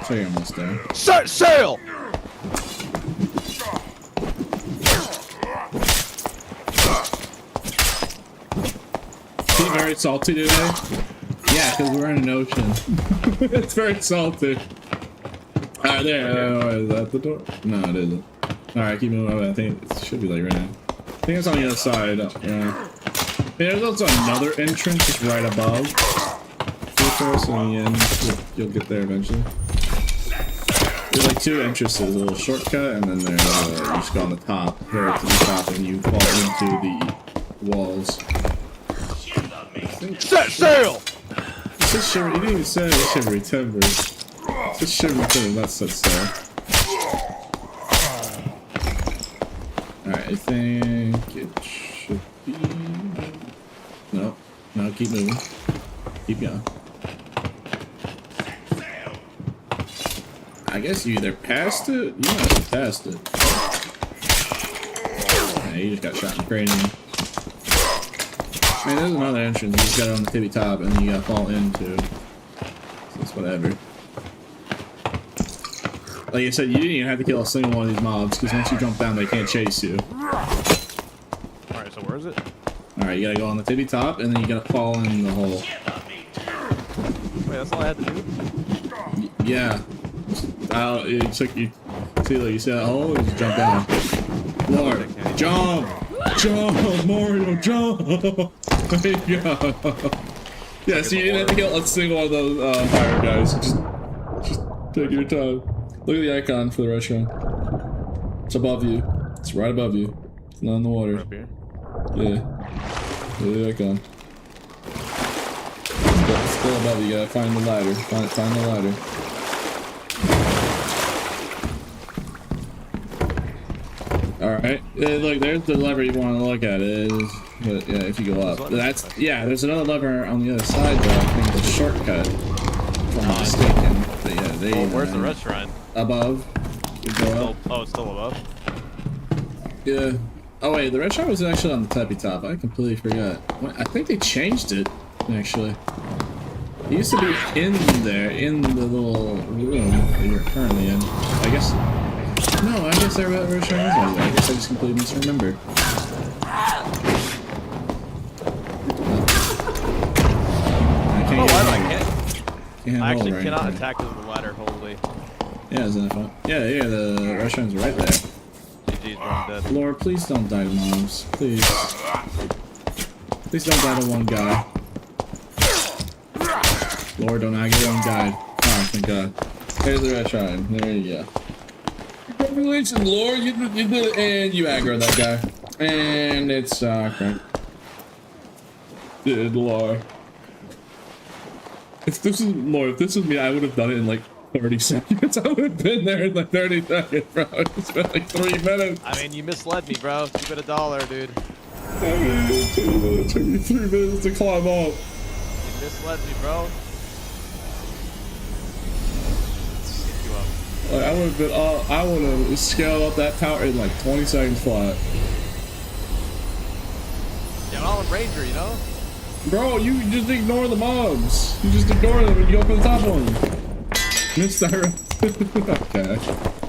So you're almost there. Set sail! Is it very salty today? Yeah, because we're in an ocean. It's very salty. Alright, there. Is that the door? No, it isn't. Alright, keep moving. I think it should be like right now. I think it's on the other side. Yeah. There's also another entrance just right above. First, in the end, you'll get there eventually. There's like two entrances, a little shortcut, and then there's you just go on the top, here to the top, and you fall into the walls. Set sail! It says shiver. You didn't even say shivery timbers. It says shivery timbers, not set sail. Alright, I think it should be. No, keep moving. Keep going. I guess you either passed it. You must have passed it. Yeah, you just got shot in the cranium. I mean, there's another entrance. You just got it on the tippy top, and then you gotta fall into. So it's whatever. Like I said, you didn't even have to kill a single one of these mobs, because once you jump down, they can't chase you. Alright, so where is it? Alright, you gotta go on the tippy top, and then you gotta fall in the hole. Wait, that's all I had to do? Yeah. It's like you see, like you see that hole, you just jump down. Lord, jump! Jump! Mario, jump! There you go. Yeah, so you didn't have to kill a single one of those fire guys. Just take your time. Look at the icon for the restaurant. It's above you. It's right above you. It's not in the water. Up here. Yeah. Look at the icon. It's still above you. You gotta find the ladder. Find the ladder. Alright. Look, there's the lever you want to look at. But yeah, if you go up. There's another lever on the other side though. I think it's a shortcut. If I'm not mistaken. But yeah, where's the restaurant? Above. You go up. Oh, it's still above? Yeah. Oh wait, the restaurant was actually on the tippy top. I completely forgot. I think they changed it, actually. It used to be in there, in the little room that you're currently in. I guess... No, I guess that restaurant was right there. I guess I just completely misremembered. I actually cannot attack with the ladder, holy. Yeah, isn't it fun? Yeah, the restaurant's right there. GG's, bro, I'm dead. Lord, please don't die to mobs. Please. Please don't die to one guy. Lord, don't I get one guy. Oh, thank God. There's the restaurant. There you go. Congratulations, Lord. You did it, and you aggroed that guy. And it's, crap. Good Lord. If this was me, I would have done it in like 30 seconds. I would have been there in like 30 seconds, bro. It's been like 3 minutes. I mean, you misled me, bro. Keep it $1, dude. It took me 3 minutes to climb up. You misled me, bro. Like, I would have scaled up that tower in like 20 seconds flat. Yeah, I'm all in Ranger, you know? Bro, you just ignore the mobs. You just ignore them and you go for the top one. Missed that. Okay.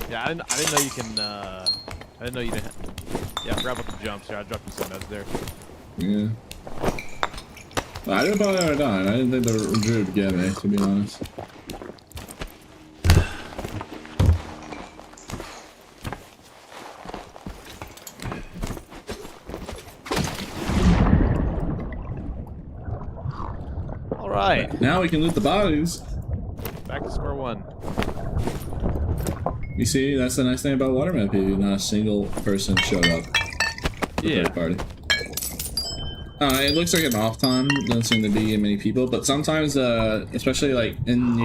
Yeah, I didn't know you can, I didn't know you didn't. Yeah, grab up the jumps here. I dropped you some notes there. Yeah. Well, I didn't probably ever done. I didn't think they were drew to get me, to be honest. Alright. Now we can loot the bodies. Back to square one. You see, that's the nice thing about Waterman PvP. Not a single person showed up. Yeah. Party. It looks like an off time. Doesn't seem to be many people, but sometimes, especially like in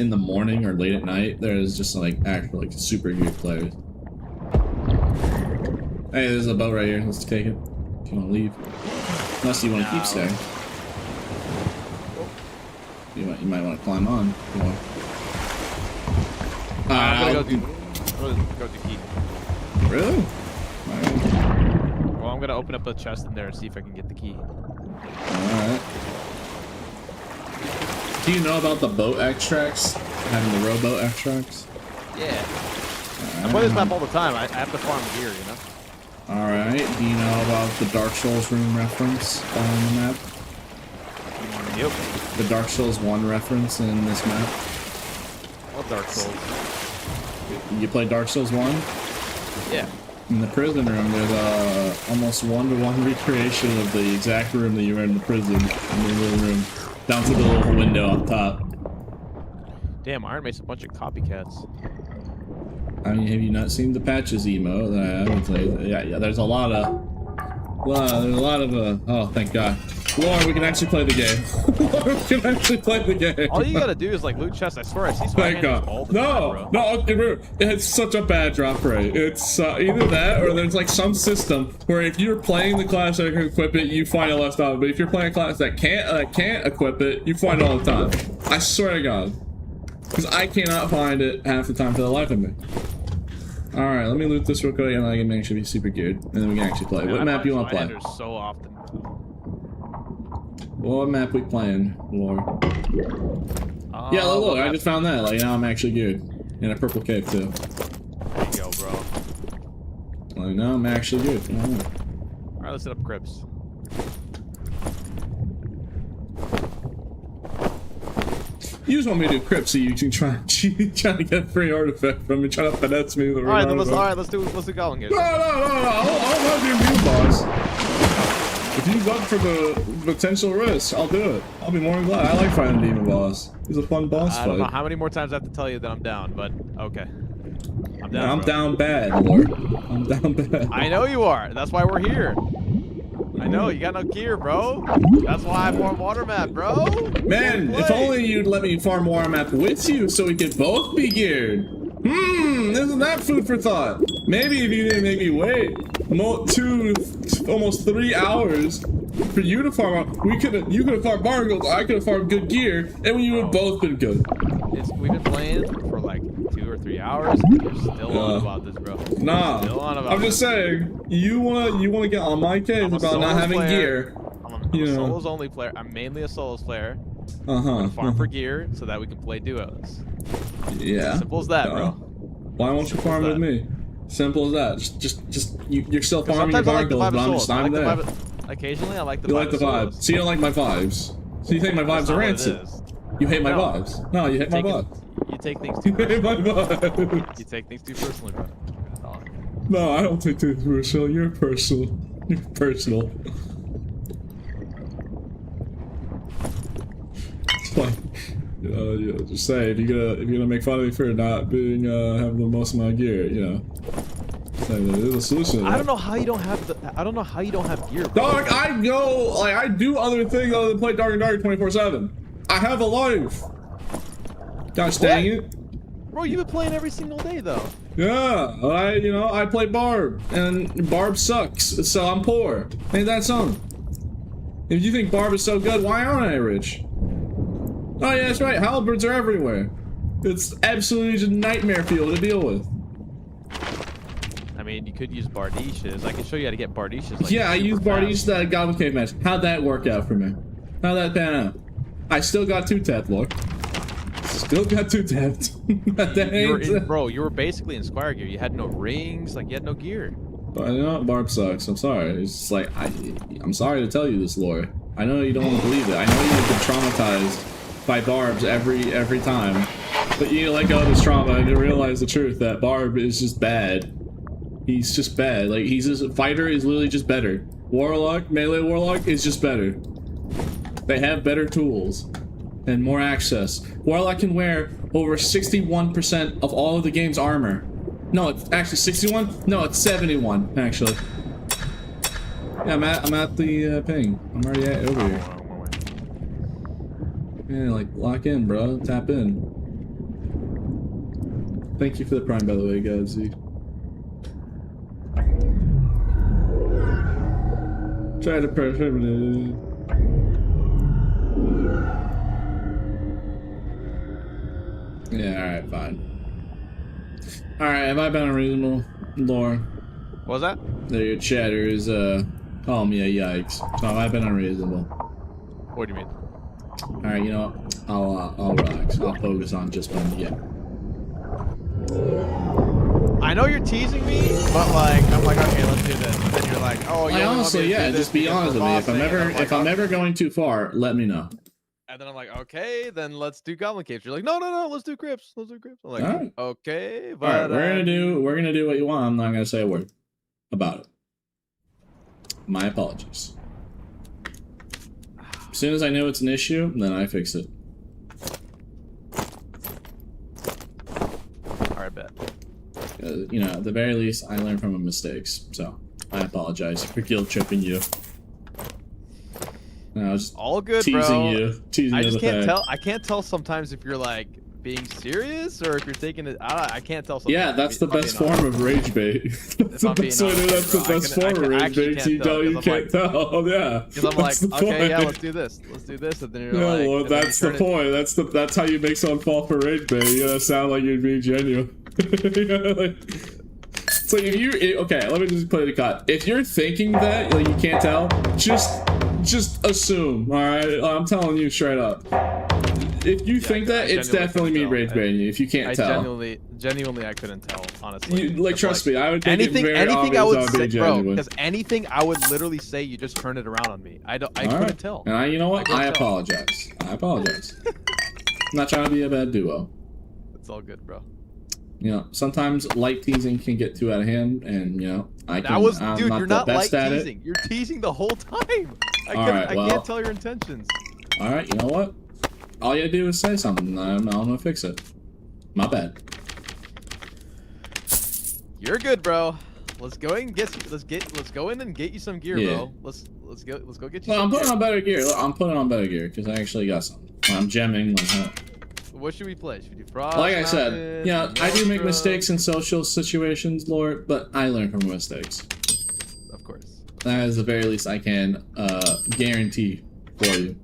the morning or late at night, there's just like actual like super good players. Hey, there's a boat right here. Let's take it. If you want to leave, unless you want to keep staying. You might want to climb on. I'm gonna go do key. Really? Well, I'm gonna open up a chest in there and see if I can get the key. Alright. Do you know about the boat extracts? Having the rowboat extracts? Yeah. I play this map all the time. I have to farm gear, you know? Alright. Do you know about the Dark Souls room reference on the map? Yep. The Dark Souls 1 reference in this map? What Dark Souls? You played Dark Souls 1? Yeah. In the prison room, there's a almost one-to-one recreation of the exact room that you were in the prison, in the little room, down to the little window up top. Damn, Iron makes a bunch of copycats. I mean, have you not seen the patches emo that I haven't played? Yeah, there's a lot of There's a lot of oh, thank God. Lord, we can actually play the game. Lord, we can actually play the game. All you gotta do is like loot chests. I swear, I see Thank God. all the time, bro. No, it's such a bad drop rate. It's either that or there's like some system where if you're playing the class that can equip it, you find it less often. But if you're playing a class that can't equip it, you find it all the time. I swear to God. Because I cannot find it half the time for the life of me. Alright, let me loot this real quick and I can make sure be super geared. And then we can actually play. What map do you want to play? So often. What map we playing, Lord? Yeah, look, I just found that. Like, now I'm actually geared. In a purple cape, too. There you go, bro. Like, now I'm actually good. Alright, let's set up crypts. You just want me to do crypts so you can try to get a free artifact from me, trying to finesse me with a free artifact. Let's do Goblin Gate. No, I'll not do new boss. If you look for the potential risk, I'll do it. I'll be more than glad. I like fighting demon boss. He's a fun boss fight. I don't know how many more times I have to tell you that I'm down, but okay. I'm down. I'm down bad, Lord. I'm down bad. I know you are. That's why we're here. I know, you got no gear, bro. That's why I farm water map, bro. Man, if only you'd let me farm water map with you so we could both be geared. Isn't that food for thought? Maybe if you didn't make me wait almost 3 hours for you to farm, you could have farmed barnacles, I could have farmed good gear, and we would have both been good. We've been playing for like 2 or 3 hours, and you're still on about this, bro. Nah, I'm just saying, you wanna get on my case about not having gear. I'm a solos only player. I'm mainly a solos player. Farm for gear so that we can play duos. Yeah. Simple as that, bro. Why won't you farm with me? Simple as that. Just you're still farming your barnacles, but I'm there. Occasionally, I like the vibe. You like the vibe. So you don't like my vibes. So you think my vibes are rancid. You hate my vibes. No, you hate my vibes. You take things too personally. You hate my vibes. You take things too personally, bro. No, I don't take things personal. You're personal. You're personal. It's fine. Just say if you're gonna make fun of me for not being having the most amount of gear, there's a solution. I don't know how you don't have gear, bro. Dog, I do other things other than play Dark and Dark 24/7. I have a life. Gosh dang it. Bro, you've been playing every single day though. Yeah, I play Barb, and Barb sucks, so I'm poor. Ain't that something? If you think Barb is so good, why aren't I rich? Oh yeah, that's right, halberds are everywhere. It's absolutely just a nightmare field to deal with. I mean, you could use Bardishes. I can show you how to get Bardishes. Like, yeah, I used Bardishes that Goblin Cave match. How'd that work out for me? How'd that pan out? I still got 2-tapped, look. Still got 2-tapped. Bro, you were basically in Squire gear. You had no rings, like you had no gear. But Barb sucks. I'm sorry. It's just like I'm sorry to tell you this, Laura. I know you don't want to believe it. I know you've been traumatized by Barbs every time. But you need to let go of this trauma and realize the truth that Barb is just bad. He's just bad. Like, fighter is literally just better. Melee Warlock is just better. They have better tools and more access. Warlock can wear over 61% of all of the game's armor. No, it's actually 61? No, it's 71, actually. Yeah, I'm at the ping. I'm already over here. Yeah, like, lock in, bro. Tap in. Thank you for the prime, by the way, guys. Try to press it. Yeah, alright, fine. Alright, have I been unreasonable, Laura? What was that? Your chatter is, calling me a yikes. So have I been unreasonable? What do you mean? Alright, you know what? I'll relax. I'll focus on just playing the game. I know you're teasing me, but like, I'm like, okay, let's do this. And then you're like, oh, you honestly, yeah, just be honest with me. If I'm ever going too far, let me know. And then I'm like, okay, then let's do Goblin Caves. You're like, no, let's do Crypts. Let's do Crypts. I'm like, right. Okay, but all right, we're gonna do what you want. I'm not gonna say a word about it. My apologies. As soon as I know it's an issue, then I fix it. Alright, bet. You know, at the very least, I learn from my mistakes, so. I apologize for guilt tripping you. I was all good, teasing bro. you. Teasing I you just the can't fact. tell. I can't tell sometimes if you're like being serious or if you're taking it. I can't tell. Sometimes. Yeah, that's the If I'm best being form honest. of rage bait. That's the I'm being best way to do. honest, That's the bro, best form of rage actually bait. You can't tell, know you 'cause I'm can't tell. Yeah. Because I'm That's like, the okay, yeah, point. let's do this. Let's do this, and then you're Yeah, like, well, and then that's you the turn point. That's how you make someone fall for rage bait. You gotta sound like you're being genuine. You know, like, so if you okay, let me just play the cut. If you're thinking that like you can't tell, just assume. All right, I'm telling you straight up. If you think that, it's definitely me rage baiting you. If you can't tell, genuinely, I couldn't tell. Honestly, like trust me, I would think anything it very I obvious would I'm say, being bro. genuine. Because anything I would literally say, you just turn it around on me. I couldn't tell. And you know what? I couldn't tell. apologize. I apologize. I'm not trying to be a bad duo. It's all good, bro. You know, sometimes light teasing can get too out of hand, and you know, I'm dude, not you're the not light best at it. teasing. You're teasing the whole time. I Alright, can't tell your intentions. All right, you know what? All you gotta do is say something. I'm gonna fix it. My bad. You're good, bro. Let's go in and let's go in and get you some gear, bro. Let's go get you. Well, some I'm putting gear. on better gear. Look, I'm putting on better gear because I actually got something. I'm gemming. What should we play? Should we do Frost? Like I said, Mountain, yeah, I do make Nostra? mistakes in social situations, Lord, but I learn from mistakes. Of course. That is the very least I can guarantee for you.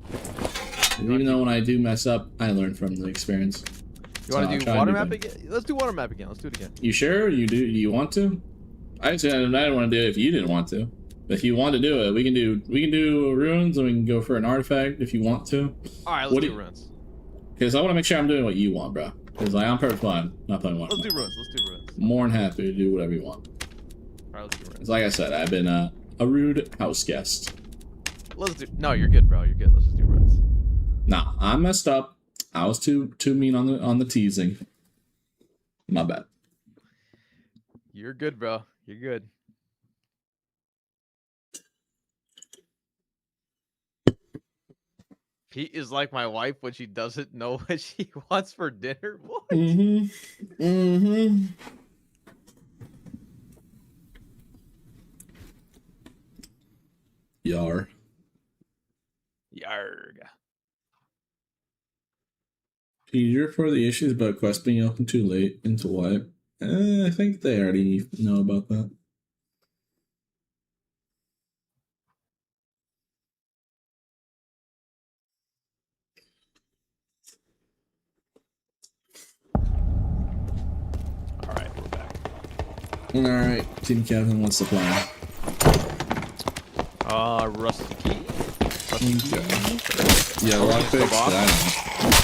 And even though when I do mess up, I learn from the experience. You want to do water map again? Let's do water map again. Let's do it again. You sure? You want to? I said I didn't want to do it if you didn't want to. But if you want to do it, we can do runes and we can go for an artifact if you want to. All right, let's do runes. Because I want to make sure I'm doing what you want, bro. Because like, I'm perfectly fine not playing water. Let's do runes. Let's do runes. More than happy to do whatever you want. All right, let's do runes. Because like I said, I've been a rude house guest. Let's do. No, you're good, bro. You're good. Let's just do runes. Nah, I messed up. I was too mean on the teasing. My bad. You're good, bro. You're good. Pete is like my wife when she doesn't know what she wants for dinner. What? Yar. Yarg. You're for the issues about quest being open too late into what? I think they already know about that. Alright, we're back. Alright, Team Kevin, what's the plan? Rusty key. Rusty key. Yeah, lockpicks.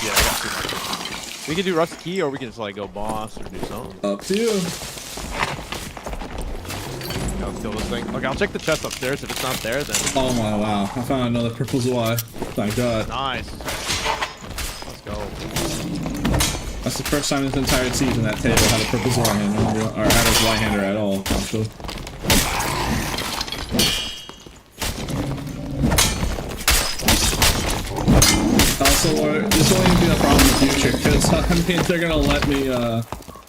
Yeah, I got 2 lockpicks. We can do rusty key, or we can just like go boss or do something. Up to you. Okay, let's kill this thing. Okay, I'll check the chest upstairs. If it's not there, then. Oh my wow! I found another purple Zwei. Thank God. Nice. Let's go. That's the first time this entire season that table had a purple Zwei hander, or had a Zwei hander at all. Actually. Also, this won't even be a problem in the future because I mean they're gonna let me.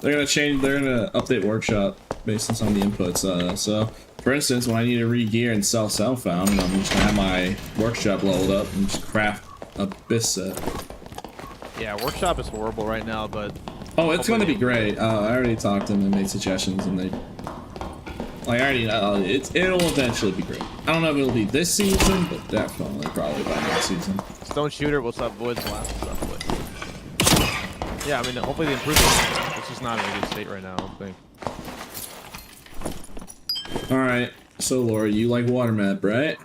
They're gonna update workshop based on some of the inputs. So, for instance, when I need to re-gear and sell Self-Found, I'm just gonna have my workshop leveled up and just craft a bis set. Yeah, workshop is horrible right now, but. Oh, it's gonna be great. I already talked to them and made suggestions, and they. Like, I already know, it'll eventually be great. I don't know if it'll be this season, but definitely probably by next season. Stone Shooter, what's up, boys? Last stuff, boys. Yeah, I mean, hopefully they improve it. It's just not in a good state right now, I don't think. Alright, so Laura, you like water map, right?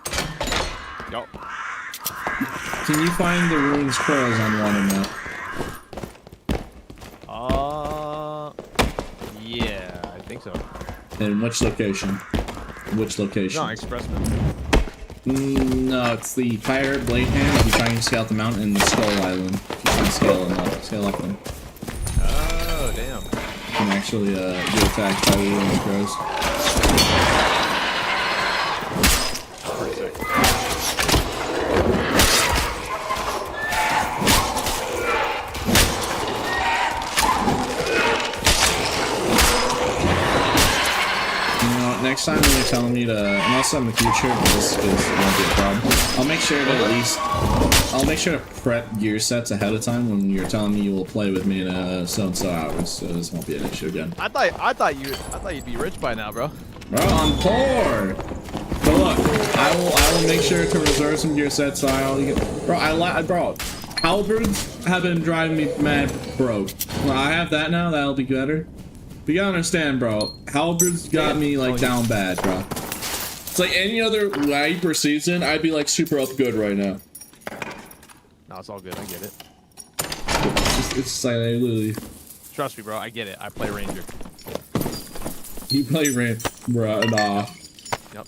Yup. Can you find the ruins pearls on water map? Yeah, I think so. In which location? Which location? No, Expressman. No, it's the Fire Blade Hand if you're trying to scale out the mountain and the Skull Island. If you're trying to scale up them. Oh, damn. You can actually get attacked by the ruins crows. Pretty sick. next time when you're telling me to, unless I'm in the future, this won't be a problem. I'll make sure to I'll make sure to prep gear sets ahead of time when you're telling me you will play with me in so hours, so this won't be an issue again. I thought you'd be rich by now, bro. Bro, I'm poor. But look, I will make sure to reserve some gear sets so bro, halberds have been driving me mad broke. Well, I have that now, that'll be better. But you gotta understand, bro, halberds got me like down bad, bro. It's like any other wiper season, I'd be like super up good right now. No, it's all good, I get it. It's just like I literally. Trust me, bro, I get it. I play Ranger. You play Ranger, bro, nah. Yep.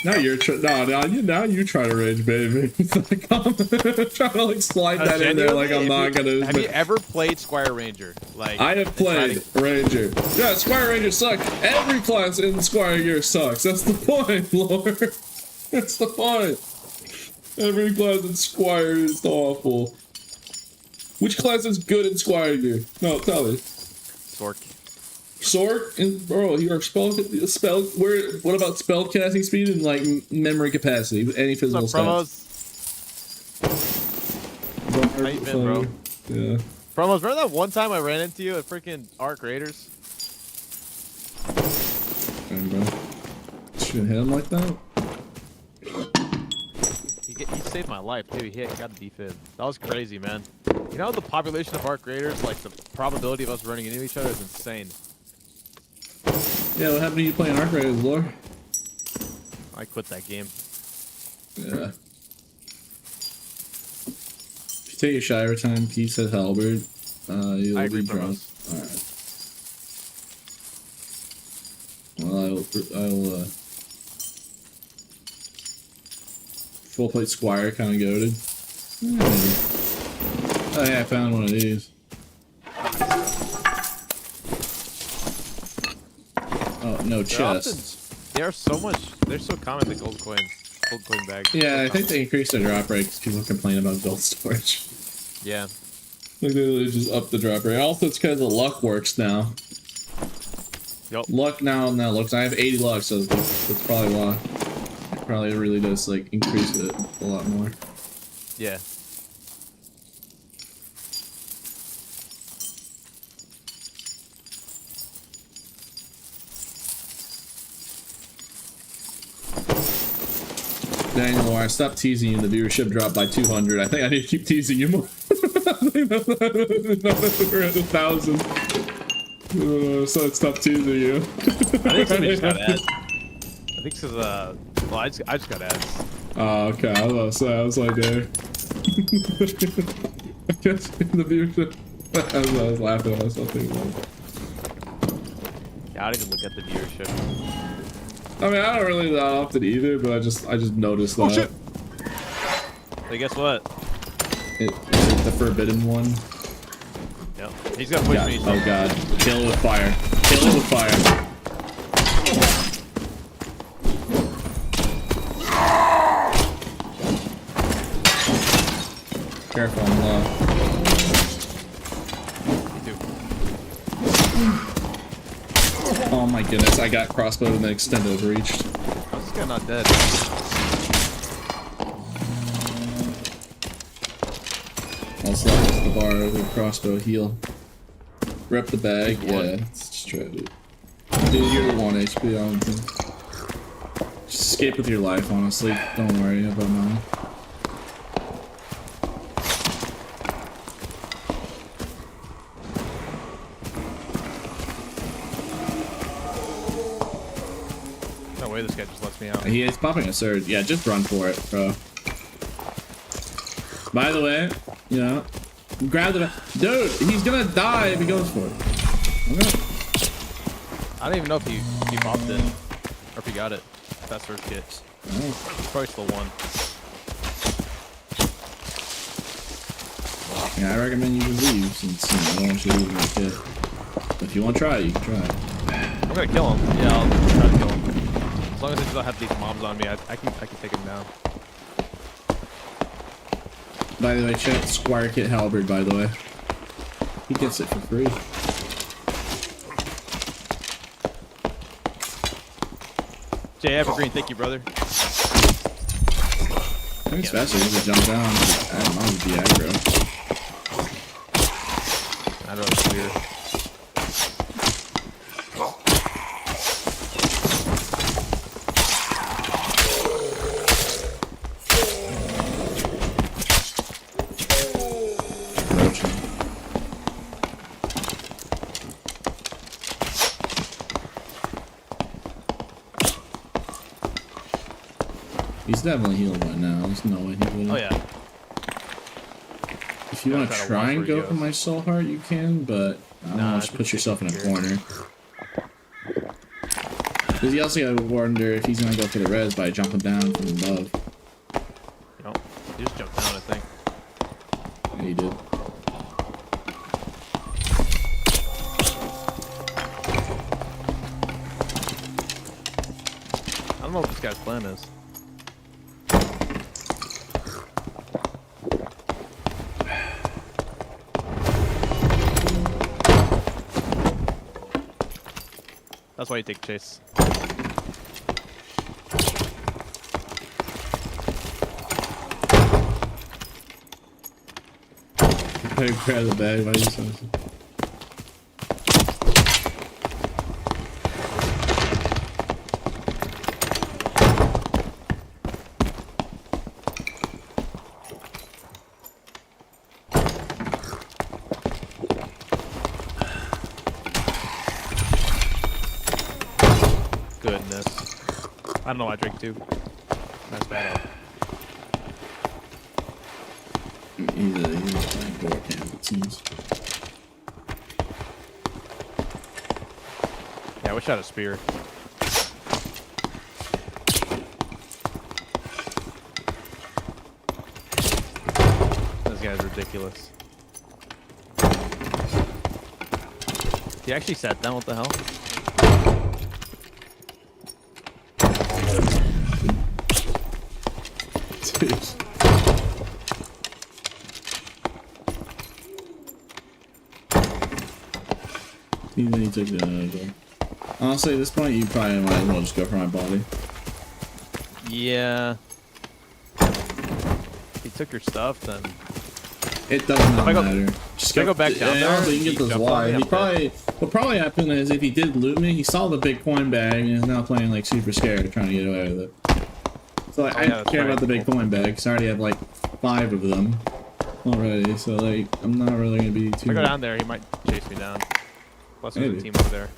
Now you're now you try to rage, baby. Like, I'm trying to like slide that in there like I'm not gonna. Have you ever played Squire Ranger? Like I have played Ranger. Yeah, Squire Ranger sucks. Every class in Squire Gear sucks. That's the point, Lord. That's the point. Every class in Squire is awful. Which class is good in Squire Gear? No, tell me. Sork. Sork and bro, your spell. What about spell casting speed and like memory capacity? Any physical stats? How you been, bro? Yeah. Promos, remember that one time I ran into you at freaking Arc Raiders? Damn, bro. Shouldn't hit him like that. He saved my life, too. He got the defib. That was crazy, man. You know the population of Arc Raiders, like the probability of us running into each other is insane. Yeah, what happened to you playing Arc Raiders, Lore? I quit that game. Yeah. If you take your shot every time P says halberd, you'll be drunk. Alright. Well, I'll full plate Squire kind of goated. Oh yeah, I found one of these. Oh, no chests. They're so common, the gold coin bags. Yeah, I think they increased their drop rate because people complain about gold storage. Yeah. Like they literally just up the drop rate. Also, it's because the luck works now. Yep. Luck now looks. I have 80 luck, so that's probably why. It probably really does like increase it a lot more. Yeah. Daniel, I stopped teasing you. The viewership dropped by 200. I think I need to keep teasing you more. We're at 1,000. So I stopped teasing you. I think somebody just got ads. I think because well, I just got ads. Oh, okay. I was like, there. I guess the viewership. I was laughing at myself thinking about it. Yeah, I don't even look at the viewership. I mean, I don't really that often either, but I just noticed that. Oh shit! Hey, guess what? Is it the forbidden one? Yep. He's gonna push me. Oh god. Kill it with fire. Kill it with fire. Careful, I'm low. Me too. Oh my goodness, I got crossbowed and then extended overreached. How's this guy not dead? I'll slide the bar with a crossbow heal. Rep the bag, yeah, let's just try to do it. Dude, you're 1 HP, I don't think. Just escape with your life, honestly. Don't worry about mine. No way this guy just lets me out. He is popping a surge. Yeah, just run for it, bro. By the way, you know, grab the... Dude, he's gonna die if he goes for it. Okay. I don't even know if he popped it or if he got it. That surge kit. Oh. He's probably still one. Yeah, I recommend you just leave since, you know, I don't want you to lose my kid. But if you want to try it, you can try it. I'm gonna kill him. Yeah, I'll try to kill him. As long as I don't have these mobs on me, I can take him down. By the way, check Squire Kit Halberd, by the way. He gets it for free. Jay Evergreen, thank you, brother. I think it's faster to jump down. I don't know, the aggro. I don't know, it's weird. He's definitely healed right now. There's no way he would. Oh yeah. If you want to try and go for my soul heart, you can, but I don't know, just put yourself in a corner. Because you also gotta wonder if he's gonna go for the res by jumping down from above. No, he just jumped down, I think. Yeah, he did. I don't know what this guy's plan is. That's why you take chase. I grab the bag while you say something. Goodness. I don't know why I drink too. That's bad. He's playing door cam, it seems. Yeah, I wish I had a spear. This guy's ridiculous. He actually sat down, what the hell? Dude. He took the goal. Honestly, at this point, you probably might as well just go for my body. Yeah. If he took your stuff, then... It does not matter. Just go back down there. Also, you can get those wide. He probably... What probably happened is if he did loot me, he saw the big coin bag and is now playing like super scared, trying to get away with it. So like, I don't care about the big coin bag because I already have like 5 of them already. So like, I'm not really gonna be too. If I go down there, he might chase me down. Plus, there's a team over there.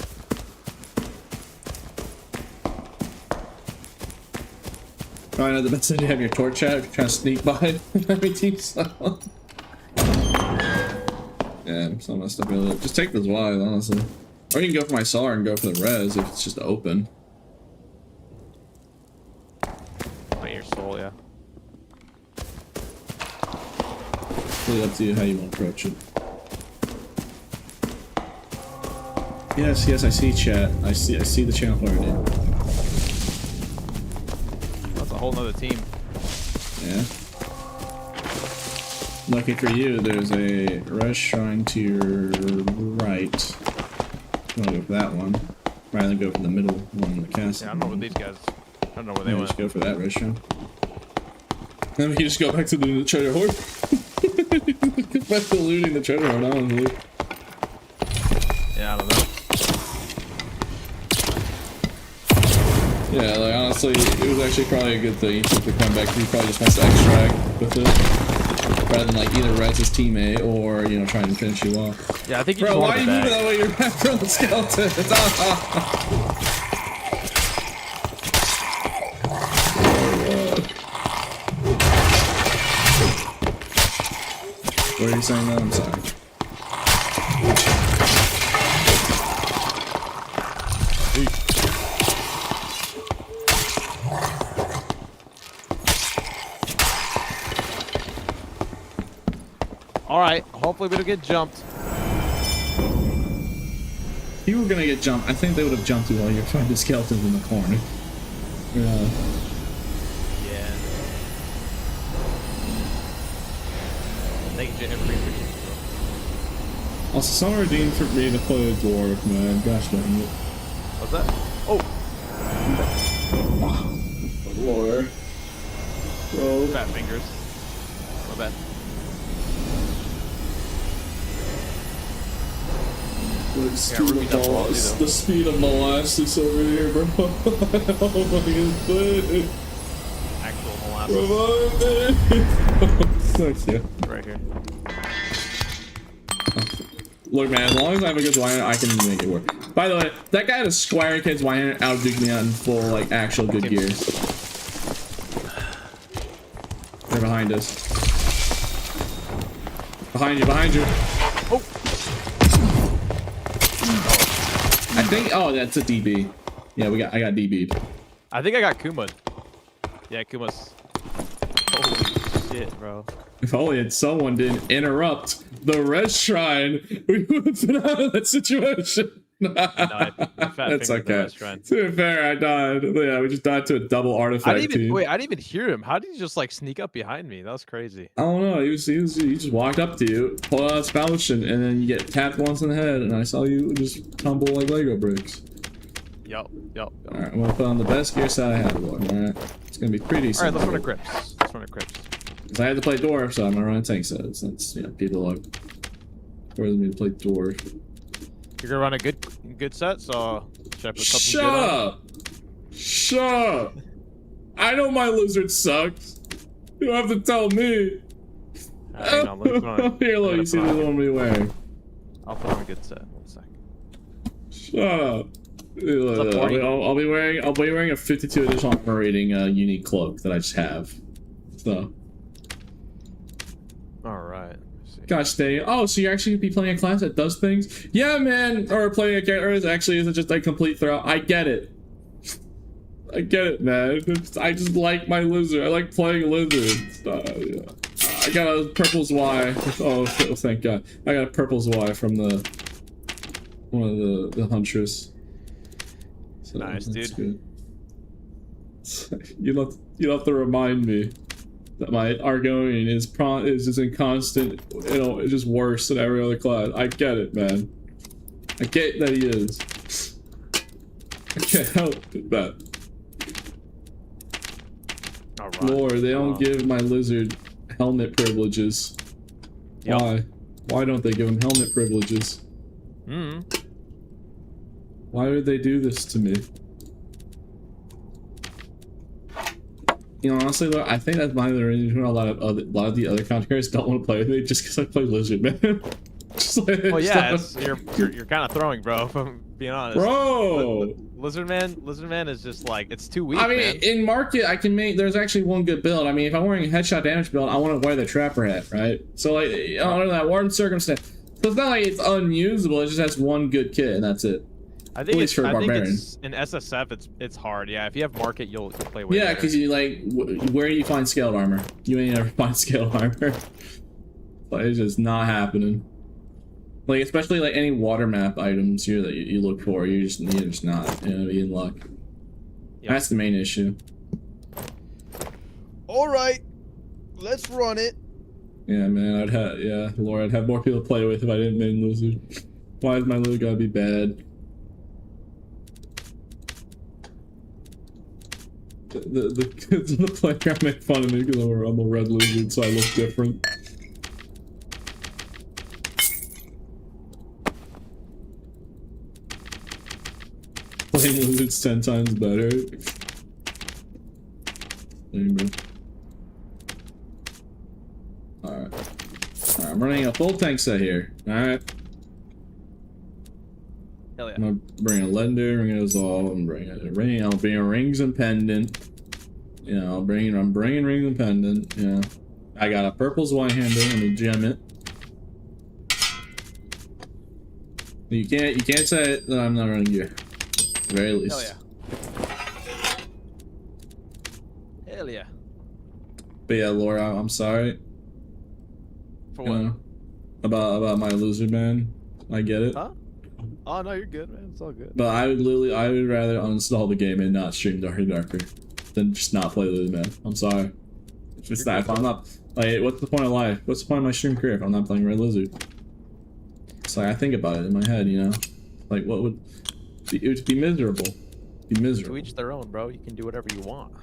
Probably not the best idea to have your torch out if you're trying to sneak by every team. So. Yeah, I'm so messed up with it. Just take this wide, honestly. Or you can go for my SAR and go for the res if it's just open. Your soul, yeah. Really up to you how you want to approach it. Yes, yes, I see chat. I see the channel already. That's a whole nother team. Yeah. Lucky for you, there's a res shrine to your right. I'm gonna go for that one. Rather than go for the middle one in the castle. Yeah, I don't know what these guys. I don't know where they went. Just go for that restaurant. Then we can just go back to the treasure hoard. Go back to looting the treasure hoard, honestly. Yeah, I don't know. Yeah, like honestly, it was actually probably a good thing he took the coin back. He probably just wants to extract with it, rather than like either res his teammate or trying to finish you off. Yeah, I think. Bro, why are you moving that way? You're back from the skeleton. What are you saying though? I'm sorry. Alright, hopefully we don't get jumped. If you were gonna get jumped, I think they would have jumped you while you're fighting skeletons in the corner. Yeah. Thank you, Jay. Also, someone redeemed for me to play a dwarf, man. Gosh dang it. What's that? Oh! Lord. Bro. Fat fingers. My bad. Like, the speed of molasses over here, bro. Oh my goodness. Actual molasses. Thanks, yeah. Right here. Look, man, as long as I have a good Y-hand, I can make it work. By the way, that guy had a Squire Kid's Y-hand outduked me on full, like, actual good gears. They're behind us. Behind you, behind you. Oh. I think, oh, that's a DB. Yeah, I got DB'd. I think I got Kuma'd. Yeah, Kuma's. Holy shit, bro. If only someone didn't interrupt the res shrine, we would have been out of that situation. That's okay. To be fair, I died. Yeah, we just died to a double artifact team. Wait, I didn't even hear him. How did he just like sneak up behind me? That was crazy. I don't know. He just walked up to you, pulled out a spell potion, and then you get tapped once in the head, and I saw you just tumble like Lego bricks. Yup. Alright, I'm gonna put on the best gear set I have, Lord. Alright, it's gonna be pretty decent. Alright, let's run a Crips. Because I had to play Dwarf, so I'm gonna run a tank set since, you know, people are forcing me to play Dwarf. You're gonna run a good set, so should I put something Shut good up! Shut up! I know my lizard sucks. You don't have to tell me. Hang on, Here, look, you see the one we're wearing. I'll put on a good set. 1 sec. Shut up. I'll be wearing a 52 edition armor rating unique cloak that I just have. So. Alright. Gosh dang. Oh, so you're actually gonna be playing a class that does things? Yeah, man. Or playing a character that actually isn't just a complete throw. I get it. I get it, man. I just like my lizard. I like playing lizards. Yeah. I got a purple's Y. Oh, thank God. I got a purple's Y from one of the huntress. So nice, dude. Good. You don't have to remind me that my Argonian is just in constant, you know, it's just worse than every other class. I get it, man. I get that he is. I can't help that. Right. Lord, they don't give my lizard helmet privileges. Yep. Why? Why don't they give him helmet privileges? Why would they do this to me? You know, honestly, though, I think that's one of the reasons why a lot of the other content creators don't want to play with me, just because I play lizard, man. Well, yeah, you're kind of throwing, bro. If I'm being honest, bro. Lizard man is just like, it's too weak. I mean, man. in market, I can make. There's actually one good build. I mean, if I'm wearing a headshot damage build, I want to wear the trapper hat, right? So like, under that warm circumstance, so it's not like it's unusable. It just has one good kit, and that's it. I think it's in SSF. It's hard. Yeah, if you have market, you'll play way better. Because you like, where do you find scaled armor? You ain't ever find scaled armor. Like, it's just not happening. Like, especially like any water map items here that you look for, you're just not, you know, be in luck. Yep. That's the main issue. All right, let's run it. Yeah, man, Laura, I'd have more people to play with if I didn't main lizard. Why is my lizard gotta be bad? The kids in the playground make fun of me because I'm a red lizard, so I look different. Playing lizard's 10 times better. Alright, I'm running a full tank set here. Alright. Hell yeah. I'm gonna bring a lender, I'm gonna dissolve, I'm bringing I'll bring rings and pendant. You know, I'm bringing rings and pendant, you know. I got a purple's one-hander, I'm gonna gem it. You can't say that I'm not running gear. At the very least. Hell yeah. Hell yeah. But yeah, Laura, I'm sorry. For what? About my lizard man. I get it. Huh? Oh no, you're good, man. It's all good. But I would rather uninstall the game and not stream Darker than just not play Lizard Man. I'm sorry. It's just that if I'm not, like, what's the point of life? What's the point of my stream career if I'm not playing Red Lizard? It's like I think about it in my head, you know, like it would be miserable. Be miserable. To each their own, bro. You can do whatever you want.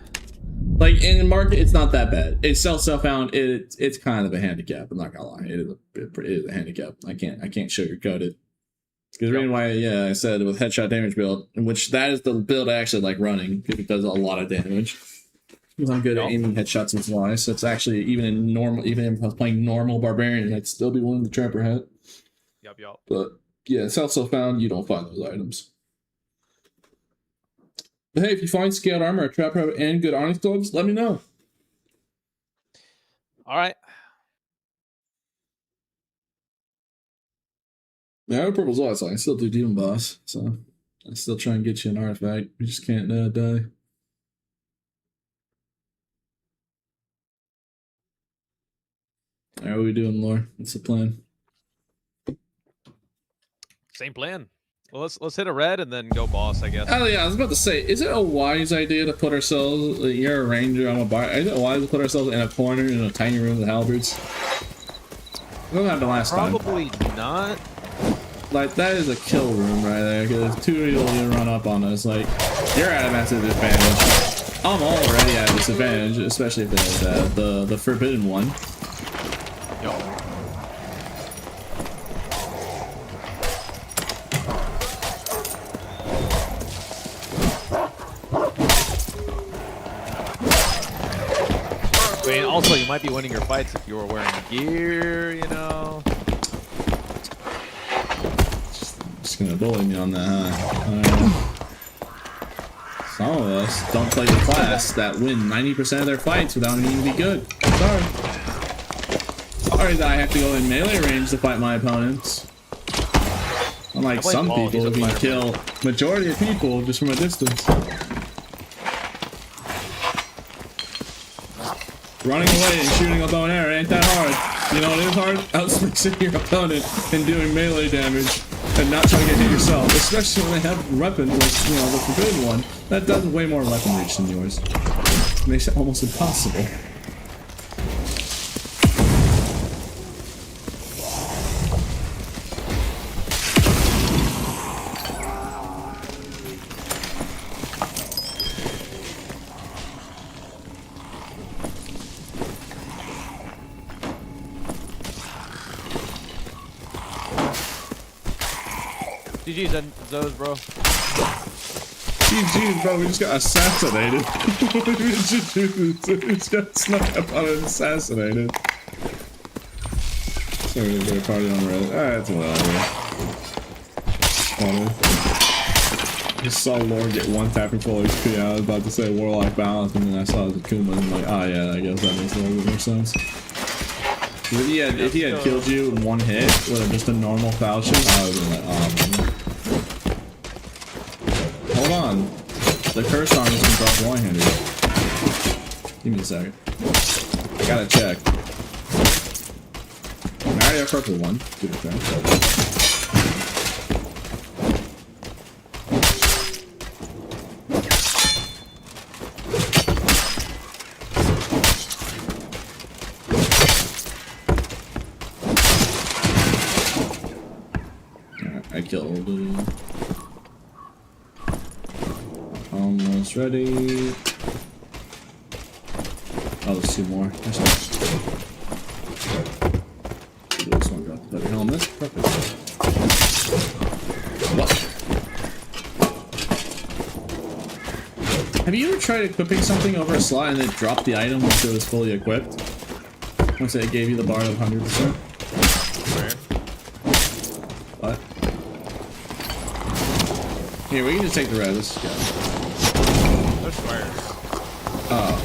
Like in the market, it's not that bad. It's self-found. It's kind of a handicap. I'm not gonna lie. It is a handicap. I can't sugarcoat it. Because the reason why, yeah, I said with headshot damage build, which that is the build I actually like running because it does a lot of damage. Because I'm good at aiming headshots and flies. So it's actually even if I was playing normal barbarian, I'd still be winning the trapper hat. Yup. But yeah, it's also found. You don't find those items. But hey, if you find scaled armor, a trap habit, and good onyx gloves, let me know. All right. Yeah, I have purple's also. I can still do demon boss, so I still try and get you an artifact. You just can't die. Alright, what are we doing, Lore? What's the plan? Same plan. Well, let's hit a red and then go boss, I guess. Oh yeah, I was about to say, is it a wise idea to put ourselves? You're a ranger, I'm a bar. Is it wise to put ourselves in a corner in a tiny room with halberds? What happened last time? Probably not. Like that is a kill room right there. Because two people can run up on us. Like you're at a massive disadvantage. I'm already at a disadvantage, especially if there's the forbidden one. Yo. I mean, also, you might be winning your fights if you were wearing gear, you know. Just gonna bully me on that, huh? Some of us don't play the class that win 90% of their fights without needing to be good. Sorry that I have to go in melee range to fight my opponents. Unlike some people who can kill majority of people just from a distance. Running away and shooting a bow and arrow ain't that hard. You know what is hard? Outspacing your opponent and doing melee damage and not trying to get hit yourself. Especially when they have weapons like, you know, the forbidden one. That does way more weapon reach than yours. It makes it almost impossible. GG's and those, bro. GG's, bro. We just got assassinated. We just got snuck up on and assassinated. Sorry, we're gonna party on Reddit. Alright, that's whatever. Funny. Just saw Lord get one tapping full HP. I was about to say Warlock Balance, and then I saw the Akuma, and I'm like, oh yeah, I guess that makes a little bit more sense. If he had killed you in one hit with just a normal falchion, I would have been like, oh man. Hold on. The curse armors can drop one-handed. Give me a second. I gotta check. I already have a purple one. Give it a try. I killed it. Almost ready. Oh, there's two more. This one got the better helmet. Perfect. What? Have you ever tried equipping something over a slot and it dropped the item once it was fully equipped? Once it gave you the bar of 100%? What? Here, we can just take the red. Let's go. There's fires. Oh.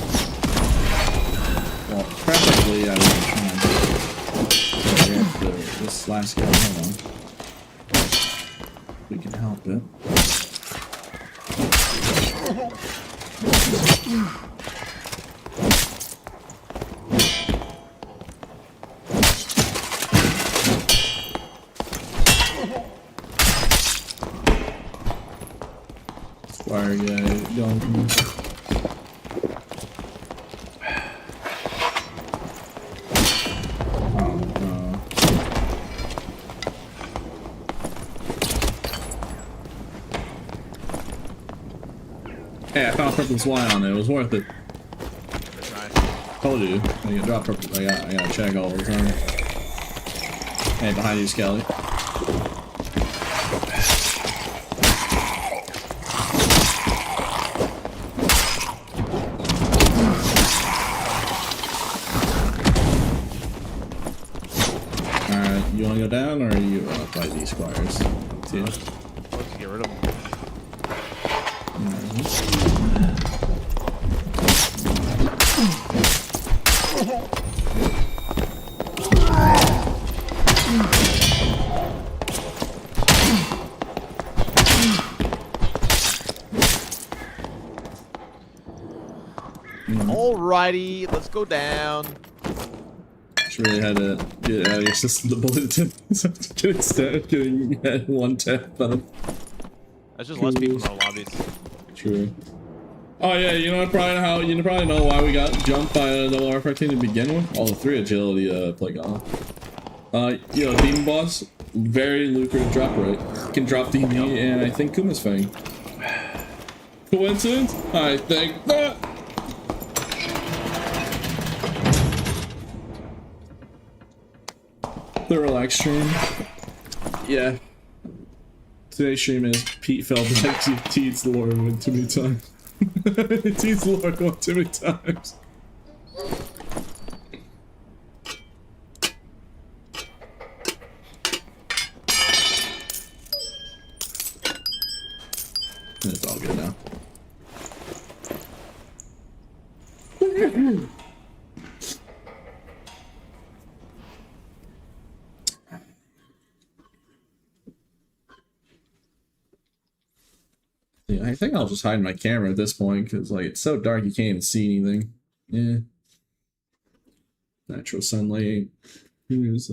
Well, preferably I would try and this last guy. Hold on. We can help it. Fire guy going from me. Hey, I found purple swine on it. It was worth it. Told you. I get dropped. I gotta check all the time. Hey, behind you, Skelly. Alright, you wanna go down or you wanna fight these squires? See ya. Let's get rid of them. Alrighty, let's go down. Just really had to get out of your system the bulletin. Getting one tap on. That's just less people in our lobbies. True. Oh yeah, you know probably know why we got jumped by a double R14 to begin with. All the 3 agility play gone. You know, demon boss, very lucrative drop rate. Can drop DB and I think Kuma's Fang. Coincidence? I think not. The relaxed stream. Yeah. Today's stream is Pete fell back to Teed's Lord one too many times. Teed's Lord one too many times. It's all good now. Yeah, I think I'll just hide my camera at this point because like it's so dark you can't even see anything. Yeah. Natural sunlight. Here's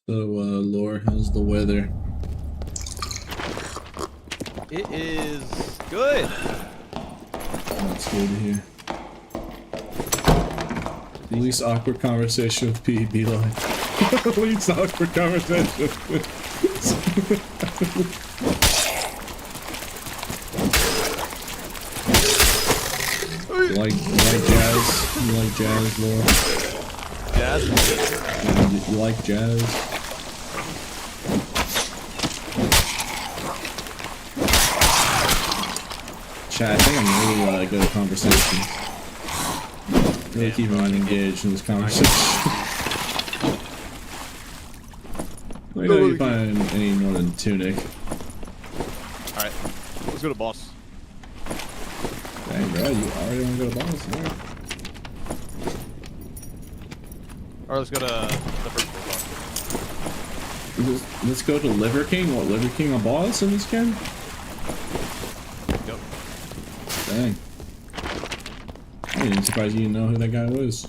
So, Lore, how's the weather? It is good. That's good to hear. Least awkward conversation with PB like. Least awkward conversation. You like jazz? You like jazz, Lore? Jazz? You like jazz? Chat, I think I'm really good at conversation. Really keep me engaged in this conversation. Let me know if you find any Northern Tunic. Alright, let's go to boss. Dang, bro, you already want to go to boss? Alright. Or let's go to the first boss. Let's go to Liver King. What, Liver King a boss in this game? Yep. Dang. I ain't surprised you didn't know who that guy was.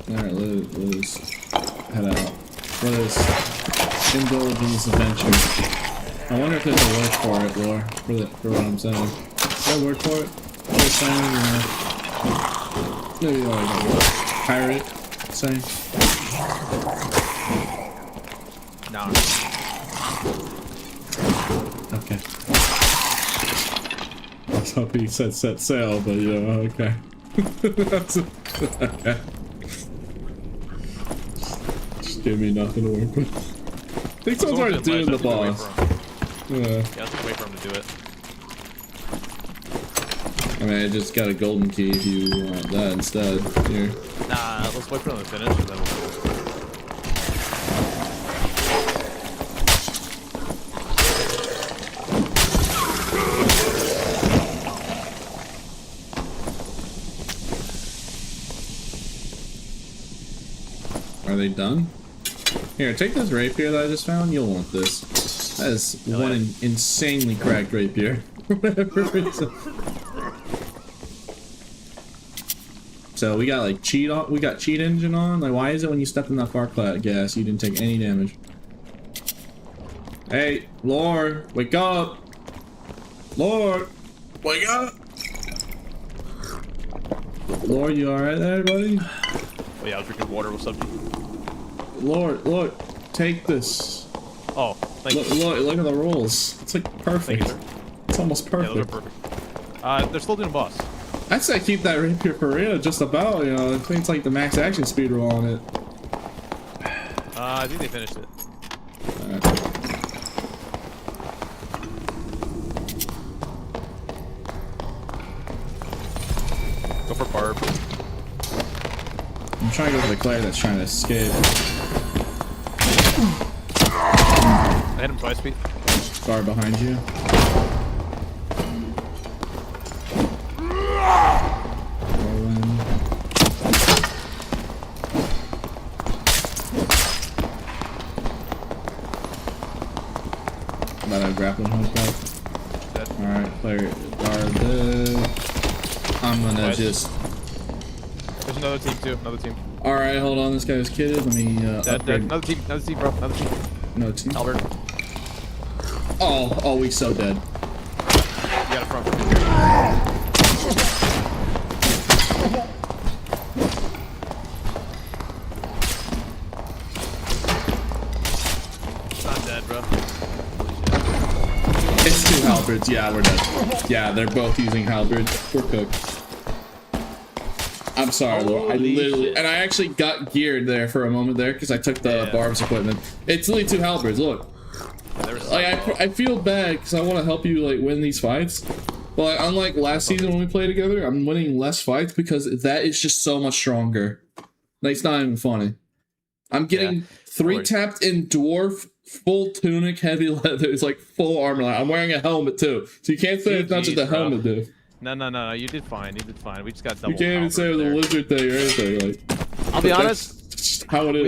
Alright, let's head out. Let us indulge in this adventure. I wonder if there's a word for it, Lore, for what I'm saying. Is there a word for it? What I'm saying, maybe like a pirate saying? No. Okay. I was hoping you said set sail, but you know, okay. That's okay. Just gave me nothing to work with. I think someone's already doing the boss. Yeah, let's just wait for him to do it. I mean, I just got a golden key if you want that instead. Here. Nah, let's wait for him to finish and then we'll Are they done? Here, take this rapier that I just found. You'll want this. That is one insanely cracked rapier. For whatever reason. So we got like cheat on. We got cheat engine on. Like, why is it when you stepped in that far gas, you didn't take any damage? Hey, Lord, wake up! Lord, wake up! Lord, you alright there, buddy? Oh yeah, I was drinking water. What's up, G? Lord, take this. Oh, thank you. Look at the rolls. It's like perfect. Thank you, sir. It's almost perfect. Yeah, those are perfect. They're still doing boss. I'd say keep that rapier for real, just about, you know. I think it's like the max action speed roll on it. I think they finished it. Alright. Go for Barb. I'm trying to go for the Claire that's trying to escape. I hit him twice, Pete. Bar behind you. About a grappling hook back. Alright, Claire, guard this. I'm gonna just. There's another team too. Another team. Alright, hold on. This guy's kitted. Let me. Dead. Another team, bro. Another team. No team. Albert. Oh, we so dead. You got it front. It's not dead, bro. It's 2 halberds. Yeah, we're dead. Yeah, they're both using halberds. We're cooked. I'm sorry, Lord. I literally, and I actually got geared there for a moment there because I took the Barb's equipment. It's literally 2 halberds. Look. Like I feel bad because I want to help you like win these fights, but like, unlike last season when we played together, I'm winning less fights because that is just so much stronger. Like, it's not even funny. I'm getting 3 tapped in dwarf, full tunic, heavy leather. It's like full armor. Like, I'm wearing a helmet too, so you can't say it's not just a helmet, dude. No. You did fine. You did fine. We just got double. You can't even say it was a lizard thing or anything. Like, I'll be honest. How it is.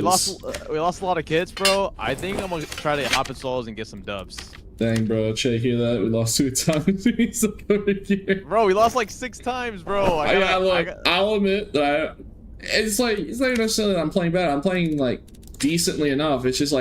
We lost a lot of kids, bro. I think I'm gonna try to hop in solos and get some dubs. Dang, bro. Check hear that? We lost 2 times. He's like over here. Bro, we lost like 6 times, bro. I'll admit that it's not necessarily that I'm playing bad. I'm playing like decently enough. It's just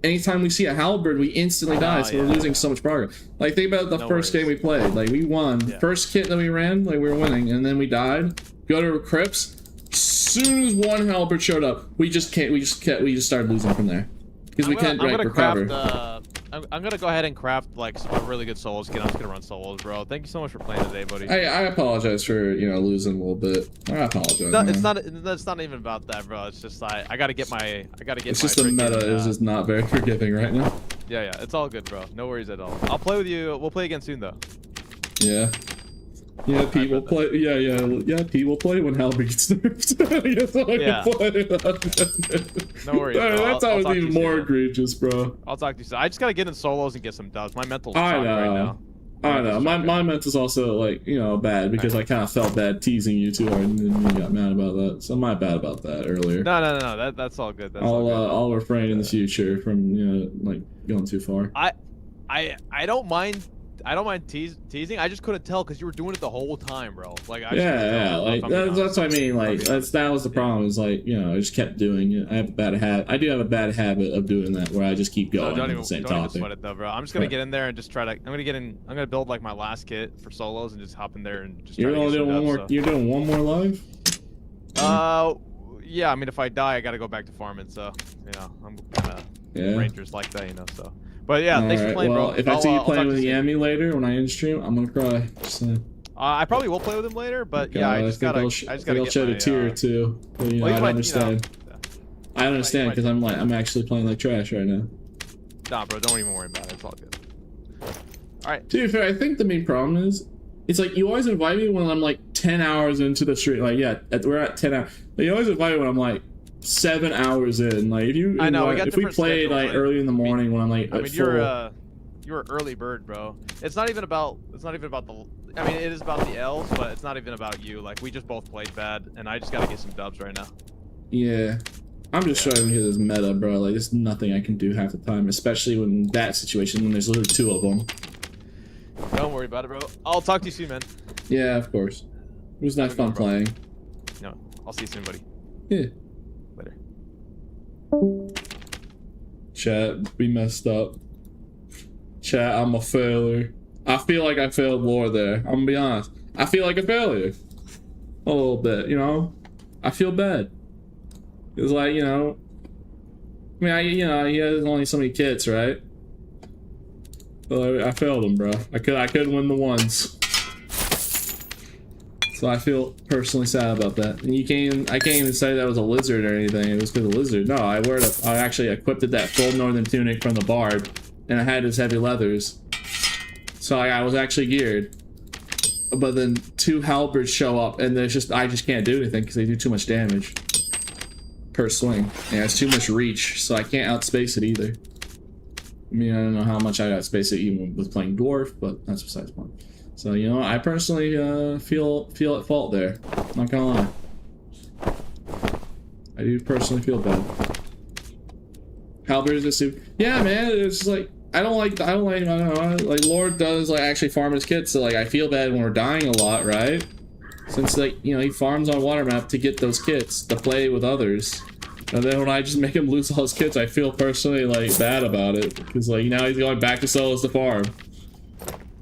anytime we see a halberd, we instantly die. So we're losing so much progress. Like, think about the first game we played. Like, we won. First kit that we ran, like, we were winning, and then we died. Go to Crips. Soon as 1 halberd showed up, we just started losing from there because we can't recover. I'm gonna go ahead and craft like a really good solos kit. I'm just gonna run solos, bro. Thank you so much for playing today, buddy. I apologize for losing a little bit. I apologize. No, it's not even about that, bro. It's just I gotta get my It's just the meta is just not very forgiving right now. Yeah, it's all good, bro. No worries at all. I'll play with you. We'll play again soon, though. Yeah. Yeah, Pete will play. Yeah, Pete will play when Halberd gets nerfed. No worries, bro. That's always even more egregious, bro. I'll talk to you soon. I just gotta get in solos and get some dubs. My mental's right now. I know. My mental's also like bad because I kind of felt bad teasing you too hard and then you got mad about that. So my bad about that earlier. No. That's all good. I'll refrain in the future from like going too far. I don't mind. I don't mind teasing. I just couldn't tell because you were doing it the whole time, bro. Like, like that's what I mean. Like, that was the problem. Is like, I just kept doing it. I have a bad habit. I do have a bad habit of doing that, where I just keep going on the same topic. Don't even sweat it though, bro. I'm just gonna get in there and just try to. I'm gonna build like my last kit for solos and just hop in there and just. You're only doing one more. You're doing one more live. Yeah. I mean, if I die, I gotta go back to farming. So, I'm kind of rangers like that, So. But yeah, thanks for playing, bro. If I see you playing with Yami later when I end stream, I'm gonna cry. I probably will play with him later, but yeah, I just gotta get shed a tear or two. But, I understand. I understand because I'm actually playing like trash right now. Nah, bro, don't even worry about it. It's all good. All right. To be fair, I think the main problem is it's like you always invite me when I'm like 10 hours into the stream. Like, we're at 10 hours. But you always invite me when I'm like 7 hours in. Like, if we played like early in the morning when I'm like you're an early bird, bro. It's not even about the. I mean, it is about the L's, but it's not even about you. Like, we just both played bad, and I just gotta get some dubs right now. Yeah, I'm just struggling with this meta, bro. Like, there's nothing I can do half the time, especially when that situation when there's literally 2 of them. Don't worry about it, bro. I'll talk to you soon, man. Yeah, of course. It was nice fun playing. No, I'll see you soon, buddy. Yeah. Later. Chat, we messed up. Chat, I'm a failure. I feel like I failed lore there. I'm gonna be honest. I feel like a failure. A little bit, you know? I feel bad. It's like, you know... I mean, you know, he has only so many kits, right? But I failed him, bro. I couldn't win the ones. So I feel personally sad about that. And I can't even say that was a lizard or anything. It was because of lizard. No, I actually equipped that full northern tunic from the bard, and I had his heavy leathers. So I was actually geared. But then 2 halberds show up, and I just can't do anything because they do too much damage per swing. And it's too much reach, so I can't outspace it either. I mean, I don't know how much I outspace it even with playing dwarf, but that's besides the point. So, you know, I personally feel at fault there. Not gonna lie. I do personally feel bad. Halberds is super. Yeah, man, it's like I don't know, like Lord does like actually farm his kits, so like I feel bad when we're dying a lot, right? Since like, you know, he farms on water map to get those kits to play with others. And then when I just make him lose all his kits, I feel personally like bad about it because like now he's going back to solos to farm.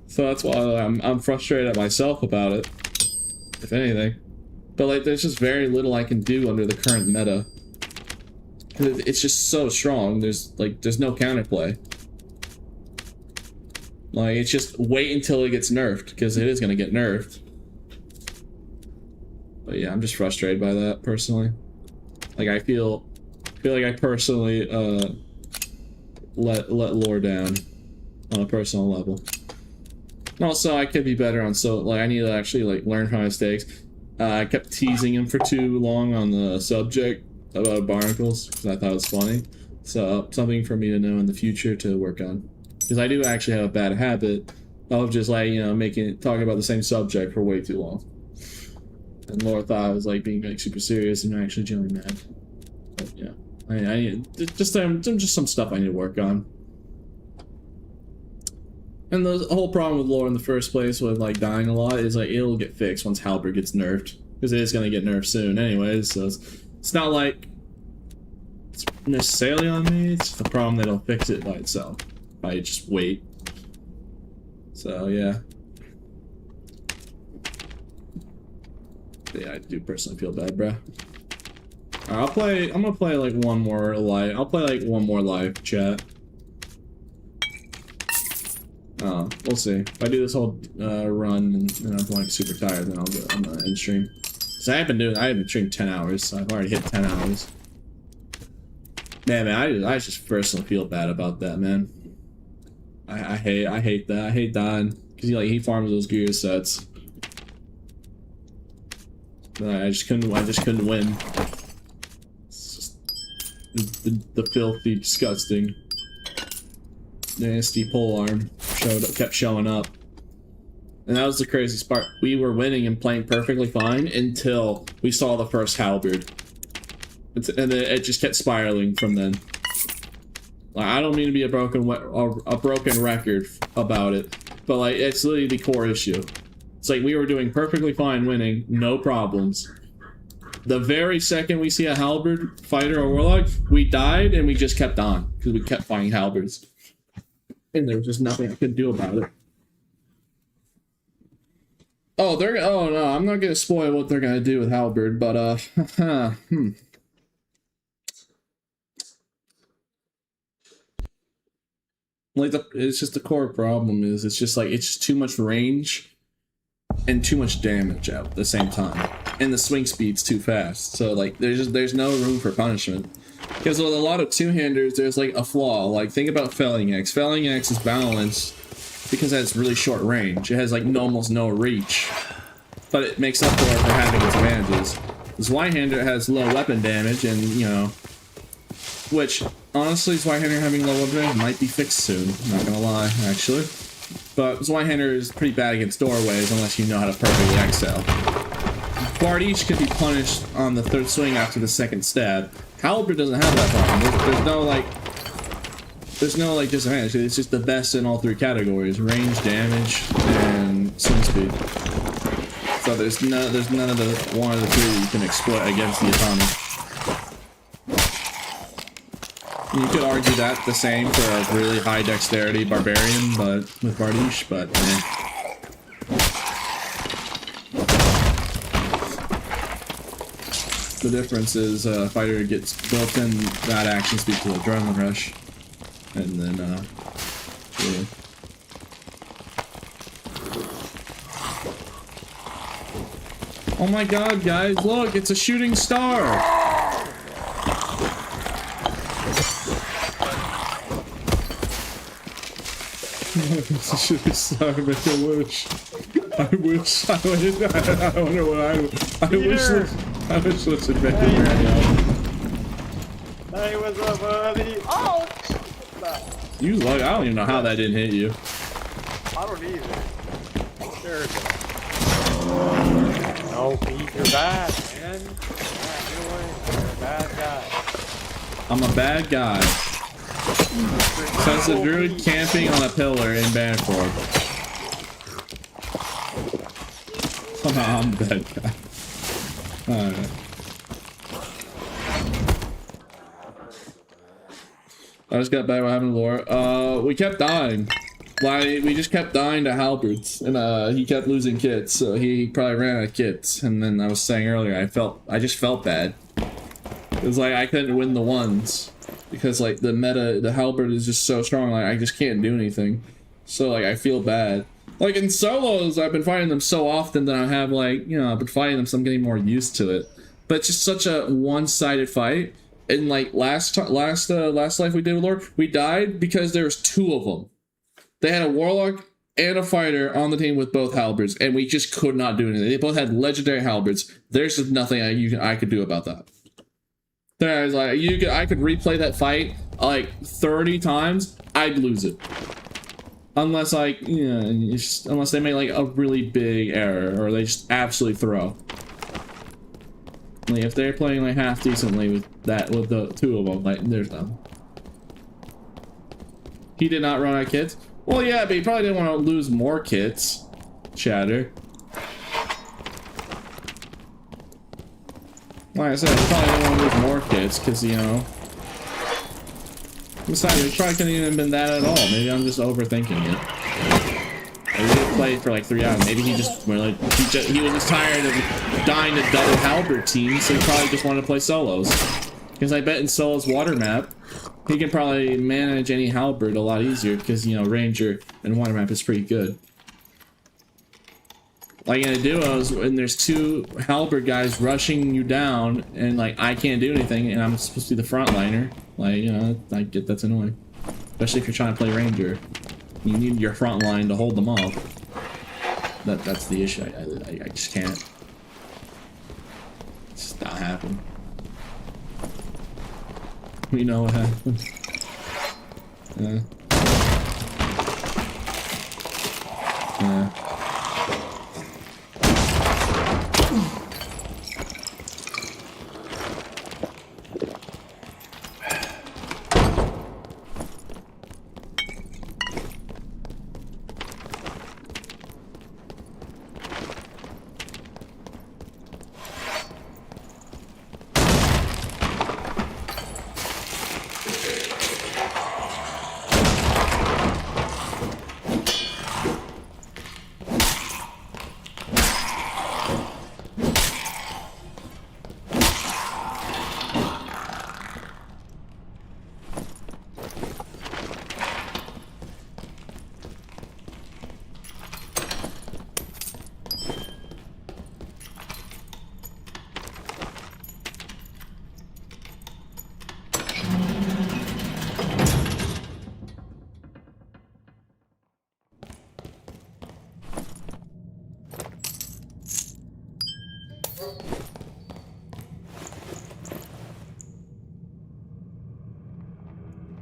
So that's why I'm frustrated at myself about it, if anything. But like, there's just very little I can do under the current meta. It's just so strong. There's no counterplay. Like, it's just wait until it gets nerfed, because it is gonna get nerfed. But yeah, I'm just frustrated by that personally. Like, I feel like I personally let lore down on a personal level. And also, I could be better on like I need to actually like learn from my mistakes. I kept teasing him for too long on the subject about barnacles because I thought it was funny. So something for me to know in the future to work on, because I do actually have a bad habit of just like, you know, talking about the same subject for way too long. And Laura thought I was like being like super serious and actually genuinely mad. But yeah, I need just some stuff I need to work on. And the whole problem with lore in the first place with like dying a lot is like it'll get fixed once Halberd gets nerfed, because it is gonna get nerfed soon anyways. So it's not like it's necessarily on me. It's just the problem that it'll fix it by itself if I just wait. So yeah. Yeah, I do personally feel bad, bro. Alright, I'm gonna play like one more live. I'll play like one more live chat. We'll see. If I do this whole run and I'm like super tired, then I'm gonna end stream. So I haven't streamed 10 hours, so I've already hit 10 hours. Man, I just personally feel bad about that, man. I hate that. I hate dying because he farms those gear sets. I just couldn't win. It's just the filthy, disgusting, nasty polearm kept showing up, and that was the craziest part. We were winning and playing perfectly fine until we saw the first halberd, and then it just kept spiraling from then. Like, I don't mean to be a broken record about it, but like it's literally the core issue. It's like we were doing perfectly fine, winning, no problems. The very second we see a halberd fighter or warlock, we died and we just kept on because we kept fighting halberds. And there was just nothing I could do about it. Oh, oh no, I'm not gonna spoil what they're gonna do with halberd, but like it's just the core problem is it's just too much range and too much damage out at the same time, and the swing speed's too fast. So like there's no room for punishment. Because with a lot of two-handers, there's like a flaw. Like, think about Felling Axe. Felling Axe is balanced because it has really short range. It has like almost no reach, but it makes up for it for having its advantages. Zweihander has low weapon damage, and you know, which honestly, Zweihander having low weapon damage might be fixed soon. I'm not gonna lie, actually. But Zweihander is pretty bad against doorways unless you know how to perfectly exhale. Bard each could be punished on the third swing after the second stab. Halberd doesn't have that problem. There's no like disadvantage. It's just the best in all three categories: range, damage, and swing speed. So there's none of the one of the two you can exploit against the atomic. You could argue that the same for a really high dexterity barbarian, but with Bardiche, but the difference is a fighter gets built-in that action speed to adrenaline rush, and then yeah. Oh my god, guys, look, it's a shooting star! It's a shooting star, make a wish. I wish I would. I wonder what I wish this would make a radio. Hey, what's up, buddy? Oh! You luck, I don't even know how that didn't hit you. I don't either. Sure. No, Pete, you're bad, man. Get away. You're a bad guy. I'm a bad guy. Says the druid camping on a pillar in Bannerford. I'm a bad guy. Alright. I just got back what happened to Laura. We kept dying. Like, we just kept dying to halberds, and he kept losing kits, so he probably ran out of kits. And then I was saying earlier, I just felt bad. It was like I couldn't win the ones. Because like the halberd is just so strong, like I just can't do anything. So like I feel bad. Like in solos, I've been fighting them so often that I have like, you know, I've been fighting them so I'm getting more used to it. But it's just such a one-sided fight. And like last life we did with Lord, we died because there was two of them. They had a warlock and a fighter on the team with both halberds, and we just could not do anything. They both had legendary halberds. There's just nothing I could do about that. There, I was like, I could replay that fight like 30 times, I'd lose it. Unless like, you know, unless they make like a really big error or they just absolutely throw. Like if they're playing like half decently with the two of them, like there's none. He did not run out of kits. Well, yeah, but he probably didn't want to lose more kits. Chatter. Like I said, he probably didn't want to lose more kits, because, you know... Besides, it probably couldn't even been that at all. Maybe I'm just overthinking it. Maybe he didn't play for like 3 hours. Maybe he just, he was just tired of dying to double halberd teams, so he probably just wanted to play solos. Because I bet in solos water map, he can probably manage any halberd a lot easier, because, you know, ranger and water map is pretty good. Like in a duos, when there's two halberd guys rushing you down, and like I can't do anything, and I'm supposed to be the frontliner. Like, you know, I get that's annoying, especially if you're trying to play ranger. You need your front line to hold them off. That's the issue. I just can't. It's just not happening. We know what happened. Yeah.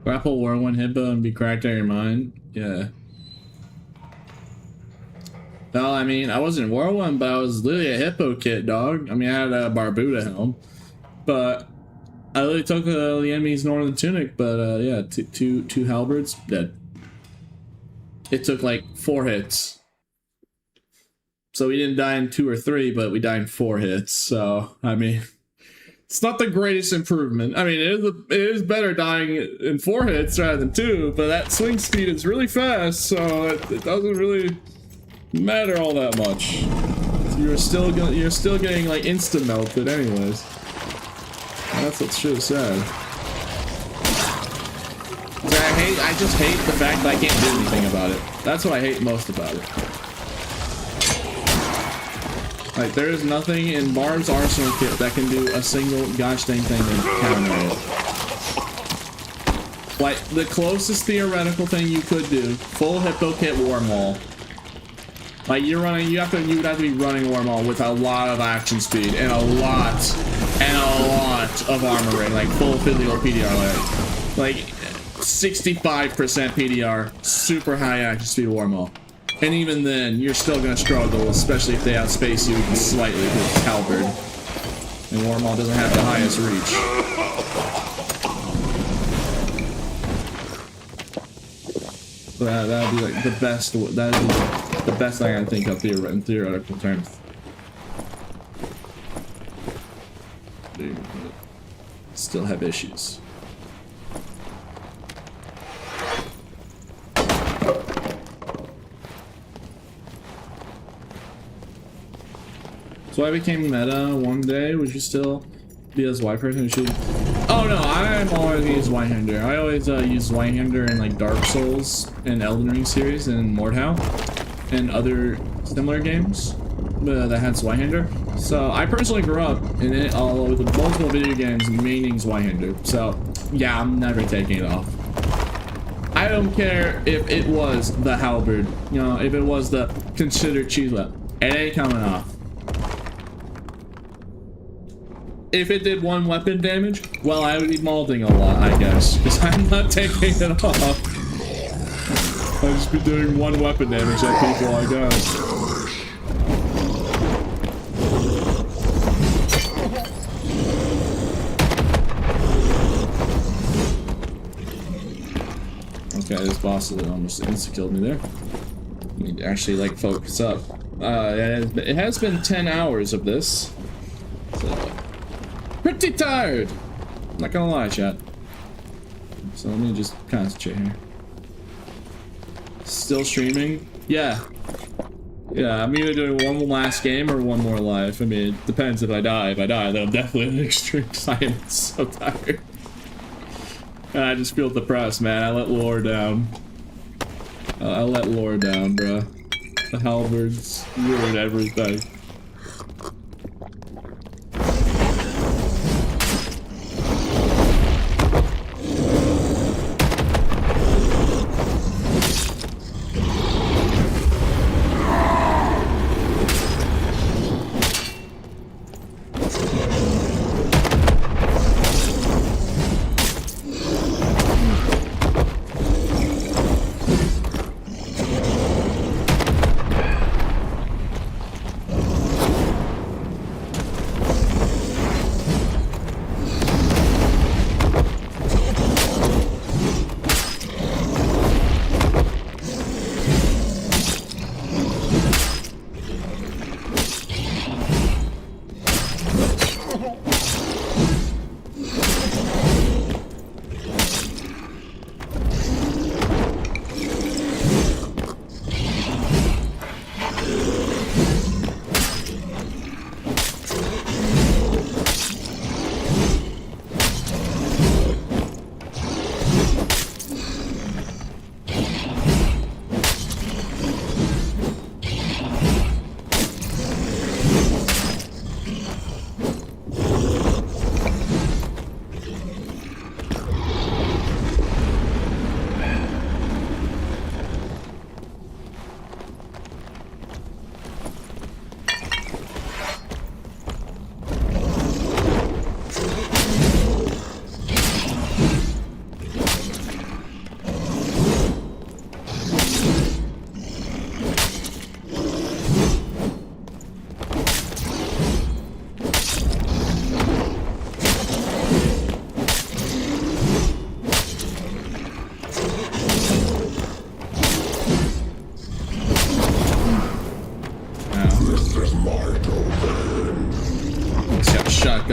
Grapple War 1 Hippo and be cracked out of your mind? Yeah. Well, I mean, I wasn't War 1, but I was literally a Hippo kit, dog. I mean, I had a Barbuda helm. But I literally took the enemy's Northern Tunic, but yeah, two halberds, dead. It took like 4 hits. So we didn't die in 2 or 3, but we died in 4 hits. So, I mean, it's not the greatest improvement. I mean, it is better dying in 4 hits rather than 2, but that swing speed is really fast, so it doesn't really matter all that much. You're still getting like instant melted anyways. That's what should have said. So I just hate the fact that I can't do anything about it. That's what I hate most about it. Like, there is nothing in Barb's arsenal kit that can do a single gosh dang thing to counter it. Like, the closest theoretical thing you could do, full Hippo Kit Warmaul. Like, you would have to be running Warmaul with a lot of action speed and a lot of armor rating, like full physical PDR, like 65% PDR, super high action speed Warmaul. And even then, you're still gonna struggle, especially if they outspace you slightly with Halberd. And Warmaul doesn't have the highest reach. So that'd be like the best. That'd be the best thing I can think of in theoretical terms. Still have issues. So I became meta one day. Would you still be a Zweihander person who should? Oh no, I'm always use Zweihander. I always use Zweihander in like Dark Souls and Elden Ring series and Mordhau and other similar games that had Zweihander. So I personally grew up in it all with multiple video games maining Zweihander. So yeah, I'm never taking it off. I don't care if it was the halberd, you know, if it was the considered cheese weapon. It ain't coming off. If it did 1 weapon damage, well, I would be molding a lot, I guess, because I'm not taking it off. I'd just be doing 1 weapon damage at people, I guess. Okay, this boss almost insta-killed me there. I need to actually, like, focus up. It has been 10 hours of this. So, pretty tired! Not gonna lie, chat. So let me just concentrate here. Still streaming? Yeah. Yeah, I'm either doing 1 last game or 1 more live. I mean, it depends if I die. If I die, then I'm definitely in extreme science. So tired. And I just feel depressed, man. I let lore down. I let lore down, bruh. The halberds ruined everything.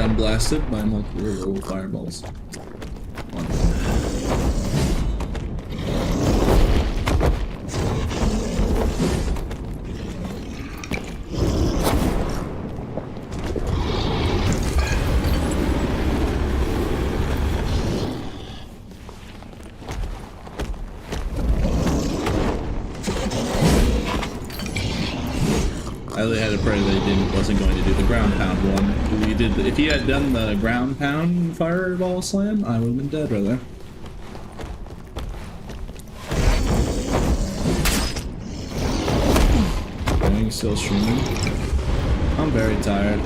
gun blasted by multiple little fireballs. I really had to pray that he wasn't going to do the ground pound one. If he had done the ground pound fireball slam, I would have been dead right there. Okay, he's still streaming. I'm very tired.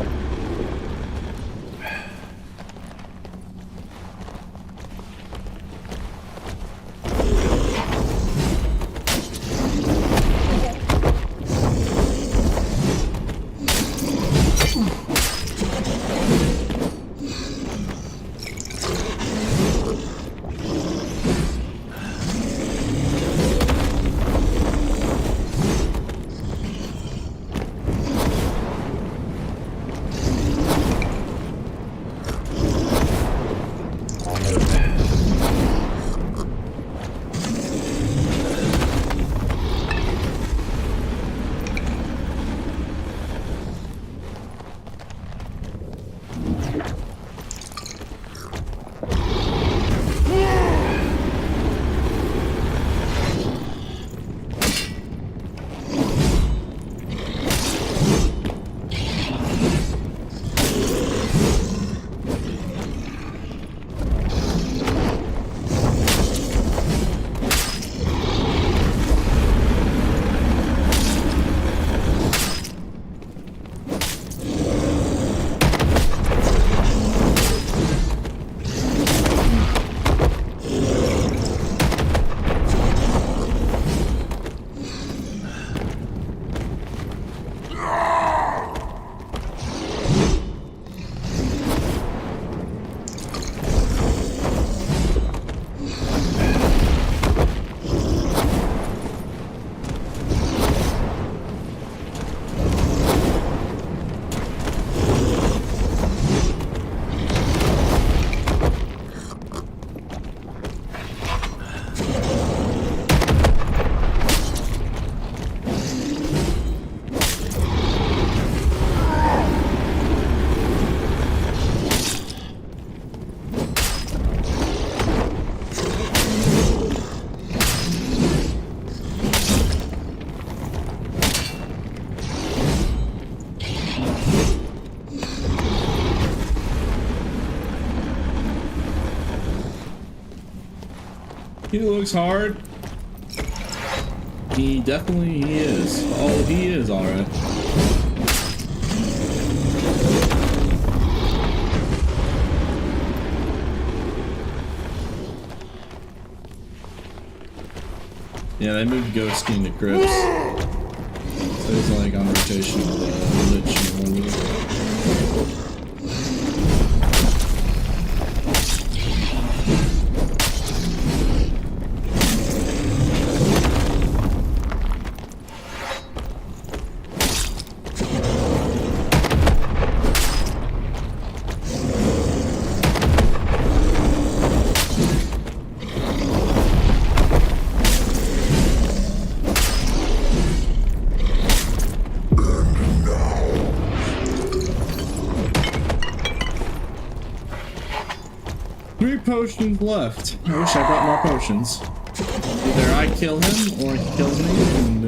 He looks hard. He is. Oh, he is alright. Yeah, they moved Ghost King to Crips. So he's like on rotation with Lich and Warlord. Potions left. I wish I brought more potions. Either I kill him or he kills me, and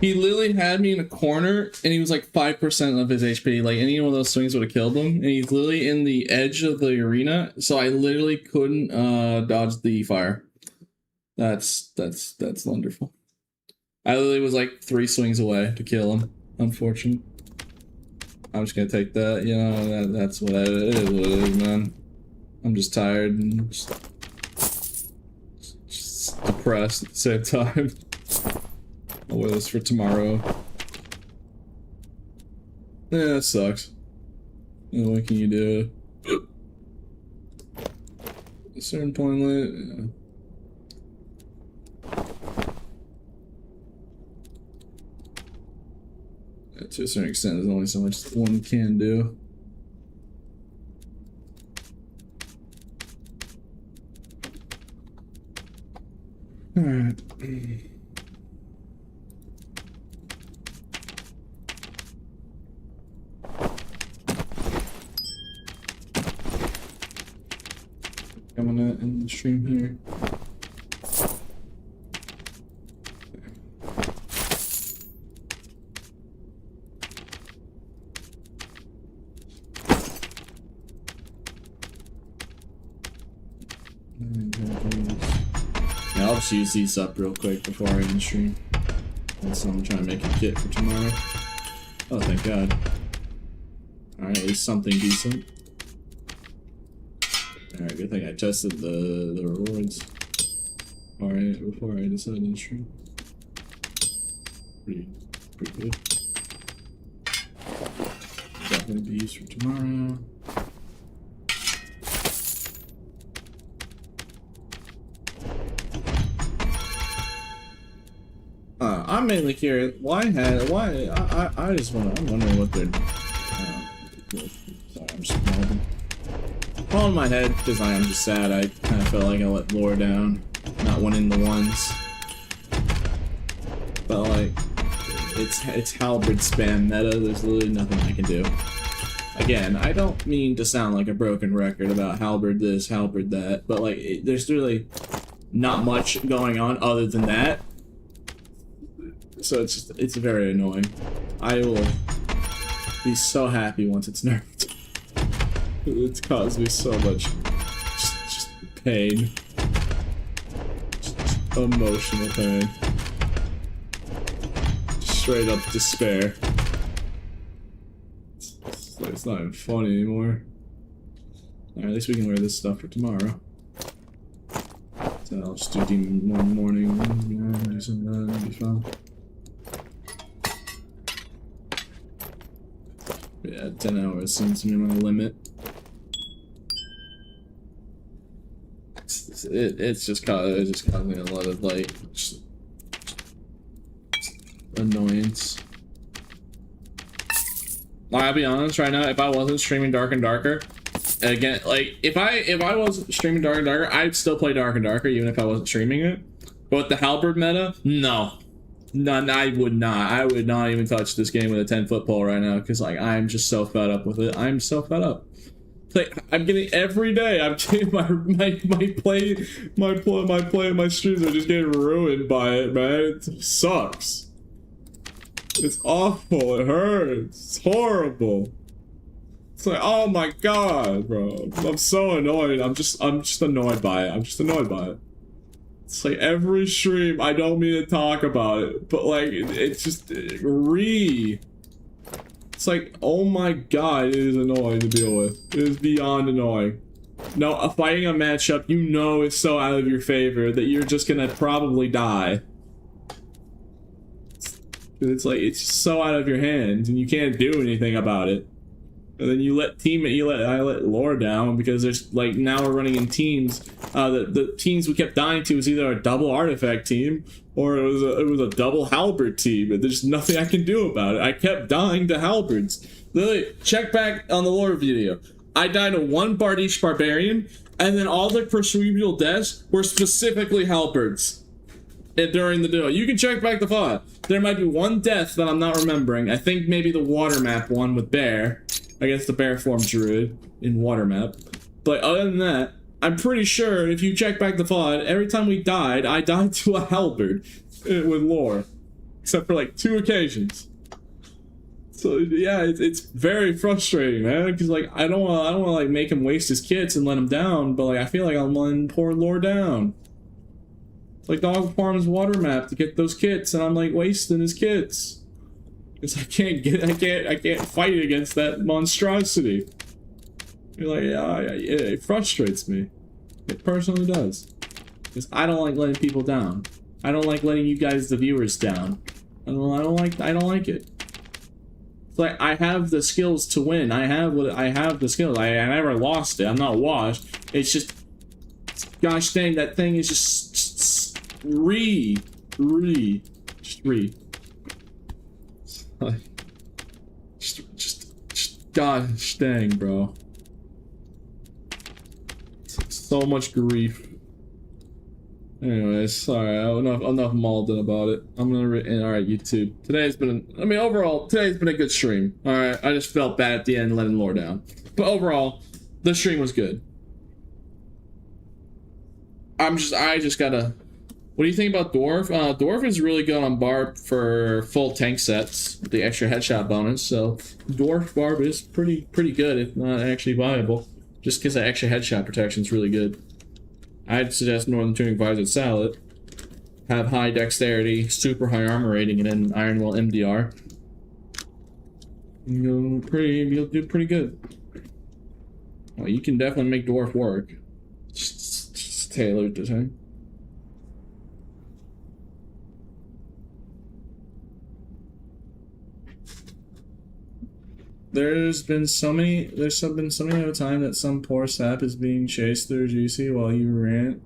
He literally had me in a corner, and he was like 5% of his HP. Like, any one of those swings would have killed him. And he's literally in the edge of the arena, so I literally couldn't dodge the fire. That's wonderful. I literally was like 3 swings away to kill him. Unfortunate. I'm just gonna take that. You know, that's what it is, man. I'm just tired and just depressed at the same time. I'll wear this for tomorrow. Yeah, that sucks. What can you do? A certain point, yeah. To a certain extent, there's only so much one can do. Alright. Coming in the stream here. Yeah, I'll just use these up real quick before I end stream. So I'm trying to make a kit for tomorrow. Oh, thank God. Alright, at least something decent. Alright, good thing I tested the rewards before I decided to stream. Pretty good. Definitely be used for tomorrow. I'm mainly curious I'm wondering what they're sorry, I'm just all in my head because I am just sad. I kind of felt like I let Lore down, not winning the ones. But like, it's halberd spam meta. There's literally nothing I can do. Again, I don't mean to sound like a broken record about halberd this, halberd that, but like, there's really not much going on other than that. So it's very annoying. I will be so happy once it's nerfed. It's caused me so much just pain. Just emotional pain. Straight up despair. It's not even funny anymore. Alright, at least we can wear this stuff for tomorrow. So I'll just do demon one morning, do some of that, it'll be fun. Yeah, 10 hours seems to be my limit. It's just causing me a lot of like annoyance. I'll be honest right now, if I wasn't streaming Dark and Darker, again, like if I wasn't streaming Dark and Darker, I'd still play Dark and Darker even if I wasn't streaming it. But with the halberd meta, no. None, I would not. I would not even touch this game with a 10-foot pole right now because like I'm just so fed up with it. I'm so fed up. Like I'm getting every day. I'm getting my streams are just getting ruined by it, man. It sucks. It's awful. It hurts. It's horrible. It's like, oh my god, bro. I'm so annoyed. I'm just annoyed by it. I'm just annoyed by it. It's like every stream, I don't mean to talk about it, but like, it's just, it's like, oh my god, it is annoying to deal with. It is beyond annoying. No, fighting a matchup, you know it's so out of your favor that you're just gonna probably die. It's like, it's just so out of your hands, and you can't do anything about it. And then I let Lore down because there's like now we're running in teams. The teams we kept dying to was either a double artifact team or it was a double halberd team, and there's nothing I can do about it. I kept dying to halberds. Literally, check back on the Lore video. I died to one Bardiche Barbarian, and then all the perceivable deaths were specifically halberds. During the duel, you can check back the VOD. There might be one death that I'm not remembering. I think maybe the water map one with Bear. I guess the bear form druid in water map. But other than that, I'm pretty sure if you check back the VOD, every time we died, I died to a halberd with Lore. except for like 2 occasions. So yeah, it's very frustrating, man. Because like I don't want to like make him waste his kits and let him down, but like I feel like I'm letting poor Lore down. It's like Dog Farm's water map to get those kits, and I'm like wasting his kits because I can't fight against that monstrosity. You're like, yeah, it frustrates me. It personally does. Because I don't like letting people down. I don't like letting you guys, the viewers, down. I don't like it. It's like I have the skills to win. I have the skills. I never lost it. I'm not washed. It's just, gosh dang, that thing is just re. Just gosh dang, bro. So much grief. Anyways, sorry, enough mauled about it. I'm gonna alright, YouTube. Today's been overall, today's been a good stream. Alright, I just felt bad at the end letting Lore down. But overall, the stream was good. I just gotta... What do you think about Dwarf? Dwarf is really good on Barb for full tank sets, with the extra headshot bonus, so Dwarf Barb is pretty good, if not actually viable. Just because that extra headshot protection is really good. I'd suggest Northern Tuning Visor Salad. Have high dexterity, super high armor rating, and then Ironwell MDR. You'll do pretty good. Well, you can definitely make Dwarf work. Just tailored to him. There's been so many other time that some poor sap is being chased through Juicy while you rant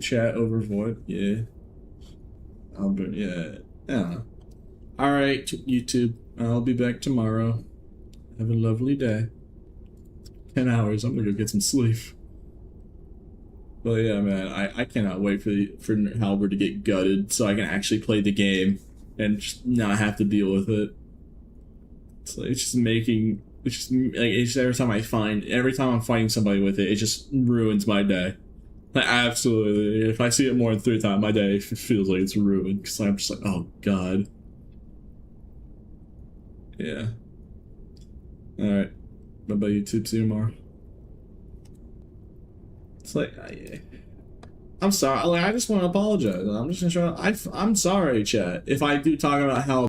chat over void. Yeah. Albert, yeah. Alright, YouTube. I'll be back tomorrow. Have a lovely day. 10 hours, I'm gonna go get some sleep. But yeah, man, I cannot wait for Halberd to get gutted so I can actually play the game and just not have to deal with it. So it's just every time I'm fighting somebody with it, it just ruins my day. Like, absolutely. If I see it more than 3 times, my day feels like it's ruined, because I'm just like, oh god. Yeah. Alright. Bye bye, YouTube. See you tomorrow. It's like, I'm sorry. Like, I just want to apologize. I'm just gonna try. I'm sorry, chat. If I do talk about how